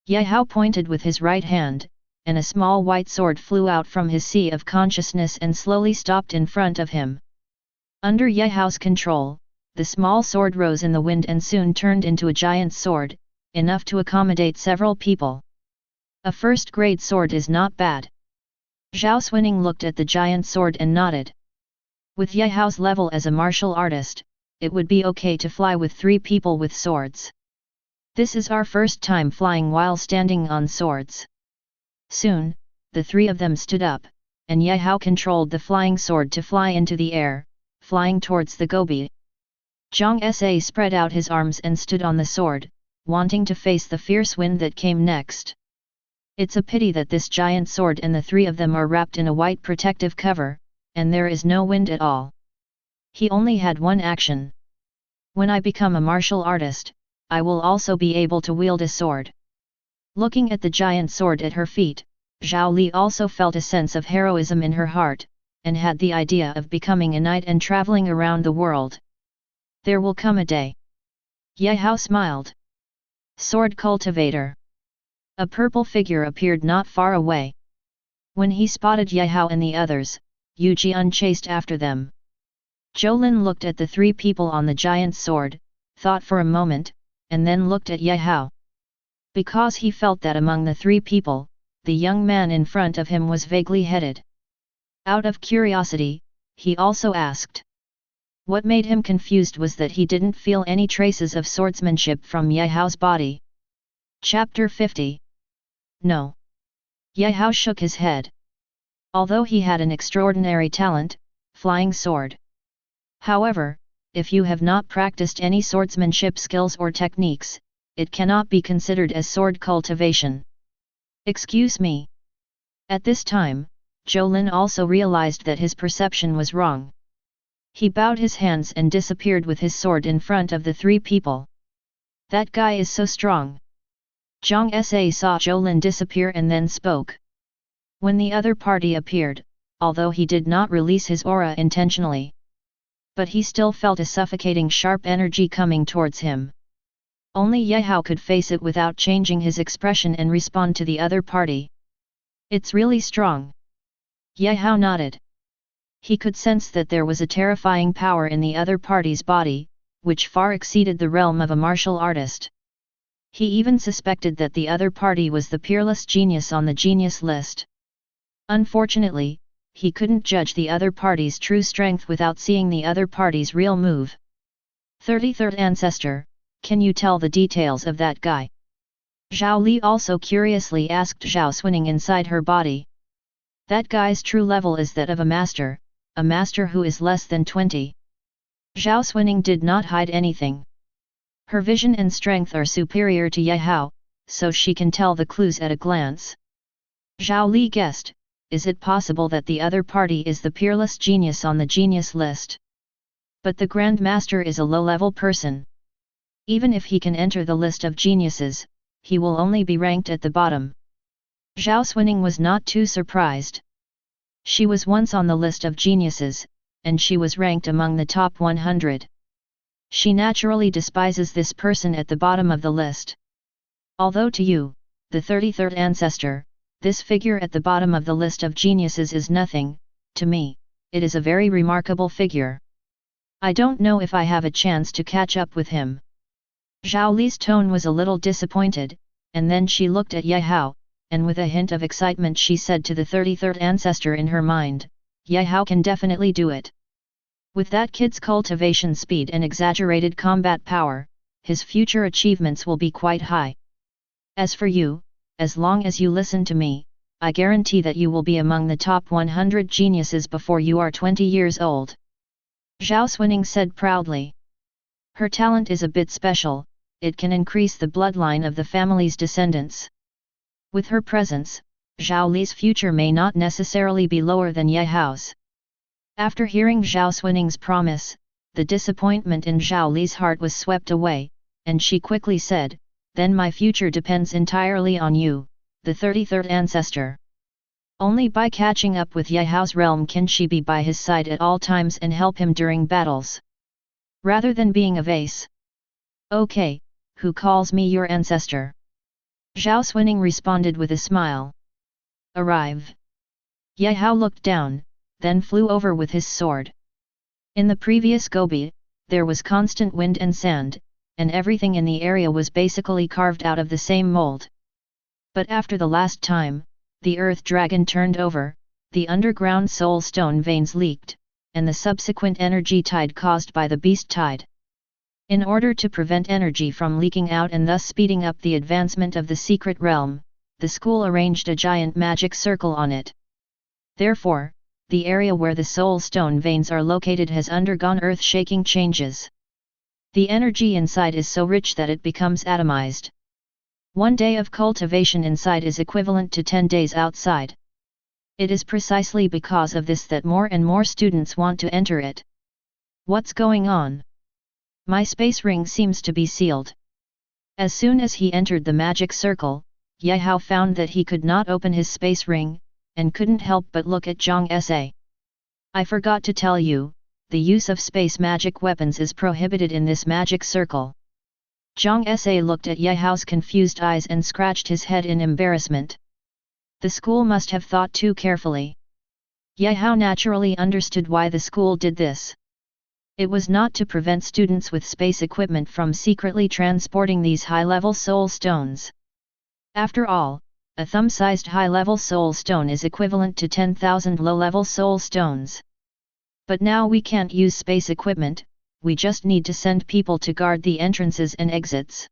Ye Hao pointed with his right hand, and a small white sword flew out from his sea of consciousness and slowly stopped in front of him. Under Ye Hao's control, the small sword rose in the wind and soon turned into a giant sword, enough to accommodate several people. A first-grade sword is not bad. Zhao Xuning looked at the giant sword and nodded. With Ye Hao's level as a martial artist, it would be okay to fly with 3 people with swords. This is our first time flying while standing on swords. Soon, the 3 of them stood up, and Ye Hao controlled the flying sword to fly into the air, flying towards the gobi. Zhang Sa spread out his arms and stood on the sword, wanting to face the fierce wind that came next. It's a pity that this giant sword and the 3 of them are wrapped in a white protective cover, and there is no wind at all. He only had one action. When I become a martial artist, I will also be able to wield a sword. Looking at the giant sword at her feet, Zhao Li also felt a sense of heroism in her heart, and had the idea of becoming a knight and traveling around the world. There will come a day. Ye Hao smiled. Sword cultivator. A purple figure appeared not far away. When he spotted Ye Hao and the others, Yu Jian chased after them. Jolin looked at the three people on the giant sword, thought for a moment, and then looked at Ye Hao. Because he felt that among the three people, the young man in front of him was vaguely headed. Out of curiosity, he also asked. What made him confused was that he didn't feel any traces of swordsmanship from Ye Hao's body. Chapter 50. No. Ye Hao shook his head. Although he had an extraordinary talent, flying sword. However, if you have not practiced any swordsmanship skills or techniques, it cannot be considered as sword cultivation. Excuse me. At this time, Jolin also realized that his perception was wrong. He bowed his hands and disappeared with his sword in front of the three people. That guy is so strong. Zhang Sa saw Jolin disappear and then spoke. When the other party appeared, although he did not release his aura intentionally, but he still felt a suffocating sharp energy coming towards him. Only Ye Hao could face it without changing his expression and respond to the other party. It's really strong. Ye Hao nodded. He could sense that there was a terrifying power in the other party's body, which far exceeded the realm of a martial artist. He even suspected that the other party was the peerless genius on the genius list. Unfortunately, he couldn't judge the other party's true strength without seeing the other party's real move. 33rd Ancestor, can you tell the details of that guy? Zhao Li also curiously asked Zhao Suining inside her body. That guy's true level is that of a master who is less than 20. Zhao Suining did not hide anything. Her vision and strength are superior to Ye Hao, so she can tell the clues at a glance. Zhao Li guessed, is it possible that the other party is the peerless genius on the genius list? But the Grand Master is a low-level person. Even if he can enter the list of geniuses, he will only be ranked at the bottom. Zhao Suining was not too surprised. She was once on the list of geniuses, and she was ranked among the top 100. She naturally despises this person at the bottom of the list. Although to you, the 33rd Ancestor, this figure at the bottom of the list of geniuses is nothing, to me, it is a very remarkable figure. I don't know if I have a chance to catch up with him. Zhao Li's tone was a little disappointed, and then she looked at Ye Hao, and with a hint of excitement she said to the 33rd Ancestor in her mind, Ye Hao can definitely do it. With that kid's cultivation speed and exaggerated combat power, his future achievements will be quite high. As for you, as long as you listen to me, I guarantee that you will be among the top 100 geniuses before you are 20 years old. Zhao Suining said proudly. Her talent is a bit special, it can increase the bloodline of the family's descendants. With her presence, Zhao Li's future may not necessarily be lower than Ye Hao's. After hearing Zhao Suining's promise, the disappointment in Zhao Li's heart was swept away, and she quickly said, then my future depends entirely on you, the 33rd Ancestor. Only by catching up with Ye Hao's realm can she be by his side at all times and help him during battles. Rather than being a vase. Okay, who calls me your ancestor? Zhao Suining responded with a smile. Arrive. Ye Hao looked down, then flew over with his sword. In the previous Gobi, there was constant wind and sand, and everything in the area was basically carved out of the same mold. But after the last time, the earth dragon turned over, the underground soul stone veins leaked, and the subsequent energy tide caused by the beast tide. In order to prevent energy from leaking out and thus speeding up the advancement of the secret realm, the school arranged a giant magic circle on it. Therefore, the area where the soul stone veins are located has undergone earth-shaking changes. The energy inside is so rich that it becomes atomized. 1 day of cultivation inside is equivalent to 10 days outside. It is precisely because of this that more and more students want to enter it. What's going on? My space ring seems to be sealed. As soon as he entered the magic circle, Ye Hao found that he could not open his space ring, and couldn't help but look at Zhang Sa. I forgot to tell you, the use of space magic weapons is prohibited in this magic circle. Zhang Sa looked at Ye Hao's confused eyes and scratched his head in embarrassment. The school must have thought too carefully. Ye Hao naturally understood why the school did this. It was not to prevent students with space equipment from secretly transporting these high-level soul stones. After all, a thumb-sized high-level soul stone is equivalent to 10,000 low-level soul stones. But now we can't use space equipment, we just need to send people to guard the entrances and exits.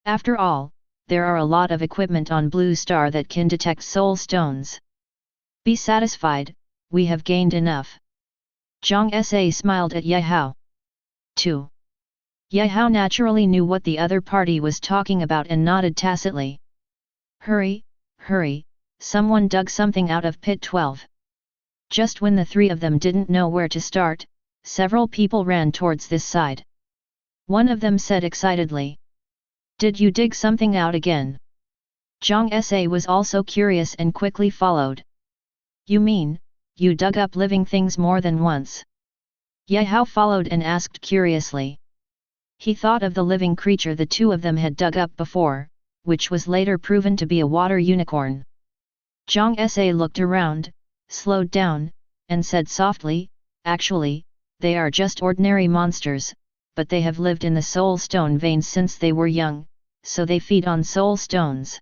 After all, there are a lot of equipment on Blue Star that can detect soul stones. Be satisfied, we have gained enough. Zhang Sa smiled at Ye Hao. 2. Ye Hao naturally knew what the other party was talking about and nodded tacitly. Hurry, hurry, someone dug something out of pit 12. Just when the three of them didn't know where to start, several people ran towards this side. One of them said excitedly. Did you dig something out again? Zhang Sa was also curious and quickly followed. You mean, you dug up living things more than once? Ye Hao followed and asked curiously. He thought of the living creature the two of them had dug up before, which was later proven to be a water unicorn. Zhang Sa looked around, slowed down, and said softly, actually, they are just ordinary monsters, but they have lived in the soul stone veins since they were young, so they feed on soul stones.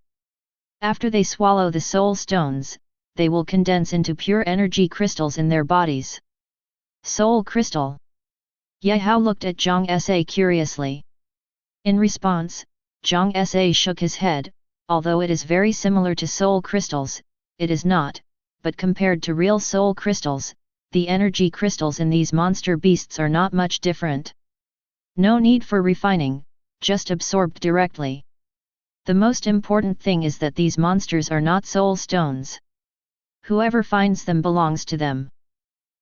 After they swallow the soul stones, they will condense into pure energy crystals in their bodies. Soul crystal. Ye Hao looked at Zhang Sa curiously. In response, Zhang Sa shook his head. Although it is very similar to soul crystals, it is not, but compared to real soul crystals, the energy crystals in these monster beasts are not much different. No need for refining, just absorbed directly. The most important thing is that these monsters are not soul stones. Whoever finds them belongs to them.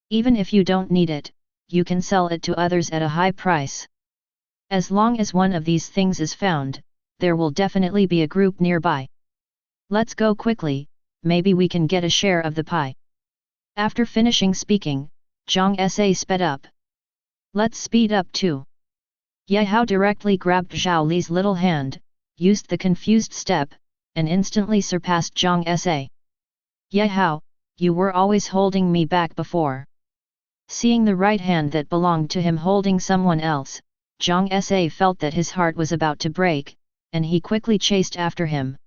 Even if you don't need it, you can sell it to others at a high price. As long as one of these things is found, there will definitely be a group nearby. Let's go quickly, maybe we can get a share of the pie. After finishing speaking, Zhang Sa sped up. Let's speed up too. Ye Hao directly grabbed Zhao Li's little hand, used the confused step, and instantly surpassed Zhang Sa. Ye Hao, you were always holding me back before. Seeing the right hand that belonged to him holding someone else, Zhang Sa felt that his heart was about to break, and he quickly chased after him.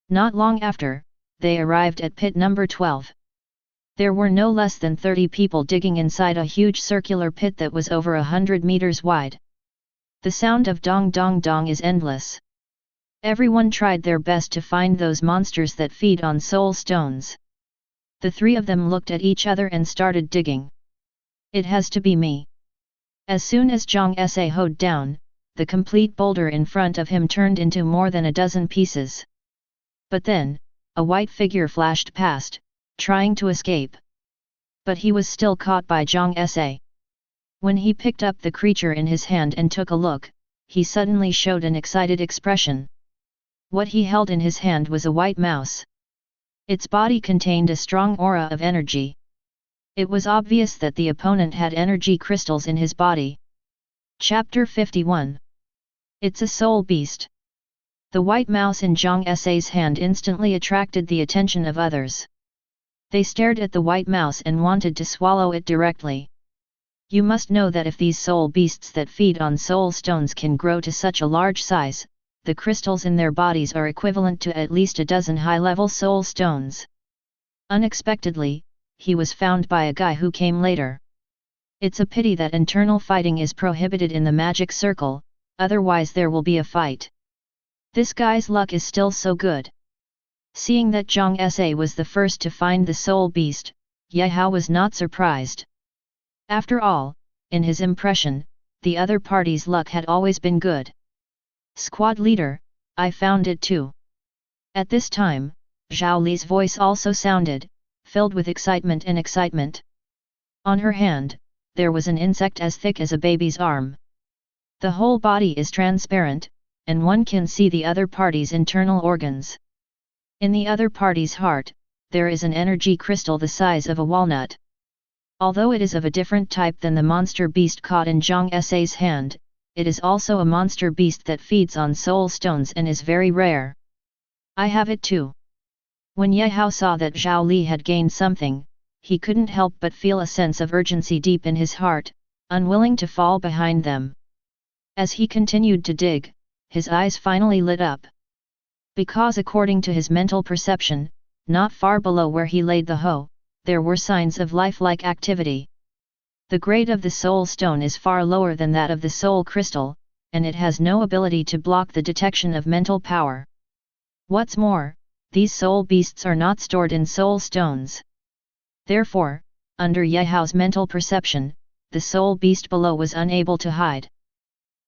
Not long after, they arrived at pit number 12. There were no less than 30 people digging inside a huge circular pit that was over 100 meters wide. The sound of dong dong dong is endless. Everyone tried their best to find those monsters that feed on soul stones. The three of them looked at each other and started digging. It has to be me. As soon as Zhang Sa hoed down, the complete boulder in front of him turned into more than a dozen pieces. But then, a white figure flashed past, trying to escape. But he was still caught by Zhang Sa. When he picked up the creature in his hand and took a look, he suddenly showed an excited expression. What he held in his hand was a white mouse. Its body contained a strong aura of energy. It was obvious that the opponent had energy crystals in his body. Chapter 51. It's a soul beast. The white mouse in Zhang Sa's hand instantly attracted the attention of others. They stared at the white mouse and wanted to swallow it directly. You must know that if these soul beasts that feed on soul stones can grow to such a large size, the crystals in their bodies are equivalent to at least a dozen high-level soul stones. Unexpectedly, he was found by a guy who came later. It's a pity that internal fighting is prohibited in the magic circle, otherwise there will be a fight. This guy's luck is still so good. Seeing that Zhang Sa was the first to find the soul beast, Ye Hao was not surprised. After all, in his impression, the other party's luck had always been good. Squad leader, I found it too. At this time, Zhao Li's voice also sounded, filled with excitement and excitement. On her hand, there was an insect as thick as a baby's arm. The whole body is transparent, and one can see the other party's internal organs. In the other party's heart, there is an energy crystal the size of a walnut. Although it is of a different type than the monster beast caught in Zhang Sa's hand, it is also a monster beast that feeds on soul stones and is very rare. I have it too. When Ye Hao saw that Zhao Li had gained something, he couldn't help but feel a sense of urgency deep in his heart, unwilling to fall behind them. As he continued to dig, his eyes finally lit up. Because according to his mental perception, not far below where he laid the hoe, there were signs of lifelike activity. The grade of the soul stone is far lower than that of the soul crystal, and it has no ability to block the detection of mental power. What's more, these soul beasts are not stored in soul stones. Therefore, under Ye Hao's mental perception, the soul beast below was unable to hide.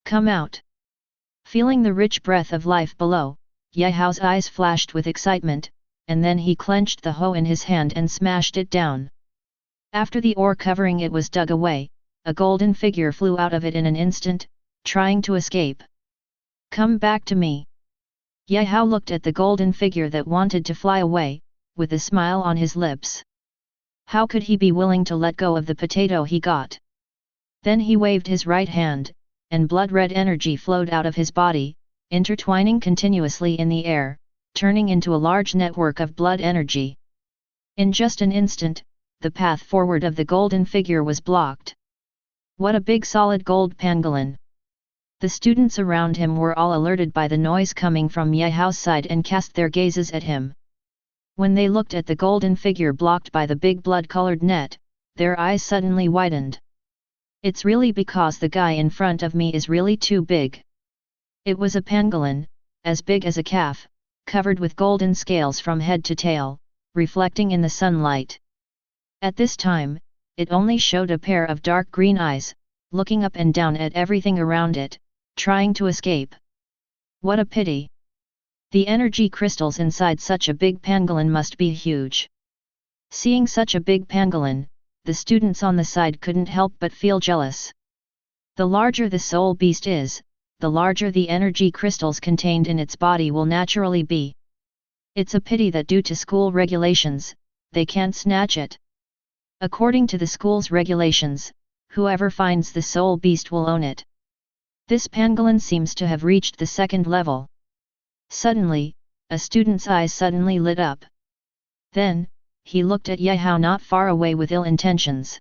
Come out! Feeling the rich breath of life below, Ye Hao's eyes flashed with excitement, and then he clenched the hoe in his hand and smashed it down. After the ore covering it was dug away, a golden figure flew out of it in an instant, trying to escape. Come back to me! Ye Hao looked at the golden figure that wanted to fly away, with a smile on his lips. How could he be willing to let go of the potato he got? Then he waved his right hand, and blood-red energy flowed out of his body, intertwining continuously in the air, turning into a large network of blood energy. In just an instant, the path forward of the golden figure was blocked. What a big solid gold pangolin! The students around him were all alerted by the noise coming from Ye Hao's side and cast their gazes at him. When they looked at the golden figure blocked by the big blood-colored net, their eyes suddenly widened. It's really because the guy in front of me is really too big. It was a pangolin, as big as a calf, covered with golden scales from head to tail, reflecting in the sunlight. At this time, it only showed a pair of dark green eyes, looking up and down at everything around it, trying to escape. What a pity! The energy crystals inside such a big pangolin must be huge. Seeing such a big pangolin, the students on the side couldn't help but feel jealous. The larger the soul beast is, the larger the energy crystals contained in its body will naturally be. It's a pity that due to school regulations, they can't snatch it. According to the school's regulations, whoever finds the soul beast will own it. This pangolin seems to have reached the second level. Suddenly, a student's eyes suddenly lit up. Then, he looked at Ye Hao not far away with ill intentions.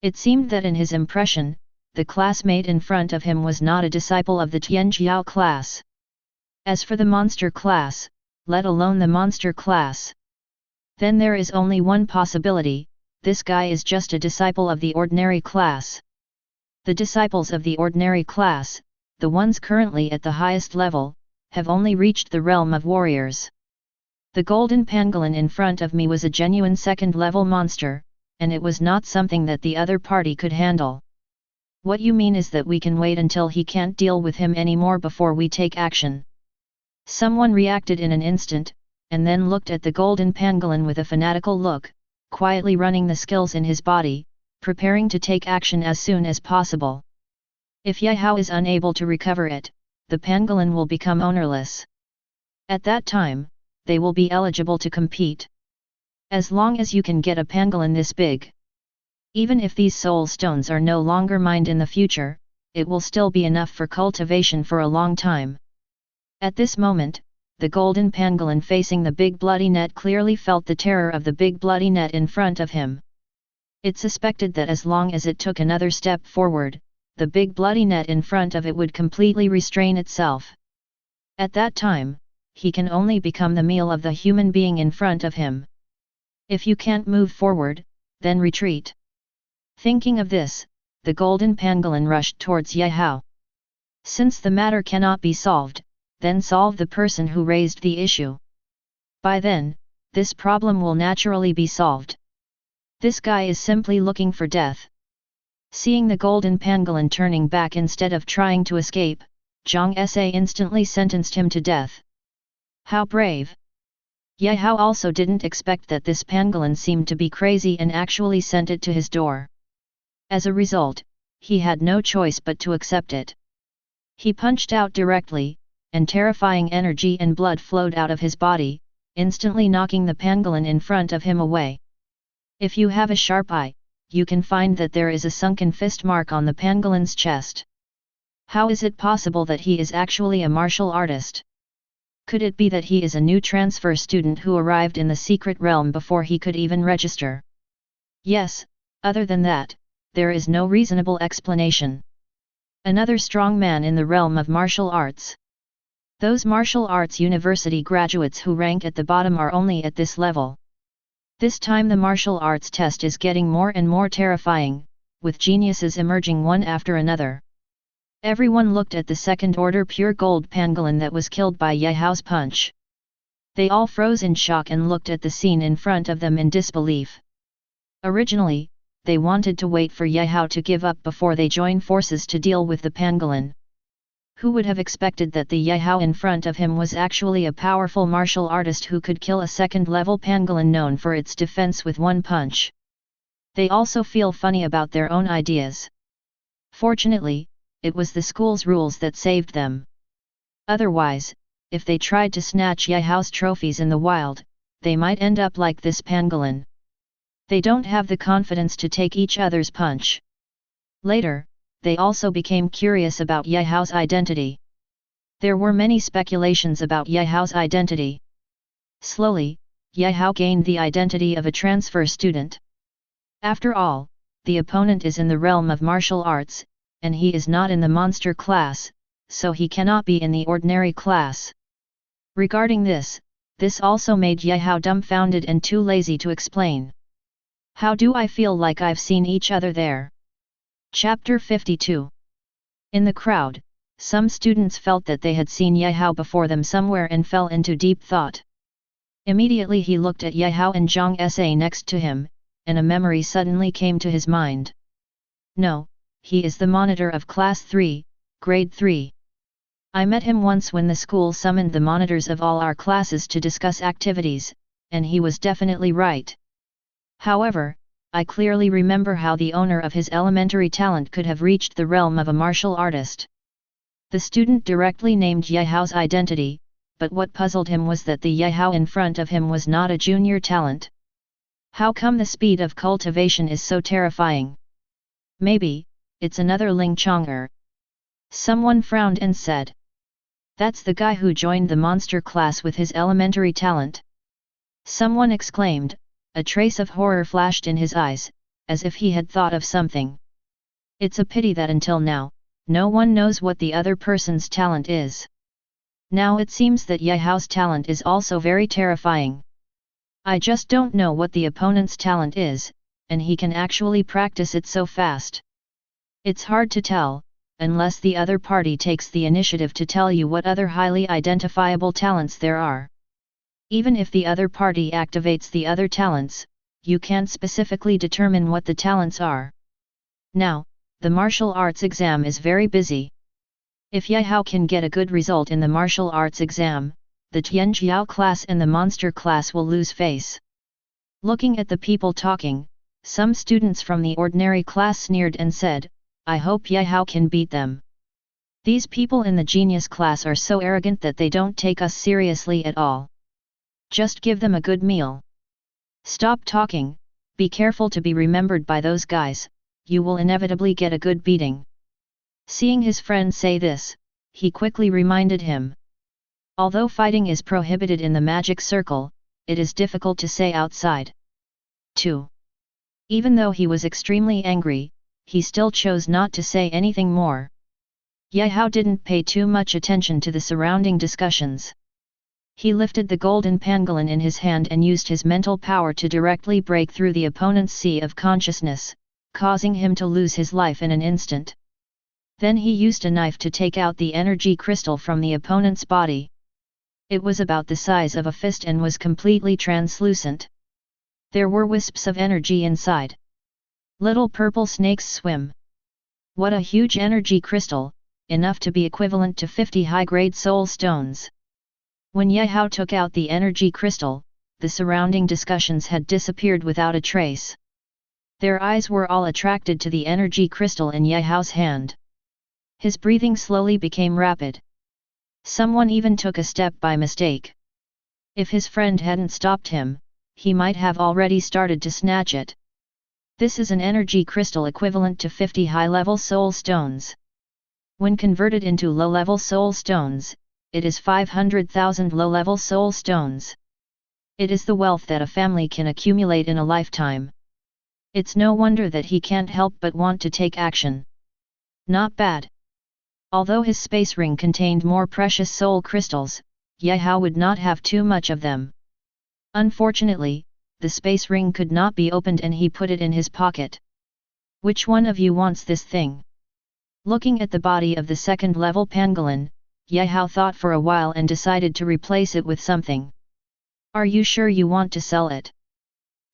It seemed that in his impression, the classmate in front of him was not a disciple of the Tianjiao class. As for the monster class, let alone the monster class, then there is only one possibility: this guy is just a disciple of the ordinary class. The disciples of the ordinary class, the ones currently at the highest level, have only reached the realm of warriors. The golden pangolin in front of me was a genuine second-level monster, and it was not something that the other party could handle. What you mean is that we can wait until he can't deal with him anymore before we take action? Someone reacted in an instant, and then looked at the golden pangolin with a fanatical look, quietly running the skills in his body, preparing to take action as soon as possible. If Ye Hao is unable to recover it, the pangolin will become ownerless. At that time, they will be eligible to compete. As long as you can get a pangolin this big. Even if these soul stones are no longer mined in the future, it will still be enough for cultivation for a long time. At this moment, the golden pangolin facing the big bloody net clearly felt the terror of the big bloody net in front of him. It suspected that as long as it took another step forward, the big bloody net in front of it would completely restrain itself. At that time, he can only become the meal of the human being in front of him. If you can't move forward, then retreat. Thinking of this, the golden pangolin rushed towards Ye Hao. Since the matter cannot be solved, then solve the person who raised the issue. By then, this problem will naturally be solved. This guy is simply looking for death. Seeing the golden pangolin turning back instead of trying to escape, Zhang Sa instantly sentenced him to death. How brave! Ye Hao also didn't expect that this pangolin seemed to be crazy and actually sent it to his door. As a result, he had no choice but to accept it. He punched out directly, and terrifying energy and blood flowed out of his body, instantly knocking the pangolin in front of him away. If you have a sharp eye, you can find that there is a sunken fist mark on the pangolin's chest. How is it possible that he is actually a martial artist? Could it be that he is a new transfer student who arrived in the secret realm before he could even register? Yes, other than that, there is no reasonable explanation. Another strong man in the realm of martial arts. Those martial arts university graduates who rank at the bottom are only at this level. This time the martial arts test is getting more and more terrifying, with geniuses emerging one after another. Everyone looked at the second-order pure gold pangolin that was killed by Ye Hao's punch. They all froze in shock and looked at the scene in front of them in disbelief. Originally, they wanted to wait for Ye Hao to give up before they join forces to deal with the pangolin. Who would have expected that the Ye Hao in front of him was actually a powerful martial artist who could kill a second-level pangolin known for its defense with one punch? They also feel funny about their own ideas. Fortunately, it was the school's rules that saved them. Otherwise, if they tried to snatch Ye Hao's trophies in the wild, they might end up like this pangolin. They don't have the confidence to take each other's punch. Later, they also became curious about Ye Hao's identity. There were many speculations about Ye Hao's identity. Slowly, Ye Hao gained the identity of a transfer student. After all, the opponent is in the realm of martial arts, and he is not in the monster class, so he cannot be in the ordinary class. Regarding this also made Ye Hao dumbfounded and too lazy to explain. How do I feel like I've seen each other there? Chapter 52. In the crowd, some students felt that they had seen Ye Hao before them somewhere and fell into deep thought. Immediately he looked at Ye Hao and Zhang Sa next to him, and a memory suddenly came to his mind. No, he is the monitor of Class 3, Grade 3. I met him once when the school summoned the monitors of all our classes to discuss activities, and he was definitely right. However, I clearly remember how the owner of his elementary talent could have reached the realm of a martial artist. The student directly named Ye Hao's identity, but what puzzled him was that the Ye Hao in front of him was not a junior talent. How come the speed of cultivation is so terrifying? Maybe it's another Ling Chong'er. Someone frowned and said. That's the guy who joined the monster class with his elementary talent. Someone exclaimed, a trace of horror flashed in his eyes, as if he had thought of something. It's a pity that until now, no one knows what the other person's talent is. Now it seems that Ye Hao's talent is also very terrifying. I just don't know what the opponent's talent is, and he can actually practice it so fast. It's hard to tell, unless the other party takes the initiative to tell you what other highly identifiable talents there are. Even if the other party activates the other talents, you can't specifically determine what the talents are. Now, the martial arts exam is very busy. If Ye Hao can get a good result in the martial arts exam, the Tianjiao class and the monster class will lose face. Looking at the people talking, some students from the ordinary class sneered and said, I hope Ye Hao can beat them. These people in the genius class are so arrogant that they don't take us seriously at all. Just give them a good meal. Stop talking, be careful to be remembered by those guys, you will inevitably get a good beating. Seeing his friend say this, he quickly reminded him. Although fighting is prohibited in the magic circle, it is difficult to say outside. 2. Even though he was extremely angry, he still chose not to say anything more. Ye Hao didn't pay too much attention to the surrounding discussions. He lifted the golden pangolin in his hand and used his mental power to directly break through the opponent's sea of consciousness, causing him to lose his life in an instant. Then he used a knife to take out the energy crystal from the opponent's body. It was about the size of a fist and was completely translucent. There were wisps of energy inside. Little purple snakes swim. What a huge energy crystal, enough to be equivalent to 50 high-grade soul stones. When Ye Hao took out the energy crystal, the surrounding discussions had disappeared without a trace. Their eyes were all attracted to the energy crystal in Ye Hao's hand. His breathing slowly became rapid. Someone even took a step by mistake. If his friend hadn't stopped him, he might have already started to snatch it. This is an energy crystal equivalent to 50 high-level soul stones. When converted into low-level soul stones, it is 500,000 low-level soul stones. It is the wealth that a family can accumulate in a lifetime. It's no wonder that he can't help but want to take action. Not bad. Although his space ring contained more precious soul crystals, Gaowu would not have too much of them. Unfortunately, the space ring could not be opened and he put it in his pocket. Which one of you wants this thing? Looking at the body of the second-level pangolin, Gaowu thought for a while and decided to replace it with something. Are you sure you want to sell it?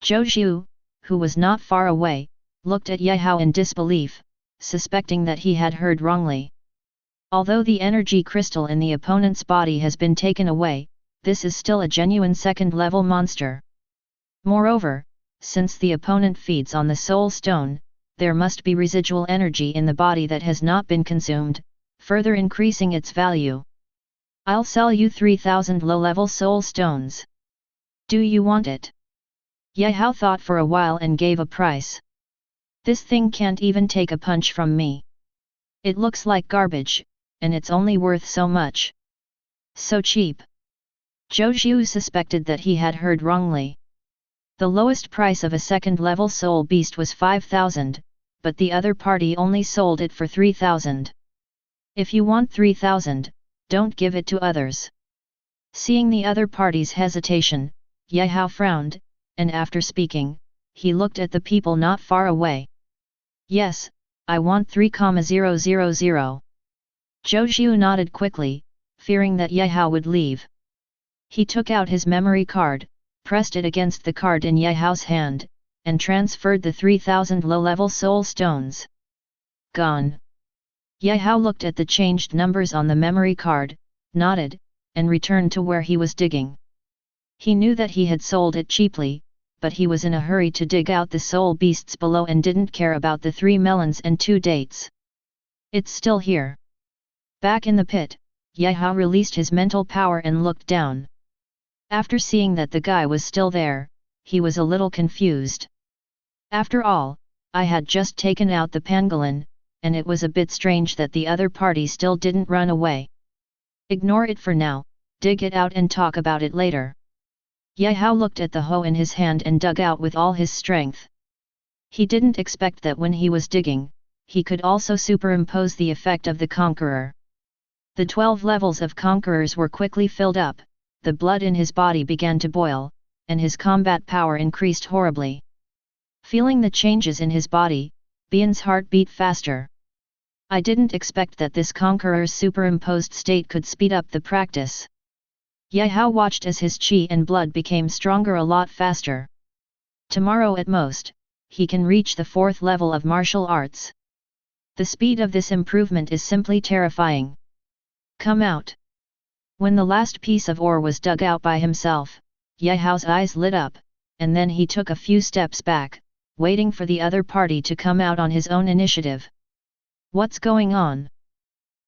Zhou, who was not far away, looked at Gaowu in disbelief, suspecting that he had heard wrongly. Although the energy crystal in the opponent's body has been taken away, this is still a genuine second-level monster. Moreover, since the opponent feeds on the soul stone, there must be residual energy in the body that has not been consumed, further increasing its value. I'll sell you 3,000 low-level soul stones. Do you want it? Gaowu thought for a while and gave a price. This thing can't even take a punch from me. It looks like garbage, and it's only worth so much. So cheap. Zhou suspected that he had heard wrongly. The lowest price of a second-level soul beast was 5,000, but the other party only sold it for 3,000. If you want 3,000, don't give it to others. Seeing the other party's hesitation, Gaowu frowned, and after speaking, he looked at the people not far away. Yes, I want 3,000. Zhou nodded quickly, fearing that Gaowu would leave. He took out his memory card, pressed it against the card in Gaowu's hand, and transferred the 3,000 low-level soul stones. Gone. Gaowu looked at the changed numbers on the memory card, nodded, and returned to where he was digging. He knew that he had sold it cheaply, but he was in a hurry to dig out the soul beasts below and didn't care about the 3 melons and 2 dates. It's still here. Back in the pit, Gaowu released his mental power and looked down. After seeing that the guy was still there, he was a little confused. After all, I had just taken out the pangolin, and it was a bit strange that the other party still didn't run away. Ignore it for now, dig it out and talk about it later. Gaowu looked at the hoe in his hand and dug out with all his strength. He didn't expect that when he was digging, he could also superimpose the effect of the conqueror. The 12 levels of conquerors were quickly filled up, the blood in his body began to boil, and his combat power increased horribly. Feeling the changes in his body, Bian's heart beat faster. I didn't expect that this conqueror's superimposed state could speed up the practice. Gaowu watched as his qi and blood became stronger a lot faster. Tomorrow at most, he can reach the 4th level of martial arts. The speed of this improvement is simply terrifying. Come out. When the last piece of ore was dug out by himself, Gaowu's eyes lit up, and then he took a few steps back, waiting for the other party to come out on his own initiative. What's going on?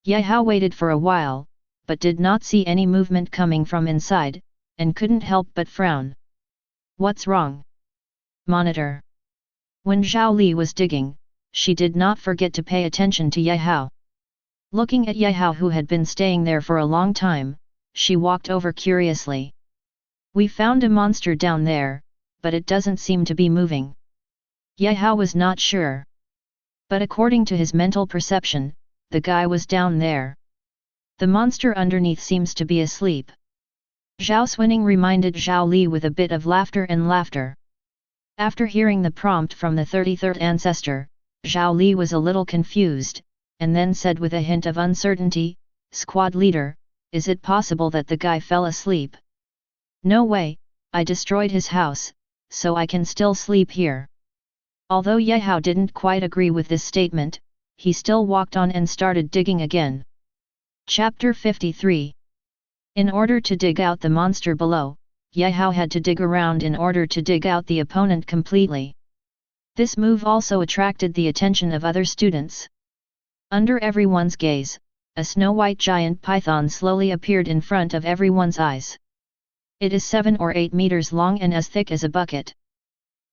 Gaowu waited for a while, but did not see any movement coming from inside, and couldn't help but frown. What's wrong? Monitor. When Zhao Li was digging, she did not forget to pay attention to Gaowu. Looking at Gaowu who had been staying there for a long time, she walked over curiously. We found a monster down there, but it doesn't seem to be moving. Gaowu was not sure. But according to his mental perception, the guy was down there. The monster underneath seems to be asleep. Zhao Xuning reminded Zhao Li with a bit of laughter. After hearing the prompt from the 33rd ancestor, Zhao Li was a little confused, and then said with a hint of uncertainty, Squad leader, is it possible that the guy fell asleep? No way, I destroyed his house, so I can still sleep here. Although Gaowu didn't quite agree with this statement, he still walked on and started digging again. Chapter 53. In order to dig out the monster below, Gaowu had to dig around in order to dig out the opponent completely. This move also attracted the attention of other students. Under everyone's gaze, a snow-white giant python slowly appeared in front of everyone's eyes. It is 7 or 8 meters long and as thick as a bucket.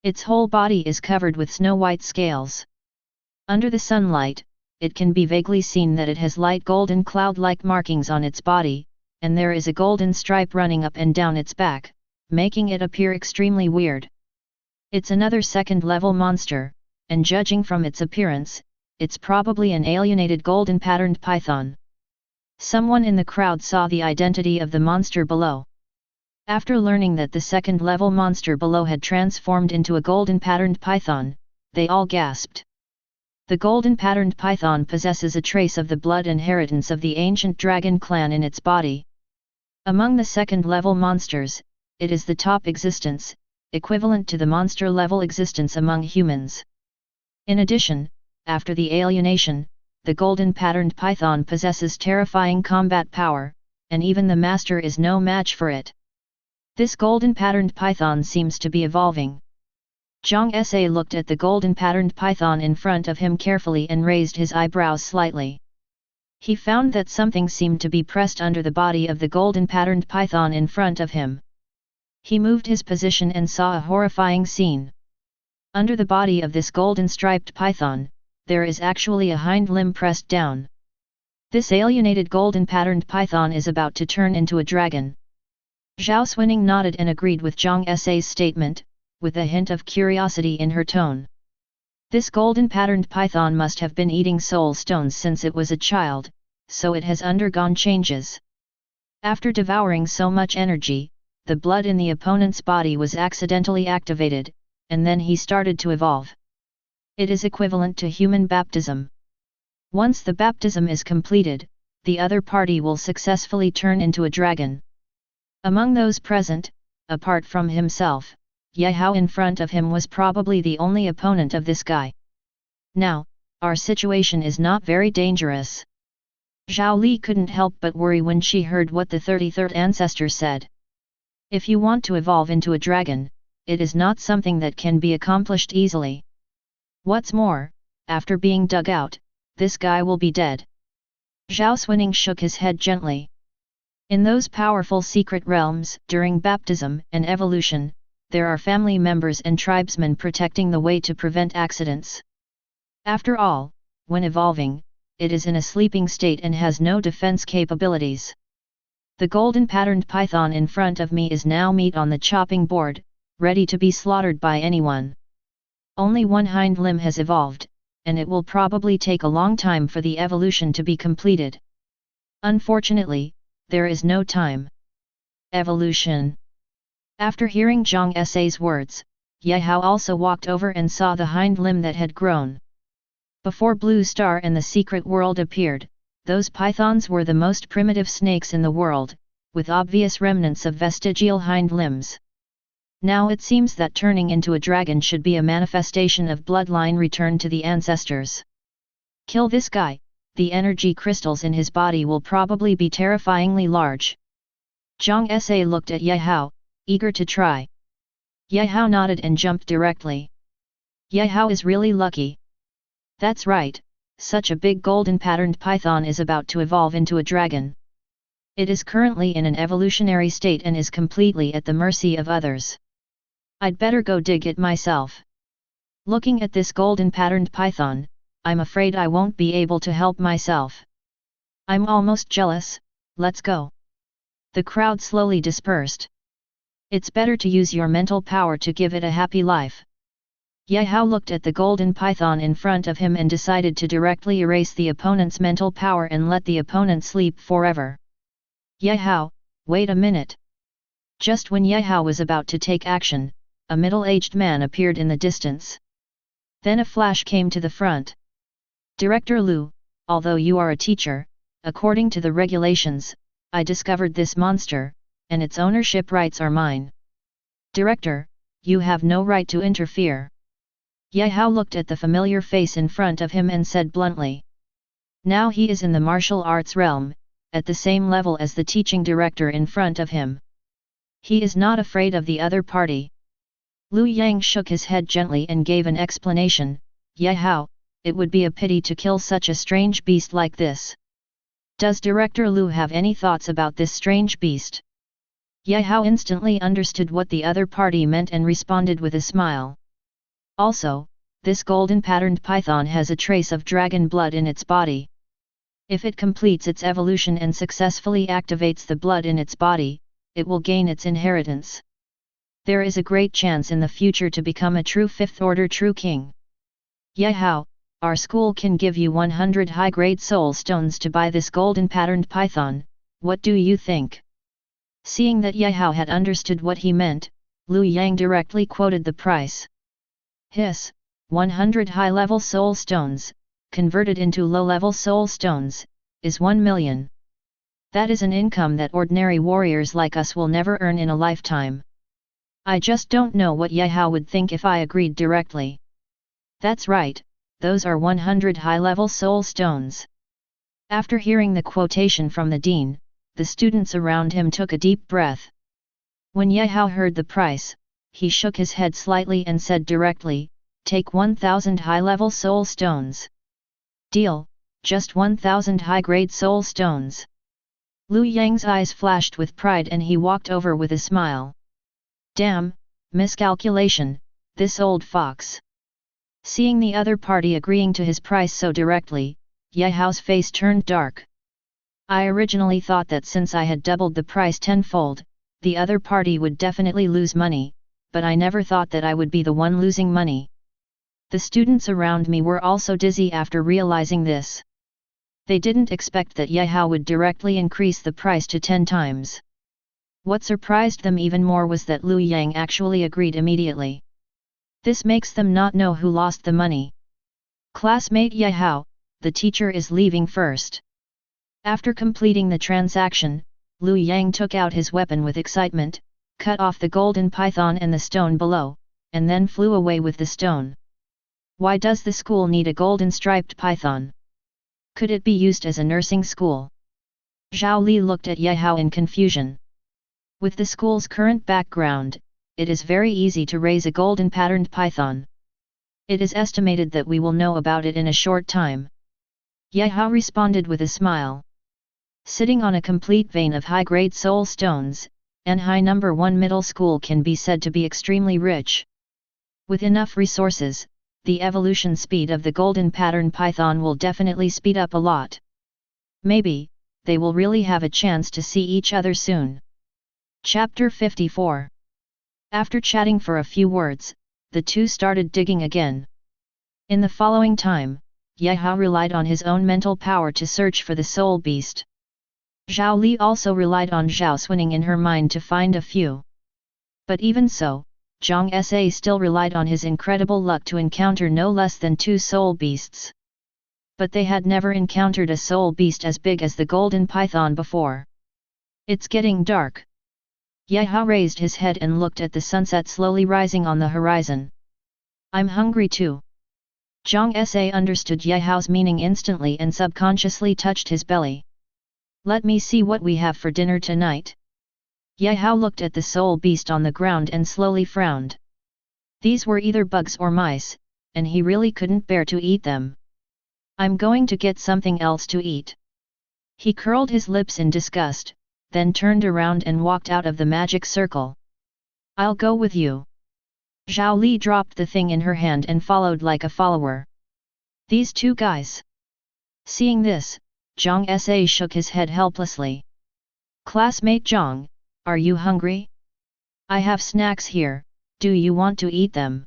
Its whole body is covered with snow-white scales. Under the sunlight, it can be vaguely seen that it has light golden cloud-like markings on its body, and there is a golden stripe running up and down its back, making it appear extremely weird. It's another second-level monster, and judging from its appearance, it's probably an alienated golden patterned python. Someone in the crowd saw the identity of the monster below. After learning that the second-level monster below had transformed into a golden patterned python, they all gasped. The golden patterned python possesses a trace of the blood inheritance of the ancient dragon clan in its body. Among the second-level monsters, it is the top existence, equivalent to the monster-level existence among humans. In addition, after the alienation, the golden patterned python possesses terrifying combat power, and even the master is no match for it. This golden patterned python seems to be evolving. Zhang Sa looked at the golden patterned python in front of him carefully and raised his eyebrows slightly. He found that something seemed to be pressed under the body of the golden patterned python in front of him. He moved his position and saw a horrifying scene. Under the body of this golden striped python, there is actually a hind limb pressed down. This alienated golden patterned python is about to turn into a dragon. Zhao Xuning nodded and agreed with Zhang Sa's statement, with a hint of curiosity in her tone. This golden patterned python must have been eating soul stones since it was a child, so it has undergone changes. After devouring so much energy, the blood in the opponent's body was accidentally activated, and then he started to evolve. It is equivalent to human baptism. Once the baptism is completed, the other party will successfully turn into a dragon. Among those present, apart from himself, Ye Hao in front of him was probably the only opponent of this guy. Now, our situation is not very dangerous. Zhao Li couldn't help but worry when she heard what the 33rd ancestor said. If you want to evolve into a dragon, it is not something that can be accomplished easily. What's more, after being dug out, this guy will be dead. Zhao Xuning shook his head gently. In those powerful secret realms, during baptism and evolution, there are family members and tribesmen protecting the way to prevent accidents. After all, when evolving, it is in a sleeping state and has no defense capabilities. The golden patterned python in front of me is now meat on the chopping board, ready to be slaughtered by anyone. Only one hind limb has evolved, and it will probably take a long time for the evolution to be completed. Unfortunately, there is no time. Evolution. After hearing Zhang Sa's words, Ye Hao also walked over and saw the hind limb that had grown. Before Blue Star and the secret world appeared, those pythons were the most primitive snakes in the world, with obvious remnants of vestigial hind limbs. Now it seems that turning into a dragon should be a manifestation of bloodline return to the ancestors. Kill this guy, the energy crystals in his body will probably be terrifyingly large. Zhang Sa looked at Ye Hao, eager to try. Ye Hao nodded and jumped directly. Ye Hao is really lucky. That's right, such a big golden patterned python is about to evolve into a dragon. It is currently in an evolutionary state and is completely at the mercy of others. I'd better go dig it myself. Looking at this golden patterned python, I'm afraid I won't be able to help myself. I'm almost jealous, let's go. The crowd slowly dispersed. It's better to use your mental power to give it a happy life. Ye Hao looked at the golden python in front of him and decided to directly erase the opponent's mental power and let the opponent sleep forever. Ye Hao, wait a minute. Just when Ye Hao was about to take action, a middle-aged man appeared in the distance. Then a flash came to the front. Director Lu, although you are a teacher, according to the regulations, I discovered this monster, and its ownership rights are mine. Director, you have no right to interfere. Ye Hao looked at the familiar face in front of him and said bluntly. Now he is in the martial arts realm, at the same level as the teaching director in front of him. He is not afraid of the other party. Lu Yang shook his head gently and gave an explanation. Ye Hao, it would be a pity to kill such a strange beast like this. Does Director Lu have any thoughts about this strange beast? Ye Hao instantly understood what the other party meant and responded with a smile. Also, this golden patterned python has a trace of dragon blood in its body. If it completes its evolution and successfully activates the blood in its body, it will gain its inheritance. There is a great chance in the future to become a true fifth-order true king. Yehao, our school can give you 100 high-grade soul stones to buy this golden patterned python, what do you think? Seeing that Yehao had understood what he meant, Lu Yang directly quoted the price. Hiss, 100 high-level soul stones, converted into low-level soul stones, is 1 million. That is an income that ordinary warriors like us will never earn in a lifetime. I just don't know what Yehao would think if I agreed directly. That's right, those are 100 high-level soul stones. After hearing the quotation from the dean, the students around him took a deep breath. When Yehao heard the price, he shook his head slightly and said directly, take 1,000 high-level soul stones. Deal, just 1,000 high-grade soul stones. Lu Yang's eyes flashed with pride and he walked over with a smile. Damn, miscalculation, this old fox. Seeing the other party agreeing to his price so directly, Yehao's face turned dark. I originally thought that since I had doubled the price tenfold, the other party would definitely lose money, but I never thought that I would be the one losing money. The students around me were also dizzy after realizing this. They didn't expect that Yehao would directly increase the price to 10 times. What surprised them even more was that Lu Yang actually agreed immediately. This makes them not know who lost the money. Classmate Yehao, the teacher is leaving first. After completing the transaction, Lu Yang took out his weapon with excitement, cut off the golden python and the stone below, and then flew away with the stone. Why does the school need a golden striped python? Could it be used as a nursing school? Zhao Li looked at Yehao in confusion. With the school's current background, it is very easy to raise a golden patterned python. It is estimated that we will know about it in a short time. Yehao responded with a smile. Sitting on a complete vein of high-grade soul stones, Anhai No. 1 middle school can be said to be extremely rich. With enough resources, the evolution speed of the golden pattern python will definitely speed up a lot. Maybe, they will really have a chance to see each other soon. Chapter 54. After chatting for a few words, the two started digging again. In the following time, Yehao relied on his own mental power to search for the soul beast. Zhao Li also relied on Zhao Suning in her mind to find a few. But even so, Zhang Sa still relied on his incredible luck to encounter no less than 2 soul beasts. But they had never encountered a soul beast as big as the golden python before. It's getting dark. Yehao raised his head and looked at the sunset slowly rising on the horizon. I'm hungry too. Zhang Sa understood Yehao's meaning instantly and subconsciously touched his belly. Let me see what we have for dinner tonight. Yehao looked at the soul beast on the ground and slowly frowned. These were either bugs or mice, and he really couldn't bear to eat them. I'm going to get something else to eat. He curled his lips in disgust, then turned around and walked out of the magic circle. I'll go with you. Zhao Li dropped the thing in her hand and followed like a follower. These two guys. Seeing this, Zhang Sa shook his head helplessly. Classmate Zhang, are you hungry? I have snacks here, do you want to eat them?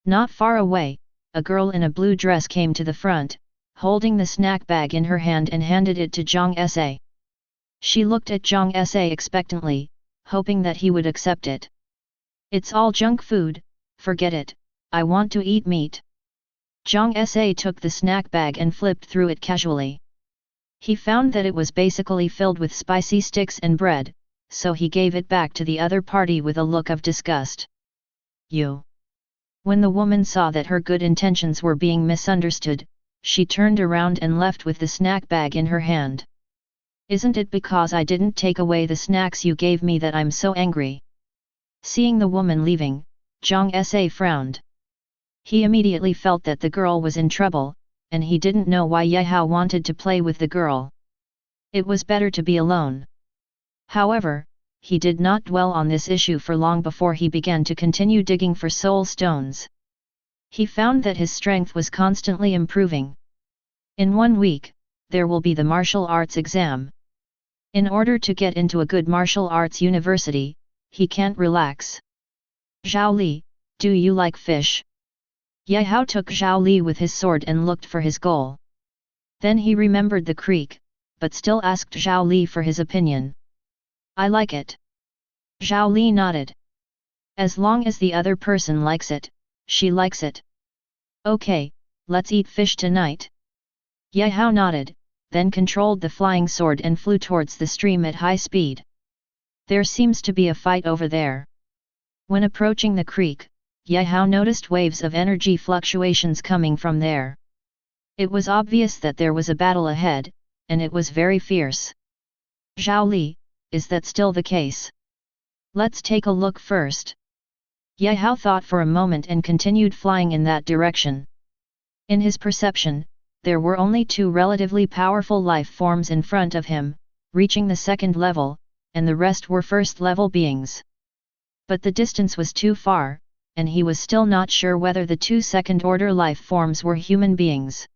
Not far away, a girl in a blue dress came to the front, holding the snack bag in her hand and handed it to Zhang Sa. She looked at Zhang Sa expectantly, hoping that he would accept it. It's all junk food, forget it, I want to eat meat. Zhang Sa took the snack bag and flipped through it casually. He found that it was basically filled with spicy sticks and bread, so he gave it back to the other party with a look of disgust. You. When the woman saw that her good intentions were being misunderstood, she turned around and left with the snack bag in her hand. Isn't it because I didn't take away the snacks you gave me that I'm so angry? Seeing the woman leaving, Zhang Sa frowned. He immediately felt that the girl was in trouble, and he didn't know why Yehao wanted to play with the girl. It was better to be alone. However, he did not dwell on this issue for long before he began to continue digging for soul stones. He found that his strength was constantly improving. In 1 week, there will be the martial arts exam. In order to get into a good martial arts university, he can't relax. Zhao Li, do you like fish? Ye Hao took Zhao Li with his sword and looked for his goal. Then he remembered the creek, but still asked Zhao Li for his opinion. I like it. Zhao Li nodded. As long as the other person likes it, she likes it. Okay, let's eat fish tonight. Ye Hao nodded, then controlled the flying sword and flew towards the stream at high speed. There seems to be a fight over there. When approaching the creek, Ye Hao noticed waves of energy fluctuations coming from there. It was obvious that there was a battle ahead, and it was very fierce. Zhao Li, is that still the case? Let's take a look first. Ye Hao thought for a moment and continued flying in that direction. In his perception, there were only 2 relatively powerful life forms in front of him, reaching the 2nd level, and the rest were 1st level beings. But the distance was too far, and he was still not sure whether the 2 second-order life forms were human beings.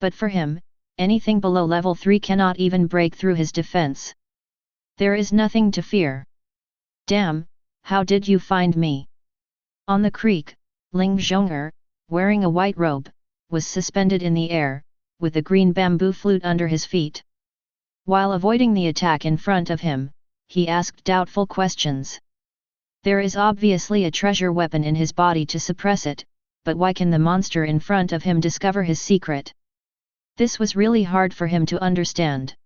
But for him, anything below level 3 cannot even break through his defense. There is nothing to fear. Damn, how did you find me? On the creek, Ling Zhong'er, wearing a white robe, was suspended in the air, with a green bamboo flute under his feet. While avoiding the attack in front of him, he asked doubtful questions. There is obviously a treasure weapon in his body to suppress it, but why can the monster in front of him discover his secret? This was really hard for him to understand.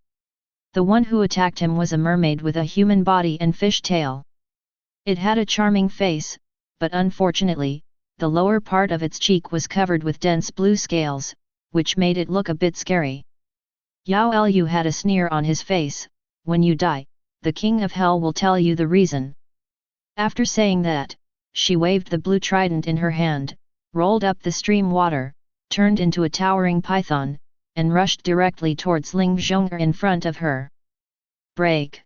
The one who attacked him was a mermaid with a human body and fish tail. It had a charming face, but unfortunately, the lower part of its cheek was covered with dense blue scales, which made it look a bit scary. Yao Lu had a sneer on his face. When you die, the king of hell will tell you the reason. After saying that, she waved the blue trident in her hand, rolled up the stream water, turned into a towering python, and rushed directly towards Ling Zhong'er in front of her. Break!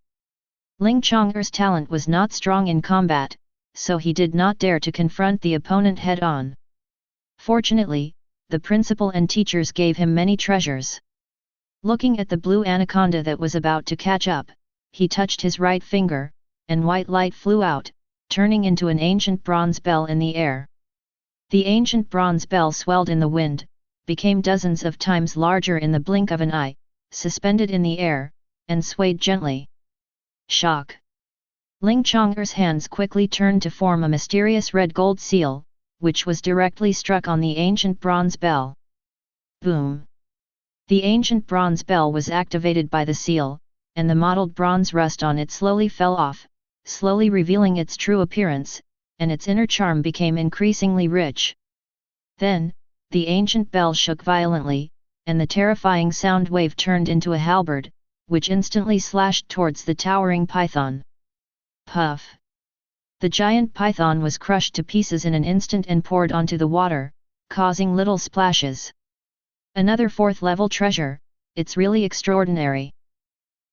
Ling Zhong'er's talent was not strong in combat, so he did not dare to confront the opponent head-on. Fortunately, the principal and teachers gave him many treasures. Looking at the blue anaconda that was about to catch up, he touched his right finger, and white light flew out, turning into an ancient bronze bell in the air. The ancient bronze bell swelled in the wind, became dozens of times larger in the blink of an eye, suspended in the air, and swayed gently. Shock! Ling Zhong'er's hands quickly turned to form a mysterious red-gold seal, which was directly struck on the ancient bronze bell. Boom! The ancient bronze bell was activated by the seal, and the mottled bronze rust on it slowly fell off, slowly revealing its true appearance, and its inner charm became increasingly rich. Then, the ancient bell shook violently, and the terrifying sound wave turned into a halberd, which instantly slashed towards the towering python. Puff! The giant python was crushed to pieces in an instant and poured onto the water, causing little splashes. Another 4th-level treasure, it's really extraordinary.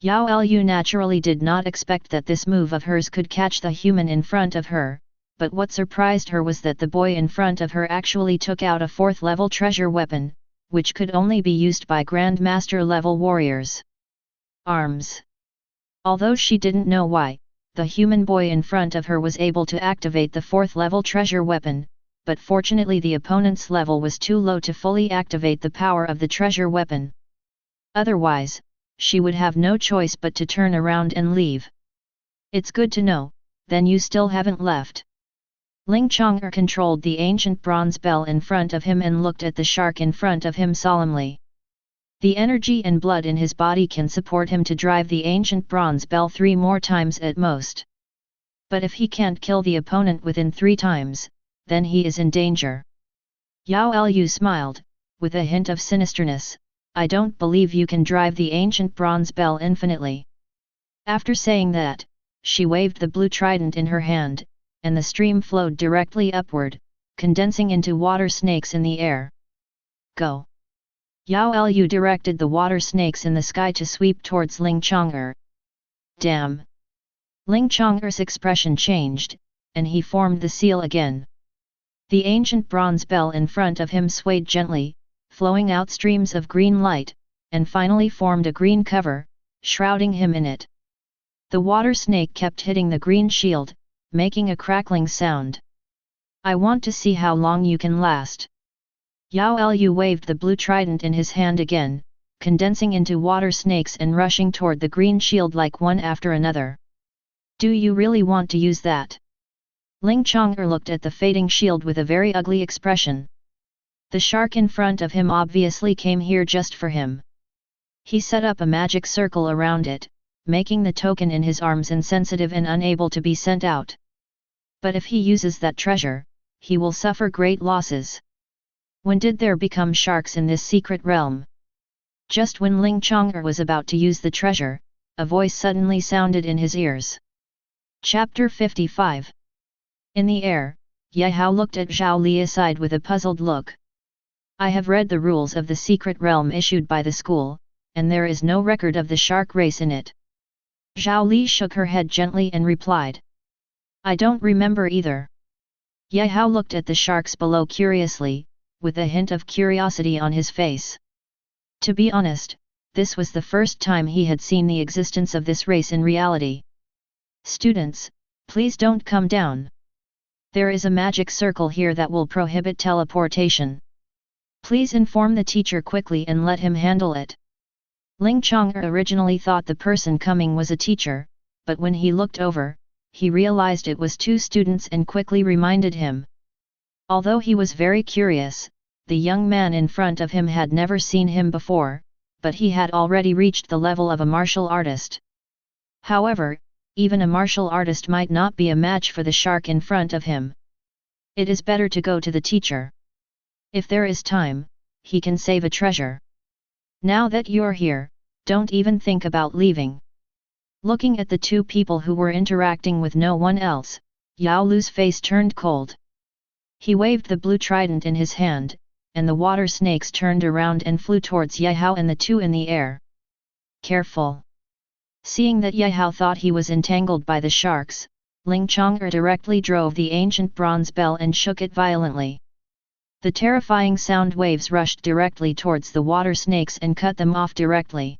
Yao Lu naturally did not expect that this move of hers could catch the human in front of her, but what surprised her was that the boy in front of her actually took out a 4th-level treasure weapon, which could only be used by Grandmaster-level warriors. Arms. Although she didn't know why, the human boy in front of her was able to activate the 4th-level treasure weapon, but fortunately the opponent's level was too low to fully activate the power of the treasure weapon. Otherwise, she would have no choice but to turn around and leave. It's good to know, then you still haven't left. Ling Zhong'er controlled the ancient bronze bell in front of him and looked at the shark in front of him solemnly. The energy and blood in his body can support him to drive the ancient bronze bell 3 more times at most. But if he can't kill the opponent within 3 times, then he is in danger. Yao Lu smiled, with a hint of sinisterness. I don't believe you can drive the ancient bronze bell infinitely. After saying that, she waved the blue trident in her hand, and the stream flowed directly upward, condensing into water snakes in the air. Go! Yao Lu directed the water snakes in the sky to sweep towards Ling Zhong'er. Damn! Ling Zhong'er's expression changed, and he formed the seal again. The ancient bronze bell in front of him swayed gently, flowing out streams of green light, and finally formed a green cover, shrouding him in it. The water snake kept hitting the green shield, making a crackling sound. I want to see how long you can last. Gaowu waved the blue trident in his hand again, condensing into water snakes and rushing toward the green shield like one after another. Do you really want to use that? Ling Chang'er looked at the fading shield with a very ugly expression. The shark in front of him obviously came here just for him. He set up a magic circle around it, making the token in his arms insensitive and unable to be sent out. But if he uses that treasure, he will suffer great losses. When did there become sharks in this secret realm? Just when Ling Chang'er was about to use the treasure, a voice suddenly sounded in his ears. Chapter 55. In the air, Yehao looked at Zhao Li aside with a puzzled look. I have read the rules of the secret realm issued by the school, and there is no record of the shark race in it. Zhao Li shook her head gently and replied. I don't remember either. Yehao looked at the sharks below curiously, with a hint of curiosity on his face. To be honest, this was the first time he had seen the existence of this race in reality. Students, please don't come down. There is a magic circle here that will prohibit teleportation. Please inform the teacher quickly and let him handle it. Ling Chang'er originally thought the person coming was a teacher, but when he looked over, he realized it was two students and quickly reminded him. Although he was very curious, the young man in front of him had never seen him before, but he had already reached the level of a martial artist. However, even a martial artist might not be a match for the shark in front of him. It is better to go to the teacher. If there is time, he can save a treasure. Now that you're here, don't even think about leaving. Looking at the two people who were interacting with no one else, Yao Lu's face turned cold. He waved the blue trident in his hand, and the water snakes turned around and flew towards Yehao and the two in the air. Careful! Seeing that Yehao thought he was entangled by the sharks, Ling Chang'er directly drove the ancient bronze bell and shook it violently. The terrifying sound waves rushed directly towards the water snakes and cut them off directly.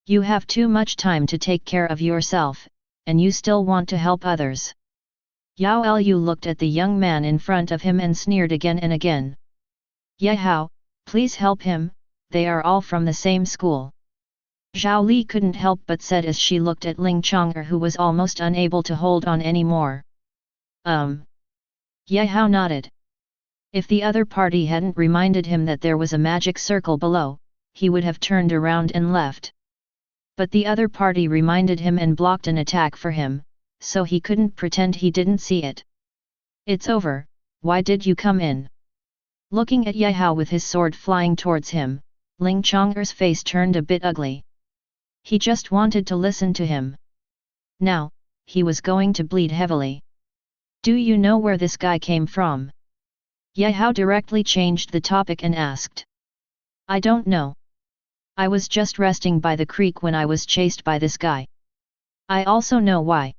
You have too much time to take care of yourself, and you still want to help others. Yao Lu looked at the young man in front of him and sneered again and again. Yehao, please help him, they are all from the same school. Zhao Li couldn't help but said as she looked at Ling Chang'er who was almost unable to hold on anymore. Yehao nodded. If the other party hadn't reminded him that there was a magic circle below, he would have turned around and left. But the other party reminded him and blocked an attack for him, so he couldn't pretend he didn't see it. It's over, why did you come in? Looking at Yehao with his sword flying towards him, Ling Chang'er's face turned a bit ugly. He just wanted to listen to him. Now, he was going to bleed heavily. Do you know where this guy came from? Yehao directly changed the topic and asked. I don't know. I was just resting by the creek when I was chased by this guy. I also know why.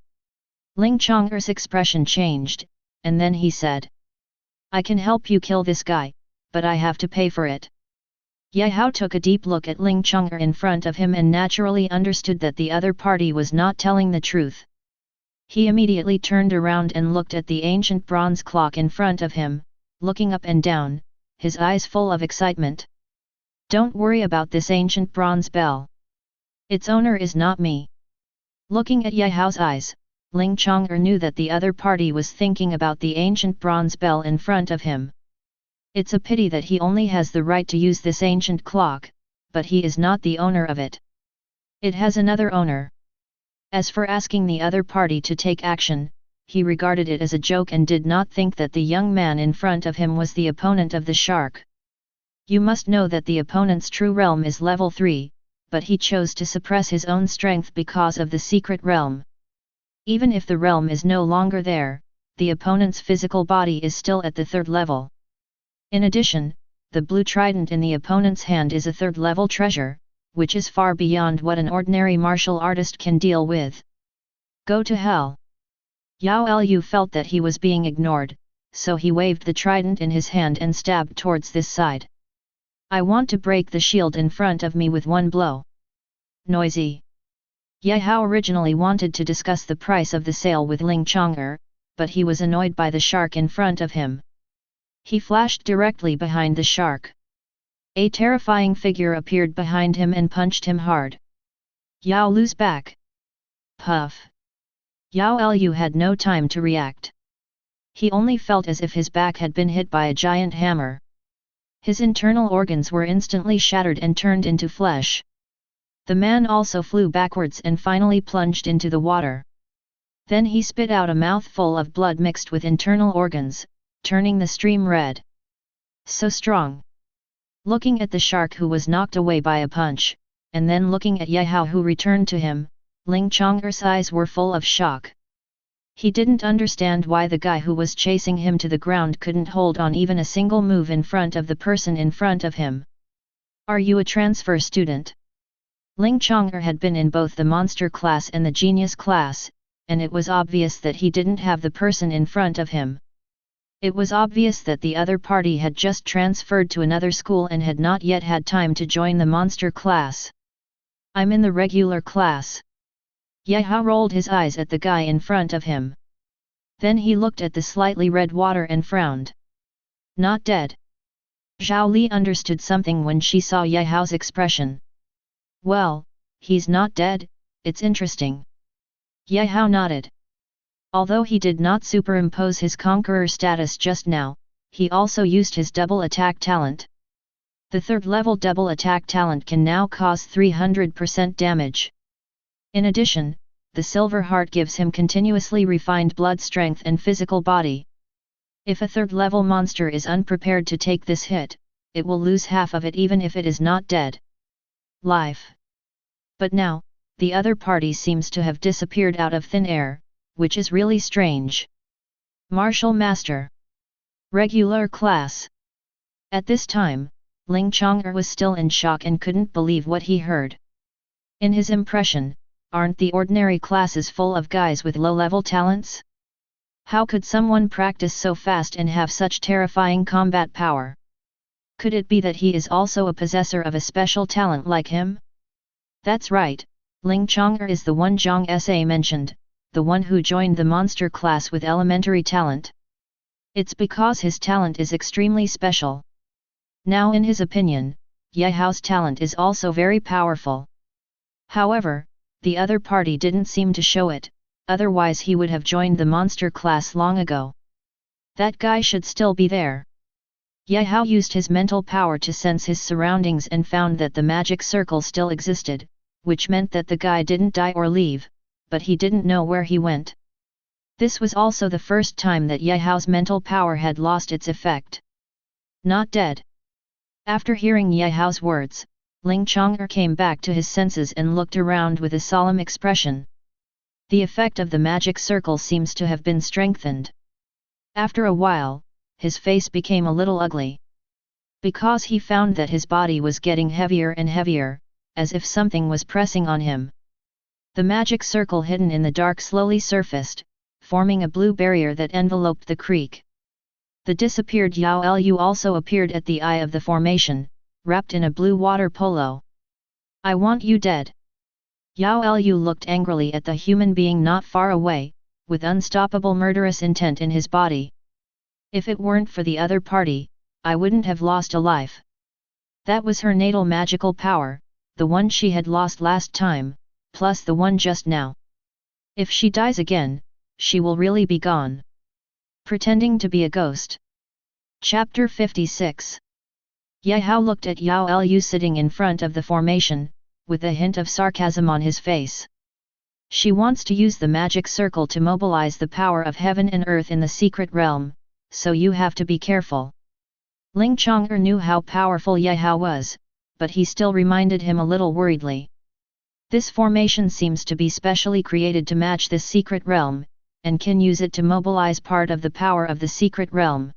Ling Chang'er's expression changed, and then he said. I can help you kill this guy, but I have to pay for it. Yehao took a deep look at Ling Chang'er in front of him and naturally understood that the other party was not telling the truth. He immediately turned around and looked at the ancient bronze clock in front of him, looking up and down, his eyes full of excitement. Don't worry about this ancient bronze bell. Its owner is not me. Looking at Yehao's eyes, Ling Chang'er knew that the other party was thinking about the ancient bronze bell in front of him. It's a pity that he only has the right to use this ancient clock, but he is not the owner of it. It has another owner. As for asking the other party to take action, he regarded it as a joke and did not think that the young man in front of him was the opponent of the shark. You must know that the opponent's true realm is level 3, but he chose to suppress his own strength because of the secret realm. Even if the realm is no longer there, the opponent's physical body is still at the 3rd level. In addition, the blue trident in the opponent's hand is a 3rd level treasure, which is far beyond what an ordinary martial artist can deal with. Go to hell! Yao Lu felt that he was being ignored, so he waved the trident in his hand and stabbed towards this side. I want to break the shield in front of me with one blow. Noisy. Ye Hao originally wanted to discuss the price of the sale with Ling Chang'er, but he was annoyed by the shark in front of him. He flashed directly behind the shark. A terrifying figure appeared behind him and punched him hard. Yao Lu's back. Puff. Yao Lu had no time to react. He only felt as if his back had been hit by a giant hammer. His internal organs were instantly shattered and turned into flesh. The man also flew backwards and finally plunged into the water. Then he spit out a mouthful of blood mixed with internal organs, turning the stream red. So strong. Looking at the shark who was knocked away by a punch, and then looking at Ye Hao who returned to him, Ling Chang'er's eyes were full of shock. He didn't understand why the guy who was chasing him to the ground couldn't hold on even a single move in front of the person in front of him. Are you a transfer student? Ling Chang'er had been in both the monster class and the genius class, and it was obvious that he didn't have the person in front of him. It was obvious that the other party had just transferred to another school and had not yet had time to join the monster class. I'm in the regular class. Ye Hao rolled his eyes at the guy in front of him. Then he looked at the slightly red water and frowned. Not dead. Zhao Li understood something when she saw Ye Hao's expression. Well, he's not dead, it's interesting. Ye Hao nodded. Although he did not superimpose his conqueror status just now, he also used his double attack talent. The third level double attack talent can now cause 300% damage. In addition, the silver heart gives him continuously refined blood strength and physical body. If a third level monster is unprepared to take this hit, it will lose half of it even if it is not dead. Life. But now, the other party seems to have disappeared out of thin air, which is really strange. Martial Master. Regular class. At this time, Ling Chang'er was still in shock and couldn't believe what he heard. In his impression, aren't the ordinary classes full of guys with low-level talents? How could someone practice so fast and have such terrifying combat power? Could it be that he is also a possessor of a special talent like him? That's right, Ling Chang'er is the one Zhang Sa mentioned, the one who joined the monster class with elementary talent. It's because his talent is extremely special. Now in his opinion, Ye Hao's talent is also very powerful. However, the other party didn't seem to show it, otherwise he would have joined the monster class long ago. That guy should still be there. Ye Hao used his mental power to sense his surroundings and found that the magic circle still existed, which meant that the guy didn't die or leave, but he didn't know where he went. This was also the first time that Ye Hao's mental power had lost its effect. Not dead. After hearing Ye Hao's words, Ling Chang'er came back to his senses and looked around with a solemn expression. The effect of the magic circle seems to have been strengthened. After a while, his face became a little ugly. Because he found that his body was getting heavier and heavier, as if something was pressing on him. The magic circle hidden in the dark slowly surfaced, forming a blue barrier that enveloped the creek. The disappeared Yao Lu also appeared at the eye of the formation, wrapped in a blue water polo. I want you dead. Yao Lu looked angrily at the human being not far away, with unstoppable murderous intent in his body. If it weren't for the other party, I wouldn't have lost a life. That was her natal magical power, the one she had lost last time, plus the one just now. If she dies again, she will really be gone. Pretending to be a ghost. Chapter 56. Ye Hao looked at Yao Lu sitting in front of the formation, with a hint of sarcasm on his face. She wants to use the magic circle to mobilize the power of heaven and earth in the secret realm, so you have to be careful. Ling Chang'er knew how powerful Ye Hao was, but he still reminded him a little worriedly. This formation seems to be specially created to match this secret realm, and can use it to mobilize part of the power of the secret realm.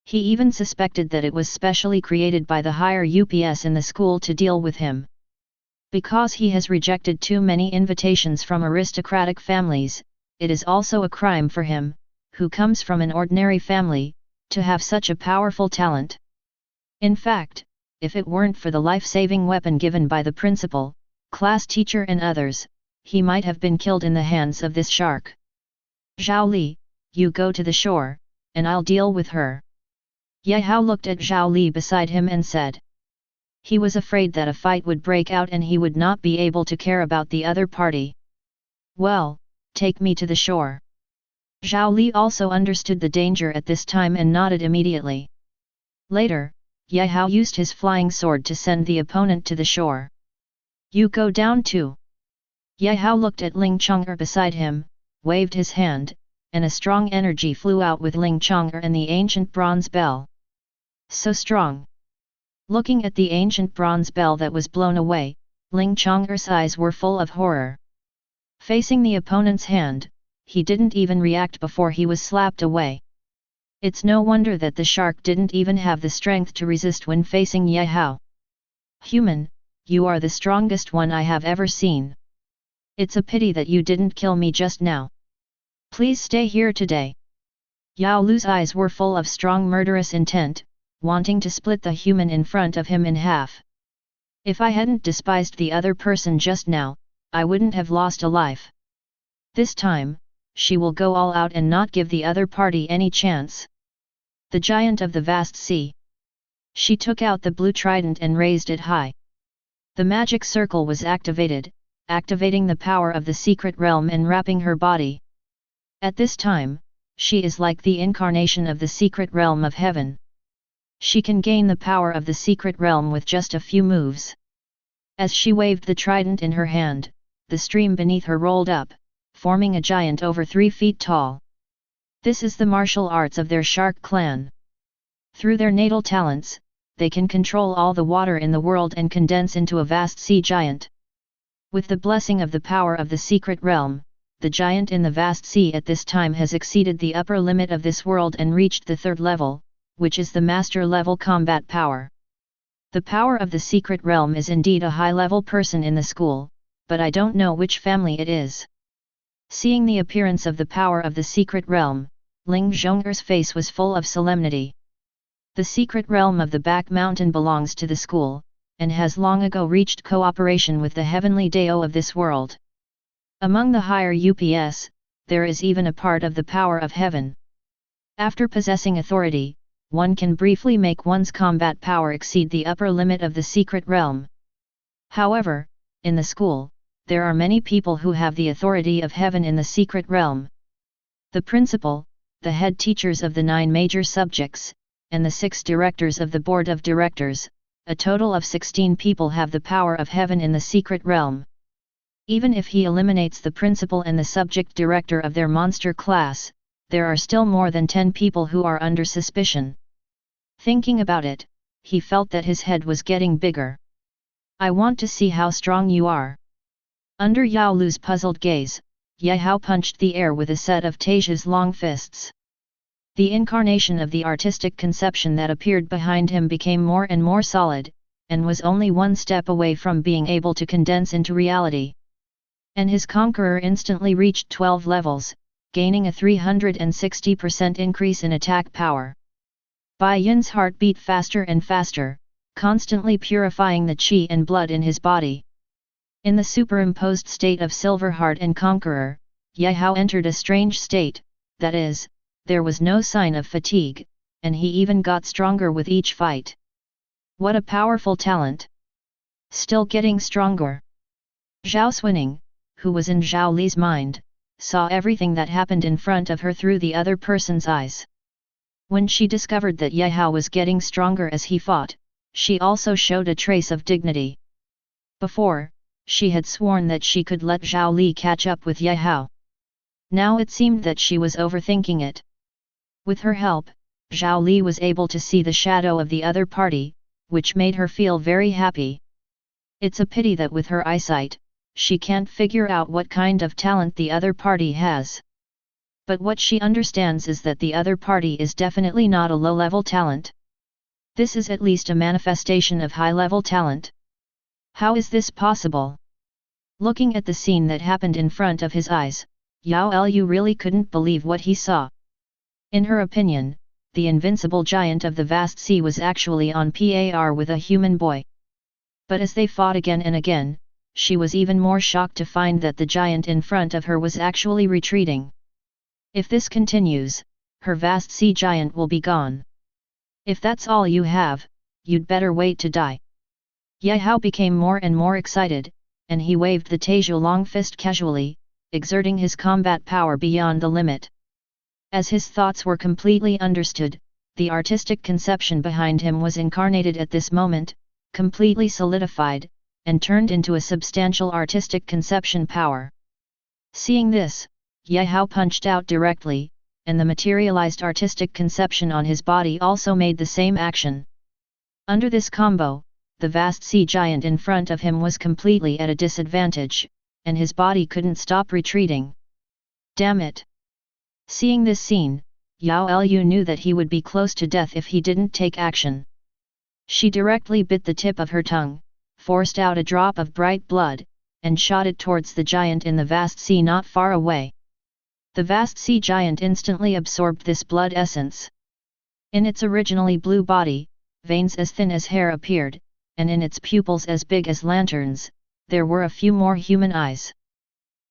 He even suspected that it was specially created by the higher UPS in the school to deal with him. Because he has rejected too many invitations from aristocratic families, it is also a crime for him, who comes from an ordinary family, to have such a powerful talent. In fact, if it weren't for the life-saving weapon given by the principal, class teacher and others, he might have been killed in the hands of this shark. Zhao Li, you go to the shore, and I'll deal with her. Ye Hao looked at Zhao Li beside him and said. He was afraid that a fight would break out and he would not be able to care about the other party. Well, take me to the shore. Zhao Li also understood the danger at this time and nodded immediately. Later, Ye Hao used his flying sword to send the opponent to the shore. You go down too. Ye Hao looked at Ling Chong'er beside him, waved his hand, and a strong energy flew out with Ling Chong'er and the ancient bronze bell. So strong! Looking at the ancient bronze bell that was blown away, Ling Chong'er's eyes were full of horror. Facing the opponent's hand, he didn't even react before he was slapped away. It's no wonder that the shark didn't even have the strength to resist when facing Ye Hao. Human, you are the strongest one I have ever seen. It's a pity that you didn't kill me just now. Please stay here today. Yao Lu's eyes were full of strong murderous intent, wanting to split the human in front of him in half. If I hadn't despised the other person just now, I wouldn't have lost a life. This time, she will go all out and not give the other party any chance. The giant of the vast sea. She took out the blue trident and raised it high. The magic circle was activated, activating the power of the secret realm and wrapping her body. At this time, she is like the incarnation of the secret realm of heaven. She can gain the power of the secret realm with just a few moves. As she waved the trident in her hand, the stream beneath her rolled up, forming a giant over 3 feet tall. This is the martial arts of their shark clan. Through their natal talents, they can control all the water in the world and condense into a vast sea giant. With the blessing of the power of the secret realm, the giant in the vast sea at this time has exceeded the upper limit of this world and reached the 3rd level, which is the master level combat power. The power of the secret realm is indeed a high-level person in the school, but I don't know which family it is. Seeing the appearance of the power of the secret realm, Ling Zhong'er's face was full of solemnity. The secret realm of the Back Mountain belongs to the school, and has long ago reached cooperation with the heavenly Dao of this world. Among the higher UPS, there is even a part of the power of heaven. After possessing authority, one can briefly make one's combat power exceed the upper limit of the secret realm. However, in the school, there are many people who have the authority of heaven in the secret realm. The principal, the head teachers of the 9 major subjects, and the 6 directors of the board of directors, a total of 16 people have the power of heaven in the secret realm. Even if he eliminates the principal and the subject director of their monster class, there are still more than 10 people who are under suspicion. Thinking about it, he felt that his head was getting bigger. I want to see how strong you are. Under Yao Lu's puzzled gaze, Ye Hao punched the air with a set of Taiji's long fists. The incarnation of the artistic conception that appeared behind him became more and more solid, and was only one step away from being able to condense into reality. And his conqueror instantly reached 12 levels, gaining a 360% increase in attack power. Bai Yin's heart beat faster and faster, constantly purifying the qi and blood in his body. In the superimposed state of Silver Heart and Conqueror, Ye Hao entered a strange state, that is, there was no sign of fatigue, and he even got stronger with each fight. What a powerful talent! Still getting stronger. Zhao Xuning, who was in Zhao Li's mind, saw everything that happened in front of her through the other person's eyes. When she discovered that Ye Hao was getting stronger as he fought, she also showed a trace of dignity. Before, she had sworn that she could let Zhao Li catch up with Ye Hao. Now it seemed that she was overthinking it. With her help, Zhao Li was able to see the shadow of the other party, which made her feel very happy. It's a pity that with her eyesight, she can't figure out what kind of talent the other party has. But what she understands is that the other party is definitely not a low-level talent. This is at least a manifestation of high-level talent. How is this possible? Looking at the scene that happened in front of his eyes, Yao Lu really couldn't believe what he saw. In her opinion, the invincible giant of the vast sea was actually on par with a human boy. But as they fought again and again, she was even more shocked to find that the giant in front of her was actually retreating. If this continues, her vast sea giant will be gone. If that's all you have, you'd better wait to die. Ye Hao became more and more excited, and he waved the Taiju long fist casually, exerting his combat power beyond the limit. As his thoughts were completely understood, the artistic conception behind him was incarnated at this moment, completely solidified, and turned into a substantial artistic conception power. Seeing this, Ye Hao punched out directly, and the materialized artistic conception on his body also made the same action. Under this combo, the vast sea giant in front of him was completely at a disadvantage, and his body couldn't stop retreating. Damn it! Seeing this scene, Yao Lu knew that he would be close to death if he didn't take action. She directly bit the tip of her tongue, forced out a drop of bright blood, and shot it towards the giant in the vast sea not far away. The vast sea giant instantly absorbed this blood essence. In its originally blue body, veins as thin as hair appeared, and in its pupils as big as lanterns, there were a few more human eyes.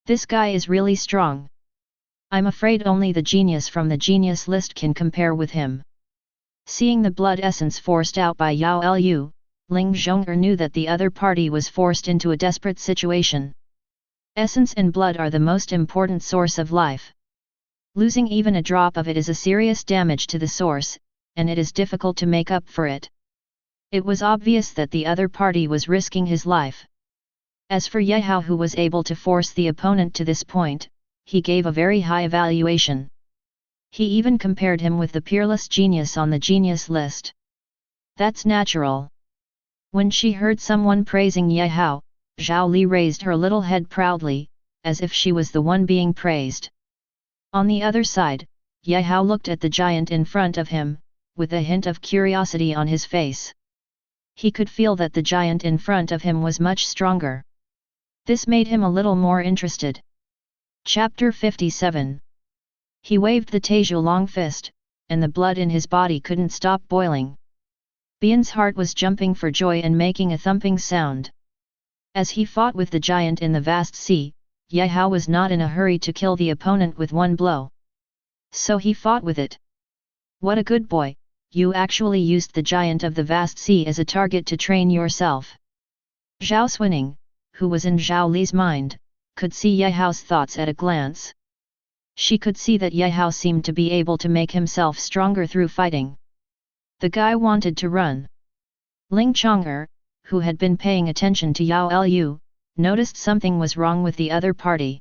This guy is really strong. I'm afraid only the genius from the genius list can compare with him. Seeing the blood essence forced out by Yao Lu, Ling Zhong'er knew that the other party was forced into a desperate situation. Essence and blood are the most important source of life. Losing even a drop of it is a serious damage to the source, and it is difficult to make up for it. It was obvious that the other party was risking his life. As for Ye Hao, who was able to force the opponent to this point, he gave a very high evaluation. He even compared him with the peerless genius on the genius list. That's natural. When she heard someone praising Ye Hao, Zhao Li raised her little head proudly, as if she was the one being praised. On the other side, Ye Hao looked at the giant in front of him, with a hint of curiosity on his face. He could feel that the giant in front of him was much stronger. This made him a little more interested. Chapter 57. He waved the Taiju long fist, and the blood in his body couldn't stop boiling. Bian's heart was jumping for joy and making a thumping sound. As he fought with the giant in the vast sea, Ye Hao was not in a hurry to kill the opponent with one blow. So he fought with it. What a good boy, you actually used the giant of the vast sea as a target to train yourself. Zhao Xuning, who was in Zhao Li's mind, could see Ye Hao's thoughts at a glance. She could see that Ye Hao seemed to be able to make himself stronger through fighting. The guy wanted to run. Ling Chong'er, who had been paying attention to Yao Lu, noticed something was wrong with the other party.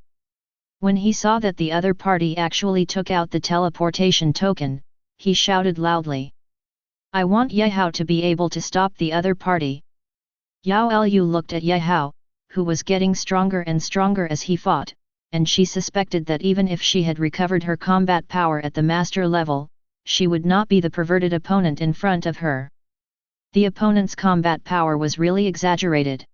When he saw that the other party actually took out the teleportation token, he shouted loudly. I want Ye Hao to be able to stop the other party. Yao Lu looked at Ye Hao, who was getting stronger and stronger as he fought, and she suspected that even if she had recovered her combat power at the master level, she would not be the perverted opponent in front of her. The opponent's combat power was really exaggerated.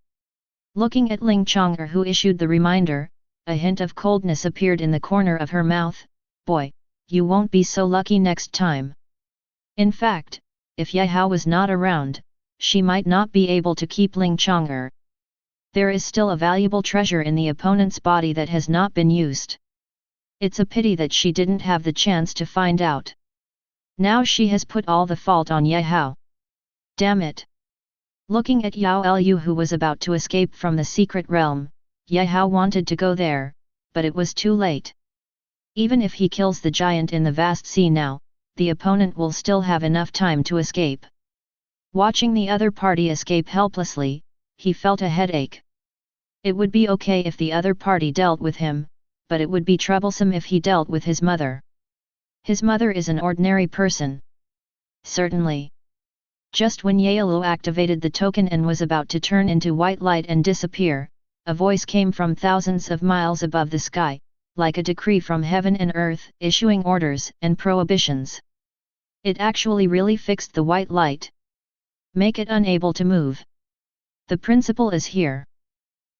Looking at Ling Chong'er, who issued the reminder, a hint of coldness appeared in the corner of her mouth. Boy, you won't be so lucky next time. In fact, if Ye Hao was not around, she might not be able to keep Ling Chong'er. There is still a valuable treasure in the opponent's body that has not been used. It's a pity that she didn't have the chance to find out. Now she has put all the fault on Ye Hao. Damn it! Looking at Yao Lu, who was about to escape from the secret realm, Ye Hao wanted to go there, but it was too late. Even if he kills the giant in the vast sea now, the opponent will still have enough time to escape. Watching the other party escape helplessly, he felt a headache. It would be okay if the other party dealt with him, but it would be troublesome if he dealt with his mother. His mother is an ordinary person. Certainly. Just when Ye Lu activated the token and was about to turn into white light and disappear, a voice came from thousands of miles above the sky, like a decree from heaven and earth, issuing orders and prohibitions. It actually really fixed the white light. Make it unable to move. The principal is here.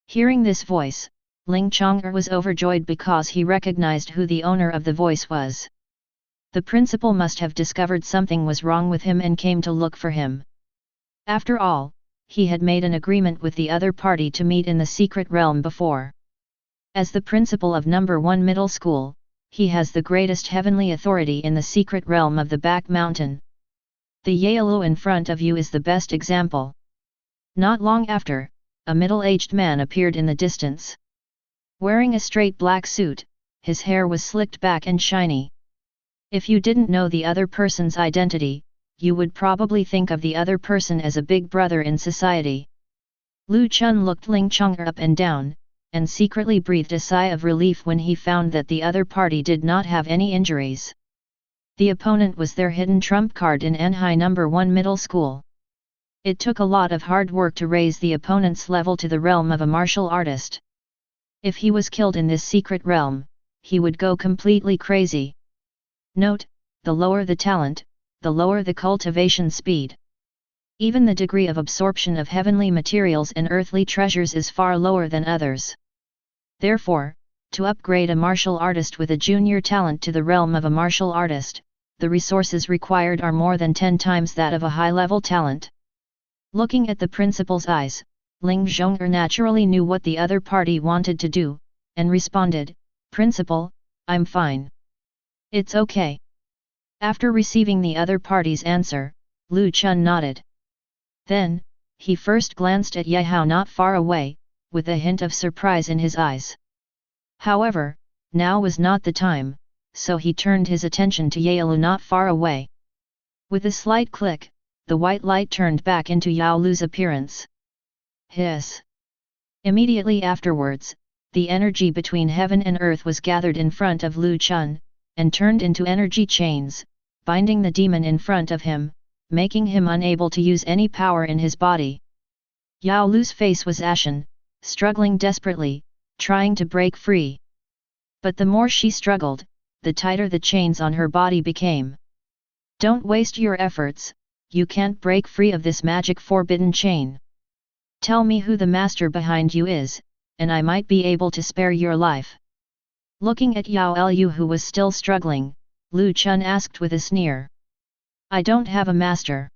Hearing this voice, Ling Chong'er was overjoyed because he recognized who the owner of the voice was. The principal must have discovered something was wrong with him and came to look for him. After all, he had made an agreement with the other party to meet in the secret realm before. As the principal of number 1 middle school, he has the greatest heavenly authority in the secret realm of the back mountain. The Gaowu in front of you is the best example. Not long after, a middle-aged man appeared in the distance. Wearing a straight black suit, his hair was slicked back and shiny. If you didn't know the other person's identity, you would probably think of the other person as a big brother in society. Lu Chun looked Ling Chong'er up and down, and secretly breathed a sigh of relief when he found that the other party did not have any injuries. The opponent was their hidden trump card in Anhai number 1 middle school. It took a lot of hard work to raise the opponent's level to the realm of a martial artist. If he was killed in this secret realm, he would go completely crazy. Note, the lower the talent, the lower the cultivation speed. Even the degree of absorption of heavenly materials and earthly treasures is far lower than others. Therefore, to upgrade a martial artist with a junior talent to the realm of a martial artist, the resources required are more than 10 times that of a high-level talent. Looking at the principal's eyes, Ling Zhong'er naturally knew what the other party wanted to do, and responded, "Principal, I'm fine. It's okay." After receiving the other party's answer, Lu Chun nodded. Then, he first glanced at Yehao not far away, with a hint of surprise in his eyes. However, now was not the time, so he turned his attention to Yaolu not far away. With a slight click, the white light turned back into Yaolu's appearance. Hiss! Immediately afterwards, the energy between heaven and earth was gathered in front of Lu Chun, and turned into energy chains, binding the demon in front of him, making him unable to use any power in his body. Yaolu's face was ashen, struggling desperately, trying to break free. But the more she struggled, the tighter the chains on her body became. "Don't waste your efforts, you can't break free of this magic forbidden chain. Tell me who the master behind you is, and I might be able to spare your life." Looking at Yao Lu who was still struggling, Lu Chun asked with a sneer. "I don't have a master.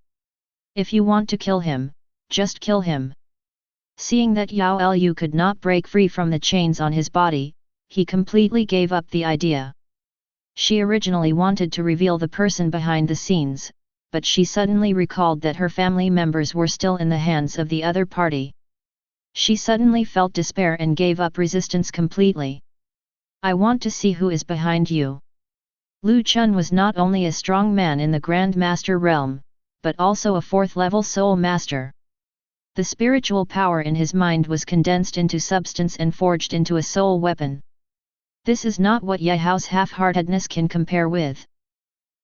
If you want to kill him, just kill him." Seeing that Yao Lu could not break free from the chains on his body, he completely gave up the idea. She originally wanted to reveal the person behind the scenes, but she suddenly recalled that her family members were still in the hands of the other party. She suddenly felt despair and gave up resistance completely. "I want to see who is behind you." Lu Chun was not only a strong man in the Grand Master realm, but also a 4th-level soul master. The spiritual power in his mind was condensed into substance and forged into a soul weapon. This is not what Yehao's half-heartedness can compare with.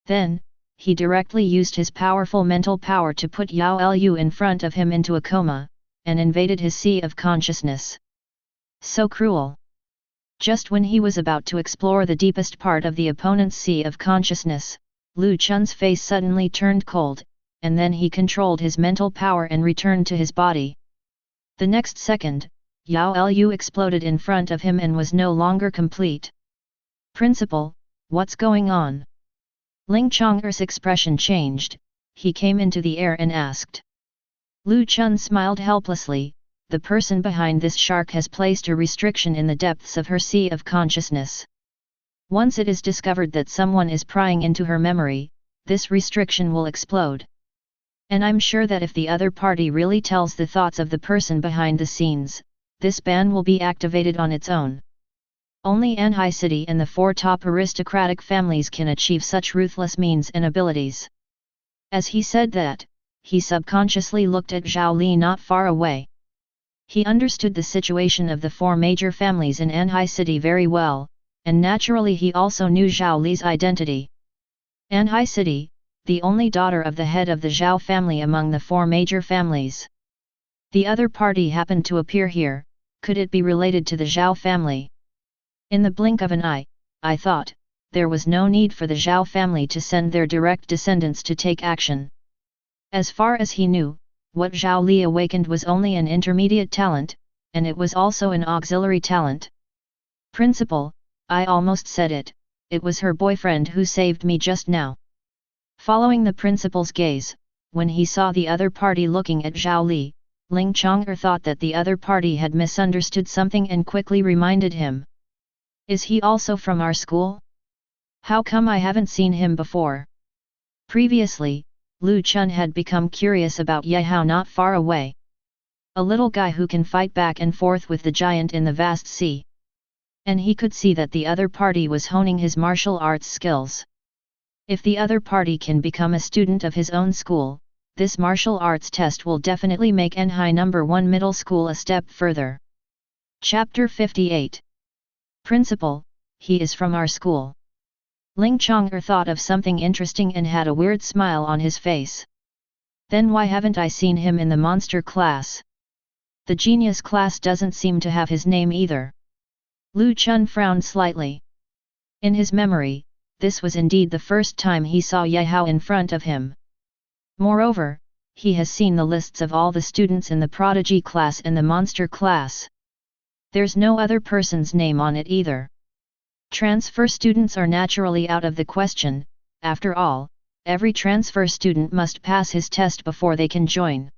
Then, he directly used his powerful mental power to put Yao Lu in front of him into a coma, and invaded his sea of consciousness. So cruel! Just when he was about to explore the deepest part of the opponent's sea of consciousness, Lu Chun's face suddenly turned cold, and then he controlled his mental power and returned to his body. The next second, Yao Lu exploded in front of him and was no longer complete. "Principal, what's going on?" Ling Chong'er's expression changed, he came into the air and asked. Lu Chun smiled helplessly. "The person behind this shark has placed a restriction in the depths of her sea of consciousness. Once it is discovered that someone is prying into her memory, this restriction will explode. And I'm sure that if the other party really tells the thoughts of the person behind the scenes, this ban will be activated on its own. Only Anhai City and the 4 top aristocratic families can achieve such ruthless means and abilities." As he said that, he subconsciously looked at Zhao Li not far away. He understood the situation of the 4 major families in Anhai City very well, and naturally he also knew Zhao Li's identity. Anhai City, the only daughter of the head of the Zhao family among the 4 major families. The other party happened to appear here. Could it be related to the Zhao family? In the blink of an eye, I thought, there was no need for the Zhao family to send their direct descendants to take action. As far as he knew, what Zhao Li awakened was only an intermediate talent, and it was also an auxiliary talent. "Principal, I almost said it, it was her boyfriend who saved me just now. Following the principal's gaze, when he saw the other party looking at Zhao Li, Ling Chong'er thought that the other party had misunderstood something and quickly reminded him. Is he also from our school? How come I haven't seen him before? Previously, Lu Chun had become curious about Ye Hao not far away. A little guy who can fight back and forth with the giant in the vast sea. And he could see that the other party was honing his martial arts skills. If the other party can become a student of his own school, this martial arts test will definitely make Enhai No. 1 Middle School a step further. Chapter 58. Principal, he is from our school. Ling Chong'er thought of something interesting and had a weird smile on his face. Then why haven't I seen him in the monster class? The genius class doesn't seem to have his name either. Lu Chun frowned slightly. In his memory, this was indeed the first time he saw Ye Hao in front of him. Moreover, he has seen the lists of all the students in the prodigy class and the monster class. There's no other person's name on it either. Transfer students are naturally out of the question. After all, every transfer student must pass his test before they can join.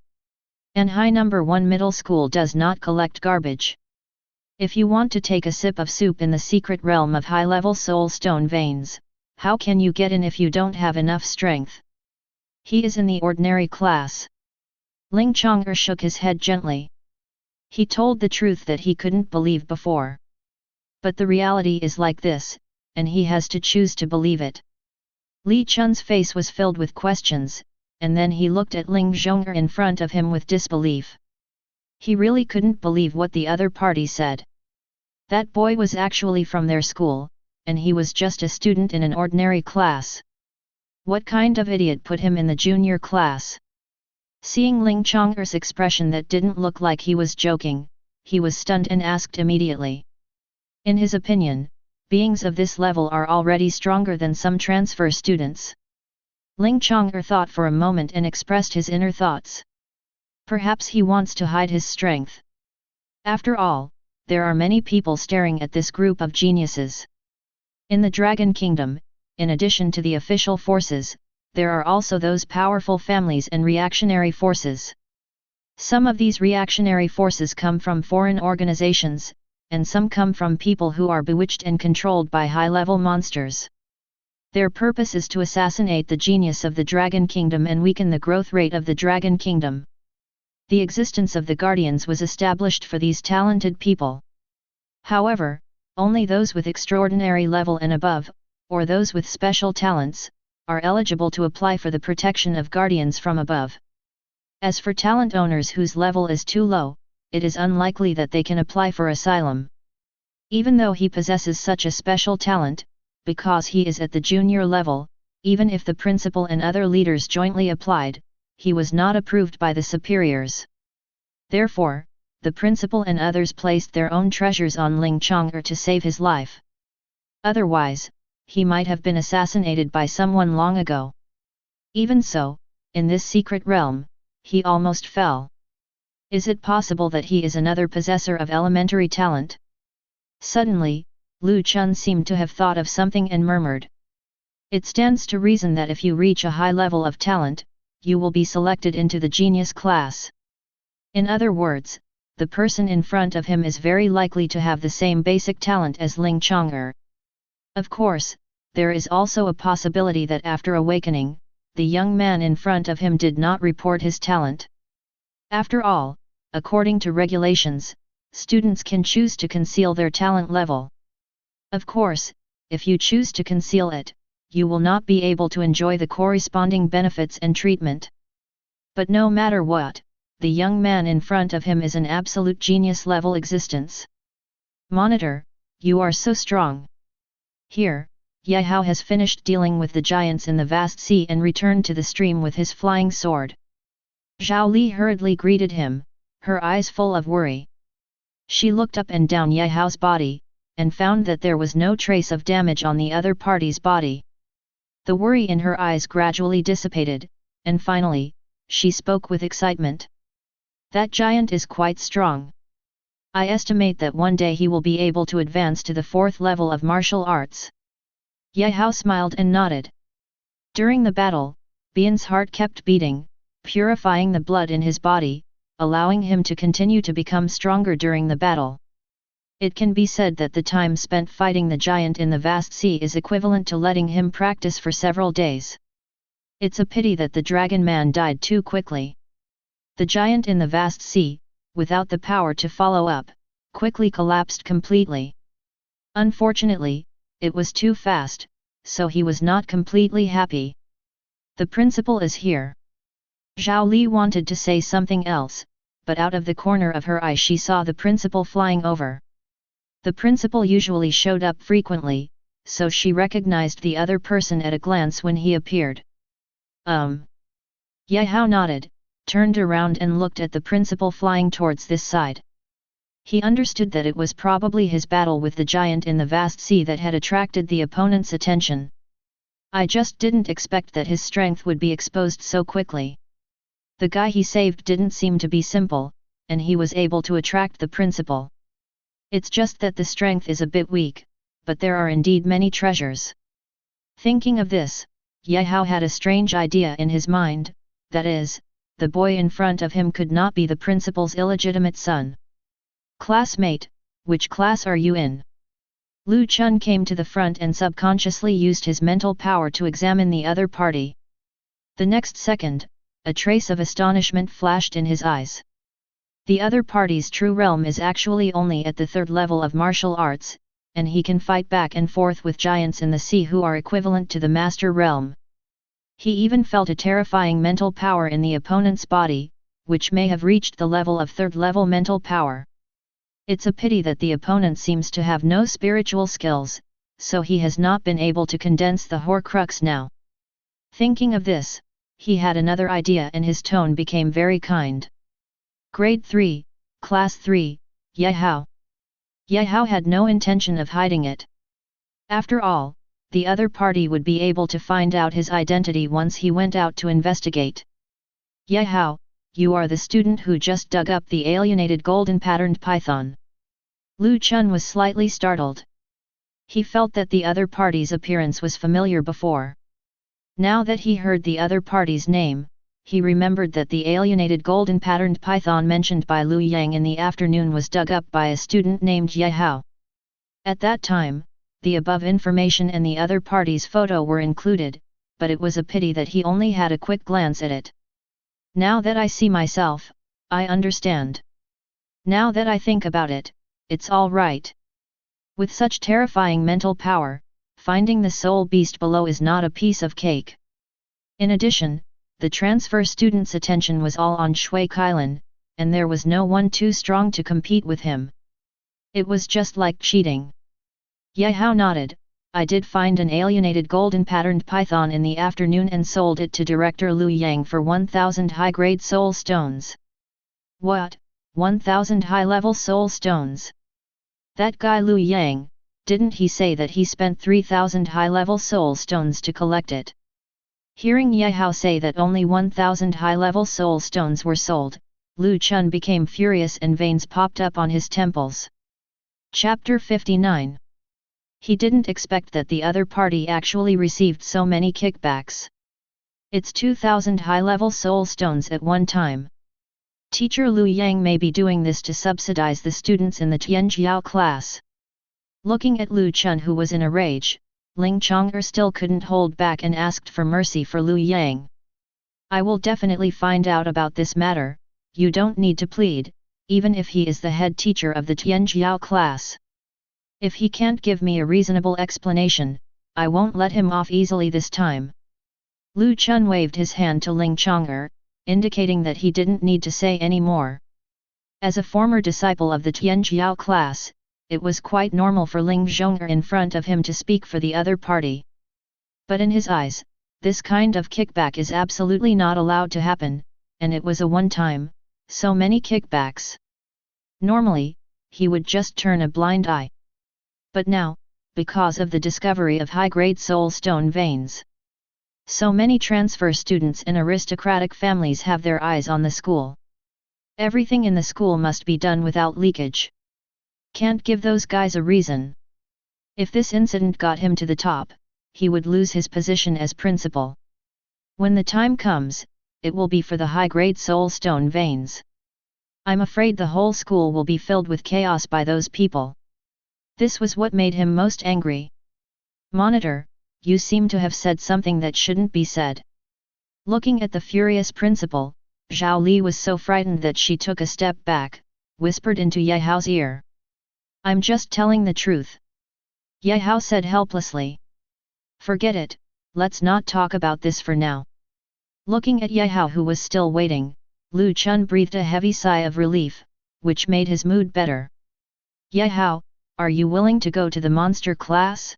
Enhai No. 1 Middle School does not collect garbage. If you want to take a sip of soup in the secret realm of high-level soul stone veins, how can you get in if you don't have enough strength? He is in the ordinary class. Ling Chong'er shook his head gently. He told the truth that he couldn't believe before. But the reality is like this, and he has to choose to believe it. Li Chun's face was filled with questions, and then he looked at Ling Zhong'er in front of him with disbelief. He really couldn't believe what the other party said. That boy was actually from their school, and he was just a student in an ordinary class. What kind of idiot put him in the junior class? Seeing Ling Chong'er's expression that didn't look like he was joking, he was stunned and asked immediately. In his opinion, beings of this level are already stronger than some transfer students. Ling Chong'er thought for a moment and expressed his inner thoughts. Perhaps he wants to hide his strength. After all, there are many people staring at this group of geniuses. In the Dragon Kingdom, in addition to the official forces, there are also those powerful families and reactionary forces. Some of these reactionary forces come from foreign organizations, and some come from people who are bewitched and controlled by high-level monsters. Their purpose is to assassinate the genius of the Dragon Kingdom and weaken the growth rate of the Dragon Kingdom. The existence of the Guardians was established for these talented people. However, only those with extraordinary level and above, or those with special talents, are eligible to apply for the protection of Guardians from above. As for talent owners whose level is too low, it is unlikely that they can apply for asylum. Even though he possesses such a special talent, because he is at the junior level, even if the principal and other leaders jointly applied, he was not approved by the superiors. Therefore, the principal and others placed their own treasures on Ling Chong'er to save his life. Otherwise, he might have been assassinated by someone long ago. Even so, in this secret realm, he almost fell. Is it possible that he is another possessor of elementary talent? Suddenly, Lu Chun seemed to have thought of something and murmured. It stands to reason that if you reach a high level of talent, you will be selected into the genius class. In other words, the person in front of him is very likely to have the same basic talent as Ling Chong'er. Of course, there is also a possibility that after awakening, the young man in front of him did not report his talent. After all, according to regulations, students can choose to conceal their talent level. Of course, if you choose to conceal it, you will not be able to enjoy the corresponding benefits and treatment. But no matter what, the young man in front of him is an absolute genius level existence. Monitor, you are so strong. Here, Ye Hao has finished dealing with the giants in the vast sea and returned to the stream with his flying sword. Zhao Li hurriedly greeted him, her eyes full of worry. She looked up and down Ye Hao's body, and found that there was no trace of damage on the other party's body. The worry in her eyes gradually dissipated, and finally, she spoke with excitement. That giant is quite strong. I estimate that one day he will be able to advance to the 4th level of martial arts. Ye Hao smiled and nodded. During the battle, Bian's heart kept beating, purifying the blood in his body, allowing him to continue to become stronger during the battle. It can be said that the time spent fighting the giant in the vast sea is equivalent to letting him practice for several days. It's a pity that the dragon man died too quickly. The giant in the vast sea, without the power to follow up, quickly collapsed completely. Unfortunately, it was too fast, so he was not completely happy. The principal is here. Zhao Li wanted to say something else, but out of the corner of her eye she saw the principal flying over. The principal usually showed up frequently, so she recognized the other person at a glance when he appeared. Ye Hao nodded, turned around and looked at the principal flying towards this side. He understood that it was probably his battle with the giant in the vast sea that had attracted the opponent's attention. I just didn't expect that his strength would be exposed so quickly. The guy he saved didn't seem to be simple, and he was able to attract the principal. It's just that the strength is a bit weak, but there are indeed many treasures. Thinking of this, Ye Hao had a strange idea in his mind, that is, the boy in front of him could not be the principal's illegitimate son. Classmate, which class are you in? Lu Chun came to the front and subconsciously used his mental power to examine the other party. The next second, a trace of astonishment flashed in his eyes. The other party's true realm is actually only at the 3rd level of martial arts, and he can fight back and forth with giants in the sea who are equivalent to the master realm. He even felt a terrifying mental power in the opponent's body, which may have reached the level of 3rd level mental power. It's a pity that the opponent seems to have no spiritual skills, so he has not been able to condense the Horcrux now. Thinking of this, he had another idea and his tone became very kind. Grade 3, Class 3, Ye Hao. Ye Hao had no intention of hiding it. After all, the other party would be able to find out his identity once he went out to investigate. Ye Hao, you are the student who just dug up the alienated golden patterned python. Lu Chun was slightly startled. He felt that the other party's appearance was familiar before. Now that he heard the other party's name, he remembered that the alienated golden patterned python mentioned by Lu Yang in the afternoon was dug up by a student named Ye Hao. At that time, the above information and the other party's photo were included, but it was a pity that he only had a quick glance at it. Now that I see myself, I understand. Now that I think about it, it's all right. With such terrifying mental power, finding the soul beast below is not a piece of cake. In addition, the transfer student's attention was all on Shui Kailan, and there was no one too strong to compete with him. It was just like cheating. Ye Hao nodded. I did find an alienated golden patterned python in the afternoon and sold it to Director Lu Yang for 1,000 high-grade soul stones. What, 1,000 high-level soul stones? That guy Lu Yang, didn't he say that he spent 3,000 high-level soul stones to collect it? Hearing Ye Hao say that only 1,000 high-level soul stones were sold, Lu Chun became furious and veins popped up on his temples. Chapter 59. He didn't expect that the other party actually received so many kickbacks. It's 2,000 high-level soul stones at one time. Teacher Lu Yang may be doing this to subsidize the students in the Tianjiao class. Looking at Lu Chun who was in a rage, Ling Chong'er still couldn't hold back and asked for mercy for Lu Yang. I will definitely find out about this matter, you don't need to plead, even if he is the head teacher of the Tianjiao class. If he can't give me a reasonable explanation, I won't let him off easily this time. Lu Chun waved his hand to Ling Chong'er, indicating that he didn't need to say any more. As a former disciple of the Tianjiao class, it was quite normal for Ling Zhong'er in front of him to speak for the other party. But in his eyes, this kind of kickback is absolutely not allowed to happen, and it was a one-time, so many kickbacks. Normally, he would just turn a blind eye. But now, because of the discovery of high-grade soul stone veins, so many transfer students in aristocratic families have their eyes on the school. Everything in the school must be done without leakage. Can't give those guys a reason. If this incident got him to the top, he would lose his position as principal. When the time comes, it will be for the high-grade soul stone veins. I'm afraid the whole school will be filled with chaos by those people. This was what made him most angry. Monitor, you seem to have said something that shouldn't be said. Looking at the furious principal, Zhao Li was so frightened that she took a step back, whispered into Ye Hao's ear. I'm just telling the truth. Ye Hao said helplessly. Forget it, let's not talk about this for now. Looking at Ye Hao who was still waiting, Lu Chun breathed a heavy sigh of relief, which made his mood better. Ye Hao, are you willing to go to the monster class?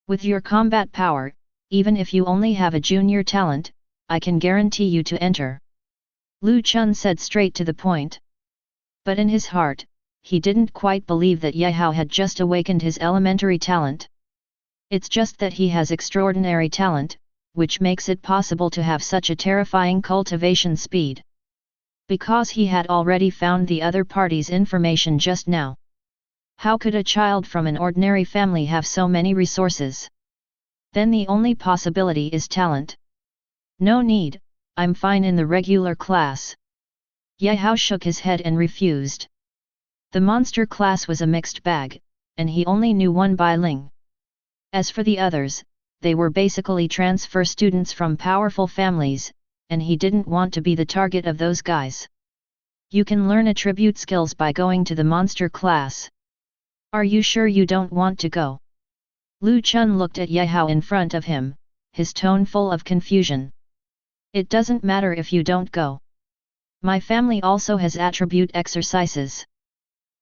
With your combat power, even if you only have a junior talent, I can guarantee you to enter. Lu Chun said straight to the point. But in his heart, he didn't quite believe that Ye Hao had just awakened his elementary talent. It's just that he has extraordinary talent, which makes it possible to have such a terrifying cultivation speed. Because he had already found the other party's information just now. How could a child from an ordinary family have so many resources? Then the only possibility is talent. No need, I'm fine in the regular class. Ye Hao shook his head and refused. The monster class was a mixed bag, and he only knew one Bai Ling. As for the others, they were basically transfer students from powerful families, and he didn't want to be the target of those guys. You can learn attribute skills by going to the monster class. Are you sure you don't want to go? Lu Chun looked at Ye Hao in front of him, his tone full of confusion. It doesn't matter if you don't go. My family also has attribute exercises.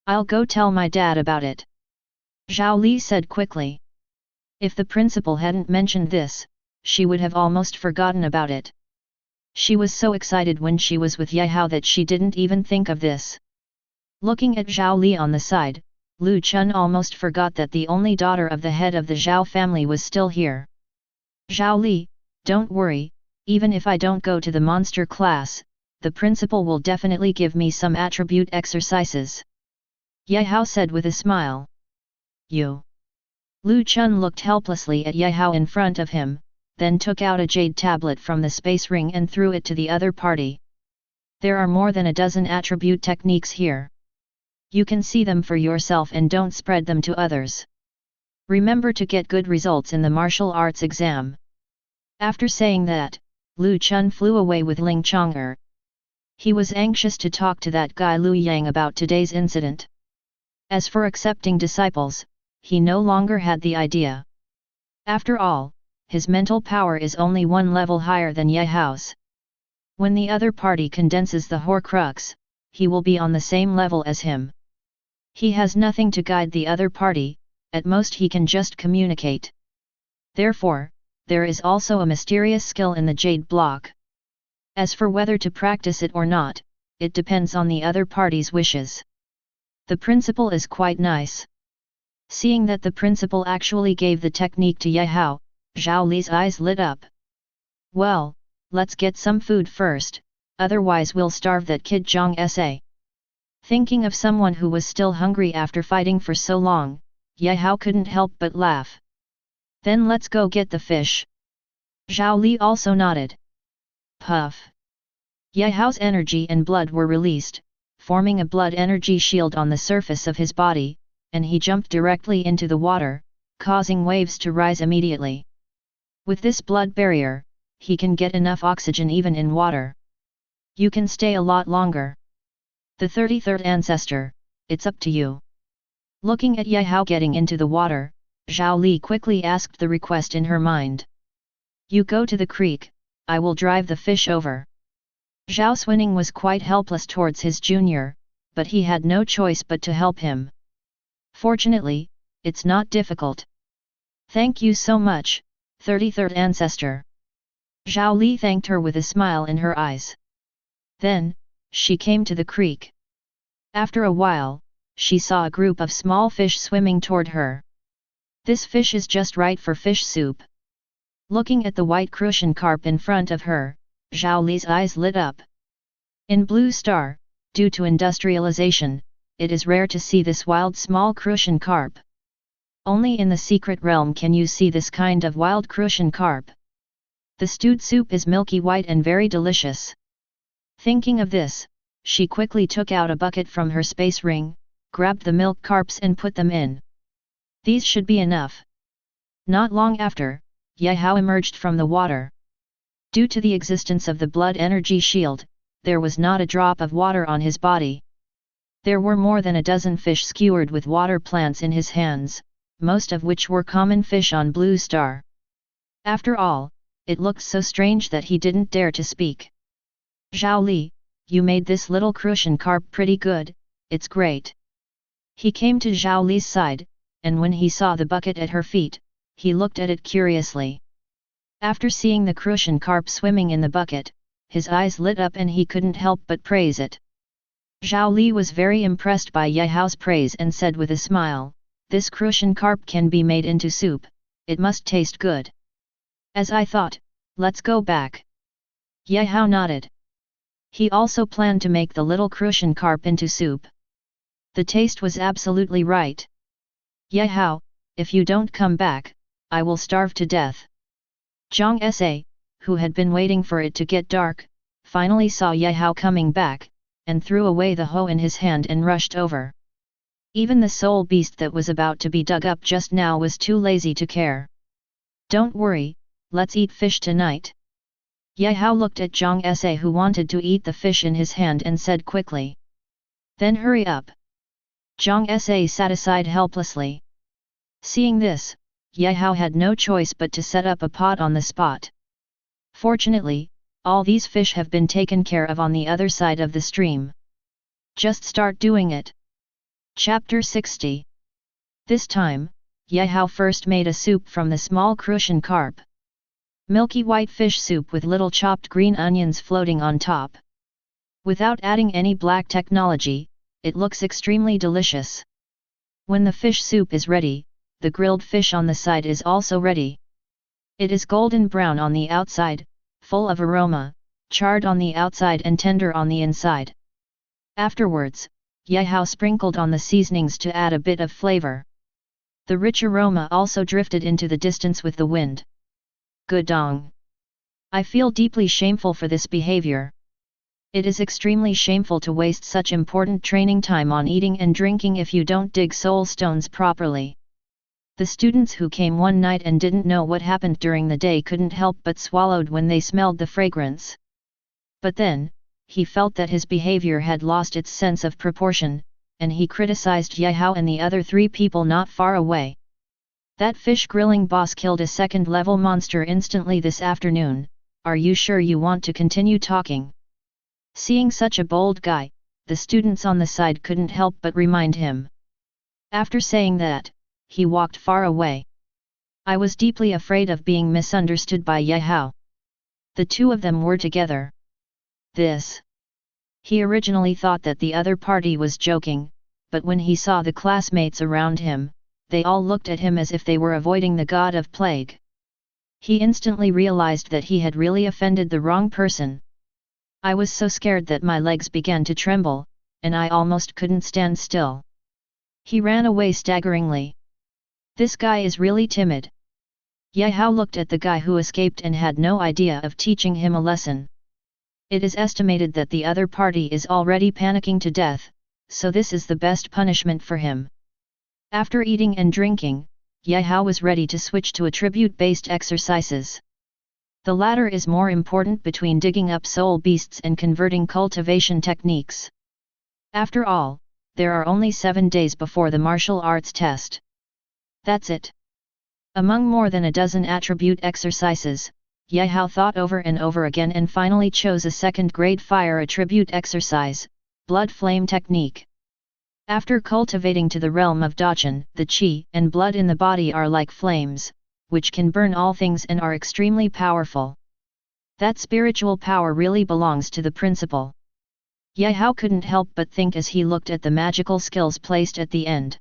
I'll go tell my dad about it. Zhao Li said quickly. If the principal hadn't mentioned this, she would have almost forgotten about it. She was so excited when she was with Ye Hao that she didn't even think of this. Looking at Zhao Li on the side, Lu Chun almost forgot that the only daughter of the head of the Zhao family was still here. Zhao Li, don't worry, even if I don't go to the monster class, the principal will definitely give me some attribute exercises. Ye Hao said with a smile. You. Lu Chun looked helplessly at Ye Hao in front of him, then took out a jade tablet from the space ring and threw it to the other party. There are more than a dozen attribute techniques here. You can see them for yourself and don't spread them to others. Remember to get good results in the martial arts exam. After saying that, Lu Chun flew away with Ling Chang'er. He was anxious to talk to that guy Lu Yang about today's incident. As for accepting disciples, he no longer had the idea. After all, his mental power is only one level higher than Ye Hao's. When the other party condenses the Horcrux, he will be on the same level as him. He has nothing to guide the other party, at most he can just communicate. Therefore, there is also a mysterious skill in the jade block. As for whether to practice it or not, it depends on the other party's wishes. The principal is quite nice. Seeing that the principal actually gave the technique to Ye Hao, Zhao Li's eyes lit up. Well, let's get some food first, otherwise we'll starve that kid Zhang Sa. Thinking of someone who was still hungry after fighting for so long, Ye Hao couldn't help but laugh. Then let's go get the fish. Zhao Li also nodded. Puff. Ye Hao's energy and blood were released, forming a blood energy shield on the surface of his body, and he jumped directly into the water, causing waves to rise immediately. With this blood barrier, he can get enough oxygen even in water. You can stay a lot longer. The 33rd ancestor, it's up to you. Looking at Ye Hao getting into the water, Zhao Li quickly asked the request in her mind. You go to the creek, I will drive the fish over. Zhao Xuning was quite helpless towards his junior, but he had no choice but to help him. Fortunately, it's not difficult. Thank you so much, 33rd ancestor. Zhao Li thanked her with a smile in her eyes. Then, she came to the creek. After a while, she saw a group of small fish swimming toward her. This fish is just right for fish soup. Looking at the white crucian carp in front of her, Zhao Li's eyes lit up. In Blue Star, due to industrialization, it is rare to see this wild small crucian carp. Only in the secret realm can you see this kind of wild crucian carp. The stewed soup is milky white and very delicious. Thinking of this, she quickly took out a bucket from her space ring, grabbed the milk carps and put them in. These should be enough. Not long after, Yehao emerged from the water. Due to the existence of the blood energy shield, there was not a drop of water on his body. There were more than a dozen fish skewered with water plants in his hands, most of which were common fish on Blue Star. After all, it looked so strange that he didn't dare to speak. "Zhao Li, you made this little crucian carp pretty good, it's great." He came to Zhao Li's side, and when he saw the bucket at her feet, he looked at it curiously. After seeing the crucian carp swimming in the bucket, his eyes lit up and he couldn't help but praise it. Zhao Li was very impressed by Yehao's praise and said with a smile, "This crucian carp can be made into soup, it must taste good." "As I thought, let's go back." Yehao nodded. He also planned to make the little crucian carp into soup. The taste was absolutely right. "Yehao, if you don't come back, I will starve to death." Zhang Sa, who had been waiting for it to get dark, finally saw Yehao coming back, and threw away the hoe in his hand and rushed over. Even the soul beast that was about to be dug up just now was too lazy to care. "Don't worry, let's eat fish tonight." Yehao looked at Zhang Sa who wanted to eat the fish in his hand and said quickly. "Then hurry up." Zhang Sa sat aside helplessly. Seeing this, Yehao had no choice but to set up a pot on the spot. Fortunately, all these fish have been taken care of on the other side of the stream. Just start doing it. Chapter 60. This time, Yehao first made a soup from the small crucian carp. Milky white fish soup with little chopped green onions floating on top. Without adding any black technology, it looks extremely delicious. When the fish soup is ready, the grilled fish on the side is also ready. It is golden brown on the outside, full of aroma, charred on the outside and tender on the inside. Afterwards, Yehao sprinkled on the seasonings to add a bit of flavor. The rich aroma also drifted into the distance with the wind. Gudong. I feel deeply shameful for this behavior. It is extremely shameful to waste such important training time on eating and drinking if you don't dig soul stones properly. The students who came one night and didn't know what happened during the day couldn't help but swallowed when they smelled the fragrance. But then, he felt that his behavior had lost its sense of proportion, and he criticized Yehao and the other 3 people not far away. "That fish grilling boss killed a second-level monster instantly this afternoon, are you sure you want to continue talking?" Seeing such a bold guy, the students on the side couldn't help but remind him. After saying that, he walked far away. I was deeply afraid of being misunderstood by Yehao. The 2 of them were together. He originally thought that the other party was joking, but when he saw the classmates around him, they all looked at him as if they were avoiding the god of plague. He instantly realized that he had really offended the wrong person. I was so scared that my legs began to tremble, and I almost couldn't stand still. He ran away staggeringly. This guy is really timid. Yehao looked at the guy who escaped and had no idea of teaching him a lesson. It is estimated that the other party is already panicking to death, so this is the best punishment for him. After eating and drinking, Yehao was ready to switch to attribute-based exercises. The latter is more important between digging up soul beasts and converting cultivation techniques. After all, there are only 7 days before the martial arts test. That's it. Among more than a dozen attribute exercises, Yehao thought over and over again and finally chose a second-grade fire attribute exercise, blood flame technique. After cultivating to the realm of Dacheng, the qi and blood in the body are like flames, which can burn all things and are extremely powerful. That spiritual power really belongs to the principal. Yehao couldn't help but think as he looked at the magical skills placed at the end.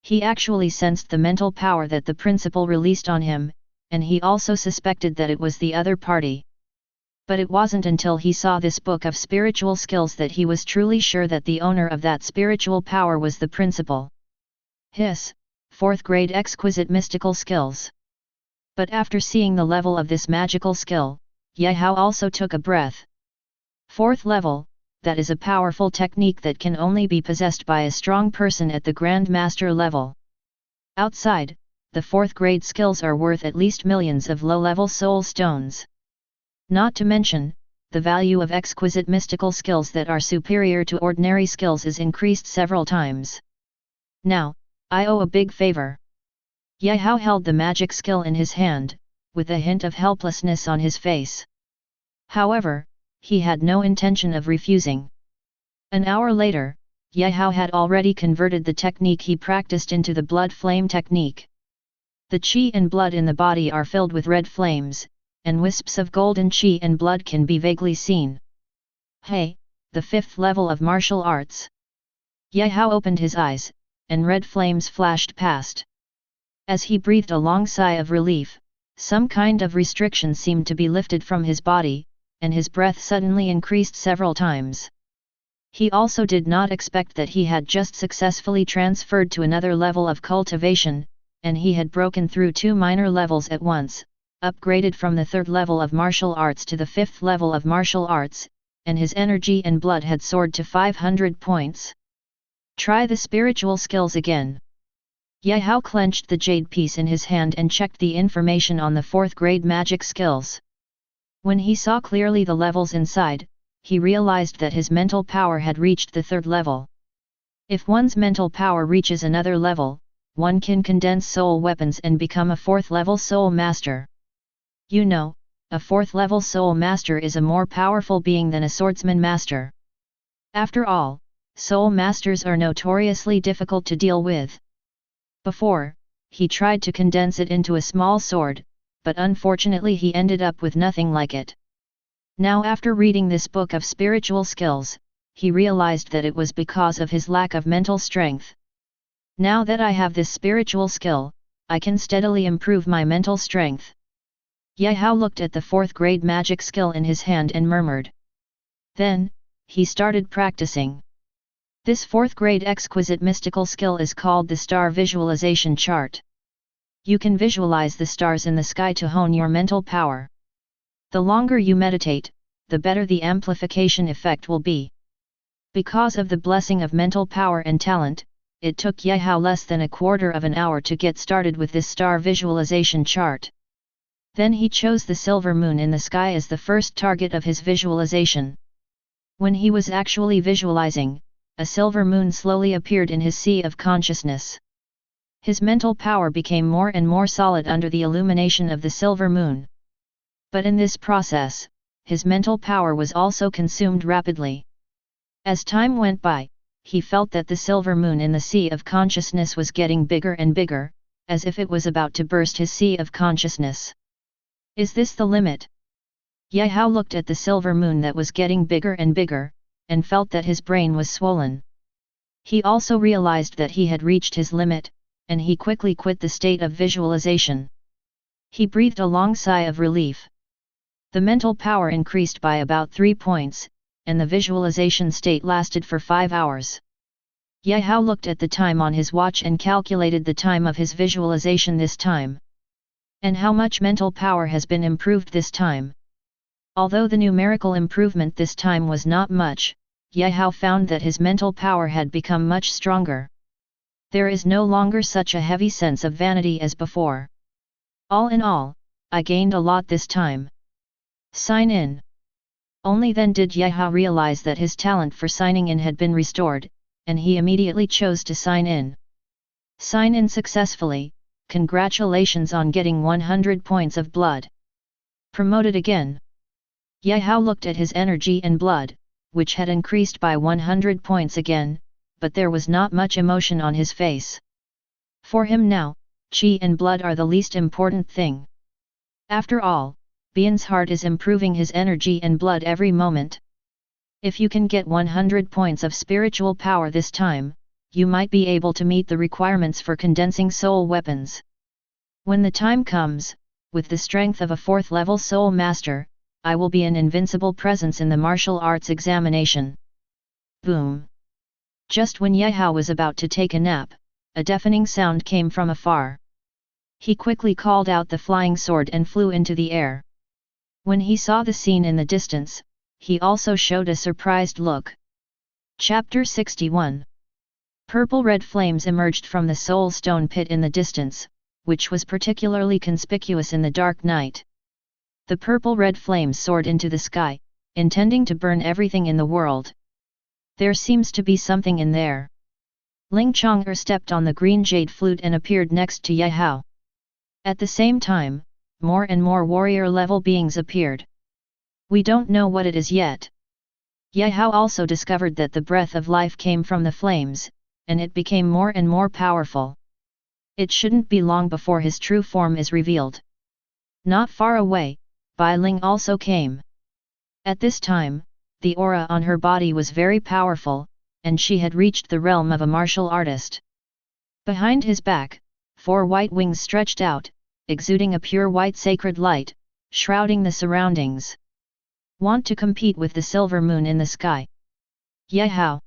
He actually sensed the mental power that the principal released on him, and he also suspected that it was the other party. But it wasn't until he saw this book of spiritual skills that he was truly sure that the owner of that spiritual power was the principal. 4th grade exquisite mystical skills. But after seeing the level of this magical skill, Gaowu also took a breath. 4th level, that is a powerful technique that can only be possessed by a strong person at the Grand Master level. Outside, the 4th grade skills are worth at least millions of low-level soul stones. Not to mention, the value of exquisite mystical skills that are superior to ordinary skills is increased several times. Now, I owe a big favor. Gaowu held the magic skill in his hand, with a hint of helplessness on his face. However, he had no intention of refusing. An hour later, Gaowu had already converted the technique he practiced into the blood flame technique. The qi and blood in the body are filled with red flames, and wisps of golden qi and blood can be vaguely seen. Hey, the 5th level of martial arts. Gaowu opened his eyes, and red flames flashed past. As he breathed a long sigh of relief, some kind of restriction seemed to be lifted from his body, and his breath suddenly increased several times. He also did not expect that he had just successfully transferred to another level of cultivation, and he had broken through 2 minor levels at once, upgraded from the 3rd level of martial arts to the 5th level of martial arts, and his energy and blood had soared to 500 points. Try the spiritual skills again. Gaowu clenched the jade piece in his hand and checked the information on the 4th grade magic skills. When he saw clearly the levels inside, he realized that his mental power had reached the 3rd level. If one's mental power reaches another level, one can condense soul weapons and become a 4th level soul master. You know, a 4th level soul master is a more powerful being than a swordsman master. After all, soul masters are notoriously difficult to deal with. Before, he tried to condense it into a small sword, but unfortunately he ended up with nothing like it. Now after reading this book of spiritual skills, he realized that it was because of his lack of mental strength. Now that I have this spiritual skill, I can steadily improve my mental strength. Gaowu looked at the 4th grade magic skill in his hand and murmured. Then, he started practicing. This 4th grade exquisite mystical skill is called the star visualization chart. You can visualize the stars in the sky to hone your mental power. The longer you meditate, the better the amplification effect will be. Because of the blessing of mental power and talent, it took Gaowu less than a quarter of an hour to get started with this star visualization chart. Then he chose the silver moon in the sky as the first target of his visualization. When he was actually visualizing, a silver moon slowly appeared in his sea of consciousness. His mental power became more and more solid under the illumination of the silver moon. But in this process, his mental power was also consumed rapidly. As time went by, he felt that the silver moon in the sea of consciousness was getting bigger and bigger, as if it was about to burst his sea of consciousness. Is this the limit? Gaowu looked at the silver moon that was getting bigger and bigger, and felt that his brain was swollen. He also realized that he had reached his limit, and he quickly quit the state of visualization. He breathed a long sigh of relief. The mental power increased by about 3 points, and the visualization state lasted for 5 hours. Gaowu looked at the time on his watch and calculated the time of his visualization this time. And how much mental power has been improved this time? Although the numerical improvement this time was not much, Gaowu found that his mental power had become much stronger. There is no longer such a heavy sense of vanity as before. All in all, I gained a lot this time. Sign in. Only then did Gaowu realize that his talent for signing in had been restored, and he immediately chose to sign in. Sign in successfully, congratulations on getting 100 points of blood. Promoted again. Gaowu looked at his energy and blood, which had increased by 100 points again, but there was not much emotion on his face. For him now, qi and blood are the least important thing. After all, Bian's heart is improving his energy and blood every moment. If you can get 100 points of spiritual power this time, you might be able to meet the requirements for condensing soul weapons. When the time comes, with the strength of a 4th level soul master, I will be an invincible presence in the martial arts examination. Boom! Just when Gaowu was about to take a nap, a deafening sound came from afar. He quickly called out the flying sword and flew into the air. When he saw the scene in the distance, he also showed a surprised look. Chapter 61. Purple-red flames emerged from the soul stone pit in the distance, which was particularly conspicuous in the dark night. The purple-red flames soared into the sky, intending to burn everything in the world. There seems to be something in there. Ling Chong'er stepped on the green jade flute and appeared next to Ye Hao. At the same time, more and more warrior-level beings appeared. We don't know what it is yet. Ye Hao also discovered that the breath of life came from the flames, and it became more and more powerful. It shouldn't be long before his true form is revealed. Not far away, Bai Ling also came. At this time, the aura on her body was very powerful, and she had reached the realm of a martial artist. Behind his back, 4 white wings stretched out, exuding a pure white sacred light, shrouding the surroundings. Want to compete with the silver moon in the sky? Ye Hao.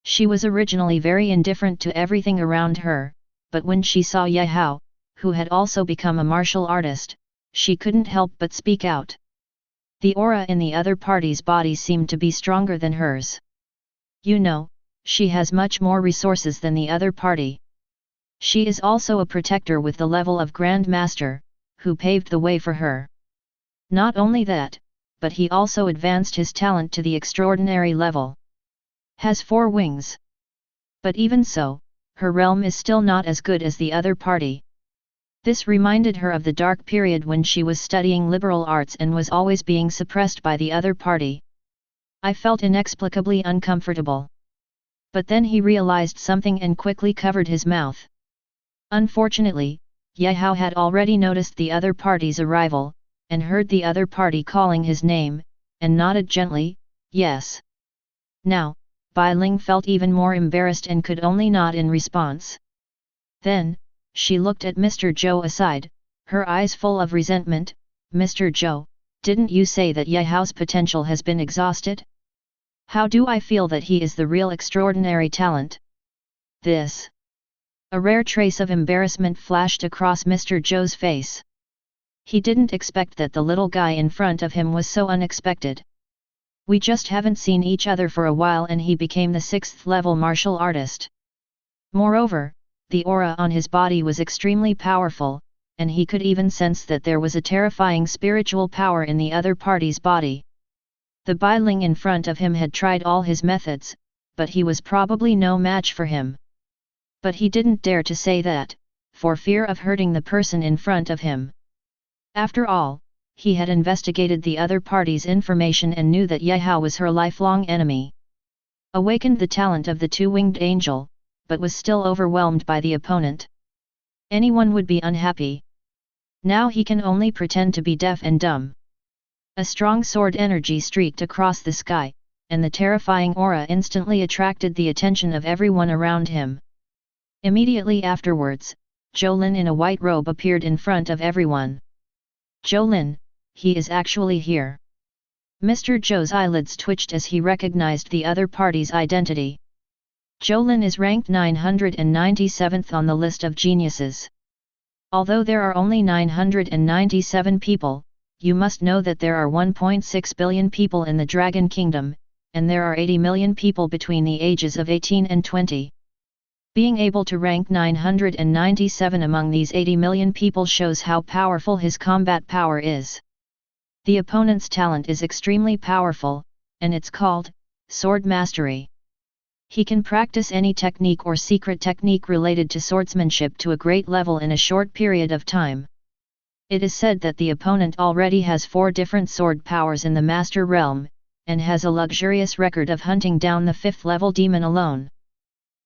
She was originally very indifferent to everything around her, but when she saw Ye Hao, who had also become a martial artist, she couldn't help but speak out. The aura in the other party's body seemed to be stronger than hers. You know, she has much more resources than the other party. She is also a protector with the level of Grand Master, who paved the way for her. Not only that, but he also advanced his talent to the extraordinary level. Has 4 wings. But even so, her realm is still not as good as the other party. This reminded her of the dark period when she was studying liberal arts and was always being suppressed by the other party. I felt inexplicably uncomfortable. But then he realized something and quickly covered his mouth. Unfortunately, Ye Hao had already noticed the other party's arrival, and heard the other party calling his name, and nodded gently, yes. Now, Bai Ling felt even more embarrassed and could only nod in response. Then, she looked at Mr. Zhou aside, her eyes full of resentment. Mr. Zhou, didn't you say that Ye Hao's potential has been exhausted? How do I feel that he is the real extraordinary talent? This. A rare trace of embarrassment flashed across Mr. Zhou's face. He didn't expect that the little guy in front of him was so unexpected. We just haven't seen each other for a while and he became the 6th level martial artist. Moreover, the aura on his body was extremely powerful, and he could even sense that there was a terrifying spiritual power in the other party's body. The Bai Ling in front of him had tried all his methods, but he was probably no match for him. But he didn't dare to say that, for fear of hurting the person in front of him. After all, he had investigated the other party's information and knew that Ye Hao was her lifelong enemy. Awakened the talent of the 2-winged angel, but was still overwhelmed by the opponent. Anyone would be unhappy. Now he can only pretend to be deaf and dumb. A strong sword energy streaked across the sky, and the terrifying aura instantly attracted the attention of everyone around him. Immediately afterwards, Jolin in a white robe appeared in front of everyone. Jolin, he is actually here. Mr. Zhou's eyelids twitched as he recognized the other party's identity. Jolin is ranked 997th on the list of geniuses. Although there are only 997 people, you must know that there are 1.6 billion people in the Dragon Kingdom, and there are 80 million people between the ages of 18 and 20. Being able to rank 997 among these 80 million people shows how powerful his combat power is. The opponent's talent is extremely powerful, and it's called sword mastery. He can practice any technique or secret technique related to swordsmanship to a great level in a short period of time. It is said that the opponent already has 4 different sword powers in the Master Realm, and has a luxurious record of hunting down the 5th level demon alone.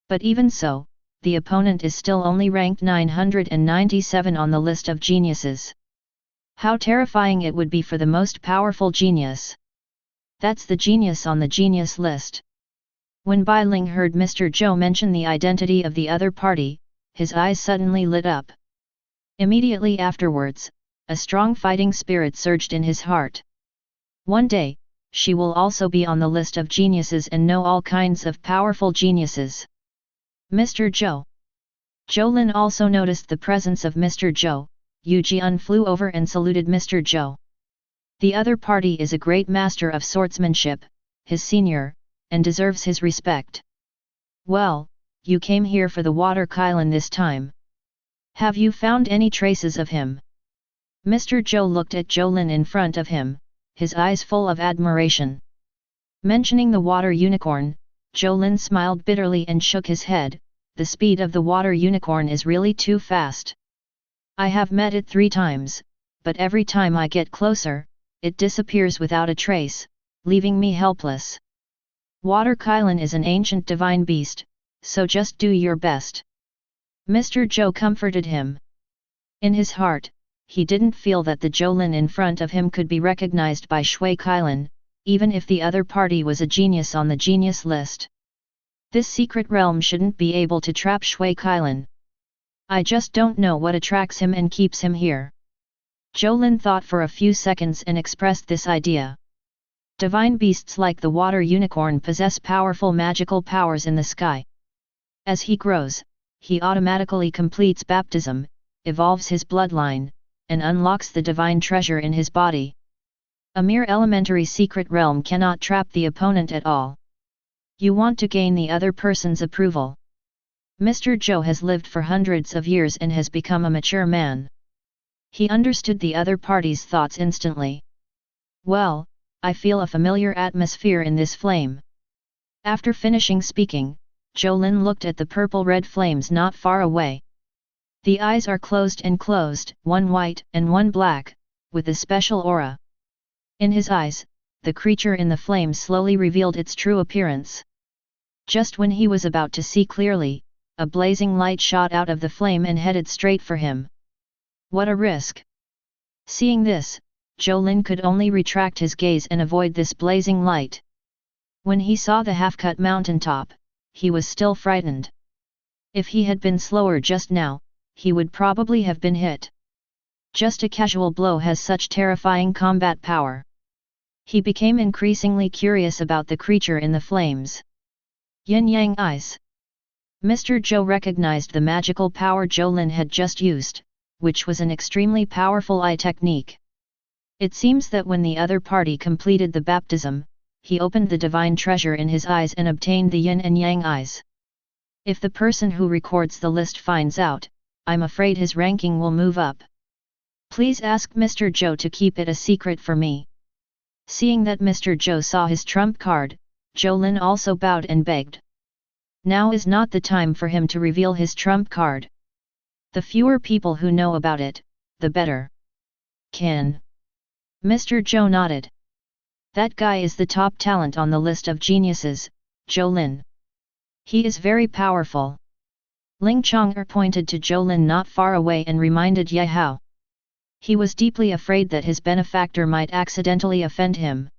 But even so, the opponent is still only ranked 997 on the list of geniuses. How terrifying it would be for the most powerful genius. That's the genius on the genius list. When Bai Ling heard Mr. Zhou mention the identity of the other party, his eyes suddenly lit up. Immediately afterwards, a strong fighting spirit surged in his heart. One day, she will also be on the list of geniuses and know all kinds of powerful geniuses. Mr. Zhou. Jolin also noticed the presence of Mr. Zhou. Yu Jian flew over and saluted Mr. Zhou. The other party is a great master of swordsmanship, his senior, and deserves his respect. Well, you came here for the water Kylan this time. Have you found any traces of him? Mr. Zhou looked at Jolin in front of him, his eyes full of admiration. Mentioning the water unicorn, Jolin smiled bitterly and shook his head. The speed of the water unicorn is really too fast. I have met it 3 times, but every time I get closer, it disappears without a trace, leaving me helpless. Water Kylan is an ancient divine beast, so just do your best. Mr. Zhou comforted him. In his heart, he didn't feel that the Jolin in front of him could be recognized by Shui Kylan, even if the other party was a genius on the genius list. This secret realm shouldn't be able to trap Shui Kylan. I just don't know what attracts him and keeps him here. Jolin thought for a few seconds and expressed this idea. Divine beasts like the water unicorn possess powerful magical powers in the sky. As he grows, he automatically completes baptism, evolves his bloodline, and unlocks the divine treasure in his body. A mere elementary secret realm cannot trap the opponent at all. You want to gain the other person's approval. Mr. Zhou has lived for hundreds of years and has become a mature man. He understood the other party's thoughts instantly. Well, I feel a familiar atmosphere in this flame. After finishing speaking, Jolin looked at the purple-red flames not far away. The eyes are closed, one white and one black, with a special aura. In his eyes, the creature in the flame slowly revealed its true appearance. Just when he was about to see clearly, a blazing light shot out of the flame and headed straight for him. What a risk! Seeing this, Jolin could only retract his gaze and avoid this blazing light. When he saw the half-cut mountaintop, he was still frightened. If he had been slower just now, he would probably have been hit. Just a casual blow has such terrifying combat power. He became increasingly curious about the creature in the flames. Yin-yang eyes. Mr. Zhou recognized the magical power Jolin had just used, which was an extremely powerful eye technique. It seems that when the other party completed the baptism, he opened the divine treasure in his eyes and obtained the yin and yang eyes. If the person who records the list finds out, I'm afraid his ranking will move up. Please ask Mr. Zhou to keep it a secret for me. Seeing that Mr. Zhou saw his trump card, Jolin also bowed and begged. Now is not the time for him to reveal his trump card. The fewer people who know about it, the better. Can? Mr. Zhou nodded. That guy is the top talent on the list of geniuses, Jolin. He is very powerful. Ling Chang'er pointed to Jolin not far away and reminded Ye Hao. He was deeply afraid that his benefactor might accidentally offend him.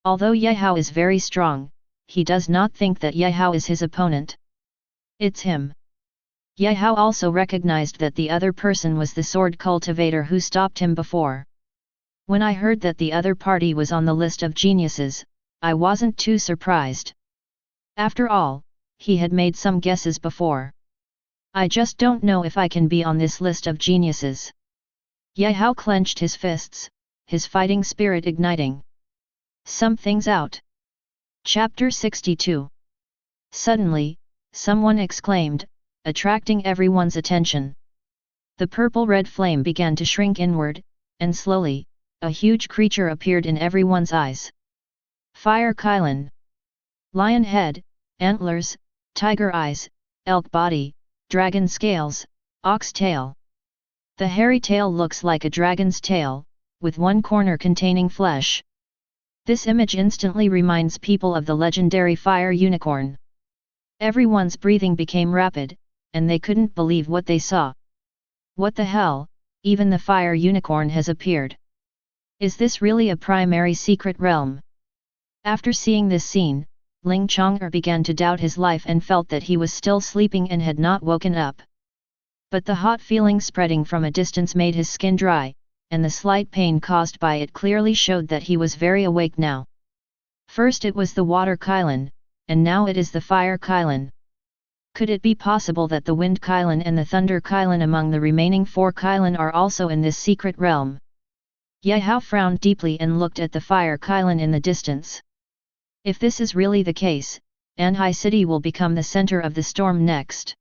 Although Ye Hao is very strong, he does not think that Ye Hao is his opponent. It's him. Ye Hao also recognized that the other person was the sword cultivator who stopped him before. When I heard that the other party was on the list of geniuses, I wasn't too surprised. After all, he had made some guesses before. I just don't know if I can be on this list of geniuses. Ye Hao clenched his fists, his fighting spirit igniting. Something's out. Chapter 62. Suddenly, someone exclaimed, attracting everyone's attention. The purple-red flame began to shrink inward, and slowly, a huge creature appeared in everyone's eyes. Fire Kylan. Lion head, antlers, tiger eyes, elk body, dragon scales, ox tail. The hairy tail looks like a dragon's tail, with one corner containing flesh. This image instantly reminds people of the legendary fire unicorn. Everyone's breathing became rapid, and they couldn't believe what they saw. What the hell, even the fire unicorn has appeared. Is this really a primary secret realm? After seeing this scene, Ling Chang'er began to doubt his life and felt that he was still sleeping and had not woken up. But the hot feeling spreading from a distance made his skin dry, and the slight pain caused by it clearly showed that he was very awake now. First it was the water Kylan, and now it is the fire Kylan. Could it be possible that the Wind Kylan and the Thunder Kylan among the remaining 4 Kylan are also in this secret realm? Yehao frowned deeply and looked at the Fire Kylan in the distance. If this is really the case, Anhai City will become the center of the storm next.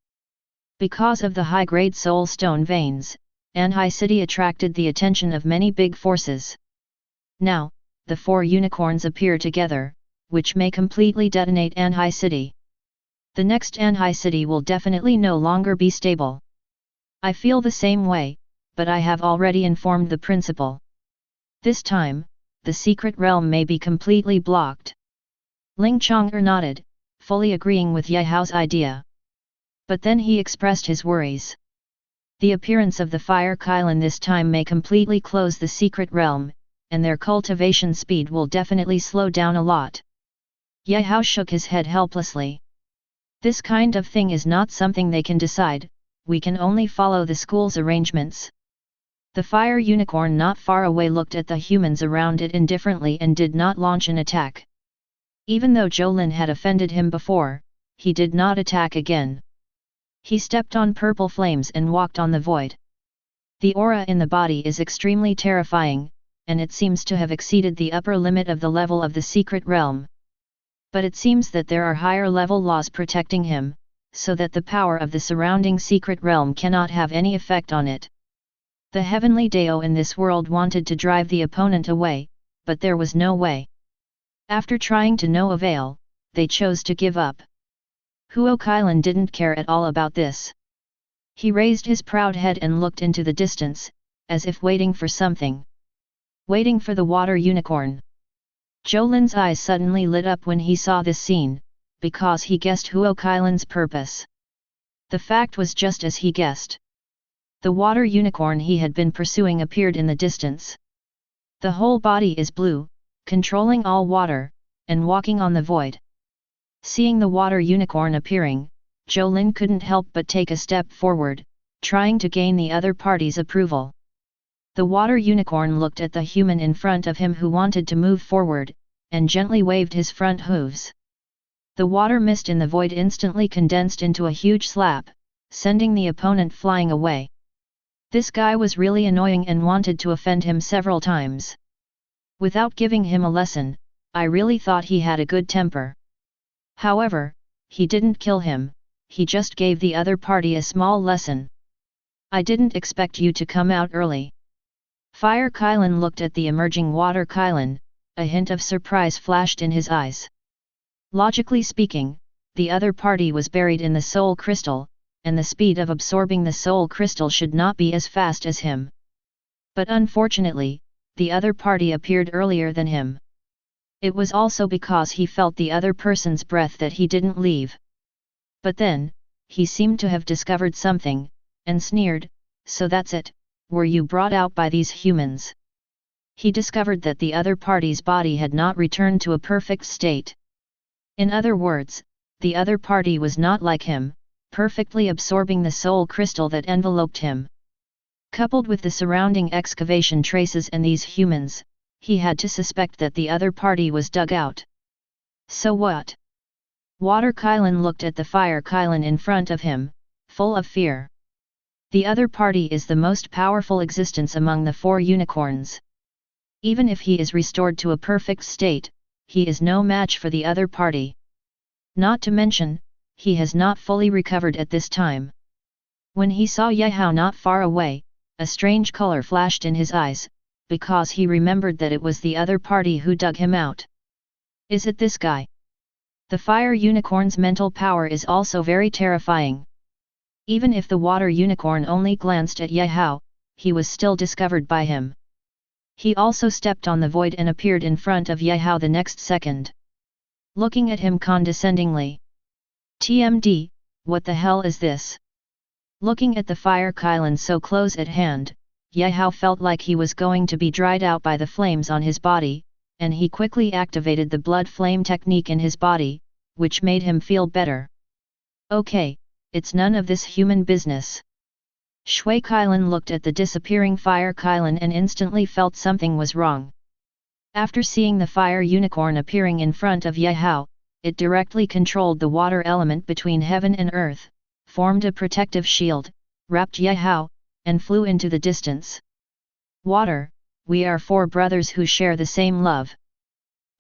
Because of the high-grade soul stone veins, Anhai City attracted the attention of many big forces. Now, the 4 unicorns appear together, which may completely detonate Anhai City. The next Anhai City will definitely no longer be stable. I feel the same way, but I have already informed the principal. This time, the secret realm may be completely blocked. Ling Chong'er nodded, fully agreeing with Yehao's idea. But then he expressed his worries. The appearance of the Fire Kylan this time may completely close the secret realm, and their cultivation speed will definitely slow down a lot. Yehao shook his head helplessly. This kind of thing is not something they can decide, we can only follow the school's arrangements. The fire unicorn not far away looked at the humans around it indifferently and did not launch an attack. Even though Jolin had offended him before, he did not attack again. He stepped on purple flames and walked on the void. The aura in the body is extremely terrifying, and it seems to have exceeded the upper limit of the level of the secret realm. But it seems that there are higher level laws protecting him, so that the power of the surrounding secret realm cannot have any effect on it. The heavenly Dao in this world wanted to drive the opponent away, but there was no way. After trying to no avail, they chose to give up. Huo Kylan didn't care at all about this. He raised his proud head and looked into the distance, as if waiting for something. Waiting for the water unicorn. Jolin's eyes suddenly lit up when he saw this scene, because he guessed Huo Kylan's purpose. The fact was just as he guessed. The water unicorn he had been pursuing appeared in the distance. The whole body is blue, controlling all water, and walking on the void. Seeing the water unicorn appearing, Jolin couldn't help but take a step forward, trying to gain the other party's approval. The water unicorn looked at the human in front of him who wanted to move forward, and gently waved his front hooves. The water mist in the void instantly condensed into a huge slap, sending the opponent flying away. This guy was really annoying and wanted to offend him several times. Without giving him a lesson, I really thought he had a good temper. However, he didn't kill him, he just gave the other party a small lesson. I didn't expect you to come out early. Fire Kylan looked at the emerging water Kylan, a hint of surprise flashed in his eyes. Logically speaking, the other party was buried in the soul crystal, and the speed of absorbing the soul crystal should not be as fast as him. But unfortunately, the other party appeared earlier than him. It was also because he felt the other person's breath that he didn't leave. But then, he seemed to have discovered something, and sneered, "So that's it, were you brought out by these humans?" He discovered that the other party's body had not returned to a perfect state. In other words, the other party was not like him, perfectly absorbing the soul crystal that enveloped him. Coupled with the surrounding excavation traces and these humans, he had to suspect that the other party was dug out. So what? Water Kylan looked at the Fire Kylan in front of him, full of fear. The other party is the most powerful existence among the 4 unicorns. Even if he is restored to a perfect state, he is no match for the other party. Not to mention, he has not fully recovered at this time. When he saw Yehao not far away, a strange color flashed in his eyes, because he remembered that it was the other party who dug him out. Is it this guy? The fire unicorn's mental power is also very terrifying. Even if the water unicorn only glanced at Yehao, he was still discovered by him. He also stepped on the void and appeared in front of Yehao the next second. Looking at him condescendingly. TMD, what the hell is this? Looking at the Fire Kylan so close at hand, Yehao felt like he was going to be dried out by the flames on his body, and he quickly activated the blood flame technique in his body, which made him feel better. Okay, it's none of this human business. Shui Kylan looked at the disappearing Fire Kylan and instantly felt something was wrong. After seeing the fire unicorn appearing in front of Yehao, it directly controlled the water element between heaven and earth, formed a protective shield, wrapped Yehao, and flew into the distance. Water, we are four brothers who share the same love.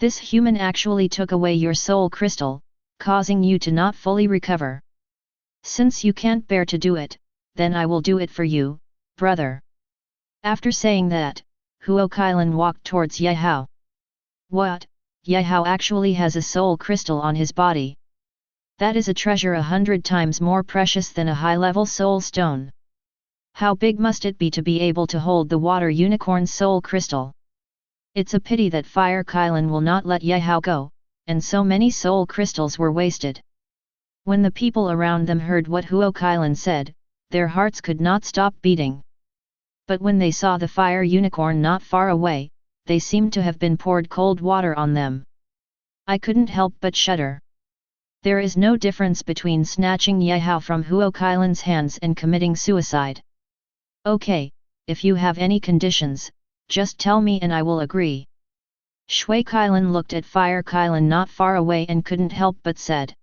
This human actually took away your soul crystal, causing you to not fully recover. Since you can't bear to do it, then I will do it for you, brother. After saying that, Huo Kailan walked towards Yehao. What? Yehao actually has a soul crystal on his body. That is a treasure 100 times more precious than a high-level soul stone. How big must it be to be able to hold the water unicorn's soul crystal? It's a pity that Fire Kailan will not let Yehao go, and so many soul crystals were wasted. When the people around them heard what Huo Kailan said, their hearts could not stop beating. But when they saw the fire unicorn not far away, they seemed to have been poured cold water on them. I couldn't help but shudder. There is no difference between snatching Yehao from Huo Kailan's hands and committing suicide. Okay, if you have any conditions, just tell me and I will agree. Shui Kailan looked at Fire Kailan not far away and couldn't help but said.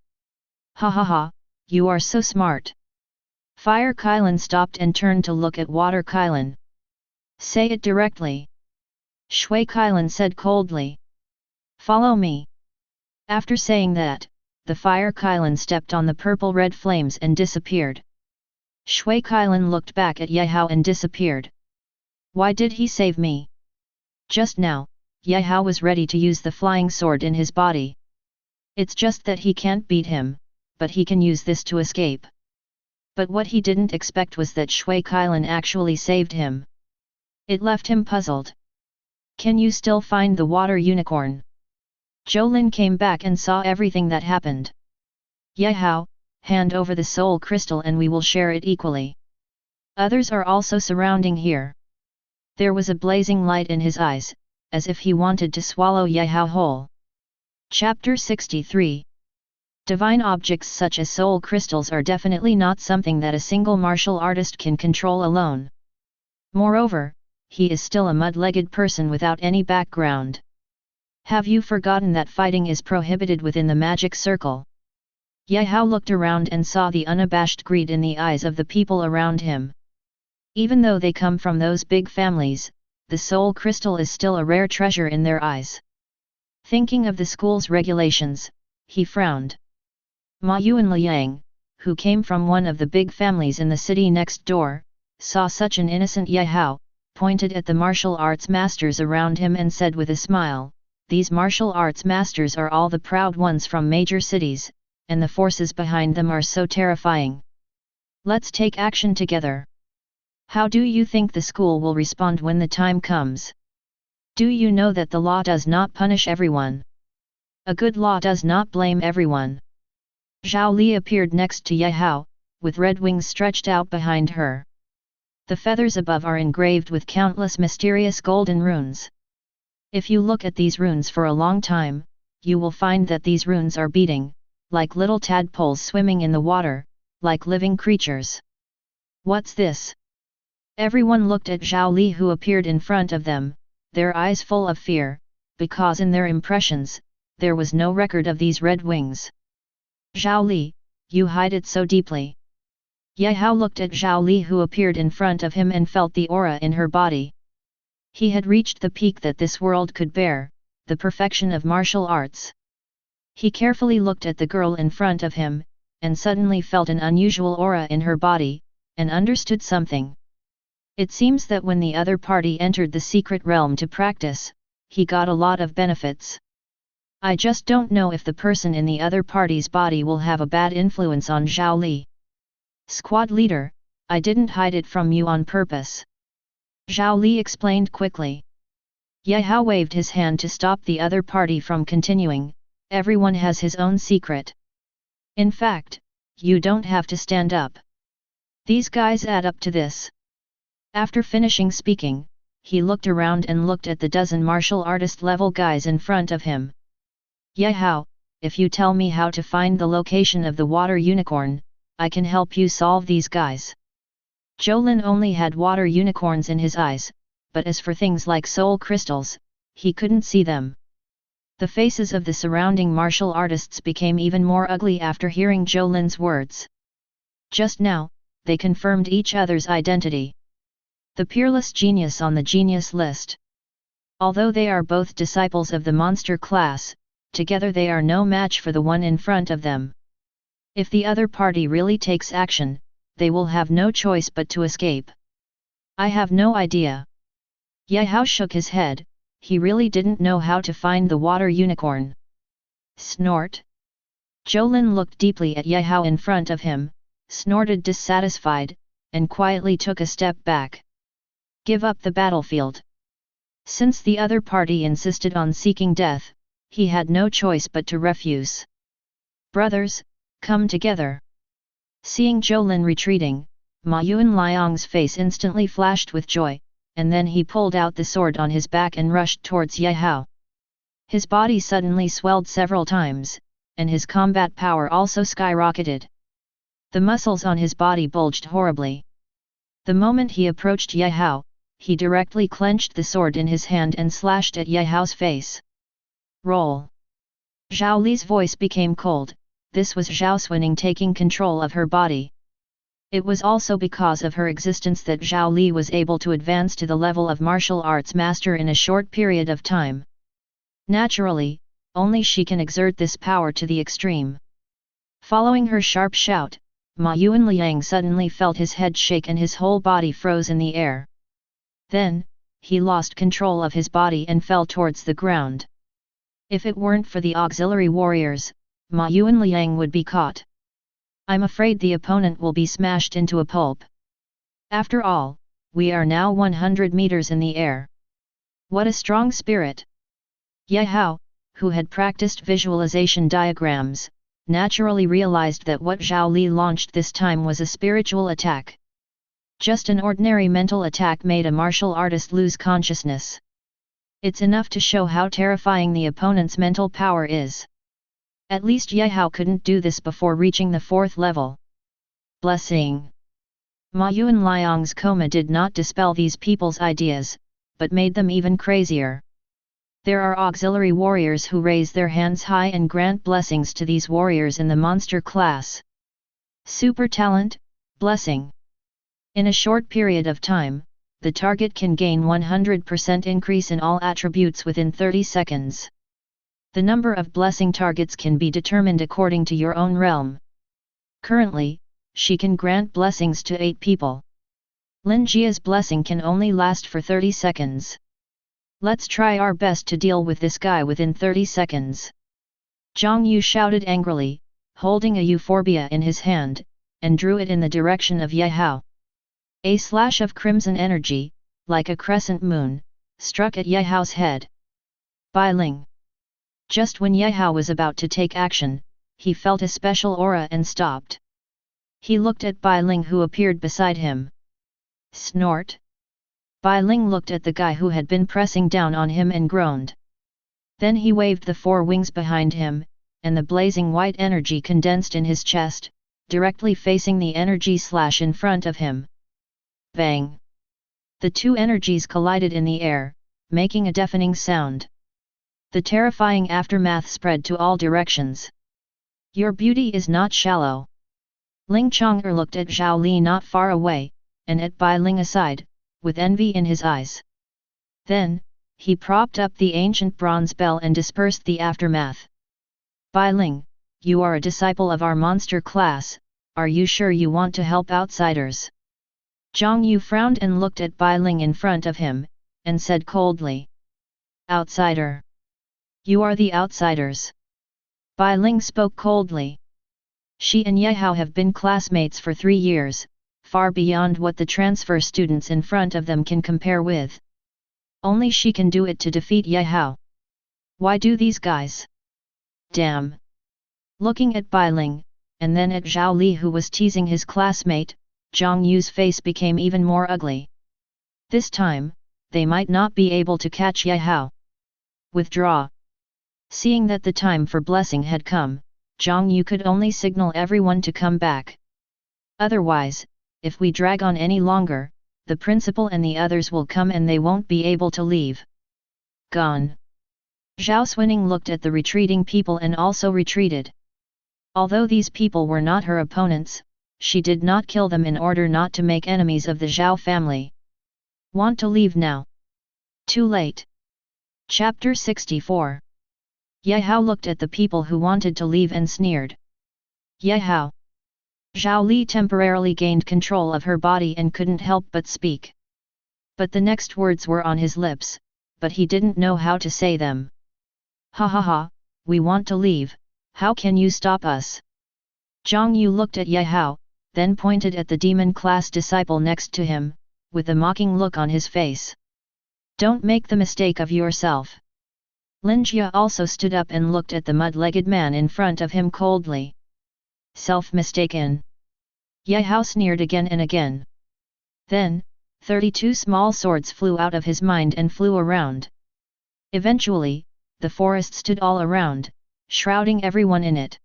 Ha ha ha, you are so smart. Fire Kailan stopped and turned to look at Water Kailan. Say it directly. Shui Kailan said coldly. Follow me. After saying that, the Fire Kailan stepped on the purple-red flames and disappeared. Shui Kailan looked back at Yehao and disappeared. Why did he save me? Just now, Yehao was ready to use the flying sword in his body. It's just that he can't beat him, but he can use this to escape. But what he didn't expect was that Shui Kailan actually saved him. It left him puzzled. Can you still find the water unicorn? Jolin came back and saw everything that happened. Yehao, hand over the soul crystal and we will share it equally. Others are also surrounding here. There was a blazing light in his eyes, as if he wanted to swallow Yehao whole. Chapter 63. Divine objects such as soul crystals are definitely not something that a single martial artist can control alone. Moreover, he is still a mud-legged person without any background. Have you forgotten that fighting is prohibited within the magic circle? Yehao looked around and saw the unabashed greed in the eyes of the people around him. Even though they come from those big families, the soul crystal is still a rare treasure in their eyes. Thinking of the school's regulations, he frowned. Ma Yu and Liang, who came from one of the big families in the city next door, saw such an innocent Yehao, pointed at the martial arts masters around him and said with a smile, these martial arts masters are all the proud ones from major cities, and the forces behind them are so terrifying. Let's take action together. How do you think the school will respond when the time comes? Do you know that the law does not punish everyone? A good law does not blame everyone. Zhao Li appeared next to Yehao, with red wings stretched out behind her. The feathers above are engraved with countless mysterious golden runes. If you look at these runes for a long time, you will find that these runes are beating, like little tadpoles swimming in the water, like living creatures. What's this? Everyone looked at Zhao Li who appeared in front of them, their eyes full of fear, because in their impressions, there was no record of these red wings. Zhao Li, you hide it so deeply. Yehao looked at Zhao Li who appeared in front of him and felt the aura in her body. He had reached the peak that this world could bear, the perfection of martial arts. He carefully looked at the girl in front of him, and suddenly felt an unusual aura in her body, and understood something. It seems that when the other party entered the secret realm to practice, he got a lot of benefits. I just don't know if the person in the other party's body will have a bad influence on Zhao Li. Squad leader, I didn't hide it from you on purpose. Zhao Li explained quickly. Yehao waved his hand to stop the other party from continuing, everyone has his own secret. In fact, you don't have to stand up. These guys add up to this. After finishing speaking, he looked around and looked at the dozen martial artist level guys in front of him. Yehao, if you tell me how to find the location of the water unicorn, I can help you solve these guys. Jolin only had water unicorns in his eyes, but as for things like soul crystals, he couldn't see them. The faces of the surrounding martial artists became even more ugly after hearing Zhou Lin's words. Just now, they confirmed each other's identity. The peerless genius on the genius list. Although they are both disciples of the monster class, together they are no match for the one in front of them. If the other party really takes action, they will have no choice but to escape. I have no idea. Ye Hao shook his head, he really didn't know how to find the water unicorn. Snort. Zhou Lin looked deeply at Ye Hao in front of him, snorted dissatisfied, and quietly took a step back. Give up the battlefield. Since the other party insisted on seeking death, he had no choice but to refuse. Brothers, come together. Seeing Zhou Lin retreating, Ma Yuanliang's face instantly flashed with joy, and then he pulled out the sword on his back and rushed towards Ye Hao. His body suddenly swelled several times, and his combat power also skyrocketed. The muscles on his body bulged horribly. The moment he approached Ye Hao, he directly clenched the sword in his hand and slashed at Ye Hao's face. Roll. Zhao Li's voice became cold. This was Zhao Suining taking control of her body. It was also because of her existence that Zhao Li was able to advance to the level of martial arts master in a short period of time. Naturally, only she can exert this power to the extreme. Following her sharp shout, Ma Yuanliang suddenly felt his head shake and his whole body froze in the air. Then, he lost control of his body and fell towards the ground. If it weren't for the auxiliary warriors, Ma Yuanliang would be caught. I'm afraid the opponent will be smashed into a pulp. After all, we are now 100 meters in the air. What a strong spirit! Ye Hao, who had practiced visualization diagrams, naturally realized that what Zhao Li launched this time was a spiritual attack. Just an ordinary mental attack made a martial artist lose consciousness. It's enough to show how terrifying the opponent's mental power is. At least Ye Hao couldn't do this before reaching the 4th level. Blessing. Ma Yuanliang's coma did not dispel these people's ideas, but made them even crazier. There are auxiliary warriors who raise their hands high and grant blessings to these warriors in the monster class. Super talent, blessing. In a short period of time, the target can gain 100% increase in all attributes within 30 seconds. The number of blessing targets can be determined according to your own realm. Currently, she can grant blessings to 8 people. Lin Jia's blessing can only last for 30 seconds. Let's try our best to deal with this guy within 30 seconds. Zhang Yu shouted angrily, holding a euphorbia in his hand, and drew it in the direction of Ye Hao. A slash of crimson energy, like a crescent moon, struck at Ye Hao's head. Bai Ling. Just when Ye Hao was about to take action, he felt a special aura and stopped. He looked at Bai Ling who appeared beside him. Snort. Bai Ling looked at the guy who had been pressing down on him and groaned. Then he waved the 4 wings behind him, and the blazing white energy condensed in his chest, directly facing the energy slash in front of him. Bang! The 2 energies collided in the air, making a deafening sound. The terrifying aftermath spread to all directions. Your beauty is not shallow. Ling Chang'er looked at Zhao Li not far away, and at Bai Ling aside, with envy in his eyes. Then, he propped up the ancient bronze bell and dispersed the aftermath. Bai Ling, you are a disciple of our monster class, are you sure you want to help outsiders? Zhang Yu frowned and looked at Bai Ling in front of him, and said coldly. Outsider. You are the outsiders. Bai Ling spoke coldly. She and Ye Hao have been classmates for 3 years, far beyond what the transfer students in front of them can compare with. Only she can do it to defeat Ye Hao. Why do these guys? Damn! Looking at Bai Ling, and then at Zhao Li who was teasing his classmate, Zhang Yu's face became even more ugly. This time, they might not be able to catch Ye Hao. Withdraw. Seeing that the time for blessing had come, Zhang Yu could only signal everyone to come back. Otherwise, if we drag on any longer, the principal and the others will come and they won't be able to leave. Gone. Zhao Xuning looked at the retreating people and also retreated. Although these people were not her opponents, she did not kill them in order not to make enemies of the Zhao family. Want to leave now? Too late. Chapter 64. Ye Hao looked at the people who wanted to leave and sneered. Ye Hao. Zhao Li temporarily gained control of her body and couldn't help but speak. But the next words were on his lips, but he didn't know how to say them. Ha ha ha, we want to leave, how can you stop us? Zhang Yu looked at Ye Hao, then pointed at the demon class disciple next to him, with a mocking look on his face. Don't make the mistake of yourself. Lin Jia also stood up and looked at the mud-legged man in front of him coldly. Self-mistaken. Ye Hao sneered again and again. Then, 32 small swords flew out of his mind and flew around. Eventually, the forest stood all around, shrouding everyone in it.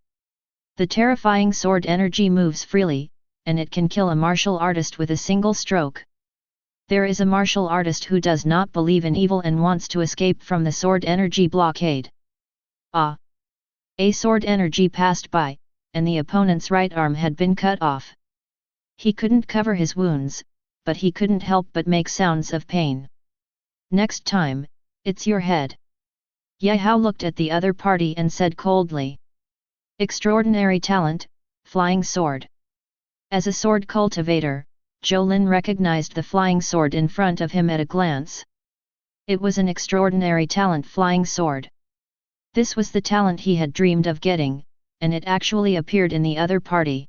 The terrifying sword energy moves freely, and it can kill a martial artist with a single stroke. There is a martial artist who does not believe in evil and wants to escape from the sword energy blockade. Ah! A sword energy passed by, and the opponent's right arm had been cut off. He couldn't cover his wounds, but he couldn't help but make sounds of pain. Next time, it's your head. Ye Hao looked at the other party and said coldly. Extraordinary talent, flying sword. As a sword cultivator, Zhou Lin recognized the flying sword in front of him at a glance. It was an extraordinary talent flying sword. This was the talent he had dreamed of getting, and it actually appeared in the other party.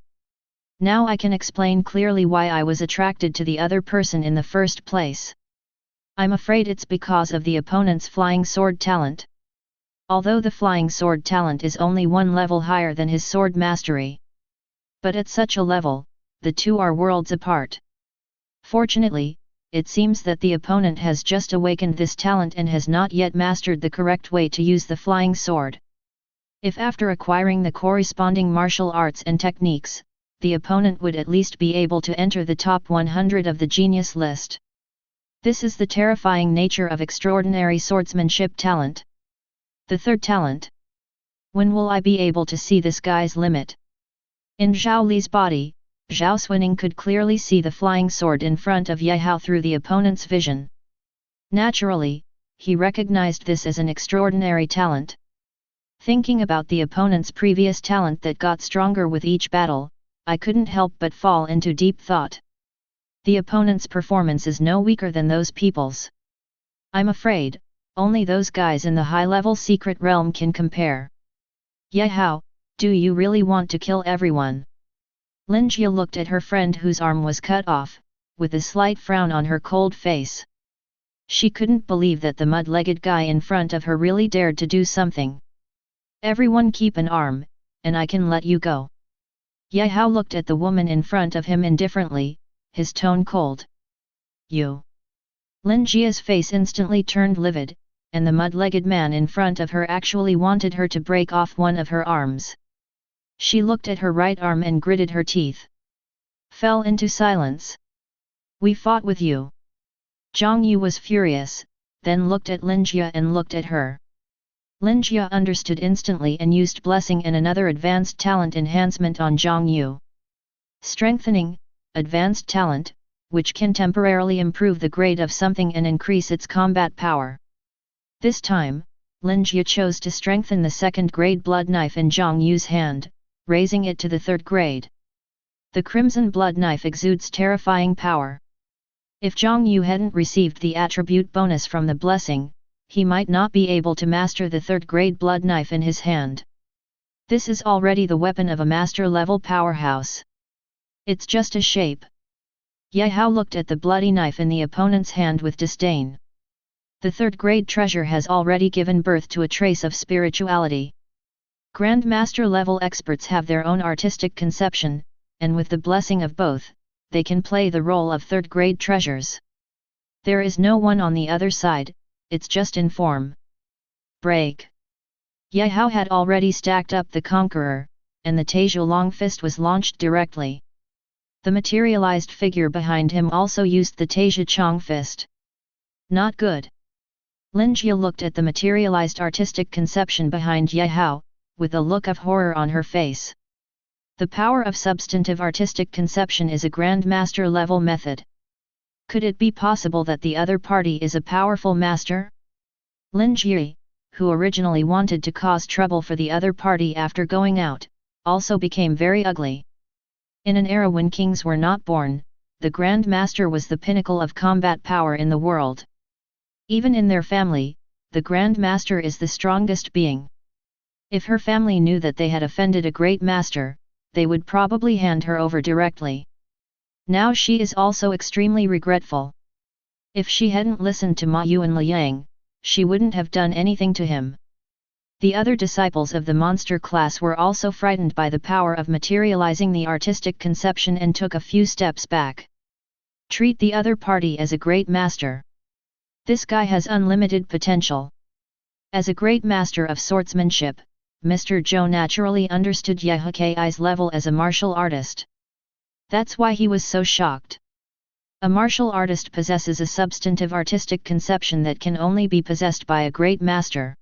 Now I can explain clearly why I was attracted to the other person in the first place. I'm afraid it's because of the opponent's flying sword talent. Although the flying sword talent is only one level higher than his sword mastery. But at such a level, the two are worlds apart. Fortunately, it seems that the opponent has just awakened this talent and has not yet mastered the correct way to use the flying sword. If after acquiring the corresponding martial arts and techniques, the opponent would at least be able to enter the top 100 of the genius list. This is the terrifying nature of extraordinary swordsmanship talent. The third talent. When will I be able to see the sky's limit? In Zhao Li's body, Zhao Xuning could clearly see the flying sword in front of Ye Hao through the opponent's vision. Naturally, he recognized this as an extraordinary talent. Thinking about the opponent's previous talent that got stronger with each battle, I couldn't help but fall into deep thought. The opponent's performance is no weaker than those people's. I'm afraid, only those guys in the high-level secret realm can compare. Ye Hao, do you really want to kill everyone? Lin Jia looked at her friend whose arm was cut off, with a slight frown on her cold face. She couldn't believe that the mud-legged guy in front of her really dared to do something. Everyone keep an arm, and I can let you go. Ye Hao looked at the woman in front of him indifferently, his tone cold. You. Lin Jia's face instantly turned livid, and the mud-legged man in front of her actually wanted her to break off one of her arms. She looked at her right arm and gritted her teeth. Fell into silence. We fought with you. Zhang Yu was furious, then looked at Lin Jia and looked at her. Lin Jia understood instantly and used blessing and another advanced talent enhancement on Zhang Yu. Strengthening, advanced talent, which can temporarily improve the grade of something and increase its combat power. This time, Lin Jia chose to strengthen the second grade blood knife in Zhang Yu's hand, raising it to the third grade. The crimson blood knife exudes terrifying power. If Zhang Yu hadn't received the attribute bonus from the blessing, he might not be able to master the third grade blood knife in his hand. This is already the weapon of a master-level powerhouse. It's just a shape. Ye Hao looked at the bloody knife in the opponent's hand with disdain. The third grade treasure has already given birth to a trace of spirituality. Grandmaster level experts have their own artistic conception, and with the blessing of both, they can play the role of third grade treasures. There is no one on the other side, it's just in form. Break. Ye Hao had already stacked up the Conqueror, and the Taizhou long fist was launched directly. The materialized figure behind him also used the Taizhou Chong fist. Not good. Lin Jie looked at the materialized artistic conception behind Ye Hao, with a look of horror on her face. The power of substantive artistic conception is a Grand Master level method. Could it be possible that the other party is a powerful master? Lin Jie, who originally wanted to cause trouble for the other party after going out, also became very ugly. In an era when kings were not born, the Grand Master was the pinnacle of combat power in the world. Even in their family, the Grand Master is the strongest being. If her family knew that they had offended a great master, they would probably hand her over directly. Now she is also extremely regretful. If she hadn't listened to Ma Yu and Liang, she wouldn't have done anything to him. The other disciples of the monster class were also frightened by the power of materializing the artistic conception and took a few steps back. Treat the other party as a great master. This guy has unlimited potential. As a great master of swordsmanship, Mr. Zhou naturally understood Ye Hai's level as a martial artist. That's why he was so shocked. A martial artist possesses a substantive artistic conception that can only be possessed by a great master.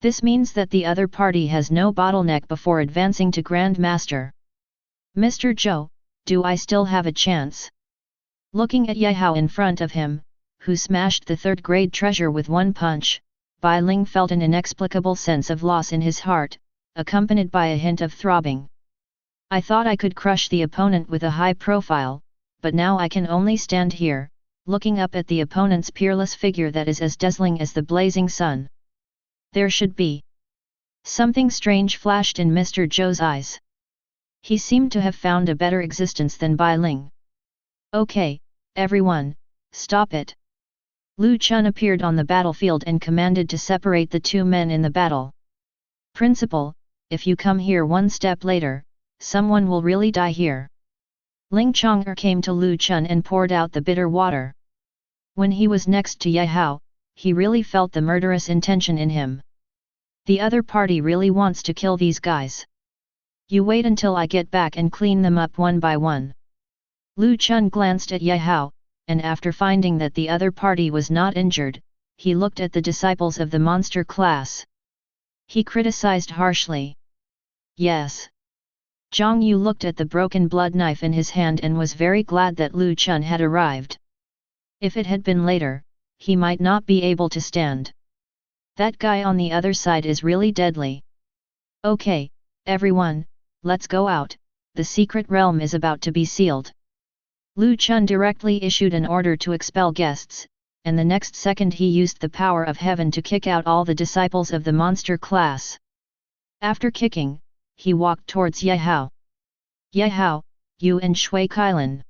This means that the other party has no bottleneck before advancing to Grand Master. Mr. Zhou, do I still have a chance? Looking at Ye Hao in front of him, who smashed the third-grade treasure with one punch, Bai Ling felt an inexplicable sense of loss in his heart, accompanied by a hint of throbbing. I thought I could crush the opponent with a high profile, but now I can only stand here, looking up at the opponent's peerless figure that is as dazzling as the blazing sun. There should be. Something strange flashed in Mr. Zhou's eyes. He seemed to have found a better existence than Bai Ling. Okay, everyone, stop it. Lu Chun appeared on the battlefield and commanded to separate the two men in the battle. Principal, if you come here one step later, someone will really die here. Ling Chong'er came to Lu Chun and poured out the bitter water. When he was next to Ye Hao, he really felt the murderous intention in him. The other party really wants to kill these guys. You wait until I get back and clean them up one by one. Lu Chun glanced at Ye Hao, and after finding that the other party was not injured, he looked at the disciples of the monster class. He criticized harshly. Yes. Zhang Yu looked at the broken blood knife in his hand and was very glad that Lu Chun had arrived. If it had been later, he might not be able to stand. That guy on the other side is really deadly. Okay, everyone, let's go out, the secret realm is about to be sealed. Lu Chun directly issued an order to expel guests, and the next second he used the power of heaven to kick out all the disciples of the monster class. After kicking, he walked towards Ye Hao. Ye Hao, you and Shui Kailan.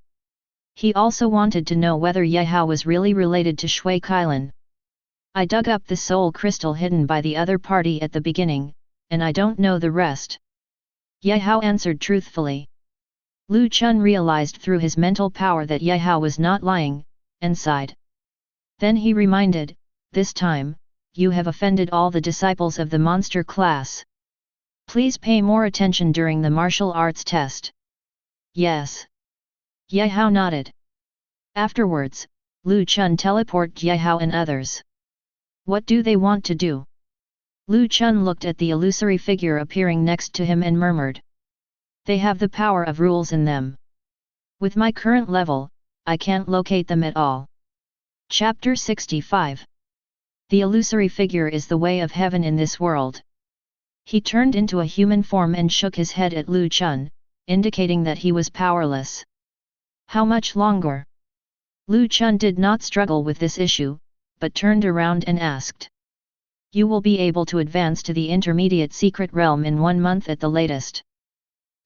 He also wanted to know whether Ye Hao was really related to Shui Kailan. I dug up the soul crystal hidden by the other party at the beginning, and I don't know the rest. Ye Hao answered truthfully. Lu Chun realized through his mental power that Ye Hao was not lying, and sighed. Then he reminded, this time, you have offended all the disciples of the monster class. Please pay more attention during the martial arts test. Yes. Ye Hao nodded. Afterwards, Lu Chun teleported Ye Hao and others. What do they want to do? Lu Chun looked at the illusory figure appearing next to him and murmured. They have the power of rules in them. With my current level, I can't locate them at all. Chapter 65. The illusory figure is the way of heaven in this world. He turned into a human form and shook his head at Lu Chun, indicating that he was powerless. How much longer? Lu Chun did not struggle with this issue, but turned around and asked. You will be able to advance to the intermediate secret realm in 1 month at the latest.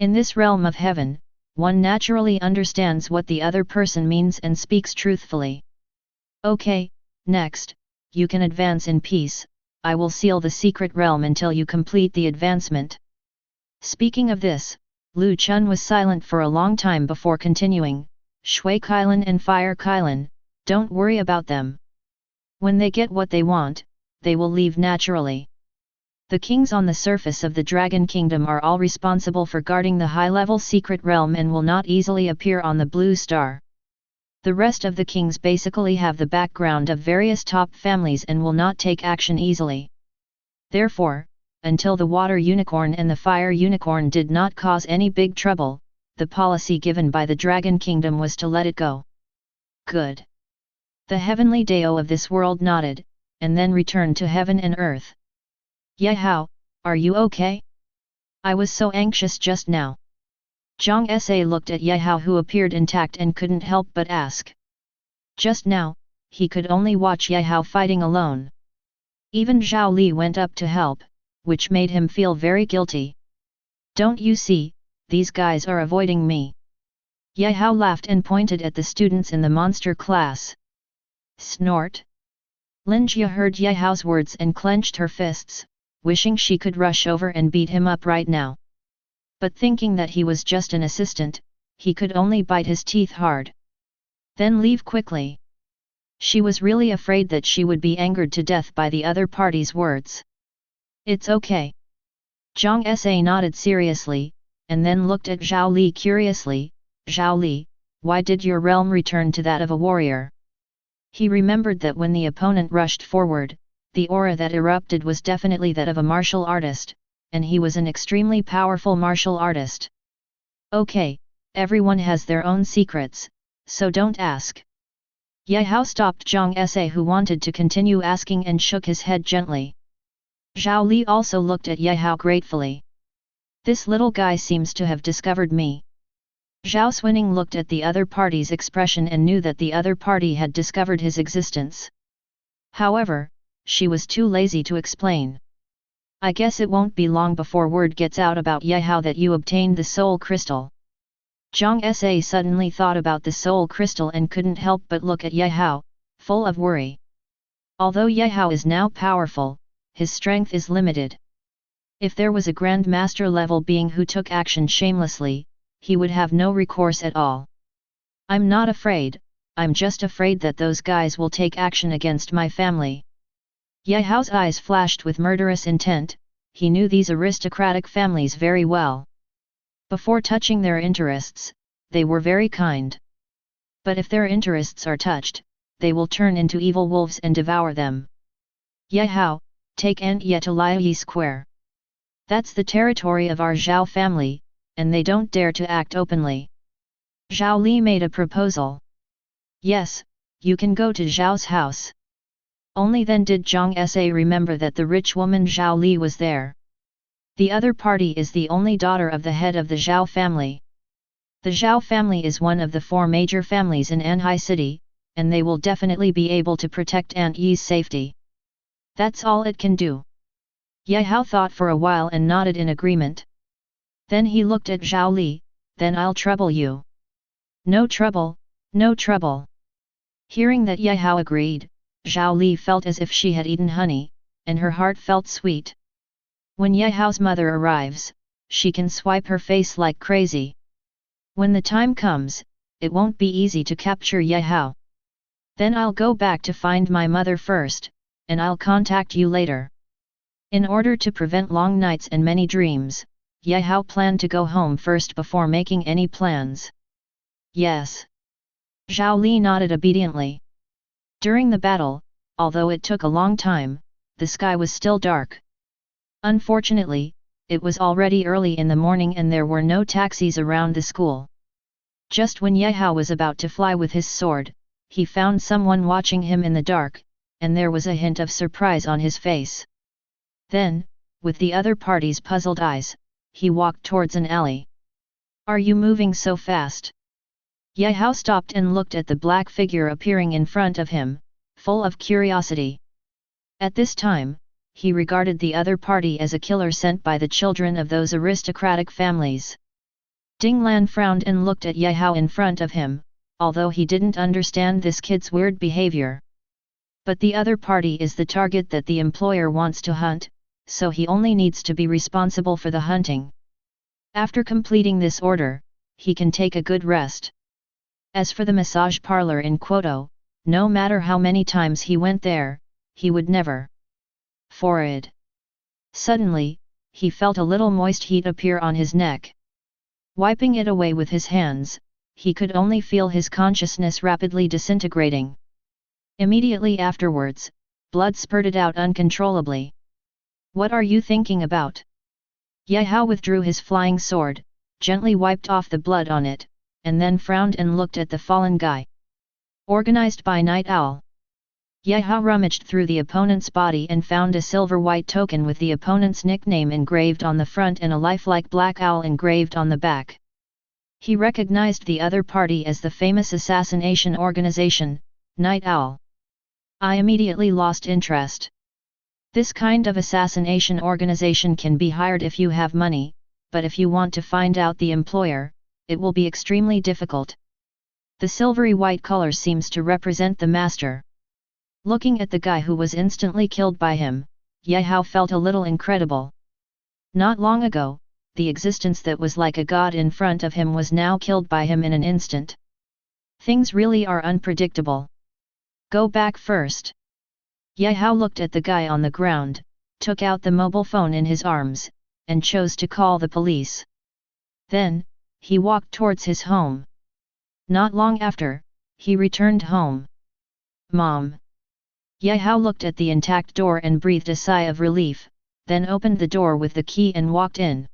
In this realm of heaven, one naturally understands what the other person means and speaks truthfully. Okay, next, you can advance in peace, I will seal the secret realm until you complete the advancement. Speaking of this, Lu Chun was silent for a long time before continuing, Shui Kailan and Fire Kailan, don't worry about them. When they get what they want, they will leave naturally. The kings on the surface of the Dragon Kingdom are all responsible for guarding the high-level secret realm and will not easily appear on the blue star. The rest of the kings basically have the background of various top families and will not take action easily. Therefore, until the water unicorn and the fire unicorn did not cause any big trouble, the policy given by the Dragon Kingdom was to let it go. Good. The heavenly Dao of this world nodded, and then returned to heaven and earth. Yehao, are you okay? I was so anxious just now. Zhang Sa looked at Yehao, who appeared intact, and couldn't help but ask. Just now, he could only watch Yehao fighting alone. Even Zhao Li went up to help, which made him feel very guilty. Don't you see, these guys are avoiding me. Yehao laughed and pointed at the students in the monster class. Snort. Linjia heard Yehao's words and clenched her fists, wishing she could rush over and beat him up right now. But thinking that he was just an assistant, he could only bite his teeth hard. Then leave quickly. She was really afraid that she would be angered to death by the other party's words. It's okay. Zhang Sa nodded seriously, and then looked at Zhao Li curiously. Zhao Li, why did your realm return to that of a warrior? He remembered that when the opponent rushed forward, the aura that erupted was definitely that of a martial artist, and he was an extremely powerful martial artist. Okay, everyone has their own secrets, so don't ask. Yehao stopped Zhang Sa, who wanted to continue asking, and shook his head gently. Zhao Li also looked at Yehao gratefully. This little guy seems to have discovered me. Zhao Xuning looked at the other party's expression and knew that the other party had discovered his existence. However, she was too lazy to explain. I guess it won't be long before word gets out about Yehao that you obtained the soul crystal. Zhang Sa suddenly thought about the soul crystal and couldn't help but look at Yehao, full of worry. Although Yehao is now powerful, his strength is limited. If there was a Grand Master level being who took action shamelessly, he would have no recourse at all. I'm not afraid, I'm just afraid that those guys will take action against my family. Yehao's eyes flashed with murderous intent. He knew these aristocratic families very well. Before touching their interests, they were very kind. But if their interests are touched, they will turn into evil wolves and devour them. Yehao, take Antye to Liayi Square. That's the territory of our Zhao family, and they don't dare to act openly. Zhao Li made a proposal. Yes, you can go to Zhao's house. Only then did Zhang Sa remember that the rich woman Zhao Li was there. The other party is the only daughter of the head of the Zhao family. The Zhao family is one of the 4 major families in Anhai City, and they will definitely be able to protect Aunt Yi's safety. That's all it can do. Yehao thought for a while and nodded in agreement. Then he looked at Zhao Li, then I'll trouble you. No trouble, no trouble. Hearing that Yehao agreed, Zhao Li felt as if she had eaten honey, and her heart felt sweet. When Yehao's mother arrives, she can swipe her face like crazy. When the time comes, it won't be easy to capture Yehao. Then I'll go back to find my mother first, and I'll contact you later. In order to prevent long nights and many dreams, Yehao planned to go home first before making any plans. Yes. Zhao Li nodded obediently. During the battle, although it took a long time, the sky was still dark. Unfortunately, it was already early in the morning and there were no taxis around the school. Just when Yehao was about to fly with his sword, he found someone watching him in the dark, and there was a hint of surprise on his face. Then, with the other party's puzzled eyes, he walked towards an alley. Are you moving so fast? Yehao stopped and looked at the black figure appearing in front of him, full of curiosity. At this time, he regarded the other party as a killer sent by the children of those aristocratic families. Ding Lan frowned and looked at Yehao in front of him, although he didn't understand this kid's weird behavior. But the other party is the target that the employer wants to hunt, so he only needs to be responsible for the hunting. After completing this order, he can take a good rest. As for the massage parlor in Kyoto, no matter how many times he went there, he would never. Forehead. Suddenly, he felt a little moist heat appear on his neck. Wiping it away with his hands, he could only feel his consciousness rapidly disintegrating. Immediately afterwards, blood spurted out uncontrollably. "What are you thinking about?" Ye Hao withdrew his flying sword, gently wiped off the blood on it, and then frowned and looked at the fallen guy. Organized by Night Owl. Ye Hao rummaged through the opponent's body and found a silver-white token with the opponent's nickname engraved on the front and a lifelike black owl engraved on the back. He recognized the other party as the famous assassination organization, Night Owl. I immediately lost interest. This kind of assassination organization can be hired if you have money, but if you want to find out the employer, it will be extremely difficult. The silvery white color seems to represent the master. Looking at the guy who was instantly killed by him, Ye Hao felt a little incredible. Not long ago, the existence that was like a god in front of him was now killed by him in an instant. Things really are unpredictable. Go back first. Ye Hao looked at the guy on the ground, took out the mobile phone in his arms, and chose to call the police. Then, he walked towards his home. Not long after, he returned home. "Mom." Ye Hao looked at the intact door and breathed a sigh of relief, then opened the door with the key and walked in.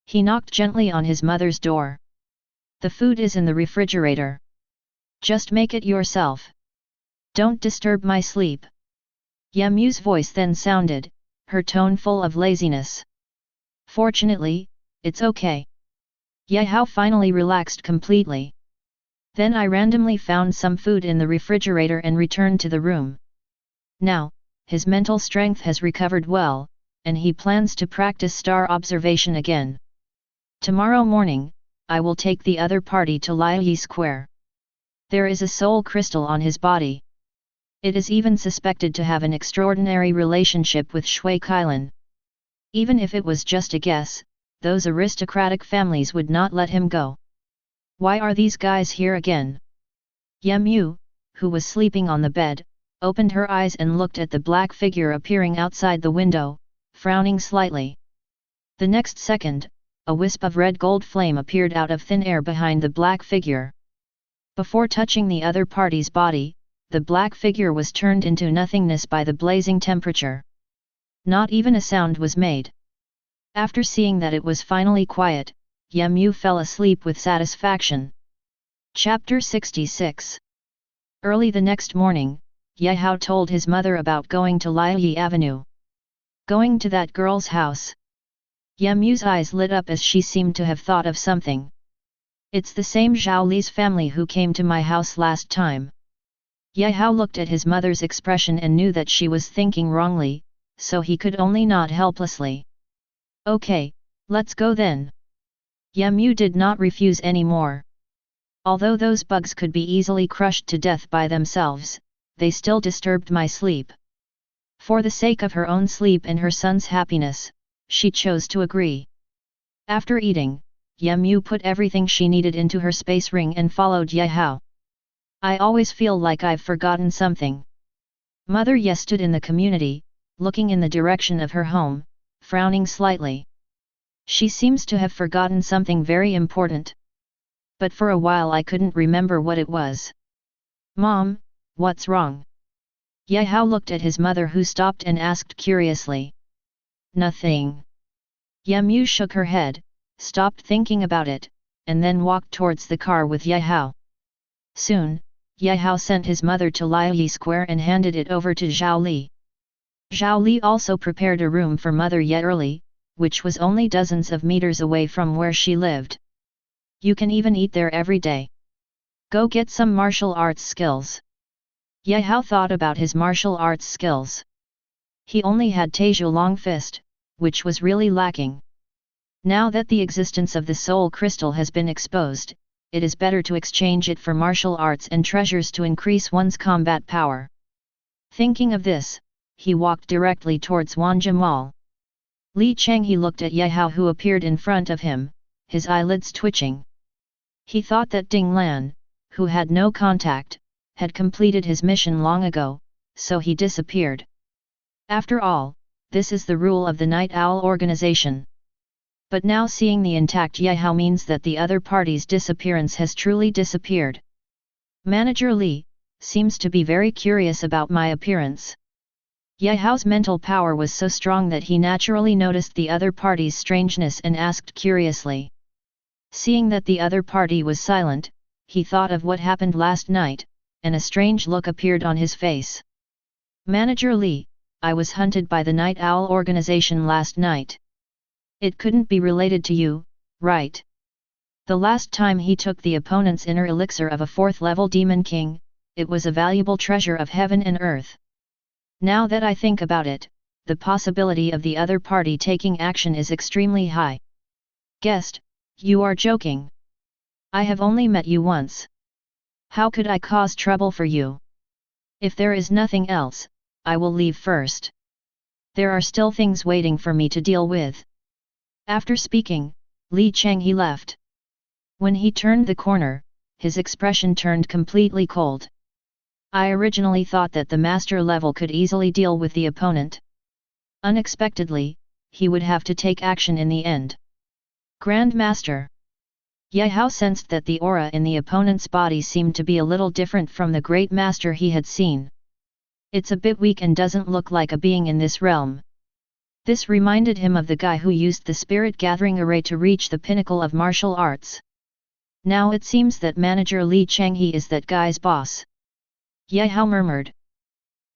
He knocked gently on his mother's door. "The food is in the refrigerator. Just make it yourself. Don't disturb my sleep." Ye Mu's voice then sounded, her tone full of laziness. "Fortunately, it's okay." Ye Hao finally relaxed completely. "Then I randomly found some food in the refrigerator and returned to the room." Now, his mental strength has recovered well, and he plans to practice star observation again. "Tomorrow morning, I will take the other party to Liaoyi Square. There is a soul crystal on his body. It is even suspected to have an extraordinary relationship with Shui Kailan. Even if it was just a guess, those aristocratic families would not let him go. Why are these guys here again?" Ye Mu, who was sleeping on the bed, opened her eyes and looked at the black figure appearing outside the window, frowning slightly. The next second, a wisp of red gold flame appeared out of thin air behind the black figure. Before touching the other party's body, the black figure was turned into nothingness by the blazing temperature. Not even a sound was made. After seeing that it was finally quiet, Ye Mu fell asleep with satisfaction. Chapter 66. Early the next morning, Ye Hao told his mother about going to Liaoyi Avenue. Going to that girl's house. Ye Mu's eyes lit up as she seemed to have thought of something. "It's the same Zhao Li's family who came to my house last time." Ye Hao looked at his mother's expression and knew that she was thinking wrongly, so he could only nod helplessly. "Okay, let's go then." Ye Mu did not refuse any more. Although those bugs could be easily crushed to death by themselves, they still disturbed my sleep. For the sake of her own sleep and her son's happiness, she chose to agree. After eating, Ye Mu put everything she needed into her space ring and followed Ye Hao. "I always feel like I've forgotten something." Mother Ye stood in the community, looking in the direction of her home, frowning slightly. She seems to have forgotten something very important. But for a while I couldn't remember what it was. "Mom, what's wrong?" Ye Hao looked at his mother, who stopped and asked curiously. "Nothing." Ye Mu shook her head, stopped thinking about it, and then walked towards the car with Ye Hao. Soon, Ye Hao sent his mother to Liaoyi Square and handed it over to Zhao Li. Zhao Li also prepared a room for Mother Ye early, which was only dozens of meters away from where she lived. "You can even eat there every day. Go get some martial arts skills." Ye Hao thought about his martial arts skills. He only had Taizhou Long Fist, which was really lacking. Now that the existence of the soul crystal has been exposed, it is better to exchange it for martial arts and treasures to increase one's combat power. Thinking of this, he walked directly towards Wanja Mall. Li Changhe looked at Ye Hao, who appeared in front of him, his eyelids twitching. He thought that Ding Lan, who had no contact, had completed his mission long ago, so he disappeared. After all, this is the rule of the Night Owl organization. But now seeing the intact Yehao means that the other party's disappearance has truly disappeared. Manager Li seems to be very curious about my appearance. Yehao's mental power was so strong that he naturally noticed the other party's strangeness and asked curiously. Seeing that the other party was silent, he thought of what happened last night, and a strange look appeared on his face. Manager Li, I was hunted by the Night Owl organization last night. It couldn't be related to you, right? The last time he took the opponent's inner elixir of a 4th level demon king, it was a valuable treasure of heaven and earth. Now that I think about it, the possibility of the other party taking action is extremely high. Guest, you are joking. I have only met you once. How could I cause trouble for you? If there is nothing else, I will leave first. There are still things waiting for me to deal with. After speaking, Li Changhe left. When he turned the corner, his expression turned completely cold. I originally thought that the master level could easily deal with the opponent. Unexpectedly, he would have to take action in the end. Grand Master. Yehao sensed that the aura in the opponent's body seemed to be a little different from the Great Master he had seen. It's a bit weak and doesn't look like a being in this realm. This reminded him of the guy who used the spirit gathering array to reach the pinnacle of martial arts. Now it seems that manager Li Changhe is that guy's boss. Yehao murmured.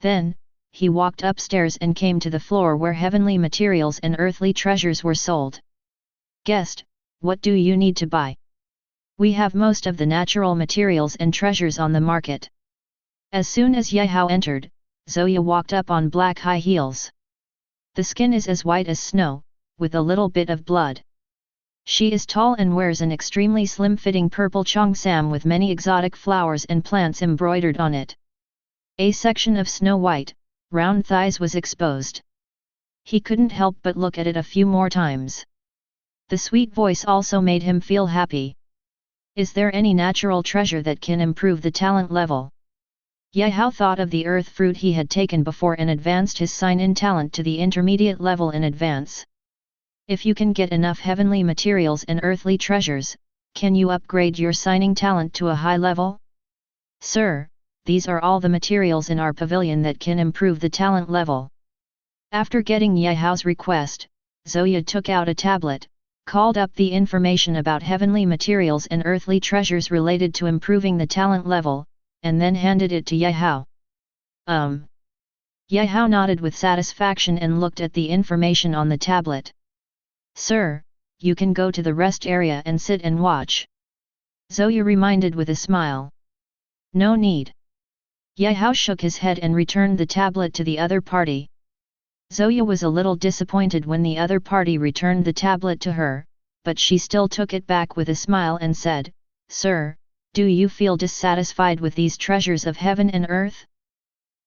Then, he walked upstairs and came to the floor where heavenly materials and earthly treasures were sold. Guest, what do you need to buy? We have most of the natural materials and treasures on the market. As soon as Yehao entered, Zoya walked up on black high heels. The skin is as white as snow, with a little bit of blood. She is tall and wears an extremely slim-fitting purple cheongsam with many exotic flowers and plants embroidered on it. A section of snow-white, round thighs was exposed. He couldn't help but look at it a few more times. The sweet voice also made him feel happy. Is there any natural treasure that can improve the talent level? Yehao thought of the earth fruit he had taken before and advanced his sign-in talent to the intermediate level in advance. If you can get enough heavenly materials and earthly treasures, can you upgrade your signing talent to a high level? Sir, these are all the materials in our pavilion that can improve the talent level. After getting Yehao's request, Zoya took out a tablet, called up the information about heavenly materials and earthly treasures related to improving the talent level, and then handed it to Yehao. Yehao nodded with satisfaction and looked at the information on the tablet. Sir, you can go to the rest area and sit and watch. Zoya reminded with a smile. No need. Yehao shook his head and returned the tablet to the other party. Zoya was a little disappointed when the other party returned the tablet to her, but she still took it back with a smile and said, Sir, do you feel dissatisfied with these treasures of heaven and earth?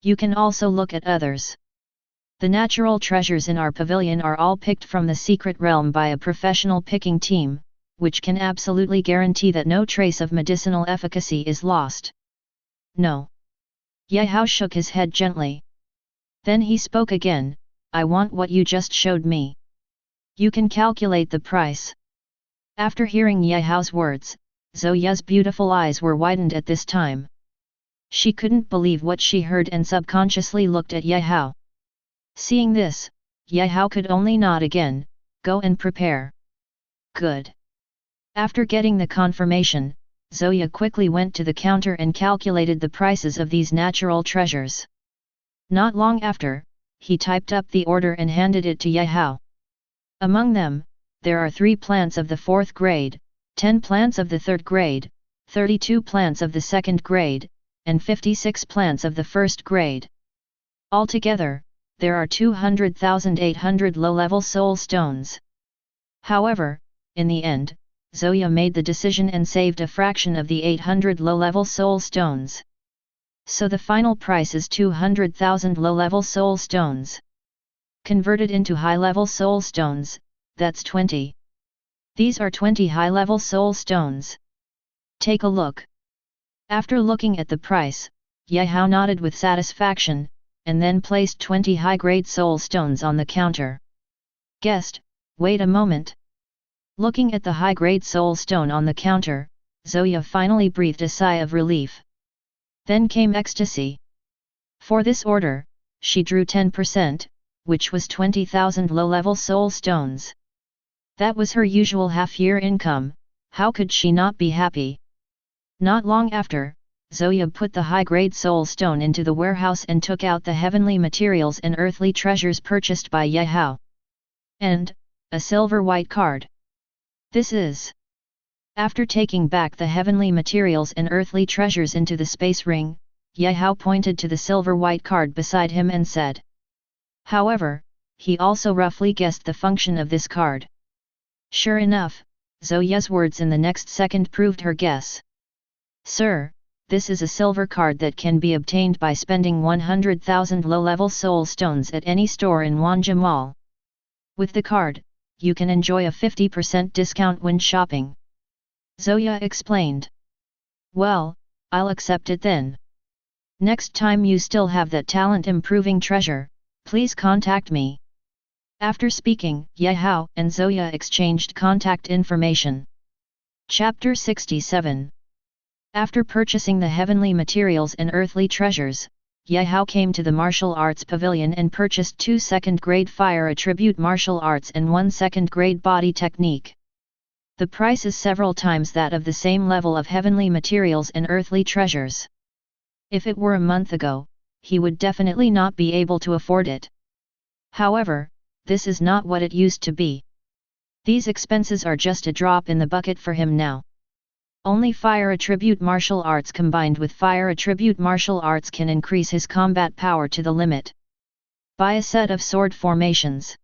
You can also look at others. The natural treasures in our pavilion are all picked from the secret realm by a professional picking team, which can absolutely guarantee that no trace of medicinal efficacy is lost. No. Yehao shook his head gently. Then he spoke again, I want what you just showed me. You can calculate the price. After hearing Yehao's words, Zoya's beautiful eyes were widened at this time. She couldn't believe what she heard and subconsciously looked at Yehao. Seeing this, Yehao could only nod again, go and prepare. Good. After getting the confirmation, Zoya quickly went to the counter and calculated the prices of these natural treasures. Not long after, he typed up the order and handed it to Yehao. Among them, there are 3 plants of the 4th grade, 10 plants of the 3rd grade, 32 plants of the 2nd grade, and 56 plants of the 1st grade. Altogether, there are 200,800 low-level soul stones. However, in the end, Zoya made the decision and saved a fraction of the 800 low-level soul stones. So the final price is 200,000 low-level soul stones. Converted into high-level soul stones, that's 20. These are 20 high-level soul stones. Take a look. After looking at the price, Yehao nodded with satisfaction, and then placed 20 high-grade soul stones on the counter. Guest, wait a moment. Looking at the high-grade soul stone on the counter, Zoya finally breathed a sigh of relief. Then came ecstasy. For this order, she drew 10%, which was 20,000 low-level soul stones. That was her usual half-year income. How could she not be happy? Not long after, Zoya put the high-grade soul stone into the warehouse and took out the heavenly materials and earthly treasures purchased by Yehao. And, a silver-white card. This is. After taking back the heavenly materials and earthly treasures into the space ring, Yehao pointed to the silver-white card beside him and said. However, he also roughly guessed the function of this card. Sure enough, Zoya's words in the next second proved her guess. Sir, this is a silver card that can be obtained by spending 100,000 low-level soul stones at any store in Wanja Mall. With the card, you can enjoy a 50% discount when shopping. Zoya explained. Well, I'll accept it then. Next time you still have that talent-improving treasure, please contact me. After speaking, Yehao and Zoya exchanged contact information. Chapter 67. After purchasing the heavenly materials and earthly treasures, Yehao came to the martial arts pavilion and purchased 2 second-grade fire attribute martial arts and 1 second-grade body technique. The price is several times that of the same level of heavenly materials and earthly treasures. If it were a month ago, he would definitely not be able to afford it. However, this is not what it used to be. These expenses are just a drop in the bucket for him now. Only fire attribute martial arts combined with fire attribute martial arts can increase his combat power to the limit. Buy a set of sword formations.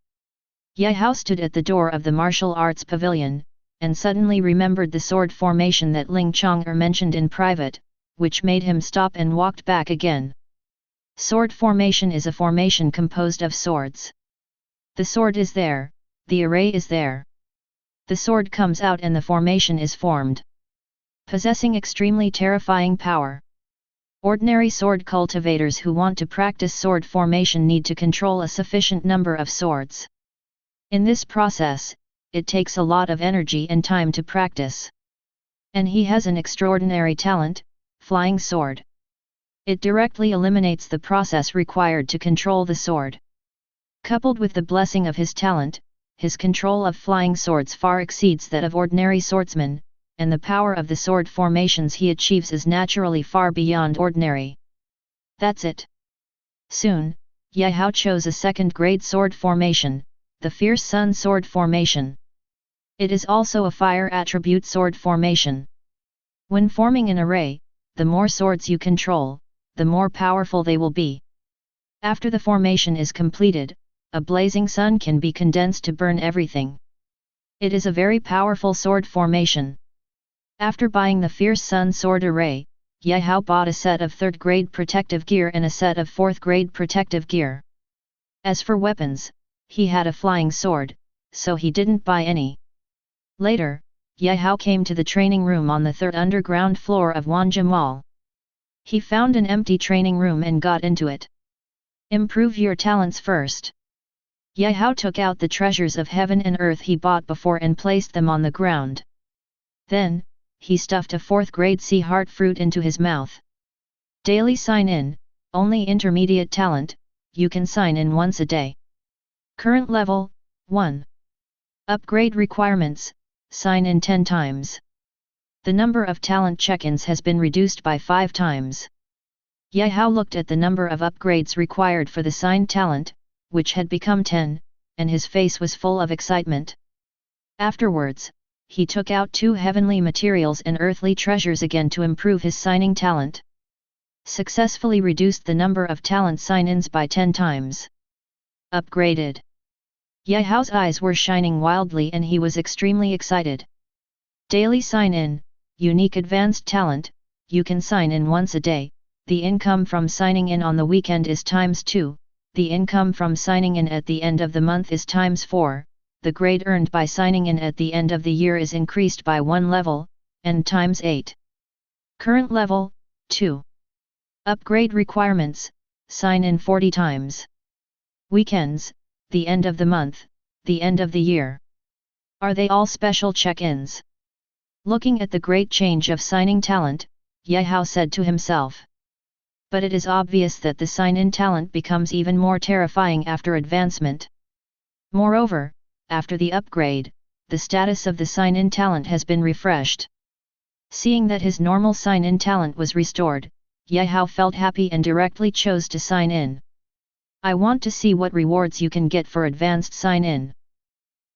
Yehao stood at the door of the martial arts pavilion, and suddenly remembered the sword formation that Ling Chang'er mentioned in private, which made him stop and walked back again. Sword formation is a formation composed of swords. The sword is there, the array is there. The sword comes out and the formation is formed. Possessing extremely terrifying power. Ordinary sword cultivators who want to practice sword formation need to control a sufficient number of swords. In this process, it takes a lot of energy and time to practice. And he has an extraordinary talent, flying sword. It directly eliminates the process required to control the sword. Coupled with the blessing of his talent, his control of flying swords far exceeds that of ordinary swordsmen, and the power of the sword formations he achieves is naturally far beyond ordinary. That's it. Soon, Yehao chose a second-grade sword formation, the Fierce Sun sword formation. It is also a fire attribute sword formation. When forming an array, the more swords you control, the more powerful they will be. After the formation is completed, a blazing sun can be condensed to burn everything. It is a very powerful sword formation. After buying the Fierce Sun sword array, Yehao bought a set of 3rd-grade protective gear and a set of 4th-grade protective gear. As for weapons, he had a flying sword, so he didn't buy any. Later, Yehao came to the training room on the 3rd underground floor of Wanja Mall. He found an empty training room and got into it. Improve your talents first. Yehao took out the treasures of heaven and earth he bought before and placed them on the ground. Then, he stuffed a 4th-grade sea heart fruit into his mouth. Daily sign in, only intermediate talent, you can sign in once a day. Current level, 1. Upgrade requirements, sign in 10 times. The number of talent check-ins has been reduced by 5 times. Yehao looked at the number of upgrades required for the signed talent, which had become 10, and his face was full of excitement. Afterwards, he took out 2 heavenly materials and earthly treasures again to improve his signing talent. Successfully reduced the number of talent sign-ins by 10 times. Upgraded. Yehao's eyes were shining wildly and he was extremely excited. Daily sign-in, unique advanced talent, you can sign in once a day, the income from signing in on the weekend is ×2, the income from signing in at the end of the month is ×4, the grade earned by signing in at the end of the year is increased by 1 level, and ×8. Current level, 2. Upgrade requirements, sign in 40 times. Weekends, the end of the month, the end of the year. Are they all special check-ins? Looking at the great change of signing talent, Yehao said to himself. But it is obvious that the sign-in talent becomes even more terrifying after advancement. Moreover, after the upgrade, the status of the sign-in talent has been refreshed. Seeing that his normal sign-in talent was restored, Yehao felt happy and directly chose to sign in. I want to see what rewards you can get for advanced sign-in.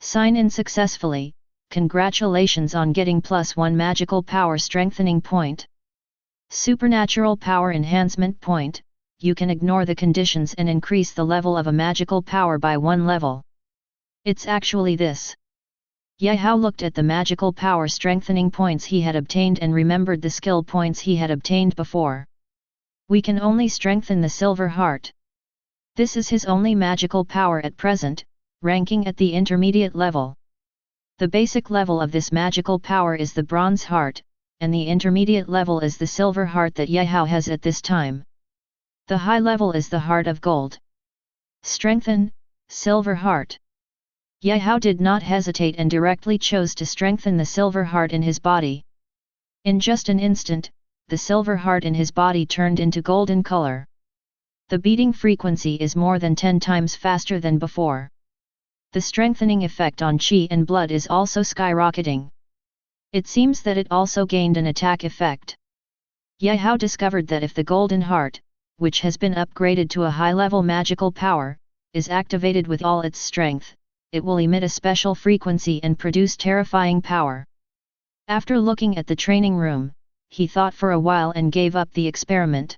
Sign in successfully, congratulations on getting +1 magical power strengthening point. Supernatural power enhancement point, you can ignore the conditions and increase the level of a magical power by 1 level. It's actually this. Yehao looked at the magical power strengthening points he had obtained and remembered the skill points he had obtained before. We can only strengthen the silver heart. This is his only magical power at present, ranking at the intermediate level. The basic level of this magical power is the bronze heart, and the intermediate level is the silver heart that Yehao has at this time. The high level is the heart of gold. Strengthen, silver heart. Yehao did not hesitate and directly chose to strengthen the silver heart in his body. In just an instant, the silver heart in his body turned into golden color. The beating frequency is more than 10 times faster than before. The strengthening effect on qi and blood is also skyrocketing. It seems that it also gained an attack effect. Yehao discovered that if the golden heart, which has been upgraded to a high-level magical power, is activated with all its strength, it will emit a special frequency and produce terrifying power. After looking at the training room, he thought for a while and gave up the experiment.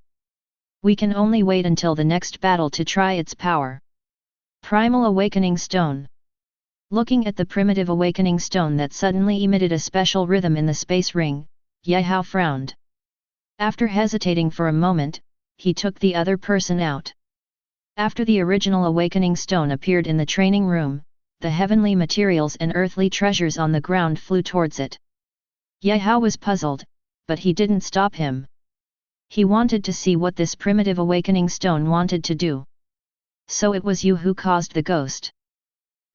We can only wait until the next battle to try its power. Primal Awakening Stone. Looking at the primitive awakening stone that suddenly emitted a special rhythm in the space ring, Yehao frowned. After hesitating for a moment, he took the other person out. After the original awakening stone appeared in the training room, the heavenly materials and earthly treasures on the ground flew towards it. Yehao was puzzled, but he didn't stop him. He wanted to see what this primitive awakening stone wanted to do. So it was you who caused the ghost.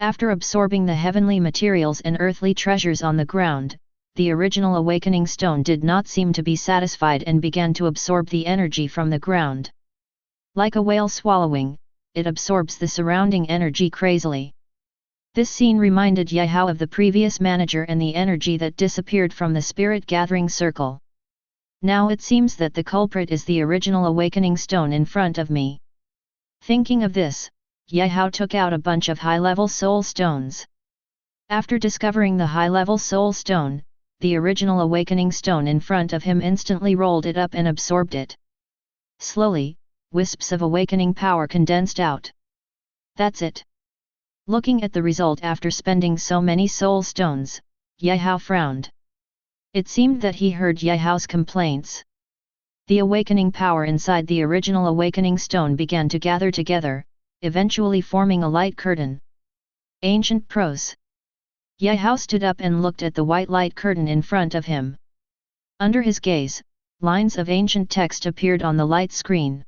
After absorbing the heavenly materials and earthly treasures on the ground, the original awakening stone did not seem to be satisfied and began to absorb the energy from the ground. Like a whale swallowing, it absorbs the surrounding energy crazily. This scene reminded Yehao of the previous manager and the energy that disappeared from the spirit gathering circle. Now it seems that the culprit is the original awakening stone in front of me. Thinking of this, Yehao took out a bunch of high-level soul stones. After discovering the high-level soul stone, the original awakening stone in front of him instantly rolled it up and absorbed it. Slowly, wisps of awakening power condensed out. That's it. Looking at the result after spending so many soul stones, Yehao frowned. It seemed that he heard Yehao's complaints. The awakening power inside the original awakening stone began to gather together, eventually forming a light curtain. Ancient prose. Yehao stood up and looked at the white light curtain in front of him. Under his gaze, lines of ancient text appeared on the light screen.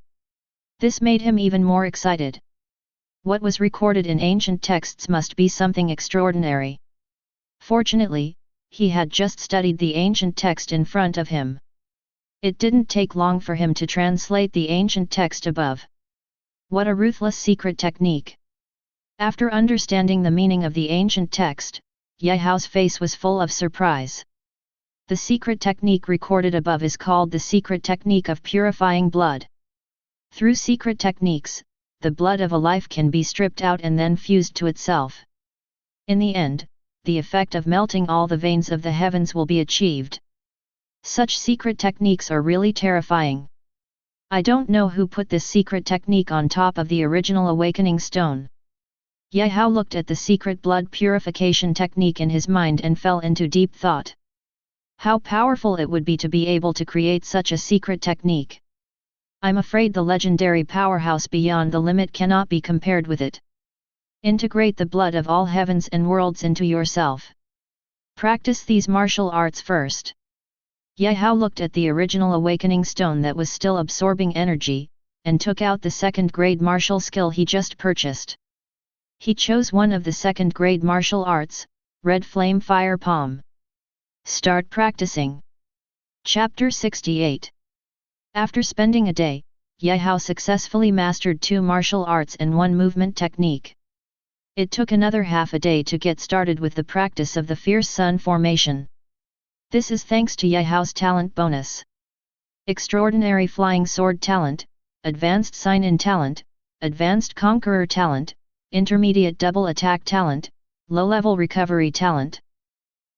This made him even more excited. What was recorded in ancient texts must be something extraordinary. Fortunately, he had just studied the ancient text in front of him. It didn't take long for him to translate the ancient text above. What a ruthless secret technique! After understanding the meaning of the ancient text, Yehao's face was full of surprise. The secret technique recorded above is called the secret technique of purifying blood. Through secret techniques, the blood of a life can be stripped out and then fused to itself. In the end, the effect of melting all the veins of the heavens will be achieved. Such secret techniques are really terrifying. I don't know who put this secret technique on top of the original awakening stone. Yehao looked at the secret blood purification technique in his mind and fell into deep thought. How powerful it would be to be able to create such a secret technique. I'm afraid the legendary powerhouse beyond the limit cannot be compared with it. Integrate the blood of all heavens and worlds into yourself. Practice these martial arts first. Yehao looked at the original awakening stone that was still absorbing energy, and took out the second-grade martial skill he just purchased. He chose one of the second-grade martial arts, Red Flame Fire Palm. Start practicing. Chapter 68. After spending a day, Ye Hao successfully mastered 2 martial arts and 1 movement technique. It took another half a day to get started with the practice of the Fierce Sun formation. This is thanks to Ye Hao's talent bonus. Extraordinary Flying Sword talent, Advanced Sign-In talent, Advanced Conqueror talent, Intermediate Double Attack talent, Low-Level Recovery talent.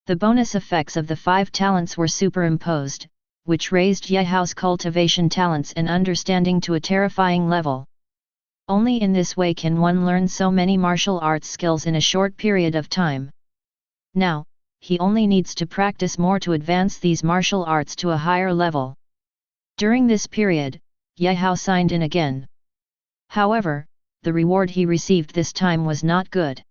The bonus effects of the 5 talents were superimposed, which raised Ye Hao's cultivation talents and understanding to a terrifying level. Only in this way can one learn so many martial arts skills in a short period of time. Now, he only needs to practice more to advance these martial arts to a higher level. During this period, Ye Hao signed in again. However, the reward he received this time was not good.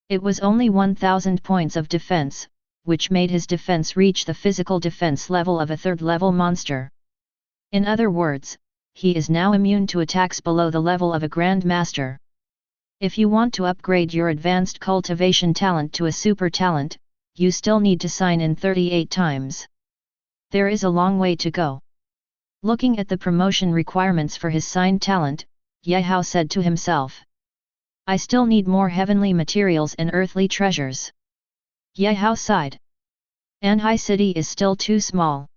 It was only 1000 points of defense, which made his defense reach the physical defense level of a 3rd level monster. In other words, he is now immune to attacks below the level of a Grand Master. If you want to upgrade your advanced cultivation talent to a super talent, you still need to sign in 38 times. There is a long way to go. Looking at the promotion requirements for his signed talent, Ye Hao said to himself, I still need more heavenly materials and earthly treasures. Ye Hao sighed. Anhai City is still too small.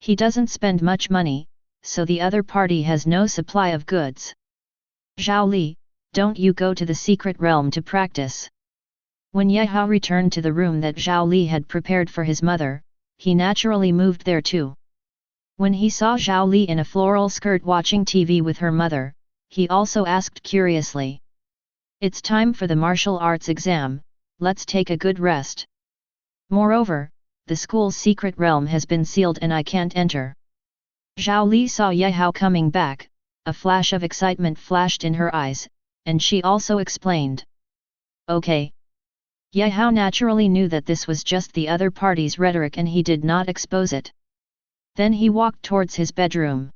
He doesn't spend much money, so the other party has no supply of goods. Zhao Li, don't you go to the secret realm to practice. When Ye Hao returned to the room that Zhao Li had prepared for his mother, he naturally moved there too. When he saw Zhao Li in a floral skirt watching TV with her mother, he also asked curiously. It's time for the martial arts exam, let's take a good rest. Moreover, the school's secret realm has been sealed and I can't enter. Zhao Li saw Ye Hao coming back, a flash of excitement flashed in her eyes, and she also explained. Okay. Ye Hao naturally knew that this was just the other party's rhetoric and he did not expose it. Then he walked towards his bedroom.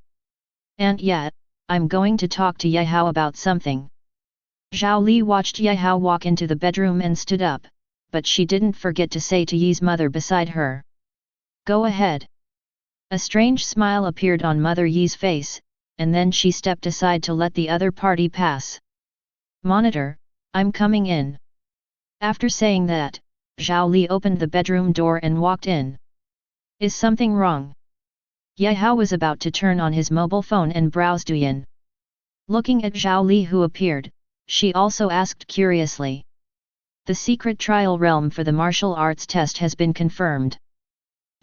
And yet, I'm going to talk to Ye Hao about something. Zhao Li watched Ye Hao walk into the bedroom and stood up, but she didn't forget to say to Yi's mother beside her. Go ahead. A strange smile appeared on Mother Yi's face, and then she stepped aside to let the other party pass. Monitor, I'm coming in. After saying that, Zhao Li opened the bedroom door and walked in. Is something wrong? Ye Hao was about to turn on his mobile phone and browse Douyin. Looking at Zhao Li who appeared, she also asked curiously. The secret trial realm for the martial arts test has been confirmed.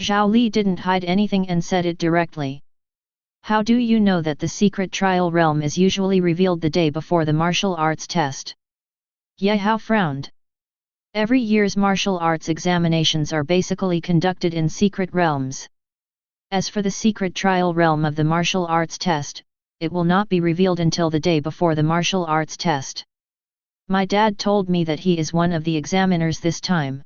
Zhao Li didn't hide anything and said it directly. How do you know that the secret trial realm is usually revealed the day before the martial arts test? Ye Hao frowned. Every year's martial arts examinations are basically conducted in secret realms. As for the secret trial realm of the martial arts test, it will not be revealed until the day before the martial arts test. My dad told me that he is one of the examiners this time.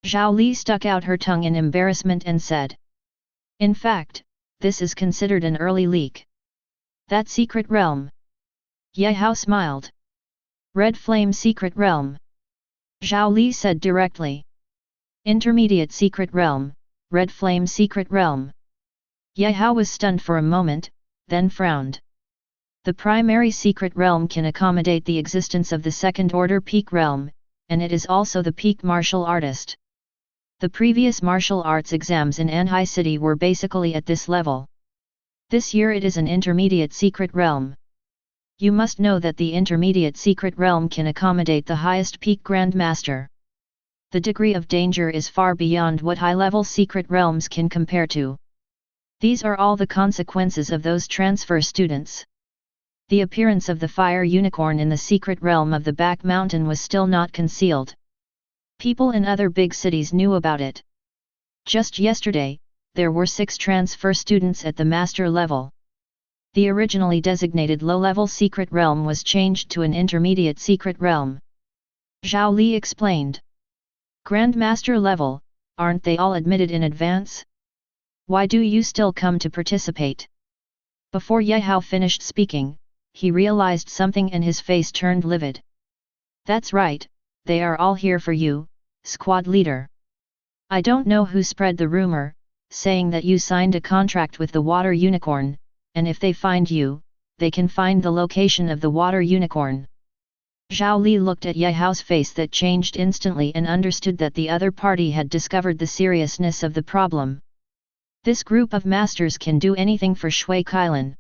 Zhao Li stuck out her tongue in embarrassment and said. In fact, this is considered an early leak. That secret realm? Ye Hao smiled. Red Flame Secret Realm. Zhao Li said directly. Intermediate Secret Realm, Red Flame Secret Realm. Ye Hao was stunned for a moment, then frowned. The primary secret realm can accommodate the existence of the second-order peak realm, and it is also the peak martial artist. The previous martial arts exams in Anhai City were basically at this level. This year it is an intermediate secret realm. You must know that the intermediate secret realm can accommodate the highest peak Grand Master. The degree of danger is far beyond what high-level secret realms can compare to. These are all the consequences of those transfer students. The appearance of the fire unicorn in the secret realm of the back mountain was still not concealed. People in other big cities knew about it. Just yesterday, there were 6 transfer students at the master level. The originally designated low-level secret realm was changed to an intermediate secret realm. Zhao Li explained. Grandmaster level, aren't they all admitted in advance? Why do you still come to participate? Before Ye Hao finished speaking, he realized something and his face turned livid. That's right, they are all here for you, squad leader. I don't know who spread the rumor, saying that you signed a contract with the water unicorn, and if they find you, they can find the location of the water unicorn. Zhao Li looked at Ye Hao's face that changed instantly and understood that the other party had discovered the seriousness of the problem. This group of masters can do anything for Shui Kailan.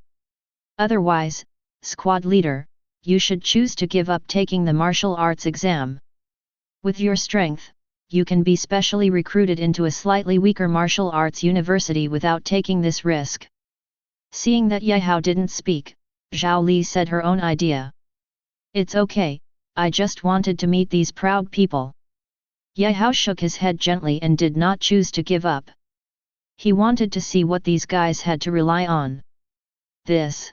Otherwise, squad leader, you should choose to give up taking the martial arts exam. With your strength, you can be specially recruited into a slightly weaker martial arts university without taking this risk. Seeing that Ye Hao didn't speak, Zhao Li said her own idea. It's okay, I just wanted to meet these proud people. Ye Hao shook his head gently and did not choose to give up. He wanted to see what these guys had to rely on. This.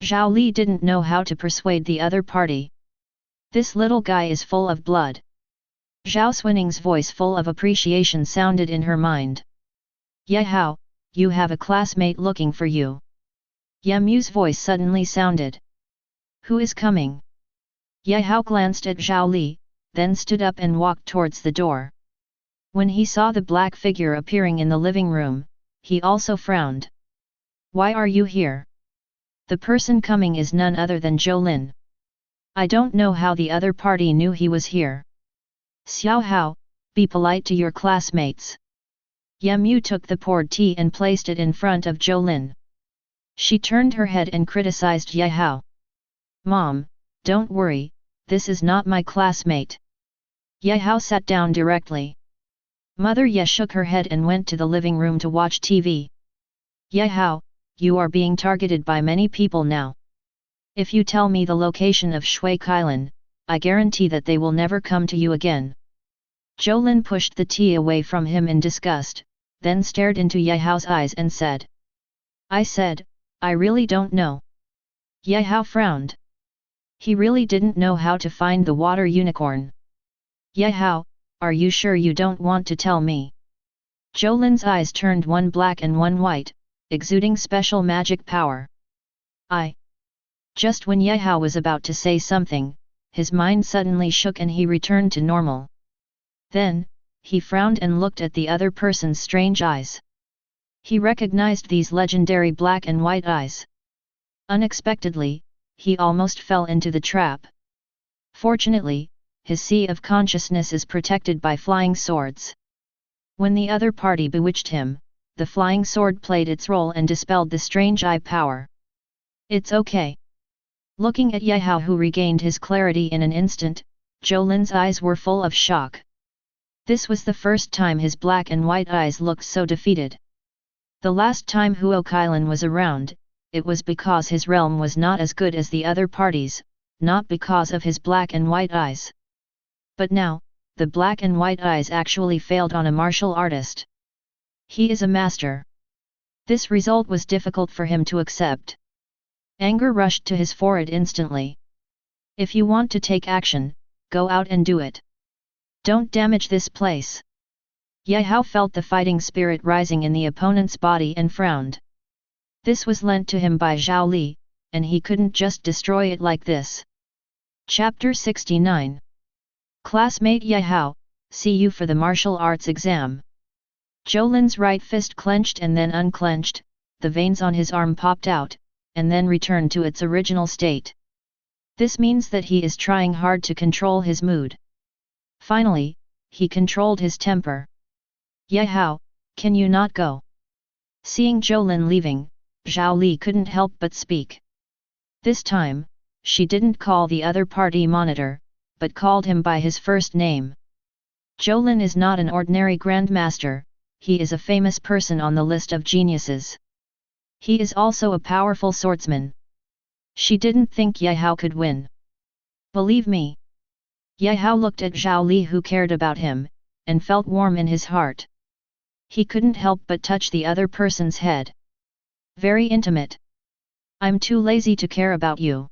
Zhao Li didn't know how to persuade the other party. This little guy is full of blood. Zhao Xuaning's voice full of appreciation sounded in her mind. Ye Hao, you have a classmate looking for you. Ye Mu's voice suddenly sounded. Who is coming? Ye Hao glanced at Zhao Li, then stood up and walked towards the door. When he saw the black figure appearing in the living room, he also frowned. Why are you here? The person coming is none other than Zhou Lin. I don't know how the other party knew he was here. Xiao Hao, be polite to your classmates. Ye Mu took the poured tea and placed it in front of Zhou Lin. She turned her head and criticized Ye Hao. Mom, don't worry, this is not my classmate. Ye Hao sat down directly. Mother Ye shook her head and went to the living room to watch TV. Ye Hao, you are being targeted by many people now. If you tell me the location of Shui Kailan, I guarantee that they will never come to you again. Zhou Lin pushed the tea away from him in disgust, then stared into Ye Hao's eyes and said. I said, I really don't know. Ye Hao frowned. He really didn't know how to find the water unicorn. Ye Hao, are you sure you don't want to tell me? Zhou Lin's eyes turned one black and one white, exuding special magic power. Just when Ye Hao was about to say something, his mind suddenly shook and he returned to normal. Then, he frowned and looked at the other person's strange eyes. He recognized these legendary black and white eyes. Unexpectedly, he almost fell into the trap. Fortunately, his sea of consciousness is protected by flying swords. When the other party bewitched him, the flying sword played its role and dispelled the strange eye power. It's okay. Looking at Ye Hao who regained his clarity in an instant, Zhou Lin's eyes were full of shock. This was the first time his black and white eyes looked so defeated. The last time Huo Kailan was around, it was because his realm was not as good as the other parties, not because of his black and white eyes. But now, the black and white eyes actually failed on a martial artist. He is a master. This result was difficult for him to accept. Anger rushed to his forehead instantly. If you want to take action, go out and do it. Don't damage this place. Ye Hao felt the fighting spirit rising in the opponent's body and frowned. This was lent to him by Zhao Li, and he couldn't just destroy it like this. Chapter 69. Classmate Ye Hao, see you for the martial arts exam. Zhou Lin's right fist clenched and then unclenched, the veins on his arm popped out, and then returned to its original state. This means that he is trying hard to control his mood. Finally, he controlled his temper. Ye Hao, can you not go? Seeing Zhou Lin leaving, Zhao Li couldn't help but speak. This time, she didn't call the other party monitor, but called him by his first name. Zhou Lin is not an ordinary grandmaster, he is a famous person on the list of geniuses. He is also a powerful swordsman. She didn't think Ye Hao could win. Believe me. Ye Hao looked at Zhao Li who cared about him, and felt warm in his heart. He couldn't help but touch the other person's head. Very intimate. I'm too lazy to care about you.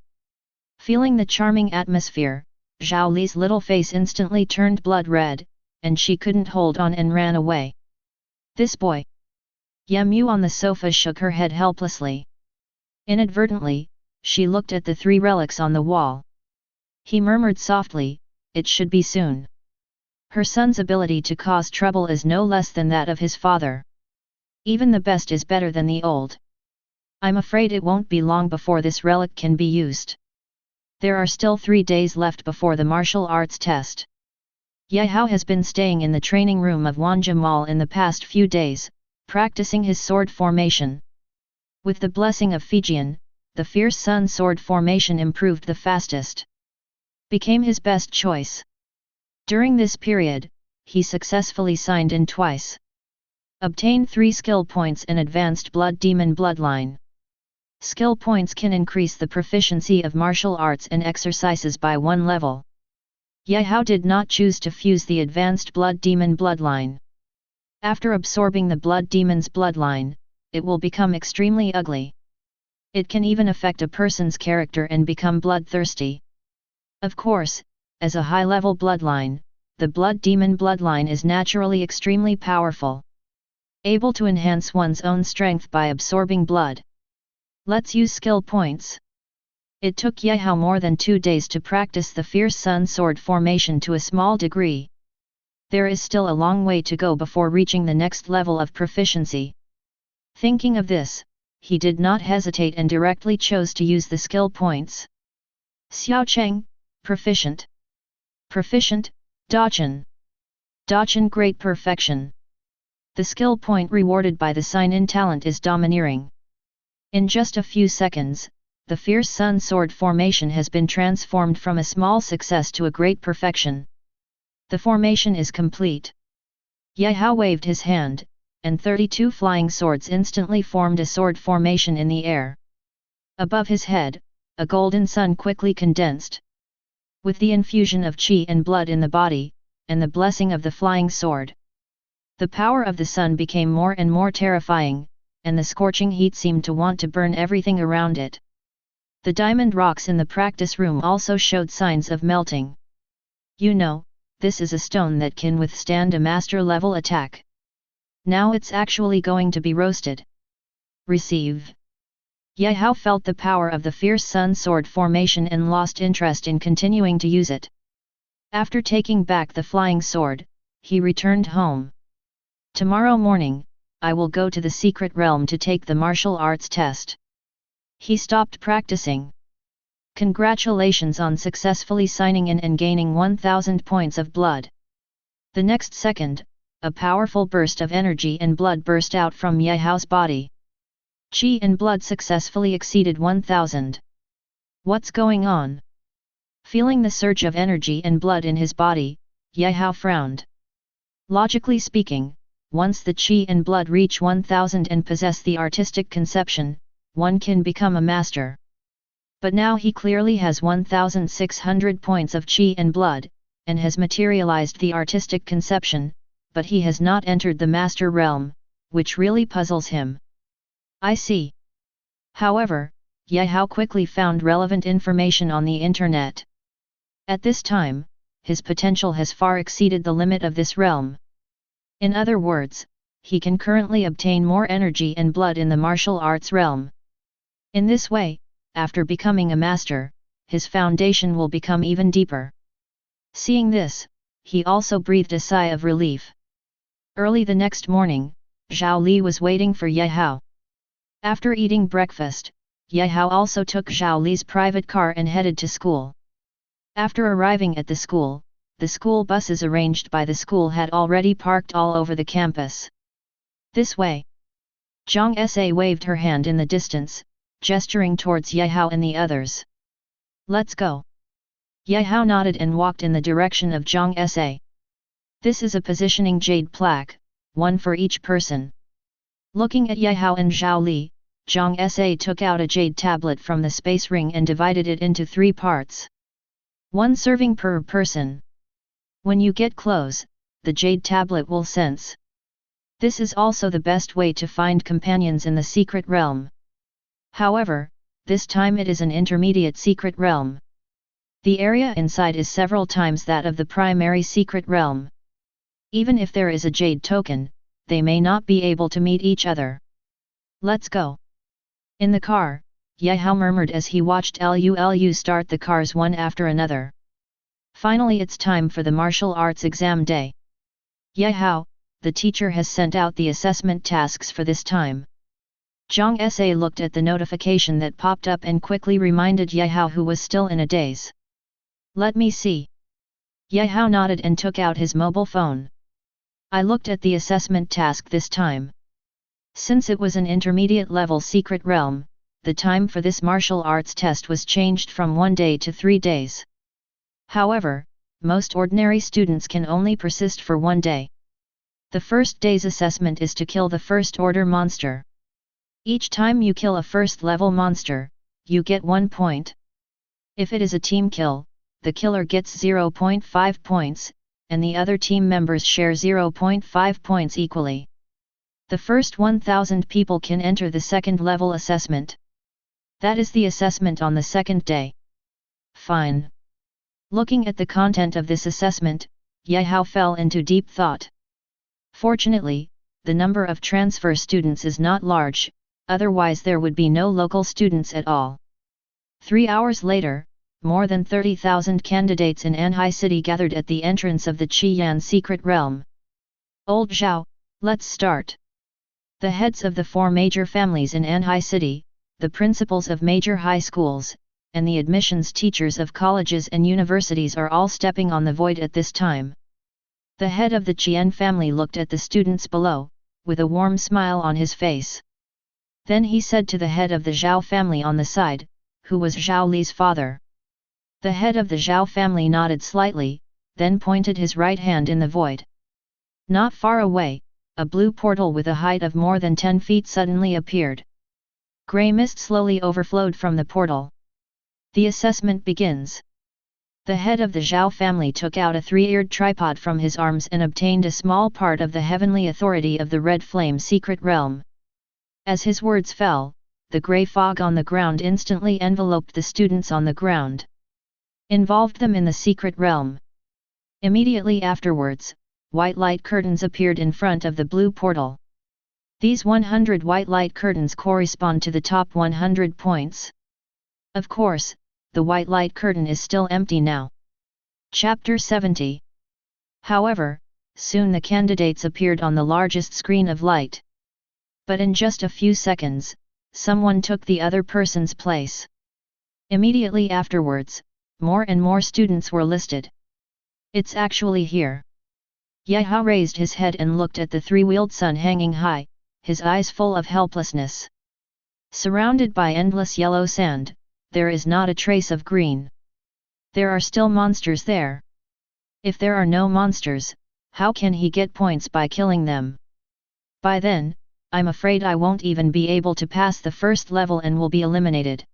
Feeling the charming atmosphere, Zhao Li's little face instantly turned blood red, and she couldn't hold on and ran away. This boy. Ye Mu on the sofa shook her head helplessly. Inadvertently, she looked at the 3 relics on the wall. He murmured softly, it should be soon. Her son's ability to cause trouble is no less than that of his father. Even the best is better than the old. I'm afraid it won't be long before this relic can be used. There are still 3 days left before the martial arts test. Ye Hao has been staying in the training room of Wanja Mall in the past few days, practicing his sword formation. With the blessing of Fijian, the Fierce Sun sword formation improved the fastest. Became his best choice. During this period, he successfully signed in twice. Obtained 3 skill points in Advanced Blood Demon Bloodline. Skill points can increase the proficiency of martial arts and exercises by 1 level. Ye Hao did not choose to fuse the Advanced Blood Demon Bloodline. After absorbing the Blood Demon's bloodline, it will become extremely ugly. It can even affect a person's character and become bloodthirsty. Of course, as a high-level bloodline, the Blood Demon bloodline is naturally extremely powerful. Able to enhance one's own strength by absorbing blood. Let's use skill points. It took Ye Hao more than 2 days to practice the Fierce Sun sword formation to a small degree. There is still a long way to go before reaching the next level of proficiency. Thinking of this, he did not hesitate and directly chose to use the skill points. Xiao Cheng, Proficient. Proficient, Dachan. Dachan Great Perfection. The skill point rewarded by the sign-in talent is Domineering. In just a few seconds, the Fierce Sun sword formation has been transformed from a small success to a great perfection. The formation is complete. Ye Hao waved his hand, and 32 flying swords instantly formed a sword formation in the air. Above his head, a golden sun quickly condensed. With the infusion of qi and blood in the body, and the blessing of the flying sword, the power of the sun became more and more terrifying, and the scorching heat seemed to want to burn everything around it. The diamond rocks in the practice room also showed signs of melting. You know, this is a stone that can withstand a master-level attack. Now it's actually going to be roasted. Receive. Ye Hao felt the power of the Fierce Sun sword formation and lost interest in continuing to use it. After taking back the flying sword, he returned home. Tomorrow morning, I will go to the secret realm to take the martial arts test. He stopped practicing. Congratulations on successfully signing in and gaining 1000 points of blood. The next second, a powerful burst of energy and blood burst out from Ye Hao's body. Qi and blood successfully exceeded 1000. What's going on? Feeling the surge of energy and blood in his body, Ye Hao frowned. Logically speaking, once the qi and blood reach 1000 and possess the artistic conception, one can become a master. But now he clearly has 1600 points of qi and blood, and has materialized the artistic conception, but he has not entered the master realm, which really puzzles him. I see. However, Ye Hao quickly found relevant information on the internet. At this time, his potential has far exceeded the limit of this realm. In other words, he can currently obtain more energy and blood in the martial arts realm. In this way, after becoming a master, his foundation will become even deeper. Seeing this, he also breathed a sigh of relief. Early the next morning, Zhao Li was waiting for Ye Hao. After eating breakfast, Ye Hao also took Zhao Li's private car and headed to school. After arriving at the school buses arranged by the school had already parked all over the campus. This way. Zhang Sa waved her hand in the distance, gesturing towards Ye Hao and the others. Let's go. Ye Hao nodded and walked in the direction of Zhang Sa. This is a positioning jade plaque, one for each person. Looking at Ye Hao and Zhao Li, Zhang Sa took out a jade tablet from the space ring and divided it into 3 parts. 1 serving per person. When you get close, the jade tablet will sense. This is also the best way to find companions in the secret realm. However, this time it is an intermediate secret realm. The area inside is several times that of the primary secret realm. Even if there is a jade token, they may not be able to meet each other. Let's go. In the car, Ye Hao murmured as he watched Lu start the cars one after another. Finally it's time for the martial arts exam day. Yehao, the teacher has sent out the assessment tasks for this time. Zhang Sa looked at the notification that popped up and quickly reminded Yehao, who was still in a daze. Let me see. Yehao nodded and took out his mobile phone. I looked at the assessment task this time. Since it was an intermediate level secret realm, the time for this martial arts test was changed from 1 day to 3 days. However, most ordinary students can only persist for 1 day. The first day's assessment is to kill the first order monster. Each time you kill a first level monster, you get 1 point. If it is a team kill, the killer gets 0.5 points, and the other team members share 0.5 points equally. The first 1,000 people can enter the second level assessment. That is the assessment on the second day. Fine. Looking at the content of this assessment, Yehao fell into deep thought. Fortunately, the number of transfer students is not large, otherwise there would be no local students at all. 3 hours later, more than 30,000 candidates in Anhai City gathered at the entrance of the Qiyan secret realm. Old Zhao, let's start. The heads of the 4 major families in Anhai City, the principals of major high schools, and the admissions teachers of colleges and universities are all stepping on the void at this time. The head of the Qian family looked at the students below, with a warm smile on his face. Then he said to the head of the Zhao family on the side, who was Zhao Li's father. The head of the Zhao family nodded slightly, then pointed his right hand in the void. Not far away, a blue portal with a height of more than 10 feet suddenly appeared. Grey mist slowly overflowed from the portal. The assessment begins. The head of the Zhao family took out a 3-eared tripod from his arms and obtained a small part of the heavenly authority of the Red Flame secret realm. As his words fell, the grey fog on the ground instantly enveloped the students on the ground. Involved them in the secret realm. Immediately afterwards, white light curtains appeared in front of the blue portal. These 100 white light curtains correspond to the top 100 points. Of course, the white light curtain is still empty now. Chapter 70. However, soon the candidates appeared on the largest screen of light. But in just a few seconds, someone took the other person's place. Immediately afterwards, more and more students were listed. It's actually here. Yehao raised his head and looked at the 3-wheeled sun hanging high, his eyes full of helplessness. Surrounded by endless yellow sand, there is not a trace of green. There are still monsters there. If there are no monsters, how can he get points by killing them? By then, I'm afraid I won't even be able to pass the first level and will be eliminated.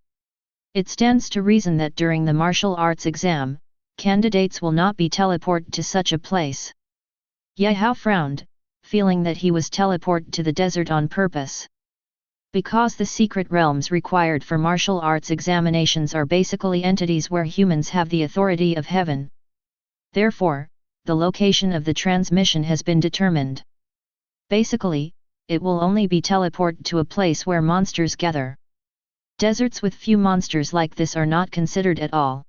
It stands to reason that during the martial arts exam, candidates will not be teleported to such a place. Yehao frowned, feeling that he was teleported to the desert on purpose. Because the secret realms required for martial arts examinations are basically entities where humans have the authority of heaven. Therefore, the location of the transmission has been determined. Basically, it will only be teleported to a place where monsters gather. Deserts with few monsters like this are not considered at all.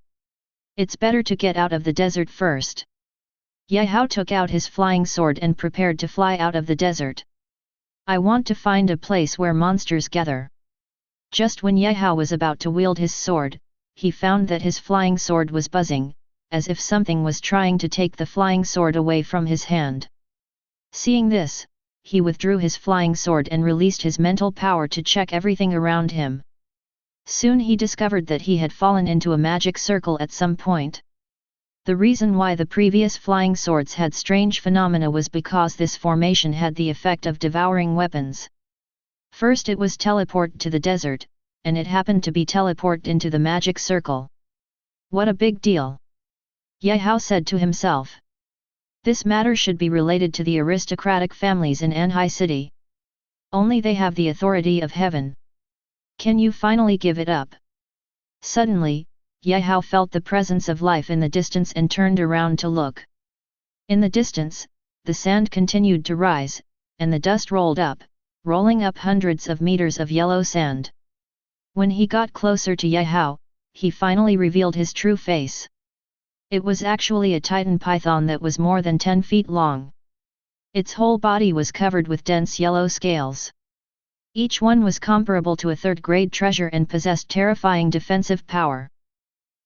It's better to get out of the desert first. Yehao took out his flying sword and prepared to fly out of the desert. I want to find a place where monsters gather. Just when Yehao was about to wield his sword, he found that his flying sword was buzzing, as if something was trying to take the flying sword away from his hand. Seeing this, he withdrew his flying sword and released his mental power to check everything around him. Soon he discovered that he had fallen into a magic circle at some point. The reason why the previous flying swords had strange phenomena was because this formation had the effect of devouring weapons. First it was teleported to the desert, and it happened to be teleported into the magic circle. What a big deal! Yehao said to himself. This matter should be related to the aristocratic families in Anhai City. Only they have the authority of heaven. Can you finally give it up? Suddenly, Yehao felt the presence of life in the distance and turned around to look. In the distance, the sand continued to rise, and the dust rolled up, rolling up hundreds of meters of yellow sand. When he got closer to Yehao, he finally revealed his true face. It was actually a titan python that was more than 10 feet long. Its whole body was covered with dense yellow scales. Each one was comparable to a third-grade treasure and possessed terrifying defensive power.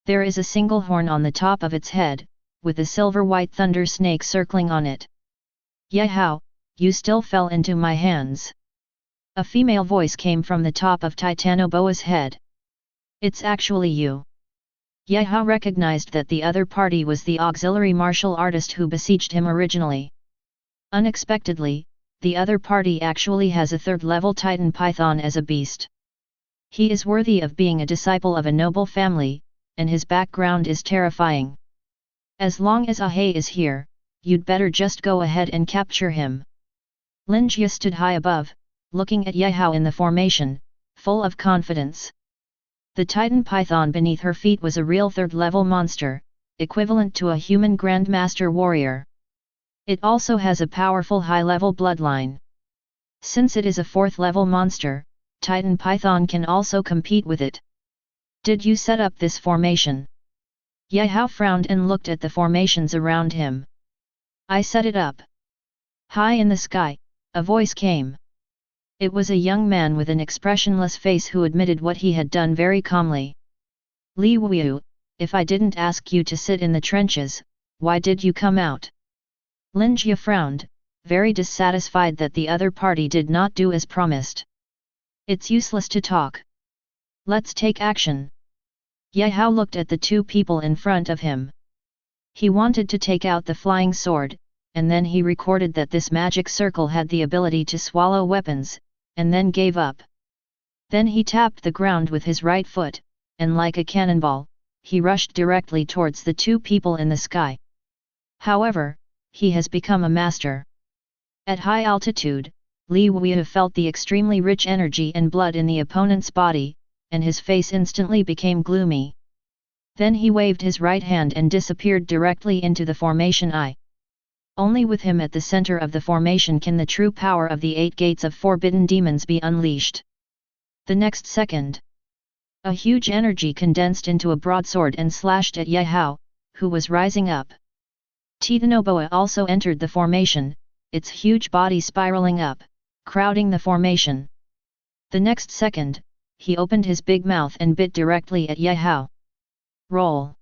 There is a single horn on the top of its head, with a silver-white thunder snake circling on it. "Yehao, you still fell into my hands." A female voice came from the top of Titanoboa's head. "It's actually you." Yehao recognized that the other party was the auxiliary martial artist who besieged him originally. Unexpectedly, the other party actually has a third-level Titan Python as a beast. He is worthy of being a disciple of a noble family, and his background is terrifying. As long as Ahe is here, you'd better just go ahead and capture him. Lin Jie stood high above, looking at Yehao in the formation, full of confidence. The Titan Python beneath her feet was a real third-level monster, equivalent to a human Grandmaster warrior. It also has a powerful high-level bloodline. Since it is a fourth-level monster, Titan Python can also compete with it. "Did you set up this formation?" Yehao frowned and looked at the formations around him. "I set it up." High in the sky, a voice came. It was a young man with an expressionless face who admitted what he had done very calmly. "Li Wu, if I didn't ask you to sit in the trenches, why did you come out?" Lin Jie frowned, very dissatisfied that the other party did not do as promised. "It's useless to talk. Let's take action." Yehao looked at the two people in front of him. He wanted to take out the flying sword, and then he recorded that this magic circle had the ability to swallow weapons, and then gave up. Then he tapped the ground with his right foot, and like a cannonball, he rushed directly towards the two people in the sky. However, he has become a master. At high altitude, Li Wu felt the extremely rich energy and blood in the opponent's body, and his face instantly became gloomy. Then he waved his right hand and disappeared directly into the formation I. Only with him at the center of the formation can the true power of the 8 gates of forbidden demons be unleashed. The next second, a huge energy condensed into a broadsword and slashed at Yehao, who was rising up. Titanoboa also entered the formation, its huge body spiraling up, crowding the formation. The next second, he opened his big mouth and bit directly at Yehao. Roll!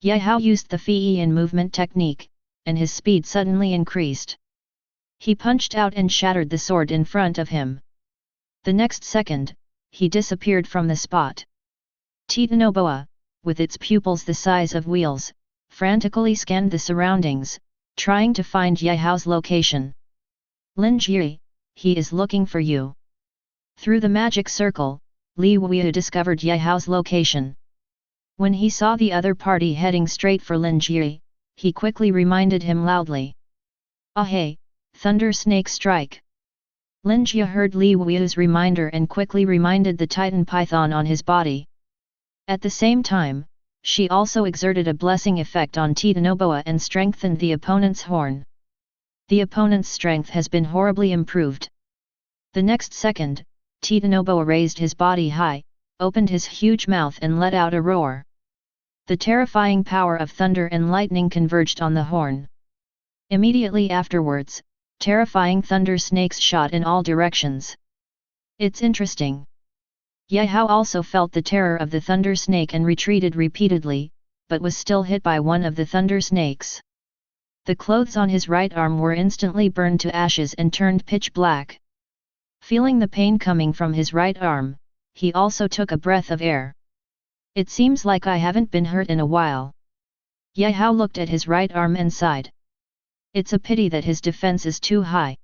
Yehao used the Fei movement technique, and his speed suddenly increased. He punched out and shattered the sword in front of him. The next second, he disappeared from the spot. Titanoboa, with its pupils the size of wheels, frantically scanned the surroundings, trying to find Yehao's location. "Lin Jie, he is looking for you." Through the magic circle, Li Wu discovered Yehao's location. When he saw the other party heading straight for Lin Jie, he quickly reminded him loudly. "Ahe, Thunder Snake Strike!" Lin Jie heard Li Wu's reminder and quickly reminded the Titan Python on his body. At the same time, she also exerted a blessing effect on Titanoboa and strengthened the opponent's horn. The opponent's strength has been horribly improved. The next second, Titanoboa raised his body high, opened his huge mouth and let out a roar. The terrifying power of thunder and lightning converged on the horn. Immediately afterwards, terrifying thunder snakes shot in all directions. "It's interesting." Yehao also felt the terror of the thunder snake and retreated repeatedly, but was still hit by one of the thunder snakes. The clothes on his right arm were instantly burned to ashes and turned pitch black. Feeling the pain coming from his right arm, he also took a breath of air. "It seems like I haven't been hurt in a while." Yehao looked at his right arm and sighed. It's a pity that his defense is too high.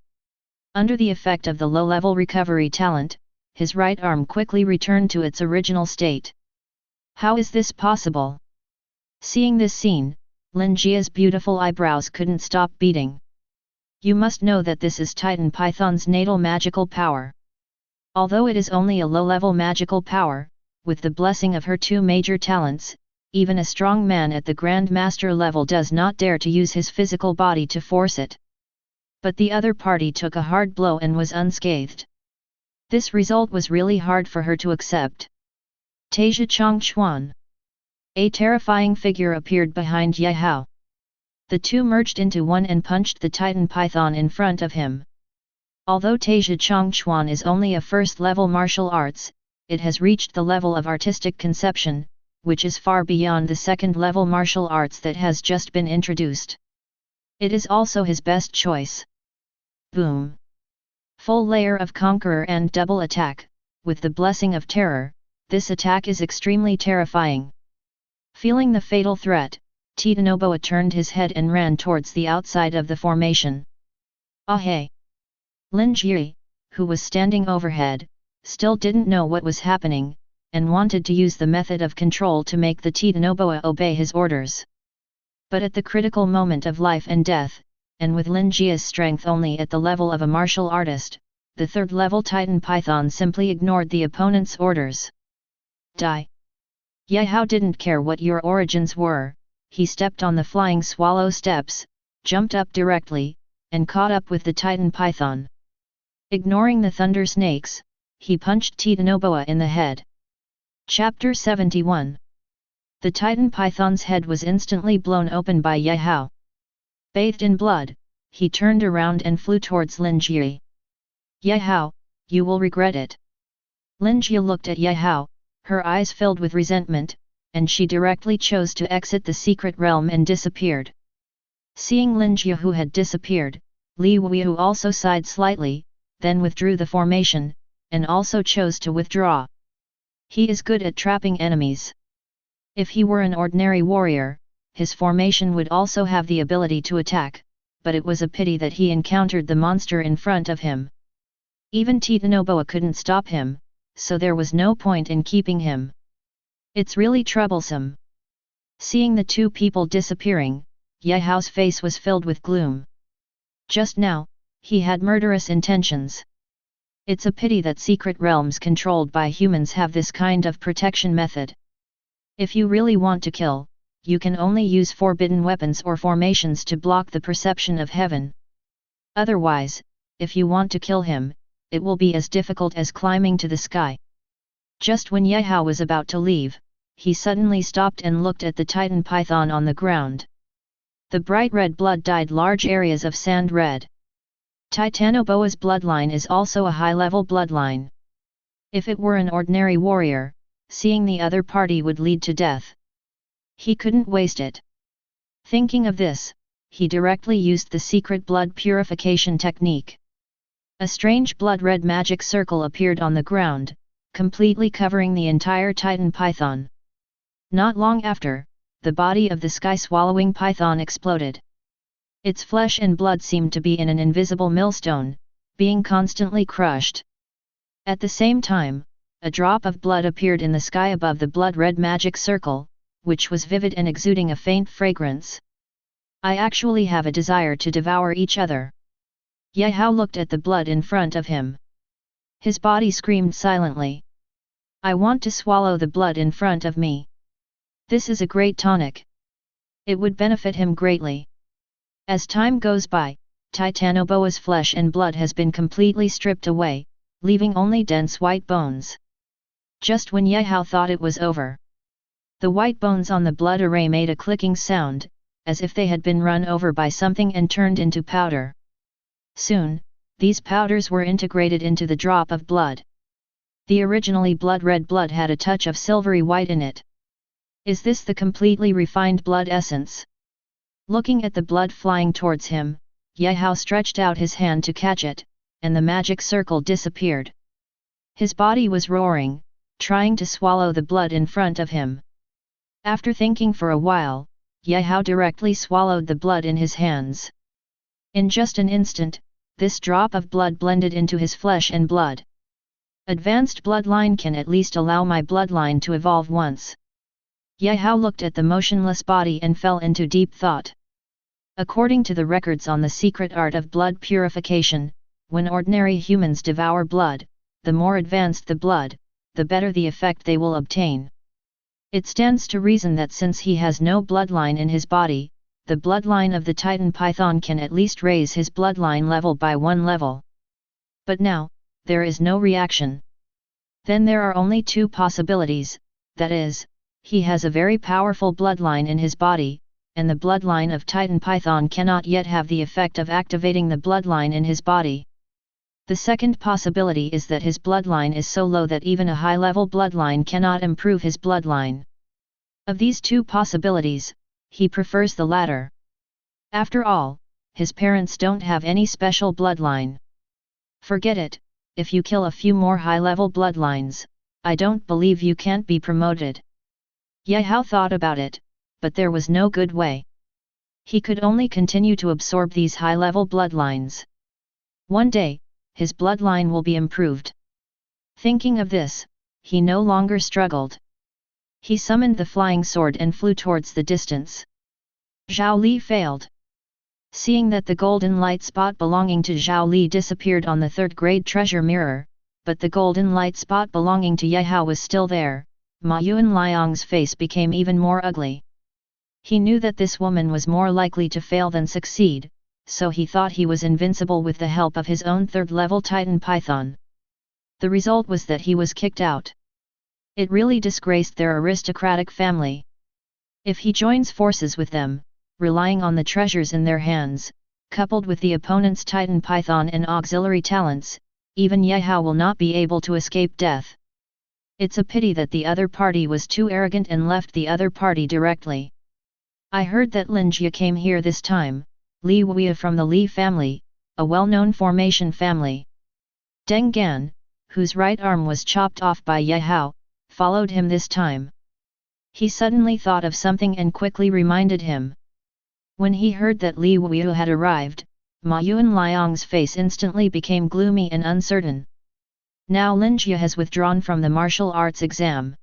Under the effect of the low-level recovery talent, his right arm quickly returned to its original state. How is this possible? Seeing this scene, Lin Jie's beautiful eyebrows couldn't stop beating. You must know that this is Titan Python's natal magical power. Although it is only a low-level magical power, with the blessing of her 2 major talents, even a strong man at the Grand Master level does not dare to use his physical body to force it. But the other party took a hard blow and was unscathed. This result was really hard for her to accept. Tasia Chongchuan. A terrifying figure appeared behind Ye Hao. The two merged into one and punched the Titan Python in front of him. Although Taizhi Chongquan is only a first-level martial arts, it has reached the level of artistic conception, which is far beyond the second-level martial arts that has just been introduced. It is also his best choice. Boom! Full layer of Conqueror and double attack, with the blessing of terror, this attack is extremely terrifying. Feeling the fatal threat, Titanoboa turned his head and ran towards the outside of the formation. Ah hey! Lin Jie, who was standing overhead, still didn't know what was happening, and wanted to use the method of control to make the Titanoboa obey his orders. But at the critical moment of life and death, and with Lin Jie's strength only at the level of a martial artist, the third-level Titan Python simply ignored the opponent's orders. Die! Ye Hao didn't care what your origins were, he stepped on the flying swallow steps, jumped up directly, and caught up with the Titan Python. Ignoring the thunder snakes, he punched Titanoboa in the head. Chapter 71. The Titan Python's head was instantly blown open by Ye Hao. Bathed in blood, he turned around and flew towards Lin Jie. Ye Hao, you will regret it. Lin Jie looked at Ye Hao, her eyes filled with resentment, and she directly chose to exit the secret realm and disappeared. Seeing Lin Jie who had disappeared, Li Weiyu also sighed slightly, then withdrew the formation, and also chose to withdraw. He is good at trapping enemies. If he were an ordinary warrior, his formation would also have the ability to attack, but it was a pity that he encountered the monster in front of him. Even Titanoboa couldn't stop him, so there was no point in keeping him. It's really troublesome. Seeing the two people disappearing, Ye Hao's face was filled with gloom. Just now, he had murderous intentions. It's a pity that secret realms controlled by humans have this kind of protection method. If you really want to kill, you can only use forbidden weapons or formations to block the perception of heaven. Otherwise, if you want to kill him, it will be as difficult as climbing to the sky. Just when Ye Hao was about to leave, he suddenly stopped and looked at the Titan Python on the ground. The bright red blood dyed large areas of sand red. Titanoboa's bloodline is also a high-level bloodline. If it were an ordinary warrior, seeing the other party would lead to death. He couldn't waste it. Thinking of this, he directly used the secret blood purification technique. A strange blood-red magic circle appeared on the ground, completely covering the entire Titan Python. Not long after, the body of the sky-swallowing python exploded. Its flesh and blood seemed to be in an invisible millstone, being constantly crushed. At the same time, a drop of blood appeared in the sky above the blood-red magic circle, which was vivid and exuding a faint fragrance. I actually have a desire to devour each other. Ye Hao looked at the blood in front of him. His body screamed silently. I want to swallow the blood in front of me. This is a great tonic. It would benefit him greatly. As time goes by, Titanoboa's flesh and blood has been completely stripped away, leaving only dense white bones. Just when Ye Hao thought it was over, the white bones on the blood array made a clicking sound, as if they had been run over by something and turned into powder. Soon, these powders were integrated into the drop of blood. The originally blood-red blood had a touch of silvery white in it. Is this the completely refined blood essence? Looking at the blood flying towards him, Ye Hao stretched out his hand to catch it, and the magic circle disappeared. His body was roaring, trying to swallow the blood in front of him. After thinking for a while, Ye Hao directly swallowed the blood in his hands. In just an instant, this drop of blood blended into his flesh and blood. Advanced bloodline can at least allow my bloodline to evolve once. Ye Hao looked at the motionless body and fell into deep thought. According to the records on the secret art of blood purification, when ordinary humans devour blood, the more advanced the blood, the better the effect they will obtain. It stands to reason that since he has no bloodline in his body, the bloodline of the Titan Python can at least raise his bloodline level by 1 level. But now, there is no reaction. Then there are only two possibilities, that is, he has a very powerful bloodline in his body, and the bloodline of Titan Python cannot yet have the effect of activating the bloodline in his body. The second possibility is that his bloodline is so low that even a high-level bloodline cannot improve his bloodline. Of these two possibilities, he prefers the latter. After all, his parents don't have any special bloodline. Forget it, if you kill a few more high-level bloodlines, I don't believe you can't be promoted. Ye Hao thought about it, but there was no good way. He could only continue to absorb these high-level bloodlines. One day, his bloodline will be improved. Thinking of this, he no longer struggled. He summoned the flying sword and flew towards the distance. Zhao Li failed. Seeing that the golden light spot belonging to Zhao Li disappeared on the third-grade treasure mirror, but the golden light spot belonging to Ye Hao was still there, Ma Yuanliang's face became even more ugly. He knew that this woman was more likely to fail than succeed, so he thought he was invincible with the help of his own third-level Titan Python. The result was that he was kicked out. It really disgraced their aristocratic family. If he joins forces with them, relying on the treasures in their hands, coupled with the opponent's Titan Python and auxiliary talents, even Ye Hao will not be able to escape death. It's a pity that the other party was too arrogant and left the other party directly. I heard that Lin Jie came here this time, Li Wuya from the Li family, a well-known formation family. Deng Gan, whose right arm was chopped off by Ye Hao, followed him this time. He suddenly thought of something and quickly reminded him. When he heard that Li Wuya had arrived, Ma Yuanliang's face instantly became gloomy and uncertain. Now Lin Jie has withdrawn from the martial arts exam.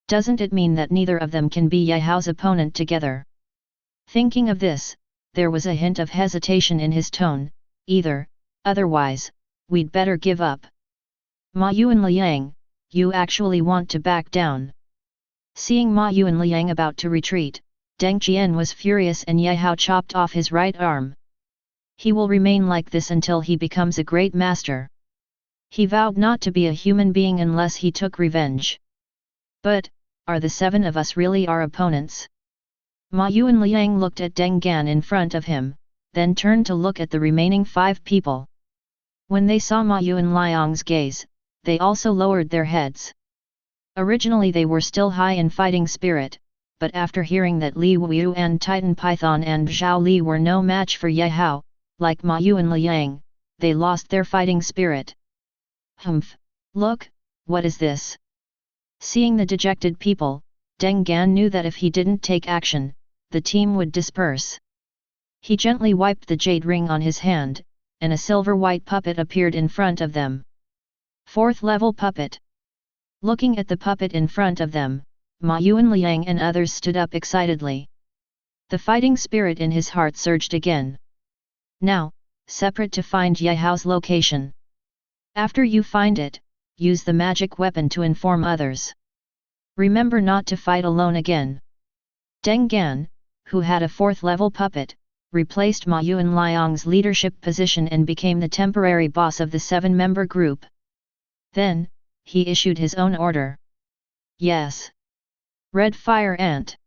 Doesn't it mean that neither of them can be Ye Hao's opponent together? Thinking of this, there was a hint of hesitation in his tone. Otherwise, we'd better give up. Ma Yuanliang, you actually want to back down? Seeing Ma Yuanliang about to retreat, Deng Qian was furious and Ye Hao chopped off his right arm. He will remain like this until he becomes a great master. He vowed not to be a human being unless he took revenge. But, are the seven of us really our opponents? Ma Yuanliang looked at Deng Gan in front of him, then turned to look at the remaining 5 people. When they saw Ma Yuanliang's gaze, they also lowered their heads. Originally they were still high in fighting spirit, but after hearing that Li Wuyu and Titan Python and Zhao Li were no match for Ye Hao, like Ma Yuanliang, they lost their fighting spirit. Humph, look, what is this? Seeing the dejected people, Deng Gan knew that if he didn't take action, the team would disperse. He gently wiped the jade ring on his hand, and a silver-white puppet appeared in front of them. 4th level puppet. Looking at the puppet in front of them, Ma Yuanliang and others stood up excitedly. The fighting spirit in his heart surged again. Now, separate to find Ye Hao's location. After you find it, use the magic weapon to inform others. Remember not to fight alone again. Deng Gan, who had a 4th level puppet, replaced Ma Yuanliang's leadership position and became the temporary boss of the 7-member group. Then, he issued his own order. Yes. Red Fire Ant.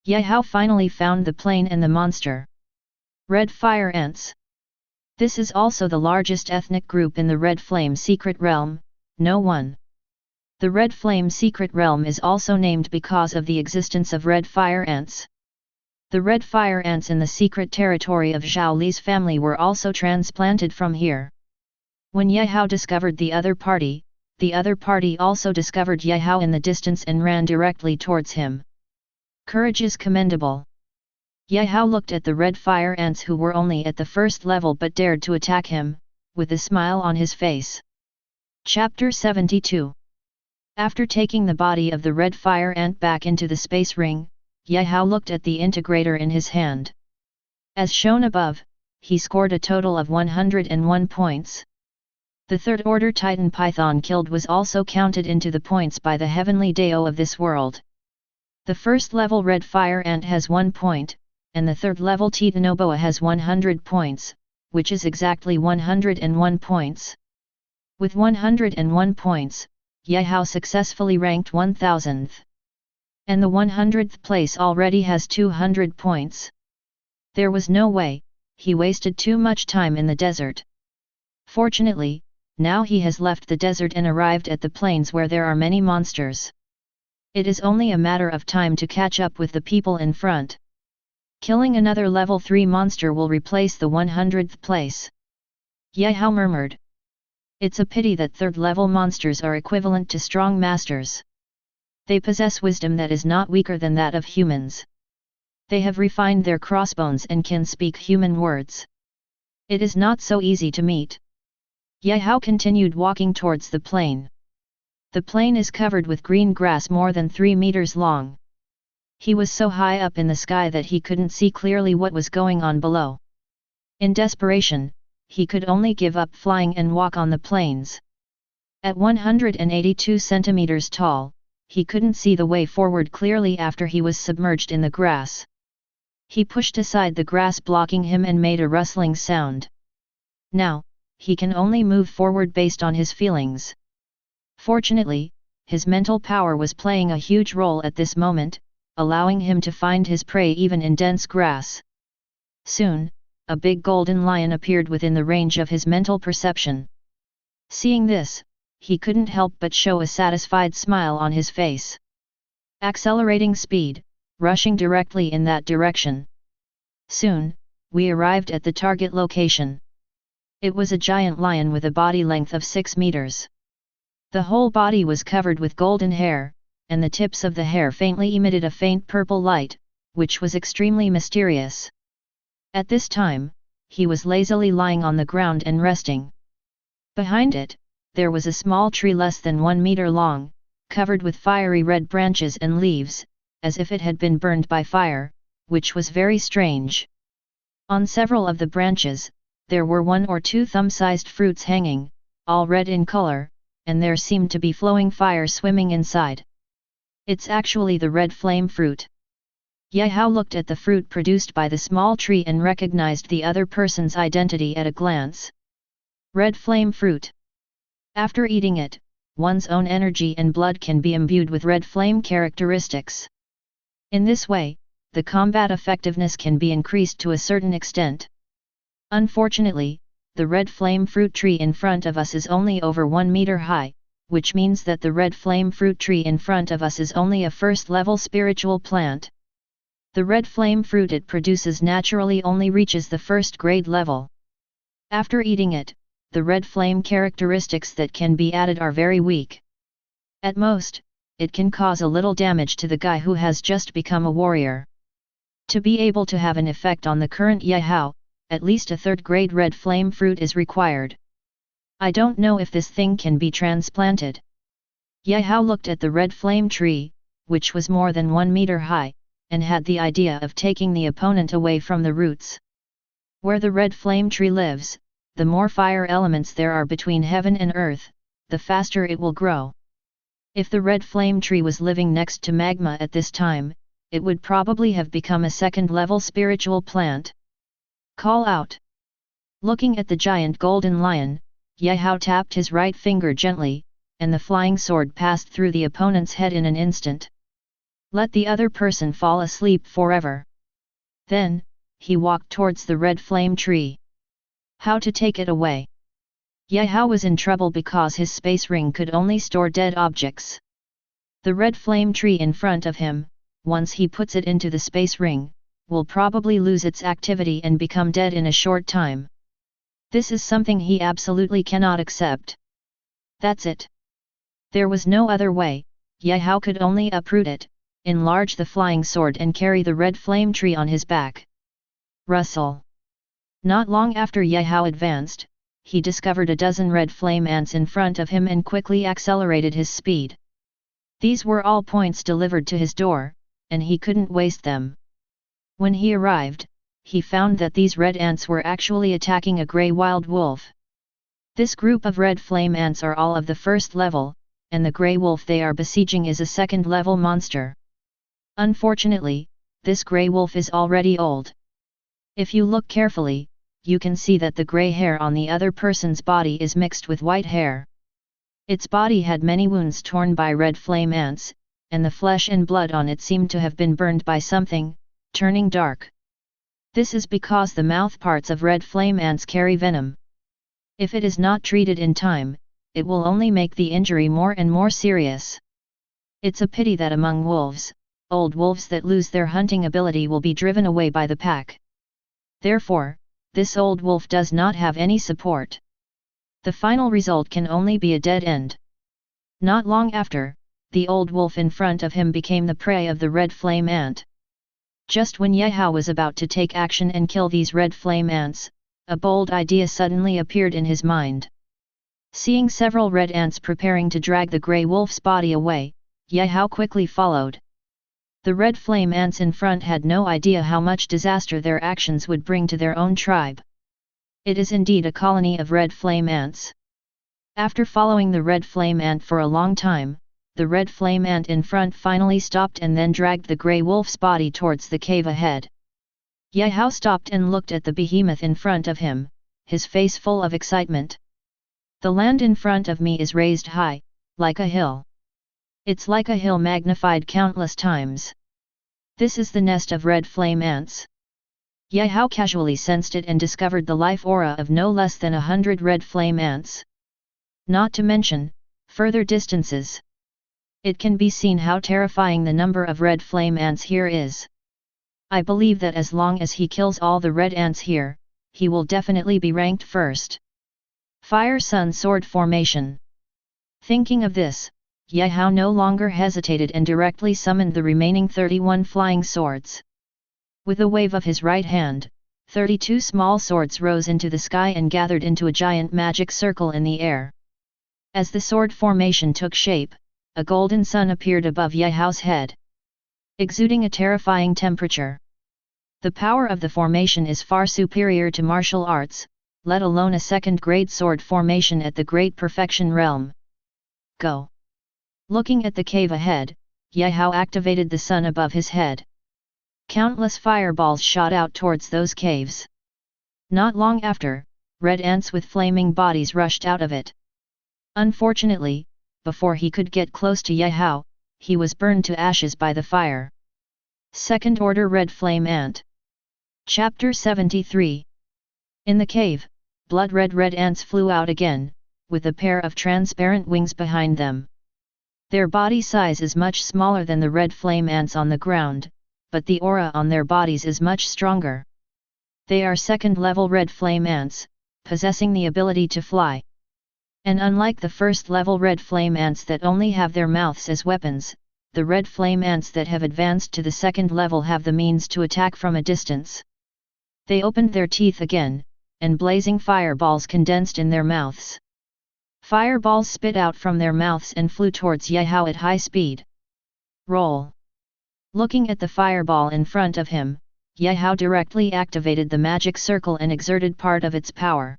Ye Hao finally found the plane and the monster. Red Fire Ants. This is also the largest ethnic group in the Red Flame Secret Realm, No. 1. The Red Flame Secret Realm is also named because of the existence of red fire ants. The red fire ants in the secret territory of Zhao Li's family were also transplanted from here. When Ye Hao discovered the other party also discovered Ye Hao in the distance and ran directly towards him. Courage is commendable. Ye Hao looked at the red fire ants who were only at the 1st level but dared to attack him, with a smile on his face. Chapter 72. After taking the body of the red fire ant back into the space ring, Ye Hao looked at the integrator in his hand. As shown above, he scored a total of 101 points. The 3rd order Titan Python killed was also counted into the points by the heavenly Dao of this world. The 1st level red fire ant has 1 point, and the 3rd level Titanoboa has 100 points, which is exactly 101 points. With 101 points, Ye Hao successfully ranked 1000th. And the 100th place already has 200 points. There was no way, he wasted too much time in the desert. Fortunately, now he has left the desert and arrived at the plains where there are many monsters. It is only a matter of time to catch up with the people in front. Killing another level 3 monster will replace the 100th place. Yehao murmured. It's a pity that third level monsters are equivalent to strong masters. They possess wisdom that is not weaker than that of humans. They have refined their crossbones and can speak human words. It is not so easy to meet. Yehao continued walking towards the plain. The plain is covered with green grass more than 3 meters long. He was so high up in the sky that he couldn't see clearly what was going on below. In desperation, he could only give up flying and walk on the plains. At 182 centimeters tall, he couldn't see the way forward clearly after he was submerged in the grass. He pushed aside the grass blocking him and made a rustling sound. Now, he can only move forward based on his feelings. Fortunately, his mental power was playing a huge role at this moment, allowing him to find his prey even in dense grass. Soon, a big golden lion appeared within the range of his mental perception. Seeing this, he couldn't help but show a satisfied smile on his face. Accelerating speed, rushing directly in that direction. Soon, we arrived at the target location. It was a giant lion with a body length of 6 meters. The whole body was covered with golden hair, and the tips of the hair faintly emitted a faint purple light, which was extremely mysterious. At this time, he was lazily lying on the ground and resting. Behind it, there was a small tree less than 1 meter long, covered with fiery red branches and leaves, as if it had been burned by fire, which was very strange. On several of the branches, there were 1 or 2 thumb-sized fruits hanging, all red in color, and there seemed to be flowing fire swimming inside. It's actually the red flame fruit. Yehao looked at the fruit produced by the small tree and recognized the other person's identity at a glance. Red flame fruit. After eating it, one's own energy and blood can be imbued with red flame characteristics. In this way, the combat effectiveness can be increased to a certain extent. Unfortunately, the red flame fruit tree in front of us is only over 1 meter high, which means that the red flame fruit tree in front of us is only a first-level spiritual plant. The red flame fruit it produces naturally only reaches the first-grade level. After eating it, the red flame characteristics that can be added are very weak. At most, it can cause a little damage to the guy who has just become a warrior. To be able to have an effect on the current Yehao, at least a third-grade red flame fruit is required. I don't know if this thing can be transplanted. Yehao looked at the red flame tree, which was more than 1 meter high, and had the idea of taking the opponent away from the roots. Where the red flame tree lives, the more fire elements there are between heaven and earth, the faster it will grow. If the red flame tree was living next to magma at this time, it would probably have become a second-level spiritual plant. Call out. Looking at the giant golden lion, Yehao tapped his right finger gently, and the flying sword passed through the opponent's head in an instant. Let the other person fall asleep forever. Then, he walked towards the red flame tree. How to take it away? Yehao was in trouble because his space ring could only store dead objects. The red flame tree in front of him, once he puts it into the space ring, will probably lose its activity and become dead in a short time. This is something he absolutely cannot accept. That's it. There was no other way. Yehao could only uproot it, enlarge the flying sword and carry the red flame tree on his back. Rustle. Not long after Yehao advanced, he discovered a dozen red flame ants in front of him and quickly accelerated his speed. These were all points delivered to his door, and he couldn't waste them. When he arrived, he found that these red ants were actually attacking a grey wild wolf. This group of red flame ants are all of the first level, and the grey wolf they are besieging is a second-level monster. Unfortunately, this grey wolf is already old. If you look carefully, you can see that the grey hair on the other person's body is mixed with white hair. Its body had many wounds torn by red flame ants, and the flesh and blood on it seemed to have been burned by something, turning dark. This is because the mouth parts of red flame ants carry venom. If it is not treated in time, it will only make the injury more and more serious. It's a pity that among wolves, old wolves that lose their hunting ability will be driven away by the pack. Therefore, this old wolf does not have any support. The final result can only be a dead end. Not long after, the old wolf in front of him became the prey of the red flame ant. Just when Yehao was about to take action and kill these red flame ants, a bold idea suddenly appeared in his mind. Seeing several red ants preparing to drag the grey wolf's body away, Yehao quickly followed. The red flame ants in front had no idea how much disaster their actions would bring to their own tribe. It is indeed a colony of red flame ants. After following the red flame ant for a long time, the red flame ant in front finally stopped and then dragged the grey wolf's body towards the cave ahead. Yehao stopped and looked at the behemoth in front of him, his face full of excitement. The land in front of me is raised high, like a hill. It's like a hill magnified countless times. This is the nest of red flame ants. Yehao casually sensed it and discovered the life aura of no less than 100 red flame ants. Not to mention, further distances. It can be seen how terrifying the number of red flame ants here is. I believe that as long as he kills all the red ants here, he will definitely be ranked first. Fire Sun Sword Formation. Thinking of this, Yehao no longer hesitated and directly summoned the remaining 31 flying swords. With a wave of his right hand, 32 small swords rose into the sky and gathered into a giant magic circle in the air. As the sword formation took shape, a golden sun appeared above Yehao's head, exuding a terrifying temperature. The power of the formation is far superior to martial arts, let alone a second-grade sword formation at the Great Perfection realm. Go! Looking at the cave ahead, Yehao activated the sun above his head. Countless fireballs shot out towards those caves. Not long after, red ants with flaming bodies rushed out of it. Unfortunately, before he could get close to Yehao, he was burned to ashes by the fire. Second Order Red Flame Ant. Chapter 73. In the cave, blood-red red ants flew out again, with a pair of transparent wings behind them. Their body size is much smaller than the red flame ants on the ground, but the aura on their bodies is much stronger. They are second-level red flame ants, possessing the ability to fly. And unlike the first-level red flame ants that only have their mouths as weapons, the red flame ants that have advanced to the second level have the means to attack from a distance. They opened their teeth again, and blazing fireballs condensed in their mouths. Fireballs spit out from their mouths and flew towards Yehao at high speed. Roll! Looking at the fireball in front of him, Yehao directly activated the magic circle and exerted part of its power.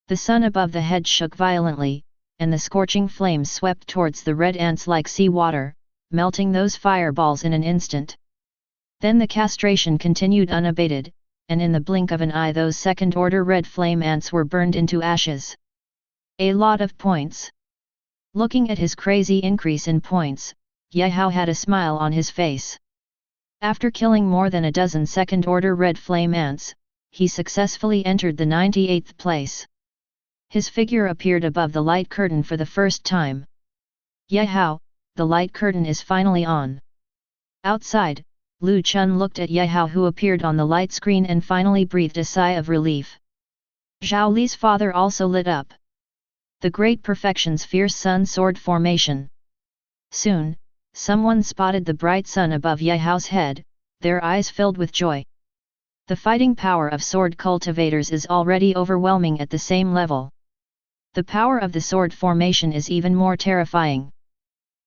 The sun above the head shook violently, and the scorching flames swept towards the red ants like sea water, melting those fireballs in an instant. Then the castration continued unabated, and in the blink of an eye those second-order red flame ants were burned into ashes. A lot of points. Looking at his crazy increase in points, Yehao had a smile on his face. After killing more than a dozen second-order red flame ants, he successfully entered the 98th place. His figure appeared above the light curtain for the first time. Yehao, the light curtain is finally on. Outside, Lu Chun looked at Yehao who appeared on the light screen and finally breathed a sigh of relief. Zhao Li's father also lit up. The Great Perfection's fierce sun sword formation. Soon, someone spotted the bright sun above Yehao's head, their eyes filled with joy. The fighting power of sword cultivators is already overwhelming at the same level. The power of the sword formation is even more terrifying.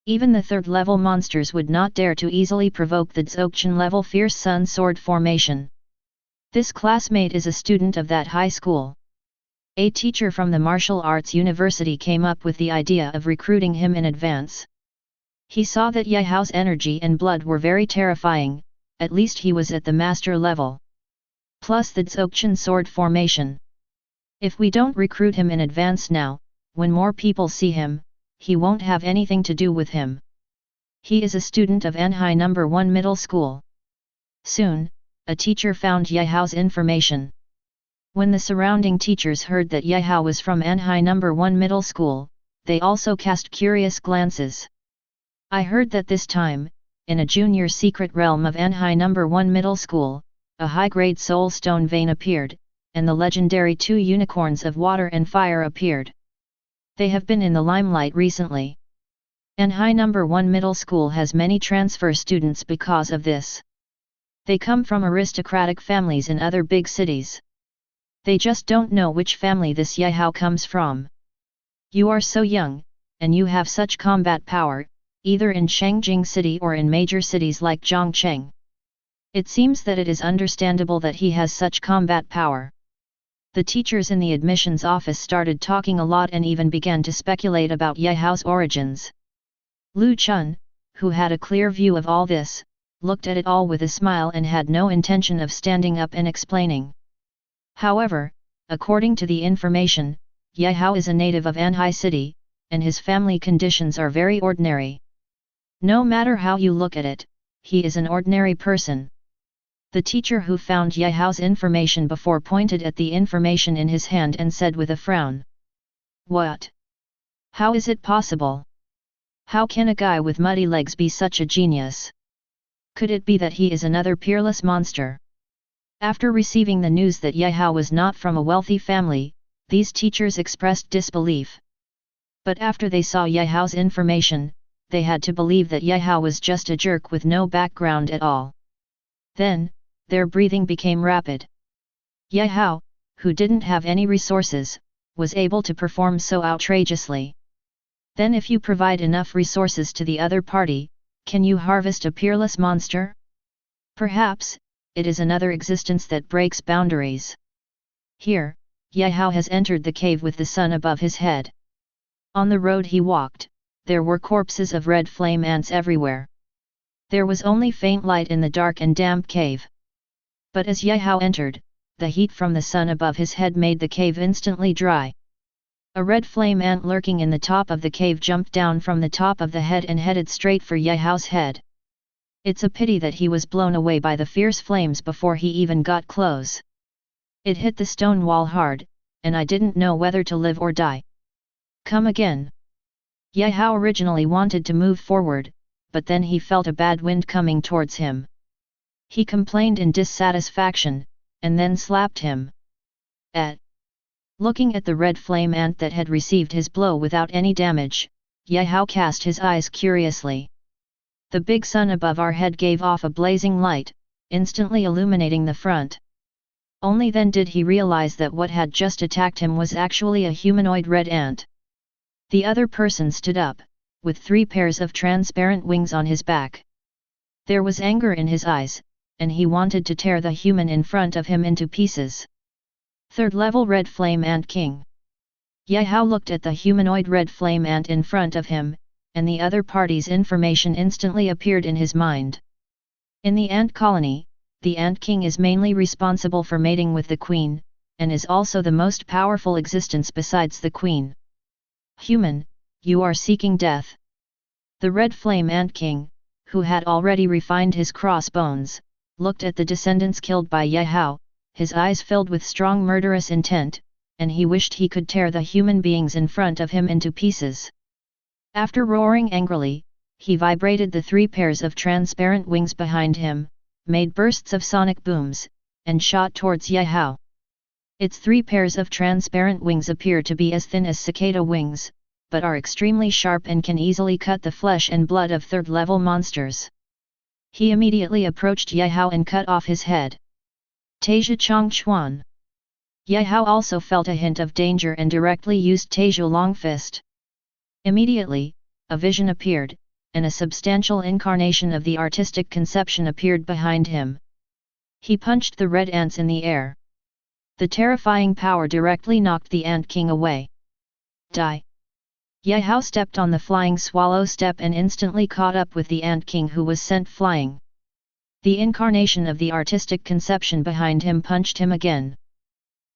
Even the third-level monsters would not dare to easily provoke the Dzogchen-level fierce sun sword formation. This classmate is a student of that high school. A teacher from the martial arts university came up with the idea of recruiting him in advance. He saw that Yehao's energy and blood were very terrifying, at least he was at the master level. Plus the Dzogchen sword formation. If we don't recruit him in advance now, when more people see him, he won't have anything to do with him. He is a student of Anhai No. 1 Middle School. Soon, a teacher found Yehao's information. When the surrounding teachers heard that Yehao was from Anhai No. 1 Middle School, they also cast curious glances. I heard that this time, in a junior secret realm of Anhai No. 1 Middle School, a high-grade soul stone vein appeared, and the legendary 2 unicorns of water and fire appeared. They have been in the limelight recently. Anhai No. 1 Middle School has many transfer students because of this. They come from aristocratic families in other big cities. They just don't know which family this Yehao comes from. You are so young, and you have such combat power, either in Shangjing City or in major cities like Zhongcheng. It seems that it is understandable that he has such combat power. The teachers in the admissions office started talking a lot and even began to speculate about Yehao's origins. Lu Chun, who had a clear view of all this, looked at it all with a smile and had no intention of standing up and explaining. However, according to the information, Yehao is a native of Anhai City, and his family conditions are very ordinary. No matter how you look at it, he is an ordinary person. The teacher who found Yehao's information before pointed at the information in his hand and said with a frown. What? How is it possible? How can a guy with muddy legs be such a genius? Could it be that he is another peerless monster? After receiving the news that Yehao was not from a wealthy family, these teachers expressed disbelief. But after they saw Yehao's information, they had to believe that Yehao was just a jerk with no background at all. Then, their breathing became rapid. Yehao, who didn't have any resources, was able to perform so outrageously. Then if you provide enough resources to the other party, can you harvest a peerless monster? Perhaps, it is another existence that breaks boundaries. Here, Yehao has entered the cave with the sun above his head. On the road he walked, there were corpses of red flame ants everywhere. There was only faint light in the dark and damp cave. But as Yehao entered, the heat from the sun above his head made the cave instantly dry. A red flame ant lurking in the top of the cave jumped down from the top of the head and headed straight for Yehao's head. It's a pity that he was blown away by the fierce flames before he even got close. It hit the stone wall hard, and I didn't know whether to live or die. Come again. Yehao originally wanted to move forward, but then he felt a bad wind coming towards him. He complained in dissatisfaction, and then slapped him. Looking at the red flame ant that had received his blow without any damage, Yehao cast his eyes curiously. The big sun above our head gave off a blazing light, instantly illuminating the front. Only then did he realize that what had just attacked him was actually a humanoid red ant. The other person stood up, with 3 pairs of transparent wings on his back. There was anger in his eyes, and he wanted to tear the human in front of him into pieces. 3rd level Red Flame Ant King. Yehao looked at the humanoid red flame ant in front of him, and the other party's information instantly appeared in his mind. In the ant colony, the Ant King is mainly responsible for mating with the queen, and is also the most powerful existence besides the queen. Human, you are seeking death. The Red Flame Ant King, who had already refined his crossbones, looked at the descendants killed by Yehao, his eyes filled with strong murderous intent, and he wished he could tear the human beings in front of him into pieces. After roaring angrily, he vibrated the 3 pairs of transparent wings behind him, made bursts of sonic booms, and shot towards Yehao. Its 3 pairs of transparent wings appear to be as thin as cicada wings, but are extremely sharp and can easily cut the flesh and blood of 3rd level monsters. He immediately approached Yehao and cut off his head. Taizhe Chongchuan. Yehao also felt a hint of danger and directly used Taizhe Long Fist. Immediately, a vision appeared, and a substantial incarnation of the artistic conception appeared behind him. He punched the red ants in the air. The terrifying power directly knocked the Ant King away. Die! Yehao stepped on the flying swallow step and instantly caught up with the Ant King who was sent flying. The incarnation of the artistic conception behind him punched him again.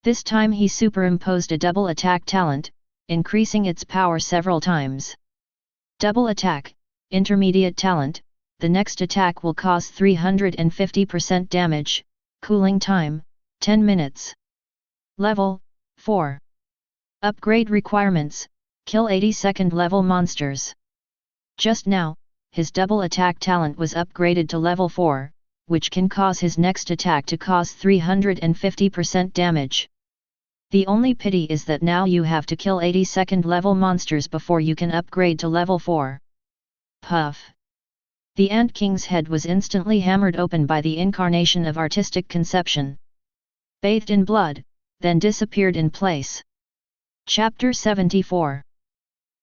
This time he superimposed a double attack talent, increasing its power several times. Double attack, intermediate talent, the next attack will cause 350% damage, cooling time, 10 minutes. Level 4. Upgrade requirements, kill 82nd level monsters. Just now, his double attack talent was upgraded to level 4, which can cause his next attack to cause 350% damage. The only pity is that now you have to kill 82nd level monsters before you can upgrade to level 4. Puff. The Ant King's head was instantly hammered open by the incarnation of artistic conception. Bathed in blood, then disappeared in place. Chapter 74.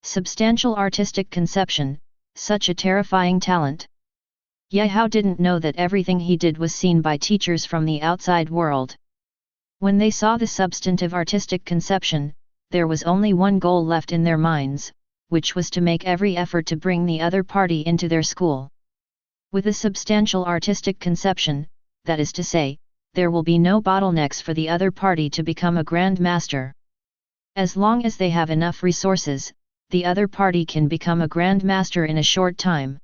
Substantial artistic conception, such a terrifying talent. Gaowu didn't know that everything he did was seen by teachers from the outside world. When they saw the substantive artistic conception, there was only one goal left in their minds, which was to make every effort to bring the other party into their school. With a substantial artistic conception, that is to say, there will be no bottlenecks for the other party to become a Grand Master. As long as they have enough resources, the other party can become a Grand Master in a short time.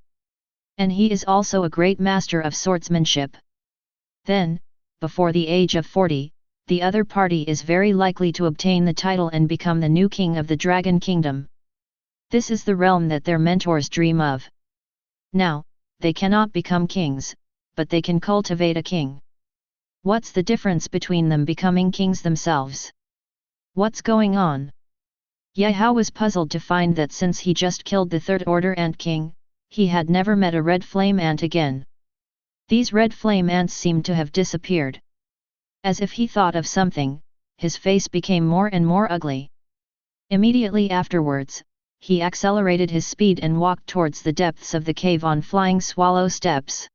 And he is also a great master of swordsmanship. Then, before the age of 40, the other party is very likely to obtain the title and become the new king of the Dragon Kingdom. This is the realm that their mentors dream of. Now, they cannot become kings, but they can cultivate a king. What's the difference between them becoming kings themselves? What's going on? Gaowu was puzzled to find that since he just killed the Third Order Ant King, he had never met a red flame ant again. These red flame ants seemed to have disappeared. As if he thought of something, his face became more and more ugly. Immediately afterwards, he accelerated his speed and walked towards the depths of the cave on flying swallow steps.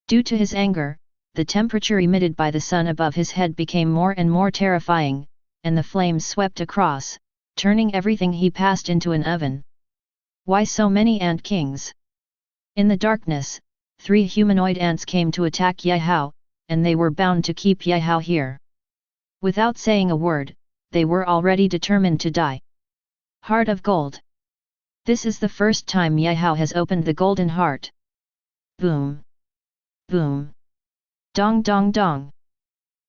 Due to his anger, the temperature emitted by the sun above his head became more and more terrifying, and the flames swept across, turning everything he passed into an oven. Why so many ant kings? In the darkness, 3 humanoid ants came to attack Gaowu, and they were bound to keep Gaowu here. Without saying a word, they were already determined to die. Heart of Gold. This is the first time Gaowu has opened the golden heart. Boom! Boom! Dong dong dong!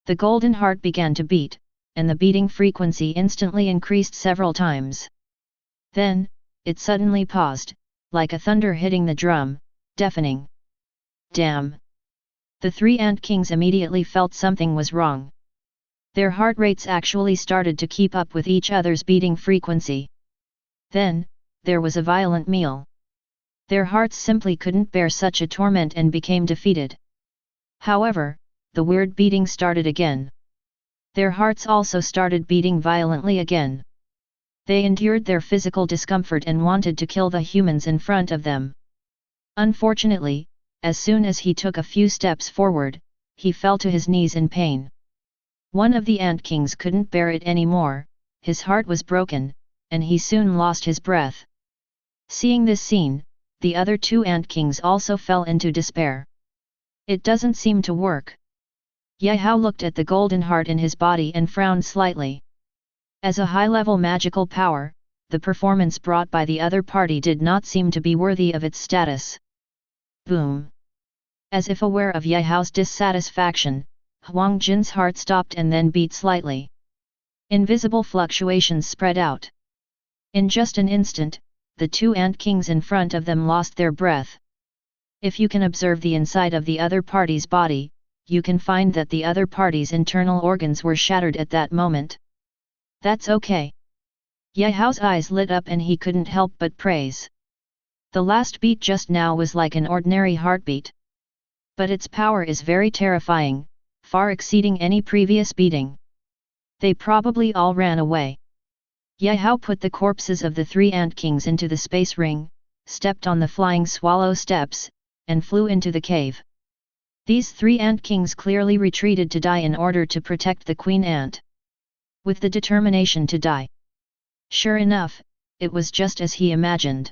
The golden heart began to beat, and the beating frequency instantly increased several times. Then, it suddenly paused, like a thunder hitting the drum, deafening. Damn! The 3 ant kings immediately felt something was wrong. Their heart rates actually started to keep up with each other's beating frequency. Then, there was a violent meal. Their hearts simply couldn't bear such a torment and became defeated. However, the weird beating started again. Their hearts also started beating violently again. They endured their physical discomfort and wanted to kill the humans in front of them. Unfortunately, as soon as he took a few steps forward, he fell to his knees in pain. One of the ant kings couldn't bear it anymore, his heart was broken, and he soon lost his breath. Seeing this scene, the other 2 ant kings also fell into despair. It doesn't seem to work. Gaowu looked at the golden heart in his body and frowned slightly. As a high-level magical power, the performance brought by the other party did not seem to be worthy of its status. Boom! As if aware of Gaowu's dissatisfaction, Huang Jin's heart stopped and then beat slightly. Invisible fluctuations spread out. In just an instant, the 2 ant kings in front of them lost their breath. If you can observe the inside of the other party's body, you can find that the other party's internal organs were shattered at that moment. That's okay. Gaowu's eyes lit up and he couldn't help but praise. The last beat just now was like an ordinary heartbeat. But its power is very terrifying, far exceeding any previous beating. They probably all ran away. Gaowu put the corpses of the 3 ant kings into the space ring, stepped on the flying swallow steps, and flew into the cave. These 3 ant kings clearly retreated to die in order to protect the queen ant. With the determination to die. Sure enough, it was just as he imagined.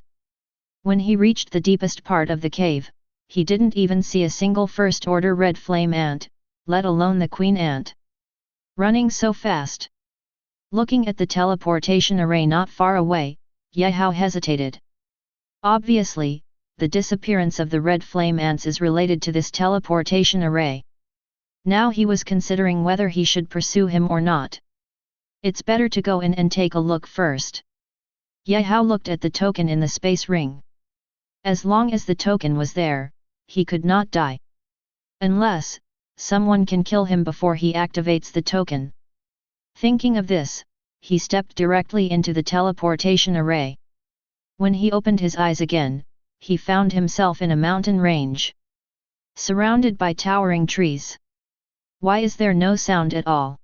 When he reached the deepest part of the cave, he didn't even see a single first-order red flame ant, let alone the queen ant. Running so fast. Looking at the teleportation array not far away, Gaowu hesitated. Obviously, the disappearance of the red flame ants is related to this teleportation array. Now he was considering whether he should pursue him or not. It's better to go in and take a look first. Ye Hao looked at the token in the space ring. As long as the token was there, he could not die. Unless someone can kill him before he activates the token. Thinking of this, he stepped directly into the teleportation array. When he opened his eyes again, he found himself in a mountain range, surrounded by towering trees. Why is there no sound at all?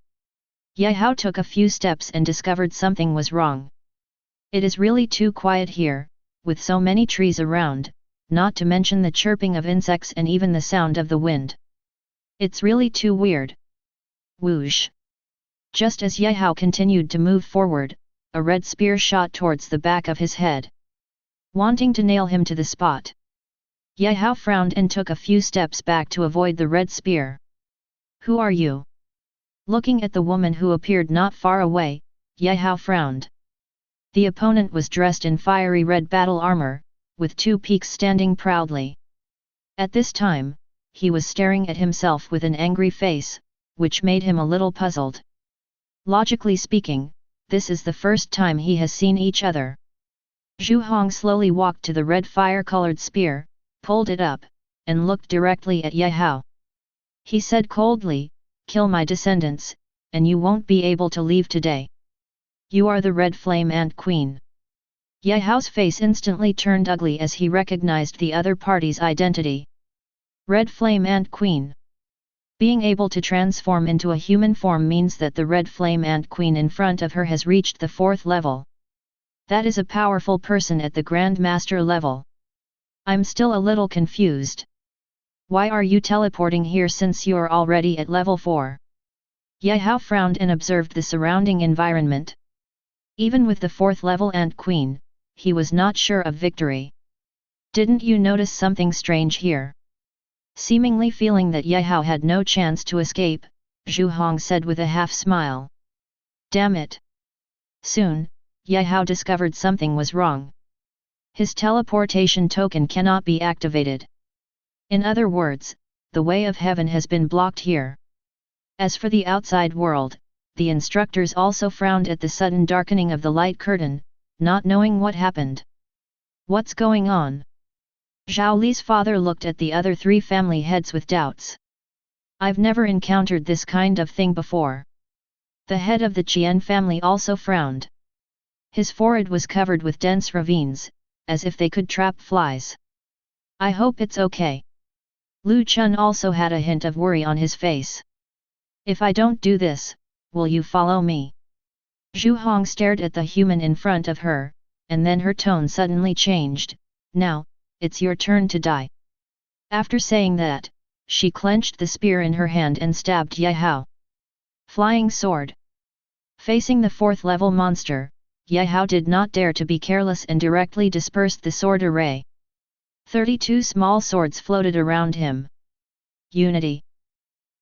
Ye Hao took a few steps and discovered something was wrong. It is really too quiet here, with so many trees around, not to mention the chirping of insects and even the sound of the wind. It's really too weird. Whoosh! Just as Ye Hao continued to move forward, a red spear shot towards the back of his head, wanting to nail him to the spot. Ye Hao frowned and took a few steps back to avoid the red spear. Who are you? Looking at the woman who appeared not far away, Ye Hao frowned. The opponent was dressed in fiery red battle armor, with two peaks standing proudly. At this time, he was staring at himself with an angry face, which made him a little puzzled. Logically speaking, this is the first time he has seen each other. Zhu Hong slowly walked to the red fire-colored spear, pulled it up, and looked directly at Ye Hao. He said coldly, "Kill my descendants, and you won't be able to leave today. You are the Red Flame Ant Queen." Ye Hao's face instantly turned ugly as he recognized the other party's identity. Red Flame Ant Queen. Being able to transform into a human form means that the Red Flame Ant Queen in front of her has reached the 4th level. That is a powerful person at the Grand Master level. I'm still a little confused. Why are you teleporting here since you're already at level 4? Ye Hao frowned and observed the surrounding environment. Even with the 4th level Ant Queen, he was not sure of victory. Didn't you notice something strange here? Seemingly feeling that Ye Hao had no chance to escape, Zhu Hong said with a half-smile. Damn it! Soon, Ye Hao discovered something was wrong. His teleportation token cannot be activated. In other words, the way of heaven has been blocked here. As for the outside world, the instructors also frowned at the sudden darkening of the light curtain, not knowing what happened. What's going on? Zhao Li's father looked at the other 3 family heads with doubts. I've never encountered this kind of thing before. The head of the Qian family also frowned. His forehead was covered with dense ravines, as if they could trap flies. I hope it's okay. Lu Chun also had a hint of worry on his face. If I don't do this, will you follow me? Zhu Hong stared at the human in front of her, and then her tone suddenly changed. Now, it's your turn to die. After saying that, she clenched the spear in her hand and stabbed Ye Hao. Flying sword. Facing the 4th level monster, Ye Hao did not dare to be careless and directly dispersed the sword array. 32 small swords floated around him. Unity.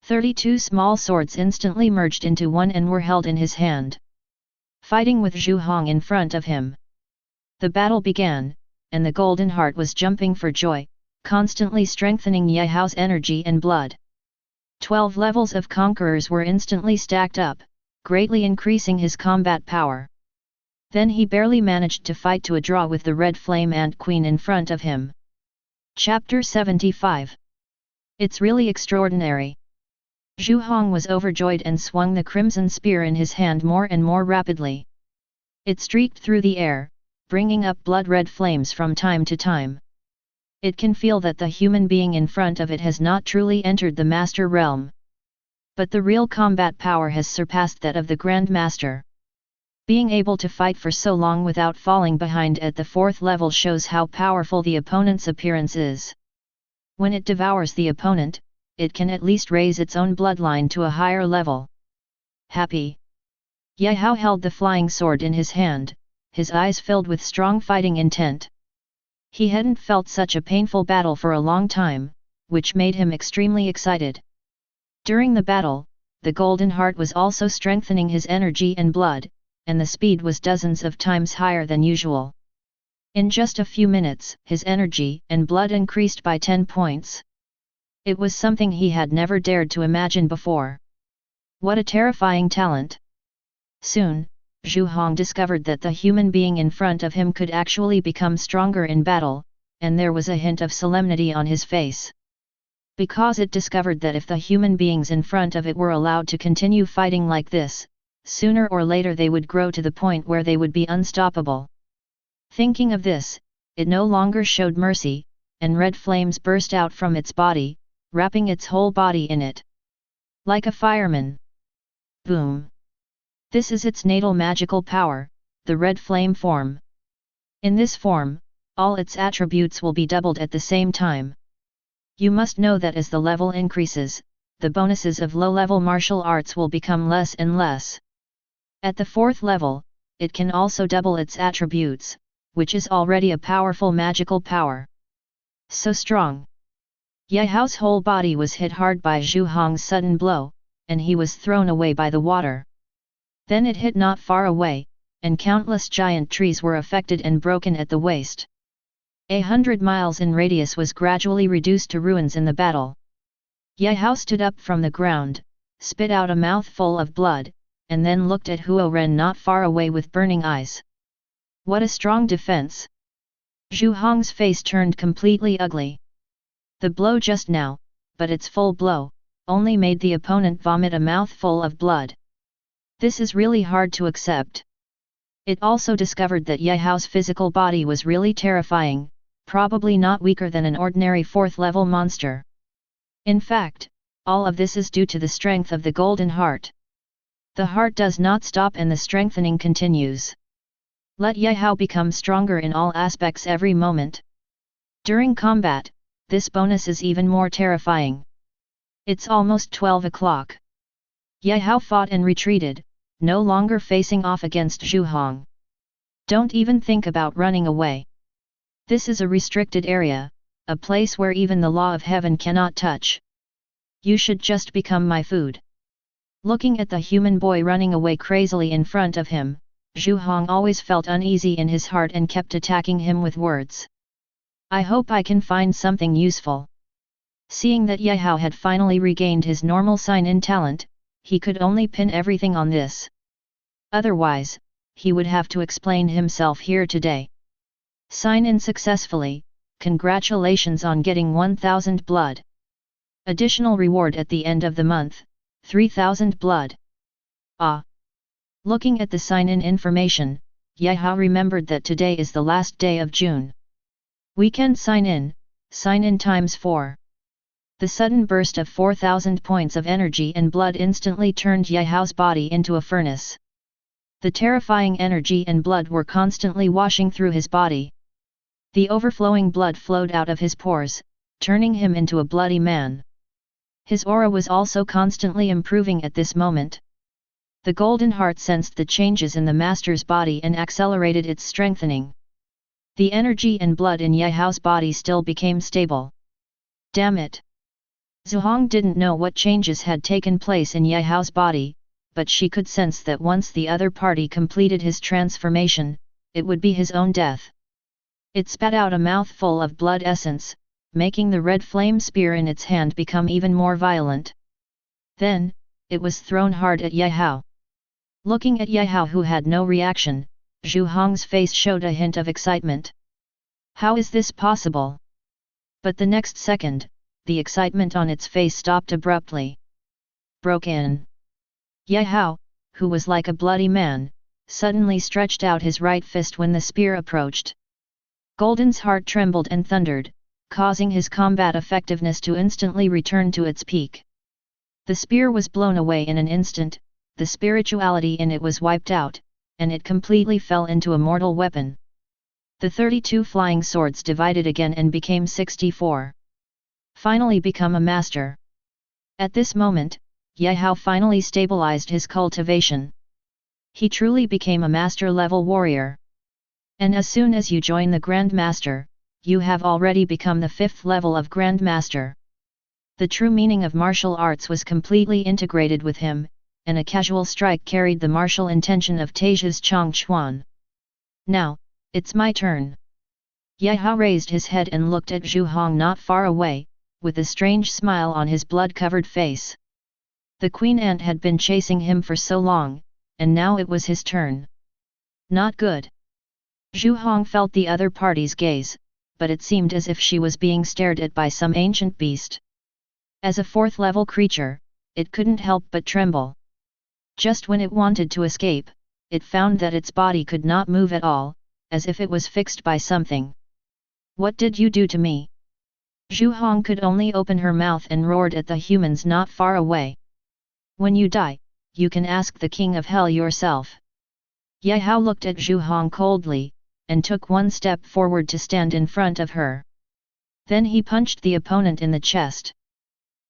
32 small swords instantly merged into one and were held in his hand. Fighting with Zhu Hong in front of him. The battle began, and the Golden Heart was jumping for joy, constantly strengthening Ye Hao's energy and blood. 12 levels of conquerors were instantly stacked up, greatly increasing his combat power. Then he barely managed to fight to a draw with the Red Flame Ant Queen in front of him. Chapter 75. It's really extraordinary. Zhu Hong was overjoyed and swung the crimson spear in his hand more and more rapidly. It streaked through the air, bringing up blood-red flames from time to time. It can feel that the human being in front of it has not truly entered the Master Realm. But the real combat power has surpassed that of the Grand Master. Being able to fight for so long without falling behind at the 4th level shows how powerful the opponent's appearance is. When it devours the opponent, it can at least raise its own bloodline to a higher level. Happy. Ye Hao held the flying sword in his hand, his eyes filled with strong fighting intent. He hadn't felt such a painful battle for a long time, which made him extremely excited. During the battle, the Golden Heart was also strengthening his energy and blood, and the speed was dozens of times higher than usual. In just a few minutes, his energy and blood increased by 10 points. It was something he had never dared to imagine before. What a terrifying talent! Soon, Zhu Hong discovered that the human being in front of him could actually become stronger in battle, and there was a hint of solemnity on his face. Because it discovered that if the human beings in front of it were allowed to continue fighting like this, sooner or later they would grow to the point where they would be unstoppable. Thinking of this, it no longer showed mercy, and red flames burst out from its body, wrapping its whole body in it. Like a fireman. Boom! This is its natal magical power, the red flame form. In this form, all its attributes will be doubled at the same time. You must know that as the level increases, the bonuses of low-level martial arts will become less and less. At the 4th level, it can also double its attributes, which is already a powerful magical power. So strong! Ye Hao's whole body was hit hard by Zhu Hong's sudden blow, and he was thrown away by the water. Then it hit not far away, and countless giant trees were affected and broken at the waist. 100 miles in radius was gradually reduced to ruins in the battle. Ye Hao stood up from the ground, spit out a mouthful of blood, and then looked at Huo Ren not far away with burning eyes. What a strong defense! Zhu Hong's face turned completely ugly. The blow just now, but its full blow, only made the opponent vomit a mouthful of blood. This is really hard to accept. It also discovered that Ye Hao's physical body was really terrifying, probably not weaker than an ordinary 4th-level monster. In fact, all of this is due to the strength of the golden heart. The heart does not stop and the strengthening continues. Let Ye Hao become stronger in all aspects every moment. During combat, this bonus is even more terrifying. It's almost 12 o'clock. Ye Hao fought and retreated, no longer facing off against Zhu Hong. Don't even think about running away. This is a restricted area, a place where even the law of heaven cannot touch. You should just become my food. Looking at the human boy running away crazily in front of him, Zhu Hong always felt uneasy in his heart and kept attacking him with words. I hope I can find something useful. Seeing that Ye Hao had finally regained his normal sign-in talent, he could only pin everything on this. Otherwise, he would have to explain himself here today. Sign in successfully, congratulations on getting 1000 blood. Additional reward at the end of the month, 3000 blood. Ah! Looking at the sign-in information, Ye Hao remembered that today is the last day of June. Weekend sign-in times 4. The sudden burst of 4000 points of energy and blood instantly turned Ye Hao's body into a furnace. The terrifying energy and blood were constantly washing through his body. The overflowing blood flowed out of his pores, turning him into a bloody man. His aura was also constantly improving at this moment. The golden heart sensed the changes in the master's body and accelerated its strengthening. The energy and blood in Ye Hao's body still became stable. Damn it! Zhu Hong didn't know what changes had taken place in Ye Hao's body, but she could sense that once the other party completed his transformation, it would be his own death. It spat out a mouthful of blood essence, making the red flame spear in its hand become even more violent. Then, it was thrown hard at Ye Hao. Looking at Ye Hao who had no reaction, Zhu Hong's face showed a hint of excitement. How is this possible? But the next second, the excitement on its face stopped abruptly. Broke in. Ye Hao, who was like a bloody man, suddenly stretched out his right fist when the spear approached. Golden's heart trembled and thundered, causing his combat effectiveness to instantly return to its peak. The spear was blown away in an instant, the spirituality in it was wiped out, and it completely fell into a mortal weapon. The 32 flying swords divided again and became 64. Finally become a master. At this moment, Ye Hao finally stabilized his cultivation. He truly became a master-level warrior. And as soon as you join the Grand Master, you have already become the 5th level of Grand Master. The true meaning of martial arts was completely integrated with him, and a casual strike carried the martial intention of Taizhi's Changchuan. Now, it's my turn. Ye Hao raised his head and looked at Zhu Hong not far away, with a strange smile on his blood-covered face. The queen ant had been chasing him for so long, and now it was his turn. Not good. Zhu Hong felt the other party's gaze, but it seemed as if she was being stared at by some ancient beast. As a fourth-level creature, it couldn't help but tremble. Just when it wanted to escape, it found that its body could not move at all, as if it was fixed by something. What did you do to me? Zhu Hong could only open her mouth and roared at the humans not far away. When you die, you can ask the king of hell yourself. Ye Hao looked at Zhu Hong coldly, and took one step forward to stand in front of her. Then he punched the opponent in the chest.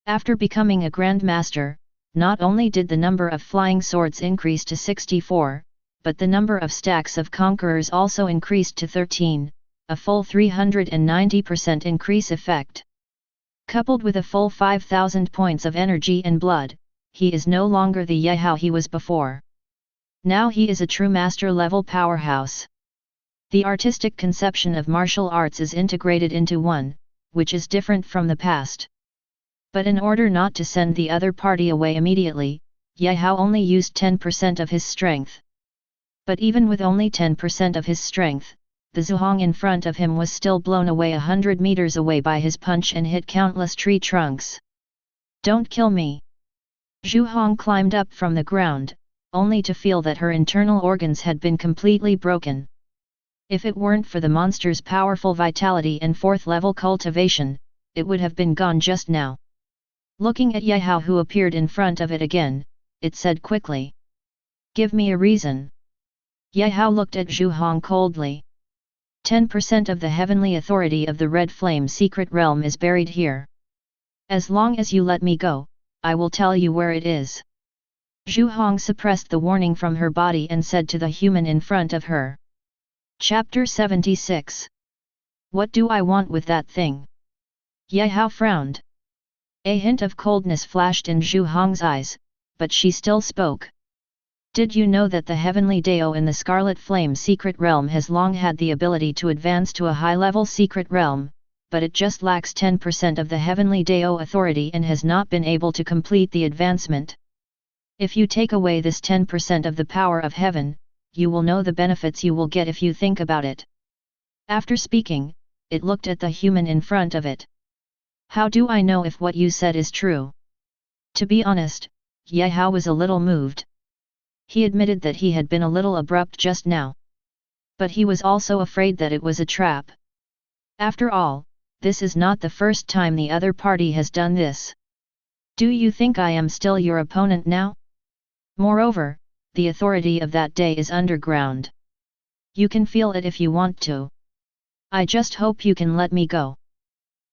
After becoming a grandmaster, not only did the number of flying swords increase to 64, but the number of stacks of conquerors also increased to 13, a full 390% increase effect. Coupled with a full 5,000 points of energy and blood, he is no longer the Ye Hao he was before. Now he is a true master-level powerhouse. The artistic conception of martial arts is integrated into one, which is different from the past. But in order not to send the other party away immediately, Ye Hao only used 10% of his strength. But even with only 10% of his strength, the Zhu Hong in front of him was still blown away 100 meters away by his punch and hit countless tree trunks. Don't kill me! Zhu Hong climbed up from the ground, only to feel that her internal organs had been completely broken. If it weren't for the monster's powerful vitality and fourth-level cultivation, it would have been gone just now. Looking at Ye Hao who appeared in front of it again, it said quickly. Give me a reason. Ye Hao looked at Zhu Hong coldly. 10% of the heavenly authority of the Red Flame secret realm is buried here. As long as you let me go, I will tell you where it is. Zhu Hong suppressed the warning from her body and said to the human in front of her. Chapter 76. What do I want with that thing? Ye Hao frowned. A hint of coldness flashed in Zhu Hong's eyes, but she still spoke. Did you know that the Heavenly Dao in the Scarlet Flame secret realm has long had the ability to advance to a high-level secret realm, but it just lacks 10% of the Heavenly Dao authority and has not been able to complete the advancement? If you take away this 10% of the power of heaven, you will know the benefits you will get if you think about it. After speaking, it looked at the human in front of it. How do I know if what you said is true? To be honest, Ye Hao was a little moved. He admitted that he had been a little abrupt just now. But he was also afraid that it was a trap. After all, this is not the first time the other party has done this. Do you think I am still your opponent now? Moreover, the authority of that day is underground. You can feel it if you want to. I just hope you can let me go.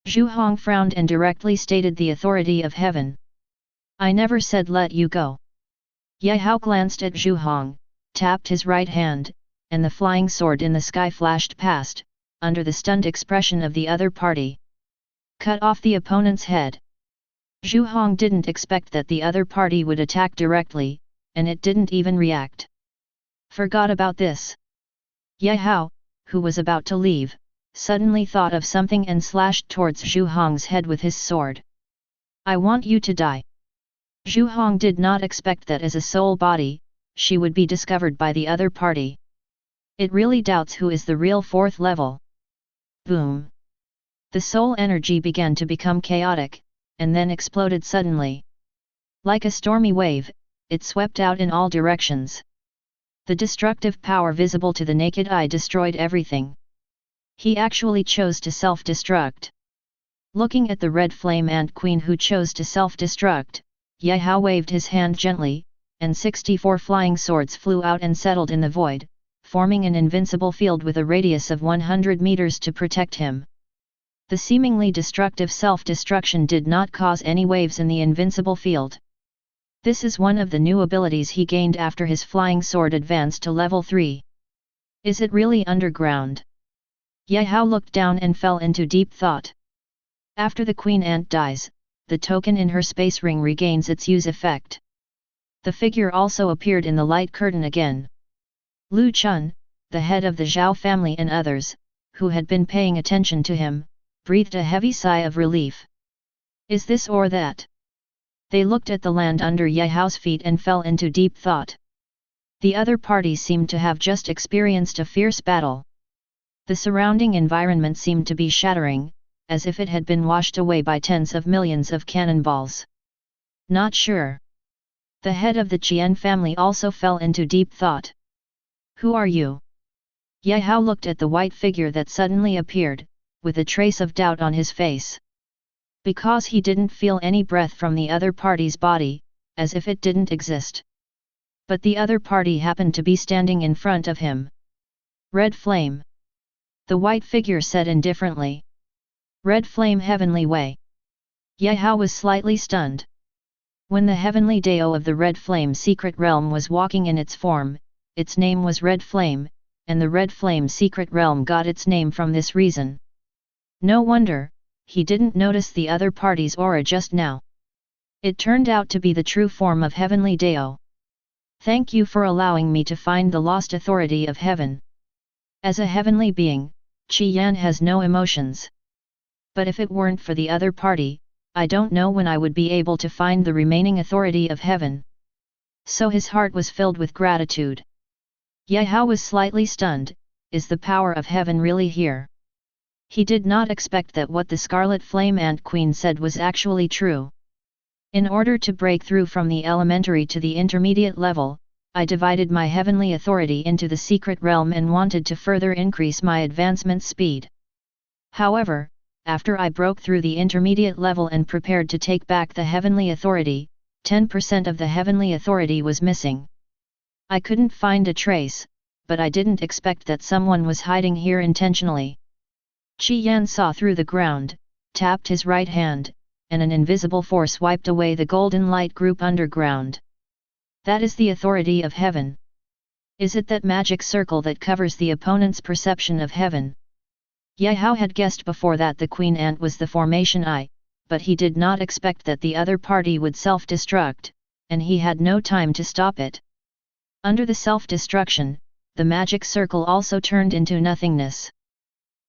Zhu Hong frowned and directly stated the authority of heaven. I never said let you go. Ye Hao glanced at Zhu Hong, tapped his right hand, and the flying sword in the sky flashed past, under the stunned expression of the other party. Cut off the opponent's head. Zhu Hong didn't expect that the other party would attack directly, and it didn't even react. Forgot about this. Ye Hao, who was about to leave, suddenly thought of something and slashed towards Zhu Hong's head with his sword. I want you to die. Zhu Hong did not expect that as a soul body, she would be discovered by the other party. It really doubts who is the real fourth level. Boom! The soul energy began to become chaotic, and then exploded suddenly. Like a stormy wave, it swept out in all directions. The destructive power visible to the naked eye destroyed everything. He actually chose to self-destruct. Looking at the red flame ant queen who chose to self-destruct, Ye Hao waved his hand gently, and 64 flying swords flew out and settled in the void, forming an invincible field with a radius of 100 meters to protect him. The seemingly destructive self-destruction did not cause any waves in the invincible field. This is one of the new abilities he gained after his flying sword advanced to level 3. Is it really underground? Ye Hao looked down and fell into deep thought. After the queen ant dies, the token in her space ring regains its use effect. The figure also appeared in the light curtain again. Lu Chun, the head of the Zhao family and others, who had been paying attention to him, breathed a heavy sigh of relief. Is this or that? They looked at the land under Yehao's feet and fell into deep thought. The other party seemed to have just experienced a fierce battle. The surrounding environment seemed to be shattering, as if it had been washed away by tens of millions of cannonballs. Not sure. The head of the Qian family also fell into deep thought. Who are you? Yehao looked at the white figure that suddenly appeared, with a trace of doubt on his face. Because he didn't feel any breath from the other party's body, as if it didn't exist. But the other party happened to be standing in front of him. Red flame. The white figure said indifferently. Red flame heavenly way. Yehao was slightly stunned. When the heavenly Dao of the Red Flame secret realm was walking in its form, its name was Red Flame, and the Red Flame secret realm got its name from this reason. No wonder, he didn't notice the other party's aura just now. It turned out to be the true form of heavenly Dao. Thank you for allowing me to find the lost authority of heaven. As a heavenly being, Qi Yan has no emotions. But if it weren't for the other party, I don't know when I would be able to find the remaining authority of heaven. So his heart was filled with gratitude. Yehao was slightly stunned. Is the power of heaven really here? He did not expect that what the Scarlet Flame Ant Queen said was actually true. In order to break through from the elementary to the intermediate level, I divided my heavenly authority into the secret realm and wanted to further increase my advancement speed. However, after I broke through the intermediate level and prepared to take back the heavenly authority, 10% of the heavenly authority was missing. I couldn't find a trace, but I didn't expect that someone was hiding here intentionally. Qi Yan saw through the ground, tapped his right hand, and an invisible force wiped away the golden light group underground. That is the authority of heaven. Is it that magic circle that covers the opponent's perception of heaven? Yehao had guessed before that the Queen Ant was the formation I, but he did not expect that the other party would self-destruct, and he had no time to stop it. Under the self-destruction, the magic circle also turned into nothingness.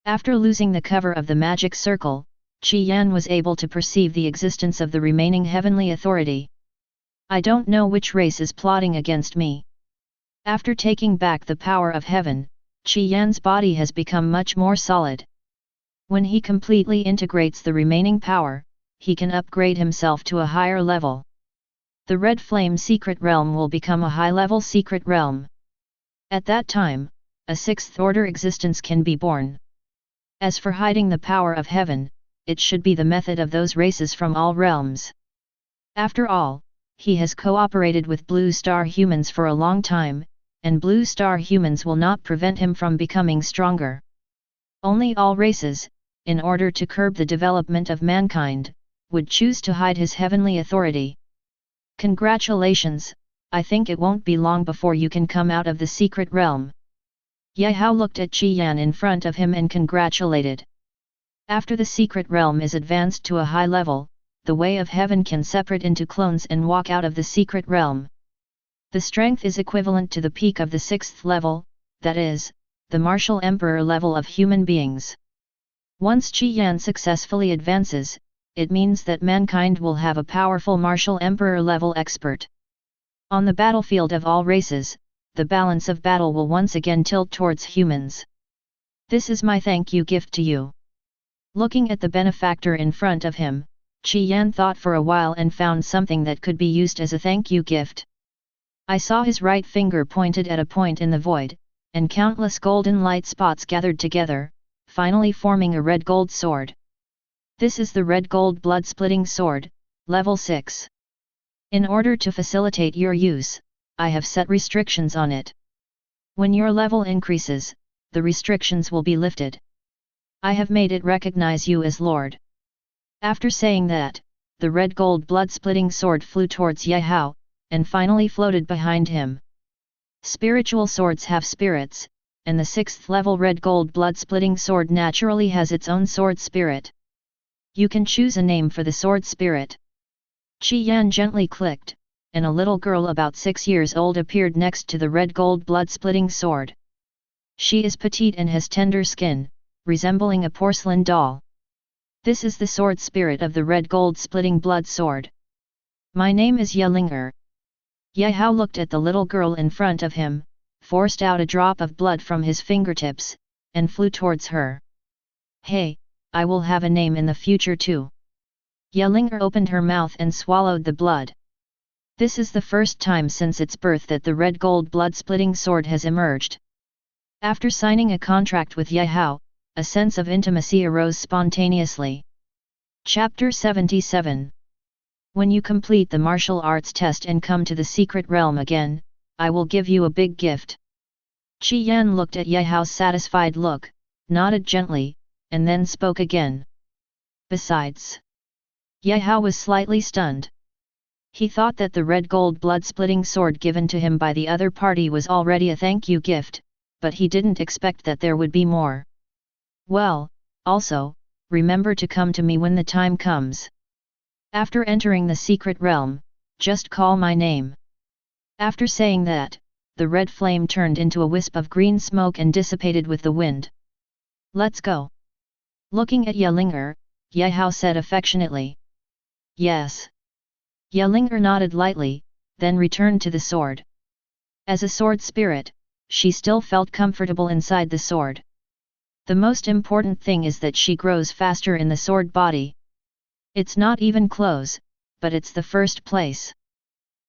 After losing the cover of the magic circle, Qi Yan was able to perceive the existence of the remaining heavenly authority. I don't know which race is plotting against me. After taking back the power of heaven, Qi Yan's body has become much more solid. When he completely integrates the remaining power, he can upgrade himself to a higher level. The Red Flame secret realm will become a high-level secret realm. At that time, a sixth-order existence can be born. As for hiding the power of heaven, it should be the method of those races from all realms. After all, he has cooperated with Blue Star humans for a long time, and Blue Star humans will not prevent him from becoming stronger. Only all races, in order to curb the development of mankind, would choose to hide his heavenly authority. Congratulations, I think it won't be long before you can come out of the secret realm. Yehao looked at Qi Yan in front of him and congratulated. After the secret realm is advanced to a high level, the way of heaven can separate into clones and walk out of the secret realm. The strength is equivalent to the peak of the sixth level, that is, the martial emperor level of human beings. Once Qi Yan successfully advances, it means that mankind will have a powerful martial emperor level expert. On the battlefield of all races, the balance of battle will once again tilt towards humans. This is my thank you gift to you. Looking at the benefactor in front of him, Qi Yan thought for a while and found something that could be used as a thank you gift. I saw his right finger pointed at a point in the void, and countless golden light spots gathered together, finally forming a red-gold sword. This is the red-gold blood-splitting sword, level 6. In order to facilitate your use, I have set restrictions on it. When your level increases, the restrictions will be lifted. I have made it recognize you as Lord. After saying that, the red-gold blood-splitting sword flew towards Yehao, and finally floated behind him. Spiritual swords have spirits, and the 6th level red-gold blood-splitting sword naturally has its own sword spirit. You can choose a name for the sword spirit. Qi Yan gently clicked, and a little girl about 6 years old appeared next to the red-gold blood-splitting sword. She is petite and has tender skin, resembling a porcelain doll. This is the sword spirit of the red gold splitting blood sword. My name is Yelinger. Ye Hao looked at the little girl in front of him, forced out a drop of blood from his fingertips, and flew towards her. Hey, I will have a name in the future too. Yelinger opened her mouth and swallowed the blood. This is the first time since its birth that the red gold blood-splitting sword has emerged. After signing a contract with Ye Hao, a sense of intimacy arose spontaneously. Chapter 77. When you complete the martial arts test and come to the secret realm again, I will give you a big gift. Qi Yan looked at Ye Hao's satisfied look, nodded gently, and then spoke again. Besides, Ye Hao was slightly stunned. He thought that the red gold blood-splitting sword given to him by the other party was already a thank-you gift, but he didn't expect that there would be more. Well, also, remember to come to me when the time comes. After entering the secret realm, just call my name. After saying that, the red flame turned into a wisp of green smoke and dissipated with the wind. Let's go. Looking at Yelinger, Ye Hao said affectionately. Yes. Yelinger nodded lightly, then returned to the sword. As a sword spirit, she still felt comfortable inside the sword. The most important thing is that she grows faster in the sword body. It's not even close, but it's the first place.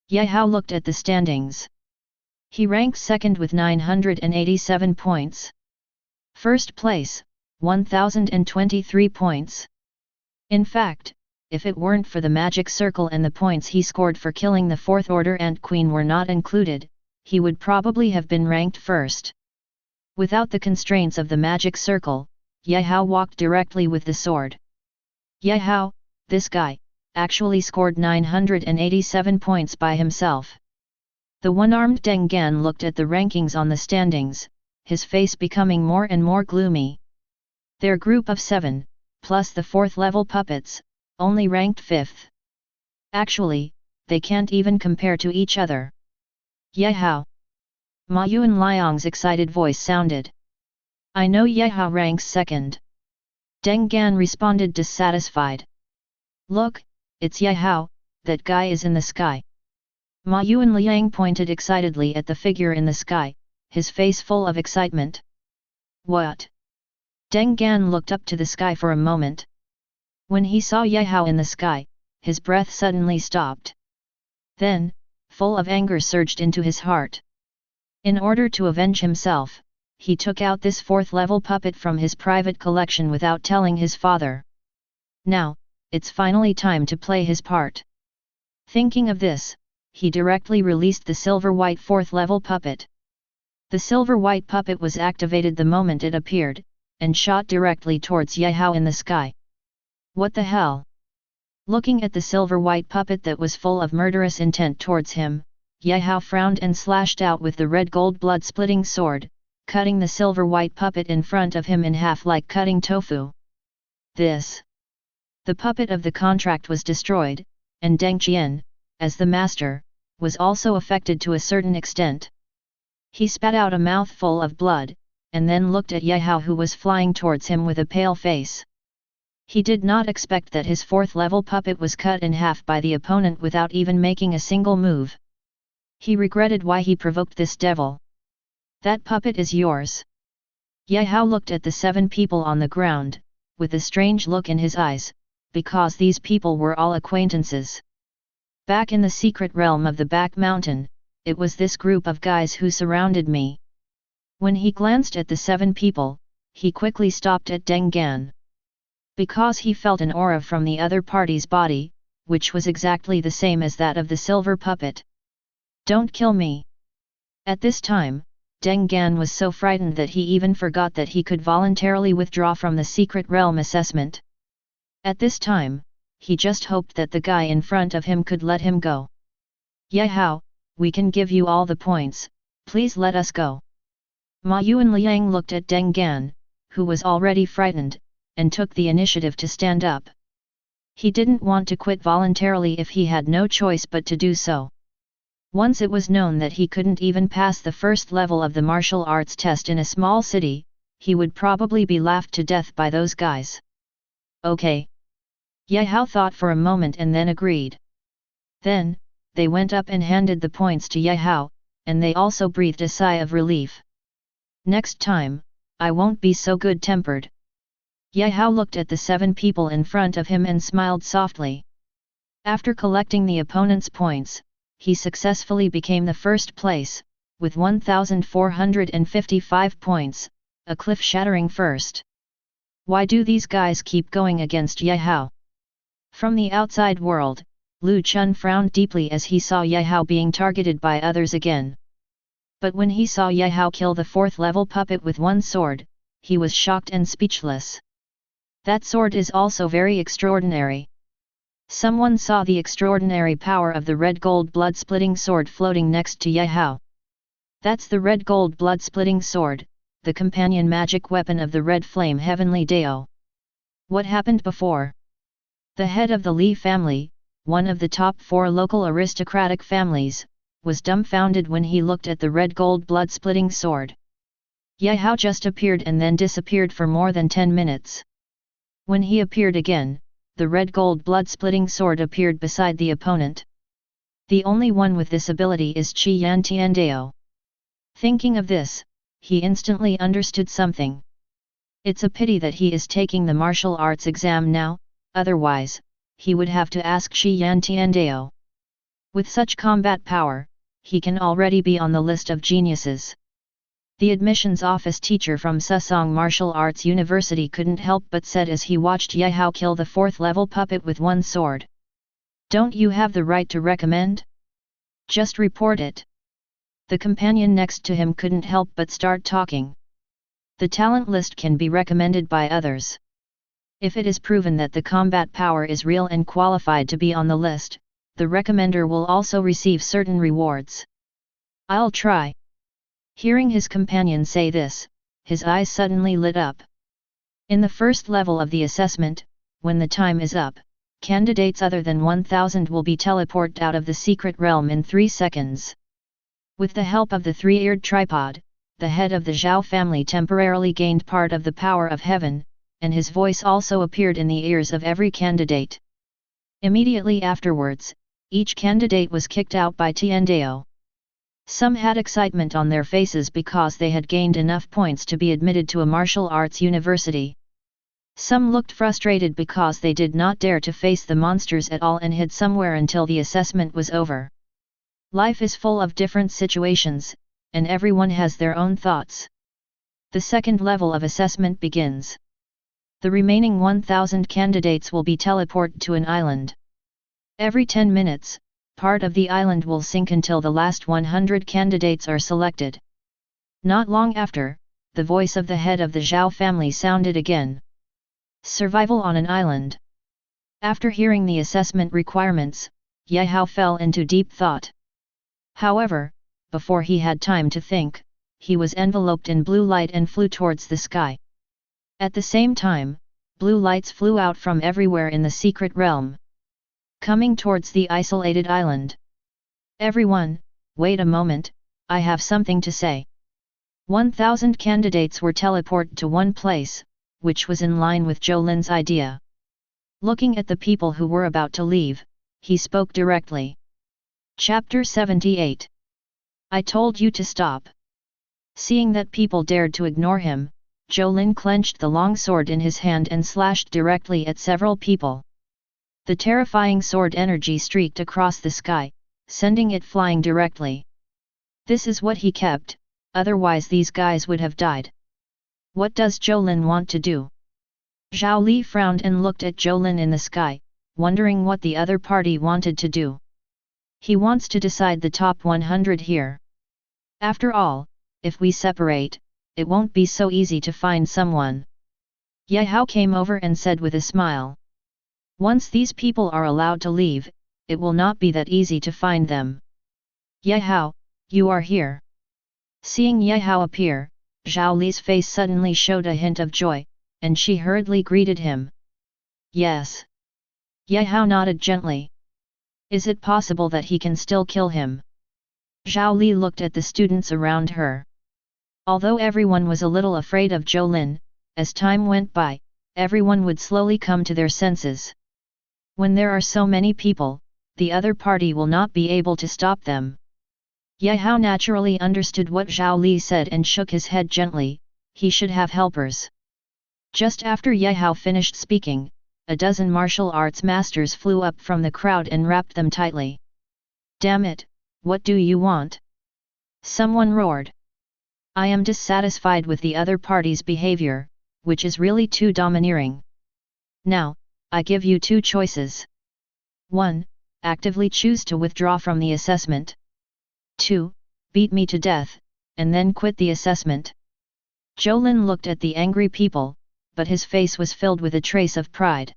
Ye Hao looked at the standings. He ranked second with 987 points. First place, 1023 points. In fact, if it weren't for the magic circle and the points he scored for killing the Fourth Order Ant Queen were not included, he would probably have been ranked first. Without the constraints of the magic circle, Ye Hao walked directly with the sword. Ye Hao, this guy, actually scored 987 points by himself. The one-armed Deng Gan looked at the rankings on the standings, his face becoming more and more gloomy. Their group of 7, plus the 4th-level puppets, only ranked 5th. Actually, they can't even compare to each other. Ye Hao. Ma Yuan Liang's excited voice sounded. I know Ye Hao ranks second. Deng Gan responded dissatisfied. Look, it's Ye Hao, that guy is in the sky. Ma Yuan Liang pointed excitedly at the figure in the sky, his face full of excitement. What? Deng Gan looked up to the sky for a moment. When he saw Ye Hao in the sky, his breath suddenly stopped. Then, full of anger surged into his heart. In order to avenge himself, he took out this 4th-level puppet from his private collection without telling his father. Now, it's finally time to play his part. Thinking of this, he directly released the silver-white 4th-level puppet. The silver-white puppet was activated the moment it appeared, and shot directly towards Ye Hao in the sky. What the hell? Looking at the silver-white puppet that was full of murderous intent towards him, Ye Hao frowned and slashed out with the red-gold blood-splitting sword, cutting the silver-white puppet in front of him in half like cutting tofu. This. The puppet of the contract was destroyed, and Deng Qian, as the master, was also affected to a certain extent. He spat out a mouthful of blood, and then looked at Ye Hao who was flying towards him with a pale face. He did not expect that his 4th-level puppet was cut in half by the opponent without even making a single move. He regretted why he provoked this devil. That puppet is yours. Ye Hao looked at the 7 people on the ground, with a strange look in his eyes, because these people were all acquaintances. Back in the secret realm of the Back Mountain, it was this group of guys who surrounded me. When he glanced at the 7 people, he quickly stopped at Deng Gan. Because he felt an aura from the other party's body, which was exactly the same as that of the silver puppet. Don't kill me. At this time, Deng Gan was so frightened that he even forgot that he could voluntarily withdraw from the secret realm assessment. At this time, he just hoped that the guy in front of him could let him go. Ye Hao, we can give you all the points, please let us go. Ma Yuan Liang looked at Deng Gan, who was already frightened, and took the initiative to stand up. He didn't want to quit voluntarily if he had no choice but to do so. Once it was known that he couldn't even pass the first level of the martial arts test in a small city, he would probably be laughed to death by those guys. Okay. Ye Hao thought for a moment and then agreed. Then, they went up and handed the points to Ye Hao, and they also breathed a sigh of relief. Next time, I won't be so good-tempered. Ye Hao looked at the 7 people in front of him and smiled softly. After collecting the opponent's points, he successfully became the first place, with 1,455 points, a cliff-shattering first. Why do these guys keep going against Ye Hao? From the outside world, Lu Chun frowned deeply as he saw Ye Hao being targeted by others again. But when he saw Ye Hao kill the 4th-level puppet with one sword, he was shocked and speechless. That sword is also very extraordinary. Someone saw the extraordinary power of the red-gold blood-splitting sword floating next to Ye Hao. That's the red-gold blood-splitting sword, the companion magic weapon of the Red Flame Heavenly Dao. What happened before? The head of the Li family, one of the top 4 local aristocratic families, was dumbfounded when he looked at the red-gold blood-splitting sword. Ye Hao just appeared and then disappeared for more than 10 minutes. When he appeared again, the red-gold blood-splitting sword appeared beside the opponent. The only one with this ability is Qi Yan Tian Dao. Thinking of this, he instantly understood something. It's a pity that he is taking the martial arts exam now, otherwise, he would have to ask Qi Yan Tian Dao. With such combat power, he can already be on the list of geniuses. The admissions office teacher from Susong Martial Arts University couldn't help but said as he watched Ye Hao kill the 4th-level puppet with one sword. Don't you have the right to recommend? Just report it. The companion next to him couldn't help but start talking. The talent list can be recommended by others. If it is proven that the combat power is real and qualified to be on the list, the recommender will also receive certain rewards. I'll try. Hearing his companion say this, his eyes suddenly lit up. In the first level of the assessment, when the time is up, candidates other than 1000 will be teleported out of the secret realm in 3 seconds. With the help of the 3-eared tripod, the head of the Zhao family temporarily gained part of the power of heaven, and his voice also appeared in the ears of every candidate. Immediately afterwards, each candidate was kicked out by Tian Dao. Some had excitement on their faces because they had gained enough points to be admitted to a martial arts university. Some looked frustrated because they did not dare to face the monsters at all and hid somewhere until the assessment was over. Life is full of different situations, and everyone has their own thoughts. The second level of assessment begins. The remaining 1000 candidates will be teleported to an island. Every 10 minutes, part of the island will sink until the last 100 candidates are selected. Not long after, the voice of the head of the Zhao family sounded again. Survival on an island. After hearing the assessment requirements, Ye Hao fell into deep thought. However, before he had time to think, he was enveloped in blue light and flew towards the sky. At the same time, blue lights flew out from everywhere in the secret realm, coming towards the isolated island. Everyone, wait a moment, I have something to say. 1000 candidates were teleported to one place, which was in line with Zhou Lin's idea. Looking at the people who were about to leave, he spoke directly. Chapter 78. I told you to stop. Seeing that people dared to ignore him, Zhou Lin clenched the long sword in his hand and slashed directly at several people. The terrifying sword energy streaked across the sky, sending it flying directly. This is what he kept, otherwise these guys would have died. What does Zhou Lin want to do? Zhao Li frowned and looked at Zhou Lin in the sky, wondering what the other party wanted to do. He wants to decide the top 100 here. After all, if we separate, it won't be so easy to find someone. Ye Hao came over and said with a smile. Once these people are allowed to leave, it will not be that easy to find them. Ye Hao, you are here. Seeing Ye Hao appear, Zhao Li's face suddenly showed a hint of joy, and she hurriedly greeted him. Yes. Ye Hao nodded gently. Is it possible that he can still kill him? Zhao Li looked at the students around her. Although everyone was a little afraid of Zhou Lin, as time went by, everyone would slowly come to their senses. When there are so many people, the other party will not be able to stop them. Ye Hao naturally understood what Zhao Li said and shook his head gently. He should have helpers. Just after Ye Hao finished speaking, a dozen martial arts masters flew up from the crowd and wrapped them tightly. Damn it, what do you want? Someone roared. I am dissatisfied with the other party's behavior, which is really too domineering. Now, I give you two choices. 1. Actively choose to withdraw from the assessment. 2. Beat me to death, and then quit the assessment. Zhou Lin looked at the angry people, but his face was filled with a trace of pride.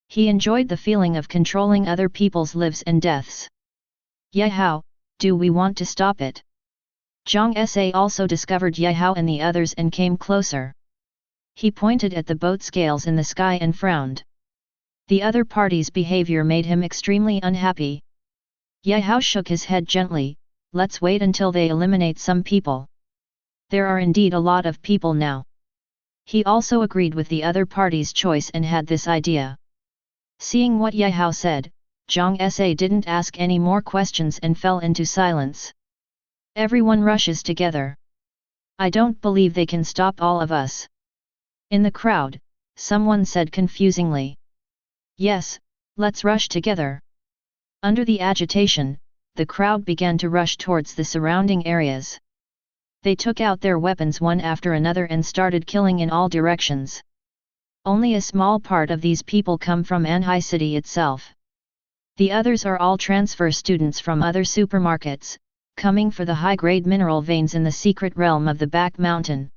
He enjoyed the feeling of controlling other people's lives and deaths. Ye Hao, do we want to stop it? Zhang Sa also discovered Ye Hao and the others and came closer. He pointed at the boat scales in the sky and frowned. The other party's behavior made him extremely unhappy. Ye Hao shook his head gently. Let's wait until they eliminate some people. There are indeed a lot of people now. He also agreed with the other party's choice and had this idea. Seeing what Ye Hao said, Zhang Sa didn't ask any more questions and fell into silence. Everyone rushes together. I don't believe they can stop all of us. In the crowd, someone said confusingly. Yes, let's rush together. Under the agitation, the crowd began to rush towards the surrounding areas. They took out their weapons one after another and started killing in all directions. Only a small part of these people come from Anhai City itself. The others are all transfer students from other supermarkets, coming for the high-grade mineral veins in the secret realm of the Back Mountain.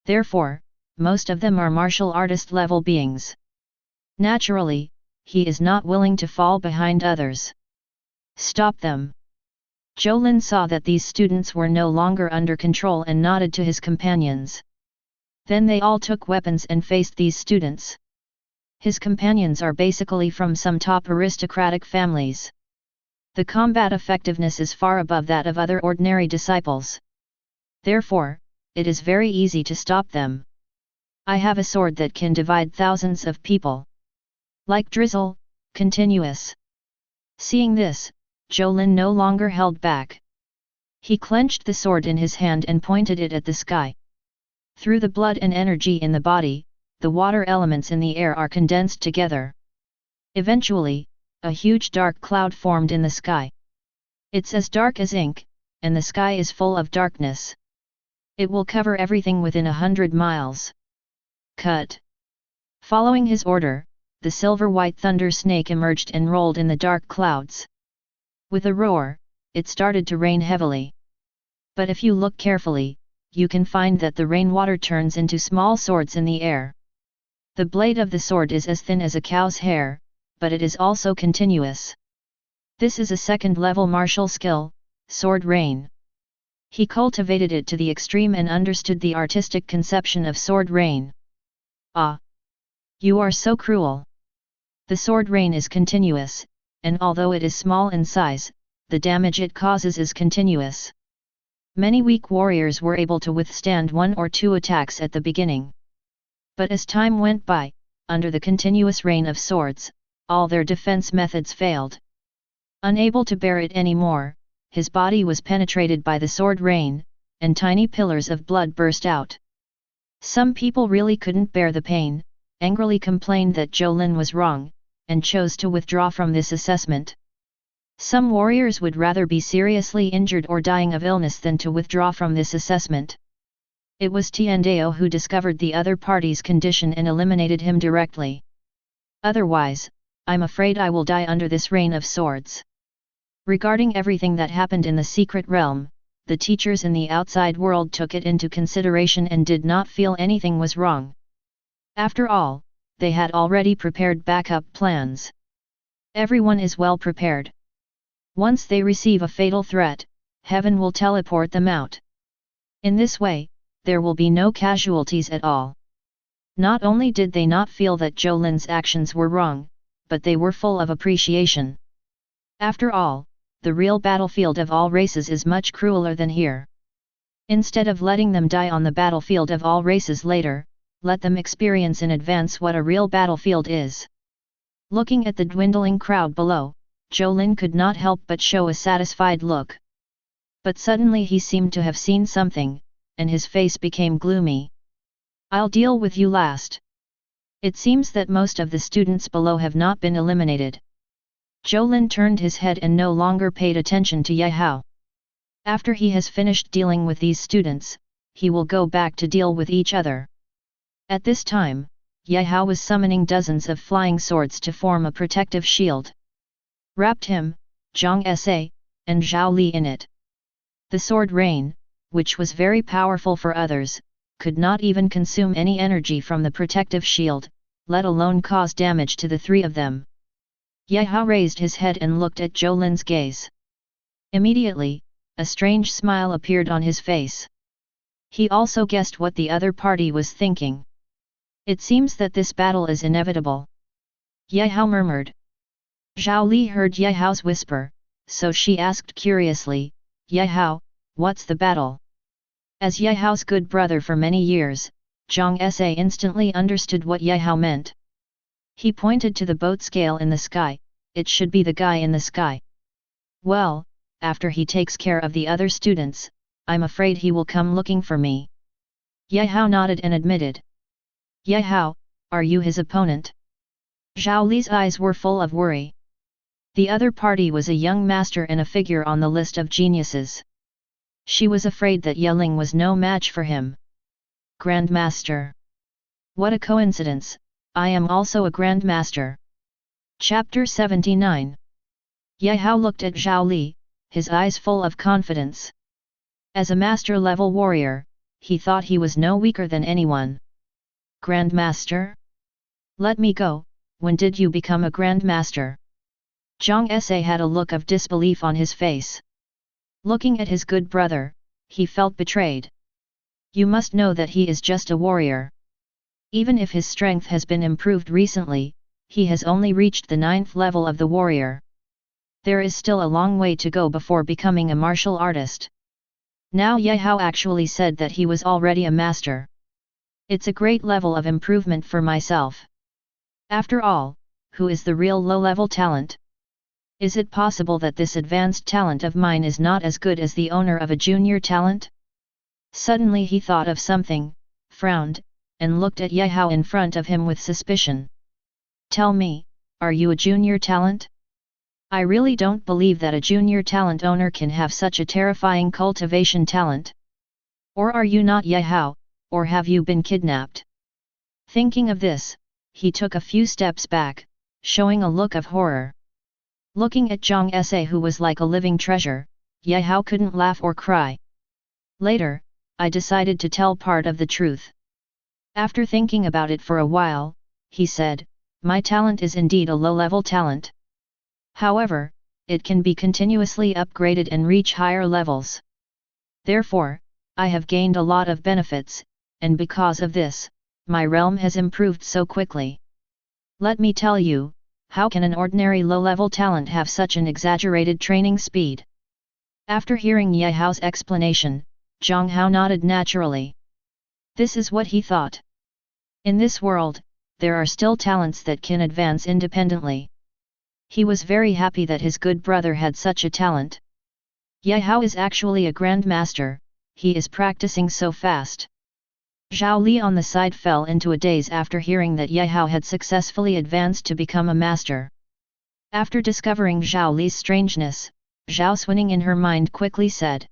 Therefore, most of them are martial artist level beings. Naturally, he is not willing to fall behind others. Stop them. Zhou Lin saw that these students were no longer under control and nodded to his companions. Then they all took weapons and faced these students. His companions are basically from some top aristocratic families. The combat effectiveness is far above that of other ordinary disciples. Therefore, it is very easy to stop them. I have a sword that can divide thousands of people. Like drizzle, continuous. Seeing this, Zhou Lin no longer held back. He clenched the sword in his hand and pointed it at the sky. Through the blood and energy in the body, the water elements in the air are condensed together. Eventually, a huge dark cloud formed in the sky. It's as dark as ink, and the sky is full of darkness. It will cover everything within 100 miles. Cut. Following his order, the silver-white thunder snake emerged and rolled in the dark clouds. With a roar, it started to rain heavily. But if you look carefully, you can find that the rainwater turns into small swords in the air. The blade of the sword is as thin as a cow's hair, but it is also continuous. This is a second-level martial skill, sword rain. He cultivated it to the extreme and understood the artistic conception of sword rain. Ah! You are so cruel! The sword rain is continuous, and although it is small in size, the damage it causes is continuous. Many weak warriors were able to withstand 1 or 2 attacks at the beginning. But as time went by, under the continuous rain of swords, all their defense methods failed. Unable to bear it anymore, his body was penetrated by the sword rain, and tiny pillars of blood burst out. Some people really couldn't bear the pain, angrily complained that Zhou Lin was wrong, and chose to withdraw from this assessment. Some warriors would rather be seriously injured or dying of illness than to withdraw from this assessment. It was Tiandao who discovered the other party's condition and eliminated him directly. Otherwise, I'm afraid I will die under this rain of swords. Regarding everything that happened in the secret realm, the teachers in the outside world took it into consideration and did not feel anything was wrong. After all, they had already prepared backup plans. Everyone is well prepared. Once they receive a fatal threat, heaven will teleport them out. In this way, there will be no casualties at all. Not only did they not feel that Zhou Lin's actions were wrong, but they were full of appreciation. After all, the real battlefield of all races is much crueler than here. Instead of letting them die on the battlefield of all races later, let them experience in advance what a real battlefield is. Looking at the dwindling crowd below, Jolin could not help but show a satisfied look. But suddenly he seemed to have seen something, and his face became gloomy. "I'll deal with you last. It seems that most of the students below have not been eliminated." Jolin turned his head and no longer paid attention to Ye Hao. After he has finished dealing with these students, he will go back to deal with each other. At this time, Ye Hao was summoning dozens of flying swords to form a protective shield. Wrapped him, Zhang Sa, and Zhao Li in it. The sword rain, which was very powerful for others, could not even consume any energy from the protective shield, let alone cause damage to the three of them. Ye Hao raised his head and looked at Jolin's gaze. Immediately, a strange smile appeared on his face. He also guessed what the other party was thinking. "It seems that this battle is inevitable," Ye Hao murmured. Zhao Li heard Ye Hao's whisper, so she asked curiously, "Ye Hao, what's the battle?" As Ye Hao's good brother for many years, Zhang Sa instantly understood what Ye Hao meant. He pointed to the boat scale in the sky. "It should be the guy in the sky." "Well, after he takes care of the other students, I'm afraid he will come looking for me." Ye Hao nodded and admitted. "Ye Hao, are you his opponent?" Zhao Li's eyes were full of worry. The other party was a young master and a figure on the list of geniuses. She was afraid that Ye Ling was no match for him. Grandmaster. What a coincidence, I am also a Grandmaster. Chapter 79. Ye Hao looked at Zhao Li, his eyes full of confidence. As a master-level warrior, he thought he was no weaker than anyone. Grandmaster? Let me go, when did you become a Grandmaster? Zhang Sa had a look of disbelief on his face. Looking at his good brother, he felt betrayed. You must know that he is just a warrior. Even if his strength has been improved recently, he has only reached the 9th level of the warrior. There is still a long way to go before becoming a martial artist. Now Ye Hao actually said that he was already a master. It's a great level of improvement for myself. After all, who is the real low-level talent? Is it possible that this advanced talent of mine is not as good as the owner of a junior talent? Suddenly he thought of something, frowned, and looked at Ye Hao in front of him with suspicion. Tell me, are you a junior talent? I really don't believe that a junior talent owner can have such a terrifying cultivation talent. Or are you not Ye Hao, or have you been kidnapped? Thinking of this, he took a few steps back, showing a look of horror. Looking at Zhang Sa, who was like a living treasure, Ye Hao couldn't laugh or cry. Later, I decided to tell part of the truth. After thinking about it for a while, he said, my talent is indeed a low-level talent. However, it can be continuously upgraded and reach higher levels. Therefore, I have gained a lot of benefits, and because of this, my realm has improved so quickly. Let me tell you, how can an ordinary low-level talent have such an exaggerated training speed? After hearing Ye Hao's explanation, Zhang Hao nodded naturally. This is what he thought. In this world, there are still talents that can advance independently. He was very happy that his good brother had such a talent. Ye Hao is actually a grandmaster, he is practicing so fast. Zhao Li on the side fell into a daze after hearing that Ye Hao had successfully advanced to become a master. After discovering Zhao Li's strangeness, Zhao Xuning in her mind quickly said,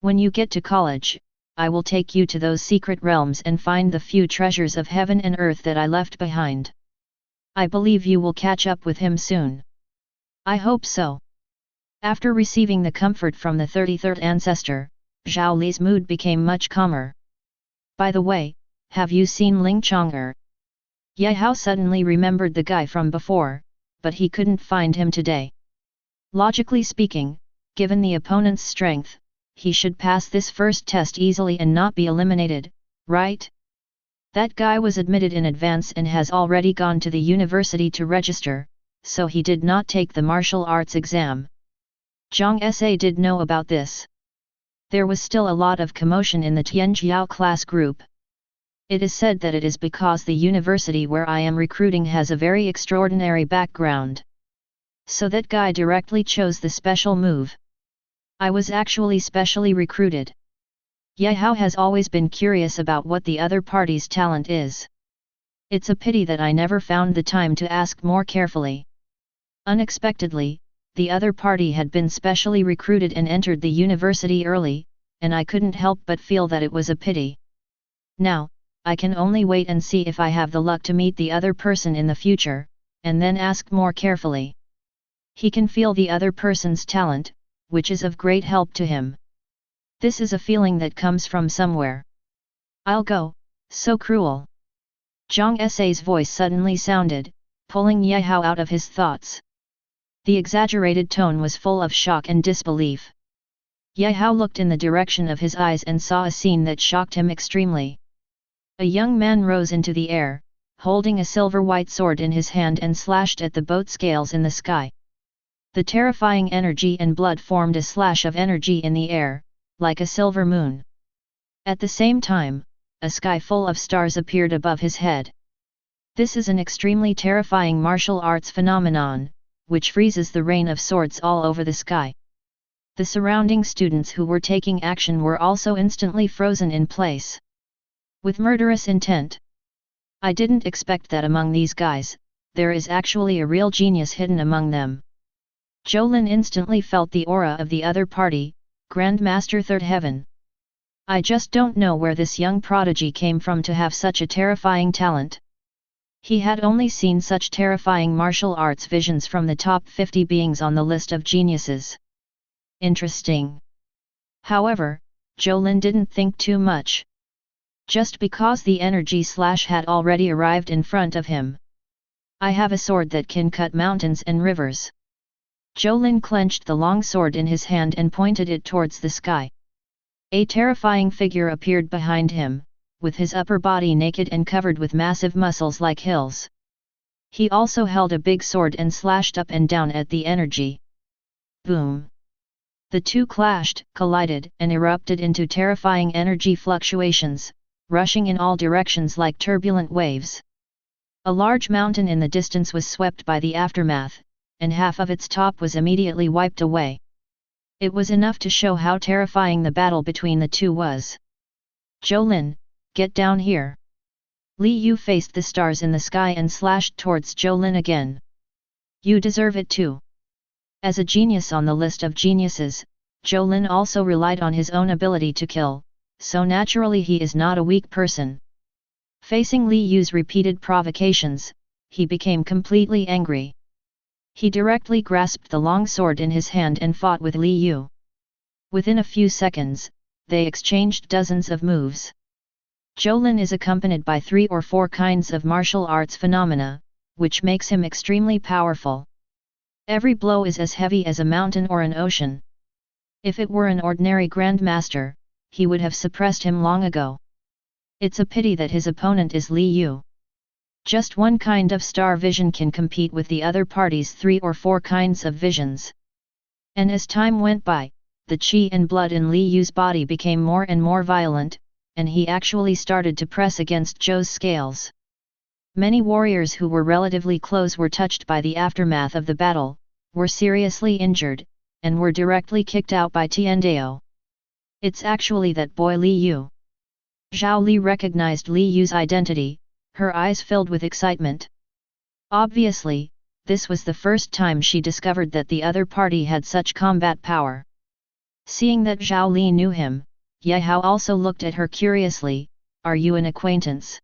when you get to college, I will take you to those secret realms and find the few treasures of heaven and earth that I left behind. I believe you will catch up with him soon. I hope so. After receiving the comfort from the 33rd ancestor, Zhao Li's mood became much calmer. By the way, have you seen Ling Chang'er? Ye Hao suddenly remembered the guy from before, but he couldn't find him today. Logically speaking, given the opponent's strength, he should pass this first test easily and not be eliminated, right? That guy was admitted in advance and has already gone to the university to register, so he did not take the martial arts exam. Zhang Sa did know about this. There was still a lot of commotion in the Tianjiao class group. It is said that it is because the university where I am recruiting has a very extraordinary background. So that guy directly chose the special move. I was actually specially recruited. Yehao has always been curious about what the other party's talent is. It's a pity that I never found the time to ask more carefully. Unexpectedly, the other party had been specially recruited and entered the university early, and I couldn't help but feel that it was a pity. Now, I can only wait and see if I have the luck to meet the other person in the future, and then ask more carefully. He can feel the other person's talent, which is of great help to him. This is a feeling that comes from somewhere. I'll go, so cruel. Zhang Sa's voice suddenly sounded, pulling Yehao out of his thoughts. The exaggerated tone was full of shock and disbelief. Yehao looked in the direction of his eyes and saw a scene that shocked him extremely. A young man rose into the air, holding a silver-white sword in his hand and slashed at the boat scales in the sky. The terrifying energy and blood formed a slash of energy in the air, like a silver moon. At the same time, a sky full of stars appeared above his head. This is an extremely terrifying martial arts phenomenon, which freezes the rain of swords all over the sky. The surrounding students who were taking action were also instantly frozen in place. With murderous intent. I didn't expect that among these guys, there is actually a real genius hidden among them. Jolin instantly felt the aura of the other party, Grandmaster Third Heaven. I just don't know where this young prodigy came from to have such a terrifying talent. He had only seen such terrifying martial arts visions from the top 50 beings on the list of geniuses. Interesting. However, Jolin didn't think too much. Just because the energy slash had already arrived in front of him. I have a sword that can cut mountains and rivers. Jolin clenched the long sword in his hand and pointed it towards the sky. A terrifying figure appeared behind him, with his upper body naked and covered with massive muscles like hills. He also held a big sword and slashed up and down at the energy. Boom! The two clashed, collided, and erupted into terrifying energy fluctuations, rushing in all directions like turbulent waves. A large mountain in the distance was swept by the aftermath, and half of its top was immediately wiped away. It was enough to show how terrifying the battle between the two was. Jolin, get down here! Li Yu faced the stars in the sky and slashed towards Jolin again. You deserve it too. As a genius on the list of geniuses, Jolin also relied on his own ability to kill, so naturally he is not a weak person. Facing Li Yu's repeated provocations, he became completely angry. He directly grasped the long sword in his hand and fought with Li Yu. Within a few seconds, they exchanged dozens of moves. Jolin is accompanied by 3 or 4 kinds of martial arts phenomena, which makes him extremely powerful. Every blow is as heavy as a mountain or an ocean. If it were an ordinary grandmaster, he would have suppressed him long ago. It's a pity that his opponent is Li Yu. Just one kind of star vision can compete with the other party's 3 or 4 kinds of visions. And as time went by, the qi and blood in Li Yu's body became more and more violent, and he actually started to press against Zhou's scales. Many warriors who were relatively close were touched by the aftermath of the battle, were seriously injured, and were directly kicked out by Tiandao. It's actually that boy Li Yu. Zhao Li recognized Li Yu's identity, her eyes filled with excitement. Obviously, this was the first time she discovered that the other party had such combat power. Seeing that Zhao Li knew him, Yehao also looked at her curiously. Are you an acquaintance?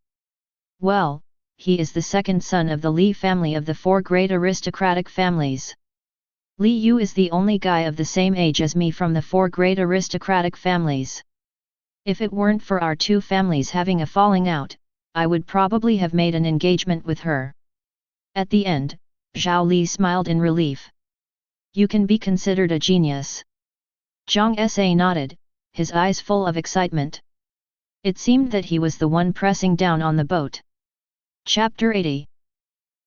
Well, he is the second son of the Li family of the 4 great aristocratic families. Li Yu is the only guy of the same age as me from the 4 great aristocratic families. If it weren't for our 2 families having a falling out, I would probably have made an engagement with her. At the end, Zhao Li smiled in relief. You can be considered a genius. Zhang Sa nodded, his eyes full of excitement. It seemed that he was the one pressing down on the boat. Chapter 80.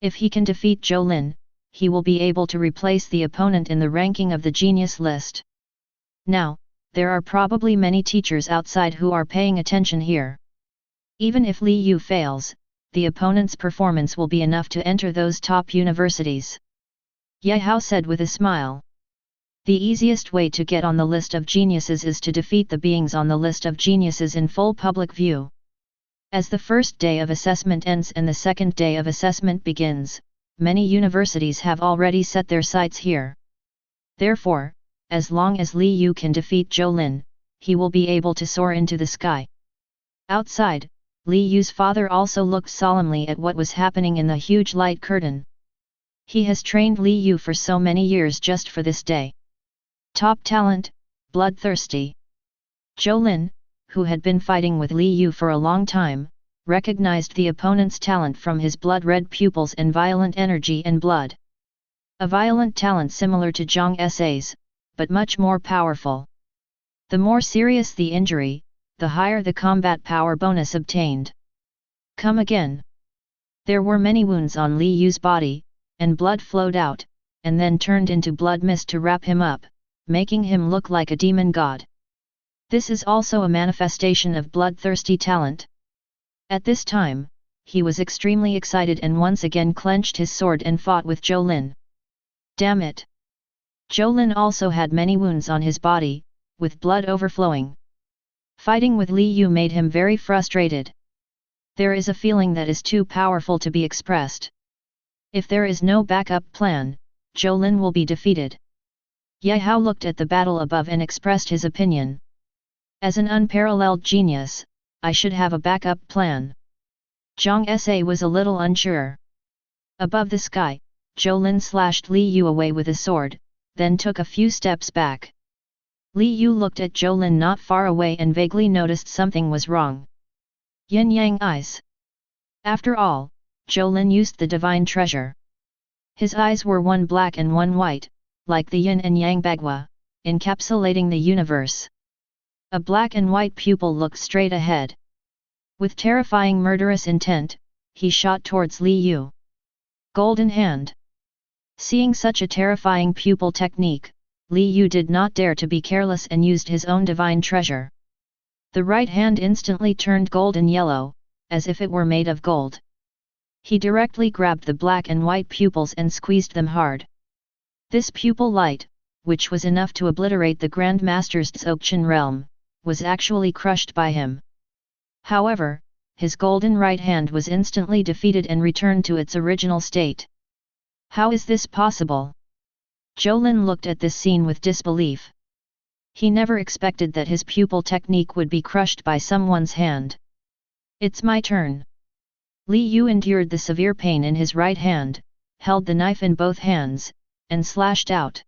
If he can defeat Jolin, he will be able to replace the opponent in the ranking of the genius list. Now, there are probably many teachers outside who are paying attention here. Even if Li Yu fails, the opponent's performance will be enough to enter those top universities. Ye Hao said with a smile. The easiest way to get on the list of geniuses is to defeat the beings on the list of geniuses in full public view. As the first day of assessment ends and the second day of assessment begins, many universities have already set their sights here. Therefore, as long as Li Yu can defeat Zhou Lin, he will be able to soar into the sky. Outside, Li Yu's father also looked solemnly at what was happening in the huge light curtain. He has trained Li Yu for so many years just for this day. Top talent, bloodthirsty. Zhou Lin, who had been fighting with Li Yu for a long time, recognized the opponent's talent from his blood-red pupils and violent energy and blood. A violent talent similar to Zhang Sa's, but much more powerful. The more serious the injury, the higher the combat power bonus obtained. Come again. There were many wounds on Li Yu's body, and blood flowed out, and then turned into blood mist to wrap him up, making him look like a demon god. This is also a manifestation of bloodthirsty talent. At this time, he was extremely excited and once again clenched his sword and fought with Zhou Lin. Damn it! Zhou Lin also had many wounds on his body, with blood overflowing. Fighting with Li Yu made him very frustrated. There is a feeling that is too powerful to be expressed. If there is no backup plan, Zhou Lin will be defeated. Ye Hao looked at the battle above and expressed his opinion. As an unparalleled genius, I should have a backup plan. Zhang Sa was a little unsure. Above the sky, Zhou Lin slashed Li Yu away with a sword, then took a few steps back. Li Yu looked at Zhou Lin not far away and vaguely noticed something was wrong. Yin Yang eyes. After all, Zhou Lin used the divine treasure. His eyes were one black and one white, like the yin and yang bagua, encapsulating the universe. A black and white pupil looked straight ahead. With terrifying murderous intent, he shot towards Li Yu. Golden hand. Seeing such a terrifying pupil technique, Li Yu did not dare to be careless and used his own divine treasure. The right hand instantly turned golden yellow, as if it were made of gold. He directly grabbed the black and white pupils and squeezed them hard. This pupil light, which was enough to obliterate the Grand Master's Dzogchen realm, was actually crushed by him. However, his golden right hand was instantly defeated and returned to its original state. How is this possible? Zhou Lin looked at this scene with disbelief. He never expected that his pupil technique would be crushed by someone's hand. It's my turn. Li Yu endured the severe pain in his right hand, held the knife in both hands, and slashed out.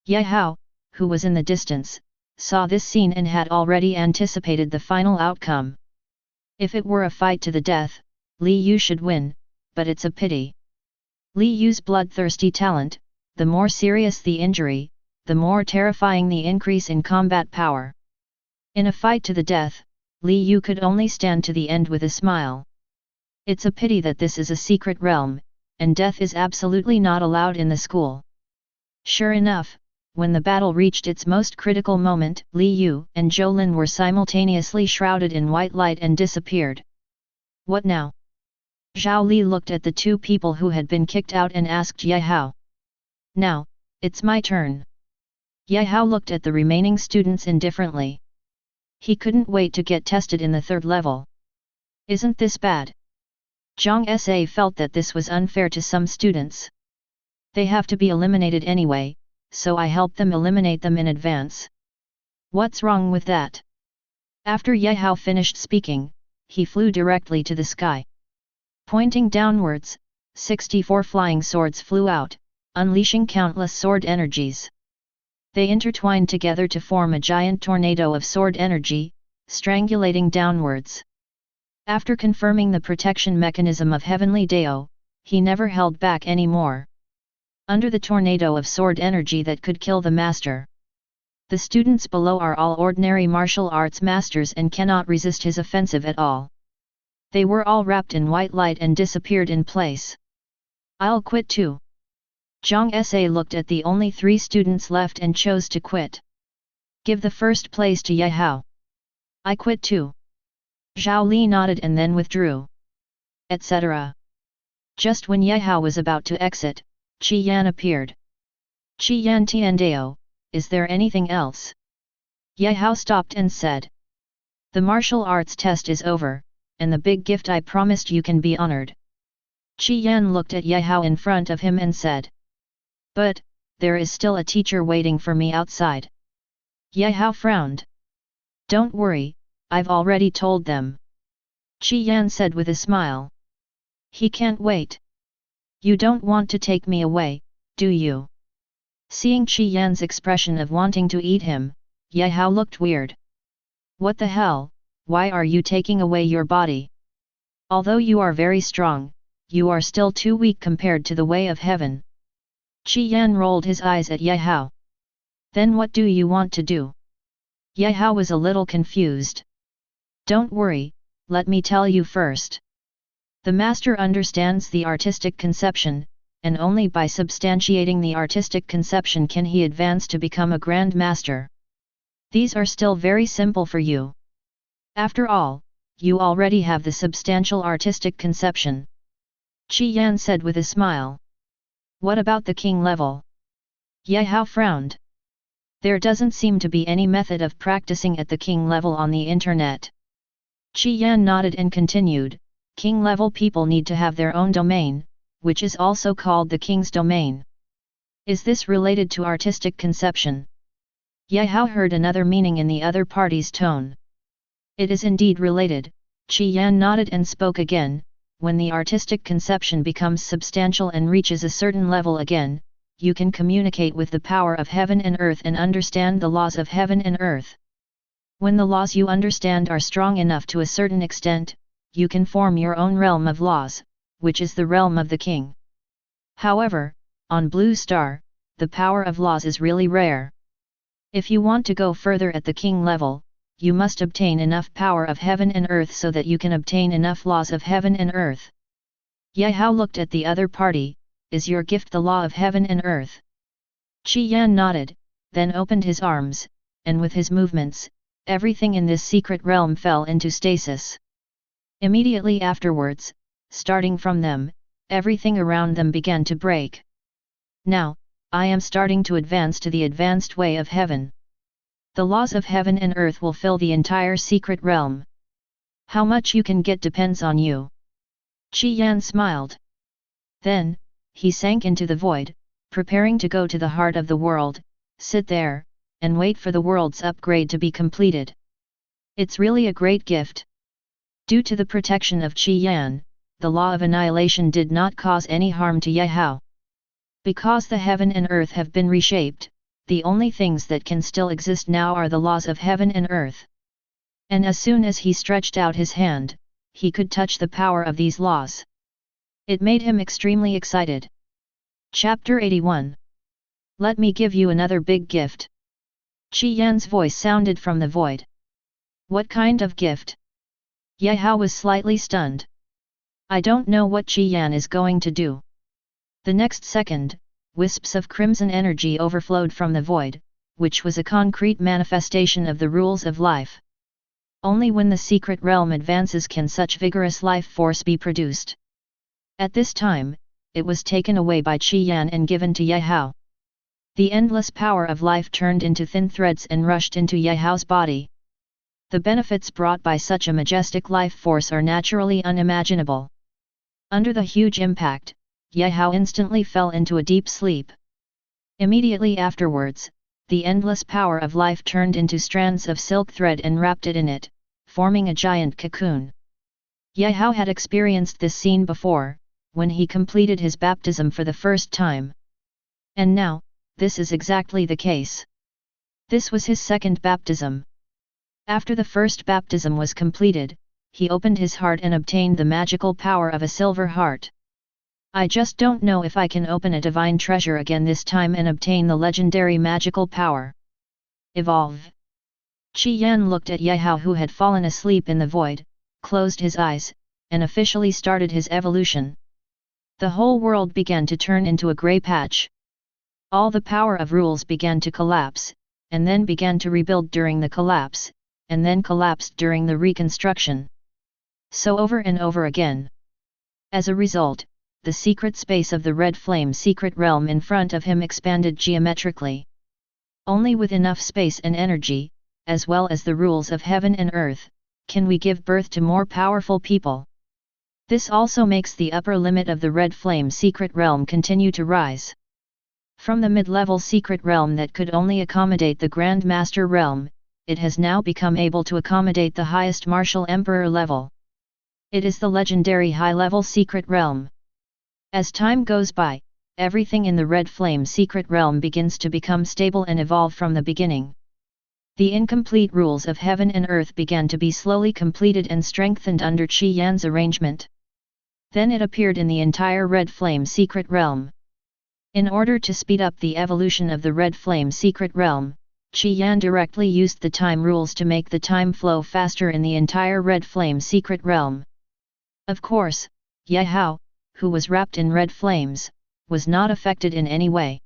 Ye Hao, who was in the distance, saw this scene and had already anticipated the final outcome. If it were a fight to the death, Li Yu should win, but it's a pity. Li Yu's bloodthirsty talent, the more serious the injury, the more terrifying the increase in combat power. In a fight to the death, Li Yu could only stand to the end with a smile. It's a pity that this is a secret realm, and death is absolutely not allowed in the school. Sure enough, when the battle reached its most critical moment, Li Yu and Zhou Lin were simultaneously shrouded in white light and disappeared. What now? Zhao Li looked at the two people who had been kicked out and asked Ye Hao. Now, it's my turn. Ye Hao looked at the remaining students indifferently. He couldn't wait to get tested in the third level. Isn't this bad? Zhang Sa felt that this was unfair to some students. They have to be eliminated anyway, so I helped them eliminate them in advance. What's wrong with that? After Ye Hao finished speaking, he flew directly to the sky. Pointing downwards, 64 flying swords flew out, unleashing countless sword energies. They intertwined together to form a giant tornado of sword energy, strangulating downwards. After confirming the protection mechanism of Heavenly Dao, he never held back anymore. Under the tornado of sword energy that could kill the master. The students below are all ordinary martial arts masters and cannot resist his offensive at all. They were all wrapped in white light and disappeared in place. I'll quit too. Zhang Sa looked at the only 3 students left and chose to quit. Give the first place to Ye Hao. I quit too. Zhao Li nodded and then withdrew. Etc. Just when Ye Hao was about to exit, Qi Yan appeared. Qi Yan Tiandao, is there anything else? Ye Hao stopped and said. The martial arts test is over, and the big gift I promised you can be honored. Qi Yan looked at Ye Hao in front of him and said. But, there is still a teacher waiting for me outside. Ye Hao frowned. Don't worry, I've already told them. Qi Yan said with a smile. He can't wait. You don't want to take me away, do you? Seeing Qi Yan's expression of wanting to eat him, Ye Hao looked weird. What the hell, why are you taking away your body? Although you are very strong, you are still too weak compared to the way of heaven. Qi Yan rolled his eyes at Ye Hao. Then what do you want to do? Ye Hao was a little confused. Don't worry, let me tell you first. The master understands the artistic conception, and only by substantiating the artistic conception can he advance to become a grand master. These are still very simple for you. After all, you already have the substantial artistic conception. Qi Yan said with a smile. What about the king level? Ye Hao frowned. There doesn't seem to be any method of practicing at the king level on the internet. Qi Yan nodded and continued, king level people need to have their own domain, which is also called the king's domain. Is this related to artistic conception? Ye Hao heard another meaning in the other party's tone. It is indeed related, Qi Yan nodded and spoke again, when the artistic conception becomes substantial and reaches a certain level again, you can communicate with the power of heaven and earth and understand the laws of heaven and earth. When the laws you understand are strong enough to a certain extent, you can form your own realm of laws, which is the realm of the king. However, on Blue Star, the power of laws is really rare. If you want to go further at the king level, you must obtain enough power of heaven and earth so that you can obtain enough laws of heaven and earth. Ye Hao looked at the other party, is your gift the law of heaven and earth? Qi Yan nodded, then opened his arms, and with his movements, everything in this secret realm fell into stasis. Immediately afterwards, starting from them, everything around them began to break. Now, I am starting to advance to the advanced way of heaven. The laws of heaven and earth will fill the entire secret realm. How much you can get depends on you. Qi Yan smiled. Then, he sank into the void, preparing to go to the heart of the world, sit there, and wait for the world's upgrade to be completed. It's really a great gift. Due to the protection of Qi Yan, the law of annihilation did not cause any harm to Ye Hao. Because the heaven and earth have been reshaped, the only things that can still exist now are the laws of heaven and earth. And as soon as he stretched out his hand, he could touch the power of these laws. It made him extremely excited. Chapter 81. Let me give you another big gift. Qi Yan's voice sounded from the void. What kind of gift? Ye Hao was slightly stunned. I don't know what Qi Yan is going to do. The next second, wisps of crimson energy overflowed from the void, which was a concrete manifestation of the rules of life. Only when the secret realm advances can such vigorous life force be produced. At this time, it was taken away by Qi Yan and given to Ye Hao. The endless power of life turned into thin threads and rushed into Ye Hao's body. The benefits brought by such a majestic life force are naturally unimaginable. Under the huge impact, Ye Hao instantly fell into a deep sleep. Immediately afterwards, the endless power of life turned into strands of silk thread and wrapped it in it, forming a giant cocoon. Ye Hao had experienced this scene before, when he completed his baptism for the first time. And now, this is exactly the case. This was his second baptism. After the first baptism was completed, he opened his heart and obtained the magical power of a silver heart. I just don't know if I can open a divine treasure again this time and obtain the legendary magical power. Evolve. Qi Yan looked at Ye Hao, who had fallen asleep in the void, closed his eyes, and officially started his evolution. The whole world began to turn into a grey patch. All the power of rules began to collapse, and then began to rebuild during the collapse, and then collapsed during the reconstruction. So over and over again. As a result, the secret space of the red flame secret realm in front of him expanded geometrically. Only with enough space and energy, as well as the rules of heaven and earth, can we give birth to more powerful people. This also makes the upper limit of the red flame secret realm continue to rise. From the mid-level secret realm that could only accommodate the Grand Master realm, it has now become able to accommodate the highest martial emperor level. It is the legendary high-level secret realm. As time goes by, everything in the red flame secret realm begins to become stable and evolve from the beginning. The incomplete rules of heaven and earth began to be slowly completed and strengthened under Qi Yan's arrangement. Then it appeared in the entire red flame secret realm. In order to speed up the evolution of the red flame secret realm, Qi Yan directly used the time rules to make the time flow faster in the entire red flame secret realm. Of course, Ye Hao, who was wrapped in red flames, was not affected in any way.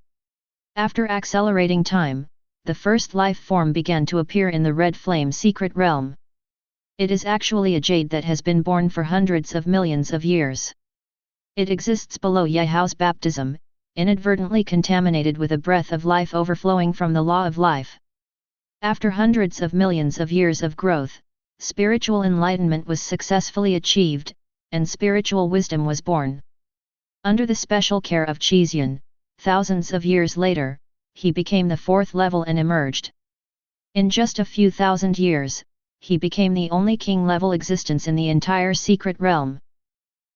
After accelerating time, the first life form began to appear in the red flame secret realm. It is actually a jade that has been born for hundreds of millions of years. It exists below Ye Hao's baptism, inadvertently contaminated with a breath of life overflowing from the law of life. After hundreds of millions of years of growth, spiritual enlightenment was successfully achieved, and spiritual wisdom was born. Under the special care of Qizian, thousands of years later, he became the fourth level and emerged. In just a few thousand years, he became the only king-level existence in the entire secret realm.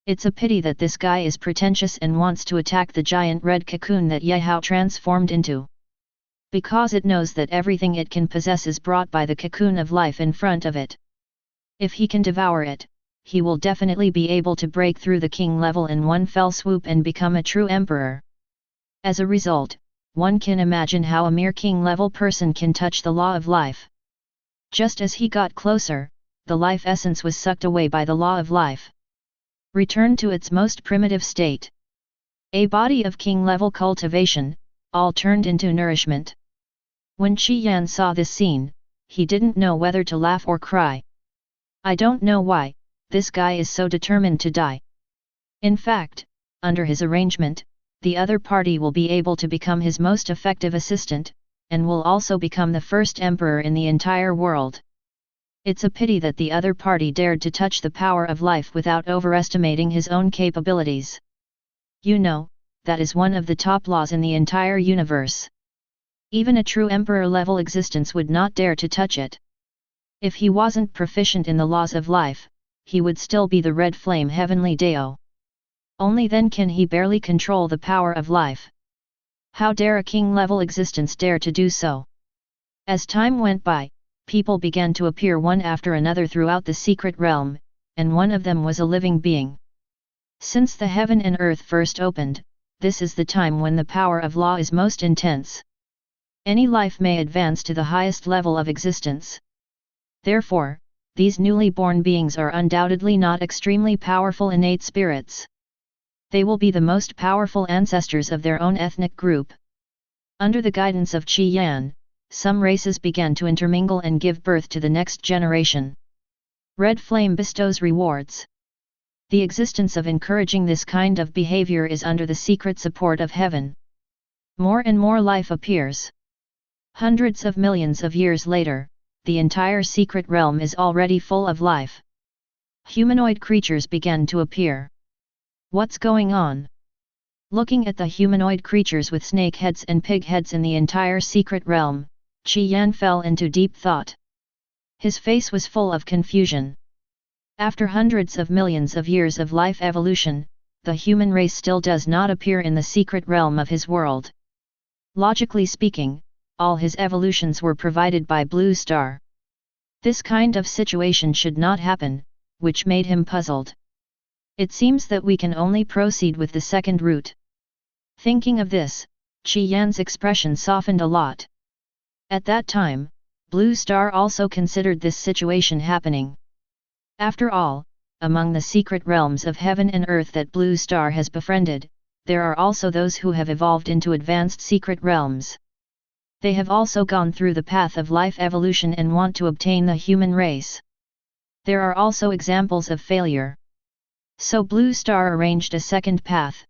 It's a pity that this guy is pretentious and wants to attack the giant red cocoon that Ye Hao transformed into. Because it knows that everything it can possess is brought by the cocoon of life in front of it. If he can devour it, he will definitely be able to break through the king level in one fell swoop and become a true emperor. As a result, one can imagine how a mere king-level person can touch the law of life. Just as he got closer, the life essence was sucked away by the law of life. Returned to its most primitive state. A body of king-level cultivation, all turned into nourishment. When Qi Yan saw this scene, he didn't know whether to laugh or cry. I don't know why, this guy is so determined to die. In fact, under his arrangement, the other party will be able to become his most effective assistant, and will also become the first emperor in the entire world. It's a pity that the other party dared to touch the power of life without overestimating his own capabilities. You know, that is one of the top laws in the entire universe. Even a true emperor-level existence would not dare to touch it. If he wasn't proficient in the laws of life, he would still be the red flame heavenly Dao. Only then can he barely control the power of life. How dare a king-level existence dare to do so? As time went by, people began to appear one after another throughout the secret realm, and one of them was a living being. Since the heaven and earth first opened, this is the time when the power of law is most intense. Any life may advance to the highest level of existence. Therefore, these newly born beings are undoubtedly not extremely powerful innate spirits. They will be the most powerful ancestors of their own ethnic group. Under the guidance of Qi Yan, some races began to intermingle and give birth to the next generation. Red Flame bestows rewards. The existence of encouraging this kind of behavior is under the secret support of heaven. More and more life appears. Hundreds of millions of years later, the entire secret realm is already full of life. Humanoid creatures began to appear. What's going on? Looking at the humanoid creatures with snake heads and pig heads in the entire secret realm, Qi Yan fell into deep thought. His face was full of confusion. After hundreds of millions of years of life evolution, the human race still does not appear in the secret realm of his world. Logically speaking, all his evolutions were provided by Blue Star. This kind of situation should not happen, which made him puzzled. It seems that we can only proceed with the second route. Thinking of this, Qi Yan's expression softened a lot. At that time, Blue Star also considered this situation happening. After all, among the secret realms of heaven and earth that Blue Star has befriended, there are also those who have evolved into advanced secret realms. They have also gone through the path of life evolution and want to obtain the human race. There are also examples of failure. So Blue Star arranged a second path.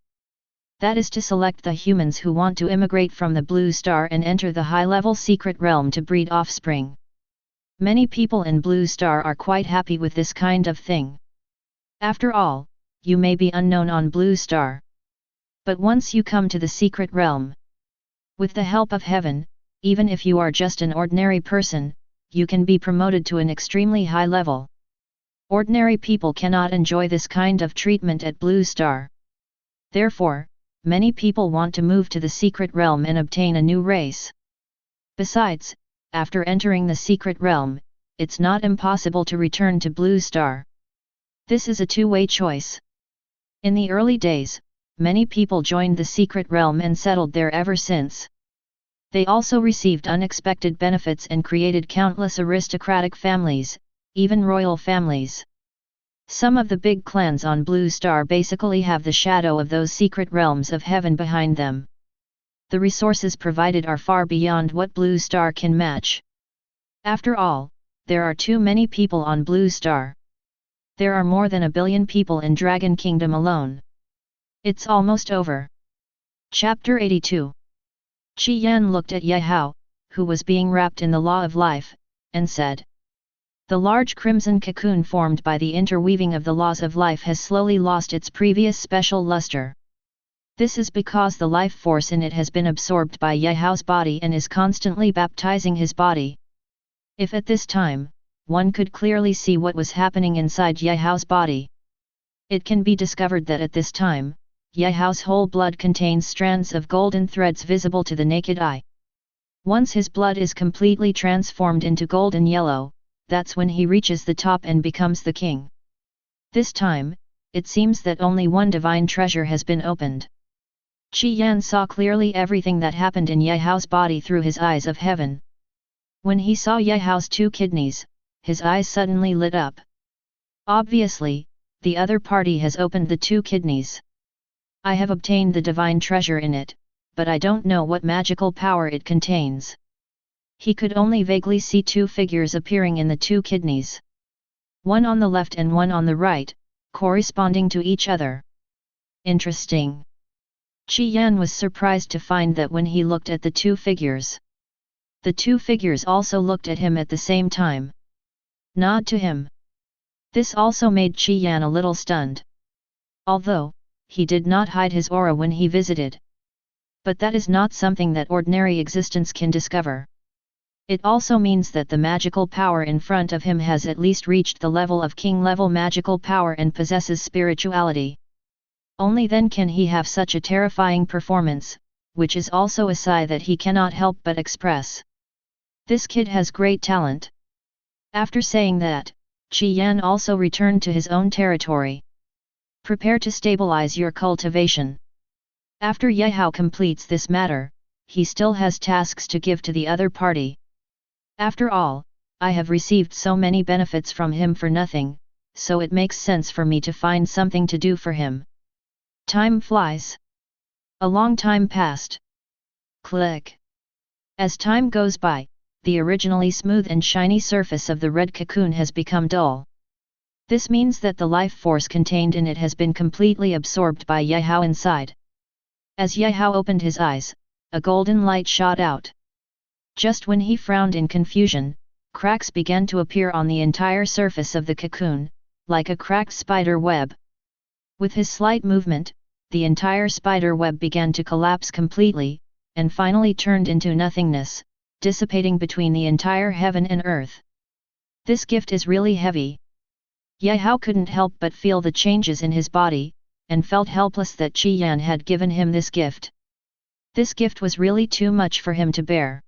That is to select the humans who want to immigrate from the Blue Star and enter the high-level secret realm to breed offspring. Many people in Blue Star are quite happy with this kind of thing. After all, you may be unknown on Blue Star. But once you come to the secret realm, with the help of heaven, even if you are just an ordinary person, you can be promoted to an extremely high level. Ordinary people cannot enjoy this kind of treatment at Blue Star. Therefore, many people want to move to the secret realm and obtain a new race. Besides, after entering the secret realm, it's not impossible to return to Blue Star. This is a two-way choice. In the early days, many people joined the secret realm and settled there ever since. They also received unexpected benefits and created countless aristocratic families, even royal families. Some of the big clans on Blue Star basically have the shadow of those secret realms of heaven behind them. The resources provided are far beyond what Blue Star can match. After all, there are too many people on Blue Star. There are more than 1 billion people in Dragon Kingdom alone. It's almost over. Chapter 82. Qi Yan looked at Ye Hao, who was being wrapped in the law of life, and said, "The large crimson cocoon formed by the interweaving of the laws of life has slowly lost its previous special luster. This is because the life force in it has been absorbed by Ye Hao's body and is constantly baptizing his body. If at this time, one could clearly see what was happening inside Ye Hao's body, it can be discovered that at this time, Ye Hao's whole blood contains strands of golden threads visible to the naked eye. Once his blood is completely transformed into golden yellow, that's when he reaches the top and becomes the king. This time, it seems that only one divine treasure has been opened." Qi Yan saw clearly everything that happened in Ye Hao's body through his eyes of heaven. When he saw Ye Hao's 2 kidneys, his eyes suddenly lit up. Obviously, the other party has opened the 2 kidneys. I have obtained the divine treasure in it, but I don't know what magical power it contains. He could only vaguely see 2 figures appearing in the 2 kidneys. One on the left and one on the right, corresponding to each other. Interesting. Qi Yan was surprised to find that when he looked at the 2 figures, the 2 figures also looked at him at the same time. Nod to him. This also made Qi Yan a little stunned. Although, he did not hide his aura when he visited. But that is not something that ordinary existence can discover. It also means that the magical power in front of him has at least reached the level of king-level magical power and possesses spirituality. Only then can he have such a terrifying performance, which is also a sigh that he cannot help but express. This kid has great talent. After saying that, Qi Yan also returned to his own territory. Prepare to stabilize your cultivation. After Ye Hao completes this matter, he still has tasks to give to the other party. After all, I have received so many benefits from him for nothing, so it makes sense for me to find something to do for him. Time flies. A long time passed. Click. As time goes by, the originally smooth and shiny surface of the red cocoon has become dull. This means that the life force contained in it has been completely absorbed by Ye Hao inside. As Ye Hao opened his eyes, a golden light shot out. Just when he frowned in confusion, cracks began to appear on the entire surface of the cocoon, like a cracked spider web. With his slight movement, the entire spider web began to collapse completely, and finally turned into nothingness, dissipating between the entire heaven and earth. This gift is really heavy. Ye Hao couldn't help but feel the changes in his body, and felt helpless that Qi Yan had given him this gift. This gift was really too much for him to bear.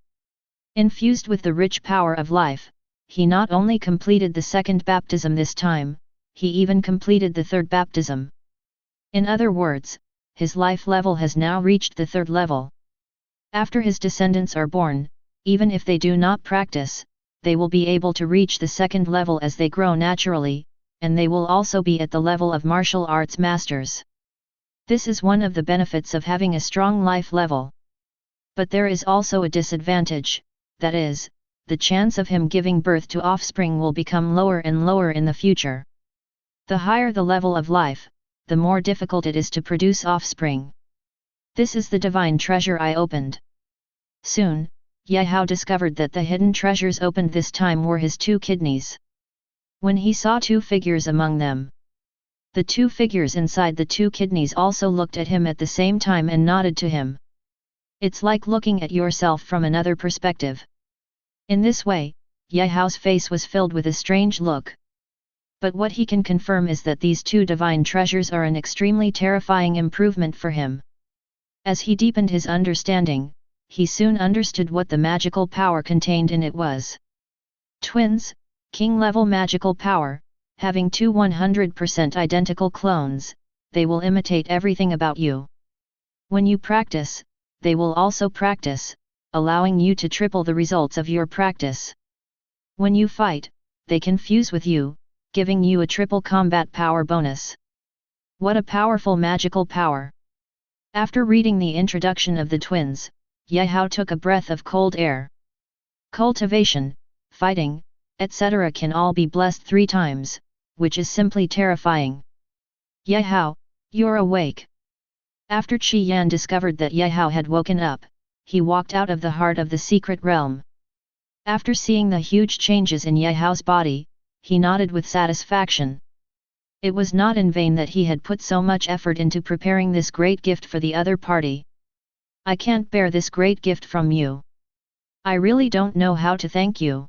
Infused with the rich power of life, he not only completed the 2nd baptism this time, he even completed the 3rd baptism. In other words, his life level has now reached the 3rd level. After his descendants are born, even if they do not practice, they will be able to reach the 2nd level as they grow naturally, and they will also be at the level of martial arts masters. This is one of the benefits of having a strong life level. But there is also a disadvantage, that is, the chance of him giving birth to offspring will become lower and lower in the future. The higher the level of life, the more difficult it is to produce offspring. This is the divine treasure I opened. Soon, Gaowu discovered that the hidden treasures opened this time were his 2 kidneys. When he saw 2 figures among them, the 2 figures inside the 2 kidneys also looked at him at the same time and nodded to him. It's like looking at yourself from another perspective. In this way, Gaowu's face was filled with a strange look. But what he can confirm is that these 2 divine treasures are an extremely terrifying improvement for him. As he deepened his understanding, he soon understood what the magical power contained in it was. Twins, king-level magical power, having 2 100% identical clones, they will imitate everything about you. When you practice, they will also practice, allowing you to triple the results of your practice. When you fight, they can fuse with you, giving you a triple combat power bonus. What a powerful magical power! After reading the introduction of the twins, Gaowu took a breath of cold air. Cultivation, fighting, etc. can all be blessed 3 times, which is simply terrifying. Gaowu, you're awake. After Qi Yan discovered that Gaowu had woken up, he walked out of the heart of the secret realm. After seeing the huge changes in Gaowu's body, he nodded with satisfaction. It was not in vain that he had put so much effort into preparing this great gift for the other party. I can't bear this great gift from you. I really don't know how to thank you.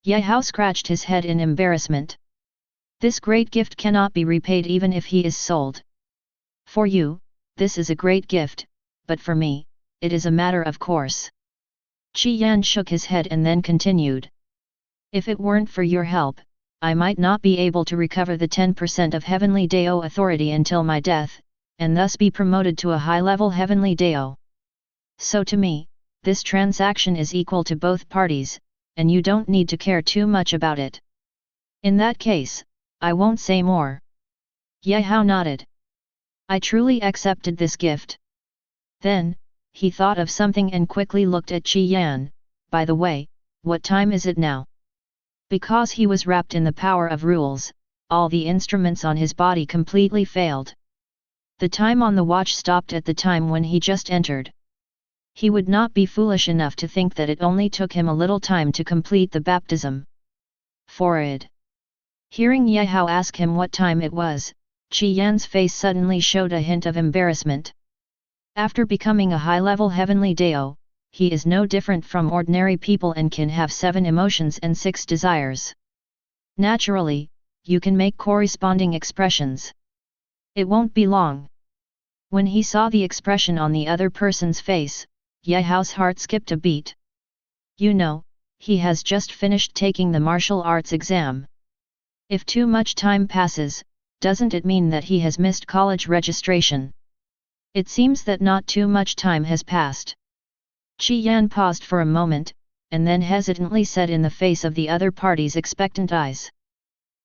Gaowu scratched his head in embarrassment. This great gift cannot be repaid even if he is sold. For you, this is a great gift, but for me, it is a matter of course. Qi Yan shook his head and then continued. If it weren't for your help, I might not be able to recover the 10% of Heavenly Dao authority until my death, and thus be promoted to a high-level Heavenly Dao. So to me, this transaction is equal to both parties, and you don't need to care too much about it. In that case, I won't say more. Gaowu nodded. I truly accepted this gift. Then, he thought of something and quickly looked at Qi Yan. By the way, what time is it now? Because he was wrapped in the power of rules, all the instruments on his body completely failed. The time on the watch stopped at the time when he just entered. He would not be foolish enough to think that it only took him a little time to complete the baptism. Forward. Hearing Gaowu ask him what time it was, Qi Yan's face suddenly showed a hint of embarrassment. After becoming a high-level Heavenly Dao, he is no different from ordinary people and can have 7 emotions and 6 desires. Naturally, you can make corresponding expressions. It won't be long. When he saw the expression on the other person's face, Gaowu's heart skipped a beat. You know, he has just finished taking the martial arts exam. If too much time passes, doesn't it mean that he has missed college registration? It seems that not too much time has passed. Qi Yan paused for a moment, and then hesitantly said in the face of the other party's expectant eyes.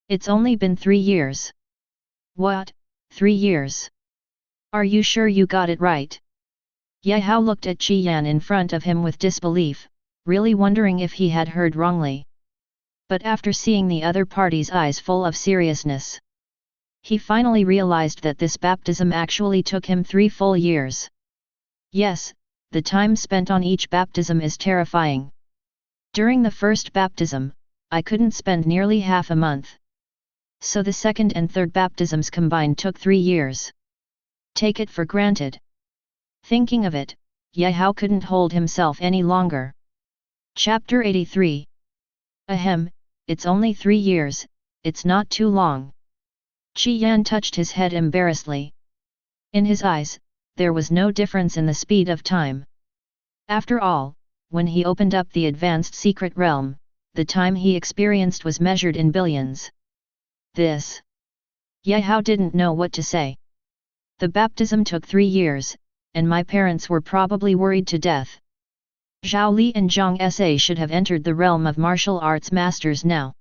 It's only been 3 years. What, 3 years? Are you sure you got it right? Gaowu looked at Qi Yan in front of him with disbelief, really wondering if he had heard wrongly. But after seeing the other party's eyes full of seriousness, he finally realized that this baptism actually took him 3 full years. Yes, the time spent on each baptism is terrifying. During the first baptism, I couldn't spend nearly half a month. So the second and third baptisms combined took 3 years. Take it for granted. Thinking of it, Gaowu couldn't hold himself any longer. Chapter 83. Ahem, it's only 3 years, it's not too long. Qi Yan touched his head embarrassedly. In his eyes, there was no difference in the speed of time. After all, when he opened up the advanced secret realm, the time he experienced was measured in billions. This. Gaowu didn't know what to say. The baptism took 3 years, and my parents were probably worried to death. Zhao Li and Zhang Sa should have entered the realm of martial arts masters now.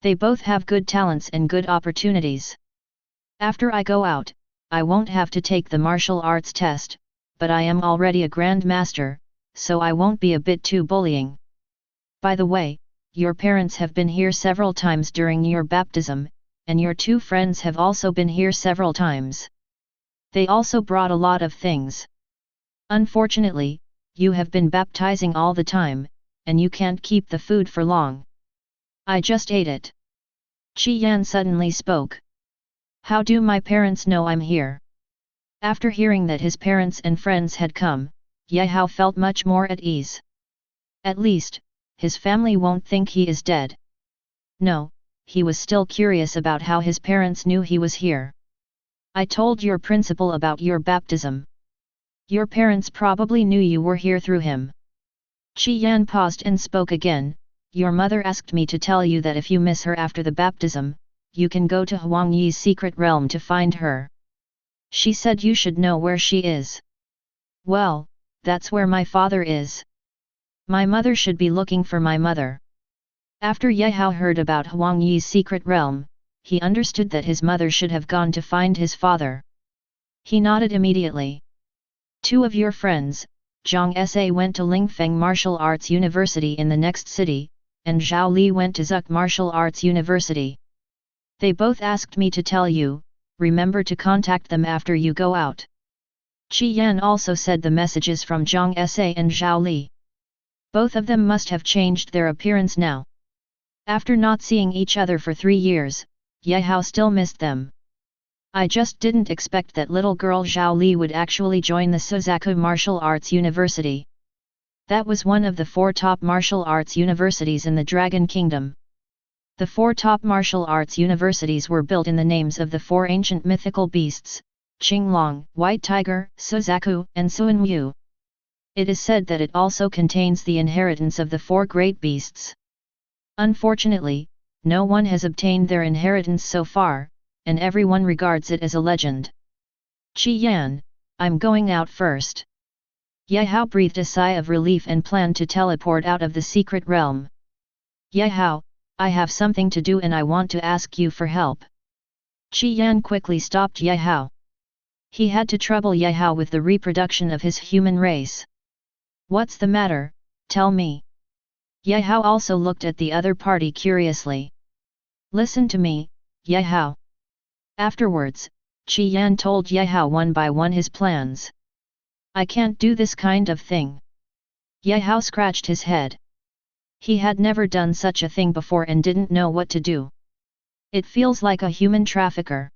They both have good talents and good opportunities. After I go out, I won't have to take the martial arts test, but I am already a Grand Master, so I won't be a bit too bullying. By the way, your parents have been here several times during your baptism, and your 2 friends have also been here several times. They also brought a lot of things. Unfortunately, you have been baptizing all the time, and you can't keep the food for long. I just ate it. Qi Yan suddenly spoke. How do my parents know I'm here? After hearing that his parents and friends had come, Ye Hao felt much more at ease. At least, his family won't think he is dead. No, he was still curious about how his parents knew he was here. I told your principal about your baptism. Your parents probably knew you were here through him. Qi Yan paused and spoke again. Your mother asked me to tell you that if you miss her after the baptism, you can go to Huang Yi's secret realm to find her. She said you should know where she is. Well, that's where my father is. My mother should be looking for my mother. After Ye Hao heard about Huang Yi's secret realm, he understood that his mother should have gone to find his father. He nodded immediately. 2 of your friends, Zhang Sa went to Lingfeng Martial Arts University in the next city, and Zhao Li went to Zuk Martial Arts University. They both asked me to tell you, remember to contact them after you go out. Qi Yan also said the messages from Zhang Sa and Zhao Li. Both of them must have changed their appearance now. After not seeing each other for 3 years, Ye Hao still missed them. I just didn't expect that little girl Zhao Li would actually join the Suzaku Martial Arts University. That was one of the 4 top martial arts universities in the Dragon Kingdom. The 4 top martial arts universities were built in the names of the 4 ancient mythical beasts, Qinglong, White Tiger, Suzaku, and Suanwu. It is said that it also contains the inheritance of the 4 great beasts. Unfortunately, no one has obtained their inheritance so far, and everyone regards it as a legend. Qi Yan, I'm going out first. Ye Hao breathed a sigh of relief and planned to teleport out of the secret realm. Ye Hao, I have something to do and I want to ask you for help. Qi Yan quickly stopped Ye Hao. He had to trouble Ye Hao with the reproduction of his human race. What's the matter, tell me. Ye Hao also looked at the other party curiously. Listen to me, Ye Hao. Afterwards, Qi Yan told Ye Hao one by one his plans. I can't do this kind of thing. Ye Hao scratched his head. He had never done such a thing before and didn't know what to do. It feels like a human trafficker.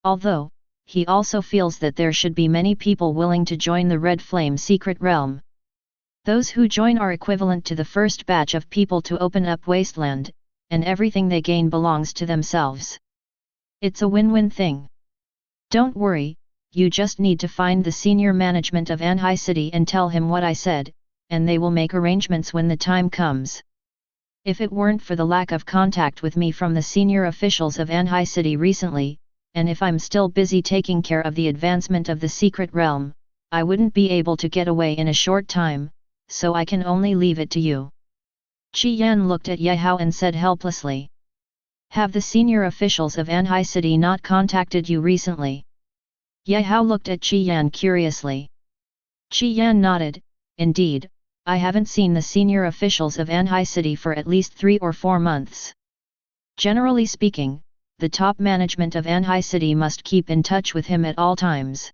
Although, he also feels that there should be many people willing to join the Red Flame secret realm. Those who join are equivalent to the first batch of people to open up Wasteland, and everything they gain belongs to themselves. It's a win-win thing. Don't worry, you just need to find the senior management of Anhai City and tell him what I said, and they will make arrangements when the time comes. If it weren't for the lack of contact with me from the senior officials of Anhai City recently, and if I'm still busy taking care of the advancement of the secret realm, I wouldn't be able to get away in a short time, so I can only leave it to you. Qi Yan looked at Ye Hao and said helplessly. Have the senior officials of Anhai City not contacted you recently? Ye Hao looked at Qi Yan curiously. Qi Yan nodded, indeed, I haven't seen the senior officials of Anhai City for at least 3 or 4 months. Generally speaking, the top management of Anhai City must keep in touch with him at all times.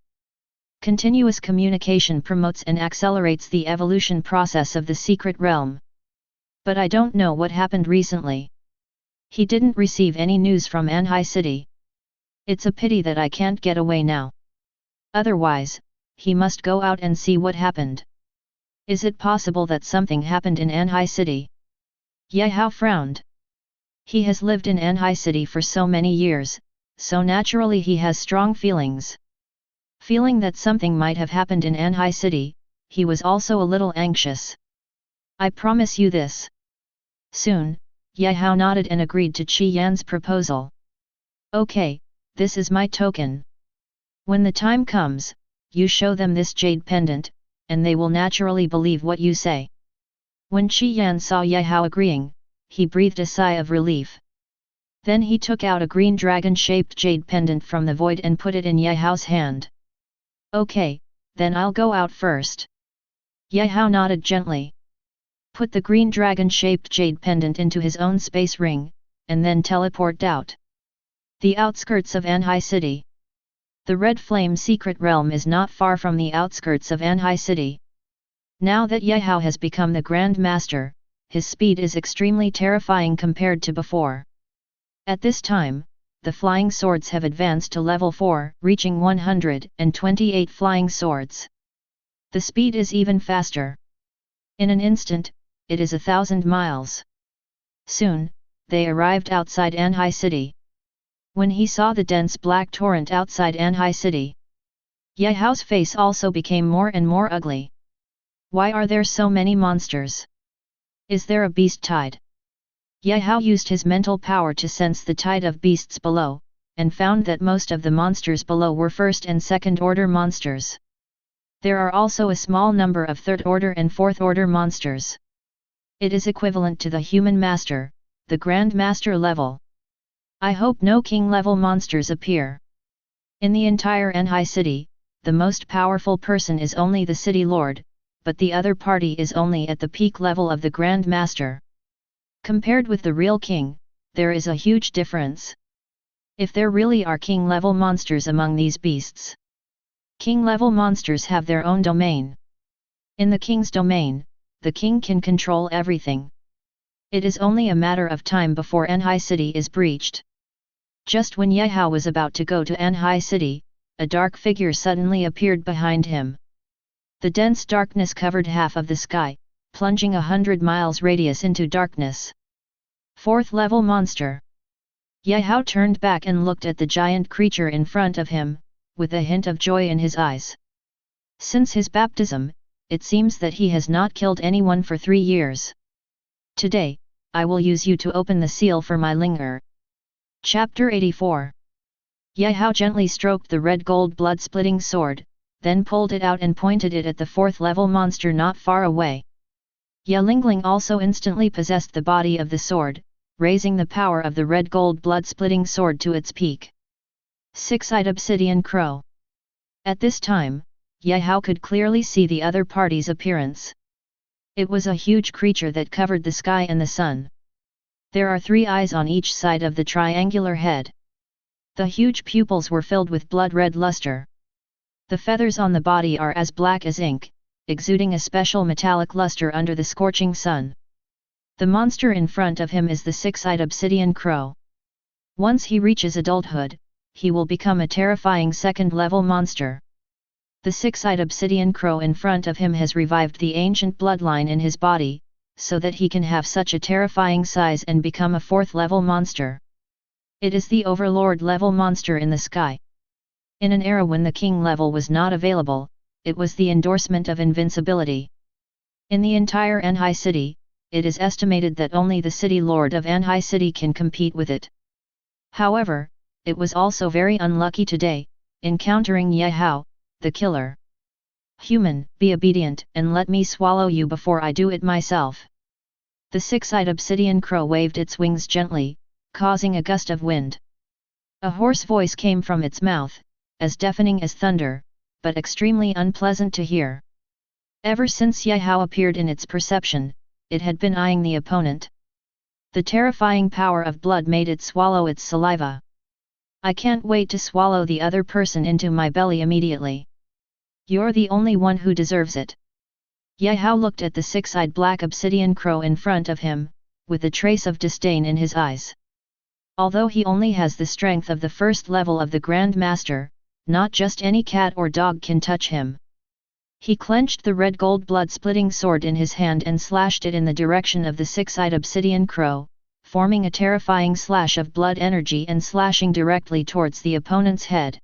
Continuous communication promotes and accelerates the evolution process of the secret realm. But I don't know what happened recently. He didn't receive any news from Anhai City. It's a pity that I can't get away now. Otherwise, he must go out and see what happened. Is it possible that something happened in Anhai City? Ye Hao frowned. He has lived in Anhai City for so many years, so naturally he has strong feelings. Feeling that something might have happened in Anhai City, he was also a little anxious. I promise you this. Soon, Ye Hao nodded and agreed to Qi Yan's proposal. Okay, this is my token. When the time comes, you show them this jade pendant, and they will naturally believe what you say. When Qi Yan saw Ye Hao agreeing, he breathed a sigh of relief. Then he took out a green dragon-shaped jade pendant from the void and put it in Ye Hao's hand. Okay, then I'll go out first. Gaowu nodded gently. Put the green dragon-shaped jade pendant into his own space ring, and then teleport out. The outskirts of Anhai City. The Red Flame Secret Realm is not far from the outskirts of Anhai City. Now that Gaowu has become the Grand Master, his speed is extremely terrifying compared to before. At this time, the flying swords have advanced to level 4, reaching 128 flying swords. The speed is even faster. In an instant, it is 1,000 miles. Soon, they arrived outside Anhai City. When he saw the dense black torrent outside Anhai City, Gaowu's face also became more and more ugly. Why are there so many monsters? Is there a beast tide? Gaowu used his mental power to sense the tide of beasts below, and found that most of the monsters below were first and second order monsters. There are also a small number of third order and fourth order monsters. It is equivalent to the human master, the Grand Master level. I hope no king level monsters appear. In the entire Anhai City, the most powerful person is only the city lord, but the other party is only at the peak level of the Grand Master. Compared with the real king, there is a huge difference. If there really are king level monsters among these beasts. King level monsters have their own domain. In the king's domain, the king can control everything. It is only a matter of time before Anhai City is breached. Just when Gaowu was about to go to Anhai City, a dark figure suddenly appeared behind him. The dense darkness covered half of the sky, plunging 100 miles radius into darkness. Fourth level monster. Gaowu turned back and looked at the giant creature in front of him, with a hint of joy in his eyes. Since his baptism, it seems that he has not killed anyone for 3 years. Today, I will use you to open the seal for my linger. Chapter 84. Gaowu gently stroked the red gold blood-splitting sword, then pulled it out and pointed it at the fourth level monster not far away. Lingling also instantly possessed the body of the sword, raising the power of the red gold blood-splitting sword to its peak. Six-eyed obsidian crow. At this time, Gaowu could clearly see the other party's appearance. It was a huge creature that covered the sky and the sun. There are 3 eyes on each side of the triangular head. The huge pupils were filled with blood-red luster. The feathers on the body are as black as ink, exuding a special metallic luster under the scorching sun. The monster in front of him is the six-eyed obsidian crow. Once he reaches adulthood, he will become a terrifying second-level monster. The six-eyed obsidian crow in front of him has revived the ancient bloodline in his body, so that he can have such a terrifying size and become a fourth-level monster. It is the overlord level monster in the sky. In an era when the king level was not available, it was the endorsement of invincibility. In the entire Anhai City, it is estimated that only the city lord of Anhai City can compete with it. However, it was also very unlucky today, encountering Gaowu, the killer. Human, be obedient and let me swallow you before I do it myself. The six-eyed obsidian crow waved its wings gently, causing a gust of wind. A hoarse voice came from its mouth, as deafening as thunder, but extremely unpleasant to hear. Ever since Gaowu appeared in its perception, it had been eyeing the opponent. The terrifying power of blood made it swallow its saliva. I can't wait to swallow the other person into my belly immediately. You're the only one who deserves it. Gaowu looked at the six-eyed black obsidian crow in front of him, with a trace of disdain in his eyes. Although he only has the strength of the first level of the Grand Master, not just any cat or dog can touch him. He clenched the red gold blood-splitting sword in his hand and slashed it in the direction of the six-eyed obsidian crow, forming a terrifying slash of blood energy and slashing directly towards the opponent's head.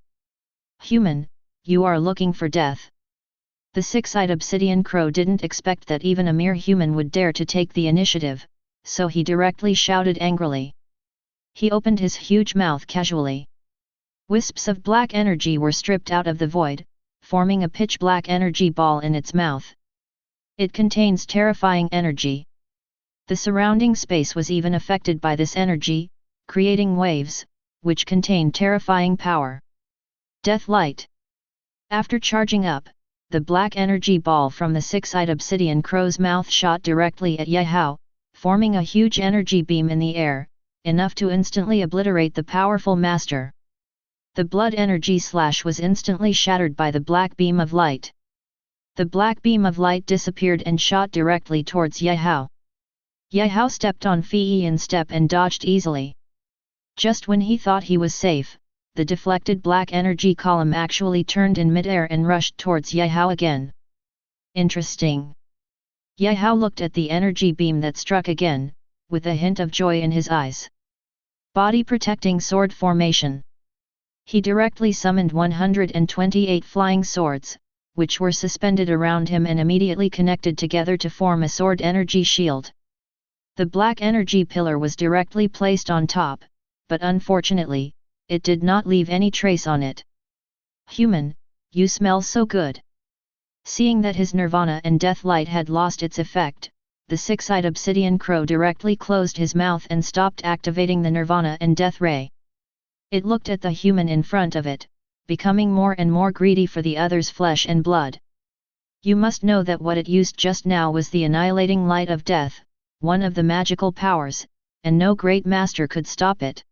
Human, you are looking for death. The six-eyed obsidian crow didn't expect that even a mere human would dare to take the initiative, so he directly shouted angrily. He opened his huge mouth casually. Wisps of black energy were stripped out of the void, forming a pitch-black energy ball in its mouth. It contains terrifying energy. The surrounding space was even affected by this energy, creating waves, which contain terrifying power. Death light. After charging up, the black energy ball from the six-eyed obsidian crow's mouth shot directly at Yehao, forming a huge energy beam in the air, enough to instantly obliterate the powerful master. The blood energy slash was instantly shattered by the black beam of light. The black beam of light disappeared and shot directly towards Yehao. Yehao stepped on Fei in step and dodged easily. Just when he thought he was safe, the deflected black energy column actually turned in midair and rushed towards Yehao again. Interesting. Yehao looked at the energy beam that struck again, with a hint of joy in his eyes. Body protecting sword formation. He directly summoned 128 flying swords, which were suspended around him and immediately connected together to form a sword energy shield. The black energy pillar was directly placed on top, but unfortunately, it did not leave any trace on it. "Human, you smell so good." Seeing that his nirvana and death light had lost its effect, the six-eyed obsidian crow directly closed his mouth and stopped activating the nirvana and death ray. It looked at the human in front of it, becoming more and more greedy for the other's flesh and blood. You must know that what it used just now was the annihilating light of death, one of the magical powers, and no great master could stop it.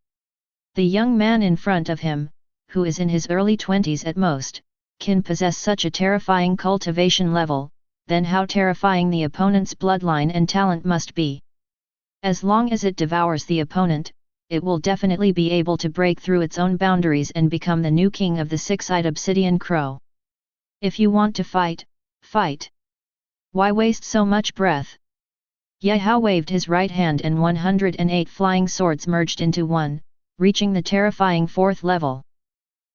The young man in front of him, who is in his early 20s at most, can possess such a terrifying cultivation level, then how terrifying the opponent's bloodline and talent must be. As long as it devours the opponent, it will definitely be able to break through its own boundaries and become the new king of the six-eyed obsidian crow. If you want to fight, fight. Why waste so much breath? Yehao waved his right hand and 108 flying swords merged into one, reaching the terrifying fourth level.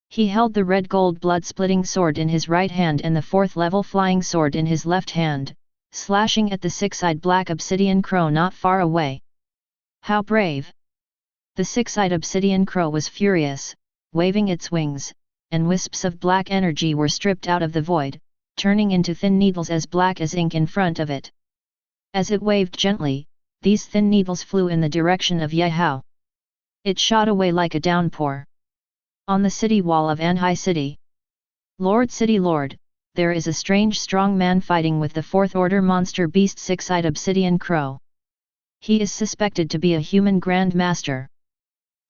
He held the red gold blood-splitting sword in his right hand and the fourth level flying sword in his left hand, slashing at the six-eyed black obsidian crow not far away. How brave! The six-eyed obsidian crow was furious, waving its wings, and wisps of black energy were stripped out of the void, turning into thin needles as black as ink in front of it. As it waved gently, these thin needles flew in the direction of Yehao. It shot away like a downpour. On the city wall of Anhai City. "Lord City Lord, there is a strange strong man fighting with the fourth order monster beast six-eyed obsidian crow. He is suspected to be a human Grand Master."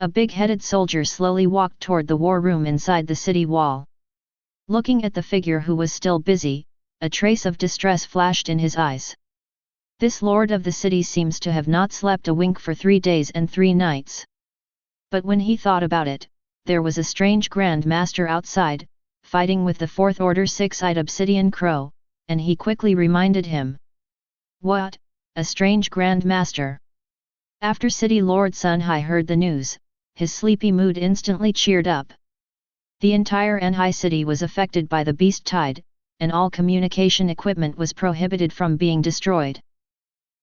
A big-headed soldier slowly walked toward the war room inside the city wall. Looking at the figure who was still busy, a trace of distress flashed in his eyes. This lord of the city seems to have not slept a wink for 3 days and 3 nights. But when he thought about it, there was a strange Grand Master outside, fighting with the fourth order six-eyed obsidian crow, and he quickly reminded him. What, a strange Grand Master? After City Lord Sunhai heard the news, his sleepy mood instantly cheered up. The entire Anhai city was affected by the beast tide, and all communication equipment was prohibited from being destroyed.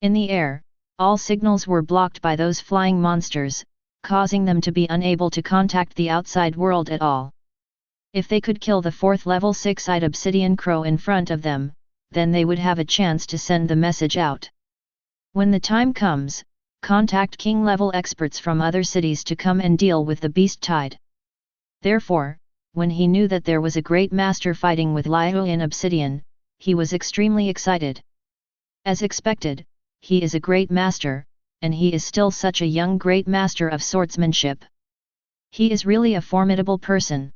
In the air, all signals were blocked by those flying monsters, causing them to be unable to contact the outside world at all. If they could kill the fourth level six-eyed obsidian crow in front of them, then they would have a chance to send the message out. When the time comes, contact king-level experts from other cities to come and deal with the beast tide. Therefore, when he knew that there was a great master fighting with Liu in obsidian, he was extremely excited. As expected, he is a great master, and he is still such a young great master of swordsmanship. He is really a formidable person.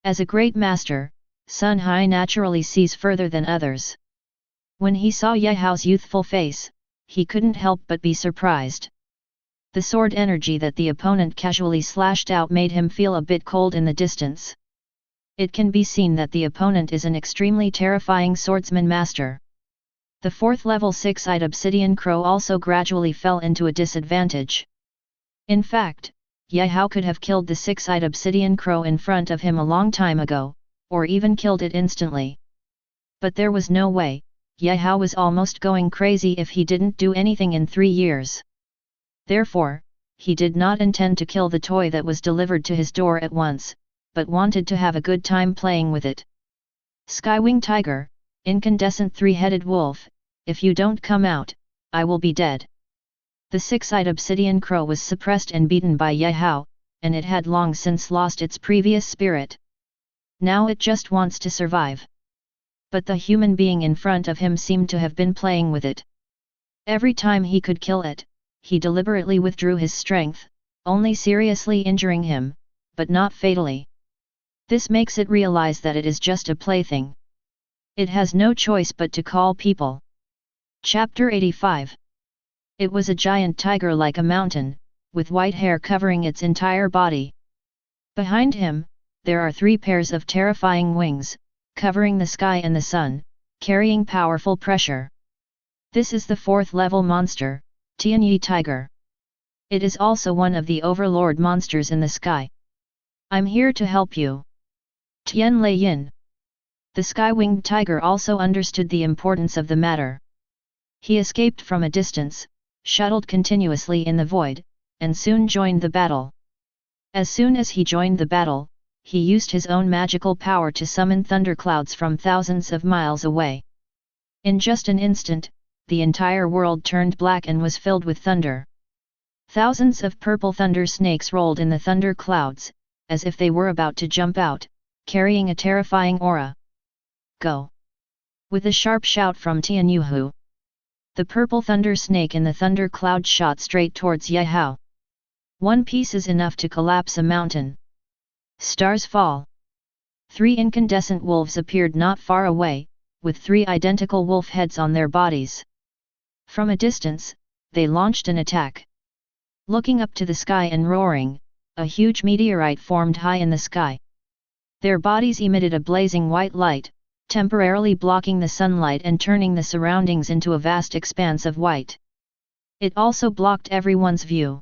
As a great master, Sun Hai naturally sees further than others. When he saw Yehao's youthful face, he couldn't help but be surprised. The sword energy that the opponent casually slashed out made him feel a bit cold in the distance. It can be seen that the opponent is an extremely terrifying swordsman master. The fourth level six-eyed obsidian crow also gradually fell into a disadvantage. In fact, Yehao could have killed the six-eyed obsidian crow in front of him a long time ago, or even killed it instantly. But there was no way. Yehao was almost going crazy if he didn't do anything in 3 years. Therefore, he did not intend to kill the toy that was delivered to his door at once, but wanted to have a good time playing with it. Skywing Tiger, incandescent three-headed wolf, if you don't come out, I will be dead. The six-eyed obsidian crow was suppressed and beaten by Yehao, and it had long since lost its previous spirit. Now it just wants to survive. but the human being in front of him seemed to have been playing with it. Every time he could kill it, he deliberately withdrew his strength, only seriously injuring him, but not fatally. This makes it realize that it is just a plaything. It has no choice but to call people. Chapter 85. It was a giant tiger like a mountain, with white hair covering its entire body. Behind him, there are 3 pairs of terrifying wings, covering the sky and the sun, carrying powerful pressure. This is the 4th level monster, Tianyi Tiger. It is also one of the overlord monsters in the sky. I'm here to help you. Tian Lei Yin. The sky-winged tiger also understood the importance of the matter. He escaped from a distance, shuttled continuously in the void, and soon joined the battle. As soon as he joined the battle, he used his own magical power to summon thunderclouds from thousands of miles away. In just an instant, the entire world turned black and was filled with thunder. Thousands of purple thunder snakes rolled in the thunder clouds, as if they were about to jump out, carrying a terrifying aura. Go! With a sharp shout from Tianyuhu, the purple thunder snake in the thunder cloud shot straight towards Yehao. One piece is enough to collapse a mountain. Stars fall. 3 incandescent wolves appeared not far away, with 3 identical wolf heads on their bodies. From a distance, they launched an attack. Looking up to the sky and roaring, a huge meteorite formed high in the sky. Their bodies emitted a blazing white light, temporarily blocking the sunlight and turning the surroundings into a vast expanse of white. It also blocked everyone's view.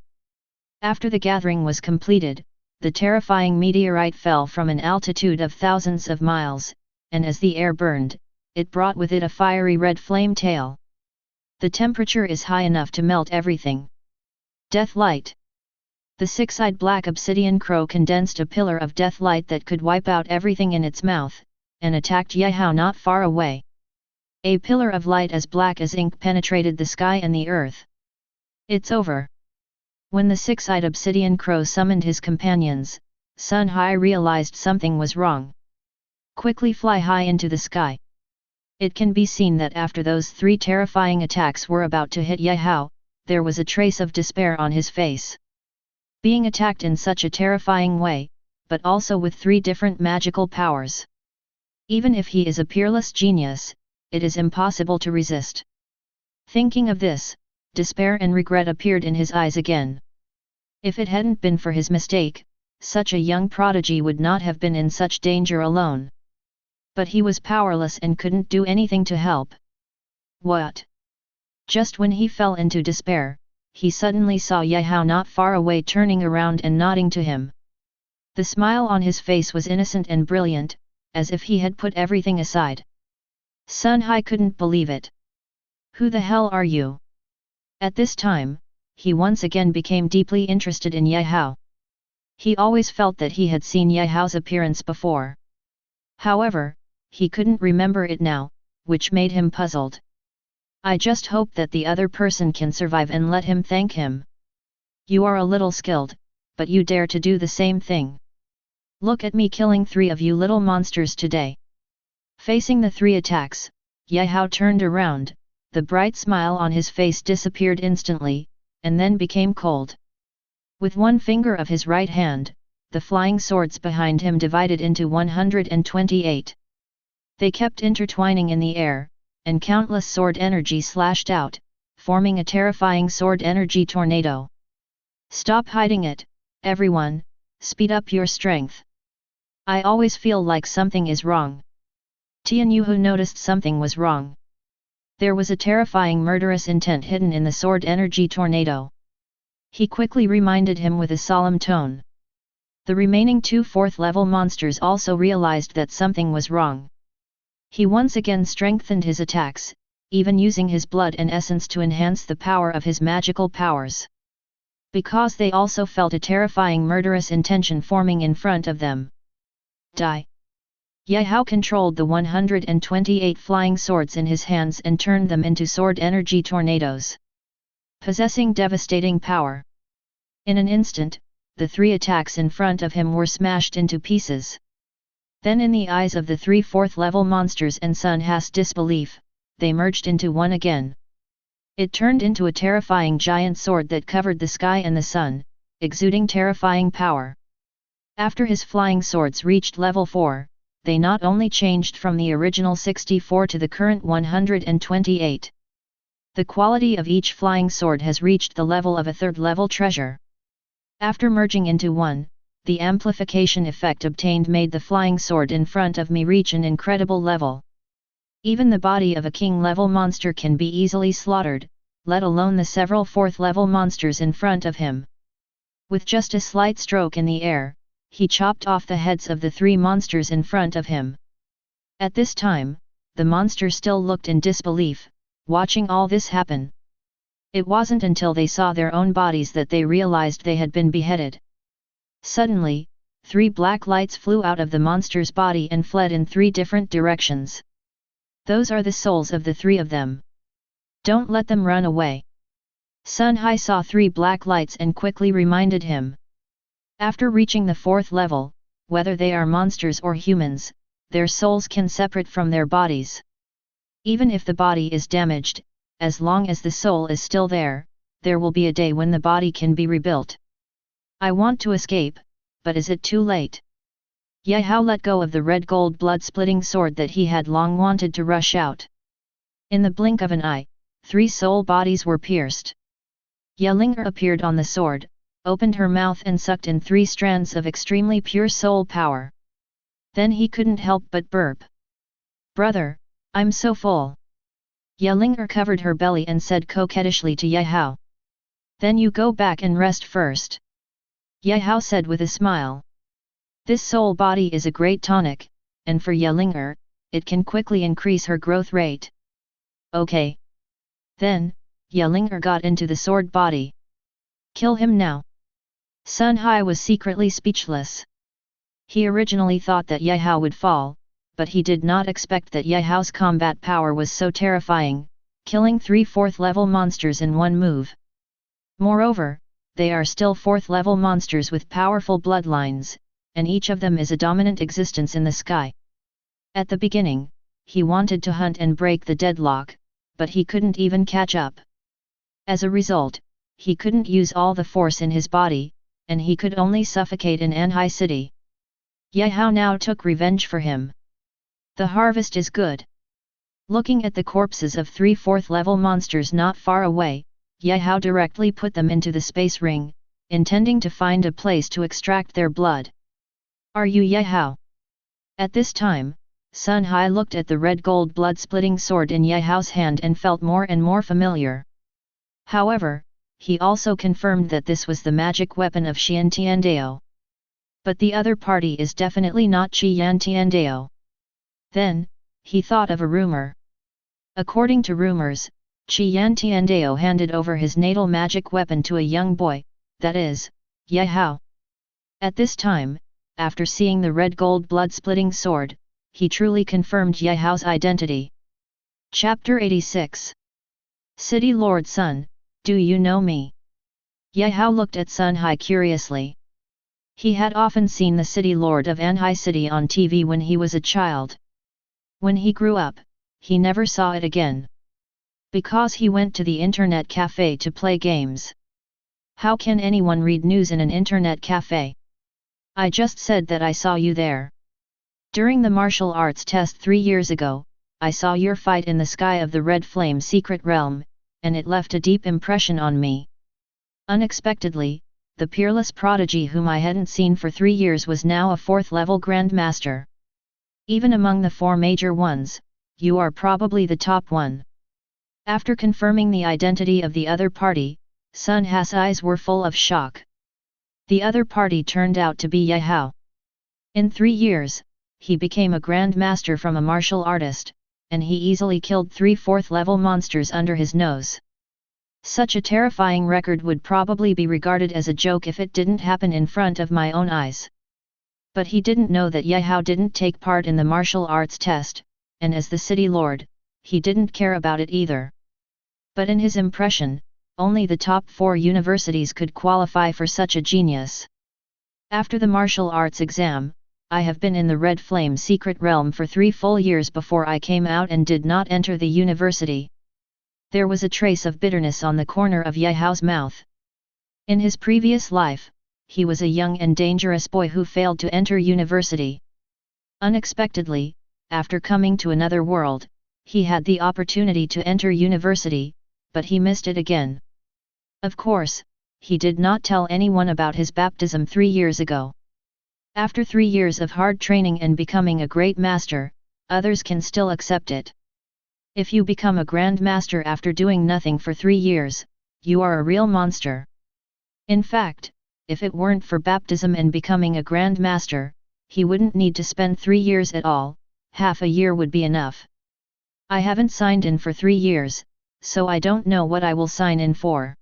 After the gathering was completed, the terrifying meteorite fell from an altitude of thousands of miles, and as the air burned, it brought with it a fiery red flame tail. The temperature is high enough to melt everything. Death light. The 6-eyed black obsidian crow condensed a pillar of death light that could wipe out everything in its mouth, and attacked Yehao not far away. A pillar of light as black as ink penetrated the sky and the earth. It's over. When the 6-eyed obsidian crow summoned his companions, Sun Hai realized something was wrong. Quickly fly high into the sky. It can be seen that after those 3 terrifying attacks were about to hit Yehao, there was a trace of despair on his face. Being attacked in such a terrifying way, but also with 3 different magical powers. Even if he is a peerless genius, it is impossible to resist. Thinking of this, despair and regret appeared in his eyes again. If it hadn't been for his mistake, such a young prodigy would not have been in such danger alone. But he was powerless and couldn't do anything to help. What? Just when he fell into despair, he suddenly saw Yehao not far away turning around and nodding to him. The smile on his face was innocent and brilliant, as if he had put everything aside. Sun Hai couldn't believe it. Who the hell are you? At this time, he once again became deeply interested in Yehao. He always felt that he had seen Yehao's appearance before. However, he couldn't remember it now, which made him puzzled. I just hope that the other person can survive and let him thank him. You are a little skilled, but you dare to do the same thing. Look at me killing 3 of you little monsters today. Facing the 3 attacks, Yehao turned around, the bright smile on his face disappeared instantly, and then became cold. With one finger of his right hand, the flying swords behind him divided into 128. They kept intertwining in the air, and countless sword energy slashed out, forming a terrifying sword energy tornado. Stop hiding it, everyone, speed up your strength. I always feel like something is wrong. Tianyuhu noticed something was wrong. There was a terrifying murderous intent hidden in the sword energy tornado. He quickly reminded him with a solemn tone. The remaining 2 4th-level monsters also realized that something was wrong. He once again strengthened his attacks, even using his blood and essence to enhance the power of his magical powers. Because they also felt a terrifying murderous intention forming in front of them. Die! Yehao controlled the 128 flying swords in his hands and turned them into sword energy tornadoes, possessing devastating power. In an instant, the 3 attacks in front of him were smashed into pieces. Then in the eyes of the 3 4th level monsters and Sun Ha's disbelief, they merged into one again. It turned into a terrifying giant sword that covered the sky and the sun, exuding terrifying power. After his flying swords reached level 4, they not only changed from the original 64 to the current 128. The quality of each flying sword has reached the level of a 3rd level treasure. After merging into one, the amplification effect obtained made the flying sword in front of me reach an incredible level. Even the body of a king level monster can be easily slaughtered, let alone the several 4th level monsters in front of him. With just a slight stroke in the air, he chopped off the heads of the 3 monsters in front of him. At this time, the monsters still looked in disbelief, watching all this happen. It wasn't until they saw their own bodies that they realized they had been beheaded. Suddenly, 3 black lights flew out of the monster's body and fled in 3 different directions. Those are the souls of the 3 of them. Don't let them run away. Sun Ha saw 3 black lights and quickly reminded him. After reaching the 4th level, whether they are monsters or humans, their souls can separate from their bodies. Even if the body is damaged, as long as the soul is still there, there will be a day when the body can be rebuilt. I want to escape, but is it too late? Ye Hao let go of the red gold blood-splitting sword that he had long wanted to rush out. In the blink of an eye, 3 soul bodies were pierced. Ye Linger appeared on the sword, opened her mouth and sucked in 3 strands of extremely pure soul power. Then he couldn't help but burp. Brother, I'm so full. Ye Linger covered her belly and said coquettishly to Ye Hao. Then you go back and rest first. Ye Hao said with a smile. This soul body is a great tonic, and for Ye Linger, it can quickly increase her growth rate. Okay. Then, Ye Linger got into the sword body. Kill him now. Sun Ha was secretly speechless. He originally thought that Ye Hao would fall, but he did not expect that Ye Hao's combat power was so terrifying, killing 3 4th level monsters in one move. Moreover, they are still 4th level monsters with powerful bloodlines, and each of them is a dominant existence in the sky. At the beginning, he wanted to hunt and break the deadlock, but he couldn't even catch up. As a result, he couldn't use all the force in his body, and he could only suffocate in Anhai City. Ye Hao now took revenge for him. The harvest is good. Looking at the corpses of 3 4th level monsters not far away, Ye Hao directly put them into the space ring, intending to find a place to extract their blood. Are you Ye Hao? At this time, Sun Ha looked at the red gold blood-splitting sword in Ye Hao's hand and felt more and more familiar. However, he also confirmed that this was the magic weapon of Xian Tiandao. But the other party is definitely not Xian Tiandao. Then, he thought of a rumor. According to rumors, Xian Tiandao handed over his natal magic weapon to a young boy, that is, Ye Hao. At this time, after seeing the red gold blood-splitting sword, he truly confirmed Ye Hao's identity. Chapter 86. City Lord Sun, do you know me? Ye Hao looked at Sun Ha curiously. He had often seen the City Lord of Anhai City on TV when he was a child. When he grew up, he never saw it again. Because he went to the internet cafe to play games. How can anyone read news in an internet cafe? I just said that I saw you there. During the martial arts test 3 years ago, I saw your fight in the sky of the Red Flame Secret Realm, and it left a deep impression on me. Unexpectedly, the peerless prodigy whom I hadn't seen for 3 years was now a 4th level Grandmaster. Even among the 4 major ones, you are probably the top one. After confirming the identity of the other party, Sun Ha's eyes were full of shock. The other party turned out to be Ye Hao. In 3 years, he became a Grandmaster from a martial artist, and he easily killed 3 4th level monsters under his nose. Such a terrifying record would probably be regarded as a joke if it didn't happen in front of my own eyes. But he didn't know that Ye Hao didn't take part in the martial arts test, and as the city lord, he didn't care about it either. But in his impression, only the top 4 universities could qualify for such a genius. After the martial arts exam, I have been in the Red Flame secret realm for 3 full years before I came out and did not enter the university. There was a trace of bitterness on the corner of Ye Hao's mouth. In his previous life, he was a young and dangerous boy who failed to enter university. Unexpectedly, after coming to another world, he had the opportunity to enter university, but he missed it again. Of course, he did not tell anyone about his baptism 3 years ago. After 3 years of hard training and becoming a great master, others can still accept it. If you become a grand master after doing nothing for 3 years, you are a real monster. In fact, if it weren't for baptism and becoming a grand master, he wouldn't need to spend 3 years at all, half a year would be enough. I haven't signed in for 3 years, so I don't know what I will sign in for.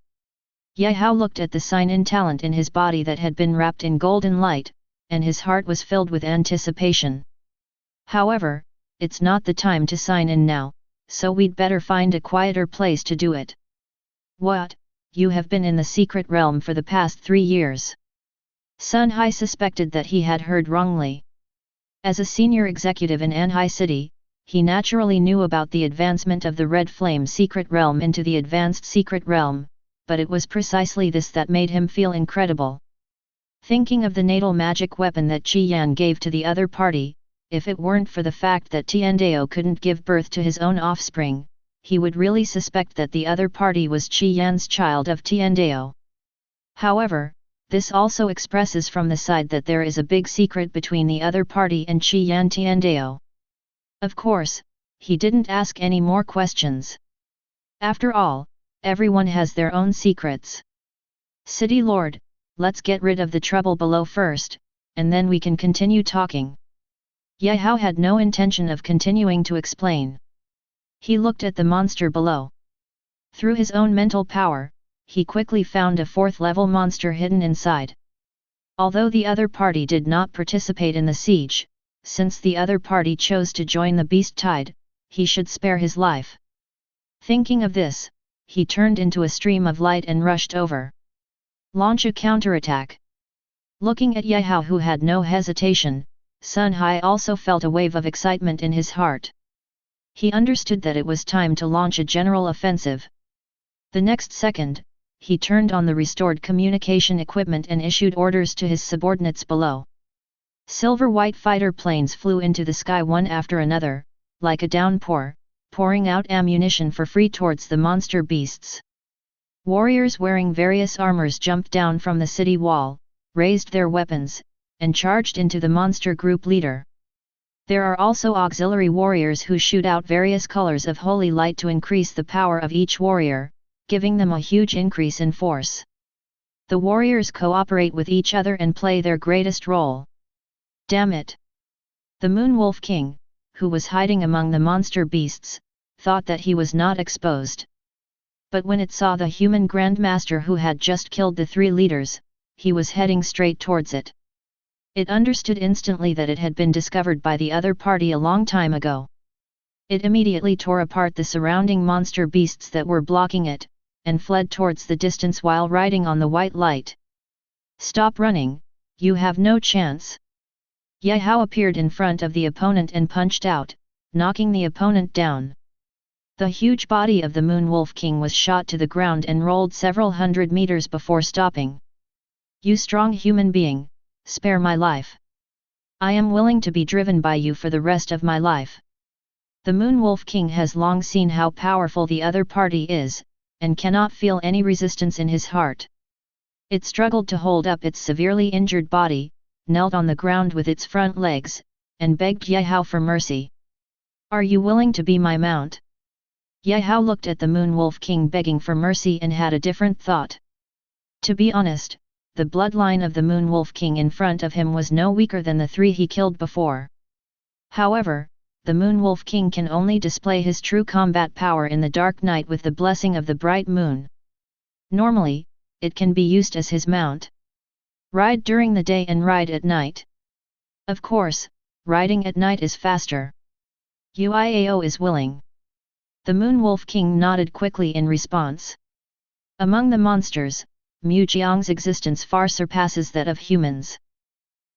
Ye Hao looked at the sign-in talent in his body that had been wrapped in golden light, and his heart was filled with anticipation. However, it's not the time to sign in now, so we'd better find a quieter place to do it. What? You have been in the secret realm for the past 3 years. Sun Hai suspected that he had heard wrongly. As a senior executive in Anhai City, he naturally knew about the advancement of the Red Flame secret realm into the advanced secret realm, but it was precisely this that made him feel incredible. Thinking of the natal magic weapon that Qi Yan gave to the other party, if it weren't for the fact that Tiandao couldn't give birth to his own offspring, he would really suspect that the other party was Qi Yan's child of Tiandao. However, this also expresses from the side that there is a big secret between the other party and Qi Yan Tiandao. Of course, he didn't ask any more questions. After all, everyone has their own secrets. City Lord, let's get rid of the trouble below first, and then we can continue talking. Ye Hao had no intention of continuing to explain. He looked at the monster below. Through his own mental power, he quickly found a 4th-level monster hidden inside. Although the other party did not participate in the siege, since the other party chose to join the beast tide, he should spare his life. Thinking of this, he turned into a stream of light and rushed over. Launch a counterattack. Looking at Ye Hao, who had no hesitation, Sun Hai also felt a wave of excitement in his heart. He understood that it was time to launch a general offensive. The next second, he turned on the restored communication equipment and issued orders to his subordinates below. Silver-white fighter planes flew into the sky one after another, like a downpour, pouring out ammunition for free towards the monster beasts. Warriors wearing various armors jumped down from the city wall, raised their weapons, and charged into the monster group leader. There are also auxiliary warriors who shoot out various colors of holy light to increase the power of each warrior, giving them a huge increase in force. The warriors cooperate with each other and play their greatest role. Damn it! The Moon Wolf King, who was hiding among the monster beasts, thought that he was not exposed. But when it saw the human Grandmaster who had just killed the 3 leaders, he was heading straight towards it. It understood instantly that it had been discovered by the other party a long time ago. It immediately tore apart the surrounding monster beasts that were blocking it, and fled towards the distance while riding on the white light. Stop running, you have no chance. Ye Hao appeared in front of the opponent and punched out, knocking the opponent down. The huge body of the Moon Wolf King was shot to the ground and rolled several hundred meters before stopping. You strong human being, spare my life. I am willing to be driven by you for the rest of my life. The Moon Wolf King has long seen how powerful the other party is, and cannot feel any resistance in his heart. It struggled to hold up its severely injured body, knelt on the ground with its front legs, and begged Ye Hao for mercy. Are you willing to be my mount? Ye Hao looked at the Moon Wolf King begging for mercy and had a different thought. To be honest, the bloodline of the Moon Wolf King in front of him was no weaker than the 3 he killed before. However, the Moon Wolf King can only display his true combat power in the dark night with the blessing of the bright moon. Normally, it can be used as his mount. Ride during the day and ride at night. Of course, riding at night is faster. Uiao is willing. The Moon Wolf King nodded quickly in response. Among the monsters, Mu Jiang's existence far surpasses that of humans.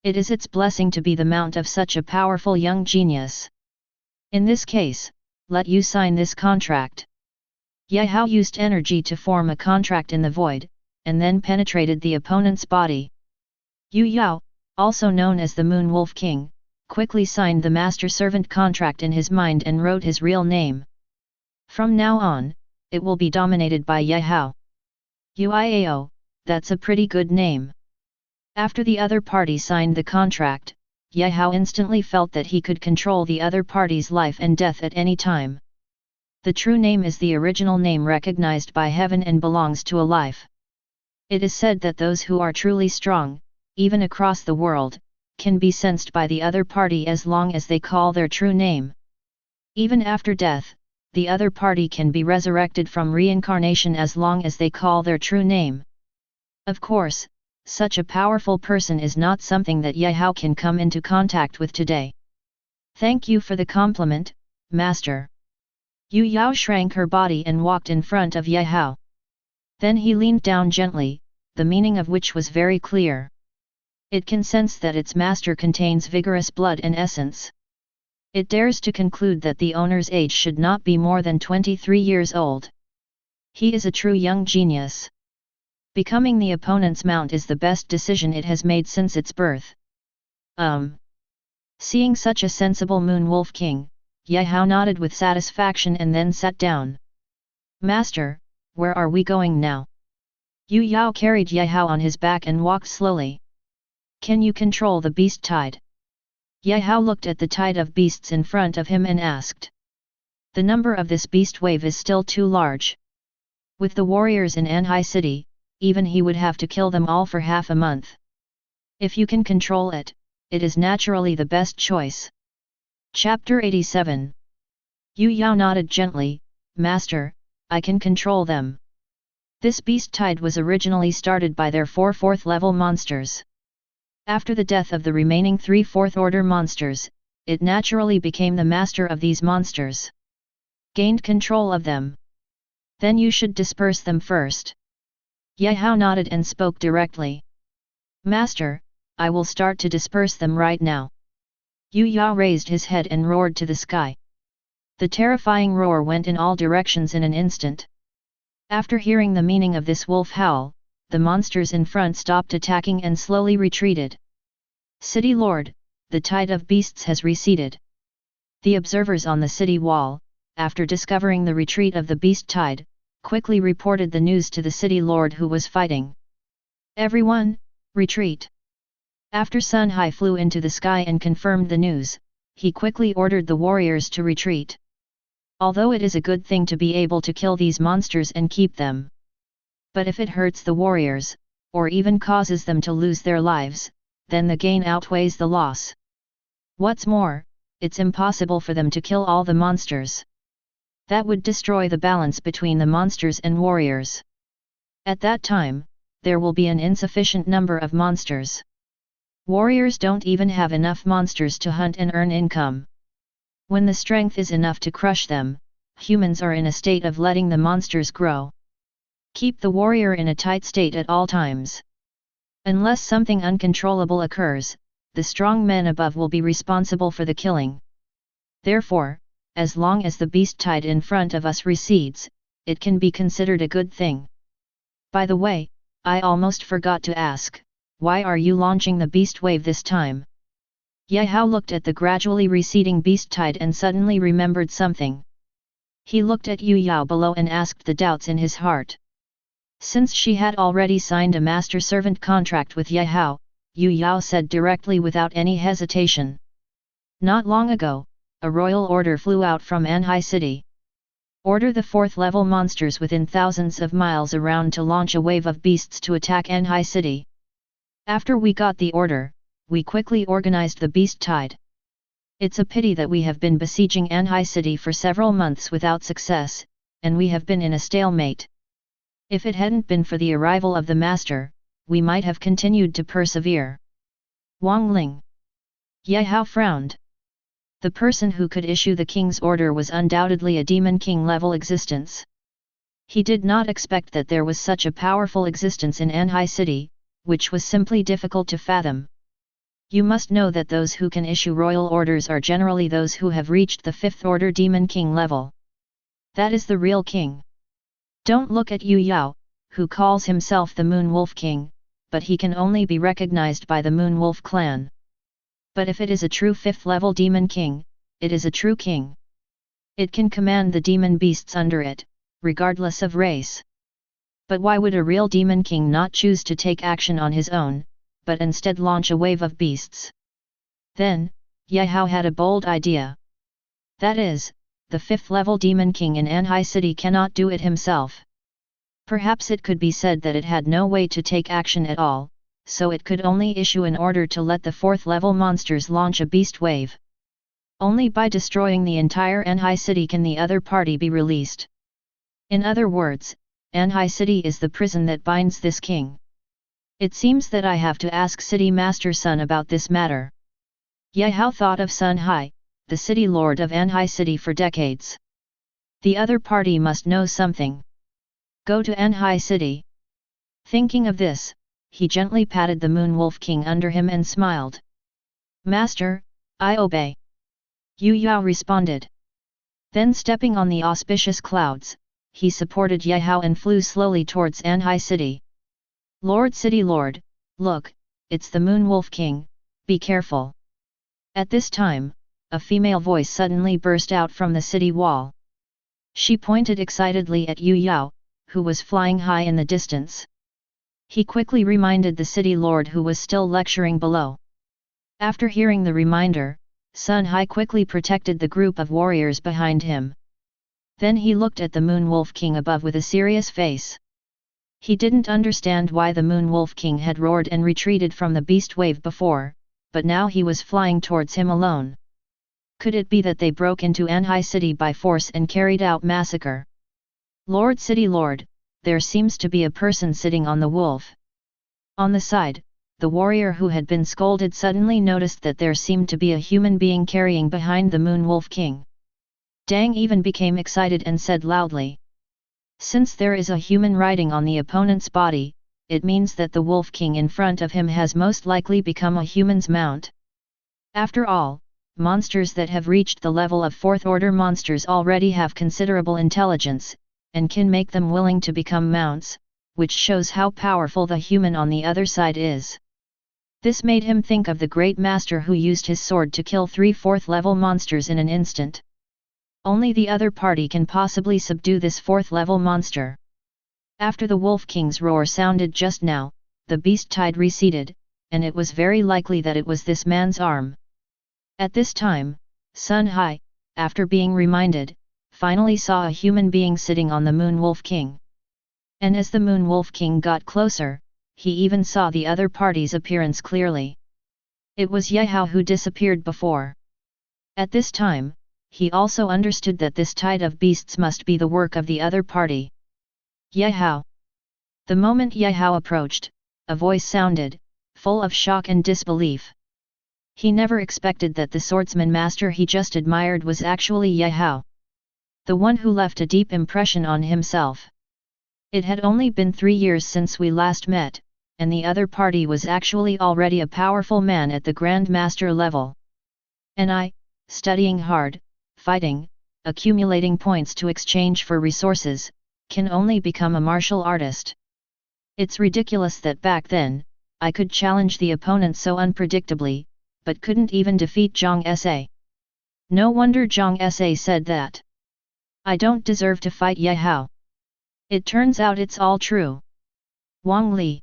It is its blessing to be the mount of such a powerful young genius. In this case, let you sign this contract. Ye Hao used energy to form a contract in the void, and then penetrated the opponent's body. Yu Yao, also known as the Moon Wolf King, quickly signed the master-servant contract in his mind and wrote his real name. From now on, it will be dominated by Ye Hao. Uiao, that's a pretty good name. After the other party signed the contract, Ye Hao instantly felt that he could control the other party's life and death at any time. The true name is the original name recognized by heaven and belongs to a life. It is said that those who are truly strong, even across the world, can be sensed by the other party as long as they call their true name. Even after death, the other party can be resurrected from reincarnation as long as they call their true name. Of course, such a powerful person is not something that Ye Hao can come into contact with today. Thank you for the compliment, Master. Yu Yao shrank her body and walked in front of Ye Hao. Then he leaned down gently, the meaning of which was very clear. It can sense that its master contains vigorous blood and essence. It dares to conclude that the owner's age should not be more than 23 years old. He is a true young genius. Becoming the opponent's mount is the best decision it has made since its birth. Seeing such a sensible Moon Wolf King, Ye Hao nodded with satisfaction and then sat down. Master, where are we going now? Yu Yao carried Ye Hao on his back and walked slowly. Can you control the beast tide? Ye Hao looked at the tide of beasts in front of him and asked. The number of this beast wave is still too large. With the warriors in Anhai City, even he would have to kill them all for half a month. If you can control it, it is naturally the best choice. Chapter 87. Yu Yao nodded gently, Master, I can control them. This beast tide was originally started by their 4 4th level monsters. After the death of the remaining 3 4th order monsters, it naturally became the master of these monsters. Gained control of them. Then you should disperse them first. Ye Hao nodded and spoke directly. Master, I will start to disperse them right now. Yu Yao raised his head and roared to the sky. The terrifying roar went in all directions in an instant. After hearing the meaning of this wolf howl, the monsters in front stopped attacking and slowly retreated. City Lord, the tide of beasts has receded. The observers on the city wall, after discovering the retreat of the beast tide, quickly reported the news to the city lord who was fighting. Everyone, retreat! After Sun Hai flew into the sky and confirmed the news, he quickly ordered the warriors to retreat. Although it is a good thing to be able to kill these monsters and keep them. But if it hurts the warriors, or even causes them to lose their lives, then the gain outweighs the loss. What's more, it's impossible for them to kill all the monsters. That would destroy the balance between the monsters and warriors. At that time, there will be an insufficient number of monsters. Warriors don't even have enough monsters to hunt and earn income. When the strength is enough to crush them, humans are in a state of letting the monsters grow. Keep the warrior in a tight state at all times. Unless something uncontrollable occurs, the strong men above will be responsible for the killing. Therefore, as long as the beast tide in front of us recedes, it can be considered a good thing. By the way, I almost forgot to ask, why are you launching the beast wave this time? Ye Hao looked at the gradually receding beast tide and suddenly remembered something. He looked at Yu Yao below and asked the doubts in his heart. Since she had already signed a master-servant contract with Ye Hao, Yu Yao said directly without any hesitation. Not long ago, a royal order flew out from Anhai City. Order the 4th level monsters within thousands of miles around to launch a wave of beasts to attack Anhai City. After we got the order, we quickly organized the beast tide. It's a pity that we have been besieging Anhai City for several months without success, and we have been in a stalemate. If it hadn't been for the arrival of the master, we might have continued to persevere. Wang Ling. Ye Hao frowned. The person who could issue the king's order was undoubtedly a demon king level existence. He did not expect that there was such a powerful existence in Anhai City, which was simply difficult to fathom. You must know that those who can issue royal orders are generally those who have reached the 5th order demon king level. That is the real king. Don't look at Yu Yao, who calls himself the Moon Wolf King, but he can only be recognized by the Moon Wolf clan. But if it is a true 5th level demon king, it is a true king. It can command the demon beasts under it, regardless of race. But why would a real demon king not choose to take action on his own, but instead launch a wave of beasts? Then, Ye Hao had a bold idea. That is, the 5th level demon king in Anhai City cannot do it himself. Perhaps it could be said that it had no way to take action at all, so it could only issue an order to let the 4th level monsters launch a beast wave. Only by destroying the entire Anhai City can the other party be released. In other words, Anhai City is the prison that binds this king. It seems that I have to ask City Master Sun about this matter. Ye Hao thought of Sun Hai, the city lord of Anhai City for decades. The other party must know something. Go to Anhai City. Thinking of this, he gently patted the Moon Wolf King under him and smiled. Master, I obey. Yu Yao responded. Then stepping on the auspicious clouds, he supported Ye Hao and flew slowly towards Anhai City. Lord City Lord, look, it's the Moon Wolf King, be careful. At this time, a female voice suddenly burst out from the city wall. She pointed excitedly at Yu Yao, who was flying high in the distance. He quickly reminded the city lord who was still lecturing below. After hearing the reminder, Sun Hai quickly protected the group of warriors behind him. Then he looked at the Moon Wolf King above with a serious face. He didn't understand why the Moon Wolf King had roared and retreated from the beast wave before, but now he was flying towards him alone. Could it be that they broke into Anhai City by force and carried out massacre? Lord City Lord, there seems to be a person sitting on the wolf. On the side, the warrior who had been scolded suddenly noticed that there seemed to be a human being carrying behind the Moon Wolf King. Dang even became excited and said loudly. Since there is a human riding on the opponent's body, it means that the Wolf King in front of him has most likely become a human's mount. After all, monsters that have reached the level of 4th order monsters already have considerable intelligence, and can make them willing to become mounts, which shows how powerful the human on the other side is. This made him think of the great master who used his sword to kill 3 4th level monsters in an instant. Only the other party can possibly subdue this 4th level monster. After the Wolf King's roar sounded just now, the beast tide receded, and it was very likely that it was this man's arm. At this time, Sun Hai, after being reminded, finally saw a human being sitting on the Moon Wolf King. And as the Moon Wolf King got closer, he even saw the other party's appearance clearly. It was Ye Hao who disappeared before. At this time, he also understood that this tide of beasts must be the work of the other party. Ye Hao. The moment Ye Hao approached, a voice sounded, full of shock and disbelief. He never expected that the swordsman master he just admired was actually Ye Hao. The one who left a deep impression on himself. It had only been 3 years since we last met, and the other party was actually already a powerful man at the Grand Master level. And I, studying hard, fighting, accumulating points to exchange for resources, can only become a martial artist. It's ridiculous that back then, I could challenge the opponent so unpredictably, but couldn't even defeat Zhang Sa. No wonder Zhang Sa said that. I don't deserve to fight Ye Hao. It turns out it's all true. Wang Li.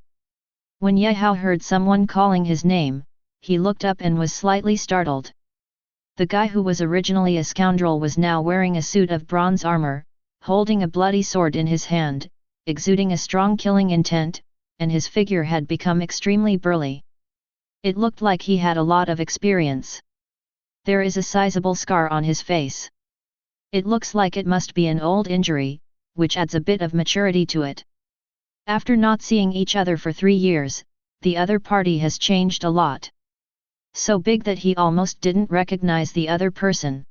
When Ye Hao heard someone calling his name, he looked up and was slightly startled. The guy who was originally a scoundrel was now wearing a suit of bronze armor, holding a bloody sword in his hand, exuding a strong killing intent, and his figure had become extremely burly. It looked like he had a lot of experience. There is a sizable scar on his face. It looks like it must be an old injury, which adds a bit of maturity to it. After not seeing each other for 3 years, the other party has changed a lot. So big that he almost didn't recognize the other person.